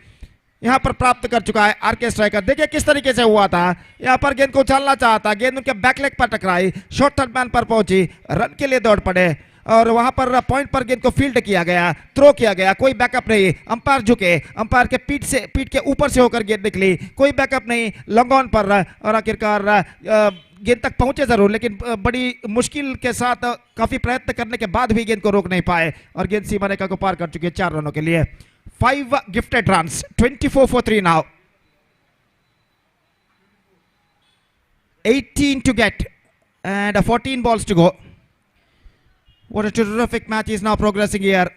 यहां पर प्राप्त कर चुका है आरके स्ट्राइकर। देखिए किस तरीके से हुआ था यहां पर गेंद को उछालना चाहता गेंद उनके बैकलेग पर टकराई शॉर्ट थर्ड मैन पर पहुंची रन के लिए दौड़ पड़े और वहां पर पॉइंट पर गेंद को फील्ड किया गया, थ्रो किया गया, कोई बैकअप नहीं, अंपायर झुके, अंपायर के पीठ के ऊपर से होकर गेंद निकली, कोई बैकअप नहीं, लॉन्ग ऑन पर, और आखिरकार गेंद तक पहुंचे जरूर लेकिन बड़ी मुश्किल के साथ काफी प्रयत्न करने के बाद भी गेंद को रोक नहीं पाए और गेंद सीमा रेखा को पार कर चुकी है 4 रनों के लिए। 5 gifted runs, 24 for 3 now. 18 to get and 14 balls to go. What a terrific match is now progressing here.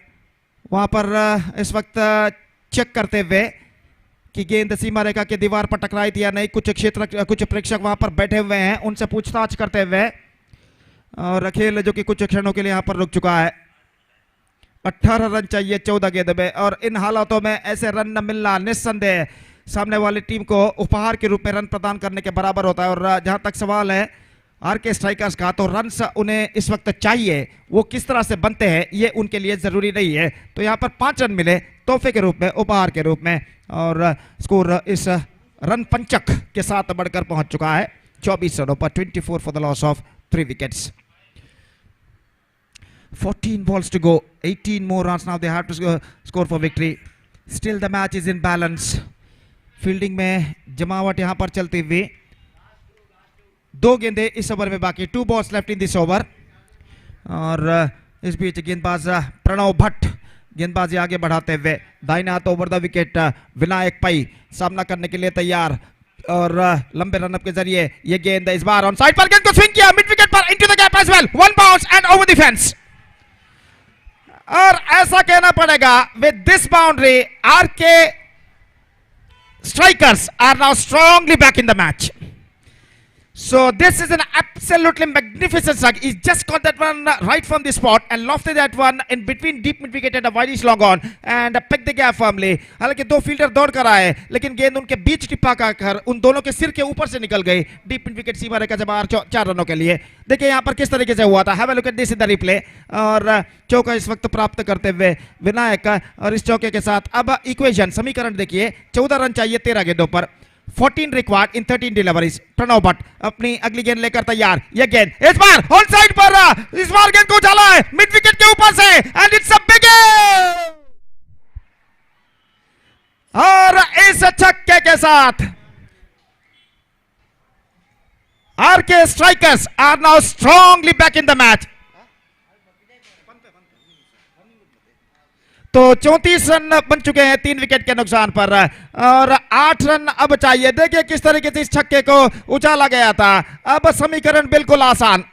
वहां पर इस वक्त चेक करते हुए कि गेंद सीमा रेखा के दीवार पर टकराई थी या नहीं, कुछ प्रेक्षक वहां पर बैठे हुए हैं, उनसे पूछताछ करते हुए, और खेल जो कि कुछ क्षणों के लिए यहां पर रुक चुका है। 18 रन चाहिए 14 गेंद में, और इन हालातों में ऐसे रन न मिलना निस्संदेह सामने वाली टीम को उपहार के रूप में रन प्रदान करने के बराबर होता है। और जहां तक सवाल है आरके स्ट्राइकर्स का, तो रन्स उन्हें इस वक्त चाहिए, वो किस तरह से बनते हैं ये उनके लिए जरूरी नहीं है। तो यहां पर 5 रन मिले तोहफे के रूप में, उपहार के रूप में, और स्कोर इस रन पंचक के साथ बढ़कर पहुंच चुका है 24 रनों पर, 24 for the loss of 3 wickets. 14 balls to go, 18 more runs now they have to score for victory. Still the match is in balance. Fielding में जमावट यहां पर चलती हुई, 2 गेंदे इस ओवर में बाकी, 2 balls left in this over, और इस बीच गेंदबाज प्रणव भट्ट गेंदबाजी आगे बढ़ाते हुए दाहिने हाथ ओवर द विकेट विनायक पई सामना करने के लिए तैयार, और लंबे रनअप के जरिए ये गेंद इस बार ऑन साइड पर गेंद को स्विंग किया मिड विकेट पर, into the gap as well, 1 bounce and over the fence. और ऐसा कहना पड़ेगा with this boundary RK strikers are now strongly back in the match. So this is an absolutely magnificent strike. He just got that one right from the spot and lofted that one in between deep mid wicket and a wideish long on and picked the gap firmly. हालांकि 2 fielder दौड़ कर आए लेकिन गेंद उनके बीच टिप्पा कर उन दोनों के सिर के ऊपर से निकल गई डीप मिड विकेट सीमा रेखा से बाहर 4 रनों के लिए। देखिए यहाँ पर किस तरीके से हुआ था, have a look at this in the replay, और चौका इस वक्त प्राप्त करते हुए विनायक, और इस चौके के साथ अब इक्वेशन समीकरण देखिए, 14 रन चाहिए 13 गेंदों पर, 14 required in 13 deliveries. Pranav Bhat अपनी अगली गेंद लेकर तैयार, ये गेंद इस बार ऑन साइड पर, इस बार गेंद को उछाला है मिड विकेट के ऊपर से and it's a big hit, और इस छक्के के साथ RK strikers are now strongly back in the match. तो 34 रन बन चुके हैं 3 विकेट के नुकसान पर, और 8 रन अब चाहिए। देखिए किस तरीके से इस छक्के को उछाला गया था, अब समीकरण बिल्कुल आसान,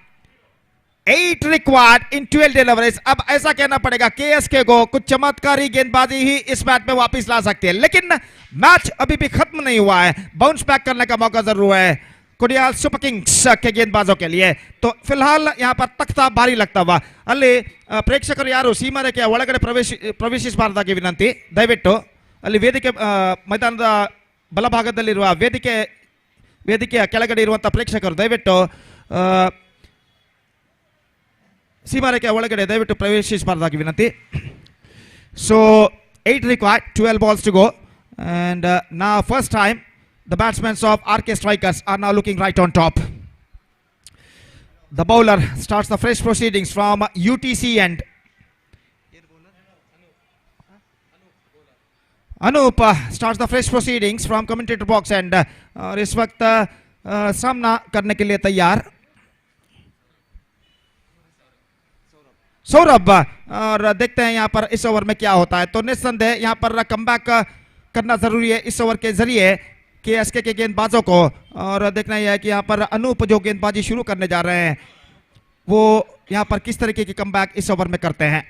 8 रिक्वायर्ड इन 12 डिलीवरीज। अब ऐसा कहना पड़ेगा केएसके को कुछ चमत्कारी गेंदबाजी ही इस मैच में वापस ला सकती है, लेकिन मैच अभी भी खत्म नहीं हुआ है, बाउंस बैक करने का मौका जरूर है कुडियाल सुपर किंग्स के गेंदबाजों के लिए। तो फिलहाल यहाँ पर तख्ता भारी लगता हुआ ಅಲ್ಲಿ ಪ್ರೇಕ್ಷಕರು ಯಾರು ಸೀಮಾರೇಖೆಯ ಒಳಗಡೆ ಪ್ರವೇಶಿಸಬಾರದಾಗಿ ವಿನಂತಿ, ದಯವಿಟ್ಟು ಅಲ್ಲಿ ವೇದಿಕೆ ಮೈದಾನದ ಬಲಭಾಗದಲ್ಲಿರುವ ವೇದಿಕೆಯ ಕೆಳಗಡೆ ಇರುವಂತಹ ಪ್ರೇಕ್ಷಕರು ದಯವಿಟ್ಟು ಸೀಮಾರೇಖೆಯ ಒಳಗಡೆ ದಯವಿಟ್ಟು ಪ್ರವೇಶಿಸಬಾರದಾಗಿ ವಿನಂತಿ. So 8 required, 12 balls to go, and now first time the batsmen of RK Strikers are now looking right on top. The bowler starts the fresh proceedings from UTC end. Anup starts the fresh proceedings from commentator box end, और इस वक्त सामना करने के लिए तैयार सौरभ, और देखते हैं यहाँ पर इस ओवर में क्या होता है। तो निस्संदेह यहाँ पर कमबैक करना जरूरी है इस ओवर के जरिए केएसके के गेंदबाजों को, और देखना यह है कि यहाँ पर अनूप जो गेंदबाजी शुरू करने जा रहे हैं वो यहाँ पर किस तरीके की कमबैक इस ओवर में करते हैं।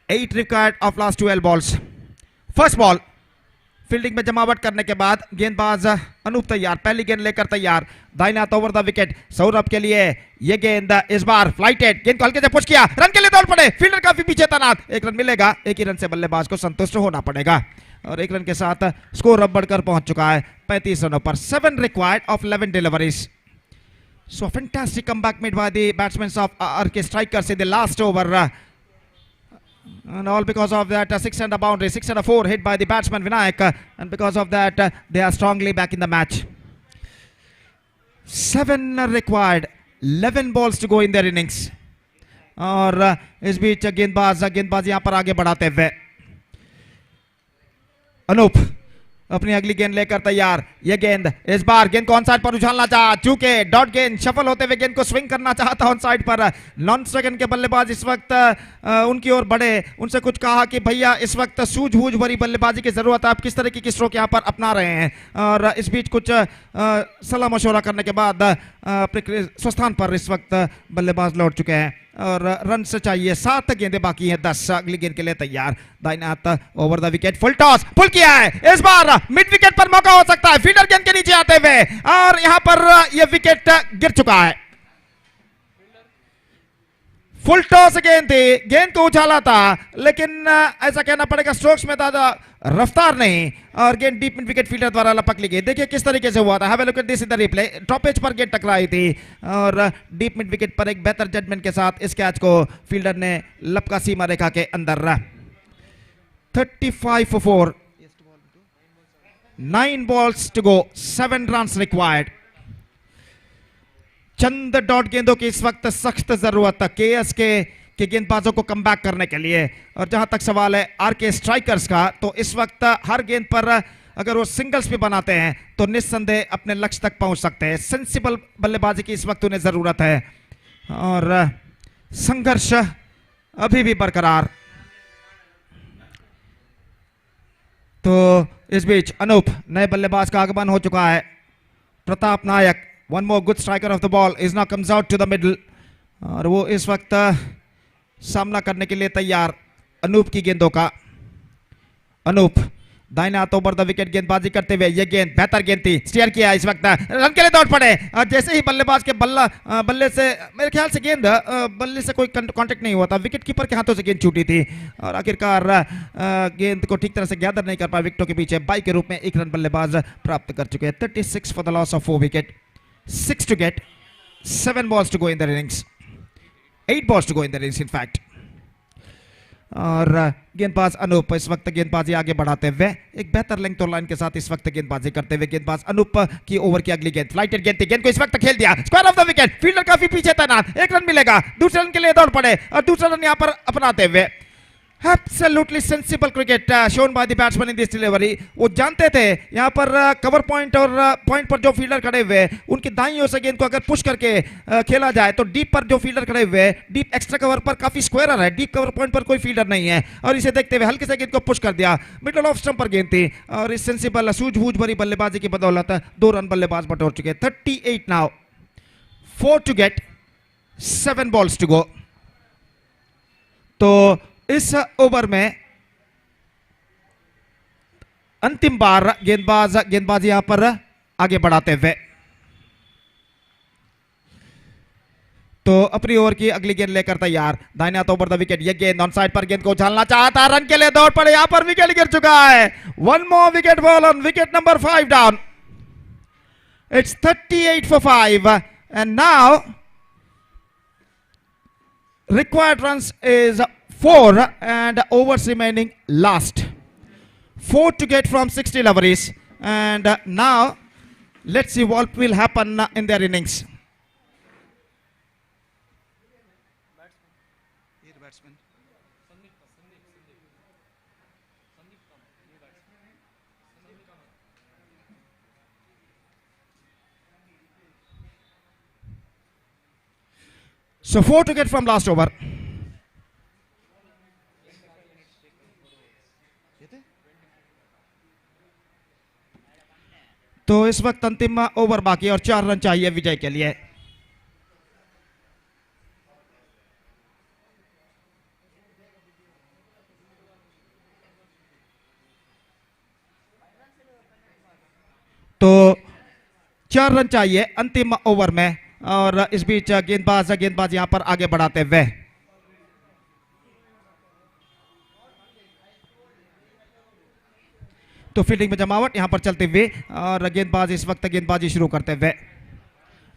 8 required of last 12 balls. First ball fielding में जमावट करने के बाद गेंदबाज अनूप तैयार, पहली गेंद लेकर तैयार, दाहिना हाथ ओवर द विकेट सौरभ के लिए, ये गेंद इस बार फ्लाइटेड, गेंद को हल्के से पुश किया, रन के लिए दौड़ पड़े, फील्डर काफी पीछे तैनात, 1 रन मिलेगा, एक ही रन से बल्लेबाज को संतुष्ट होना पड़ेगा, और 1 रन के साथ स्कोर अब बढ़कर पहुंच चुका है 35 रनों पर। 7 required of 11 deliveries. So fantastic comeback made by the batsmen of RK Strikers in the last over, and all because of that 6 under boundary, 6 under 4 hit by the batsman Vinayak, and because of that they are strongly back in the match. 7 required, 11 balls to go in their innings, और इस बीच गेंदबाज यहां पर आगे बढ़ाते हुए अनूप अपनी अगली गेंद लेकर तैयार। ये गेंद इस बार गेंद को ऑन साइड पर उछालना चाहा, चूंकि डॉट गेंद शफल होते हुए गेंद को स्विंग करना चाहता ऑन साइड पर। नॉन सेकंड के बल्लेबाज इस वक्त उनकी ओर बढ़े, उनसे कुछ कहा कि भैया इस वक्त सूझबूझ भरी बल्लेबाजी की जरूरत है, आप किस तरह की स्ट्रोक यहां पर अपना रहे हैं। और इस बीच कुछ सलाह मशवरा करने के बाद अपने स्वस्थान पर इस वक्त बल्लेबाज लौट चुके हैं और रन से चाहिए 7 गेंदें बाकी हैं 10। अगली गेंद के लिए तैयार। दाहिने हाथ over the wicket, full toss, full किया है। इस बार मिड विकेट पर मौका हो सकता है फील्डर गेंद के नीचे आते हुए, और यहां पर यह विकेट गिर चुका है। फुल टॉस गेंद थी, गेंद को उछाला था, लेकिन ऐसा कहना पड़ेगा स्ट्रोक्स में ज्यादा रफ्तार नहीं, और गेंद डीप मिड विकेट फील्डर द्वारा लपक ली गई। देखिए किस तरीके से हुआ था। Have a look at this in the replay. Top edge पर गेंद टकराई थी और डीप मिड विकेट पर एक बेहतर जजमेंट के साथ इस कैच को फील्डर ने लपका सीमा रेखा के अंदर। 35 for 4, 9 balls to go, 7 runs required। Chand dot गेंदों की इस वक्त सख्त जरूरत के गेंदबाजों को कम बैक करने के लिए। और जहां तक सवाल है आरके स्ट्राइकर्स का, तो इस वक्त हर गेंद पर अगर वो सिंगल्स भी बनाते हैं तो निस्संदेह अपने लक्ष्य तक पहुंच सकते हैं। सेंसिबल बल्लेबाजी की इस वक्त उन्हें जरूरत है और संघर्ष अभी भी बरकरार। तो इस बीच अनूप नए बल्लेबाज का आगमन हो चुका है। Pratap Nayak, one more good striker of the ball, is now comes out to the middle, और वो इस वक्त सामना करने के लिए तैयार अनूप की गेंदों का। अनूप दाहिने हाथ ओवर द विकेट गेंदबाजी करते हुए, यह गेंद बेहतर गेंद थी, स्टीयर किया, इस वक्त रन के लिए दौड़ पड़े। और जैसे ही बल्लेबाज के बल्ले से, मेरे ख्याल से गेंद बल्ले से कोई कांटेक्ट नहीं हुआ था, विकेट कीपर के हाथों से गेंद छूटी थी और आखिरकार गेंद को ठीक तरह से गैदर नहीं कर पाया। विकेटों के पीछे बाई के रूप में 1 रन बल्लेबाज प्राप्त कर चुके हैं। 36 for the loss of 4 wicket, 6 to get, 7 balls to go in their innings, 8 balls to go in their innings in fact। और गेंदबाज अनूप इस वक्त गेंदबाजी आगे बढ़ाते हुए एक बेहतर लेंथ और लाइन के साथ इस वक्त गेंदबाजी करते हुए, गेंदबाज अनूप की ओवर की अगली गेंद फ्लाइटेड गेंद थी, गेंद को इस वक्त खेल दिया, square off the wicket, fielder काफी पीछे तैनात, 1 रन मिलेगा, दूसरे रन के लिए दौड़ पड़े और दूसरा रन यहां पर अपनाते हुए। Absolutely sensible cricket shown by the batsman in this delivery। वो जानते थे यहाँ पर कवर पॉइंट और पॉइंट पर जो फील्डर खड़े हुए उनकी दाईं ओर से गेंद को अगर पुश करके खेला जाए तो डीप पर जो फील्डर खड़े हुए, डीप एक्स्ट्रा कवर पर काफी स्क्वायर है, डीप कवर पॉइंट पर कोई फील्डर नहीं है, और इसे देखते हुए हल्के से गेंद को पुश कर दिया, मिडल ऑफ स्टंप पर गेंद थी, और इस सेंसिबल सूझबूझ भरी बल्लेबाजी की बदौलत 2 रन बल्लेबाज बटोर चुके। 38 now, 4 to get, 7 balls to go। तो इस ओवर में अंतिम बार गेंदबाज यहां पर आगे बढ़ाते हुए, तो अपनी ओवर की अगली गेंद लेकर तैयार। दाहिने हाथ ओवर द विकेट, यह गेंद ऑन साइड पर गेंद को उछालना चाहता, रन के लिए दौड़ पड़े, यहां पर विकेट गिर चुका है। 1 more wicket ball on wicket number 5 down। It's 38 for 5 and now required runs is 4 and overs remaining last, 4 to get from 60 deliveries, and now let's see what will happen in their innings। So 4 to get from last over। तो इस वक्त अंतिम over बाकी और 4 run चाहिए विजय के लिए। तो 4 रन चाहिए अंतिम ओवर में, और इस बीच गेंदबाज यहां पर आगे बढ़ाते हुए, तो फील्डिंग में जमावट यहां पर चलते हुए, और गेंदबाज इस वक्त गेंदबाजी शुरू करते हुए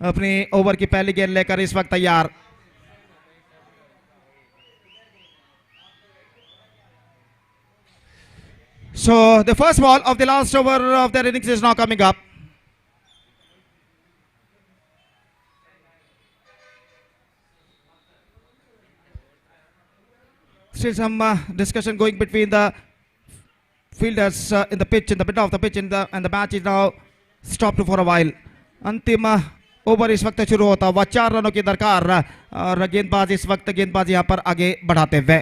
अपनी ओवर की पहली गेंद लेकर इस वक्त तैयार। So the first ball of the last over of their innings is now coming up। still some discussion going between the fielders in the pitch, in the middle of the pitch, and the match is now stopped for a while. अंतिम over इस वक्त शुरू होता हुआ, 4 रनों की दरकार और गेंदबाज इस वक्त गेंदबाज यहां पर आगे बढ़ाते हुए।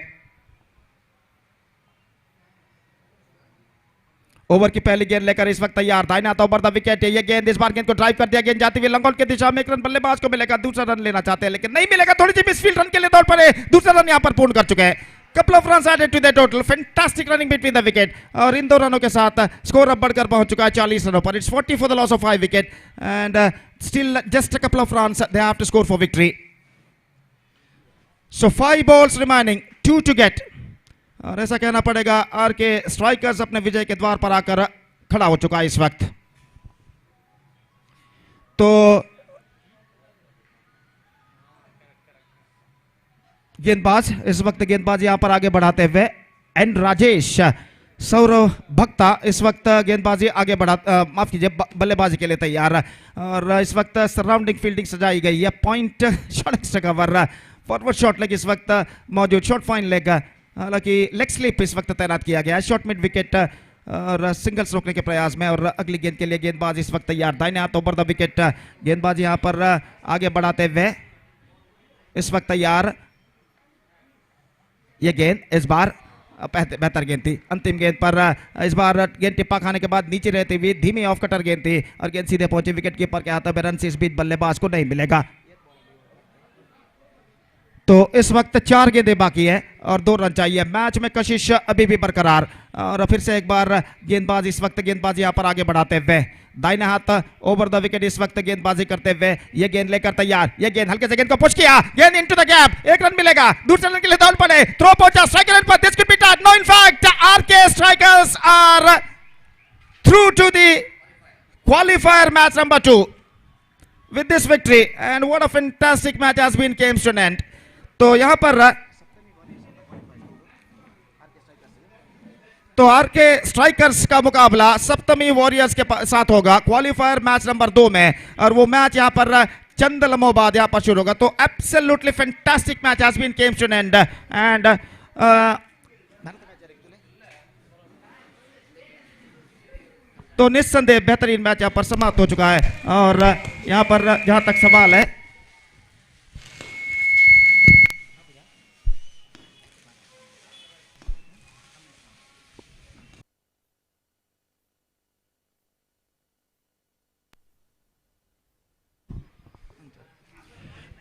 ओवर की पहली गेंद लेकर इस वक्त तैयार, दाहिने हाथ ओवर द विकेट। ये गेंद इस बार गेंद को ड्राइव कर दिया, गेंद जाती हुई लंगोल की दिशा में, एक रन बल्लेबाज को मिलेगा, दूसरा रन लेना चाहते हैं लेकिन नहीं मिलेगा, थोड़ी सी मिसफील्ड रन के लिए दौड़ पड़े, दूसरा रन यहां पर पूर्ण कर चुके हैं। couple of runs added to the total, fantastic running between the wicket और इन दो रनों के साथ स्कोर अब बढ़कर पहुंच चुका है 40 रनों पर। It's 40 for the loss of 5 wicket and still just a couple of runs they have to score for victory. So 5 balls remaining, 2 to get और ऐसा कहना पड़ेगा आर के स्ट्राइकर्स अपने विजय के द्वार पर आकर खड़ा हो चुका है इस वक्त। तो गेंदबाज इस वक्त गेंदबाज यहां पर आगे बढ़ाते हुए एन राजेश, सौरव भक्ता इस वक्त गेंदबाजी आगे बढ़ा माफ कीजिए बल्लेबाजी के लिए तैयार और इस वक्त सराउंडिंग फील्डिंग सजाई गई है। Point shot extra cover, forward shot leg इस वक्त मौजूद, शॉट फाइन लेग, हालांकि लेग स्लिप इस वक्त तैनात किया गया है, शॉट मिड विकेट और सिंगल्स रोकने के प्रयास में। और अगली गेंद के लिए गेंदबाज इस वक्त तैयार, दाहिने हाथ ओवर द विकेट, गेंदबाज यहां पर आगे बढ़ाते हुए इस वक्त तैयार। ये गेंद इस बार बेहतर गेंद थी, अंतिम गेंद पर इस बार गेंद टिप्पा खाने के बाद नीचे रहती हुई धीमी ऑफ कटर गेंद थी और गेंद सीधे पहुंची विकेट कीपर के हाथों में, रन से इस बीच बल्लेबाज को नहीं मिलेगा। तो इस वक्त 4 गेंदें बाकी है और 2 रन चाहिए, मैच में कशिश अभी भी बरकरार। और फिर से एक बार गेंदबाज इस वक्त गेंदबाज यहां पर आगे बढ़ाते हुए, दाहिने हाथ ओवर द विकेट इस वक्त गेंदबाजी करते हुए, ये गेंद लेकर तैयार, ये गेंद हल्के से गेंद को पुश किया, गेंद इनटू द गैप, 1 रन मिलेगा, दूसरे रन के लिए दौड़ पड़े, थ्रो पहुंचा स्ट्राइकर एंड पर, this could be touch, no in fact RK strikers are through to the qualifier match number 2 with this victory and what a fantastic match has been came to an end. तो यहां पर तो are के strikers का मुकाबला सप्तमी warriors के साथ होगा क्वालिफायर मैच नंबर 2 में और वो मैच यहां पर चंद लम्हों बाद यहां पर शुरू होगा। तो absolutely fantastic match has been came to an end and तो निस्संदेह बेहतरीन मैच यहां पर समाप्त हो चुका है और यहां पर जहां तक सवाल है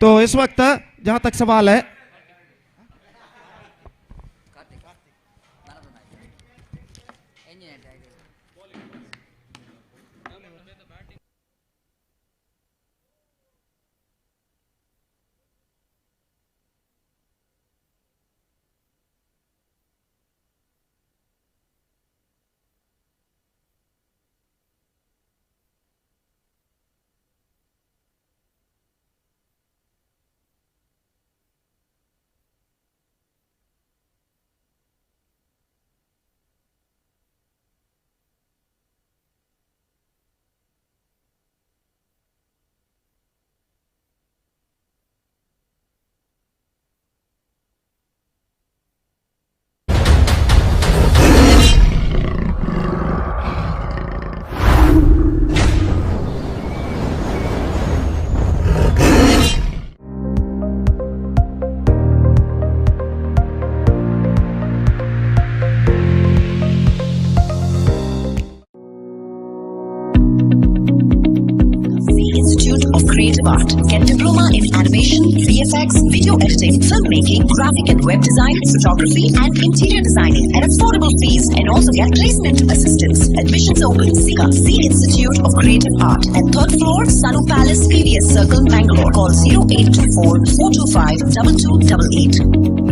तो इस वक्त जहां तक सवाल है Creative Art. Get diploma in animation, VFX, video editing, filmmaking, graphic and web design, photography and interior designing at affordable fees and also get placement assistance. Admissions open. Sika C Institute of Creative Art at 3rd floor, Sanu Palace, PVS Circle, Mangalore. Call 0824 425 2288.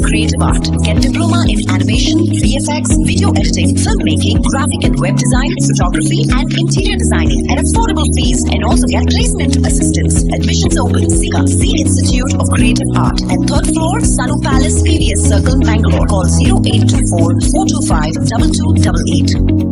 Creative Art. Get diploma in animation, VFX, video editing, filmmaking, graphic and web design, photography, and interior designing at affordable fees, and also get placement assistance. Admissions open. Sika C Institute of Creative Art and third floor, Sanu Palace, PVS Circle, Bangalore. Call 0824 425 2288.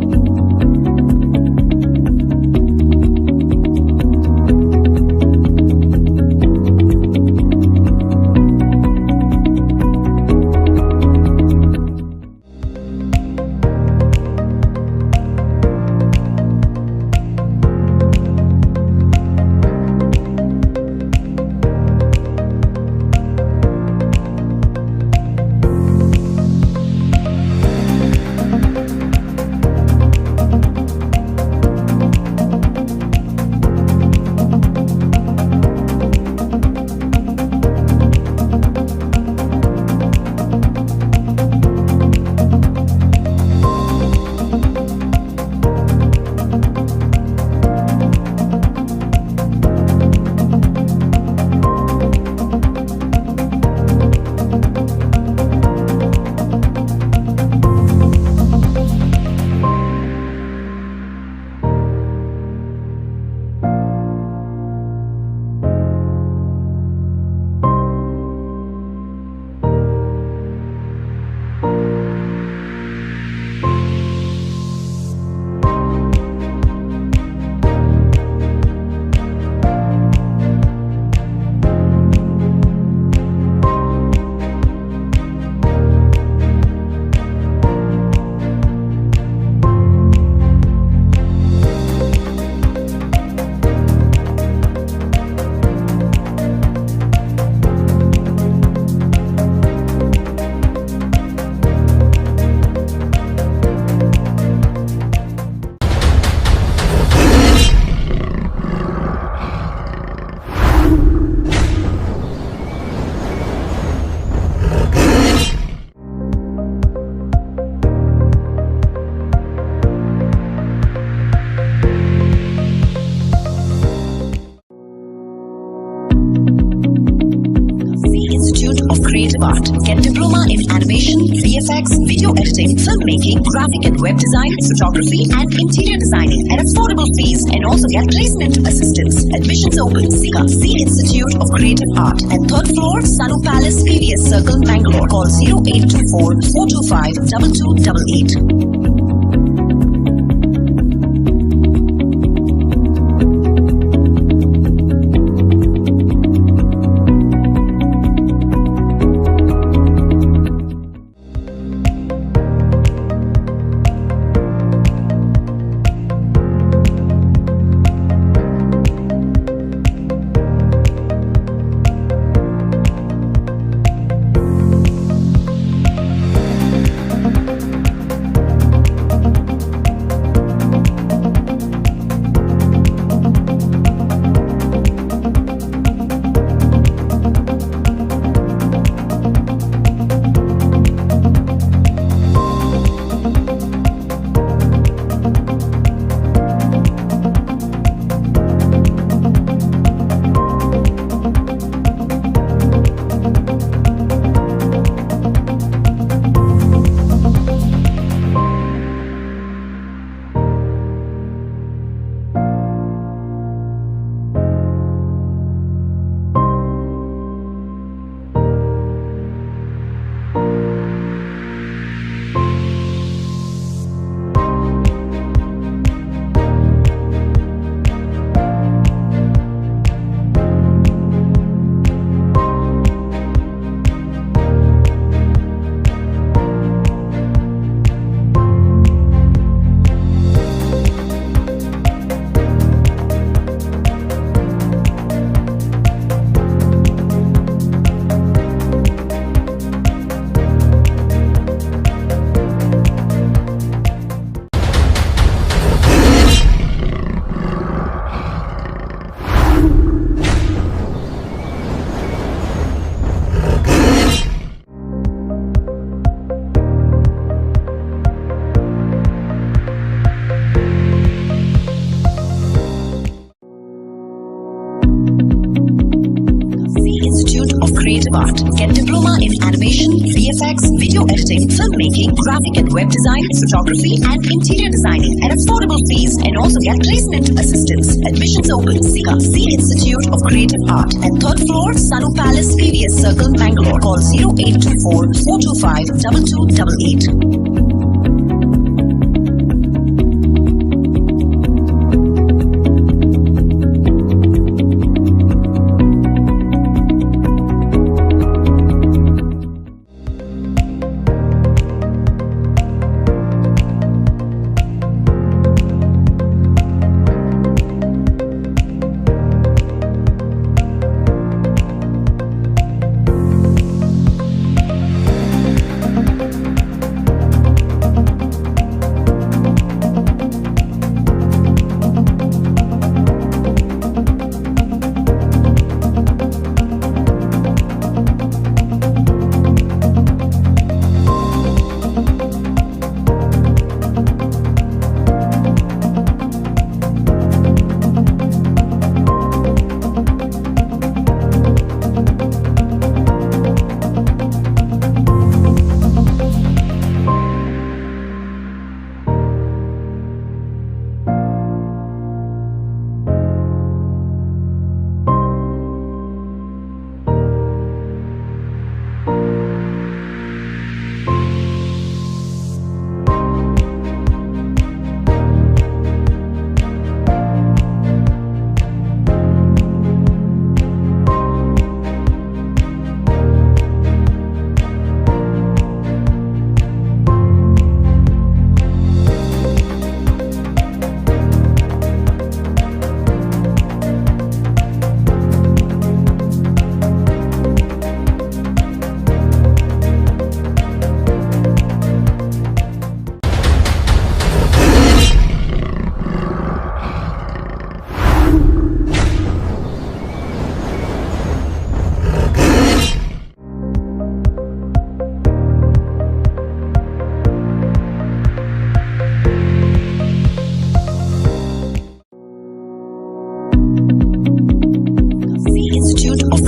Institute of Creative Art. Get diploma in animation, VFX, video editing, filmmaking, graphic and web design, photography, and interior designing at affordable fees, and also get placement assistance. Admissions open. Sika C Institute of Creative Art and third floor, Sanu Palace, PVS Circle, Bangalore. Call 0824 425 2288. creative art. Get diploma in animation, VFX, video editing, filmmaking, graphic and web design, photography, and interior designing at affordable fees, and also get placement assistance. Admissions open. SICA, the Institute of Creative Art, at 3rd floor, Sanu Palace, PVS Circle, Bangalore. Call 0824 425 2288.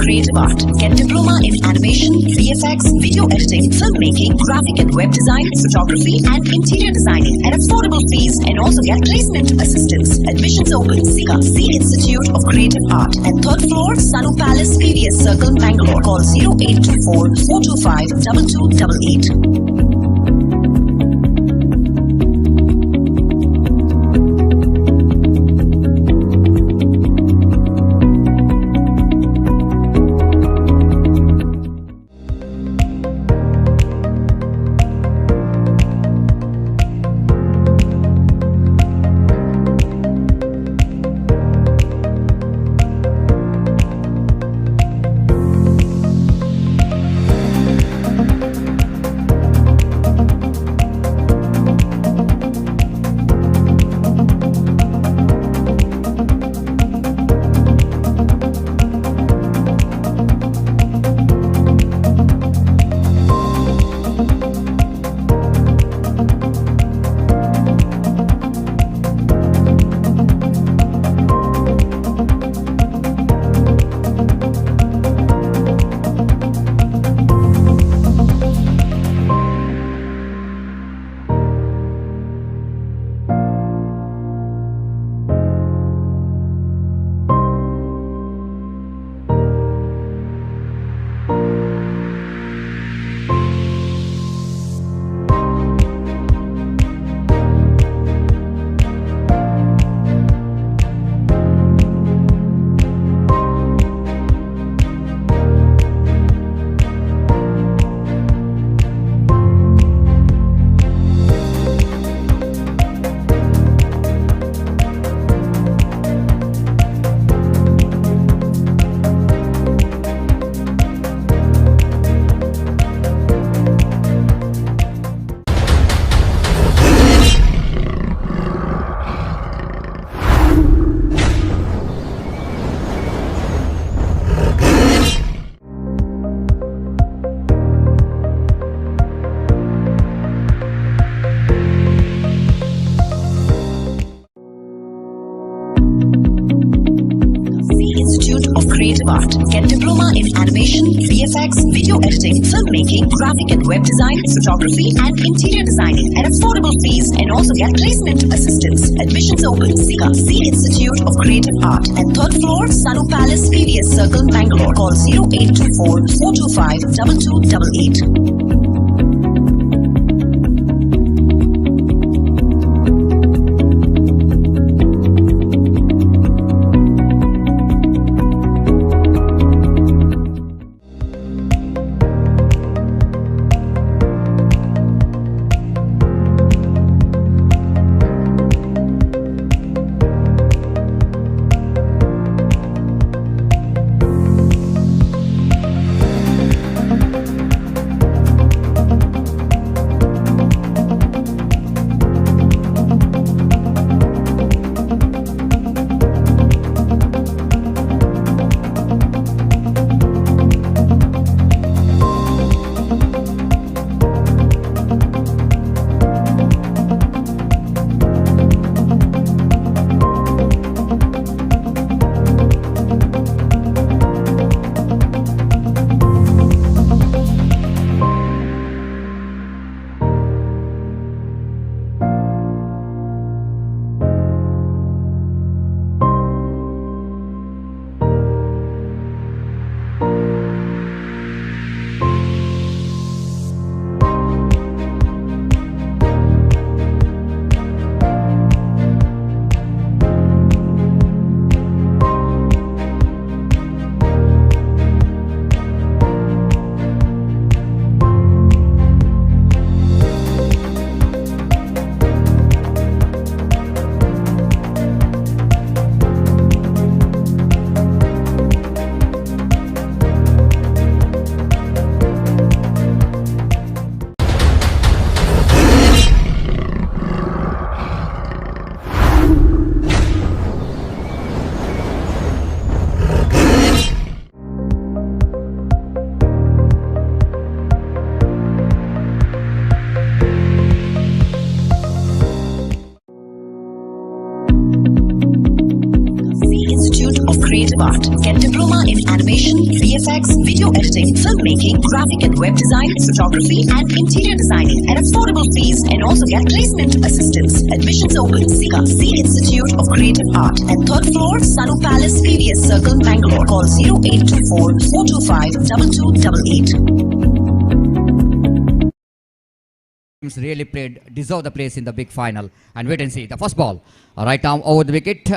Creative Art. Get diploma in animation, VFX, video editing, filmmaking, graphic and web design, photography, and interior designing at affordable fees, and also get placement assistance. Admissions open. SICA, the Institute of Creative Art, at 3rd floor, Sanu Palace, PVS Circle, Bangalore. Call 0824 425 2288. creative art. Get diploma in animation, VFX, video editing, filmmaking, graphic and web design, photography and interior designing at affordable fees and also get placement assistance. Admissions open. Sika C Institute of Creative Art at 3rd floor, Sanu Palace, PVS Circle, Bangalore. Call 0824 425 2288. Creative Art. Get diploma in animation, VFX, video editing, filmmaking, graphic and web design, photography and interior designing at affordable fees and also get placement assistance. Admissions open. Sika C Institute of Creative Art at 3rd floor, Sanu Palace, PVS Circle, Bangalore. Call 0824 425 2288. Teams really deserve the place in the big final. And wait and see. The first ball. Right now over the wicket.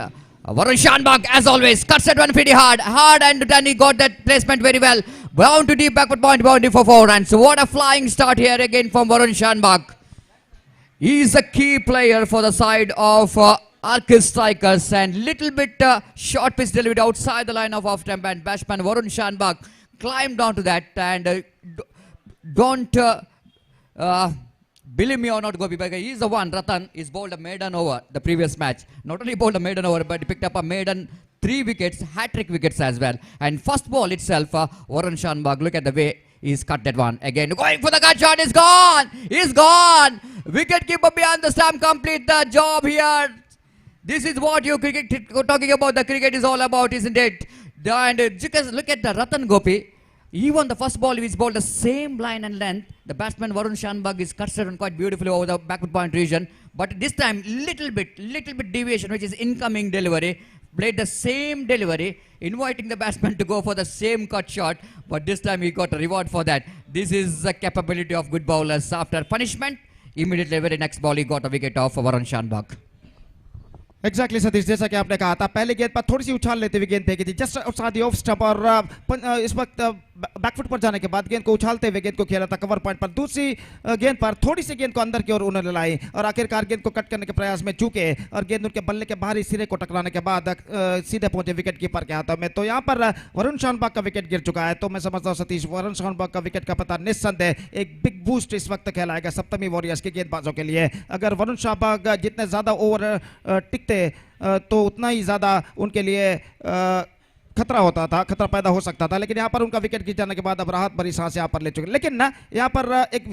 Varun Shanbag, as always, cuts that one pretty hard, and then he got that placement very well. Bound to deep backward point, boundary for 4 runs. What a flying start here again from Varun Shanbag. He is a key player for the side of Arcus Strikers, and little bit short pitch delivered outside the line of off-stump, and batsman Varun Shanbag climbed onto that, and don't believe me or not, Gopi, because he is the one, Ratan, is bowled a maiden over the previous match. Not only bowled a maiden over, but he picked up a maiden 3 wickets, hat-trick wickets as well. And first ball itself, Varun Shanbag, look at the way he's cut that one. Again, going for the cut shot, is gone! He's gone! Wicket keeper behind the stump, complete the job here. This is what you talking about, the cricket is all about, isn't it? And just look at the Ratan, Gopi. Even the first ball is bowled the same line and length. The batsman Varun Shanbag is cut on quite beautifully over the backward point region. But this time, little bit deviation, which is incoming delivery. Played the same delivery, inviting the batsman to go for the same cut shot. But this time he got a reward for that. This is the capability of good bowlers. After punishment, immediately very next ball he got a wicket off Varun Shanbag. Exactly Satish, जैसा कि आपने कहा था, पहले गेंद पर थोड़ी सी उछाल लेते हुए गेंद फेंकी थी just outside the off stump, और इस वक्त बैकफुट पर जाने के बाद गेंद को उछालते हुए गेंद को खेला था कवर पॉइंट पर। दूसरी गेंद पर थोड़ी सी गेंद को अंदर की ओर उन्होंने लाई और आखिरकार गेंद को कट करने के प्रयास में चूके और गेंद उनके बल्ले के बाहरी सिरे को टकराने के बाद सीधे पहुंचे विकेट कीपर के हाथों में। तो यहाँ पर वरुण शानबाग का विकेट गिर चुका है। तो मैं समझता हूँ सतीश, वरुण शानबाग का विकेट का पता निस्संदेह एक बिग बूस्ट इस वक्त कहलाएगा सप्तमी वॉरियर्स के गेंदबाजों के लिए। अगर वरुण शानबाग जितने ज्यादा ओवर टिकते तो उतना ही ज्यादा उनके लिए खतरा होता था, खतरा पैदा हो सकता था, लेकिन यहाँ पर उनका विकेट गिर जाने के बाद अब राहत भरी सांस यहाँ पर ले चुके। लेकिन ना यहाँ पर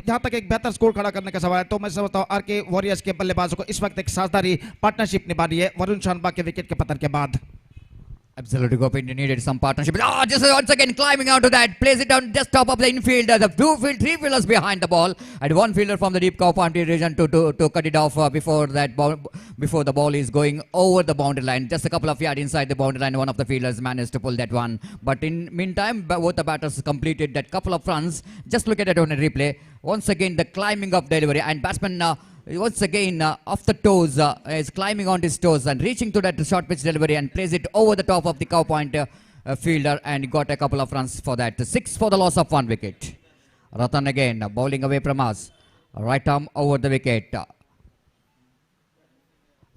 जहाँ तक एक बेहतर स्कोर खड़ा करने का सवाल है, तो मैं समझता हूँ आरके वॉरियर्स के बल्लेबाजों को इस वक्त एक साझेदारी पार्टनरशिप निभानी है वरुण शानबाग के विकेट के पतन के बाद। Absolutely, Gopind needed some partnership. Ah, just once again climbing onto that, plays it down just top of the infield. The three fielders behind the ball, and one fielder from the deep cow boundary region to cut it off before the ball is going over the boundary line. Just a couple of yards inside the boundary line, one of the fielders managed to pull that one. But in meantime, both the batters completed that couple of runs. Just look at it on a replay. Once again, the climbing of delivery, and batsman. Once again off the toes, is climbing on his toes and reaching to that short pitch delivery and plays it over the top of the cow point fielder, and got a couple of runs for that. 6 for the loss of 1 wicket. Ratan again bowling away from us. Right arm over the wicket.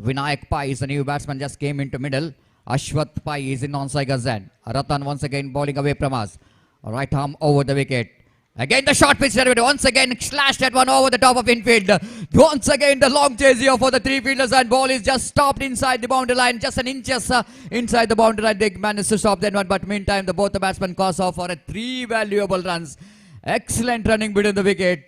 Vinayak Pai is the new batsman, just came into middle. Ashwath Pai is in onside Gazan. Ratan once again bowling away from us. Right arm over the wicket. Again the short pitch delivery, once again slashed that one over the top of infield. Once again the long chase here for the three fielders, and ball is just stopped inside the boundary line, just an inches inside the boundary line. They managed to stop that one, but meantime both the batsmen cross off for 3 valuable runs. Excellent running between the wicket.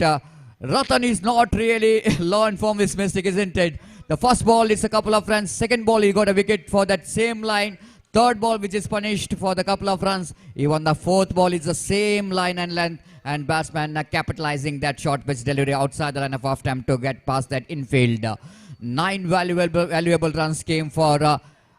Ratan is not really learned from his mistake, isn't it? The first ball is a couple of runs, second ball he got a wicket for that same line. Third ball which is punished for the couple of runs. Even the fourth ball is the same line and length, and batsman capitalizing that short pitch delivery outside the line of off time to get past that infield. 9 valuable runs came for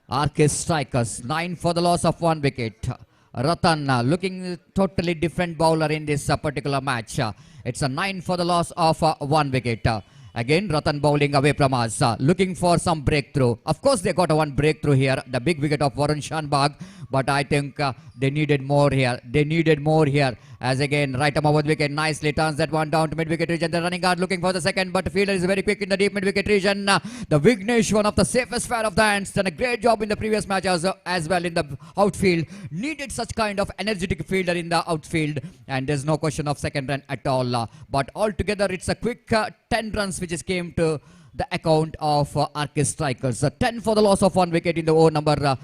RK Strikers. 9 for the loss of 1 wicket. Ratan looking totally different bowler in this particular match. It's a 9 for the loss of 1 wicket. Again, Ratan bowling away from us, looking for some breakthrough. Of course, they got one breakthrough here, the big wicket of Varun Shanbag, but I think they needed more here. They needed more here. As again, right arm over the wicket, nicely turns that one down to mid-wicket region. The running guard looking for the second, but the fielder is very quick in the deep mid-wicket region. The Vignesh, one of the safest pair of the hands, done a great job in the previous match as well in the outfield. Needed such kind of energetic fielder in the outfield, and there's no question of second run at all. But altogether, it's a quick 10 runs which is came to the account of RK Strikers. 10 for the loss of 1 wicket in the over number.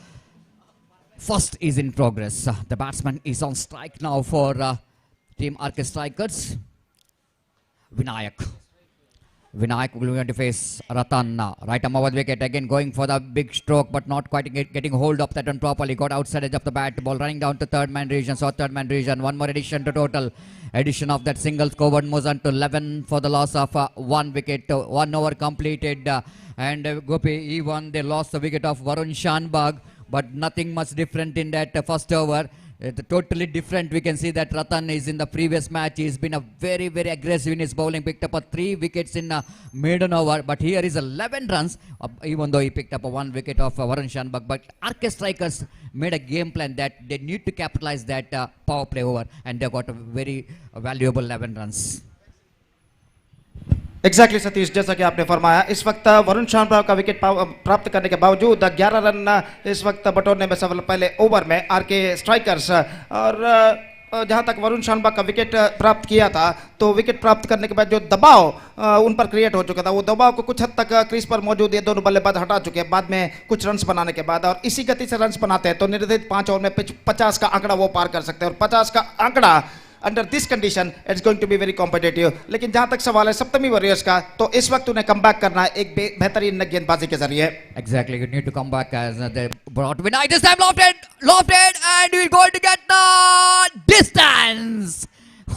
First is in progress. The batsman is on strike now for Team RK Strikers. Vinayak will going to face Ratan. Right arm over the wicket, again going for the big stroke, but not quite getting hold of that one properly. Got outside edge of the bat, ball running down to third man region. So third man region, one more addition to total. Addition of that single covered moves on to 11 for the loss of 1 wicket. 1 over completed, and Gopi, even they lost the wicket of Varun Shanbag, but nothing much different in that first over. Totally different. We can see that Ratan is in the previous match. He's been a very, very aggressive in his bowling. Picked up 3 wickets in maiden over. But here is 11 runs, even though he picked up 1 wicket of Varun Shanbag. But RK Strikers made a game plan that they need to capitalize that power play over. And they got a very valuable 11 runs. Exactly Satish, जैसा कि आपने फरमाया, इस वक्त वरुण शानबाग का wicket प्राप्त करने के बावजूद 11 रन इस वक्त बटोरने में सफल पहले ओवर में आरके स्ट्राइकर्स। और जहां तक वरुण शानबाग का विकेट प्राप्त किया था, तो विकेट प्राप्त करने के बाद जो दबाव उन पर क्रिएट हो चुका था, वो दबाव को कुछ हद तक क्रीज पर मौजूद ये दोनों बल्लेबाज हटा चुके हैं बाद में कुछ रन्स बनाने के बाद। और इसी गति से रन्स बनाते हैं तो निर्धारित 5 ओवर में 50 का आंकड़ा वो पार कर सकते हैं, और 50 का आंकड़ा under this condition it's going to be very competitive. लेकिन जहां तक सवाल है सप्तमी वॉरियर्स का, तो इस वक्त उन्हें कम बैक करना है एक बेहतरीन गेंदबाजी के जरिए। Exactly, you need to come back as they brought Vinay this time, lofted, and we're going to get the distance.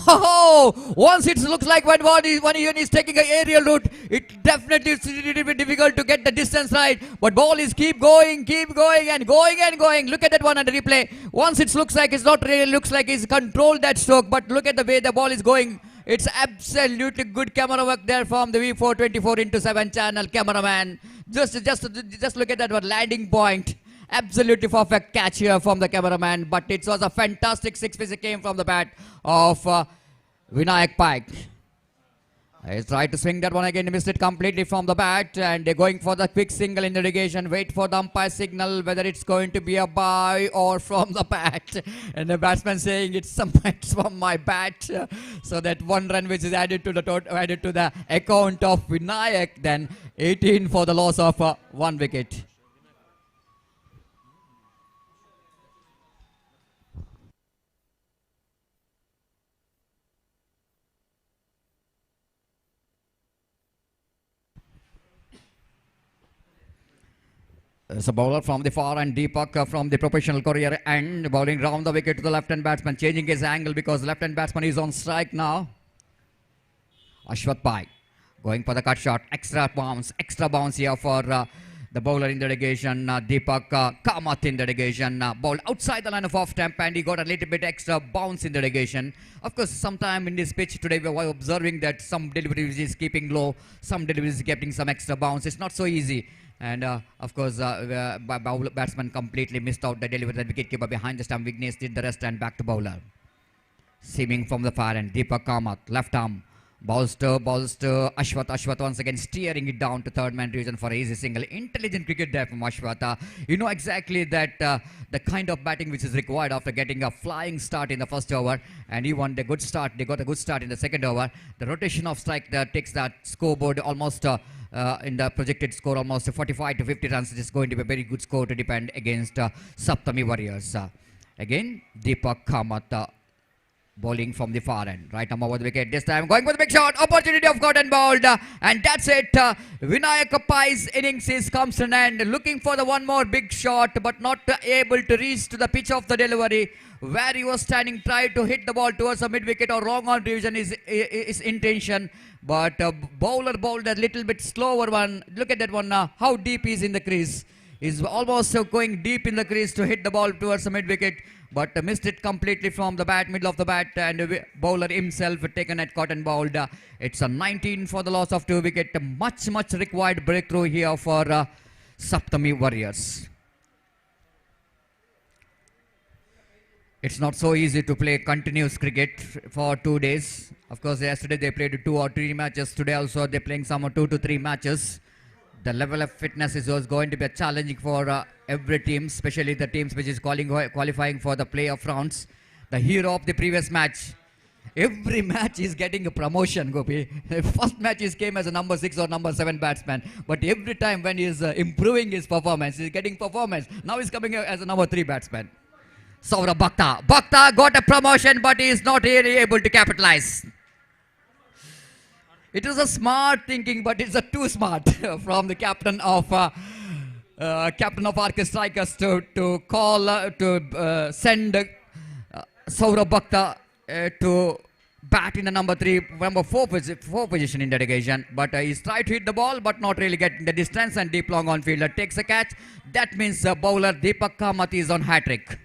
Oh, once it looks like when one is taking an aerial route, it definitely is a little bit difficult to get the distance right. But ball is keep going and going. Look at that one on the replay. Once it looks like it's not really looks like he's controlled that stroke, but look at the way the ball is going. It's absolutely good camera work there from the V4 24:7 channel cameraman. Just look at that one landing point. Absolutely perfect catch here from the cameraman, but it was a fantastic 6 pitch that came from the bat of Vinayak Pike. He's tried to swing that one again, missed it completely from the bat, and they're going for the quick single in the irrigation. Wait for the umpire signal whether it's going to be a by or from the bat, and the batsman saying it's from my bat. So that 1 run which is added to the account of Vinayak, then 18 for the loss of 1 wicket. There's a bowler from the far and Deepak from the professional career and bowling round the wicket to the left-hand batsman, changing his angle because left-hand batsman is on strike now. Ashwath Pai going for the cut shot, extra bounce here for the bowler in the delegation, Deepak Kamath in the delegation, bowled outside the line of off stump and he got a little bit extra bounce in the delegation. Of course, sometime in this pitch today we were observing that some deliveries is keeping low, some deliveries is getting some extra bounce. It's not so easy. And of course, batsman completely missed out the delivery. The wicketkeeper behind the stump, Vignesh did the rest and back to bowler. Seaming from the far end, Deepak Kamath, left arm. Balls to Ashwath once again steering it down to third man region for easy single. Intelligent cricket there from Ashwath. You know exactly that the kind of batting which is required after getting a flying start in the first over, and he won the good start. They got a good start in the second over. The rotation of strike takes that scoreboard almost in the projected score almost 45 to 50 runs. It is going to be a very good score to defend against Saptami Warriors. Again, Deepak Kamath. Bowling from the far end. Right arm over the wicket. This time going for the big shot. Opportunity of got and bowled. And that's it. Vinayak Pai's innings comes to an end. Looking for the one more big shot but not able to reach to the pitch of the delivery. Where he was standing, tried to hit the ball towards the mid wicket or wrong on division is intention. But bowler bowled a little bit slower one. Look at that one now. How deep he is in the crease. He's almost going deep in the crease to hit the ball towards the mid wicket, but missed it completely from the middle of the bat, and bowler himself taken at caught and bowled. It's a 19 for the loss of 2 wicket. Much required breakthrough here for Saptami Warriors. It's not so easy to play continuous cricket for 2 days. Of course, yesterday they played 2 or 3 matches. Today also they're playing some 2 to 3 matches. The level of fitness is going to be challenging for every team, especially the teams which is qualifying for the playoff rounds. The hero of the previous match. Every match is getting a promotion, Gopi. The first match is came as a number 6 or number 7 batsman. But every time when he is improving his performance, he's getting performance. Now he's coming as a number 3 batsman. Saurabh Bhakta. Bhakta got a promotion, but he is not really able to capitalize. It is a smart thinking, but it's a too smart from the captain of RK Strikers to call to send Saurabh Bhakta to bat in the number 4 position in the delegation. But he's tried to hit the ball, but not really getting the distance, and deep long on fielder takes a catch. That means bowler Deepak Kamath is on hat-trick.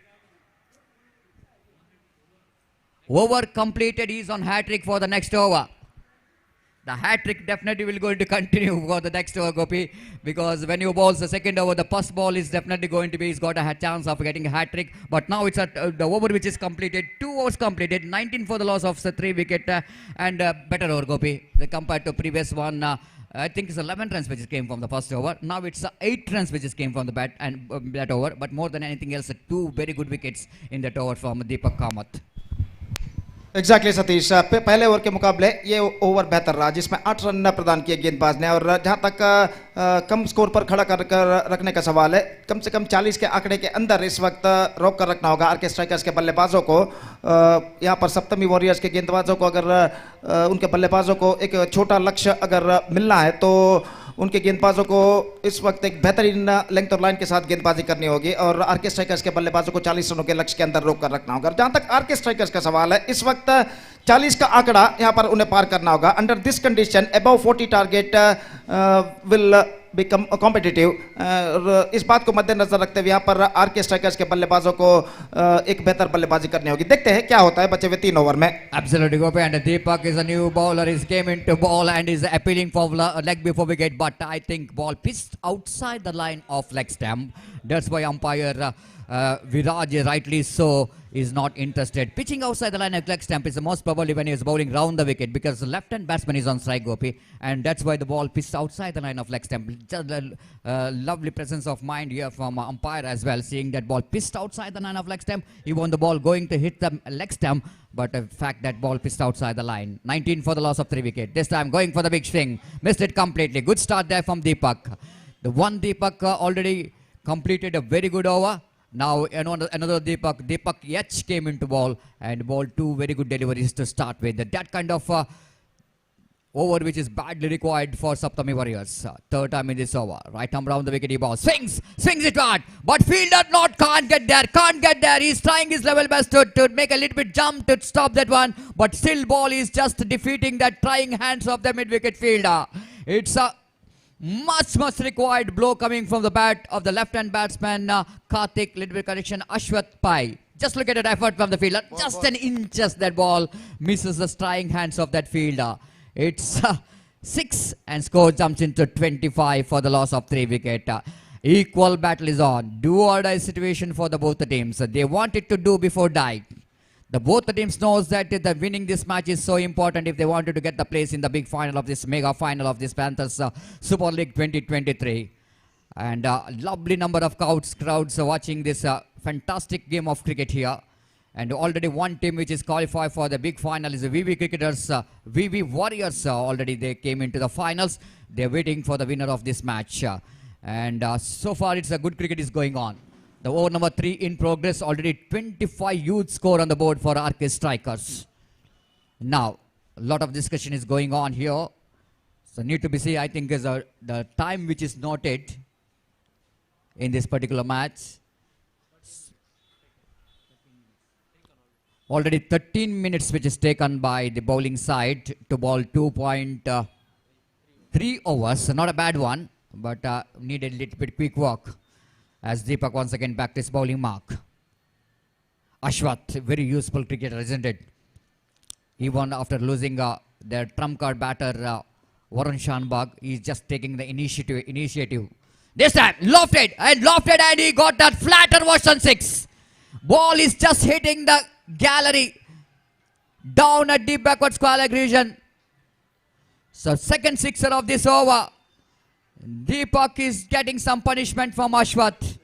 Over completed, he's on hat-trick for the next over. The hat-trick definitely will going to continue for the next over, Gopi, because when you bowl the second over, the first ball is definitely going to be, he's got a chance of getting a hat-trick. But now it's the over which is completed, 2 overs completed, 19 for the loss of 3 wicket, and better over, Gopi, compared to previous one. I think it's 11 runs which came from the first over. Now it's 8 runs which came from the bat and that over. But more than anything else, 2 very good wickets in that over from Deepak Kamath. Exactly Satish, पहले over के मुकाबले ये over बेहतर रहा जिसमें 8 run प्रदान किए गेंदबाज ने, और जहां तक कम स्कोर पर खड़ा कर रखने का सवाल है, कम से कम 40 के आंकड़े के अंदर इस वक्त रोक कर रखना होगा आरके स्ट्राइकर्स के बल्लेबाजों को। यहां पर सप्तमी वॉरियर्स के गेंदबाजों को अगर उनके बल्लेबाजों को एक छोटा लक्ष्य अगर मिलना है तो उनके गेंदबाजों को इस वक्त एक बेहतरीन लेंथ और लाइन के साथ गेंदबाजी करनी होगी, और आरके स्ट्राइकर्स के बल्लेबाजों को 40 रनों के लक्ष्य के अंदर रोक कर रखना होगा। जहां तक आरके स्ट्राइकर्स का सवाल है, इस वक्त 40 का आंकड़ा यहां पर उन्हें पार करना होगा। Under this condition above 40 target will become competitive. इस बात को मद्देनजर रखते हुए यहां पर आरके स्ट्राइकर्स के बल्लेबाजों को एक बेहतर बल्लेबाजी करनी होगी। देखते हैं क्या होता है बचे हुए 3 ओवर में। Absolutely, Gopi, and Deepak is a new bowler. He came into ball and is appealing for leg before wicket, but I think ball pitched outside the line of leg stump. That's why umpire Viraj, rightly so, is not interested. Pitching outside the line of leg stump is the most probably when he is bowling round the wicket, because the left-hand batsman is on strike, Gopi, and that's why the ball pitched outside the line of leg stump. Just a lovely presence of mind here from umpire as well, seeing that ball pitched outside the line of leg stump. He won the ball going to hit the leg stump, but the fact that ball pitched outside the line. 19 for the loss of 3 wicket. This time going for the big swing. Missed it completely. Good start there from Deepak. The one Deepak already completed a very good over. Now another Deepak Yach came into ball and bowled 2 very good deliveries to start with. That kind of over which is badly required for Saptami Warriors. Third time in this over. Right arm round the wicket, he ball. Swings it hard. But fielder can't get there. He's trying his level best to make a little bit jump to stop that one. But still ball is just defeating that trying hands of the mid-wicket fielder. It's a much required blow coming from the bat of the left-hand batsman Karthik. Little bit correction, Ashwath Pai. Just look at that effort from the fielder. Just an inches that ball misses the trying hands of that fielder. It's 6 and score jumps into 25 for the loss of 3 wicket. Equal battle is on. Do or die situation for the both the teams. They wanted to do before die. Both the teams knows that the winning this match is so important if they wanted to get the place in the big final of this mega final of this Panthers Super League 2023. And lovely number of crowds watching this fantastic game of cricket here. And already one team which is qualified for the big final is the VV cricketers, VV Warriors. Already they came into the finals. They're waiting for the winner of this match. And so far it's a good cricket is going on. The over number 3 in progress. Already 25 huge score on the board for RK Strikers. Now, a lot of discussion is going on here. So need to be seen, I think, is the time which is noted in this particular match. Already 13 minutes which is taken by the bowling side to bowl 2.3 overs. Not a bad one, but needed a little bit quick work as Deepak once again back to his bowling mark. Ashwath, very useful cricketer, isn't it? Even after losing their trump card batter Varun Shanbag, he's just taking the initiative. This time, lofted and he got that flatter version 6. Ball is just hitting the gallery down at deep backward square leg region. So second sixer of this over. Deepak is getting some punishment from Ashwath.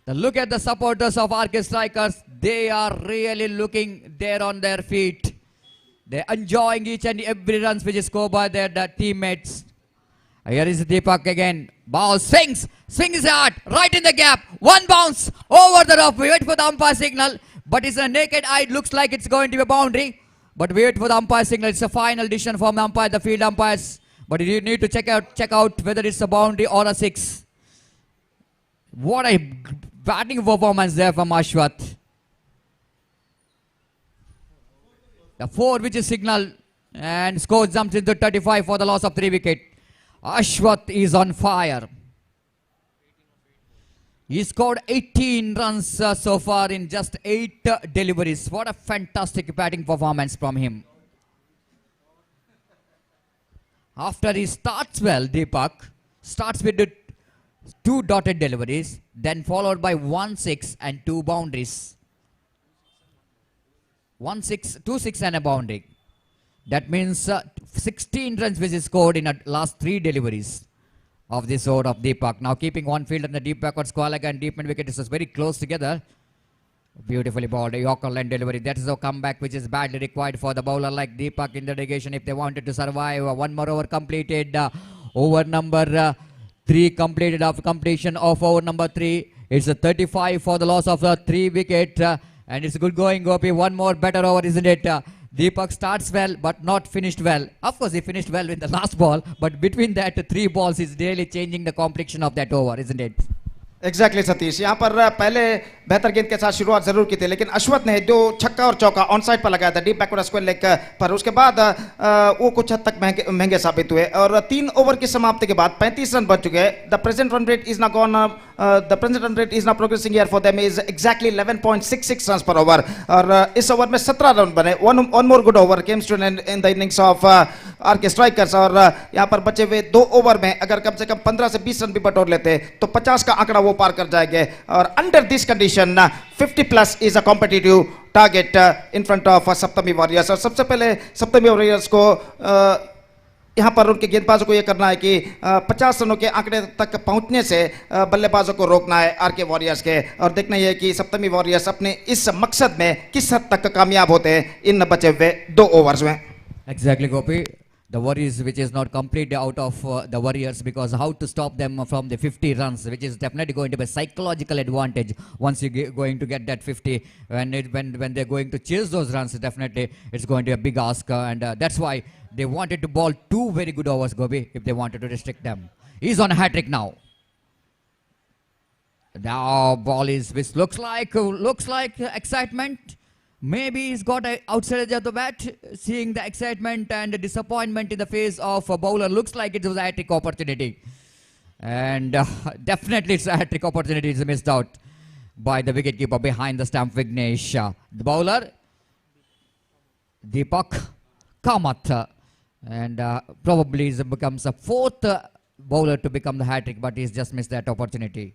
Look at the supporters of RK Strikers. They are really looking there on their feet. They're enjoying each and every runs which is scored by their teammates. Here is Deepak again. Ball swings hard, right in the gap. One bounce over the rough. We wait for the umpire signal, but it's a naked eye. It looks like it's going to be a boundary. But we wait for the umpire signal. It's a final decision from the umpire, the field umpires. But you need to check out whether it's a boundary or a 6. What a batting performance there from Ashwath. The 4 which is signal and score jumps into 35 for the loss of 3 wicket. Ashwath is on fire. He scored 18 runs so far in just 8 deliveries. What a fantastic batting performance from him. After he starts well, Deepak starts with the 2 dotted deliveries, then followed by 1-6 and 2 boundaries. 1-6, 2-6 and a boundary. That means 16 runs which is scored in the last 3 deliveries of this over of Deepak. Now keeping one field in the deep backward square leg and deep mid wicket is very close together. Beautifully bowled, a Yorker line delivery. That is a comeback which is badly required for the bowler like Deepak in the negation if they wanted to survive. One more over completed. Over number 3 completed after completion of over number 3. It's a 35 for the loss of 3 wicket. And it's good going, Gopi. One more better over, isn't it? Deepak starts well, but not finished well. Of course, he finished well with the last ball, but between that 3 balls is really changing the complexion of that over, isn't it? Exactly Satish, यहाँ पर पहले बेहतर गेंद के साथ शुरुआत जरूर की थी, लेकिन अश्वथ ने 2 छक्का और चौका ऑन साइड पर लगाया था डीप बैकवर्ड स्क्वायर लेग पर. उसके बाद वो कुछ हद तक महंगे साबित हुए और 3 ओवर की समाप्ति के बाद 35 रन बच चुके हैं. The present run rate is now progressing here for them is exactly 11.66 runs per over. और इस ओवर में 17 रन बने. One more good over comes to in the innings of RK strikers. और यहाँ पर बचे हुए 2 ओवर में अगर कम से कम 15 से 20 रन भी बटोर लेते तो 50 का आंकड़ा वो पार कर जाएंगे. और under this condition 50 plus is a competitive target in front of Saptami warriors. और सबसे पहले सप्तमी वॉरियर्स को यहाँ पर उनके गेंदबाजों को यह करना है कि 50 रनों के आंकड़े तक पहुंचने से बल्लेबाजों को रोकना है आरके वॉरियर्स के. और देखना यह है कि सप्तमी वॉरियर्स अपने इस मकसद में किस हद तक कामयाब होते हैं इन बचे हुए 2 ओवर्स में. Exactly, Gopi. the worries which is not completely out of the Warriors, because how to stop them from the 50 runs, which is definitely going to be a psychological advantage once you going to get that 50. When they're going to chase those runs, definitely it's going to be a big ask, and that's why they wanted to ball 2 very good overs, Gobi, if they wanted to restrict them. He's on a hat trick now. Now ball is, which looks like excitement. Maybe he's got an outside edge of the bat. Seeing the excitement and the disappointment in the face of a bowler, looks like it was a hat-trick opportunity. And definitely it's a hat-trick opportunity. It's missed out by the wicketkeeper behind the stump, Vignesh. The bowler, Deepak Kamath. And probably becomes a 4th bowler to become the hat-trick, but he's just missed that opportunity.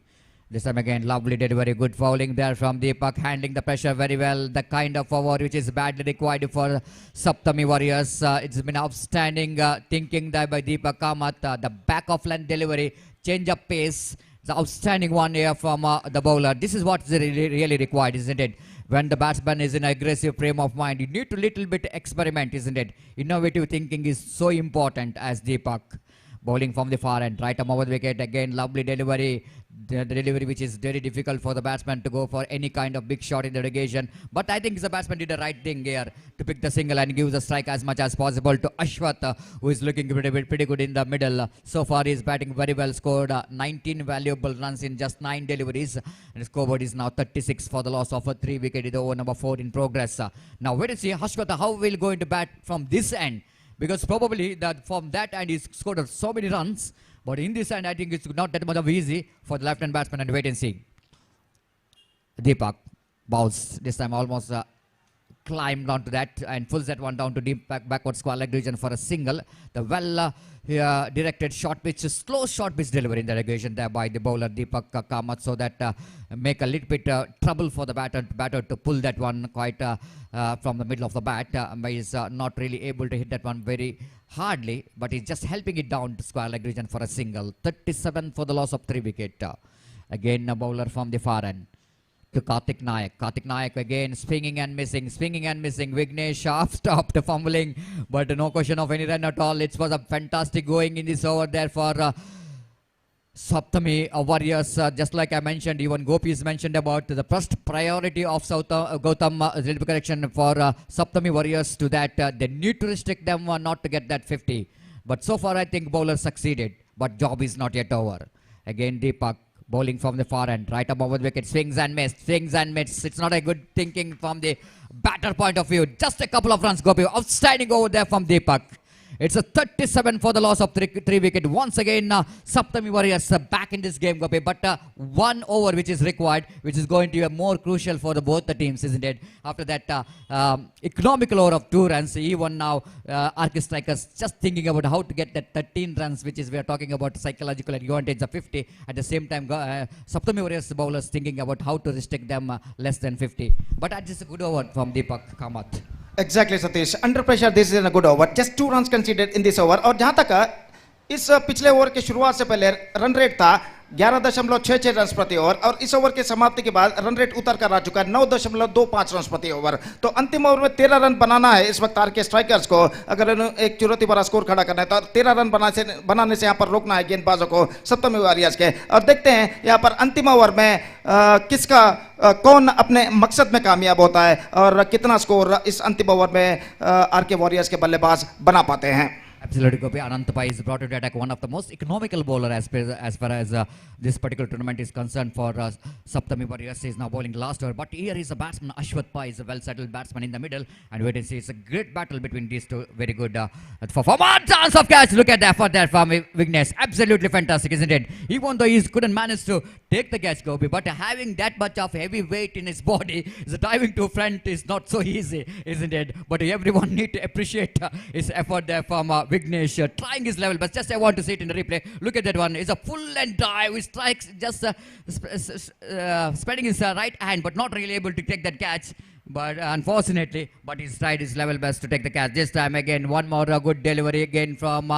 This time again, lovely delivery, good fouling there from Deepak, handling the pressure very well. The kind of over which is badly required for Saptami Warriors. It's been outstanding thinking there by Deepak Kamath. The back of length delivery, change of pace. The outstanding one here from the bowler. This is what's really required, isn't it? When the batsman is in an aggressive frame of mind, you need to little bit experiment, isn't it? Innovative thinking is so important as Deepak. Bowling from the far end, right arm over the wicket. Again, lovely delivery. The delivery which is very difficult for the batsman to go for any kind of big shot in the relegation. But I think the batsman did the right thing here to pick the single and give the strike as much as possible to Ashwath, who is looking pretty good in the middle. So far, he's batting very well, scored 19 valuable runs in just 9 deliveries. And the scoreboard is now 36 for the loss of a 3 wicket. It's over number 4 in progress. Now, wait to see Ashwath how will going to bat from this end. Because probably that from that end he's scored so many runs, but in this end I think it's not that much of easy for the left-hand batsman, and wait and see. Deepak bowls this time, almost climbed onto that and pulls that one down to deep backward square leg region for a single. The well directed short pitch, slow short pitch delivery in the regulation there by the bowler Deepak Kamath, so that make a little bit trouble for the batter to pull that one quite from the middle of the bat. But he's not really able to hit that one very hardly, but he's just helping it down to square leg region for a single. 37 for the loss of 3 wicket. Again a bowler from the far end to Karthik Nayak. Karthik Nayak again swinging and missing. Vignesh stopped fumbling, but no question of any run at all. It was a fantastic going in this over there for Saptami Warriors. Just like I mentioned, even Gopi's mentioned about the first priority of Gautam correction for Saptami Warriors to that. They need to restrict them not to get that 50. But so far I think bowlers succeeded, but job is not yet over. Again Deepak bowling from the far end, right above the wicket, swings and misses. It's not a good thinking from the batter point of view. Just a couple of runs, Gopi. Outstanding over there from Deepak. It's a 37 for the loss of 3 wicket. Once again, Saptami Warriors back in this game, Gopi. But 1 over which is required, which is going to be more crucial for both the teams, isn't it? After that economical over of 2 runs, even now RK Strikers just thinking about how to get that 13 runs, which is we are talking about psychological advantage of 50. At the same time, Saptami Warriors bowlers thinking about how to restrict them less than 50. But that is a good over from Deepak Kamath. Exactly, Satish. Under pressure, this is a good over. Just 2 runs conceded in this over. और जहाँ तक इस पिछले over के शुरुआत से पहले run rate था 11.66 रन प्रति ओवर, और इस ओवर के समाप्ति के बाद रन रेट उतर कर आ चुका है 9.25 रन प्रति ओवर. तो अंतिम ओवर में 13 रन बनाना है इस वक्त आरके स्ट्राइकर्स को. अगर एक चुनौती भरा स्कोर खड़ा करना है तो 13 रन बनाने से यहाँ पर रोकना है गेंदबाजों को सप्तमी वॉरियर्स के. और देखते हैं यहाँ पर अंतिम ओवर में कौन अपने मकसद में कामयाब होता है और कितना स्कोर इस अंतिम ओवर में आरके वॉरियर्स के बल्लेबाज बना पाते हैं. Absolutely, Gopi. Anantappai is brought to attack, one of the most economical bowler as far as this particular tournament is concerned for Saptami Warriors. He is now bowling last over, but here is a batsman, Ashwath Pai is a well-settled batsman in the middle, and wait and see, it's a great battle between these two. Very good for one chance of catch. Look at the effort there from Vignesh. Absolutely fantastic, isn't it? Even though he couldn't manage to take the catch, Gopi, but having that much of heavy weight in his body, the diving to front is not so easy, isn't it? But everyone need to appreciate his effort there from Vignesh, trying his level, but just I want to see it in the replay. Look at that one. It's a full and dive. He strikes just spreading his right hand, but not really able to take that catch. But unfortunately, but he's tried his level best to take the catch. This time again, one more good delivery again from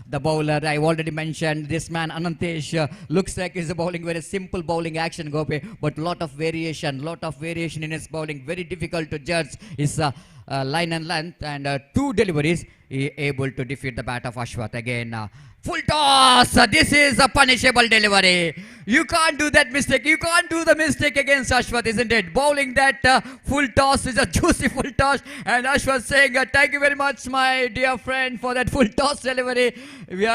the bowler. I already mentioned this man Anantesh looks like he's bowling very simple bowling action, Gopi, but lot of variation in his bowling. Very difficult to judge his line and length, and 2 deliveries, he able to defeat the bat of Ashwath again. Full toss. This is a punishable delivery. You can't do that mistake. You can't do the mistake against Ashwath, isn't it? Bowling that full toss is a juicy full toss, and Ashwath saying, "Thank you very much, my dear friend, for that full toss delivery.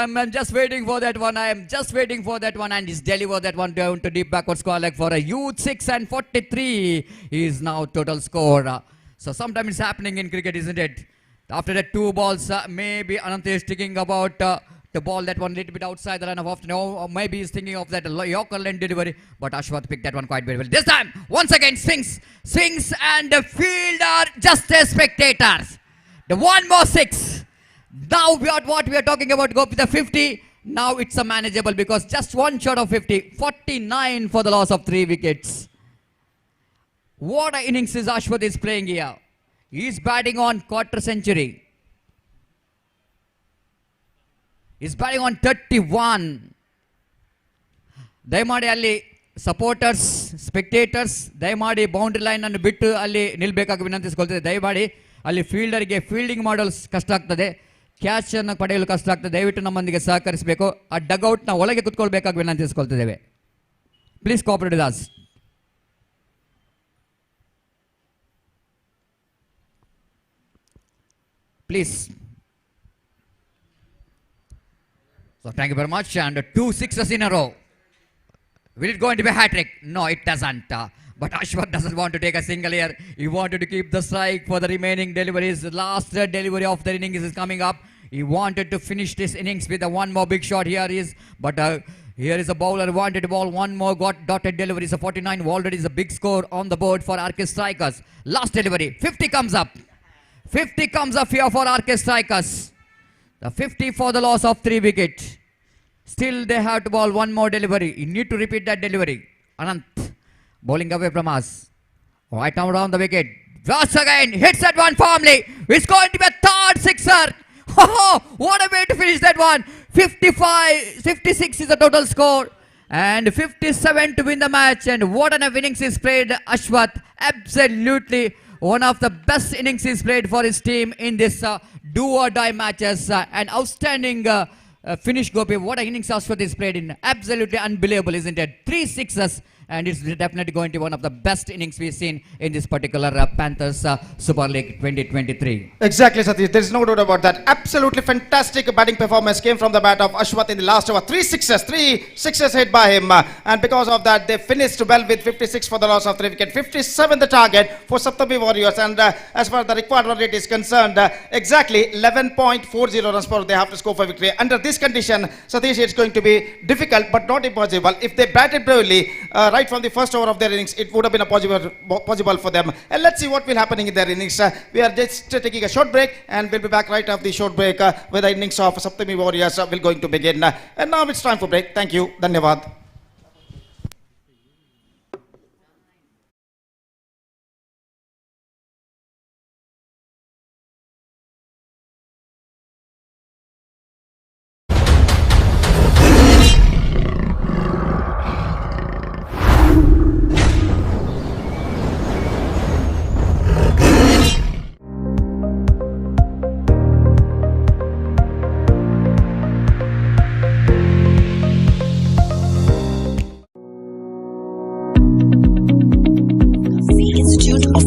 I'm just waiting for that one. I am just waiting for that one," and he's delivered that one down to deep backward square leg for a huge 6 and 43. Is now total score. So sometimes it's happening in cricket, isn't it? After that 2 balls, maybe Anant is thinking about the ball that one little bit outside the line of off. No, or maybe he's thinking of that Yorker line delivery. But Ashwath picked that one quite very well. This time, once again, swings, and the fielder just as spectators. The one more 6. Now what we are talking about, go with the 50. Now it's a manageable because just one shot of 50. 49 for the loss of 3 wickets. What an innings is Ashwath is playing here. He's batting on quarter century. He's batting on 31. ದಯಮಾಡಿ ಅಲ್ಲಿ supporters spectators ದಯಮಾಡಿ boundary line ಅನ್ನು ಬಿಟ್ಟು ಅಲ್ಲಿ ನಿಲ್ಬೇಕಾಗಿ ವಿನಂತಿಸಿಕೊಳ್ತದೆ. ದಯಮಾಡಿ ಅಲ್ಲಿ ಫೀಲ್ಡರ್ಗೆ fielding ಮಾಡಲು ಕಷ್ಟ ಆಗ್ತದೆ, ಕ್ಯಾಚ್ ಅನ್ನು ಪಡೆಯಲು ಕಷ್ಟ ಆಗ್ತದೆ. ದಯವಿಟ್ಟು ನಮ್ಮೊಂದಿಗೆ ಸಹಕರಿಸಬೇಕು. ಆ ಡಗ್ಔಟ್ನ ಒಳಗೆ ಕುತ್ಕೊಳ್ಬೇಕಾಗಿ ವಿನಂತಿಸಿಕೊಳ್ತಿದ್ದೇವೆ. Please cooperate with us. Please. So thank you very much, and 2 6s in a row. Will it go into a hat-trick? No, it doesn't. But Ashwath doesn't want to take a single here. He wanted to keep the strike for the remaining deliveries. The last delivery of the innings is coming up. He wanted to finish this innings with a one more big shot. Here here is a bowler who wanted to bowl one more, got dotted deliveries. A 49 already is a big score on the board for RK Strikers. Last delivery, 50 comes up. 50 comes up here for RK Strikers. The 50 for the loss of 3 wickets. Still they have to bowl one more delivery. You need to repeat that delivery. Anant bowling away from us. Right now around the wicket. Once again hits that one firmly. It's going to be a third sixer. Oh, what a way to finish that one. 56 is the total score. And 57 to win the match. And what an innings is played, Ashwath. Absolutely one of the best innings he's played for his team in this do or die matches. An outstanding finish, Gopi. What an innings Ashwath is played in. Absolutely unbelievable, isn't it? 3 6s. And it's definitely going to be one of the best innings we've seen in this particular Panthers Super League 2023. Exactly, Satish. There is no doubt about that. Absolutely fantastic batting performance came from the bat of Ashwath in the last over. 3 sixes hit by him. And because of that, they finished well with 56 for the loss of 3 wickets. 57 the target for Saptami Warriors. And as far as the required run rate is concerned, exactly 11.40 runs per they have to score for victory. Under this condition, Satish, it's going to be difficult but not impossible. If they batted bravely, right from the first over of their innings, it would have been possible for them. And let's see what will happen in their innings. We are just taking a short break, and we'll be back right after the short break where the innings of Saptami Warriors will going to begin. And now it's time for break. Thank you. Dhanyavad.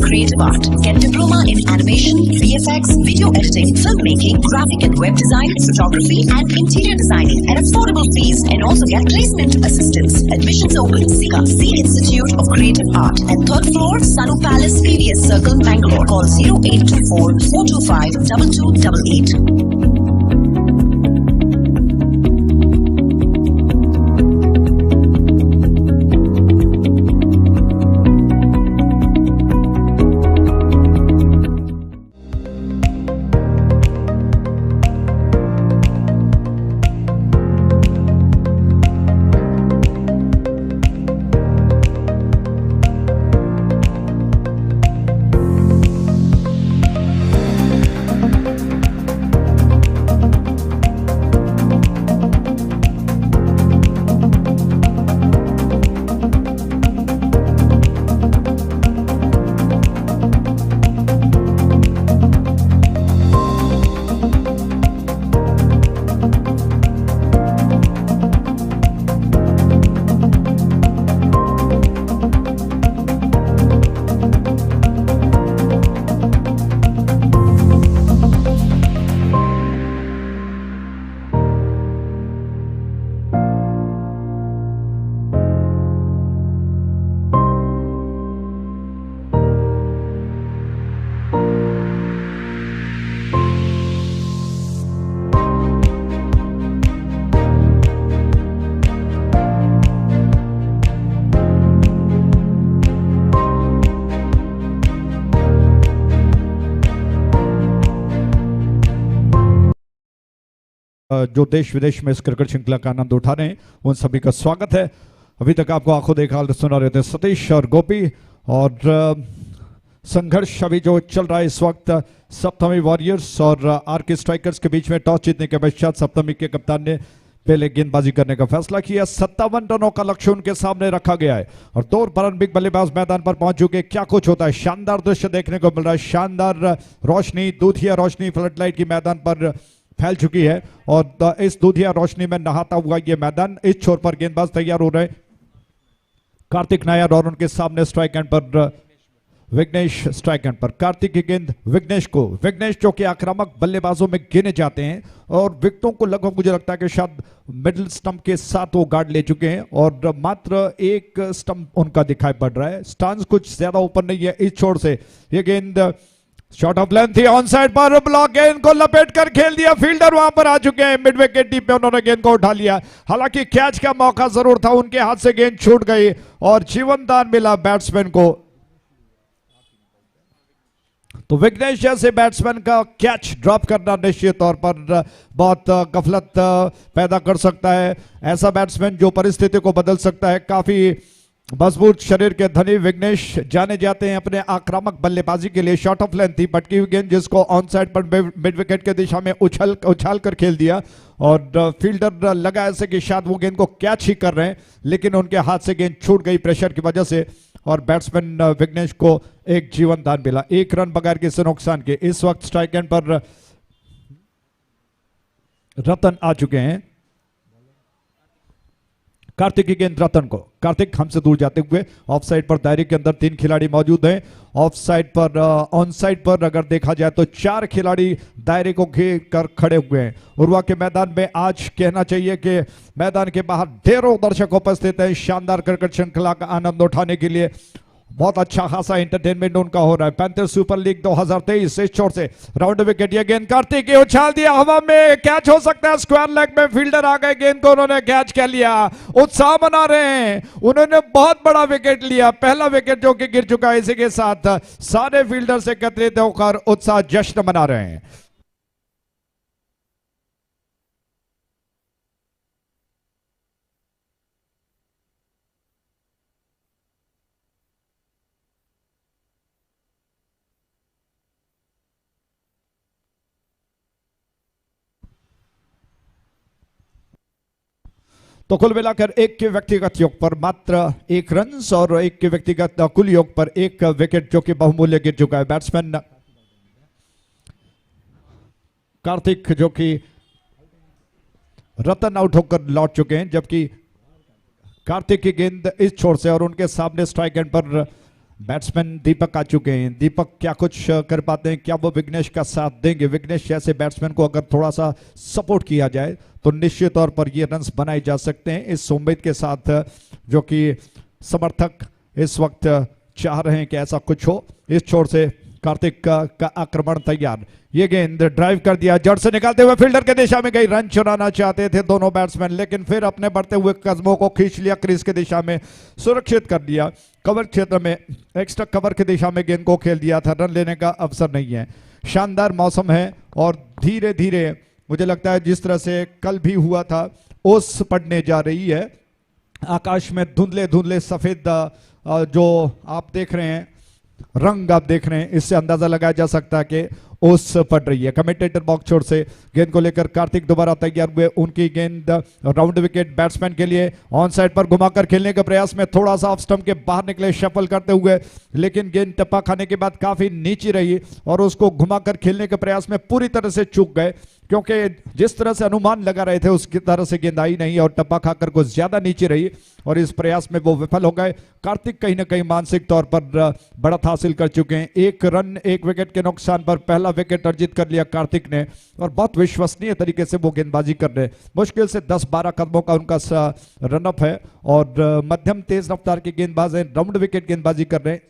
Creative Art. Get diploma in animation, VFX, video editing, filmmaking, graphic and web design, photography, and interior designing at affordable fees, and also get placement assistance. Admissions open. SICA, C Institute of Creative Art, at 3rd floor, Sanu Palace, PVS Circle, Bangalore. Call 0824 425 2288. जो देश विदेश में इस cricket श्रृंखला का आनंद उठा रहे हैं उन सभी का स्वागत है। अभी तक आपको आंखों देखा सुना रहे थे सतीश और गोपी, और संघर्ष अभी जो चल रहा है इस वक्त सप्तमी वॉरियर्स और आरके स्ट्राइकर्स के बीच में। टॉस जीतने के पश्चात सप्तमी के कप्तान ने पहले गेंदबाजी करने का फैसला किया। 57 रनों का लक्ष्य उनके सामने रखा गया है और 2 प्रारंभिक बल्लेबाज मैदान पर पहुंच चुके। क्या कुछ होता है, शानदार दृश्य देखने को मिल रहा है। शानदार रोशनी, दूधिया रोशनी फ्लड लाइट की मैदान पर फैल चुकी है और इस दूधिया रोशनी में नहाता हुआ ये मैदान। इस छोर पर गेंदबाज तैयार हो रहे हैं कार्तिक नायर और उनके सामने स्ट्राइक एंड पर विघ्नेश। स्ट्राइक एंड पर कार्तिक की गेंद विघ्नेश को। विघ्नेश जो कि आक्रामक बल्लेबाजों में गिने जाते हैं और विकेटों को लगभग मुझे लगता है कि शायद मिडिल स्टंप के साथ वो गार्ड ले चुके हैं और मात्र एक स्टंप उनका दिखाई पड़ रहा है। स्टांस कुछ ज्यादा ऊपर नहीं है। इस छोर से ये गेंद शॉट ऑफ लेंथ थी, ऑन साइड पर ब्लॉक, गेंद को लपेट कर खेल दिया। फील्डर वहां पर आ चुके हैं, मिड विकेट डीप पे उन्होंने गेंद को उठा लिया। हालांकि कैच का मौका जरूर था, उनके हाथ से गेंद छूट गई और जीवन दान मिला बैट्समैन को। तो विघ्नेश जैसे बैट्समैन का कैच ड्रॉप करना निश्चित तौर पर बहुत गफलत पैदा कर सकता है। ऐसा बैट्समैन जो परिस्थिति को बदल सकता है। काफी मजबूत शरीर के धनी विघ्नेश जाने जाते हैं अपने आक्रामक बल्लेबाजी के लिए। शॉट ऑफ लेंथ थी, भटकी हुई गेंद जिसको ऑन साइड पर मिड विकेट के दिशा में उछाल कर खेल दिया और फील्डर लगा ऐसे कि शायद वो गेंद को कैच ही कर रहे हैं, लेकिन उनके हाथ से गेंद छूट गई प्रेशर की वजह से और बैट्समैन विघ्नेश को एक जीवन दान मिला। 1 रन बगैर किसी नुकसान के। इस वक्त स्ट्राइक एंड पर रतन आ चुके हैं। कार्तिक की गेंद रतन को। कार्तिक हमसे दूर जाते हुए ऑफ साइड पर दायरे के अंदर 3 खिलाड़ी मौजूद हैं। ऑफ साइड पर ऑन साइड पर अगर देखा जाए तो 4 खिलाड़ी दायरे को घेर कर खड़े हुए हैं। उर्वा के मैदान में आज कहना चाहिए कि मैदान के बाहर ढेरों दर्शक उपस्थित हैं शानदार क्रिकेट श्रृंखला का आनंद उठाने के लिए। बहुत अच्छा खासा एंटरटेनमेंट उनका हो रहा है। पैंथर्स सुपर लीग 2023 इस छोर से राउंड विकेट। ये गेंद कार्तिक की उछाल दिया हवा में, कैच हो सकता है स्क्वायर लेग में। फील्डर आ गए, गेंद को उन्होंने कैच कर लिया। उत्साह मना रहे हैं, उन्होंने बहुत बड़ा विकेट लिया। पहला विकेट जो कि गिर चुका है। इसी के साथ सारे फील्डर से एकत्रित होकर उत्साह जश्न मना रहे हैं। तो कुल मिलाकर एक के व्यक्तिगत योग पर मात्र 1 रन और एक के व्यक्तिगत कुल योग पर 1 विकेट जो कि बहुमूल्य गिर चुका है। बैट्समैन कार्तिक जो कि रतन आउट होकर लौट चुके हैं, जबकि कार्तिक की गेंद इस छोर से और उनके सामने स्ट्राइक एंड पर बैट्समैन दीपक आ चुके हैं। दीपक क्या कुछ कर पाते हैं, क्या वो विघ्नेश का साथ देंगे? विघ्नेश जैसे बैट्समैन को अगर थोड़ा सा सपोर्ट किया जाए तो निश्चित तौर पर ये रन्स बनाए जा सकते हैं। इस उम्मीद के साथ जो कि समर्थक इस वक्त चाह रहे हैं कि ऐसा कुछ हो। इस छोर से कार्तिक का आक्रमण तैयार। ये गेंद ड्राइव कर दिया, जड़ से निकालते हुए फील्डर के दिशा में गई। रन चुराना चाहते थे दोनों बैट्समैन, लेकिन फिर अपने बढ़ते हुए कदमों को खींच लिया, क्रीज के दिशा में सुरक्षित कर दिया। कवर क्षेत्र में एक्स्ट्रा कवर की दिशा में गेंद को खेल दिया था। रन लेने का अवसर नहीं है। शानदार मौसम है और धीरे धीरे मुझे लगता है जिस तरह से कल भी हुआ था ओस पड़ने जा रही है। आकाश में धुंधले धुंधले सफेद जो आप देख रहे हैं, रंग आप देख रहे हैं, इससे अंदाजा लगाया जा सकता है कि ओस पड़ रही है। कमेंटेटर बॉक्स छोर से गेंद को लेकर कार्तिक दोबारा तैयार हुए। उनकी गेंद राउंड विकेट बैट्समैन के लिए ऑन साइड पर घुमाकर खेलने के प्रयास में थोड़ा सा ऑफ स्टंप के बाहर निकले शफल करते हुए, लेकिन गेंद टप्पा खाने के बाद काफी नीचे रही और उसको घुमाकर खेलने के प्रयास में पूरी तरह से चूक गए, क्योंकि जिस तरह से अनुमान लगा रहे थे उसकी तरह से गेंद आई नहीं और टप्पा खाकर कुछ ज्यादा नीचे रही और इस प्रयास में वो विफल हो गए। कार्तिक कहीं ना कहीं मानसिक तौर पर बढ़त हासिल कर चुके हैं। 1 रन 1 विकेट के नुकसान पर पहला विकेट अर्जित कर लिया कार्तिक ने और बहुत विश्वसनीय तरीके से वो गेंदबाजी कर रहे हैं। मुश्किल से 10-12 कदमों का उनका रनअप है और मध्यम तेज रफ्तार के गेंदबाज हैं, राउंड विकेट गेंदबाजी कर रहे हैं।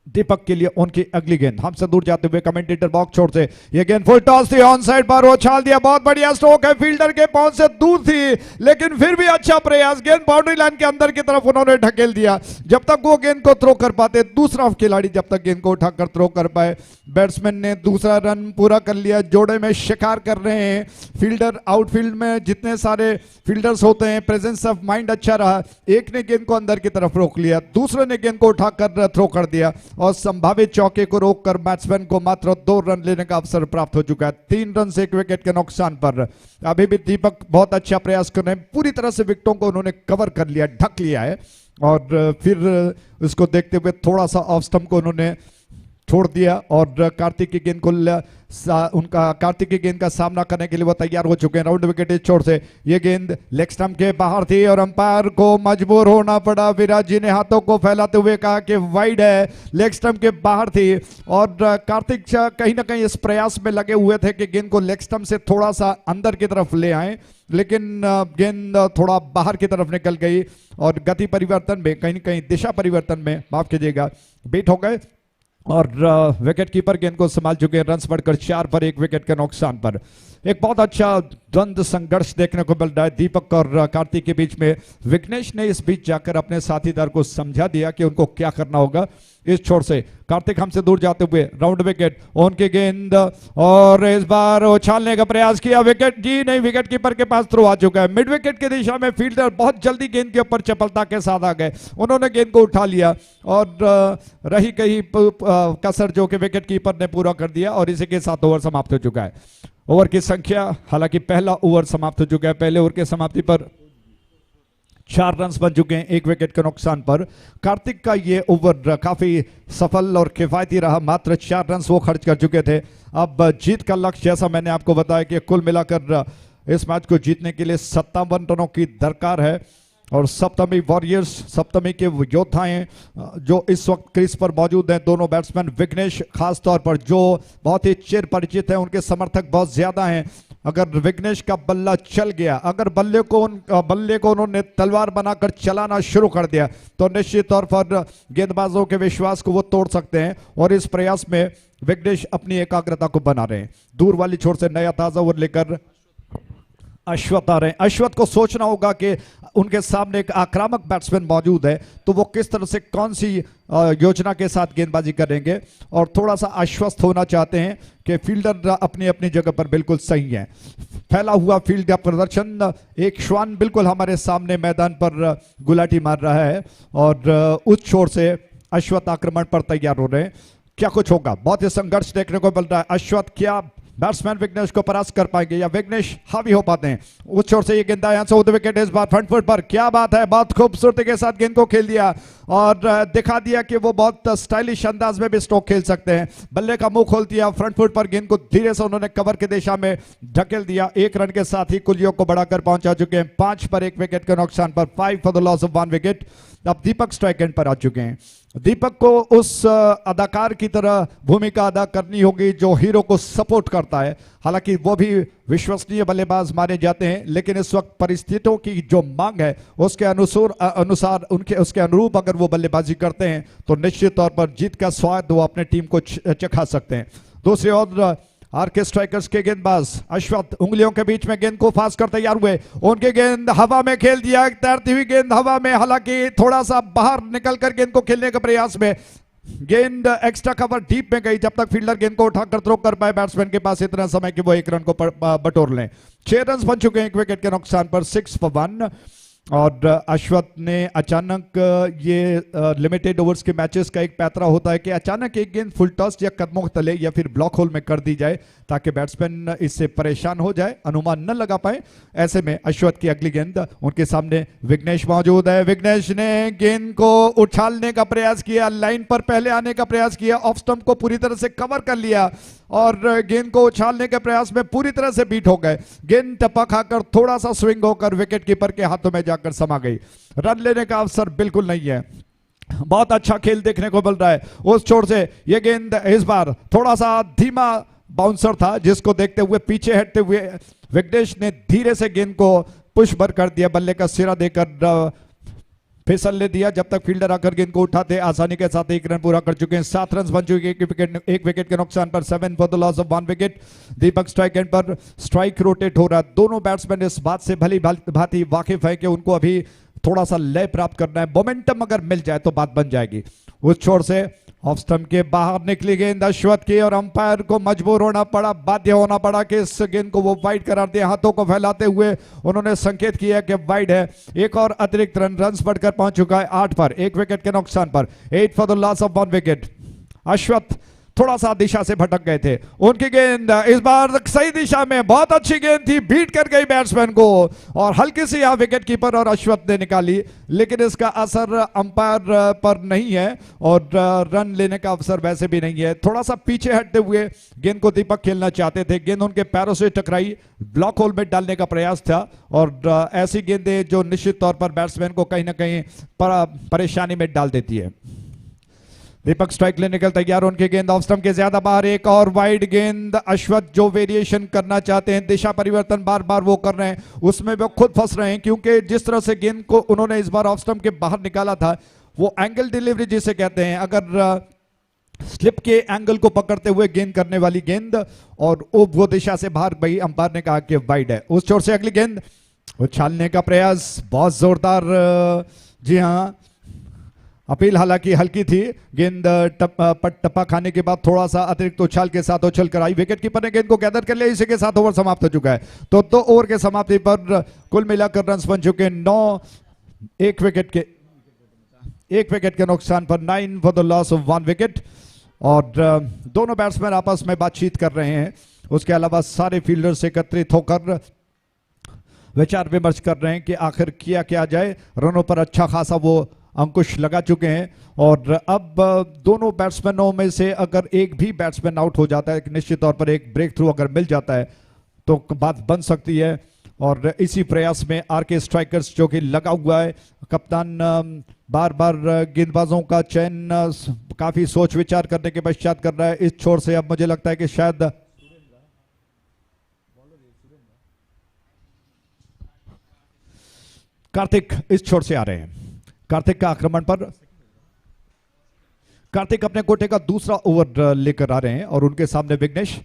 दीपक के लिए उनकी अगली गेंद। हमसे दूर जाते हुए कमेंटेटर बॉक्स छोड़ से ये गेंद फुल टॉस थी, ऑन साइड पर उछाल दिया, बहुत बढ़िया स्ट्रोक है, फील्डर के पहुंच से दूर थी लेकिन फिर भी अच्छा प्रयास, गेंद बाउंड्री लाइन के अंदर की तरफ उन्होंने ढकेल दिया। जब तक वो गेंद को थ्रो कर पाते, दूसरा खिलाड़ी जब तक गेंद को उठाकर थ्रो कर पाए, बैट्समैन ने दूसरा रन पूरा कर लिया। जोड़े में शिकार कर रहे हैं फील्डर, आउटफील्ड में जितने सारे फील्डर्स होते हैं, प्रेजेंस ऑफ माइंड अच्छा रहा। एक ने गेंद को अंदर की तरफ रोक लिया, दूसरे ने गेंद को उठाकर थ्रो कर दिया और संभावित चौके को रोककर बैट्समैन को मात्र 2 रन लेने का अवसर प्राप्त हो चुका है। 3 रन से 1 विकेट के नुकसान पर अभी भी दीपक बहुत अच्छा प्रयास कर रहे हैं, पूरी तरह से विकेटों को उन्होंने कवर कर लिया, ढक लिया है और फिर उसको देखते हुए थोड़ा सा ऑफ स्टंप को उन्होंने छोड़ दिया और कार्तिक की गेंद को कार्तिक की गेंद का सामना करने के लिए वो तैयार हो चुके हैं। राउंड विकेट इस छोर से ये गेंद लेग स्टंप के बाहर थी और अंपायर को मजबूर होना पड़ा। विराट जी ने हाथों को फैलाते हुए कहा कि वाइड है, लेग स्टंप के बाहर थी और कार्तिक कहीं ना कहीं इस प्रयास में लगे हुए थे कि गेंद को लेग स्टंप से थोड़ा सा अंदर की तरफ ले आए, लेकिन गेंद थोड़ा बाहर की तरफ निकल गई और गति परिवर्तन में, कहीं ना कहीं दिशा परिवर्तन में, माफ कीजिएगा, बीट हो गए और विकेट कीपर गेंद को संभाल चुके हैं। रन्स बढ़कर 4 पर 1 विकेट के नुकसान पर। एक बहुत अच्छा द्वंद्व संघर्ष देखने को मिल रहा है दीपक और कार्तिक के बीच में। विघ्नेश ने इस बीच जाकर अपने साथीदार को समझा दिया कि उनको क्या करना होगा। इस छोर से कार्तिक हमसे दूर जाते हुए राउंड विकेट, उनकी गेंद और इस बार उछालने का प्रयास किया, विकेट जी नहीं, विकेट कीपर के पास थ्रो आ चुका है। मिड विकेट की दिशा में फील्डर बहुत जल्दी गेंद के ऊपर चपलता के साथ आ गए, उन्होंने गेंद को उठा लिया और रही कहीं कसर जो कि विकेट कीपर ने पूरा कर दिया और इसी के साथ ओवर समाप्त हो चुका है। ओवर की संख्या, हालांकि पहला ओवर समाप्त हो चुका है, पहले ओवर के समाप्ति पर 4 रन बन चुके हैं 1 विकेट के नुकसान पर। कार्तिक का ये ओवर काफी सफल और किफायती रहा, मात्र 4 रन वो खर्च कर चुके थे। अब जीत का लक्ष्य, जैसा मैंने आपको बताया कि कुल मिलाकर इस मैच को जीतने के लिए 57 रनों की दरकार है और सप्तमी वॉरियर्स, सप्तमी के योद्धा हैं जो इस वक्त क्रीज पर मौजूद हैं। दोनों बैट्समैन, विघ्नेश खास तौर पर जो बहुत ही चिर परिचित हैं, उनके समर्थक बहुत ज्यादा हैं। अगर विघ्नेश का बल्ला चल गया, अगर बल्ले को उन्होंने तलवार बनाकर चलाना शुरू कर दिया तो निश्चित तौर पर गेंदबाजों के विश्वास को वो तोड़ सकते हैं और इस प्रयास में विघ्नेश अपनी एकाग्रता को बना रहे हैं। दूर वाली छोर से नया ताजा ओवर लेकर अश्वत आ रहे हैं। अश्वत को सोचना होगा कि उनके सामने एक आक्रामक बैट्समैन मौजूद है तो वो किस तरह से, कौन सी योजना के साथ गेंदबाजी करेंगे और थोड़ा सा आश्वस्त होना चाहते हैं कि फील्डर अपनी अपनी जगह पर बिल्कुल सही है। फैला हुआ फील्ड का प्रदर्शन, एक श्वान बिल्कुल हमारे सामने मैदान पर गुलाटी मार रहा है और उस छोर से अश्वत आक्रमण पर तैयार हो रहे हैं। क्या कुछ होगा, बहुत ही संघर्ष देखने को मिल रहा है। अश्वत क्या बैट्समैन विघ्नेश को परास्त कर पाएंगे या विघ्नेश हावी हो पाते हैं? उस छोर से ये गेंदा यहां से विकेट इस बार फ्रंट फुट पर, क्या बात है, बहुत खूबसूरती के साथ गेंद को खेल दिया और दिखा दिया कि वो बहुत स्टाइलिश अंदाज में भी स्ट्रोक खेल सकते हैं। बल्ले का मुंह खोल दिया, फ्रंट फुट पर गेंद को धीरे से उन्होंने कवर की दिशा में ढकेल दिया। 1 रन के साथ ही कुलियों को बढ़ाकर पहुंचा चुके हैं 5 पर 1 विकेट के नुकसान पर, 5 for the loss of 1 wicket. अब दीपक स्ट्राइक एंड पर आ चुके हैं। दीपक को उस अदाकार की तरह भूमिका अदा करनी होगी जो हीरो को सपोर्ट करता है। हालांकि वो भी विश्वसनीय बल्लेबाज माने जाते हैं, लेकिन इस वक्त परिस्थितियों की जो मांग है उसके अनुसार उसके अनुरूप अगर वो बल्लेबाजी करते हैं तो निश्चित तौर पर जीत का स्वाद वो अपने टीम को चखा सकते हैं। दूसरी ओर आरके स्ट्राइकर्स के गेंदबाज अश्वत उंगलियों के बीच में गेंद को फास कर तैयार हुए, उनकी गेंद हवा में खेल दिया, तैरती हुई गेंद हवा में, हालांकि थोड़ा सा बाहर निकलकर गेंद को खेलने के प्रयास में गेंद एक्स्ट्रा कवर डीप में गई। जब तक फील्डर गेंद को उठाकर थ्रो कर पाए, बैट्समैन के पास इतना समय कि वो 1 रन को बटोर लें। 6 रन बन चुके हैं 1 विकेट के नुकसान पर, 6 for 1। और अश्वत ने अचानक, ये लिमिटेड ओवर्स के मैचेस का एक पैतरा होता है कि अचानक एक गेंद फुल टॉस या कदमों के तले या फिर ब्लॉक होल में कर दी जाए ताकि बैट्समैन इससे परेशान हो जाए, अनुमान न लगा पाए। ऐसे में अश्वत की अगली गेंद, उनके सामने विघ्नेश मौजूद है। विघ्नेश ने गेंद को उछालने का प्रयास किया, लाइन पर पहले आने का प्रयास किया, ऑफ स्टंप को पूरी तरह से कवर कर लिया और गेंद को उछालने के प्रयास में पूरी तरह से बीट हो गए। गेंद टप्पा खाकर थोड़ा सा स्विंग होकर विकेट कीपर के हाथों में जाकर समा गई। रन लेने का अवसर बिल्कुल नहीं है। बहुत अच्छा खेल देखने को मिल रहा है। उस छोर से ये गेंद इस बार थोड़ा सा धीमा बाउंसर था जिसको देखते हुए पीछे हटते हुए विघ्नेश ने धीरे से गेंद को पुश भर कर दिया, बल्ले का सिरा देकर फिसलने दिया जब तक फील्डर आकर गेंद को उठाते आसानी के साथ 1 रन पूरा कर चुके हैं। 7 रन बन चुके हैं, एक विकेट के नुकसान पर, 7 for the loss of 1 wicket. Deepak strike end पर, स्ट्राइक रोटेट हो रहा है। दोनों बैट्समैन इस बात से भली भांति वाकिफ है कि उनको अभी थोड़ा सा लय प्राप्त करना है। मोमेंटम अगर मिल जाए तो बात बन जाएगी। उस छोर से ऑफ स्टंप के बाहर निकली गेंद अश्वथ की और अंपायर को मजबूर होना पड़ा, बाध्य होना पड़ा कि इस गेंद को वो वाइड करार दिया। हाथों को फैलाते हुए उन्होंने संकेत किया कि वाइड है। एक और अतिरिक्त रन बढ़कर पहुंच चुका है 8 पर, 1 विकेट के नुकसान पर। 8 for the loss of 1 wicket. Ashwath थोड़ा सा दिशा से भटक गए थे। उनकी गेंद इस बार सही दिशा में, बहुत अच्छी गेंद थी, बीट कर गई बैट्समैन को और हल्की सी यहां विकेट कीपर और अश्वथ ने निकाली, लेकिन इसका असर अंपायर पर नहीं है और रन लेने का अवसर वैसे भी नहीं है। थोड़ा सा पीछे हटते हुए गेंद को दीपक खेलना चाहते थे। गेंद उनके पैरों से टकराई, ब्लॉक होल में डालने का प्रयास था और ऐसी गेंदें जो निश्चित तौर पर बैट्समैन को कहीं ना कहीं परेशानी में डाल देती है। दीपक स्ट्राइक लेने के तैयार, उनकी गेंद ऑफ स्टंप के ज्यादा बाहर। एक और वाइड गेंद। अश्वथ जो वेरिएशन करना चाहते हैं, दिशा परिवर्तन बार बार वो कर रहे हैं, उसमें वो खुद फंस रहे हैं, क्योंकि जिस तरह से गेंद को उन्होंने इस बार ऑफ स्टंप के बाहर निकाला था, वो एंगल डिलीवरी जिसे कहते हैं, अगर स्लिप के एंगल को पकड़ते हुए गेंद करने वाली गेंद, और वो दिशा से बाहर गई। अंपायर ने कहा कि वाइड है। उस छोर से अगली गेंद उछालने का प्रयास, बहुत जोरदार, जी हां, अपील हालांकि हल्की थी। गेंद टप्पा खाने के बाद थोड़ा सा अतिरिक्त उछाल के साथ उछल कर आई। विकेट कीपर ने गेंद को गैदर कर लिया। इसी के साथ ओवर समाप्त हो चुका है। तो 2 ओवर के समाप्ति पर कुल मिलाकर रन बन चुके 9, 1 विकेट के नुकसान पर, 9 for the loss of 1 wicket. और दोनों बैट्समैन आपस में बातचीत कर रहे हैं। उसके अलावा सारे फील्डर्स एकत्रित होकर विचार विमर्श कर रहे हैं कि आखिर किया क्या जाए। रनों पर अच्छा खासा वो अंकुश लगा चुके हैं और अब दोनों बैट्समैनों में से अगर एक भी बैट्समैन आउट हो जाता है, निश्चित तौर पर एक ब्रेक थ्रू अगर मिल जाता है तो बात बन सकती है। और इसी प्रयास में आरके स्ट्राइकर्स जो कि लगा हुआ है, कप्तान बार बार गेंदबाजों का चयन काफी सोच विचार करने के पश्चात कर रहा है। इस छोर से अब मुझे लगता है कि शायद कार्तिक इस छोर से आ रहे हैं। कार्तिक का आक्रमण पर, कार्तिक अपने कोटे का दूसरा ओवर लेकर आ रहे हैं और उनके सामने विघ्नेश।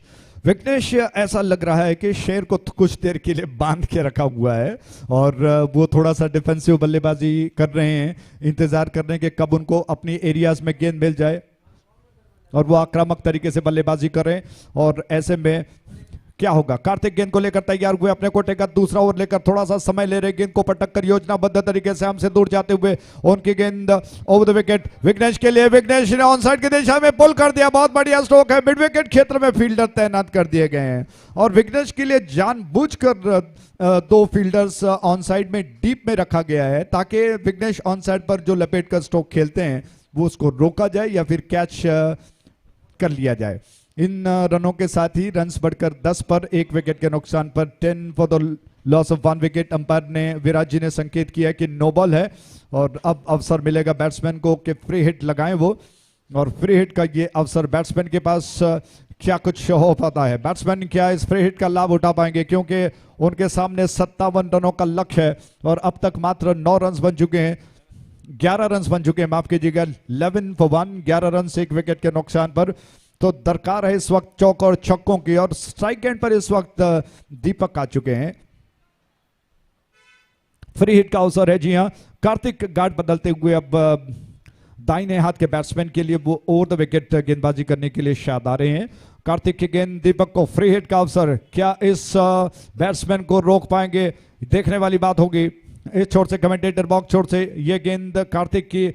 विघ्नेश ऐसा लग रहा है कि शेर को कुछ देर के लिए बांध के रखा हुआ है और वो थोड़ा सा डिफेंसिव बल्लेबाजी कर रहे हैं, इंतजार कर रहे हैं कि कब उनको अपनी एरियाज में गेंद मिल जाए और वो आक्रामक तरीके से बल्लेबाजी करें। और ऐसे में क्या होगा, कार्तिक गेंद को लेकर तैयार हुए, अपने कोटे का दूसरा ओवर लेकर थोड़ा सा समय ले रहे, गेंद को पटक कर योजनाबद्ध तरीके से हमसे दूर जाते हुए उनकी गेंद ओवर द विकेट विघ्नेश के लिए। विघ्नेश ने ऑन साइड की दिशा में पुल कर दिया, बहुत बढ़िया स्ट्रोक है। मिड विकेट क्षेत्र में फील्डर तैनात कर दिए गए हैं और विघ्नेश के लिए जानबूझकर 2 फील्डर्स ऑन साइड में डीप में रखा गया है ताकि विघ्नेश ऑन साइड पर जो लपेट कर स्ट्रोक खेलते हैं वो उसको रोका जाए या फिर कैच कर लिया जाए। इन रनों के साथ ही रन्स बढ़कर 10 पर, 1 विकेट के नुकसान पर, 10 for the loss of 1 wicket. Umpire ने, विराट जी ने संकेत किया कि नो बॉल है और अब अवसर मिलेगा बैट्समैन को कि फ्री हिट लगाएं वो, और फ्री हिट का ये अवसर बैट्समैन के पास क्या कुछ हो पाता है। बैट्समैन क्या इस फ्री हिट का लाभ उठा पाएंगे, क्योंकि उनके सामने 57 रनों का लक्ष्य है और अब तक मात्र 9 रन बन चुके हैं, 11 रन बन चुके हैं, माफ कीजिएगा, 11 फॉर 1, 11 रन 1 विकेट के नुकसान पर। तो दरकार है इस वक्त चौक और छक्कों की और स्ट्राइक एंड पर इस वक्त दीपक आ चुके हैं। फ्री हिट का अवसर है, जी हां। कार्तिक गार्ड बदलते हुए अब दाहिने हाथ के बैट्समैन के लिए वो ओवर द विकेट गेंदबाजी करने के लिए शायद आ रहे हैं। कार्तिक की गेंद, दीपक को फ्री हिट का अवसर, क्या इस बैट्समैन को रोक पाएंगे, देखने वाली बात होगी। इस छोर से कमेंटेटर बॉक्स छोर से ये गेंद कार्तिक की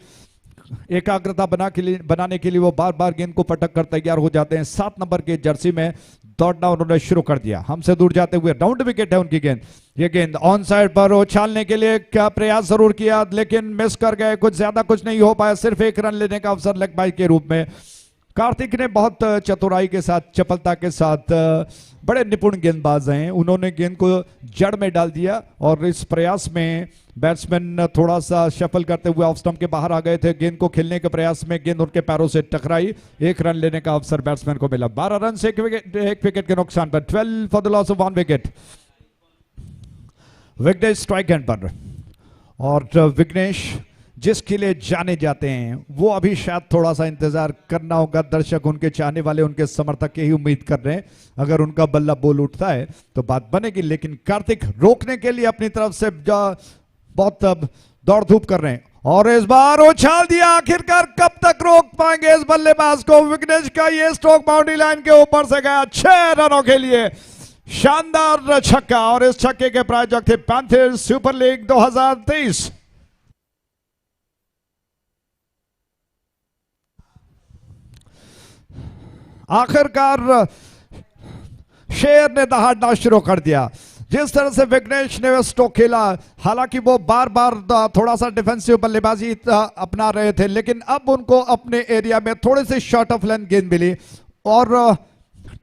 एकाग्रता बनाने के लिए वो बार बार गेंद को पटक कर तैयार हो जाते हैं। 7 नंबर के जर्सी में दौड़ना उन्होंने शुरू कर दिया, हमसे दूर जाते हुए। राउंड विकेट है उनकी गेंद। ये गेंद ऑन साइड पर उछालने के लिए क्या प्रयास जरूर किया लेकिन मिस कर गए, कुछ ज्यादा कुछ नहीं हो पाया, सिर्फ 1 रन लेने का अवसर लेग बाई के रूप में। कार्तिक ने बहुत चतुराई के साथ, चपलता के साथ, बड़े निपुण गेंदबाज हैं, उन्होंने गेंद को जड़ में डाल दिया और इस प्रयास में बैट्समैन थोड़ा सा शफल करते हुए ऑफ स्टंप के बाहर आ गए थे। गेंद को खेलने के प्रयास में गेंद उनके पैरों से टकराई, 1 रन लेने का अवसर बैट्समैन को मिला। 12 रन से 1 विकेट के नुकसान पर, 12 for the loss of 1 wicket. Vighnesh strike end पर और विघ्नेश जिसके लिए जाने जाते हैं वो अभी शायद थोड़ा सा इंतजार करना होगा। दर्शक, उनके चाहने वाले, उनके समर्थक यही उम्मीद कर रहे हैं अगर उनका बल्ला बोल उठता है तो बात बनेगी। लेकिन कार्तिक रोकने के लिए अपनी तरफ से बहुत दौड़ धूप कर रहे हैं और इस बार उछाल दिया। आखिरकार कब तक रोक पाएंगे इस बल्लेबाज को? विघ्नेश का ये स्ट्रोक बाउंड्री लाइन के ऊपर से गया 6 रनों के लिए। शानदार छक्का और इस छक्के के प्रायोजक थे पैंथर्स सुपर लीग 2023। आखिरकार शेर ने दहाड़ना शुरू कर दिया। जिस तरह से विघ्नेश ने स्ट्रोक खेला, हालांकि वो बार बार थोड़ा सा डिफेंसिव बल्लेबाजी अपना रहे थे, लेकिन अब उनको अपने एरिया में थोड़े से शॉर्ट ऑफ लेंथ गेंद मिली और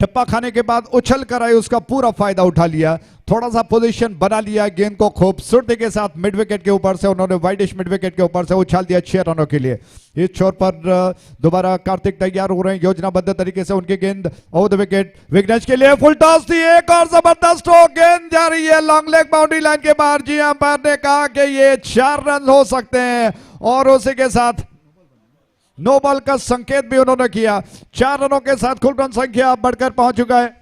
टप्पा खाने के बाद उछल कर आए, उसका पूरा फायदा उठा लिया। थोड़ा सा पोजीशन बना लिया, गेंद को खूबसूरती के साथ मिड विकेट के ऊपर से उन्होंने वाइडिश मिड विकेट के ऊपर से उछाल दिया 6 रनों के लिए। इस छोर पर दोबारा कार्तिक तैयार हो रहे हैं योजनाबद्ध तरीके से। उनकी गेंद ओवर द विकेट विघ्नेश के लिए फुल टॉस थी, एक और जबरदस्त स्ट्रोक, गेंद जा रही है लॉन्ग लेग बाउंड्री लाइन के बाहर। जी अंपायर ने कहा कि ये 4 रन हो सकते हैं और उसी के साथ नो बॉल का संकेत भी उन्होंने किया। 4 रनों के साथ कुल रन संख्या बढ़कर पहुंच चुका है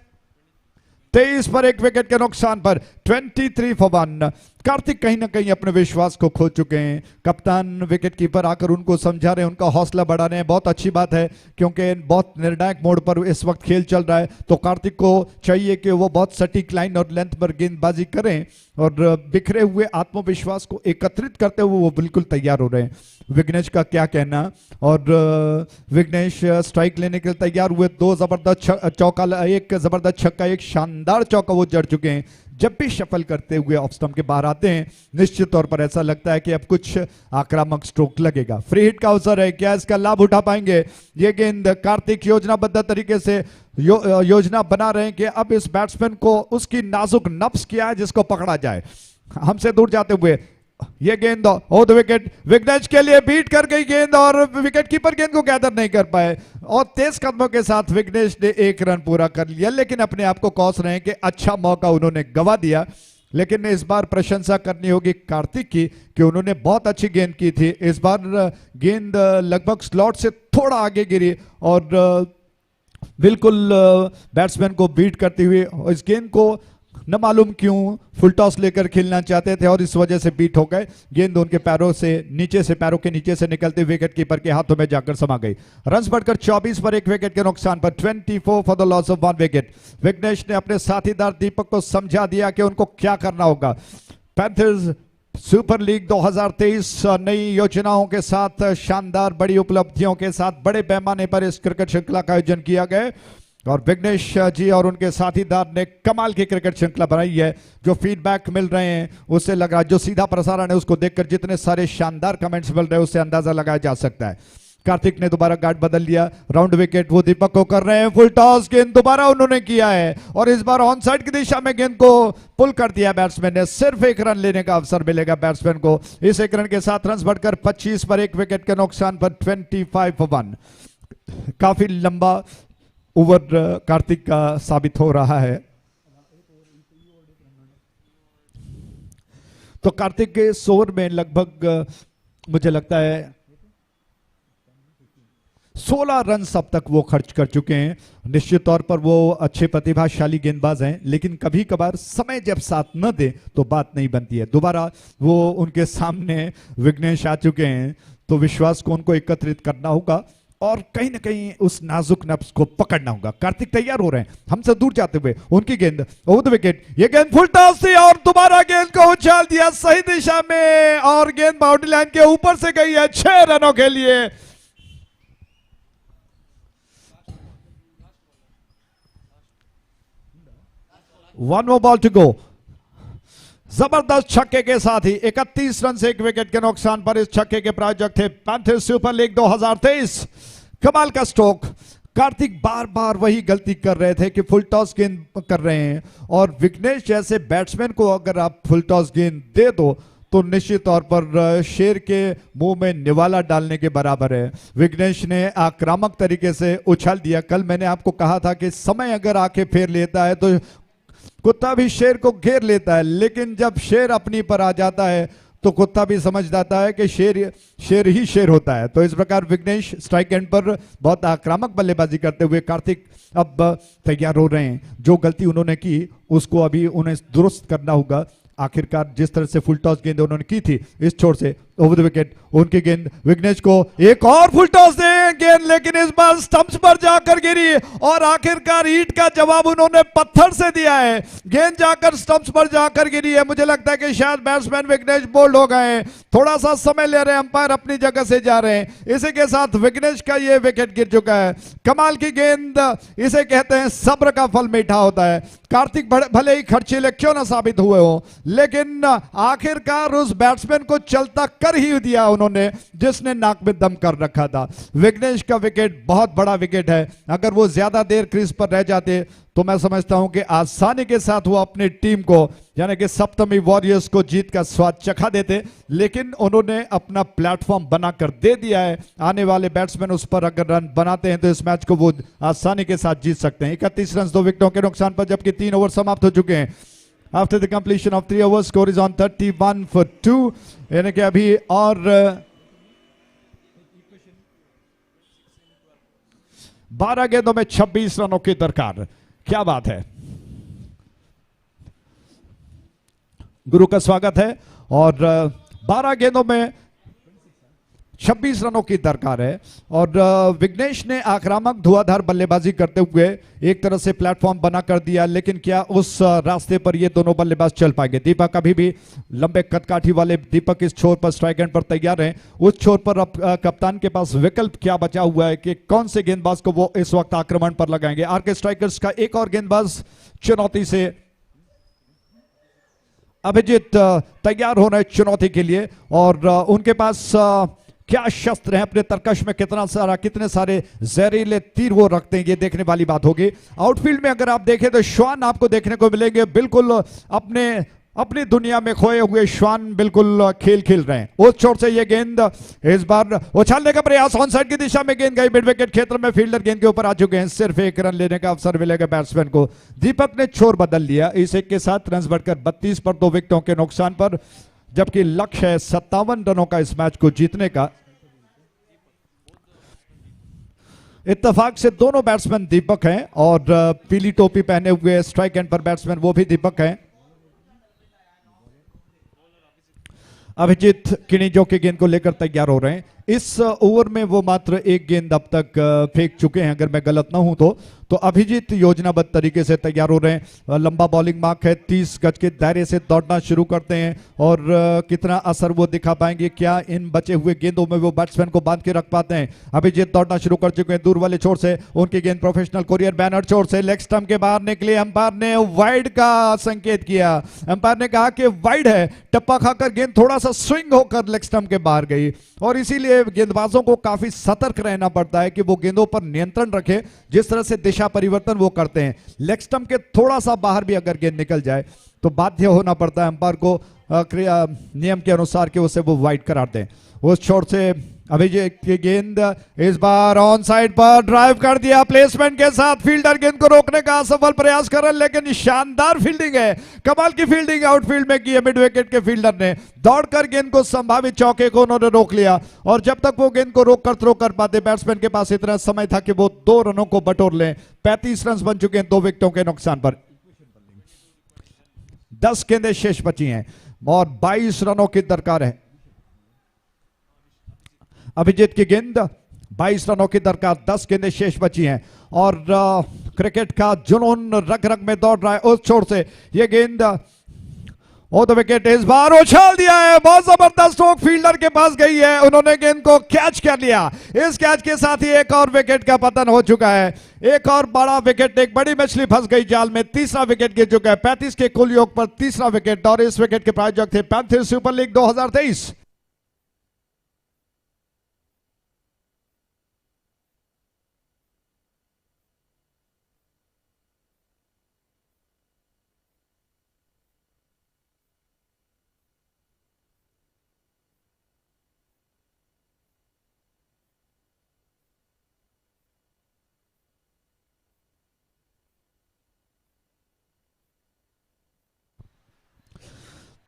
23 पर 1 विकेट के नुकसान पर 23 for 1। कार्तिक कहीं ना कहीं अपने विश्वास को खो चुके हैं। कप्तान विकेट कीपर आकर उनको समझा रहे हैं, उनका हौसला बढ़ा रहे हैं। बहुत अच्छी बात है क्योंकि बहुत निर्णायक मोड पर इस वक्त खेल चल रहा है, तो कार्तिक को चाहिए कि वो बहुत सटीक लाइन और लेंथ पर गेंदबाजी करें और बिखरे हुए आत्मविश्वास को एकत्रित करते हुए वो बिल्कुल तैयार हो रहे हैं। विघ्नेश का क्या कहना, और विघ्नेश स्ट्राइक लेने के लिए तैयार हुए। 2 जबरदस्त चौका, एक जबरदस्त छक्का, एक शानदार चौका वो जड़ चुके हैं। जब भी शफल करते हुए ऑफ स्टंप के बाहर आते हैं निश्चित तौर पर ऐसा लगता है कि अब कुछ आक्रामक स्ट्रोक लगेगा। फ्री हिट का अवसर है, क्या इसका लाभ उठा पाएंगे? ये गेंद कार्तिक योजनाबद्ध तरीके से योजना बना रहे हैं कि अब इस बैट्समैन को उसकी नाजुक नब्ज क्या है जिसको पकड़ा जाए। हमसे दूर जाते हुए ये गेंद ओवर द विकेट विघ्नेश के लिए बीट कर गई गेंद और विकेट कीपर गेंद को गैदर नहीं कर पाए और तेज कदमों के साथ विघ्नेश ने 1 रन पूरा कर लिया। लेकिन अपने आप को कोस रहे हैं कि अच्छा मौका उन्होंने गवा दिया। लेकिन इस बार प्रशंसा करनी होगी कार्तिक की कि उन्होंने बहुत अच्छी गेंद की थी। इस बार गेंद लगभग स्लॉट से थोड़ा आगे गिरी और बिल्कुल बैट्समैन को बीट करती हुई इस गेंद को न मालूम क्यों फुल टॉस लेकर खेलना चाहते थे और इस वजह से बीट हो गए। गेंद उनके पैरों के नीचे से निकलते विकेट कीपर के हाथों में जाकर समा गई। रन्स बढ़कर 24 पर 1 विकेट के नुकसान पर 24 for the loss of 1 wicket. Vighnesh ने अपने साथीदार दीपक को समझा दिया कि उनको क्या करना होगा। पैंथर्स सुपर लीग 2023 नई योजनाओं के साथ, शानदार बड़ी उपलब्धियों के साथ बड़े पैमाने पर इस क्रिकेट श्रृंखला का आयोजन किया गया और विघ्नेश जी और उनके साथीदार ने कमाल की क्रिकेट श्रृंखला बनाई है। जो फीडबैक मिल रहे हैं उससे लग रहा है, जो सीधा प्रसारण है उसको देखकर जितने सारे शानदार कमेंट्स मिल रहे हैं उससे अंदाजा लगाया जा सकता है। कार्तिक ने दोबारा गार्ड बदल लिया, राउंड विकेट वो दीपक को कर रहे हैं। फुल टॉस गेंद दोबारा उन्होंने किया है और इस बार ऑन साइड की दिशा में गेंद को पुल कर दिया बैट्समैन ने। सिर्फ 1 रन लेने का अवसर मिलेगा बैट्समैन को। इस 1 रन के साथ रन बढ़कर 25 पर 1 विकेट के नुकसान पर 25 for 1। काफी लंबा ओवर कार्तिक का साबित हो रहा है। तो कार्तिक के इस ओवर में लगभग मुझे लगता है 16 रन अब तक वो खर्च कर चुके हैं। निश्चित तौर पर वो अच्छे प्रतिभाशाली गेंदबाज हैं, लेकिन कभी कभार समय जब साथ न दे तो बात नहीं बनती है। दोबारा वो उनके सामने विघ्नेश आ चुके हैं, तो विश्वास को उनको एकत्रित करना होगा और कहीं ना कहीं उस नाजुक नब्ज को पकड़ना होगा। कार्तिक तैयार हो रहे हैं हमसे दूर जाते हुए। उनकी गेंद ओवर द विकेट, ये गेंद फुल टॉस थी और दोबारा गेंद को उछाल दिया सही दिशा में और गेंद बाउंड्री लाइन के ऊपर से गई है 6 रनों के लिए। One more ball to go. जबरदस्त छक्के के साथ ही 31 रन से 1 विकेट के नुकसान पर इस छक्के के प्रायोजक थे पैंथर्स सुपर लीग 2023। कमाल का स्ट्रोक। कार्तिक बार बार वही गलती कर रहे थे कि फुल टॉस गेंद कर रहे हैं और विघ्नेश जैसे बैट्समैन को अगर आप फुल टॉस गेंद दे दो तो निश्चित तौर पर शेर के मुंह में निवाला डालने के बराबर है। विघ्नेश ने आक्रामक तरीके से उछाल दिया। कल मैंने आपको कहा था कि समय अगर आके फेर लेता है तो कुत्ता भी शेर को घेर लेता है, लेकिन जब शेर अपनी पर आ जाता है तो कुत्ता भी समझ जाता है कि शेर शेर ही शेर होता है। तो इस प्रकार विघ्नेश स्ट्राइक एंड पर बहुत आक्रामक बल्लेबाजी करते हुए कार्तिक अब तैयार हो रहे हैं। जो गलती उन्होंने की उसको अभी उन्हें दुरुस्त करना होगा। आखिरकार जिस तरह से फुल टॉस गेंद उन्होंने की थी इस छोर से ओवर द विकेट, उनकी गेंद विघ्नेश को एक और फुल टॉस दे गेंद, लेकिन इस बार स्टंप्स पर जाकर गिरी और आखिरकार ईंट का जवाब उन्होंने पत्थर से दिया है। गेंद जाकर स्टंप्स पर जाकर गिरी है। मुझे लगता है कि शायद बैट्समैन विघ्नेश बोल्ड हो गए हैं, थोड़ा सा समय ले रहे हैं, अंपायर अपनी जगह से जा रहे हैं। इसी के साथ विघ्नेश का ये विकेट गिर चुका है। कमाल की गेंद, इसे कहते हैं सब्र का फल मीठा होता है। कार्तिक भले ही खर्चीले क्यों ना साबित हुए हो, लेकिन आखिरकार उस बैट्समैन को चलता कर ही दिया उन्होंने जिसने नाक में दम कर रखा था। विघ्नेश का विकेट बहुत बड़ा विकेट है। अगर वो ज्यादा देर क्रीज पर रह जाते तो मैं समझता हूं कि आसानी के साथ वो अपनी टीम को यानी कि सप्तमी वॉरियर्स को जीत का स्वाद चखा देते, लेकिन उन्होंने अपना प्लेटफॉर्म बनाकर दे दिया है। आने वाले बैट्समैन उस पर अगर रन बनाते हैं तो इस मैच को वो आसानी के साथ जीत सकते हैं। 31 रन 2 विकेटों के नुकसान पर, जबकि 3 ओवर समाप्त हो चुके हैं। After the completion of 3 overs, score is on 31 for 2, यानी कि अभी और 12 गेंदों में 26 रनों की दरकार। क्या बात है। गुरु का स्वागत है। और 12 गेंदों में 26 रनों की दरकार है और विघ्नेश ने आक्रामक धुआंधार बल्लेबाजी करते हुए एक तरह से प्लेटफॉर्म बना कर दिया, लेकिन क्या उस रास्ते पर ये दोनों बल्लेबाज चल पाएंगे? दीपक अभी भी लंबे कदकाठी वाले दीपक इस छोर पर स्ट्राइक एंड पर तैयार हैं। उस छोर पर अब कप्तान के पास विकल्प क्या बचा हुआ है कि कौन से गेंदबाज को वो इस वक्त आक्रमण पर लगाएंगे? आरके स्ट्राइकर्स का एक और गेंदबाज चुनौती से अभिजीत तैयार हो रहे हैं चुनौती के लिए और उनके पास क्या शस्त्र हैं, अपने तरकश में कितने सारे जहरीले तीर वो रखते हैं, ये देखने वाली बात होगी। आउटफील्ड में अगर आप देखें तो श्वान आपको देखने को मिलेंगे, बिल्कुल अपनी दुनिया में खोए हुए श्वान बिल्कुल खेल रहे हैं। उस छोर से ये गेंद इस बार उछालने का प्रयास, ऑन साइड की दिशा में गेंद गई मिड विकेट क्षेत्र में, फील्डर गेंद के ऊपर आ चुके हैं। सिर्फ एक रन लेने का अवसर मिलेगा बैट्समैन को। दीपक ने छोर बदल लिया, इस एक के साथ रन बढ़कर 32 पर 2 विकेटों के नुकसान पर, जबकि लक्ष्य है 57 रनों का इस मैच को जीतने का। इत्तेफाक से दोनों बैट्समैन दीपक हैं और पीली टोपी पहने हुए स्ट्राइक एंड पर बैट्समैन वो भी दीपक हैं। अभिजीत किणीजो की गेंद को लेकर तैयार हो रहे हैं। इस ओवर में वो मात्र एक गेंद अब तक फेंक चुके हैं अगर मैं गलत ना हूं तो अभिजीत योजनाबद्ध तरीके से तैयार हो रहे हैं। लंबा बॉलिंग मार्क है, 30 गज के दायरे से दौड़ना शुरू करते हैं और कितना असर वो दिखा पाएंगे, क्या इन बचे हुए गेंदों में वो बैट्समैन को बांध के रख पाते हैं। अभिजीत दौड़ना शुरू कर चुके हैं दूर वाले छोर से, उनकी गेंद प्रोफेशनल कोरियर बैनर छोर से लेग स्टंप के बाहर निकली। अंपायर ने वाइड का संकेत किया, अंपायर ने कहा कि वाइड है, टप्पा खाकर गेंद थोड़ा सा स्विंग होकर लेग स्टंप के बाहर गई और इसीलिए गेंदबाजों को काफी सतर्क रहना पड़ता है कि वो गेंदों पर नियंत्रण रखें। जिस तरह से दिशा परिवर्तन वो करते हैं, लेग स्टंप के थोड़ा सा बाहर भी अगर गेंद निकल जाए तो बाध्य होना पड़ता है अंपायर को नियम के अनुसार कि उसे वो वाइड करार दें। उस छोर से अभिजीत की गेंद इस बार ऑन साइड पर ड्राइव कर दिया प्लेसमेंट के साथ, फील्डर गेंद को रोकने का असफल प्रयास कर रहे, लेकिन शानदार फील्डिंग है, कमाल की फील्डिंग आउटफील्ड में की है मिड विकेट के फील्डर ने। दौड़कर गेंद को संभावित चौके को उन्होंने रोक लिया और जब तक वो गेंद को रोक कर थ्रो कर पाते, बैट्समैन के पास इतना समय था कि वो 2 रनों को बटोर लें। 35 रन बन चुके हैं 2 विकेटों के नुकसान पर। 10 गेंदें शेष बची हैं और 22 रनों की दरकार है। अभिजीत की गेंद 22 रनों की दरकार, 10 गेंदें शेष बची हैं और क्रिकेट का जुनून रग रग में दौड़ रहा है। उस छोर से ये गेंद ओ द विकेट इस बार उछाल दिया है, बहुत जबरदस्त स्ट्रोक फील्डर के पास गई है, उन्होंने गेंद को कैच कर लिया। इस कैच के साथ ही एक और विकेट का पतन हो चुका है, एक और बड़ा विकेट, एक बड़ी मछली फंस गई जाल में। तीसरा विकेट गिर चुका है, 35 के कुल योग पर तीसरा विकेट और इस विकेट के प्रायोजक थे panthers super league 2023।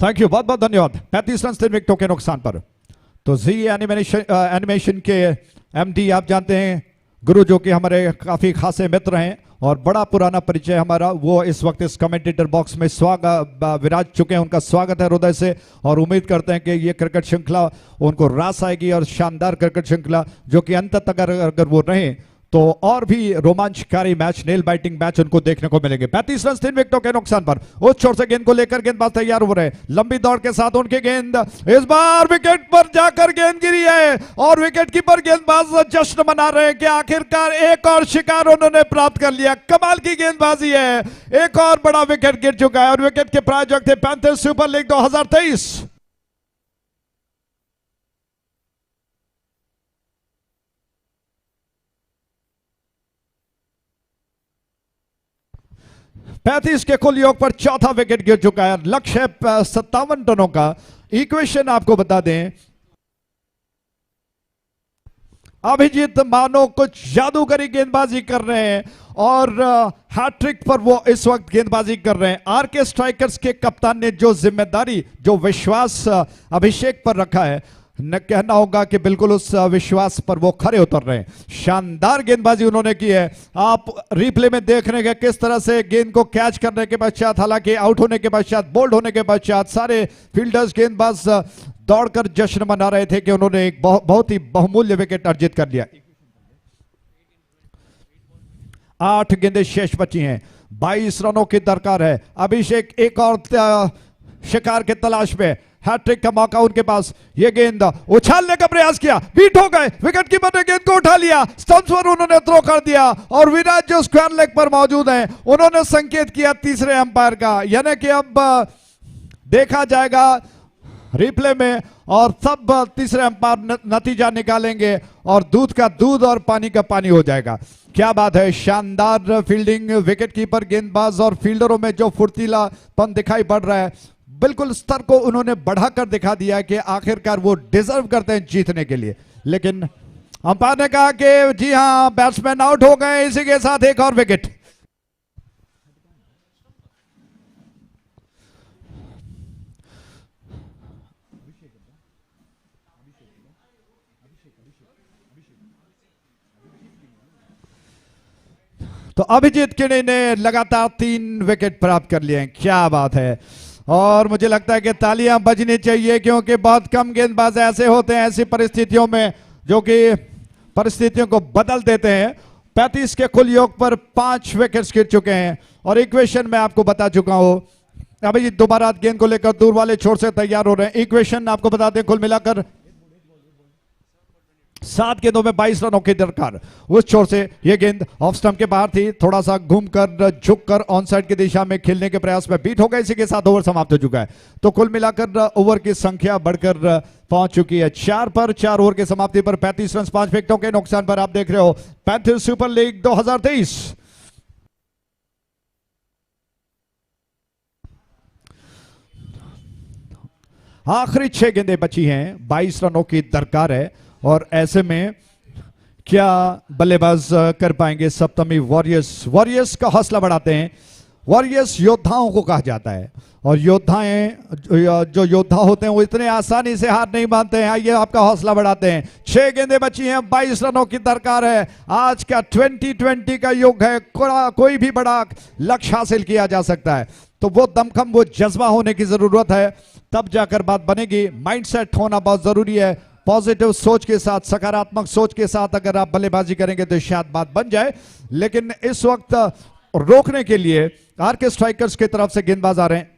Thank you, बहुत बहुत धन्यवाद। 35 रन 3 विकेटों के नुकसान पर। तो जी एनिमेशन के एमडी आप जानते हैं गुरु, जो कि हमारे काफी खासे मित्र हैं और बड़ा पुराना परिचय हमारा, वो इस वक्त इस कमेंटेटर बॉक्स में विराज चुके हैं। उनका स्वागत है हृदय से और उम्मीद करते हैं कि ये क्रिकेट श्रृंखला उनको रास आएगी और शानदार क्रिकेट श्रृंखला जो कि अंत तक अगर वो रहे तो और भी रोमांचकारी मैच, नेल बाइटिंग मैच उनको देखने को मिलेंगे। 35 रन 3 विकेटों के नुकसान पर उस छोर से गेंद को लेकर गेंदबाज तैयार हो रहे, लंबी दौड़ के साथ उनकी गेंद इस बार विकेट पर जाकर गेंद गिरी है और विकेट कीपर गेंदबाज जश्न मना रहे हैं कि आखिरकार एक और शिकार उन्होंने प्राप्त कर लिया। कमाल की गेंदबाजी है, एक और बड़ा विकेट गिर चुका है और विकेट के प्रायोजक थे पैंथर्स सुपर लीग 2023। पैंतीस के कुल योग पर चौथा विकेट गिर चुका है। लक्ष्य 57 रनों का। इक्वेशन आपको बता दें, अभिजीत मानो कुछ जादूगरी गेंदबाजी कर रहे हैं और हैट्रिक पर वो इस वक्त गेंदबाजी कर रहे हैं। आरके स्ट्राइकर्स के कप्तान ने जो जिम्मेदारी, जो विश्वास अभिषेक पर रखा है, न कहना होगा कि बिल्कुल उस विश्वास पर वो खरे उतर रहे हैं। शानदार गेंदबाजी उन्होंने की है। आप रिप्ले में देख रहे हैं किस तरह से गेंद को कैच करने के पश्चात, हालांकि आउट होने के पश्चात, बोल्ड होने के पश्चात सारे फील्डर्स, गेंदबाज दौड़कर जश्न मना रहे थे कि उन्होंने एक बहुत ही बहुमूल्य विकेट अर्जित कर लिया। 8 गेंदें शेष बची हैं, 22 रनों की दरकार है। अभिषेक एक और शिकार के तलाश में, हैट्रिक का मौका उनके पास। ये गेंद उछालने का प्रयास किया, बीट हो गए, विकेट कीपर ने गेंद को उठा लिया, स्टंप्स पर उन्होंने थ्रो कर दिया और विराट जो स्क्वायर लेग पर मौजूद हैं उन्होंने संकेत किया तीसरे अंपायर का, यानी कि अब देखा जाएगा रिप्ले में और तब तीसरे अंपायर नतीजा निकालेंगे और दूध का दूध और पानी का पानी हो जाएगा। क्या बात है, शानदार फील्डिंग, विकेट कीपर, गेंदबाज और फील्डरों में जो फुर्तीलापन दिखाई पड़ रहा है, बिल्कुल स्तर को उन्होंने बढ़ाकर दिखा दिया कि आखिरकार वो डिजर्व करते हैं जीतने के लिए। लेकिन अंपायर ने कहा कि जी हां, बैट्समैन आउट हो गए, इसी के साथ एक और विकेट। तो अभिजीत किणी ने लगातार 3 विकेट प्राप्त कर लिए हैं। क्या बात है, और मुझे लगता है कि तालियां बजनी चाहिए क्योंकि बहुत कम गेंदबाज ऐसे होते हैं ऐसी परिस्थितियों में जो कि परिस्थितियों को बदल देते हैं। 35 के कुल योग पर 5 विकेट्स गिर चुके हैं और इक्वेशन में आपको बता चुका हूं। अभिजीत दोबारा गेंद को लेकर दूर वाले छोर से तैयार हो रहे हैं। इक्वेशन आपको बता दें, कुल मिलाकर 7 गेंदों में 22 रनों की दरकार। उस छोर से यह गेंद ऑफ स्टंप के बाहर थी, थोड़ा सा घूमकर झुककर ऑन साइड की दिशा में खेलने के प्रयास में बीट हो गए। इसी के साथ ओवर समाप्त हो चुका है। तो कुल मिलाकर ओवर की संख्या बढ़कर पहुंच चुकी है 4 पर। 4 ओवर की समाप्ति पर 35 रन 5 विकेटों के नुकसान पर आप देख रहे हो पैंथर्स सुपर लीग 2023। आखिरी 6 गेंदें बची हैं, 22 रनों की दरकार है और ऐसे में क्या बल्लेबाज कर पाएंगे सप्तमी वॉरियर्स। वॉरियर्स का हौसला बढ़ाते हैं। वॉरियर्स योद्धाओं को कहा जाता है और योद्धाएं जो योद्धा होते हैं वो इतने आसानी से हार नहीं मानते हैं। आइए आपका हौसला बढ़ाते हैं। 6 गेंदें बची हैं, 22 रनों की दरकार है। आज का 2020 का युग है, कोई भी बड़ा लक्ष्य हासिल किया जा सकता है। तो वो दमखम, वो जज्बा होने की जरूरत है, तब जाकर बात बनेगी। माइंडसेट होना बहुत जरूरी है। पॉजिटिव सोच के साथ, सकारात्मक सोच के साथ अगर आप बल्लेबाजी करेंगे तो शायद बात बन जाए। लेकिन इस वक्त रोकने के लिए आरके स्ट्राइकर्स की तरफ से गेंदबाज आ रहे हैं।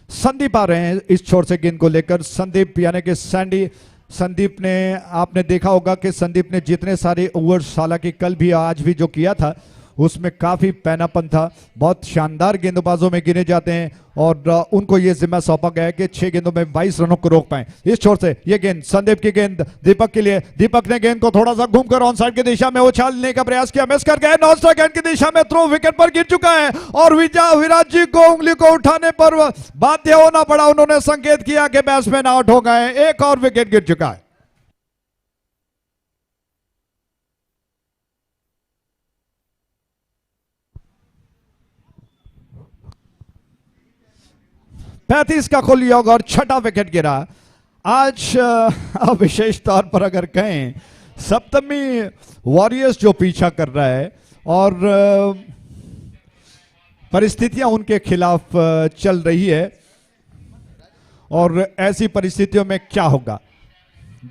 संदीप आ रहे हैं इस छोर से गेंद को लेकर। संदीप यानी कि सैंडी। संदीप ने, आपने देखा होगा कि संदीप ने जितने सारे ओवर्स, हालांकि कल भी आज भी जो किया था उसमें काफी पैनापन था। बहुत शानदार गेंदबाजों में गिने जाते हैं और उनको यह जिम्मा सौंपा गया है कि 6 गेंदों में 22 रनों को रोक पाए। इस छोर से यह गेंद संदीप की गेंद दीपक के लिए। दीपक ने गेंद को थोड़ा सा घूमकर ऑन साइड की दिशा में उछालने का प्रयास किया, मिस कर गए। नॉन स्ट्राइक एंड की दिशा में थ्रो विकेट पर गिर चुका है और विराट जी को उंगली को उठाने पर बाध्य होना पड़ा। उन्होंने संकेत किया कि बैट्समैन आउट हो गए। एक और विकेट गिर चुका है। 35 का कुल योग और छठा विकेट गिरा। आज विशेष तौर पर अगर कहें सप्तमी वॉरियर्स जो पीछा कर रहा है और परिस्थितियां उनके खिलाफ चल रही है, और ऐसी परिस्थितियों में क्या होगा।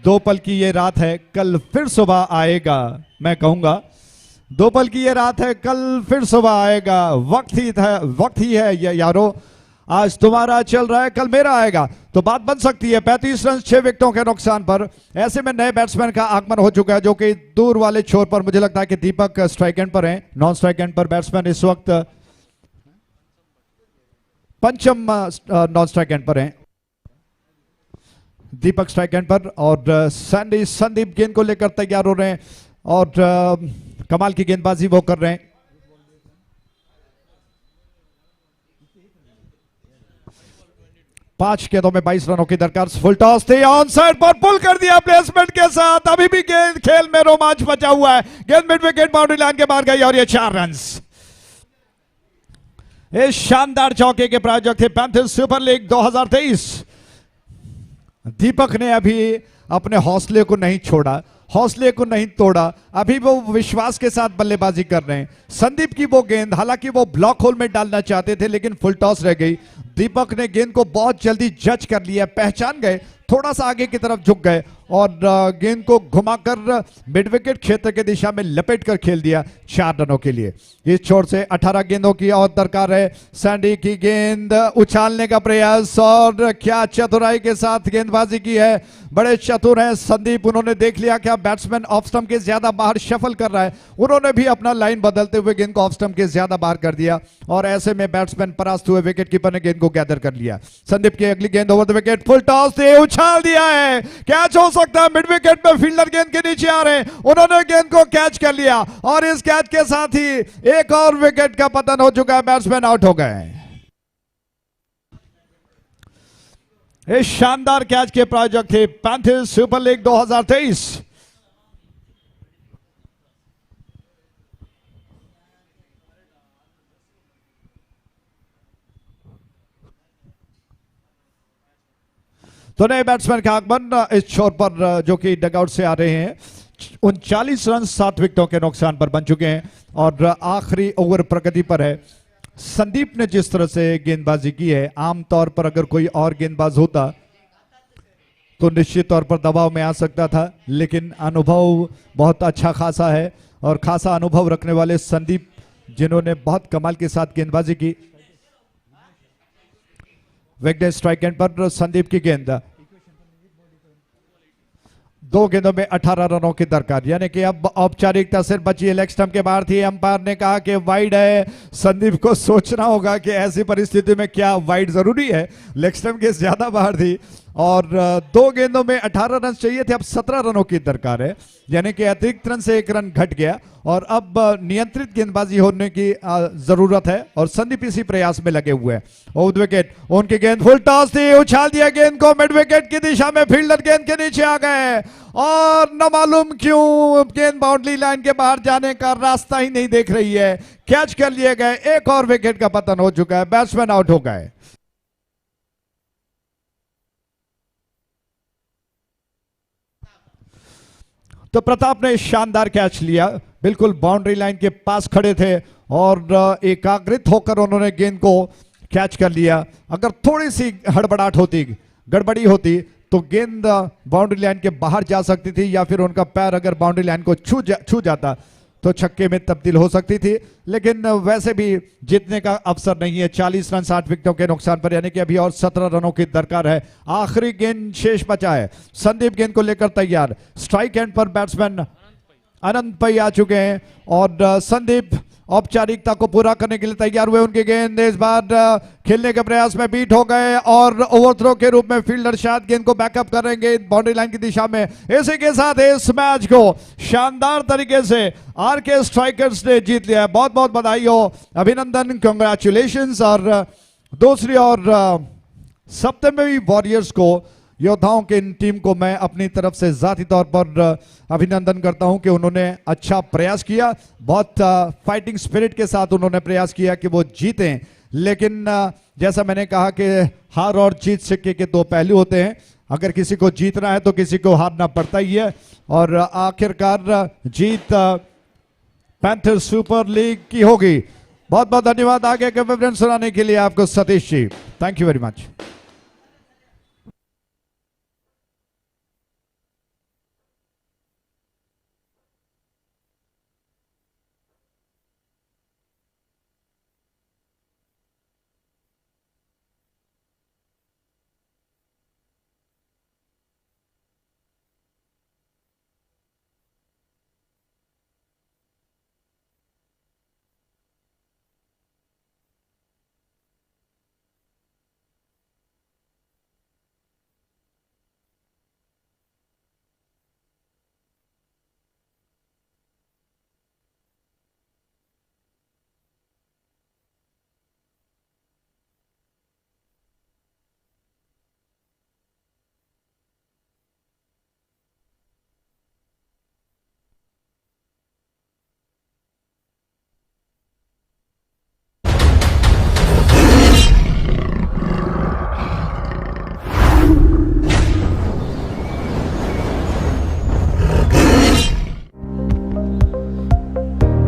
2 पल की ये रात है, कल फिर सुबह आएगा। मैं कहूंगा 2 पल की ये रात है, कल फिर सुबह आएगा। वक्त ही है ये यारो, आज तुम्हारा चल रहा है, कल मेरा आएगा। तो बात बन सकती है 35 रन 6 विकेटों के नुकसान पर। ऐसे में नए बैट्समैन का आगमन हो चुका है, जो कि दूर वाले छोर पर मुझे लगता है कि दीपक स्ट्राइक एंड पर हैं। नॉन स्ट्राइक एंड पर बैट्समैन इस वक्त पंचम नॉन स्ट्राइक एंड पर हैं। दीपक स्ट्राइक एंड पर और संदीप गेंद को लेकर तैयार हो रहे हैं और कमाल की गेंदबाजी वो कर रहे हैं। पांच गेंदों में 22 रनों की दरकार। फुल टॉस थी, ऑन साइड पर पुल कर दिया प्लेसमेंट के साथ। अभी भी गेंद खेल में रोमांच बचा हुआ है। गेंद मिड विकेट बाउंड्री लाइन के बाहर गई और ये 4 रन। इस शानदार चौके के प्रायोजक थे पैंथर्स सुपर लीग 2023। दीपक ने अभी अपने हौसले को नहीं छोड़ा, हौसले को नहीं तोड़ा। अभी वो विश्वास के साथ बल्लेबाजी कर रहे हैं। संदीप की वो गेंद, हालांकि वो ब्लॉक होल में डालना चाहते थे लेकिन फुल टॉस रह गई। दीपक ने गेंद को बहुत जल्दी जज कर लिया, पहचान गए, थोड़ा सा आगे की तरफ झुक गए और गेंद को घुमाकर मिड विकेट क्षेत्र के दिशा में लपेट कर खेल दिया 4 रनों के लिए। इस छोर से 18 गेंदों की और दरकार है। सैंडी की गेंद उछालने का प्रयास और क्या चतुराई के साथ गेंदबाजी की है। बड़े चतुर हैं संदीप, उन्होंने देख लिया क्या बैट्समैन ऑफ स्टंप के ज्यादा बाहर शफल कर रहा है, उन्होंने भी अपना लाइन बदलते हुए गेंद को ऑफ स्टंप के ज्यादा बाहर कर दिया और ऐसे में बैट्समैन परास्त हुए। विकेट कीपर ने गेंद को गैदर कर लिया। संदीप की अगली गेंद over the wicket, full toss से उछाल दिया है। कैच हो सकता है, मिड विकेट में फील्डर गेंद के नीचे आ रहे हैं, उन्होंने गेंद को कैच कर लिया और इस कैच के साथ ही एक और विकेट का पतन हो चुका है। बैट्समैन आउट हो गए। इस शानदार कैच के प्रायोजक थे पैंथर्स सुपर लीग 2023। तो नए बैट्समैन का आगमन इस छोर पर जो कि डगआउट से आ रहे हैं। 39 रन 7 विकेटों के नुकसान पर बन चुके हैं और आखिरी ओवर प्रगति पर है। संदीप ने जिस तरह से गेंदबाजी की है, आमतौर पर अगर कोई और गेंदबाज होता तो निश्चित तौर पर दबाव में आ सकता था, लेकिन अनुभव बहुत अच्छा खासा है और खासा अनुभव रखने वाले संदीप, जिन्होंने बहुत कमाल के साथ गेंदबाजी की। विकेट स्ट्राइक एंड पर संदीप की गेंद, 2 गेंदों में 18 रनों की दरकार, यानी कि अब औपचारिकता सिर्फ बची है। लेग स्टंप के बाहर थी, अंपायर ने कहा कि वाइड है। संदीप को सोचना होगा कि ऐसी परिस्थिति में क्या वाइड जरूरी है। लेग स्टंप के ज्यादा बाहर थी और 2 गेंदों में 18 रन चाहिए थे, अब 17 रनों की दरकार है, यानी कि अतिरिक्त रन से 1 रन घट गया और अब नियंत्रित गेंदबाजी होने की जरूरत है और संदीप इसी प्रयास में लगे हुए हैं। ओवर विकेट उनकी गेंद, फुल टॉस थी, उछाल दिया गेंद को मिड विकेट की दिशा में। फील्डर गेंद के नीचे आ गए और न मालूम क्यों गेंद बाउंड्री लाइन के बाहर जाने का रास्ता ही नहीं देख रही है। कैच कर लिए गए, एक और विकेट का पतन हो चुका है। बैट्समैन आउट हो गए। तो प्रताप ने शानदार कैच लिया, बिल्कुल बाउंड्री लाइन के पास खड़े थे और एकाग्रित होकर उन्होंने गेंद को कैच कर लिया। अगर थोड़ी सी हड़बड़ाहट होती, गड़बड़ी होती तो गेंद बाउंड्री लाइन के बाहर जा सकती थी या फिर उनका पैर अगर बाउंड्री लाइन को छू जाता तो छक्के में तब्दील हो सकती थी, लेकिन वैसे भी जीतने का अवसर नहीं है। 40 रन 60 विकेटों के नुकसान पर, यानी कि अभी और 17 रनों की दरकार है। आखिरी गेंद शेष बचा है। संदीप गेंद को लेकर तैयार। स्ट्राइक एंड पर बैट्समैन अनंत पई आ चुके हैं और संदीप औपचारिकता को पूरा करने के लिए तैयार हुए। उनकी गेंद इस बार खेलने के प्रयास में बीट हो गए और ओवरथ्रो के रूप में फील्डर शायद गेंद को बैकअप करेंगे बाउंड्री लाइन की दिशा में। इसी के साथ इस मैच को शानदार तरीके से आरके स्ट्राइकर्स ने जीत लिया है। बहुत बहुत बधाई हो, अभिनंदन, कंग्रेचुलेशंस। और दूसरी ओर सप्तमी वॉरियर्स को, योद्धाओं की इन टीम को मैं अपनी तरफ से जाती तौर पर अभिनंदन करता हूं कि उन्होंने अच्छा प्रयास किया। बहुत फाइटिंग स्पिरिट के साथ उन्होंने प्रयास किया कि वो जीतें, लेकिन जैसा मैंने कहा कि हार और जीत सिक्के के दो पहलू होते हैं। अगर किसी को जीतना है तो किसी को हारना पड़ता ही है, और आखिरकार जीत पैंथर सुपर लीग की होगी। बहुत बहुत धन्यवाद आगे के विवरण सुनाने के लिए आपको Satish ji, thank you very much.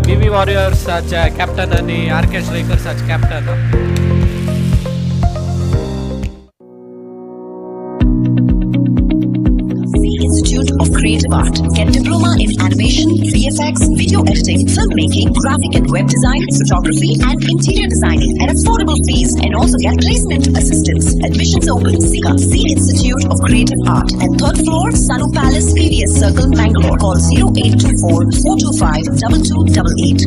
VV Warriors captain आणि RK Strikers captain. Institute of Creative Art. Get diploma in animation, VFX, video editing, filmmaking, graphic and web design, photography and interior designing at affordable fees, and also get placement assistance. Admissions open. Sika C Institute of Creative Art at 3rd floor, Sanu Palace, PVS Circle, Mangalore. Call 0824 425 2288.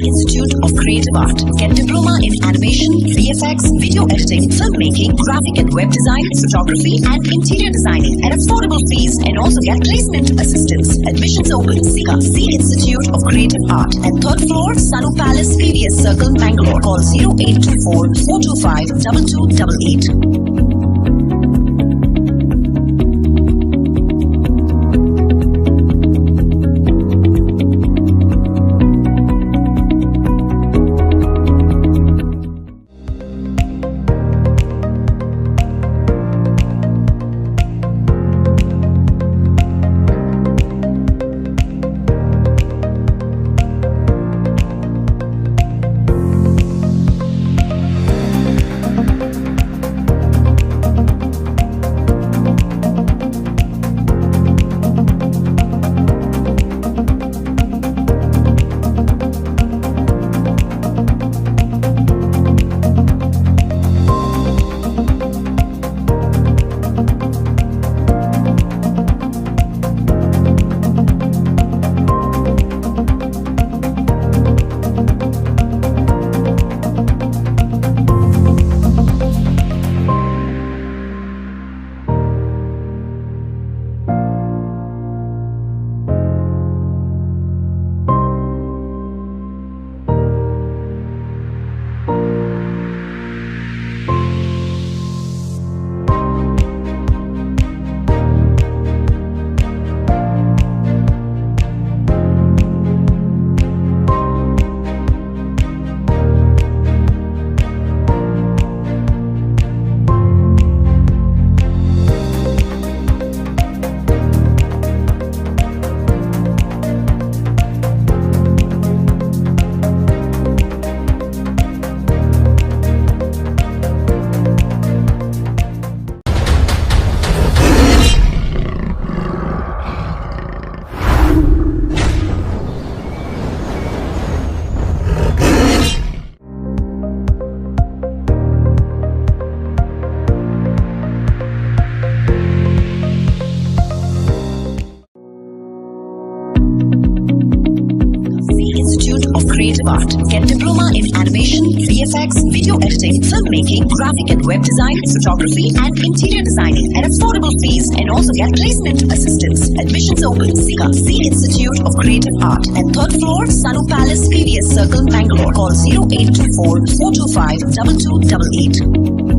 Institute of Creative Art. Get diploma in animation, VFX, VFX, video editing, filmmaking, graphic and web design, photography, and interior designing at affordable fees, and also get placement assistance. Admissions open. Sika C Institute of Creative Art at 3rd floor, Sanu Palace, PVS Circle, Bangalore. Call 0824 425 2288. Institute of Creative Art. Get diploma in animation, VFX, video editing, filmmaking, graphic and web design, photography, and interior designing at affordable fees, and also get placement assistance. Admissions open. Sika C Institute of Creative Art at 3rd floor, Sanu Palace, PVS Circle, Bangalore. Call 0824 425 2288.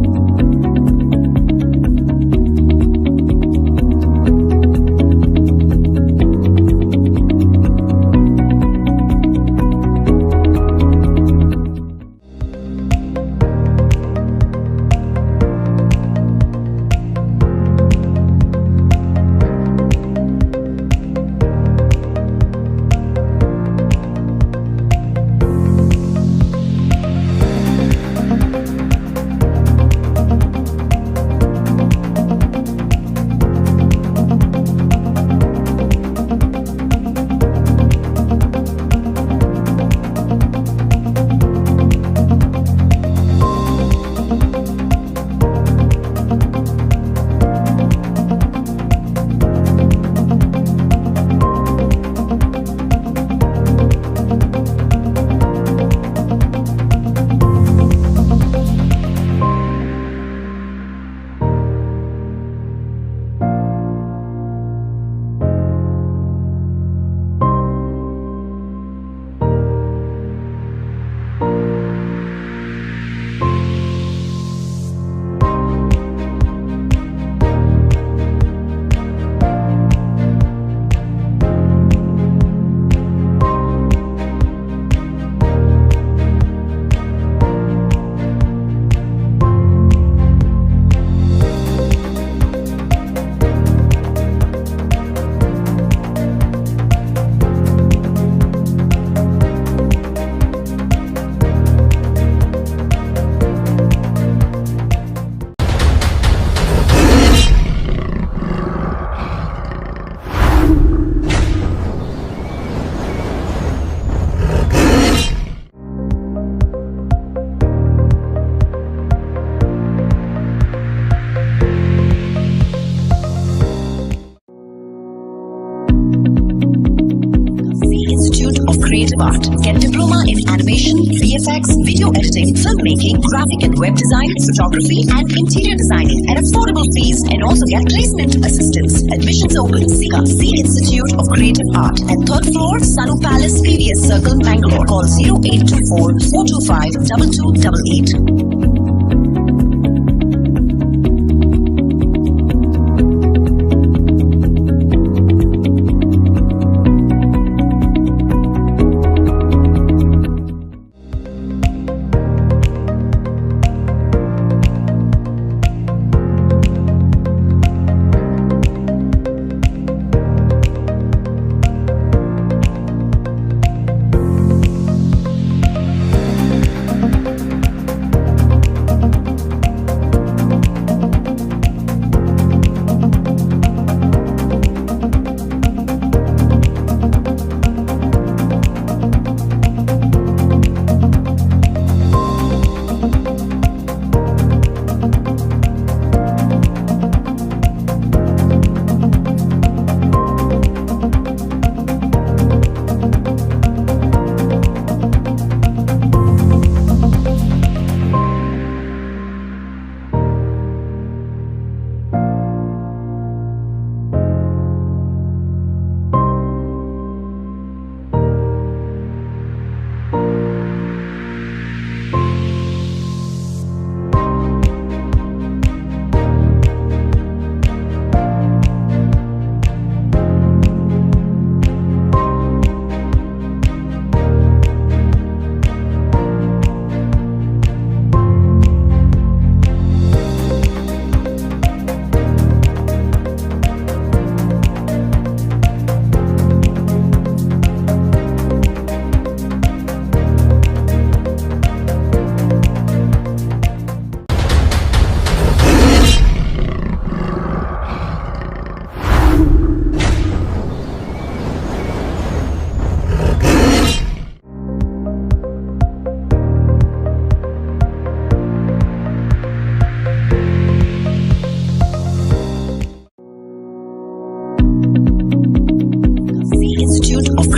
creative art. Get diploma in animation, VFX, video editing, filmmaking, graphic and web design, photography, and interior designing at affordable fees, and also get placement assistance. Admissions open. Sika C Institute of Creative Art at 3rd floor, Sanu Palace, PVS Circle, Bangalore. Call 0824 425 2288.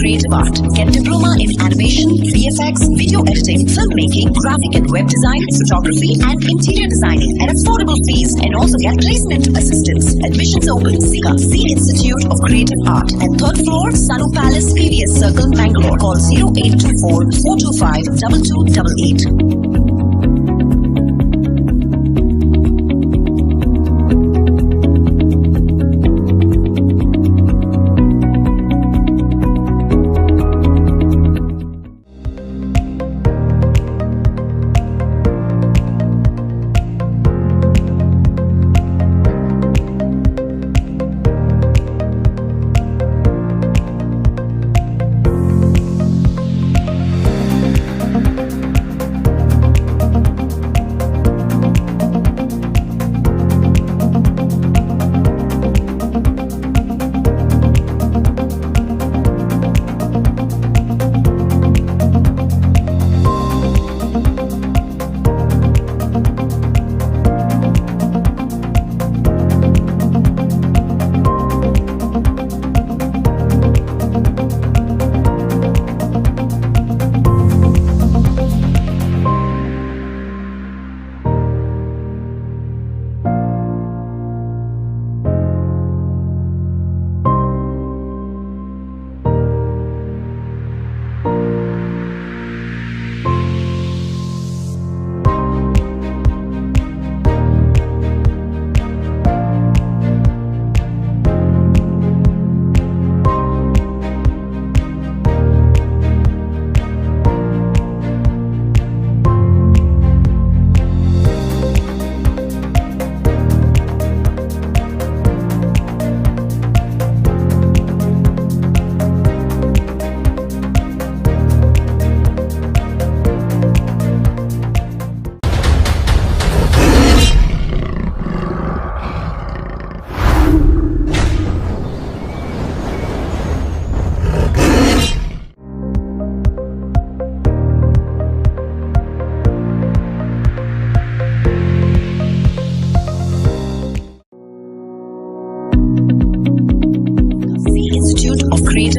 Creative Art. Get diploma in animation, VFX, video editing, filmmaking, graphic and web design, photography, and interior designing at affordable fees, and also get placement assistance. Admissions open. Sika C Institute of Creative Art at 3rd floor, Sanu Palace, PVS Circle, Bangalore. Call 0824 425 2288.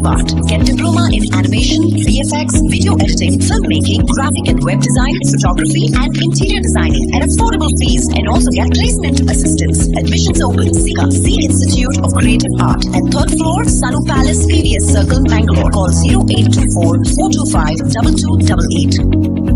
creative art. Get diploma in animation, VFX, video editing, filmmaking, graphic and web design, photography, and interior designing at affordable fees, and also get placement assistance. Admissions open. SICA, C Institute of Creative Art at 3rd floor, Sanu Palace, PVS Circle, Bangalore. Call 0824 425 2288.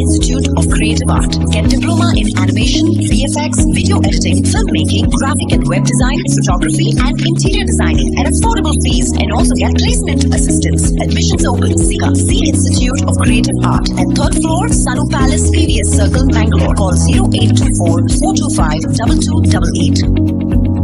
Institute of Creative Art. Get diploma in animation, VFX, video editing, filmmaking, graphic and web design, photography, and interior designing at affordable fees, and also get placement assistance. Admissions open. SICA, C Institute of Creative Art at 3rd floor, Sanu Palace, PVS Circle, Bangalore. Call 0824 425 2288.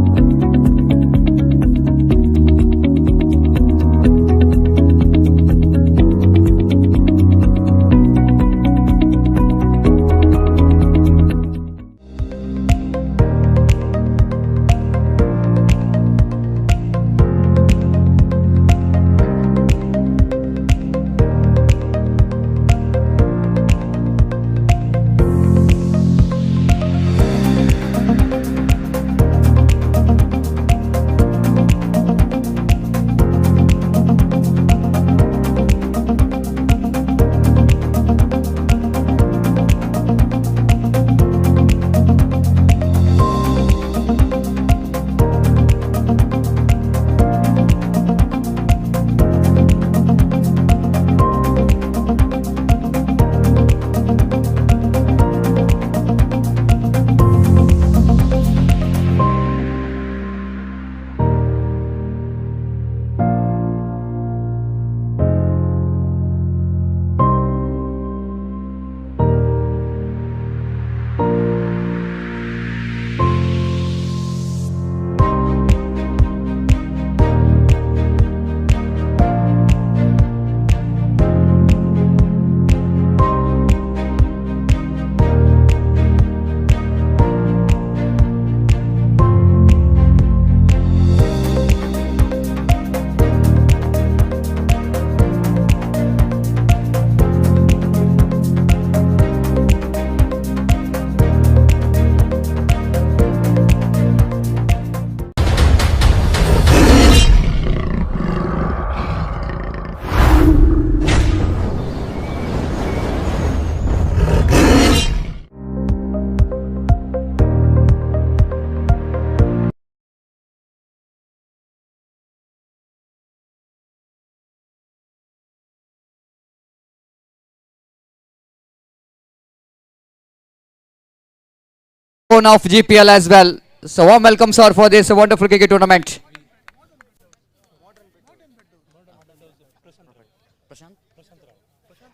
of GPL as well. So warm welcome, sir, for this wonderful cricket tournament.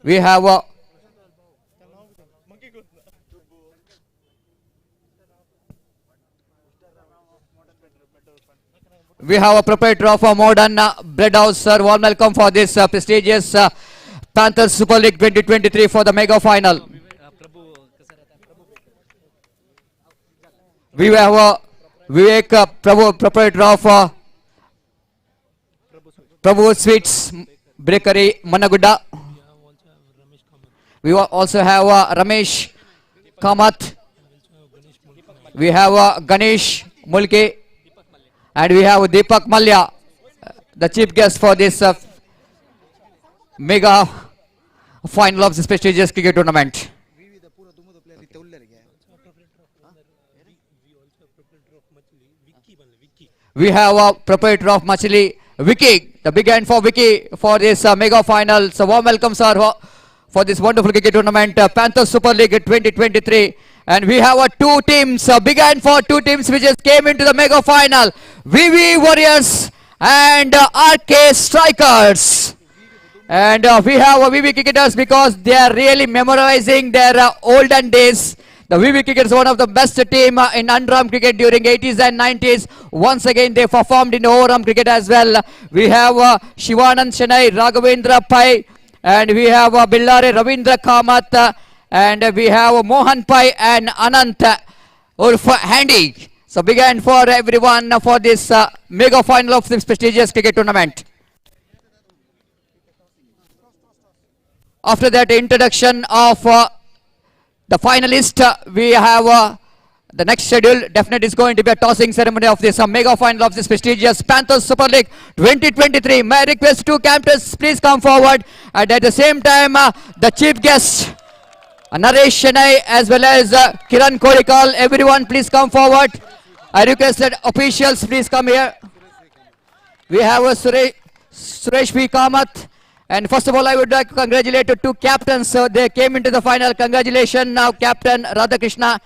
We have a proprietor of a modern bread house, sir. Warm welcome for this prestigious Panthers Super League 2023 for the mega final. We have Vivek Prabhu, proprietor of Prabhu Sweets Bakery, Managudda. We also have Ramesh Kamath. We have Ganesh Mulke. And we have Deepak Malya, the chief guest for this mega final of this prestigious cricket tournament. We have a proprietor of Machili, Vicky, the big hand for Vicky for this mega final. So warm welcome, sir, for this wonderful cricket tournament, Panthers Super League 2023. And we have two teams, big hand for two teams which just came into the mega final. VV Warriors and RK Strikers. And we have VV cricketers because they are really memorizing their olden days. The VV cricketers one of the best team in underarm cricket during 80s and 90s. Once again they performed in overarm cricket as well. We have Shivanand Chennai, Raghavendra Pai, and we have Billare Ravindra Kamath, and we have Mohan Pai and Anant Urf Handy. So big hand for everyone for this mega final of this prestigious cricket tournament. After that introduction of the finalist, we have the next schedule. Definitely is going to be a tossing ceremony of this mega final of this prestigious Panthers Super League 2023. May I request two captains please come forward, and at the same time the chief guest Naresh Chennai as well as Kiran Kodikal. Everyone please come forward. I request that officials please come here. We have Suresh V. Kamath. And first of all, I would like to congratulate the two captains. So they came into the final. Congratulations now, Captain Radhakrishna.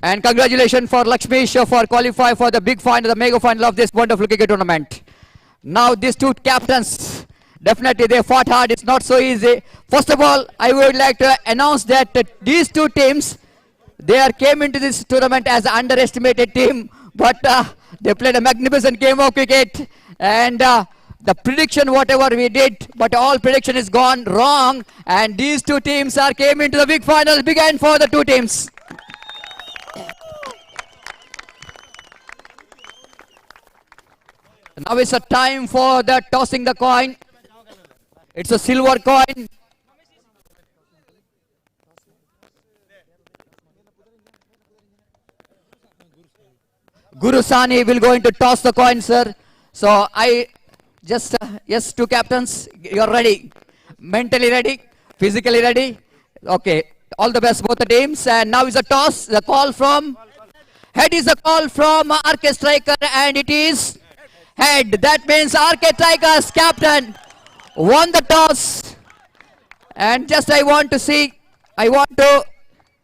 And congratulations for Lakshmish for qualifying for the big final, the mega final of this wonderful cricket tournament. Now these two captains, definitely they fought hard. It's not so easy. First of all, I would like to announce that these two teams, they came into this tournament as an underestimated team. But they played a magnificent game of cricket. And the prediction, whatever we did, but all prediction is gone wrong. And these two teams came into the big final. Big hand for the two teams. Now it's a time for the tossing the coin. It's a silver coin. Guru Sani will going to toss the coin, sir. So I just, yes, two captains, you're ready. Mentally ready, physically ready. Okay, all the best both the teams. And now is a toss, the call from, head is a call from RK Striker, and it is head. That means RK Strikers captain won the toss. And just I want to,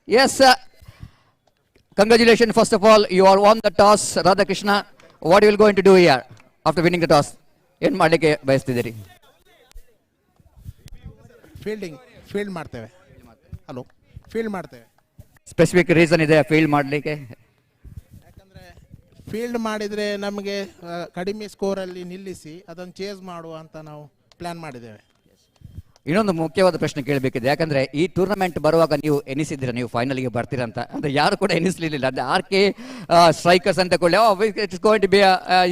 yes, congratulations first of all, you are won the toss, Radhakrishna. What you will going to do here after winning the toss? ಏನು ಮಾಡಲಿಕ್ಕೆ ಬಯಸ್ತಿದ್ದೀರಿ? Field ಮಾಡ್ತೇವೆ. Hello, field ಮಾಡ್ತೇವೆ. Specific reason ಇದೆ field ಮಾಡಲಿಕ್ಕೆ? ಯಾಕಂದರೆ field ಮಾಡಿದರೆ ನಮಗೆ ಕಡಿಮೆ ಸ್ಕೋರಲ್ಲಿ ನಿಲ್ಲಿಸಿ ಅದನ್ನು ಚೇಸ್ ಮಾಡುವ ಅಂತ ನಾವು ಪ್ಲ್ಯಾನ್ ಮಾಡಿದ್ದೇವೆ. ಇನ್ನೊಂದು ಮುಖ್ಯವಾದ ಪ್ರಶ್ನೆ ಕೇಳಬೇಕಿದೆ. ಯಾಕಂದರೆ ಈ ಟೂರ್ನಮೆಂಟ್ ಬರುವಾಗ ನೀವು ಎನಿಸಿದ್ದೀರಾ ನೀವು ಫೈನಲ್ಗೆ ಬರ್ತೀರಂತ? ಅಂದರೆ ಯಾರು ಕೂಡ ಎನಿಸಲಿಲ್ಲ. ಅಂದರೆ RK ಸ್ಟ್ರೈಕರ್ಸ್ ಅಂತ ಕೊಳ್ಳಿ it's going to be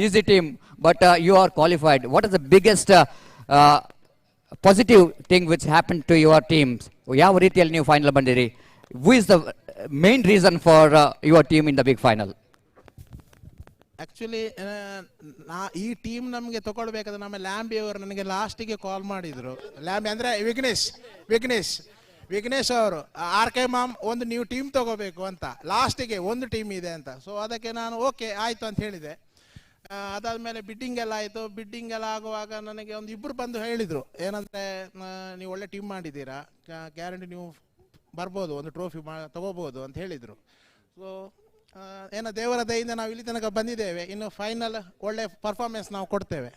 easy team, but you are qualified. What is the biggest positive thing which happened to your teams? ಯಾವ ರೀತಿಯಲ್ಲಿ ನೀವು ಫೈನಲ್ ಬಂದಿರಿ? Who is the main reason for your team in the big final? Actually ಈ team ನಮಗೆ ತಗೊಳ್ಬೇಕಾದ್ರೆ ನಮ್ಮ ಲ್ಯಾಂಬಿ ಅವರು ನನಗೆ ಲಾಸ್ಟಿಗೆ ಕಾಲ್ ಮಾಡಿದರು. ಲ್ಯಾಂಬಿ ಅಂದರೆ ವಿಘ್ನೇಶ್ ಅವರು, RK ಮಾಮ್ ಒಂದು ನೀವು ಟೀಮ್ ತಗೋಬೇಕು ಅಂತ, ಲಾಸ್ಟಿಗೆ ಒಂದು ಟೀಮ್ ಇದೆ ಅಂತ. ಸೊ ಅದಕ್ಕೆ ನಾನು ಓಕೆ ಆಯಿತು ಅಂತ ಹೇಳಿದೆ. ಅದಾದಮೇಲೆ ಬಿಡ್ಡಿಂಗ್ ಎಲ್ಲ ಆಯಿತು. ಬಿಡ್ಡಿಂಗ್ ಎಲ್ಲ ಆಗುವಾಗ ನನಗೆ ಒಂದು ಇಬ್ಬರು ಬಂದು ಹೇಳಿದರು, ಏನಂದರೆ ನೀವು ಒಳ್ಳೆ ಟೀಮ್ ಮಾಡಿದ್ದೀರಾ, ಗ್ಯಾರಂಟಿ ನೀವು ಬರ್ಬೋದು, ಒಂದು ಟ್ರೋಫಿ ತಗೋಬೋದು ಅಂತ ಹೇಳಿದರು. ಸೊ ಏನೋ ದೇವರ ದಯೆಯಿಂದ ನಾವು ಇಲ್ಲಿ ತನಕ ಬಂದಿದ್ದೇವೆ. ಇನ್ನು ಫೈನಲ್ ಒಳ್ಳೆ ಪರ್ಫಾರ್ಮೆನ್ಸ್ ನಾವು ಕೊಡ್ತೇವೆ.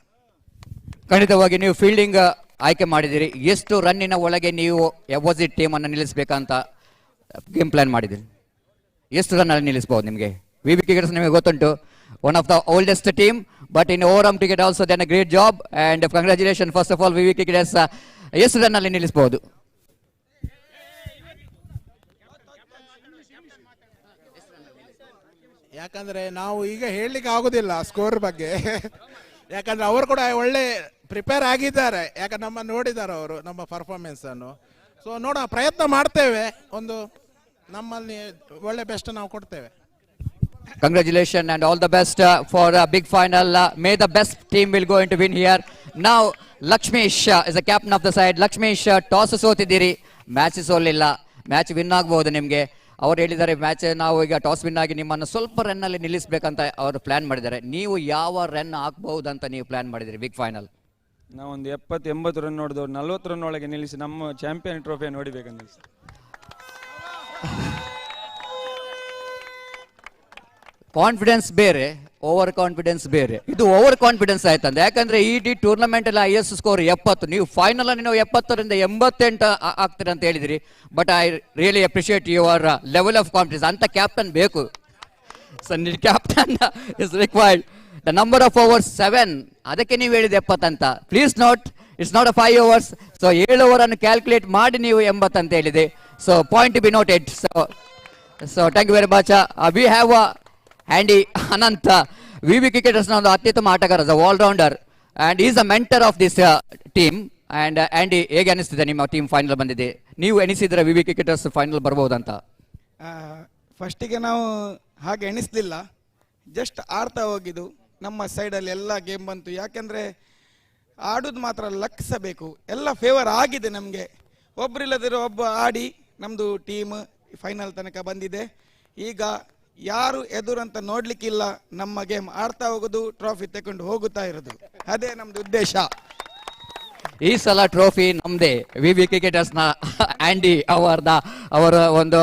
ಖಂಡಿತವಾಗಿ ನೀವು ಫೀಲ್ಡಿಂಗ್ ಆಯ್ಕೆ ಮಾಡಿದಿರಿ. ಎಷ್ಟು ರನ್ನಿನ ಒಳಗೆ ನೀವು ಅಪೋಸಿಟ್ ಟೀಮನ್ನು ನಿಲ್ಲಿಸಬೇಕಂತ ಗೇಮ್ ಪ್ಲಾನ್ ಮಾಡಿದಿರಿ? ಎಷ್ಟು ರನ್ ಅಲ್ಲಿ ನಿಲ್ಲಿಸಬಹುದು ನಿಮಗೆ? ವಿ ವಿ ಕ್ರಿಕೆಟರ್ಸ್ ನಿಮಗೆ ಗೊತ್ತುಂಟು, one of the oldest team, but in over cricket also then a great job and congratulation first of all V V cricketers. ಎಷ್ಟು ರನ್ ಅಲ್ಲಿ ನಿಲ್ಲಿಸಬಹುದು? ಯಾಕಂದರೆ ನಾವು ಈಗ ಹೇಳಲಿಕ್ಕೆ ಆಗೋದಿಲ್ಲ ಸ್ಕೋರ್ ಬಗ್ಗೆ. ಯಾಕಂದರೆ ಅವರು ಕೂಡ ಒಳ್ಳೆ ಪ್ರಿಪೇರ್ ಆಗಿದ್ದಾರೆ, ಯಾಕಂದ್ರೆ ನಮ್ಮ ನೋಡಿದ್ದಾರೆ ಅವರು ನಮ್ಮ ಪರ್ಫಾರ್ಮೆನ್ಸನ್ನು. ಸೊ ನೋಡೋಣ, ಪ್ರಯತ್ನ ಮಾಡ್ತೇವೆ, ಒಂದು ನಮ್ಮಲ್ಲಿ ಒಳ್ಳೆ ಬೆಸ್ಟ್ ನಾವು ಕೊಡ್ತೇವೆ. Congratulations and all the best for a big final. May the best team will go into win here. Now Lakshmesh is the captain of the side. Lakshmesh toss ಸೋತಿದ್ದೀರಿ, ಮ್ಯಾಚ್ ಸೋಲಿಲ್ಲ, ಮ್ಯಾಚ್ ವಿನ್ ಆಗಬಹುದು ನಿಮಗೆ. ಅವ್ರು ಹೇಳಿದ್ದಾರೆ match ನಾವು ಈಗ toss win ಆಗಿ ನಿಮ್ಮನ್ನು ಸ್ವಲ್ಪ ರನ್ ಅಲ್ಲಿ ನಿಲ್ಲಿಸಬೇಕಂತ ಅವರು ಪ್ಲಾನ್ ಮಾಡಿದ್ದಾರೆ. ನೀವು ಯಾವ ರನ್ ಹಾಕಬಹುದು ಅಂತ ನೀವು ಪ್ಲಾನ್ ಮಾಡಿದಿರಿ ಬಿಗ್ ಫೈನಲ್? ನಾವೊಂದು 70-80 ರನ್ ನೋಡಿದವ್ರು 40 ರನ್ ಒಳಗೆ ನಿಲ್ಲಿಸಿ ನಮ್ಮ ಚಾಂಪಿಯನ್ ಟ್ರೋಫಿಯನ್ನು ನೋಡಿಬೇಕಂತ. ಕಾನ್ಫಿಡೆನ್ಸ್ ಬೇರೆ, ಓವರ್ ಕಾನ್ಫಿಡೆನ್ಸ್ ಬೇರೆ. ಇದು ಓವರ್ ಕಾನ್ಫಿಡೆನ್ಸ್ ಆಯ್ತಂದ್ರೆ, ಯಾಕಂದ್ರೆ ಈ ಟೂರ್ನಮೆಂಟ್ ಅಲ್ಲಿ ಹೈಯೆಸ್ಟ್ ಸ್ಕೋರ್ 70. ನೀವು ಫೈನಲ್ ಅಲ್ಲಿ ನೀವು 70ರಿಂದ 88 ಆಗ್ತೀರ ಅಂತ ಹೇಳಿದ್ರಿ. But I really appreciate your level of confidence. ಅಂತ ಕ್ಯಾಪ್ಟನ್ ಬೇಕು. So captain is required. The number of overs 7, ಅದಕ್ಕೆ ನೀವು ಹೇಳಿದ 70 ಅಂತ. Please note, it's not a 5 overs. So 7 over ಅನ್ನು ಕ್ಯಾಲ್ಕುಲೇಟ್ ಮಾಡಿ ನೀವು 80 ಅಂತ ಹೇಳಿದೆ. So point to be noted. So thank you very much. We have Andy Anant, V V ಕ್ರಿಕೆಟರ್ಸ್ನ ಒಂದು ಅತ್ಯುತ್ತಮ ಆಟಗಾರ, all rounder, and is a mentor of this team. And Andy, ಹೇಗೆ ಅನಿಸ್ತಿದೆ ನಿಮ್ಮ ಟೀಮ್ ಫೈನಲ್ ಬಂದಿದೆ? ನೀವು ಎನಿಸಿದ್ರೆ ವಿ ವಿ ಕ್ರಿಕೆಟರ್ಸ್ ಫೈನಲ್ ಬರ್ಬೋದಂತ? ಫಸ್ಟಿಗೆ ನಾವು ಹಾಗೆ ಎಣಿಸ್ಲಿಲ್ಲ, ಜಸ್ಟ್ ಆಡ್ತಾ ಹೋಗಿದ್ದು. ನಮ್ಮ ಸೈಡಲ್ಲಿ ಎಲ್ಲ ಗೇಮ್ ಬಂತು. ಯಾಕೆಂದರೆ ಆಡೋದು ಮಾತ್ರ ಲಕ್ ಸಹ ಬೇಕು. ಎಲ್ಲ ಫೇವರ್ ಆಗಿದೆ ನಮಗೆ. ಒಬ್ಬರಿಲ್ಲದಿರೋ ಒಬ್ಬ ಆಡಿ ನಮ್ಮದು ಟೀಮ್ ಫೈನಲ್ ತನಕ ಬಂದಿದೆ. ಈಗ ಯಾರು ಎದುರಂತ ನೋಡ್ಲಿಕ್ಕಿಲ್ಲ, ನಮ್ಮ ಗೇಮ್ ಆಡ್ತಾ ಹೋಗೋದು, ಟ್ರೋಫಿ ತಗೊಂಡು ಹೋಗುತ್ತಾ ಇರೋದು, ಅದೇ ನಮ್ದು ಉದ್ದೇಶ. ಈ ಸಲ ಟ್ರೋಫಿ ನಮ್ದೇ. ವಿ ವಿ ಕ್ರಿಕೆಟರ್ಸ್ನ ಆ್ಯಂಡಿ ಅವರ ಒಂದು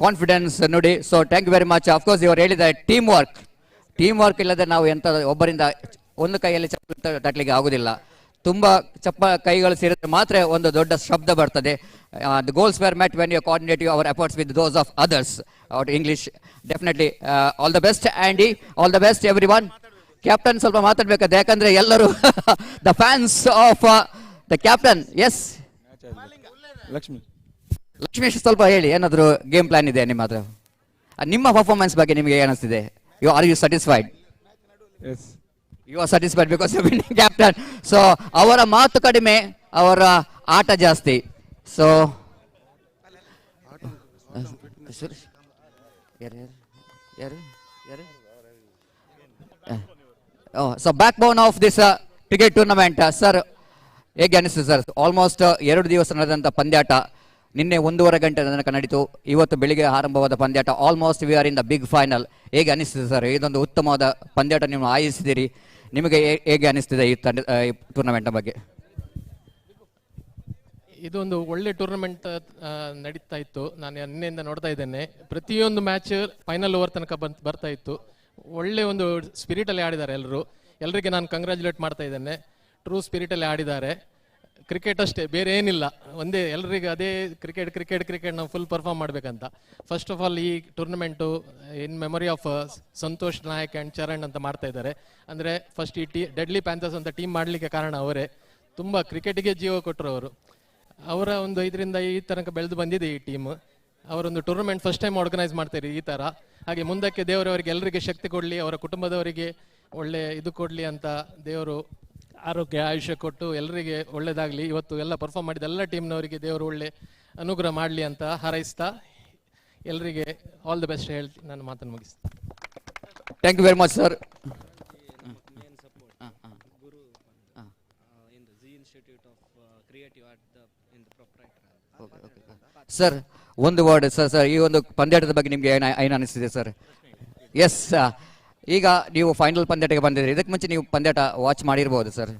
ಕಾನ್ಫಿಡೆನ್ಸ್ ನೋಡಿ. So thank you very much. Of course ಇವರು ಹೇಳಿದ ಟೀಮ್ ವರ್ಕ್ ಇಲ್ಲದೆ ನಾವು ಎಂತ ಒಬ್ಬರಿಂದ ಒಂದು ಕೈಯಲ್ಲಿ ಚಪ್ಪಲಿ ತಟ್ಟಲಿಕ್ಕೆ ಆಗುದಿಲ್ಲ. ತುಂಬಾ ಕೈಗಳು ಸೇರಿದ್ರೆ ಮಾತ್ರ ಒಂದು ದೊಡ್ಡ ಶಬ್ದ ಬರ್ತದೆ. The goals were met when you coordinate your efforts with those of others. Out English definitely. All the best Andy, all the best everyone. Captain ಸ್ವಲ್ಪ ಮಾತಾಡ್ಬೇಕಾದ, ಯಾಕಂದ್ರೆ ಎಲ್ಲರೂ the fans of the captain. S Lakshmish, ಸ್ವಲ್ಪ ಹೇಳಿ, ಏನಾದರೂ game plan ಇದೆ ನಿಮ್ಮ ಹತ್ರ? ನಿಮ್ಮ ಪರ್ಫಾರ್ಮೆನ್ಸ್ ಬಗ್ಗೆ ನಿಮಗೆ ಏನಿಸ್ತಿದೆ? Are you satisfied? You are satisfied because you winning captain. So ಅವರ ಮಾತು ಕಡಿಮೆ, ಅವರ ಆಟ ಜಾಸ್ತಿ. So so back bone of this cricket tournament. Sir, ಹೇಗೆ ಅನಿಸ್ತದೆ ಸರ್? ಆಲ್ಮೋಸ್ಟ್ 2 ದಿವಸ ನಡೆದಂಥ ಪಂದ್ಯಾಟ, ನಿನ್ನೆ 1.5 ಗಂಟೆ ತನಕ ನಡೀತು, ಇವತ್ತು ಬೆಳಿಗ್ಗೆ ಆರಂಭವಾದ ಪಂದ್ಯಾಟ. Almost we are in the big final. ಹೇಗೆ ಅನಿಸ್ತದೆ ಸರ್? ಇದೊಂದು ಉತ್ತಮವಾದ ಪಂದ್ಯಾಟ ನೀವು ಆಯೋಜಿಸಿದ್ದೀರಿ. ನಿಮಗೆ ಹೇಗೆ ಅನಿಸ್ತಿದೆ ಈ ಟೂರ್ನಮೆಂಟ್ನ ಬಗ್ಗೆ? ಇದೊಂದು ಒಳ್ಳೆ ಟೂರ್ನಮೆಂಟ್ ನಡೀತಾ ಇತ್ತು. ನಾನು ನಿನ್ನೆಯಿಂದ ನೋಡ್ತಾ ಇದ್ದೇನೆ. ಪ್ರತಿಯೊಂದು ಮ್ಯಾಚ್ ಫೈನಲ್ ಓವರ್ ತನಕ ಬರ್ತಾ ಇತ್ತು. ಒಳ್ಳೆ ಒಂದು ಸ್ಪಿರಿಟಲ್ಲಿ ಆಡಿದ್ದಾರೆ ಎಲ್ಲರೂ. ಎಲ್ಲರಿಗೆ ನಾನು ಕಂಗ್ರ್ಯಾಚುಲೇಟ್ ಮಾಡ್ತಾ ಇದ್ದೇನೆ. ಟ್ರೂ ಸ್ಪಿರಿಟಲ್ಲಿ ಆಡಿದ್ದಾರೆ. ಕ್ರಿಕೆಟ್ ಅಷ್ಟೇ, ಬೇರೆ ಏನಿಲ್ಲ. ಒಂದೇ ಎಲ್ಲರಿಗೆ ಅದೇ ಕ್ರಿಕೆಟ್ ನಾವು ಫುಲ್ ಪರ್ಫಾರ್ಮ್ ಮಾಡಬೇಕಂತ. ಫಸ್ಟ್ ಆಫ್ ಆಲ್ ಈ tournament in memory of Santosh Nayak and Charan ಅಂತ ಮಾಡ್ತಾ ಇದ್ದಾರೆ. ಅಂದರೆ ಫಸ್ಟ್ ಈ ಡೆಡ್ಲಿ ಪ್ಯಾಂಥರ್ಸ್ ಅಂತ ಟೀಮ್ ಮಾಡಲಿಕ್ಕೆ ಕಾರಣ ಅವರೇ. ತುಂಬ ಕ್ರಿಕೆಟಿಗೆ ಜೀವ ಕೊಟ್ಟರು ಅವರು. ಅವರ ಒಂದು ಇದರಿಂದ ಈ ತನಕ ಬೆಳೆದು ಬಂದಿದೆ ಈ ಟೀಮ್. ಅವರೊಂದು ಟೂರ್ನಮೆಂಟ್ ಫಸ್ಟ್ ಟೈಮ್ ಆರ್ಗನೈಸ್ ಮಾಡ್ತಾರೆ ಈ ಥರ. ಹಾಗೆ ಮುಂದಕ್ಕೆ ದೇವರವರಿಗೆ ಎಲ್ಲರಿಗೆ ಶಕ್ತಿ ಕೊಡಲಿ, ಅವರ ಕುಟುಂಬದವರಿಗೆ ಒಳ್ಳೆ ಇದು ಕೊಡಲಿ ಅಂತ ದೇವರು ಆರೋಗ್ಯ ಆಯುಷ್ಯ ಕೊಟ್ಟು ಎಲ್ಲರಿಗೆ ಒಳ್ಳೇದಾಗಲಿ. ಇವತ್ತು ಎಲ್ಲ ಪರ್ಫಾರ್ಮ್ ಮಾಡಿದ ಎಲ್ಲ ಟೀಮ್ನವರಿಗೆ ದೇವರು ಒಳ್ಳೆ ಅನುಗ್ರಹ ಮಾಡಲಿ ಅಂತ ಹಾರೈಸ್ತಾ ಎಲ್ಲರಿಗೆ ಆಲ್ ದ ಬೆಸ್ಟ್ ಹೇಳ್ತಿ ನಾನು ಮಾತನ್ನು ಮುಗಿಸ್ತೀನಿ. Thank you very much sir. Sir, ಒಂದು ವರ್ಡ್ ಸರ್, ಈ ಒಂದು ಪಂದ್ಯಾಟದ ಬಗ್ಗೆ ನಿಮಗೆ ಏನು ಅನಿಸ್ತಿದೆ ಸರ್? ಎಸ್, ಈಗ ನೀವು ಫೈನಲ್ ಪಂದ್ಯಾಟಕ್ಕೆ ಬಂದಿದ್ದೀರಿ. ಇದಕ್ಕೆ ಮುಂಚೆ ನೀವು ಪಂದ್ಯಾಟ ವಾಚ್ ಮಾಡಿರ್ಬೋದು ಸರ್?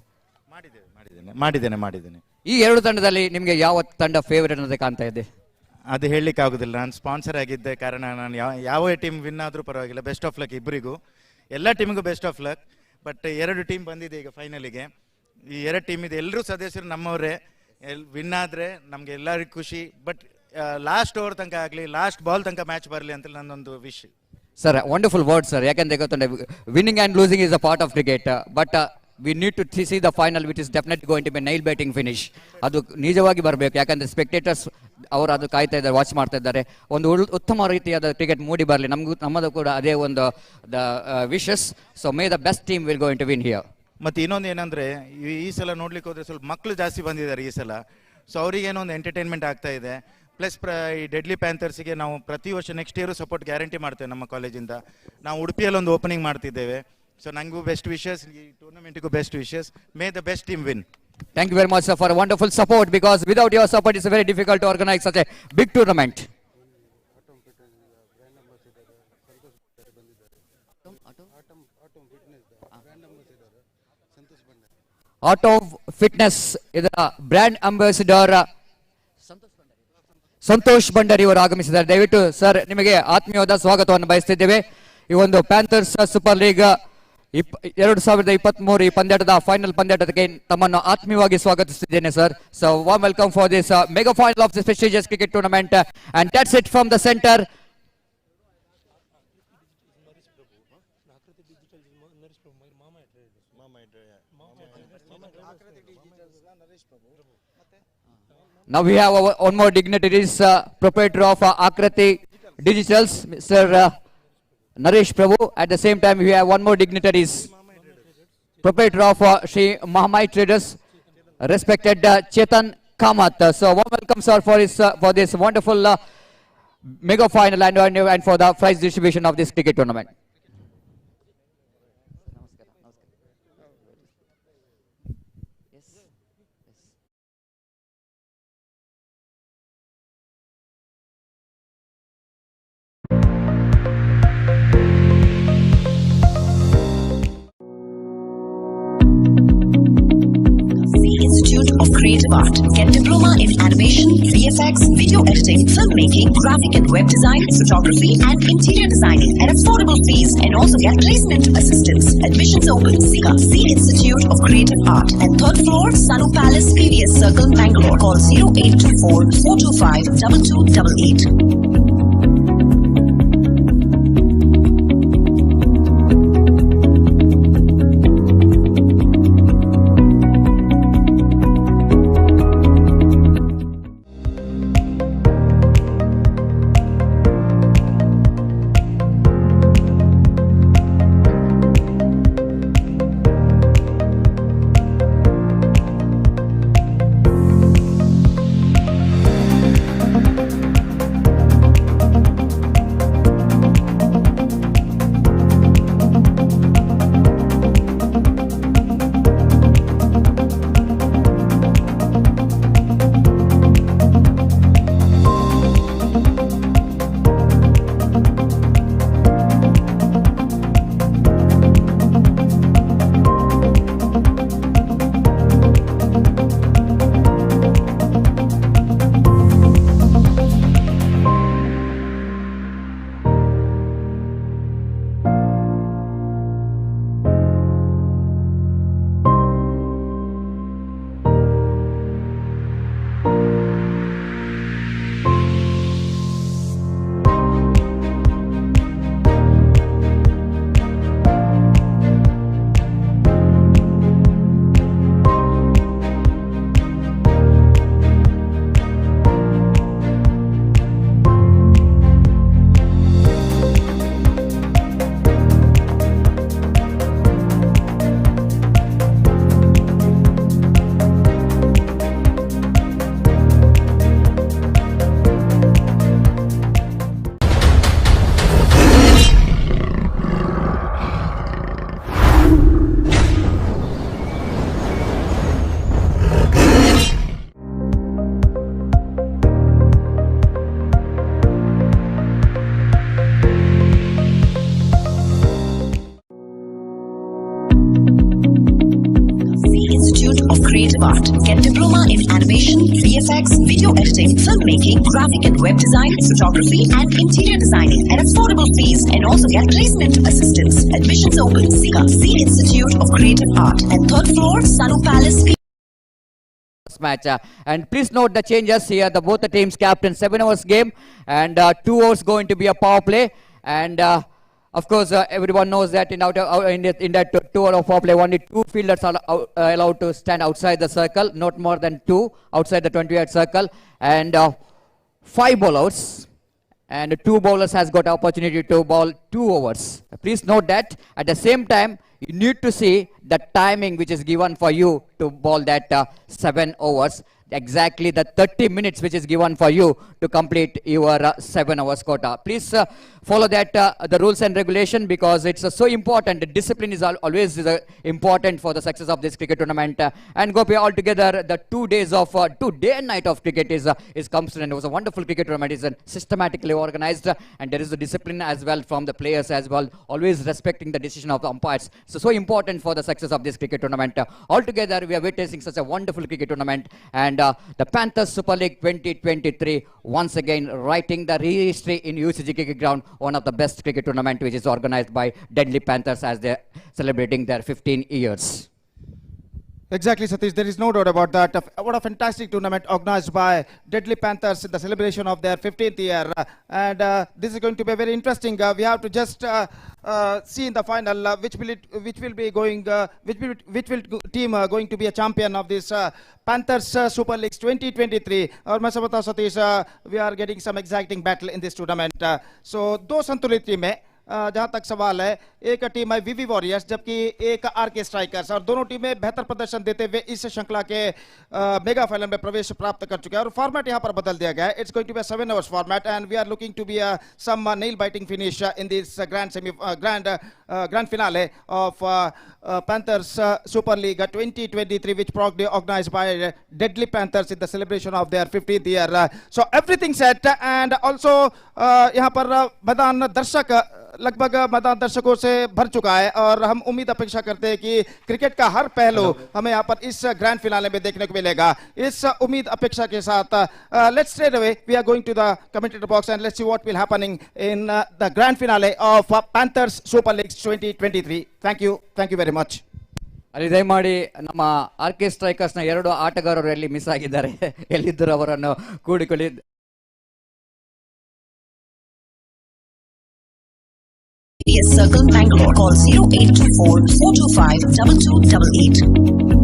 ಮಾಡಿದ್ದೇನೆ. ಈ 2 ತಂಡದಲ್ಲಿ ನಿಮಗೆ ಯಾವ ತಂಡ ಫೇವರೇಟ್ ಅನ್ನೋದೇ ಕಾಣ್ತಾ ಇದೆ? ಅದು ಹೇಳಲಿಕ್ಕೆ ಆಗೋದಿಲ್ಲ. ನಾನು ಸ್ಪಾನ್ಸರ್ ಆಗಿದ್ದೆ ಕಾರಣ ನಾನು ಯಾವ ಟೀಮ್ ವಿನ್ ಆದರೂ ಪರವಾಗಿಲ್ಲ. ಬೆಸ್ಟ್ ಆಫ್ ಲಕ್ ಇಬ್ಬರಿಗೂ, ಎಲ್ಲ ಟೀಮಿಗೂ best of luck. But 2 team ಬಂದಿದೆ ಈಗ ಫೈನಲಿಗೆ. ಈ 2 ಟೀಮ್ ಇದೆ, ಎಲ್ಲರೂ ಸದಸ್ಯರು ನಮ್ಮವರೇ. ವಿನ್ ಆದರೆ ನಮಗೆ ಎಲ್ಲರಿಗೂ ಖುಷಿ. ಬಟ್ ಲಾಸ್ಟ್ ಓವರ್ ತನಕ ಆಗಲಿ, ಲಾಸ್ಟ್ ಬಾಲ್ ತನಕ ಮ್ಯಾಚ್ ಬರಲಿ ಅಂತ ನನ್ನೊಂದು wish. Sir wonderful word sir. ಯಾಕಂದ್ರೆ ಗೊತ್ತುಂಟೆ winning and losing is a part of cricket, but we need to see the final which is definite going to be nail batting finish. ಅದು ನಿಜವಾಗಿ ಬರಬೇಕು, ಯಾಕಂದರೆ ಸ್ಪೆಕ್ಟೇಟರ್ಸ್ ಅವರು ಅದು ಕಾಯ್ತಾ ಇದ್ದಾರೆ, ವಾಚ್ ಮಾಡ್ತಾ ಇದ್ದಾರೆ. ಒಂದು ಉತ್ತಮ ರೀತಿಯಾದ ಕ್ರಿಕೆಟ್ ಮೂಡಿ ಬರಲಿ. ನಮ್ಮದು ಕೂಡ ಅದೇ ಒಂದು the wishes. So may the best team will going to win here. ಮತ್ತು ಇನ್ನೊಂದು ಏನಂದರೆ ಈ ಸಲ ನೋಡ್ಲಿಕ್ಕೆ ಹೋದರೆ ಸ್ವಲ್ಪ ಮಕ್ಕಳು ಜಾಸ್ತಿ ಬಂದಿದ್ದಾರೆ ಈ ಸಲ. ಸೊ ಅವರಿಗೇನೋ ಒಂದು ಎಂಟರ್ಟೈನ್ಮೆಂಟ್ ಆಗ್ತಾ ಇದೆ. ಪ್ಲಸ್ ಈ ಡೆಡ್ಲಿ ಪ್ಯಾಂಥರ್ಸ್ಗೆ ನಾವು ಪ್ರತಿ ವರ್ಷ ನೆಕ್ಸ್ಟ್ ಇಯರು ಸಪೋರ್ಟ್ ಗ್ಯಾರಂಟಿ ಮಾಡ್ತೇವೆ ನಮ್ಮ ಕಾಲೇಜಿಂದ. ನಾವು ಉಡುಪಿಯಲ್ಲಿ ಒಂದು ಓಪನಿಂಗ್ ಮಾಡ್ತಿದ್ದೇವೆ. ಸೊ ನನಗೂ ಬೆಸ್ಟ್ ವಿಶಸ್, ಈ ಟೂರ್ನಮೆಂಟಿಗೂ best wishes. May the best team win. Thank you very much sir for a wonderful support, because without your support it's very difficult to organize such a big tournament. Auto Fitness ಇದರ brand ambassador Santosh Bhandari ಅವರು ಆಗಮಿಸಿದ್ದಾರೆ. ದಯವಿಟ್ಟು sir ನಿಮಗೆ ಆತ್ಮೀಯವಾದ ಸ್ವಾಗತವನ್ನು ಬಯಸ್ತಿದ್ದೇವೆ. ಈ ಒಂದು panthers super league 2023 ಈ ಪಂದ್ಯಾಟದ ಫೈನಲ್ ಪಂದ್ಯಾಟಕ್ಕೆ ತಮ್ಮನ್ನು ಆತ್ಮೀಯವಾಗಿ ಸ್ವಾಗತಿಸುತ್ತಿದ್ದೇನೆ sir. So warm welcome for this mega final of this prestigious cricket tournament, and that's it from the centre. Now we have one more dignitaries, proprietor of Akrati Digitals, Mr. Naresh Prabhu. At the same time, we have one more dignitaries, proprietor of Shri Mahamai Traders, respected Chetan Kamath. So warm welcome sir for this wonderful mega final and for the prize distribution of this cricket tournament. Institute of Creative Art. Get diploma in animation, VFX, video editing, filmmaking, graphic and web design, photography and interior designing at affordable fees, and also get placement assistance. Admissions open. Sika C Institute of Creative Art at 3rd floor, Sanu Palace, PVS Circle, Bangalore. Call 0824 425 2288. creative art. Get diploma in animation, VFX, video editing, filmmaking, graphic and web design, photography, and interior designing at affordable fees, and also get placement assistance. Admissions open. SICA, C Institute of Creative Art, at 3rd floor, Sanu Palace. Match and please note the changes here. The both the teams captain 7 hours game and 2 hours going to be a power play, and of course everyone knows that in that 2 hour of power play only 2 fielders are allowed to stand outside the circle, not more than 2 outside the 20-yard circle, and 5 bowlers and 2 bowlers has got opportunity to bowl 2 overs. Please note that at the same time you need to see the timing which is given for you to bowl that 7 overs. Exactly the 30 minutes which is given for you to complete your 7 hours quota. Please follow that the rules and regulation, because it's so important. The discipline is always important for the success of this cricket tournament. And Gopi, altogether the 2 days of 2 day and night of cricket is comes to, and it was a wonderful cricket tournament. It's systematically organized, and there is a discipline as well from the players as well, always respecting the decision of the umpires. So important for the success of this cricket tournament. Altogether we are witnessing such a wonderful cricket tournament, and the Panthers Super League 2023 once again writing the history in UCG Cricket Ground, one of the best cricket tournament which is organized by Deadly Panthers as they're celebrating their 15 years. Exactly, Satish. There is no doubt about that. What a fantastic tournament organized by Deadly Panthers in the celebration of their 15th year. And this is going to be very interesting. We have to just see in the final which team going to be a champion of this Panthers Super Leagues 2023. और मैं समझता हूँ Satish, we are getting some exacting battle in this tournament. So 2 संतुलित टीमें जहां तक सवाल है, एक टीम है वीवी वॉरियर्स जबकि एक आरके स्ट्राइकर्स, और दोनों टीमें बेहतर प्रदर्शन देते हुए इस श्रृंखला के मेगा फाइनल में प्रवेश प्राप्त कर चुके हैं। और फॉर्मेट यहां पर बदल दिया गया है. It's going to be 7 hours format and we are looking to be some nail biting finish in this grand finale of Panthers Super League 2023, which proudly organized by Deadly Panthers in the celebration of their 15th year. So everything set, and also यहाँ पर मैदान दर्शक लगभग मैदान दर्शकों से भर चुका है, और हम उम्मीद अपेक्षा करते हैं कि क्रिकेट का हर पहलू हमें यहाँ पर इस ग्रैंड फिनाले में देखने को मिलेगा. इस उम्मीद अपेक्षा के साथ let's straight away we are going to the commentator box and let's see what will happening in the grand finale of Panthers Super League 2023. Thank you very much. ಅಲ್ಲಿ ದಯಮಾಡಿ ನಮ್ಮ ಆರ್ಕೆ ಸ್ಟ್ರೈಕರ್ಸ್ ನ 2 ಆಟಗಾರರು ಎಲ್ಲಿ ಮಿಸ್ ಆಗಿದ್ದಾರೆ, ಎಲ್ಲಿದ್ದರು ಅವರನ್ನು ಕೂಡಿಕೊಳ್ಳಿ. Circle Bangalore. Call 0824 425 2288.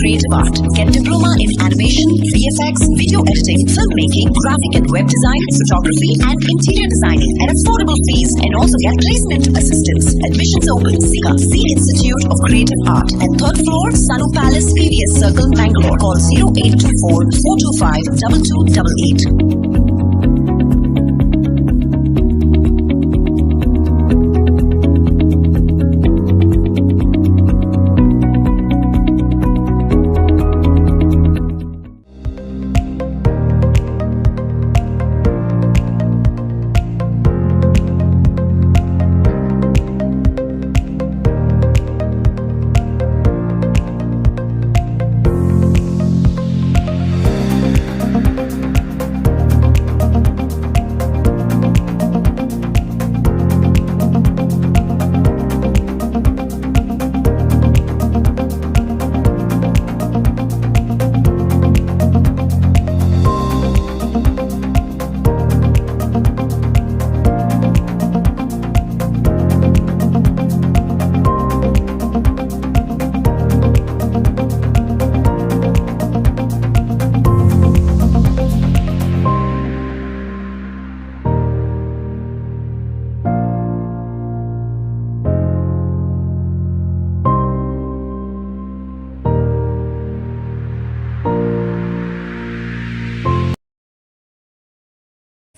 creative art. Get diploma in animation, VFX, video editing, filmmaking, graphic and web design, photography, and interior designing at affordable fees, and also get placement assistance. Admissions open. Sika, C Institute of Creative Art at 3rd floor, Sanu Palace, PVS Circle, Bangalore. Call 0824 425 2288.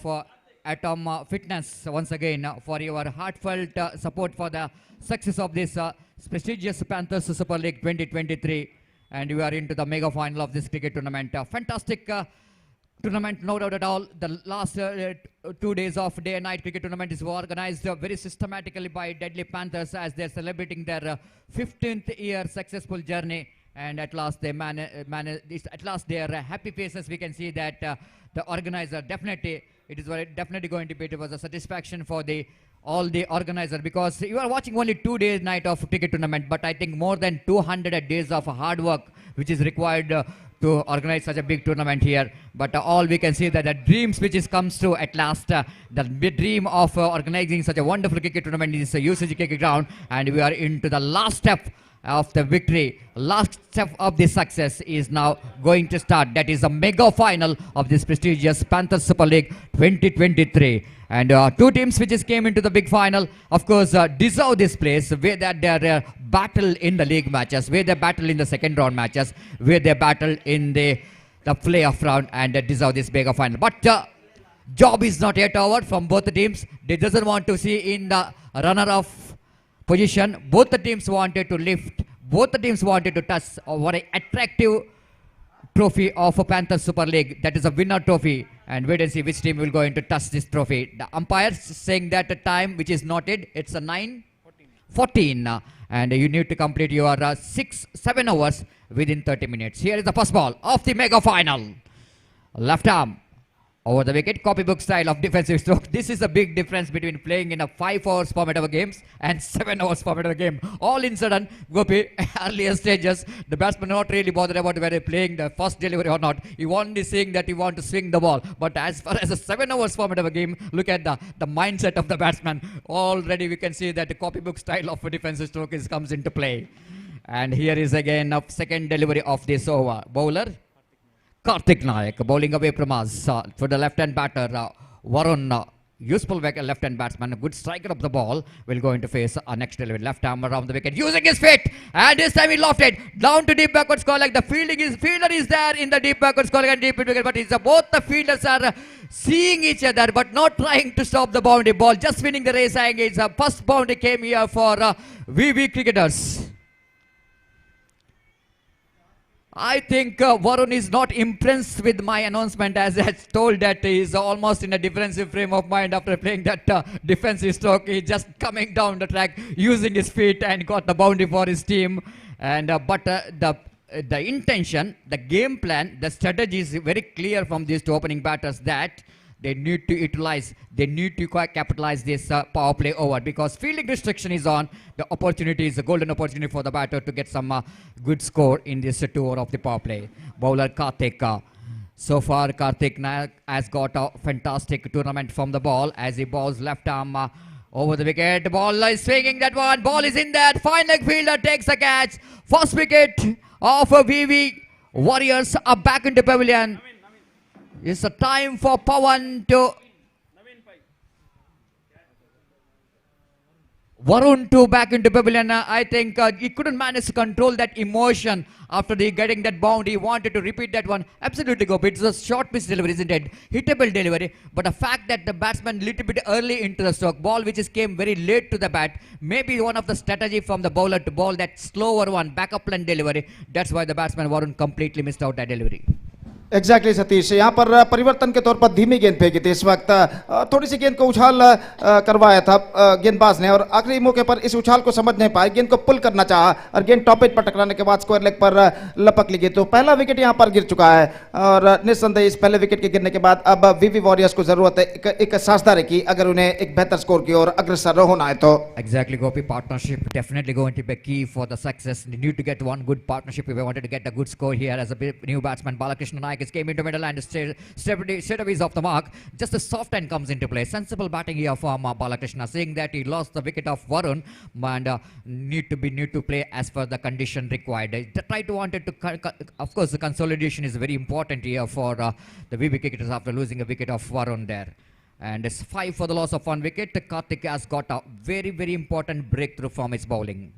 For Atom Fitness once again for your heartfelt support for the success of this prestigious Panthers Super League 2023, and we are into the mega final of this cricket tournament. Fantastic tournament, no doubt at all. The last 2 days of day and night cricket tournament is organized very systematically by Deadly Panthers as they're celebrating their 15th year successful journey, and at last they at last their happy faces. We can see that the organizer definitely, it is definitely going to be, it was a satisfaction for all the organizer, because you are watching only 2 days night of cricket tournament, but I think more than 200 days of hard work which is required to organize such a big tournament here. But all we can see that the dreams which is comes true at last. The dream of organizing such a wonderful cricket tournament is a UCG cricket ground, and we are into the last step of the victory. Last step of the success is now going to start. That is a mega final of this prestigious Panthers Super League 2023. And two teams which came into the big final, of course, deserve this place, where that they battle in the league matches, where they battle in the second round matches, where they battle in the playoff round, and deserve this mega final. But job is not yet over from both the teams. They doesn't want to see in the runner-up position. Both the teams wanted to lift. Both the teams wanted to touch what an attractive trophy of a Panthers Super League. That is a winner trophy. And wait and see which team will go in to touch this trophy. The umpires saying that the time which is noted, it's a 9:14. And you need to complete your 7 hours within 30 minutes. Here is the first ball of the mega final. Left arm over the wicket, copybook style of defensive stroke. This is a big difference between playing in a 5 hours format of a games and 7 hours format of a game. All in sudden, Gopi, earlier stages, the batsman not really bothered about whether playing the first delivery or not. He only saying that he want to swing the ball. But as far as a 7 hours format of a game, look at the mindset of the batsman. Already we can see that the copybook style of a defensive stroke comes into play. And here is again a second delivery of this over. Bowler Karthik Nayak bowling away from us for the left-hand batter. Varun, useful left-hand batsman, a good striker of the ball, will go into face next delivery. Left arm around the wicket, using his feet, and this time he lofted down to deep backward score. Like the fielder is there in the deep backward score and deep wicket, but both the fielders are seeing each other, but not trying to stop the boundary ball. Just winning the race. It's a first boundary came here for VV cricketers. I think Varun is not impressed with my announcement, as I told that he is almost in a defensive frame of mind after playing that defensive stroke. He's just coming down the track using his feet and got the boundary for his team. And but the intention, the game plan, the strategy is very clear from these two opening batters that they need to utilize, they need to capitalize this power play over, because fielding restriction is on. The opportunity is a golden opportunity for the batter to get some good score in this 2 over of the power play. Bowler Karthik. So far, Karthik Nayak has got a fantastic tournament from the ball as he bowls left arm over the wicket. Ball is swinging that one. Ball is in there. Fine leg fielder takes a catch. First wicket of VV Warriors are back into pavilion. It's a time for Pawan to Varun to back into pavilion. I think he couldn't manage to control that emotion after getting that bound. He wanted to repeat that one. Absolutely, Gopi. It's a short pitch delivery, isn't it? Hittable delivery. But the fact that the batsman little bit early into the stroke, ball which is came very late to the bat, maybe one of the strategy from the bowler to ball that slower one, backup plan delivery. That's why the batsman Varun completely missed out that delivery. Exactly Satish, यहाँ पर परिवर्तन के तौर पर धीमी गेंद फेंकी थी इस वक्त, थोड़ी सी गेंद को उछाल करवाया था गेंदबाज ने, और आखिरी मौके पर इस उछाल को समझ नहीं पाए, गेंद को पुल करना चाहा और गेंद टॉपेज पर टकराने के बाद स्क्वायर लेग पर लपक ली गई। तो पहला विकेट यहाँ पर गिर चुका है और निस्संदेह इस पहले विकेट के गिरने के बाद अब वीवी वॉरियर्स को जरूरत है एक साझेदारी की, अगर उन्हें एक बेहतर स्कोर की ओर अग्रसर होना है तो। Exactly, Gopi. Partnership definitely going to be key for the success. You need to get one good partnership if we wanted to get a good score here. As a new batsman, Balakrishna Naik came into middle and straight away is off the mark. Just a soft end comes into play. Sensible batting here from Balakrishna. Saying that he lost the wicket of Varun and need to play as per the condition required. Try to wanted to, of course, the consolidation is very important here for the VB cricketers after losing a wicket of Varun there. And it's 5 for the loss of 1 wicket. Karthik has got a very, very important breakthrough from his bowling.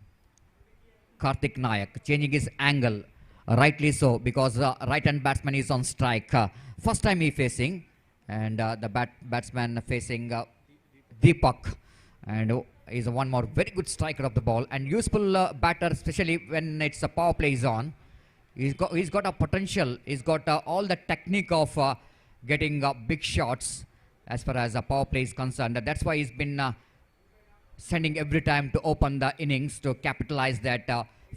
Karthik Nayak changing his angle, rightly so, because right-hand batsman is on strike. First time he facing, and the batsman facing Deepak, and is one more very good striker of the ball and useful batter, especially when it's a power play is on. He's got a potential. He's got all the technique of getting big shots as far as the power play is concerned. That's why he's been sending every time to open the innings to capitalize that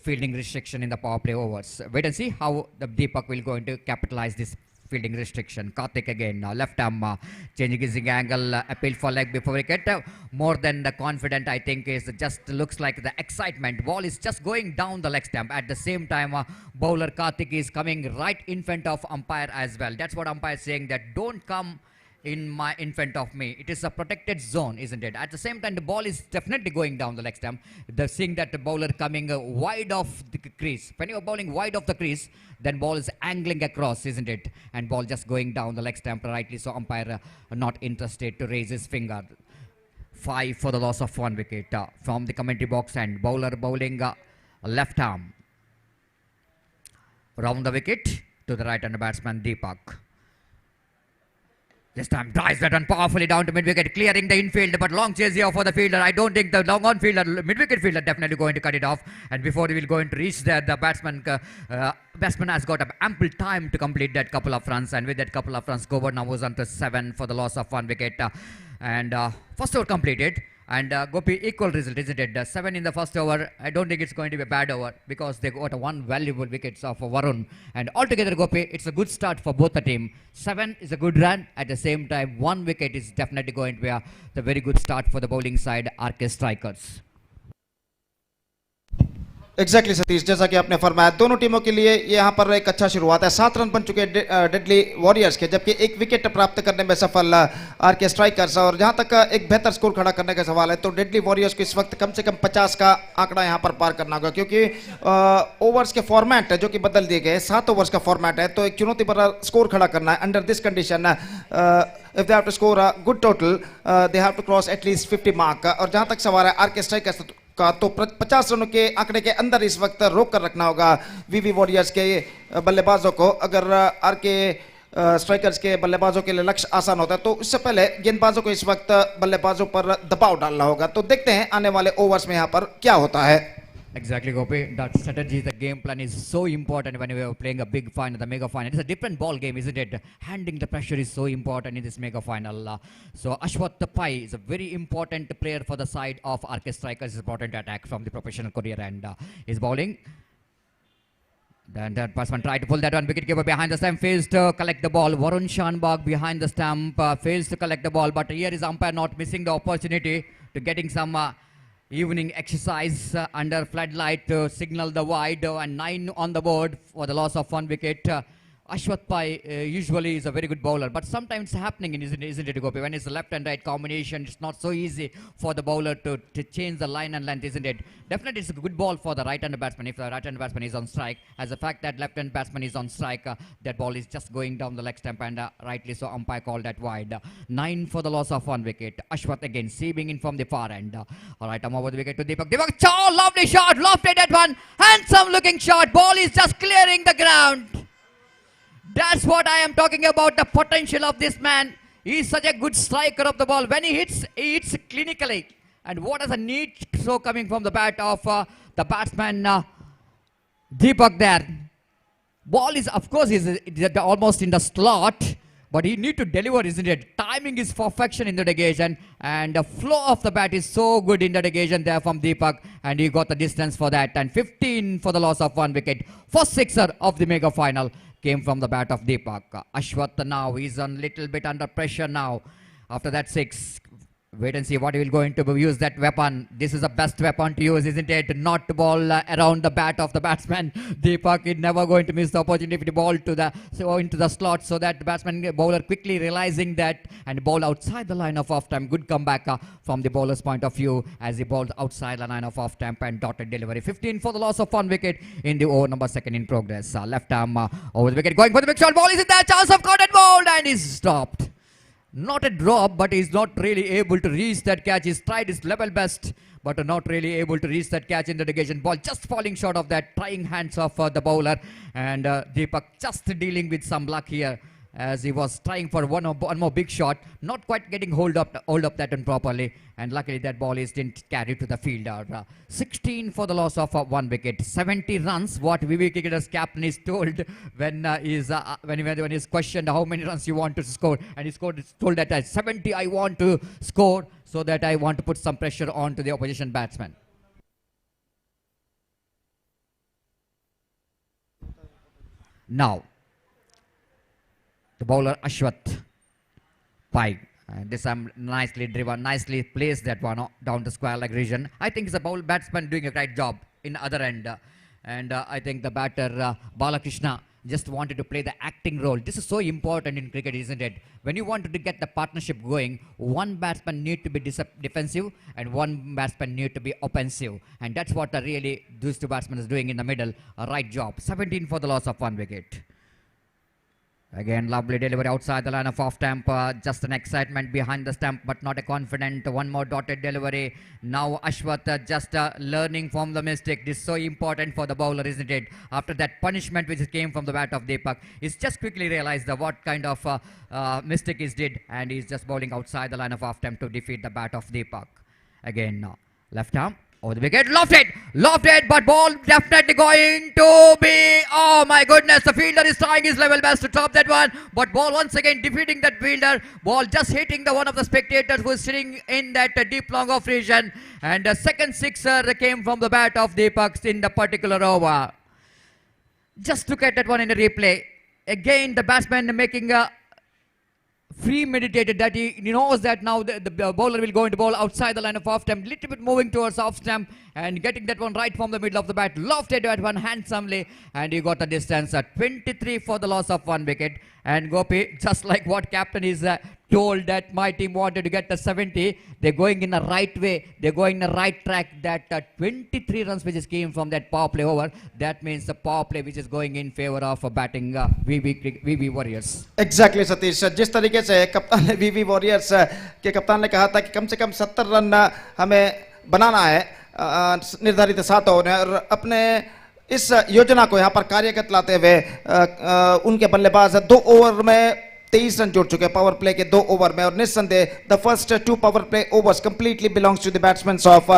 fielding restriction in the power play overs. Wait and see how the Deepak will going to capitalize this fielding restriction. Karthik again, left arm changing his angle, appeal for leg before wicket. More than the confident, I think, is just looks like the excitement. Ball is just going down the leg stump. At the same time, bowler Karthik is coming right in front of umpire as well. That's what umpire is saying, that don't come in front of me. It is a protected zone, isn't it? At the same time, the ball is definitely going down the leg stump. Seeing that the bowler coming wide of the crease. When you are bowling wide of the crease, then ball is angling across, isn't it? And ball just going down the leg stump rightly. So umpire not interested to raise his finger. 5 for the loss of 1 wicket from the commentary box, and bowler bowling left arm round the wicket to the right-hand batsman Deepak. This time drives that one powerfully down to mid-wicket, clearing the infield, but long chase here for the fielder. I don't think the long-on fielder, mid-wicket fielder, definitely going to cut it off. And before he will go to reach there, the batsman has got ample time to complete that couple of runs. And with that couple of runs, scoreboard now was on to 7 for the loss of 1 wicket. First over completed. And Gopi, equal result, isn't it? 7 in the first over. I don't think it's going to be a bad over because they got one valuable wickets of Varun. And altogether, Gopi, it's a good start for both the team. 7 is a good run. At the same time, 1 wicket is definitely going to be the very good start for the bowling side, RK Strikers. Exactly Satish, जैसा कि आपने फरमाया, दोनों टीमों के लिए यहाँ पर एक अच्छा शुरुआत है। 7 रन बन चुके डेडली वॉरियर्स के, जबकि 1 विकेट प्राप्त करने में सफल आरके स्ट्राइकर्स। और जहाँ तक एक बेहतर स्कोर खड़ा करने का सवाल है तो डेडली वॉरियर्स को इस वक्त कम से कम 50 का आंकड़ा यहाँ पर पार करना होगा, क्योंकि ओवर्स के फॉर्मेट है जो कि बदल दिए गए, 7 ओवर्स का फॉर्मेट है, तो एक चुनौती भरा स्कोर खड़ा करना है। Under this condition if they have to score a good total, they have to cross at least 50 mark. और जहाँ तक सवाल है आरके स्ट्राइकर्स का, तो 50 रनों के आंकड़े के अंदर इस वक्त रोक कर रखना होगा वीवी वॉरियर्स के बल्लेबाजों को। अगर आरके स्ट्राइकर्स के बल्लेबाजों के लिए लक्ष्य आसान होता है तो उससे पहले गेंदबाजों को इस वक्त बल्लेबाजों पर दबाव डालना होगा। तो देखते हैं आने वाले ओवर्स में यहाँ पर क्या होता है। Exactly, Gopi. That strategy, the game plan is so important when we are playing a big final, the mega final. It's a different ball game, isn't it? Handling the pressure is so important in this mega final. So Ashwath Pai is a very important player for the side of RK Strikers. It's important attack from the professional career, and is bowling. Then that batsman tried to pull that one. Wicketkeeper behind the stump fails to collect the ball. Varun Shanbag behind the stump fails to collect the ball. But here is umpire not missing the opportunity to getting some evening exercise under floodlight to signal the wide, and 9 on the board for the loss of 1 wicket Ashwath Pai usually is a very good bowler, but sometimes it's happening, isn't it, Gopi? When it's a left and right combination, it's not so easy for the bowler to change the line and length, isn't it? Definitely, it's a good ball for the right-handed batsman if the right-handed batsman is on strike. As the fact that left-handed batsman is on strike, that ball is just going down the leg stump, and rightly so, umpire called that wide. 9 for the loss of 1 wicket. Ashwath again seaming in from the far end. All right, I'm over the wicket to Deepak. Deepak, lovely shot, lofted that one. Handsome-looking shot. Ball is just clearing the ground. That's what I am talking about, the potential of this man. He is such a good striker of the ball. When he hits clinically. And what is a neat throw coming from the bat of the batsman Deepak there. Ball is, of course, is almost in the slot. But he need to deliver, isn't it? Timing is perfection in the negation. And the flow of the bat is so good in the negation there from Deepak. And he got the distance for that. And 15 for the loss of 1 wicket. First sixer of the mega final came from the bat of Deepak. Ashwath now is a little bit under pressure now. After that 6, wait and see what he will going to use that weapon. This is the best weapon to use, isn't it? Not to ball around the bat of the batsman. Deepak is never going to miss the opportunity to ball into the slot, so that the batsman bowler quickly realizing that and ball outside the line of off time. Good comeback from the bowler's point of view as he bowled outside the line of off time and dotted delivery. 15 for the loss of 1 wicket in the over number 2 in progress. Left arm over the wicket, going for the big shot. Ball is in there. Chance of caught and bowled, and he's stopped. Not a drop, but he's not really able to reach that catch. He's tried his level best, but not really able to reach that catch in the negation. Ball just falling short of that trying hands of the bowler. And Deepak just dealing with some luck here as he was trying for one more big shot. Not quite getting hold up that one properly. And luckily that ball didn't carry to the fielder. 16 for the loss of 1 wicket. 70 runs, what VV Cricketer's captain is told when he's questioned how many runs you want to score. And he's told that 70 I want to score so that I want to put some pressure on to the opposition batsman. Now, the bowler Ashwath Pai. This nicely driven, nicely placed that one down the square leg region. I think it's a bowler batsman doing a great job in the other end. And I think the batter Balakrishna just wanted to play the acting role. This is so important in cricket, isn't it? When you want to get the partnership going, one batsman need to be defensive and one batsman need to be offensive. And that's what really those two batsmen is doing in the middle. A right job. 17 for the loss of 1 wicket. Again, lovely delivery outside the line of off stump. Just an excitement behind the stump, but not a confident. One more dotted delivery. Now Ashwath just learning from the mistake. This is so important for the bowler, isn't it? After that punishment which came from the bat of Deepak, he's just quickly realized what kind of mistake he did, and he's just bowling outside the line of off stump to defeat the bat of Deepak. Again, left arm. Over the wicket, lofted, but ball definitely going to be, oh my goodness, the fielder is trying his level best to top that one, but ball once again defeating that fielder, ball just hitting the one of the spectators who is sitting in that deep long off region, and the second sixer came from the bat of Deepak in the particular over. Just look at that one in the replay. Again, the batsman making a premeditated that he knows that now the bowler will go into bowl outside the line of off stump, little bit moving towards off stump and getting that one right from the middle of the bat, lofted that one handsomely, and he got the distance at 23 for the loss of 1 wicket. And Gopi, just like what captain is told that my team wanted to get the 70, they're going in the right way, they're going in the right track. That 23 runs which came from that power play over, that means the power play which is going in favor of batting VV Warriors. Exactly, Satish. जिस तरीके से कप्तान ने VV Warriors के कप्तान ने कहा था कि कम से कम 70 रन हमें बनाना है निर्धारित 7 ओवर में, और अपने इस योजना को यहाँ पर कार्यगत लाते हुए उनके बल्लेबाज 2 ओवर में 23 रन जोड़ चुके हैं पावर प्ले के 2 ओवर में, और निस्संदेह the first 2 power play overs completely belongs to the batsman of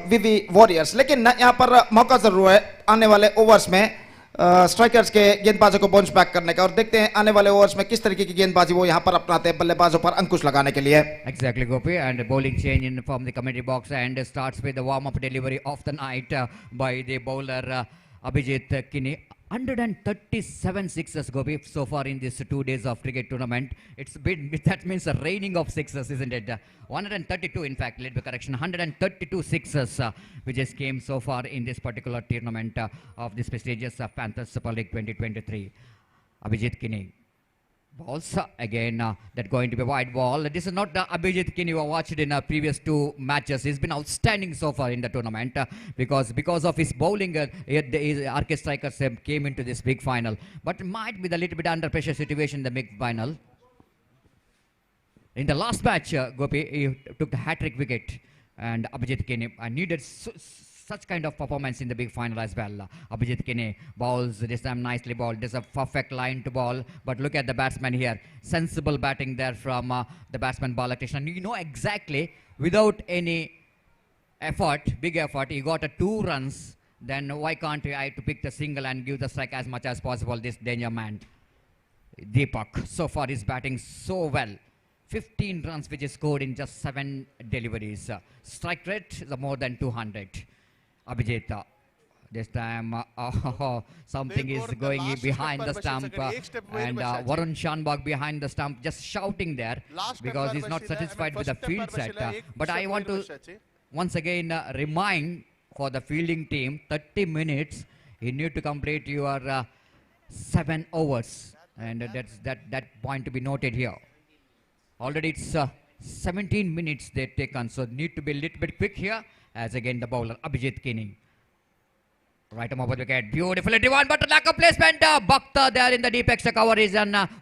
VV warriors. लेकिन यहाँ पर मौका जरूर है आने वाले ओवर्स में स्ट्राइकर्स के गेंदबाजों को बाउंस बैक करने का, और देखते हैं आने वाले ओवर्स में किस तरीके की गेंदबाजी वो यहाँ पर अपनाते हैं बल्लेबाजों पर अंकुश लगाने के लिए. Exactly, Gopi, and bowling change in from the commentary box, and starts with the warm-up delivery of the night by the bowler Abhijit Kini. 137 sixes, Gopi, so far in these 2 days of cricket tournament. It's been, that means a raining of sixes, isn't it? 132, in fact, little correction, 132 sixes which just came so far in this particular tournament of this prestigious Panthers Super League 2023. Abhijit Kini. Balls again, that going to be wide ball. This is not the Abhijit Kini who watched in previous two matches. He's been outstanding so far in the tournament because of his bowling. His RK Strikers came into this big final, but might be the little bit under pressure situation in the big final. In the last match, Gopi, he took the hat-trick wicket, and Abhijit Kini needed such kind of performance in the big final as well. Abhijit Kini bowls this time nicely bowled. There's a perfect line to ball, but look at the batsman here. Sensible batting there from the batsman Balakrishnan. You know exactly, without any effort, big effort, he got 2 runs. Then why can't I to pick the single and give the strike as much as possible? This danger man, Deepak, so far is batting so well. 15 runs which is scored in just 7 deliveries. Strike rate is more than 200. Abhijit, this time something is going behind the stump, and Varun Shanbag behind the stump just shouting there because he's not satisfied with the field set. But I want to once again remind for the fielding team, 30 minutes, you need to complete your 7 overs, and that's that point to be noted here. Already it's 17 minutes they've taken, so need to be a little bit quick here. As again the bowler Abhijit Kini. Right arm over the wicket, beautifully driven, but lack of placement. Bhakta there in the deep extra cover is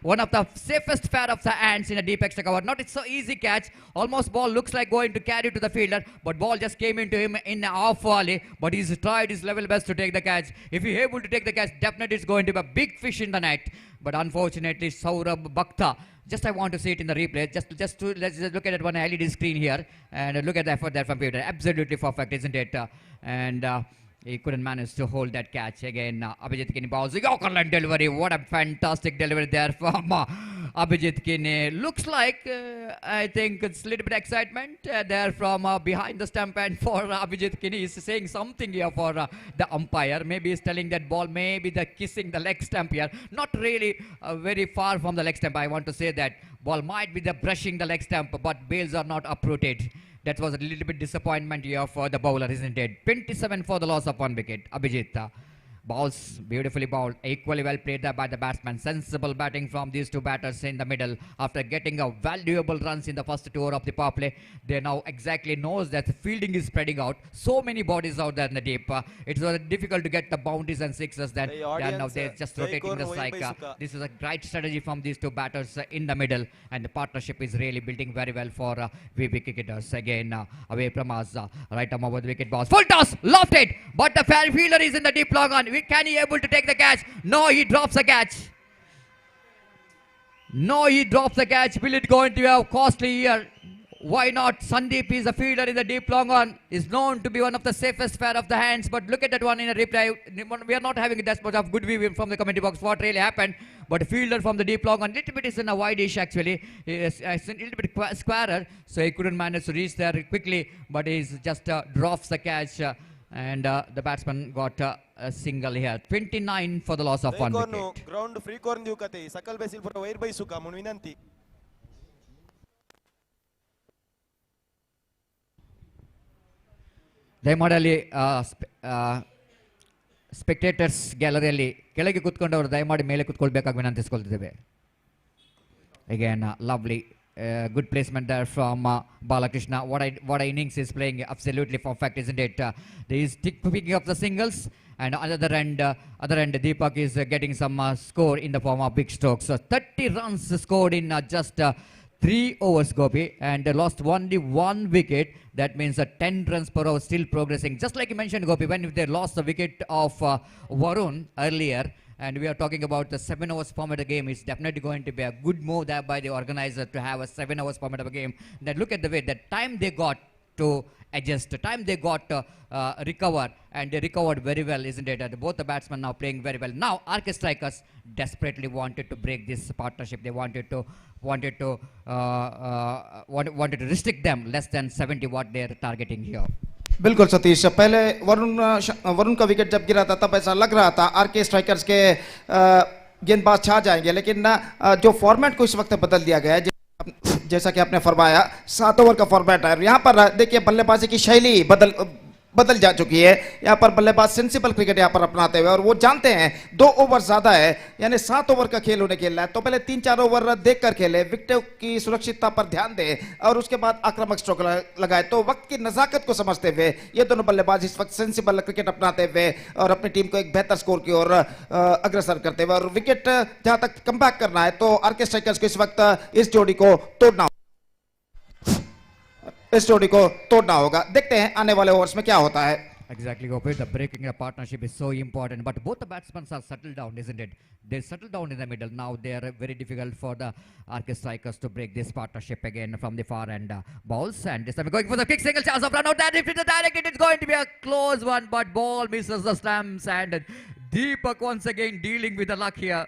one of the safest pair of the hands in the deep extra cover. Not it's so easy catch. Almost ball looks like going to carry to the fielder, but ball just came into him in off volley. But he's tried his level best to take the catch. If he's able to take the catch, definitely it's going to be a big fish in the net. But unfortunately, Saurabh Bhakta. Just I want to see it in the replay. Let's just look at it on an LED screen here and look at the effort there from Peter. Absolutely perfect, isn't it? He couldn't manage to hold that catch. Again, Abhijit Kini bowls. Yorker line delivery. What a fantastic delivery there from Abhijit Kini. Looks like, I think it's a little bit excitement there from behind the stump, and for Abhijit Kini is saying something here for the umpire. Maybe he's telling that ball, maybe the kissing the leg stump here. Not really very far from the leg stump. I want to say that ball might be the brushing the leg stump, but bails are not uprooted. That was a little bit disappointment here for the bowler, isn't it? 27 for the loss of 1 wicket. Abhijit bowls beautifully bowled, equally well played there by the batsman. Sensible batting from these two batters in the middle. After getting a valuable runs in the first 2 overs of the power play, they now exactly knows that the fielding is spreading out. So many bodies out there in the deep. It's difficult to get the bounties and sixes. Then now they're just rotating the strike. This is a great strategy from these two batters in the middle, and the partnership is really building very well for VB cricketers. Again, away from us, right arm over the wicket balls. Full toss, lofted it, but the fair fielder is in the deep long on. Can he able to take the catch? No, he drops the catch. No, he drops the catch. Will it going to be a costly year? Why not? Sandeep is a fielder in the deep long on. Is known to be one of the safest pair of the hands. But look at that one in a replay. We are not having that much of good view from the commentary box. What really happened? But a fielder from the deep long on, little bit is in a wide-ish actually. It's a little bit squarer, so he couldn't manage to reach there quickly. But he just drops the catch. And the batsman got a single here. 29 for the loss of 1 wicket. Ground free corner देऊ का ते सकल BECIL पुरा वैर बैसू का म्हणून विनंती. ದಯಮಾಡಿ ಸ್ಪೆಕ್ಟೇಟರ್ಸ್ ಗ್ಯಾಲರಿಯಲ್ಲಿ ಕೆಳಗೆ ಕೂತ್ಕೊಂಡವರು ದಯಮಾಡಿ ಮೇಲೆ ಕೂತ್ಕೊಳ್ಬೇಕಾಗಿ ವಿನಂತಿಸಿಕೊಳ್ತಿದ್ದೇವೆ. Again, lovely good placement there from Balakrishna. What a innings is playing, absolutely perfect, isn't it? He is picking up the singles, and other end Deepak is getting some score in the form of big strokes. 30 runs scored in just 3 overs, Gopi, and lost only 1 wicket. That means 10 runs per over, still progressing. Just like you mentioned, Gopi, when they lost the wicket of Varun earlier, and we are talking about the 7 overs format of the game, it's definitely going to be a good move there by the organizer to have a 7 overs format of a game. Then look at the way, the time they got to adjust, the time they got to recover, and they recovered very well, isn't it? Both the batsmen now playing very well. Now, RK Strikers desperately wanted to break this partnership. They wanted to restrict them less than 70 what they are targeting here. बिल्कुल सतीश, पहले वरुण का wicket जब गिरा था तब ऐसा लग रहा था आरके स्ट्राइकर्स के गेंदबाज छा जाएंगे, लेकिन जो फॉर्मेट को इस वक्त बदल दिया गया है, जैसा कि आपने फरमाया 7 ओवर का फॉर्मेट है. यहाँ पर देखिए बल्लेबाजी की शैली बदल जा चुकी है। यहाँ पर बल्लेबाज सेंसिबल क्रिकेट यहाँ पर अपनाते हुए, और वो जानते हैं 2 ओवर ज्यादा है, यानी 7 ओवर का खेल उन्हें खेलना है, तो पहले 3-4 ओवर देखकर खेले, विकेटों की सुरक्षितता पर ध्यान दे और उसके बाद आक्रामक स्ट्रोक लगाए। तो वक्त की नजाकत को समझते हुए ये दोनों बल्लेबाज इस वक्त सेंसिबल क्रिकेट अपनाते हुए और अपनी टीम को एक बेहतर स्कोर की ओर अग्रसर करते हुए, और विकेट जहां तक कमबैक करना है तो आरके स्ट्राइकर्स को इस वक्त इस जोड़ी को तोड़ना होगा। देखते हैं आने वाले ओवर्स में क्या होता है। Exactly, Gopit. The breaking the partnership is so important, but both the batsmen are settled down, isn't it? They settled down in the middle. Now they are very difficult for the Arcus strikers to break this partnership again from the far end. Balls, and this time going for the kick, single chance of run out. That if it is direct, it is going to be a close one, but ball misses the stumps, and Deepak once again dealing with the luck here.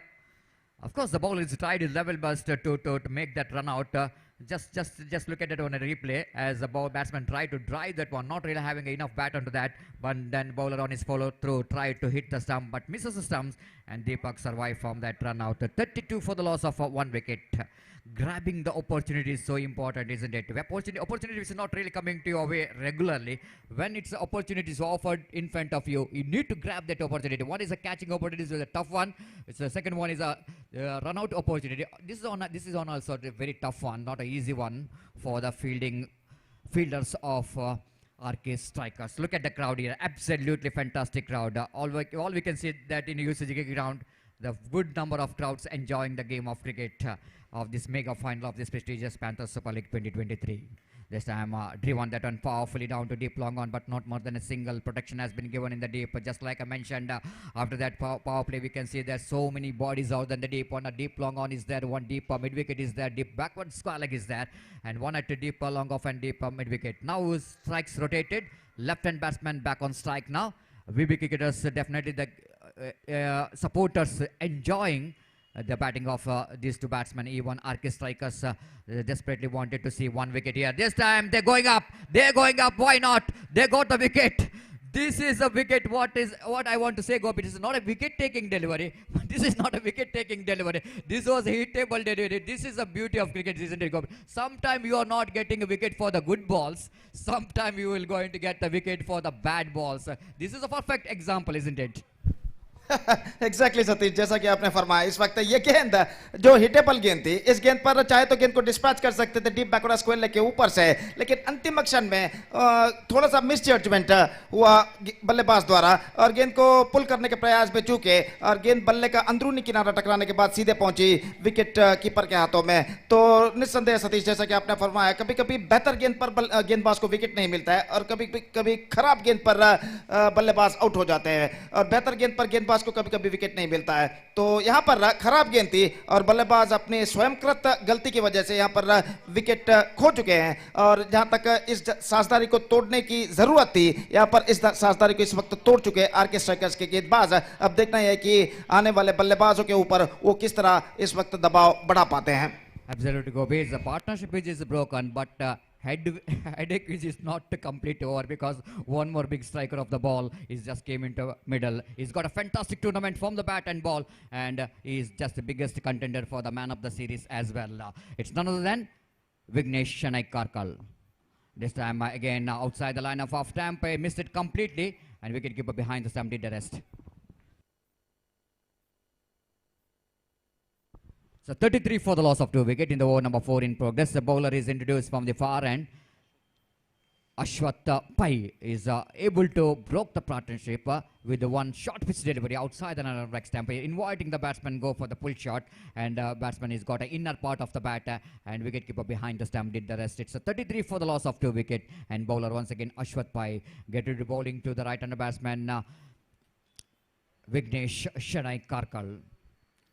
Of course, the ball is tried his level best to make that run out. Just look at it on a replay as the batsman tried to drive that one, not really having enough bat onto that, but then bowler on his follow through tried to hit the stump but misses the stumps, and Deepak survived from that run out. 32 for the loss of 1 wicket. Grabbing the opportunity is so important, isn't it? Opportunity is not really coming to your way regularly. When it's opportunities offered in front of you, you need to grab that opportunity. One is a catching opportunity, is a tough one. It's the second one is a run out opportunity. This is on also a very tough one, not an easy one for the fielders of RK strikers. Look at the crowd here, absolutely fantastic crowd. All we can see that in UCG ground, the good number of crowds enjoying the game of cricket of this mega final of this prestigious Panthers Super League 2023. This time driven that one powerfully down to deep long on, but not more than a single protection has been given in the deep. Just like I mentioned, after that power play, we can see there's so many bodies out in the deep. One a deep long on is there, one deep mid wicket is there, deep backward square leg is there, and one at a deep long off and deep mid wicket. Now strikes rotated, left hand batsman back on strike now. VB cricketers definitely the supporters enjoying the batting of these two batsmen. Even RK strikers desperately wanted to see 1 wicket here. This time they're going up. Why not? They got the wicket. This is a wicket. What I want to say, Gopi, this is not a wicket-taking delivery. This is not a wicket-taking delivery. This was a hittable delivery. This is the beauty of cricket, isn't it, Gopi? Sometimes you are not getting a wicket for the good balls. Sometimes you will going to get the wicket for the bad balls. This is a perfect example, isn't it? Exactly Satish, जैसा कि आपने फरमाया, इस वक्त ये गेंद जो हिटेबल गेंद थी, इस गेंद पर चाहे तो गेंद को डिस्पैच कर सकते थे डीप बैकवर्ड स्क्वायर लेग के ऊपर से, लेकिन अंतिम क्षण में थोड़ा सा मिस जजमेंट हुआ बल्लेबाज द्वारा और गेंद को पुल करने के प्रयास में चूके और गेंद बल्ले का अंदरूनी किनारा टकराने के बाद सीधे पहुंची विकेट कीपर के हाथों में। तो निस्संदेह सतीश, जैसा कि आपने फरमाया, कभी कभी बेहतर गेंद पर गेंदबाज को विकेट नहीं मिलता है और कभी कभी खराब गेंद पर बल्लेबाज आउट हो जाते हैं और बेहतर गेंद पर गेंदबाज को कभी कभी विकेट नहीं मिलता है। तो यहां पर खराब गेंद थी और बल्लेबाज अपने स्वयंकृत गलती की वजह से यहां पर विकेट खो चुके हैं और जहां तक इस साझेदारी को तोड़ने की जरूरत थी, यहां पर इस साझेदारी को इस वक्त तोड़ चुके आरके स्ट्राइकर्स के गेंदबाज। अब देखना है कि आने वाले बल्लेबाजों के ऊपर वो किस तरह इस वक्त दबाव बढ़ा पाते हैं। Absolutely, Gopi. The partnership which is broken, but headache is not complete over because one more big striker of the ball is just came into middle. He's got a fantastic tournament from the bat and ball, and he's just the biggest contender for the man of the series as well. It's none other than Vignesh Shanai Karkal. This time again outside the line of off stump, missed it completely, and wicketkeeper behind the stump did the rest. So 33 for the loss of 2 wicket in the over number 4 in progress. The bowler is introduced from the far end. Ashwath Pai is able to broke the partnership with the one short pitch delivery outside the leg stump, inviting the batsman go for the pull shot, and batsman has got an inner part of the bat and wicketkeeper behind the stump did the rest. It's a 33 for the loss of 2 wicket, and bowler once again Ashwath Pai get ready bowling to the right-hander batsman Vignesh Shanai Karkal.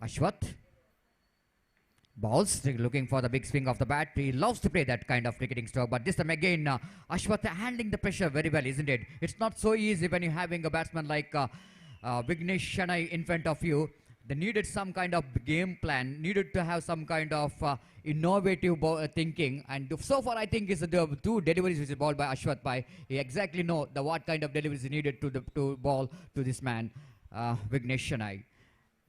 Ashwath balls, looking for the big swing of the bat. He loves to play that kind of cricketing stroke, but this time again Ashwath handling the pressure very well, isn't it? It's not so easy when you're having a batsman like Vignesh Shanai in front of you. They needed some kind of game plan, needed to have some kind of innovative thinking, and so far I think is the 2 deliveries which is bowled by Ashwath Pai. He exactly know the what kind of deliveries he needed to ball to this man Vignesh Shanai.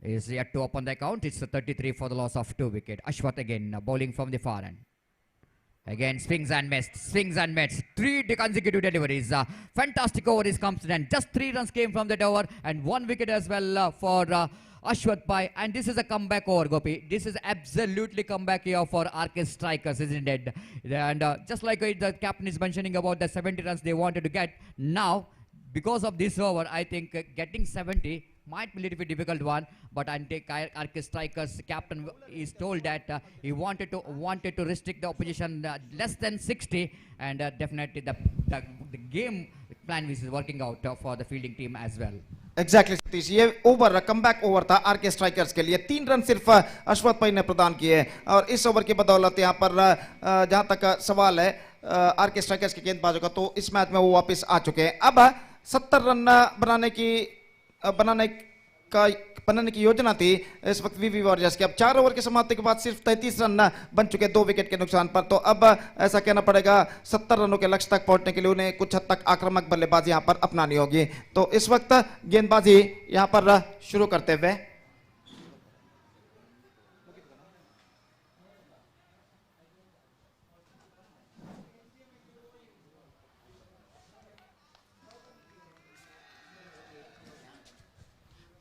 Is yet to open the account. It's a 33 for the loss of 2 wicket. Ashwath again bowling from the far end. Again, swings and missed, swings and missed. Three consecutive deliveries. Fantastic over is comes in. Just 3 runs came from that over and 1 wicket as well for Ashwath Pai. And this is a comeback over, Gopi. This is absolutely comeback here for RK Strikers, isn't it? And just like the captain is mentioning about the 70 runs they wanted to get, now because of this over, I think getting 70 might be a little bit difficult one, but I think RK Strikers captain is told that he wanted to restrict the opposition less than 60, and definitely the game plan is working out for the fielding team as well. Exactly Satish, ये over comeback over था R K strikers के लिए। 3 run सिर्फ अश्वथ भाई ने प्रदान किए और इस ओवर की बदौलत यहाँ पर जहां तक सवाल है आरके स्ट्राइकर्स के गेंदबाजों का, तो इस मैच में वो वापस आ चुके हैं। अब 70 रन बनाने की योजना थी इस वक्त वीवी वॉरियर्स की। अब 4 ओवर की समाप्ति के बाद सिर्फ 33 रन बन चुके 2 विकेट के नुकसान पर। तो अब ऐसा कहना पड़ेगा 70 रनों के लक्ष्य तक पहुंचने के लिए उन्हें कुछ हद तक आक्रामक बल्लेबाजी यहां पर अपनानी होगी। तो इस वक्त गेंदबाजी यहां पर शुरू करते हुए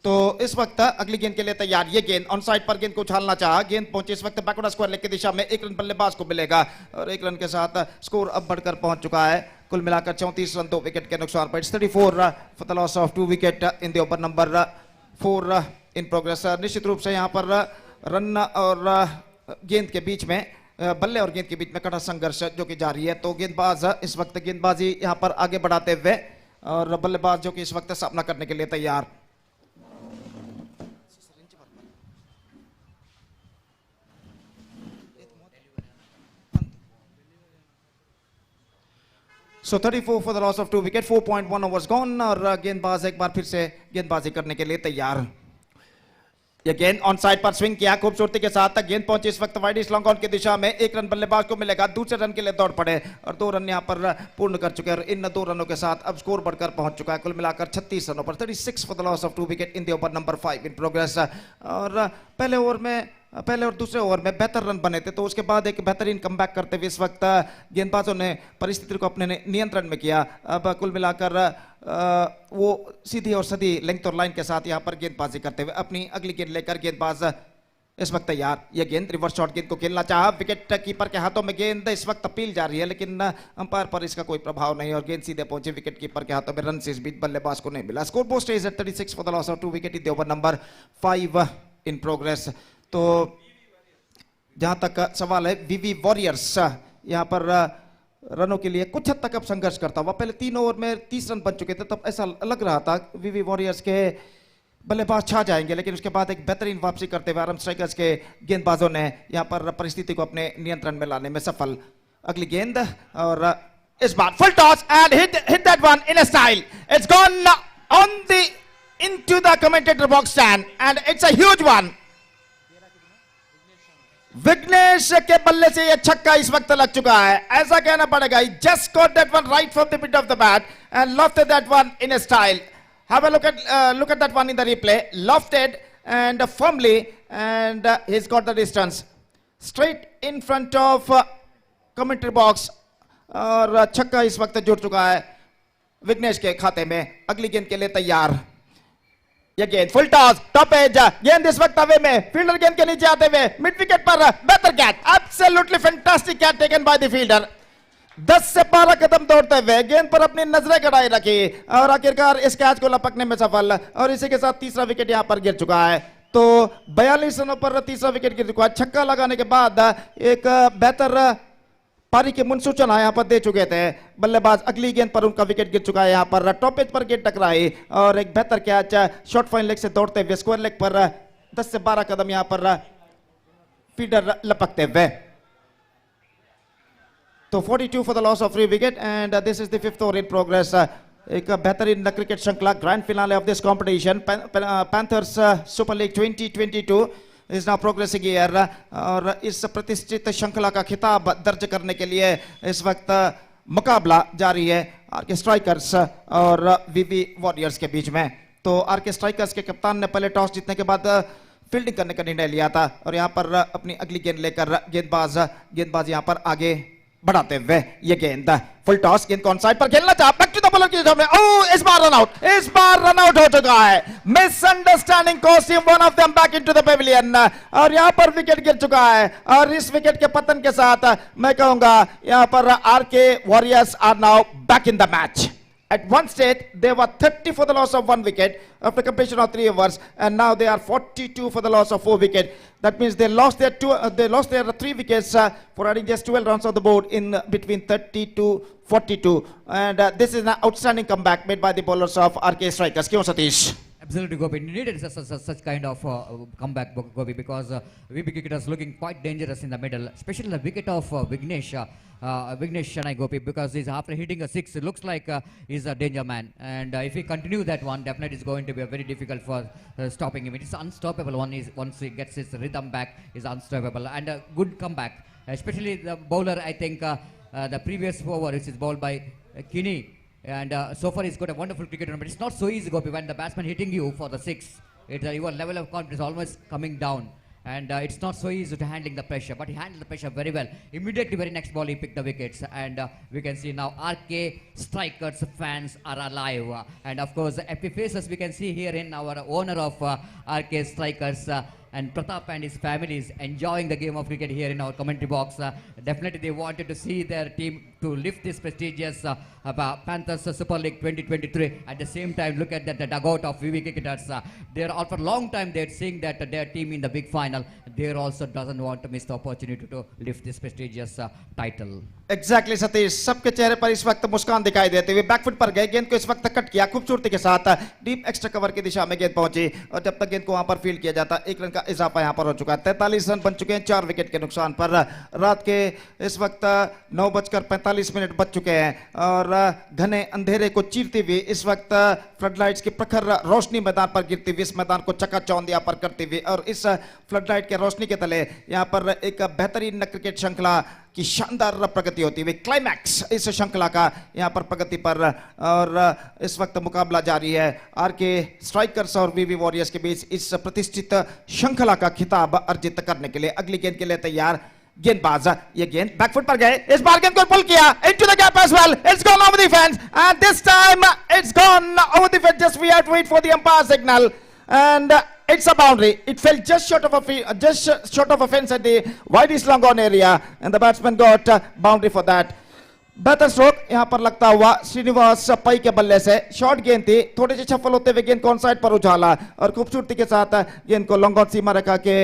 तो इस वक्त अगली गेंद के लिए तैयार। ये गेंद ऑन साइड पर गेंद को उछालना चाहा, गेंद पहुंची इस वक्त बैकवर्ड स्क्वायर लेग की दिशा में। 1 रन बल्लेबाज को मिलेगा और 1 रन के साथ स्कोर अब बढ़कर पहुंच चुका है कुल मिलाकर 34 रन 2 विकेट के नुकसान पर। 34 for the loss of 2 wicket in the over number 4 in progress. निश्चित रूप से यहां पर रन और गेंद के बीच में, बल्ले और गेंद के बीच में कड़ा संघर्ष जो कि जारी है। तो गेंदबाज इस वक्त गेंदबाजी यहां पर आगे बढ़ाते हुए और बल्लेबाज जो कि इस वक्त सामना करने के लिए तैयार। So 34 for the loss of 2 wicket, 4.1 overs gone और गेंदबाज एक बार फिर से गेंदबाजी करने के लिए तैयार। ये गेंद ऑन साइड पर स्विंग किया खूबसूरती के साथ, गेंद पहुंची इस वक्त वाइड लॉन्ग ऑन की दिशा में। 1 रन बल्लेबाज को मिलेगा, दूसरे रन के लिए दौड़ पड़े और 2 रन यहां पर पूर्ण कर चुके हैं और इन 2 रनों के साथ अब स्कोर बढ़कर पहुंच चुका है कुल मिलाकर 36 रनों पर। 36 for the loss of 2 wicket in the over number 5 in progress. और पहले और दूसरे ओवर में बेहतर रन बने थे, तो उसके बाद एक बेहतरीन कमबैक करते हुए इस वक्त गेंदबाजों ने परिस्थिति को अपने नियंत्रण में किया। अब कुल मिलाकर वो सीधी और सदी लेंथ और लाइन के साथ यहां पर गेंदबाजी करते हुए अपनी अगली गेंद लेकर गेंदबाज इस वक्त तैयार। यह गेंद रिवर्स शॉट गेंद को खेलना चाहा, विकेट कीपर के हाथों में गेंद इस वक्त अपील जा रही है, लेकिन अंपायर पर इसका कोई प्रभाव नहीं और गेंद सीधे पहुंचे विकेट कीपर के हाथों में। रन से इस बीच बल्लेबाज को नहीं मिला। Score post is at 36 for the loss of 2 wicket in the over number 5 in progress. तो जहां तक सवाल है वीवी वॉरियर्स यहां पर रनों के लिए कुछ हद तक अब संघर्ष करता हुआ। पहले 3 ओवर में 30 रन बन चुके थे, तब ऐसा लग रहा था वीवी वॉरियर्स के बल्लेबाज छा जाएंगे, लेकिन उसके बाद एक बेहतरीन वापसी करते हुए आरएम स्ट्राइकर्स के गेंदबाजों ने यहां पर परिस्थिति को अपने नियंत्रण में लाने में सफल। अगली गेंद और इस बार full toss and hit that one in a style, it's gone on the into the commentator box stand and it's a huge one. Vignesh के बल्ले से यह छक्का इस वक्त लग चुका है, ऐसा कहना पड़ेगा। He just caught that one right from the pit of the bat and lofted that one in a style. Have a look at that one in the replay. Lofted and firmly, and he's got the distance straight in front of commentary box. और छक्का इस वक्त जुड़ चुका है विघ्नेश के खाते में। अगली गेंद के लिए तैयार। ये गेंद फुल टॉस, टॉप एज, गेंद इस वक्त हवा में, फील्डर गेंद के नीचे आते हुए मिड विकेट पर बेहतर catch, absolutely fantastic catch taken by the fielder. 10 से 12 कदम दौड़ते हुए गेंद पर अपनी नजरें गड़ाई रखी और आखिरकार इस कैच को लपकने में सफल। और इसी के साथ तीसरा विकेट यहां पर गिर चुका है। तो 42 रनों पर तीसरा विकेट गिर चुका है। छक्का लगाने के बाद एक बेहतर पारी की मुनसूचना यहां पर दे चुके थे बल्लेबाज। अगली गेंद पर उनका विकेट गिर चुका है। यहां पर टॉप एज पर गेंद टकराई और एक बेहतर कैच शॉर्ट फाइन लेग से दौड़ते हुए स्क्वायर लेग पर 10 से 12 कदम यहां पर फीडर लपकते हुए। तो 42 for the loss of 3 wicket and this is the 5th over in progress. एक बेहतरीन क्रिकेट श्रृंखला grand finale of this competition panthers super league 2022 is now progressing here और इस प्रतिष्ठित श्रृंखला का खिताब दर्ज करने के लिए इस वक्त मुकाबला जारी है आरके स्ट्राइकर्स और वीवी वॉरियर्स के बीच में। तो आरके स्ट्राइकर्स के कप्तान ने पहले टॉस जीतने के बाद फील्डिंग करने का निर्णय लिया था और यहां पर अपनी अगली गेंद लेकर गेंदबाज यहां पर आगे बढ़ाते हुए ये गेंद फुल टॉस, गेंद कौन साइड पर खेलना चाहा, बैक टू द बॉलर की सामने, इस बार रन आउट, इस बार रन आउट हो चुका है। Misunderstanding cost him one of them back into the Pavilion, और यहां पर विकेट गिर चुका है। और इस विकेट के पतन के साथ मैं कहूंगा यहां पर RK warriors are now back in the match. At one stage, they were 30 for the loss of 1 wicket after completion of 3 overs, and now they are 42 for the loss of 4 wickets. That means they lost their 3 wickets for adding just 12 runs on the board in between 30 to 42. And this is an outstanding comeback made by the bowlers of RK Strikers. Kyo Satish? Absolutely, Gopi. Needed such kind of comeback, Gopi, because VB cricketers looking quite dangerous in the middle, especially the wicket of Vignesh Shenoy, Gopi, because he's after hitting a 6, it looks like he's a danger man. And if he continue that one, definitely it's going to be a very difficult for stopping him. It's unstoppable one. Once he gets his rhythm back, is unstoppable, and a good comeback. Especially the bowler, I think the previous over, which is bowled by Kinney. And so far he's got a wonderful cricketer, but it's not so easy, Gopi, when the batsman hitting you for the 6. Your level of confidence is almost coming down. And it's not so easy to handling the pressure, but he handled the pressure very well. Immediately, very next ball, he picked the wickets. And we can see now RK Strikers fans are alive. And of course, the happy faces we can see here in our owner of RK Strikers. And Pratap and his family is enjoying the game of cricket here in our commentary box. Definitely they wanted to see their team to lift this prestigious Panthers Super League 2023. At the same time, look at the dugout of VV cricketers. They're all for a long time they're seeing that their team in the big final. They also doesn't want to miss the opportunity to lift this prestigious title. Exactly, Satish, सबके चेहरे पर इस वक्त मुस्कान दिखाई देते हुए back foot पर गए, गेंद को इस वक्त कट किया खूबसूरती के साथ, डीप एक्स्ट्रा कवर की दिशा में गेंद पहुंची, और जब तक गेंद को वहां पर फील्ड किया जाता 1 रन का इजाफा यहां पर हो चुका है। 43 रन बन चुके हैं 4 विकेट के नुकसान पर। रात के इस वक्त 9:45 बज चुके हैं, और घने अंधेरे को चीरते हुए इस वक्त फ्लडलाइट्स की प्रखर रोशनी मैदान पर गिरती हुई इस मैदान को चकाचौंध यहाँ पर करती हुई, और इस फ्लडलाइट के रोशनी के तले यहाँ पर एक बेहतरीन क्रिकेट श्रृंखला की शानदार प्रगति होती हुई, क्लाइमैक्स इस श्रृंखला का यहाँ पर प्रगति पर। और इस वक्त मुकाबला जारी है आरके स्ट्राइकर्स और वीवी वॉरियर्स के बीच इस प्रतिष्ठित श्रृंखला का खिताब अर्जित करने के लिए। अगली गेंद के लिए तैयार गेंदबाज, ये गेंद बैकफुट पर गए, इस बार गेंद को पुल किया into the gap as well, it's gone over the fence, and this time it's gone over the fence, just we have to wait for the umpire signal, and it's a boundary. It fell just short of a fence at the widest long on area, and the batsman got boundary for that. बेहतर stroke यहां पर लगता हुआ श्रीनिवास पई के बल्ले से, short गेंद थी, थोड़ी सी सफल होते हुए गेंद को ऑन साइड पर उछाला, और खूबसूरती के साथ गेंद को लॉन्ग ऑन सीमा रेखा के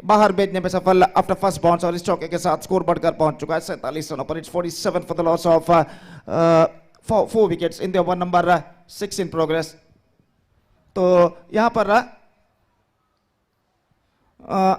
बाहर भेजने में सफल आफ्टर फर्स्ट बाउंस, और इस चौके के साथ स्कोर बढ़कर पहुंच चुका है 47 रनों पर। It's 47 for the loss of 4 wickets in the over number 6 in progress. तो यहां पर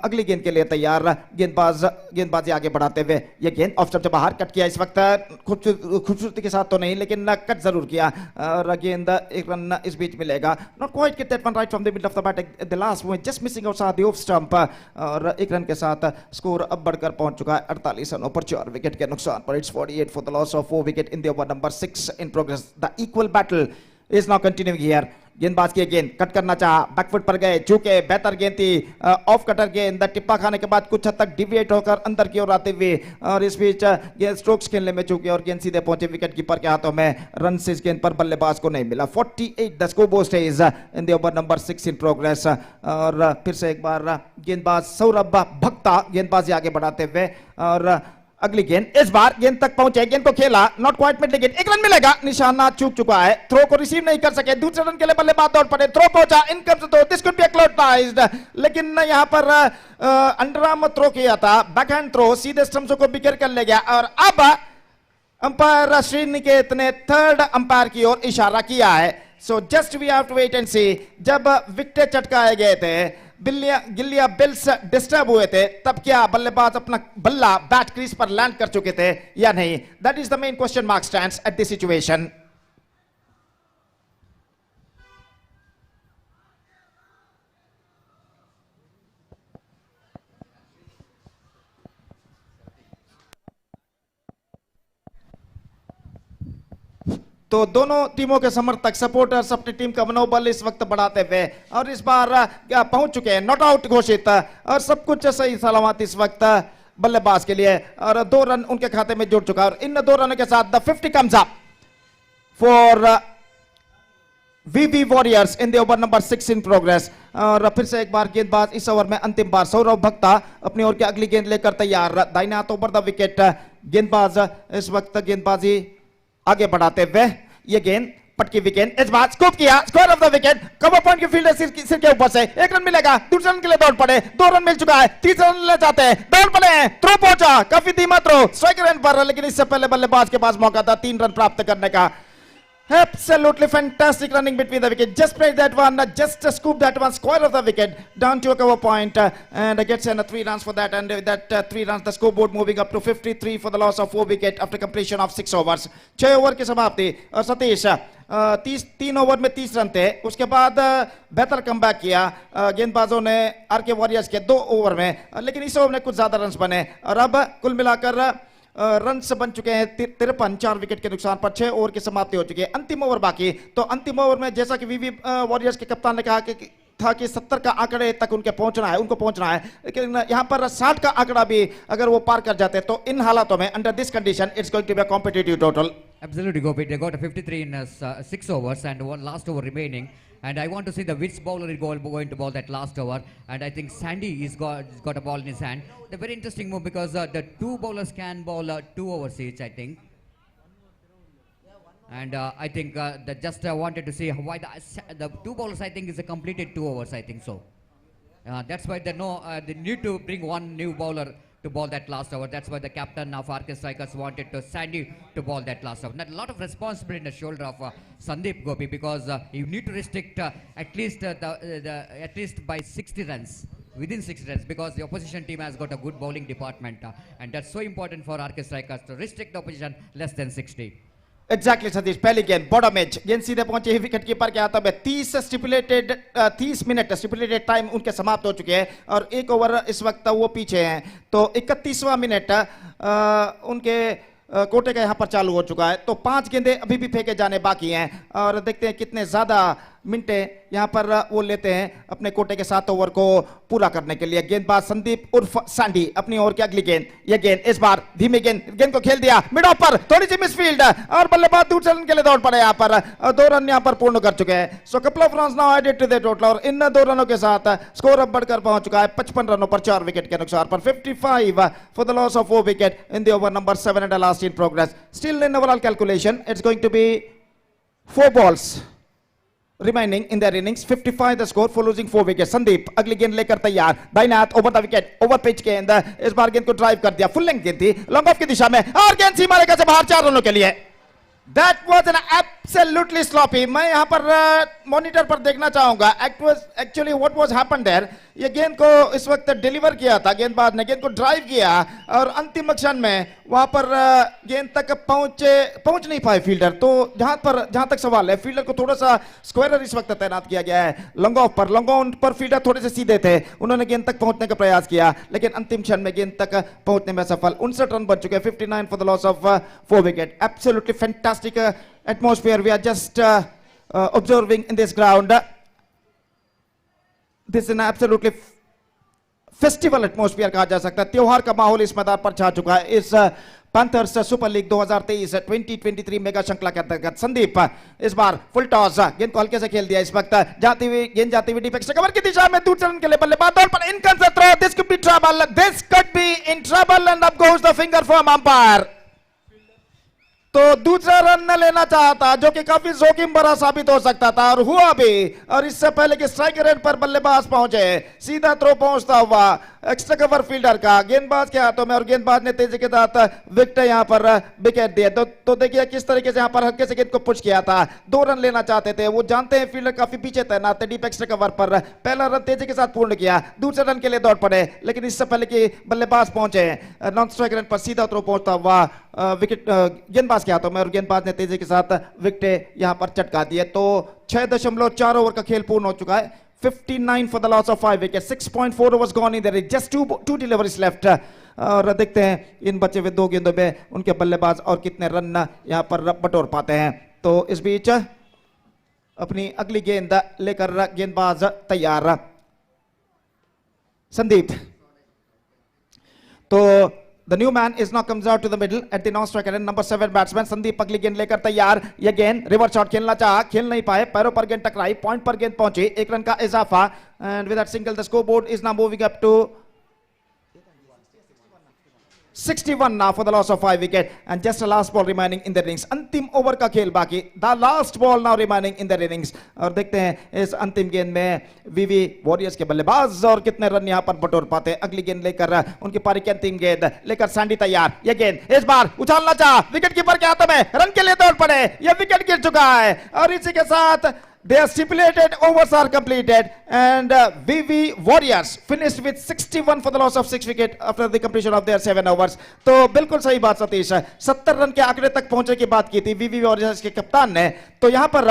अगली गेंद के लिए तैयार गेंदबाजी आगे बढ़ाते हुए, ये गेंद ऑफ स्टंप से बाहर कट किया, इस वक्त खूबसूरती के साथ तो नहीं लेकिन कट जरूर किया, और गेंद 1 रन इस बीच मिलेगा। Not quite get that one right from the middle of the bat eight the last moment, just missing outside the off stump, और 1 रन के साथ स्कोर अब बढ़कर पहुंच चुका है 48 रनों पर 4 विकेट के नुकसान पर। It's 48 for the loss of 4 wicket in the over number 6 in progress. The equal battle is now continuing here. गेंदबाज की गेंद कट करना चाहा, बैकफुट पर गए, चूके बेहतर गेंद थी, ऑफ कटर गेंद टिप्पा खाने के बाद कुछ हद तक डिविएट होकर अंदर की ओर आते हुए, और इस बीच गेंद स्ट्रोक्स खेलने में चूके और गेंद सीधे पहुंचे विकेट कीपर के हाथों में। रन से इस गेंद पर बल्लेबाज को नहीं मिला। 48 the score stage in the over number 6 in progress. और फिर से एक बार गेंदबाज सौरभ भक्ता गेंदबाजी आगे बढ़ाते हुए, और अगली गेंद इस बार गेंद तक पहुंचे, गेंद को खेला, नॉट क्वाइट मिड, लेकिन 1 रन मिलेगा, निशाना चूक चुका है, थ्रो को रिसीव नहीं कर सके, दूसरे रन के लिए बल्लेबाज दौड़ पड़े, थ्रो पहुंचा, इनकम से तो दिस कुड बी क्लोज्ड, लेकिन यहां पर अंडरआर्म थ्रो किया था, बैकहैंड थ्रो सीधे स्टंप्स को बिखेर कर ले गया, और अब अंपायर श्रीनिकेत ने थर्ड अंपायर की ओर इशारा किया है। So just we have to wait and see. जब विकेट चटकाए गए थे, गिल्लिया बिल्स डिस्टर्ब हुए थे, तब क्या बल्लेबाज अपना बल्ला बैट क्रीज पर लैंड कर चुके थे या नहीं? That is the main question mark stands at this situation. तो दोनों टीमों के समर्थक सपोर्टर्स अपनी टीम का मनोबल इस वक्त बढ़ाते हुए, और इस बार पहुंच चुके हैं, नॉट आउट घोषित, और सब कुछ सही सलामत इस वक्त बल्लेबाज के लिए और 2 रन उनके खाते में जुड़ चुका है और इन 2 रनों के साथ the 50 comes up for VV warriors in the over number 6 in progress. और फिर से एक बार गेंदबाज इस ओवर में अंतिम बार सौरभ भक्ता अपनी ओर की अगली गेंद लेकर तैयार, दाहिने हाथ ओवर द विकेट। गेंदबाज इस वक्त गेंदबाजी आगे बढ़ाते हुए ये गेंद पटकी विकेट, इस बार स्कूप किया, score of the wicket, cover point की फील्डर सिर के ऊपर से 1 रन मिलेगा, दूसरे रन के लिए दौड़ पड़े, 2 रन मिल चुका है, तीसरा रन ले जाते हैं, दौड़ पड़े हैं, थ्रो पहुंचा, काफी धीमा थ्रो स्ट्राइकर एंड पर, लेकिन इससे पहले बल्लेबाज के पास मौका था 3 रन प्राप्त करने का। Absolutely fantastic running between the wicket. Just played that one, just scooped that one, square of the wicket down to a cover point, and gets in 3 runs for that. And with that 3 runs, the scoreboard moving up to 53 for the loss of 4 wicket after completion of 6 overs. 6 over की समाप्ति। और Satish 3 over में 30 run थे, उसके बाद बेहतर comeback किया गेंदबाजों ने आरके वॉरियर्स के 2 ओवर में, लेकिन इस ओवर में कुछ ज्यादा रन बने और अब कुल मिलाकर रन्स बन चुके हैं 53, 4 विकेट के नुकसान पर 6 ओवर की समाप्ति हो चुकी है। अंतिम ओवर बाकी, तो अंतिम ओवर में जैसा कि वीवी वॉरियर्स के कप्तान ने कहा कि 70 का आंकड़े तक उनको पहुंचना है, लेकिन यहां पर 60 का आंकड़ा भी अगर वो पार कर जाते हैं तो इन हालातों में under this condition it's going to be a competitive total. Absolutely, Gopi. They got a 53 in 6 overs and 1 last over remaining. And I want to see the which bowler is going to bowl that last over. And I think Sandy is got a ball in his hand. The very interesting move because the 2 bowlers can bowl 2 overs each, I think. And I think that just wanted to see why the 2 bowlers, I think, is a completed 2 overs, I think so. That's why they need to bring 1 new bowler to bowl that last over. That's why the captain of RK Strikers wanted to Sandy to bowl that last over. Not a lot of responsibility in the shoulder of Sandeep Gopi because you need to restrict at least by 60 runs, within 60 runs, because the opposition team has got a good bowling department and that's so important for RK Strikers to restrict the opposition less than 60. Exactly Satish, पहली गेंद bottom as, गेंद सीधे पहुंचे ही wicket keeper के हाथों में। 30 minute stipulated time उनके समाप्त हो चुके हैं और 1 ओवर इस वक्त वो पीछे हैं, तो 31वां मिनट उनके कोटे का यहां पर चालू हो चुका है। तो 5 गेंदें अभी भी फेंके जाने बाकी हैं और देखते हैं कितने ज्यादा मिनटें यहां पर वो लेते हैं अपने कोटे के 7 ओवर को पूरा करने के लिए। गेंदबाज संदीप उर्फ सांडी अपनी ओर की अगली गेंद, ये गेंद इस बार धीमी गेंद को खेल दिया मिड ऑफ पर, थोड़ी सी मिसफील्ड और बल्लेबाज दूसरे रन के लिए दौड़ पड़े यहां पर और 2 रन यहां पर पूर्ण कर चुके हैं। So couple of runs now added to the total और इन 2 रनों के साथ स्कोर अब बढ़कर पहुंच चुका है 55 रनों पर 4 विकेट के नुकसान पर। 55 for the loss of 4 wicket in the over number 7 and last in progress. Still in overall calculation it's going to be 4 balls remaining in their innings, 55 the score for losing 4 wickets. Sandeep अगली गेंद लेकर तैयार, दाहिने हाथ over the wicket, over pitch गेंद, इस बार गेंद को ड्राइव कर दिया, फुल लेंथ गेंद थी लॉन्ग ऑफ की दिशा में और गेंद सीमा रेखा से बाहर 4 रनों के लिए। That was an absolutely sloppy. मैं यहाँ पर मॉनिटर पर देखना चाहूंगा actually what was happened there. ये गेंद को इस वक्त डिलीवर किया था गेंदबाज ने, गेंद को ड्राइव किया और अंतिम क्षण में वहां पर गेंद तक पहुंच नहीं पाए फील्डर। तो जहां तक सवाल है, फील्डर को थोड़ा सा स्क्वायर इस वक्त तैनात किया गया है लॉन्ग ऑफ पर फील्डर थोड़े से सीधे थे, उन्होंने गेंद तक पहुंचने का प्रयास किया लेकिन अंतिम क्षण में गेंद तक पहुंचने में सफल। 59 रन बन चुके हैं, 59 for the loss of 4 wicket. Absolutely fantastic atmosphere we are just observing in this ground. This is an absolutely festival atmosphere कहा जा सकता है, त्योहार का माहौल इस मैदान पर छा चुका है। इस पैंथर्स सुपर लीग 2023 मेगा श्रृंखला के अंतर्गत संदीप इस बार फुल टॉस, गेंद को हल्के से खेल दिया, इस वक्त गेंद जाती हुई डीप एक्स्ट्रा कवर की दिशा में दूसरे रन के लिए बल्लेबाज दौड़ पर inconsiderate throw, this could be trouble, this could be in trouble and up goes the finger from umpire. तो दूसरा रन न लेना चाहता जो कि काफी जोखिम भरा साबित हो सकता था और हुआ भी, और इससे पहले कि स्ट्राइकर एंड पर बल्लेबाज पहुंचे, सीधा थ्रो पहुंचता हुआ एक्स्ट्रा कवर फील्डर का गेंदबाज के हाथों में और गेंदबाज ने तेजी के साथ विकेट यहां पर विकेट दिए। तो देखिए किस तरीके से यहां पर हल्के से गेंद को पुश किया था, 2 रन लेना चाहते थे, वो जानते हैं फील्डर काफी पीछे तैनात है डीप एक्स्ट्रा कवर पर, पहला रन तेजी के साथ पूर्ण किया, दूसरे रन के लिए दौड़ पड़े लेकिन इससे पहले कि बल्लेबाज पहुंचे नॉन स्ट्राइकर एंड पर सीधा थ्रो पहुंचता हुआ विकेट गेंदबाज के हाथों में और गेंदबाज ने तेजी के साथ विकेट यहां पर चटका दिए। तो 6.4 ओवर का खेल पूर्ण हो चुका है, 59 for the loss of 5 wickets, 6.4 overs gone in there, just two deliveries left. और देखते हैं इन बचे हुए 2 गेंदों में उनके बल्लेबाज और कितने रन यहां पर बटोर पाते हैं। तो इस बीच अपनी अगली गेंद लेकर गेंदबाज तैयार संदीप। तो the new man is now comes out to the middle at the non-striker and number 7 batsman Sandeep अगली गेंद लेकर तैयार. ये गेंद रिवर्स शॉट खेलना चाहा, खेल नहीं पाए, पैरों पर गेंद टकराई, पॉइंट पर गेंद पहुंची, एक रन का इजाफा. And with that single the scoreboard is now moving up to 61 now for the loss of 5 wicket, and just a last ball remaining in the innings. अंतिम ओवर का खेल बाकी, the last ball now remaining in the innings. और देखते हैं इस अंतिम गेंद में वीवी वॉरियर्स के बल्लेबाज और कितने रन यहां पर बटोर पाते हैं. अगली गेंद लेकर उनकी पारी की अंतिम गेंद लेकर सैंडी तैयार. ये गेंद इस बार उछालना चाहा, विकेट कीपर के हाथों में, रन के लिए दौड़ पड़े, ये विकेट गिर चुका है. और इसी के साथ their stipulated overs are completed, and VV Warriors finished with 61 for the loss of 6 wicket after the completion of their 7 overs. तो बिल्कुल सही बात सतीश, 70 रन के आंकड़े तक पहुंचने की बात की थी VV Warriors के कप्तान ने. तो यहां पर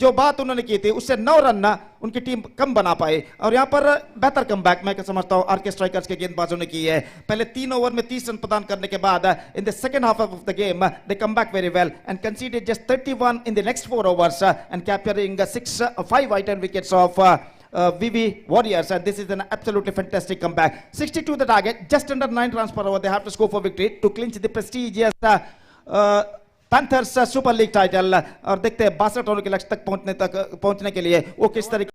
जो बात उन्होंने की थी उससे 9 रन उनकी टीम कम बना पाई, और यहां पर बेहतर कमबैक मैं समझता हूं आरके स्ट्राइकर्स के गेंदबाजों ने की है. पहले 3 ओवर में 30 रन प्रदान करने के बाद in the second half of the game they come back very well and considered just 31 in the next 4 overs and capturing 5 wide wickets of VV Warriors, and this is an absolutely fantastic comeback. 62 the target, just under 9 runs per over they have to score for victory to clinch the prestigious Panthers Super League title. और देखते हैं 62 रनों के लक्ष्य तक पहुंचने के लिए वो किस तरीके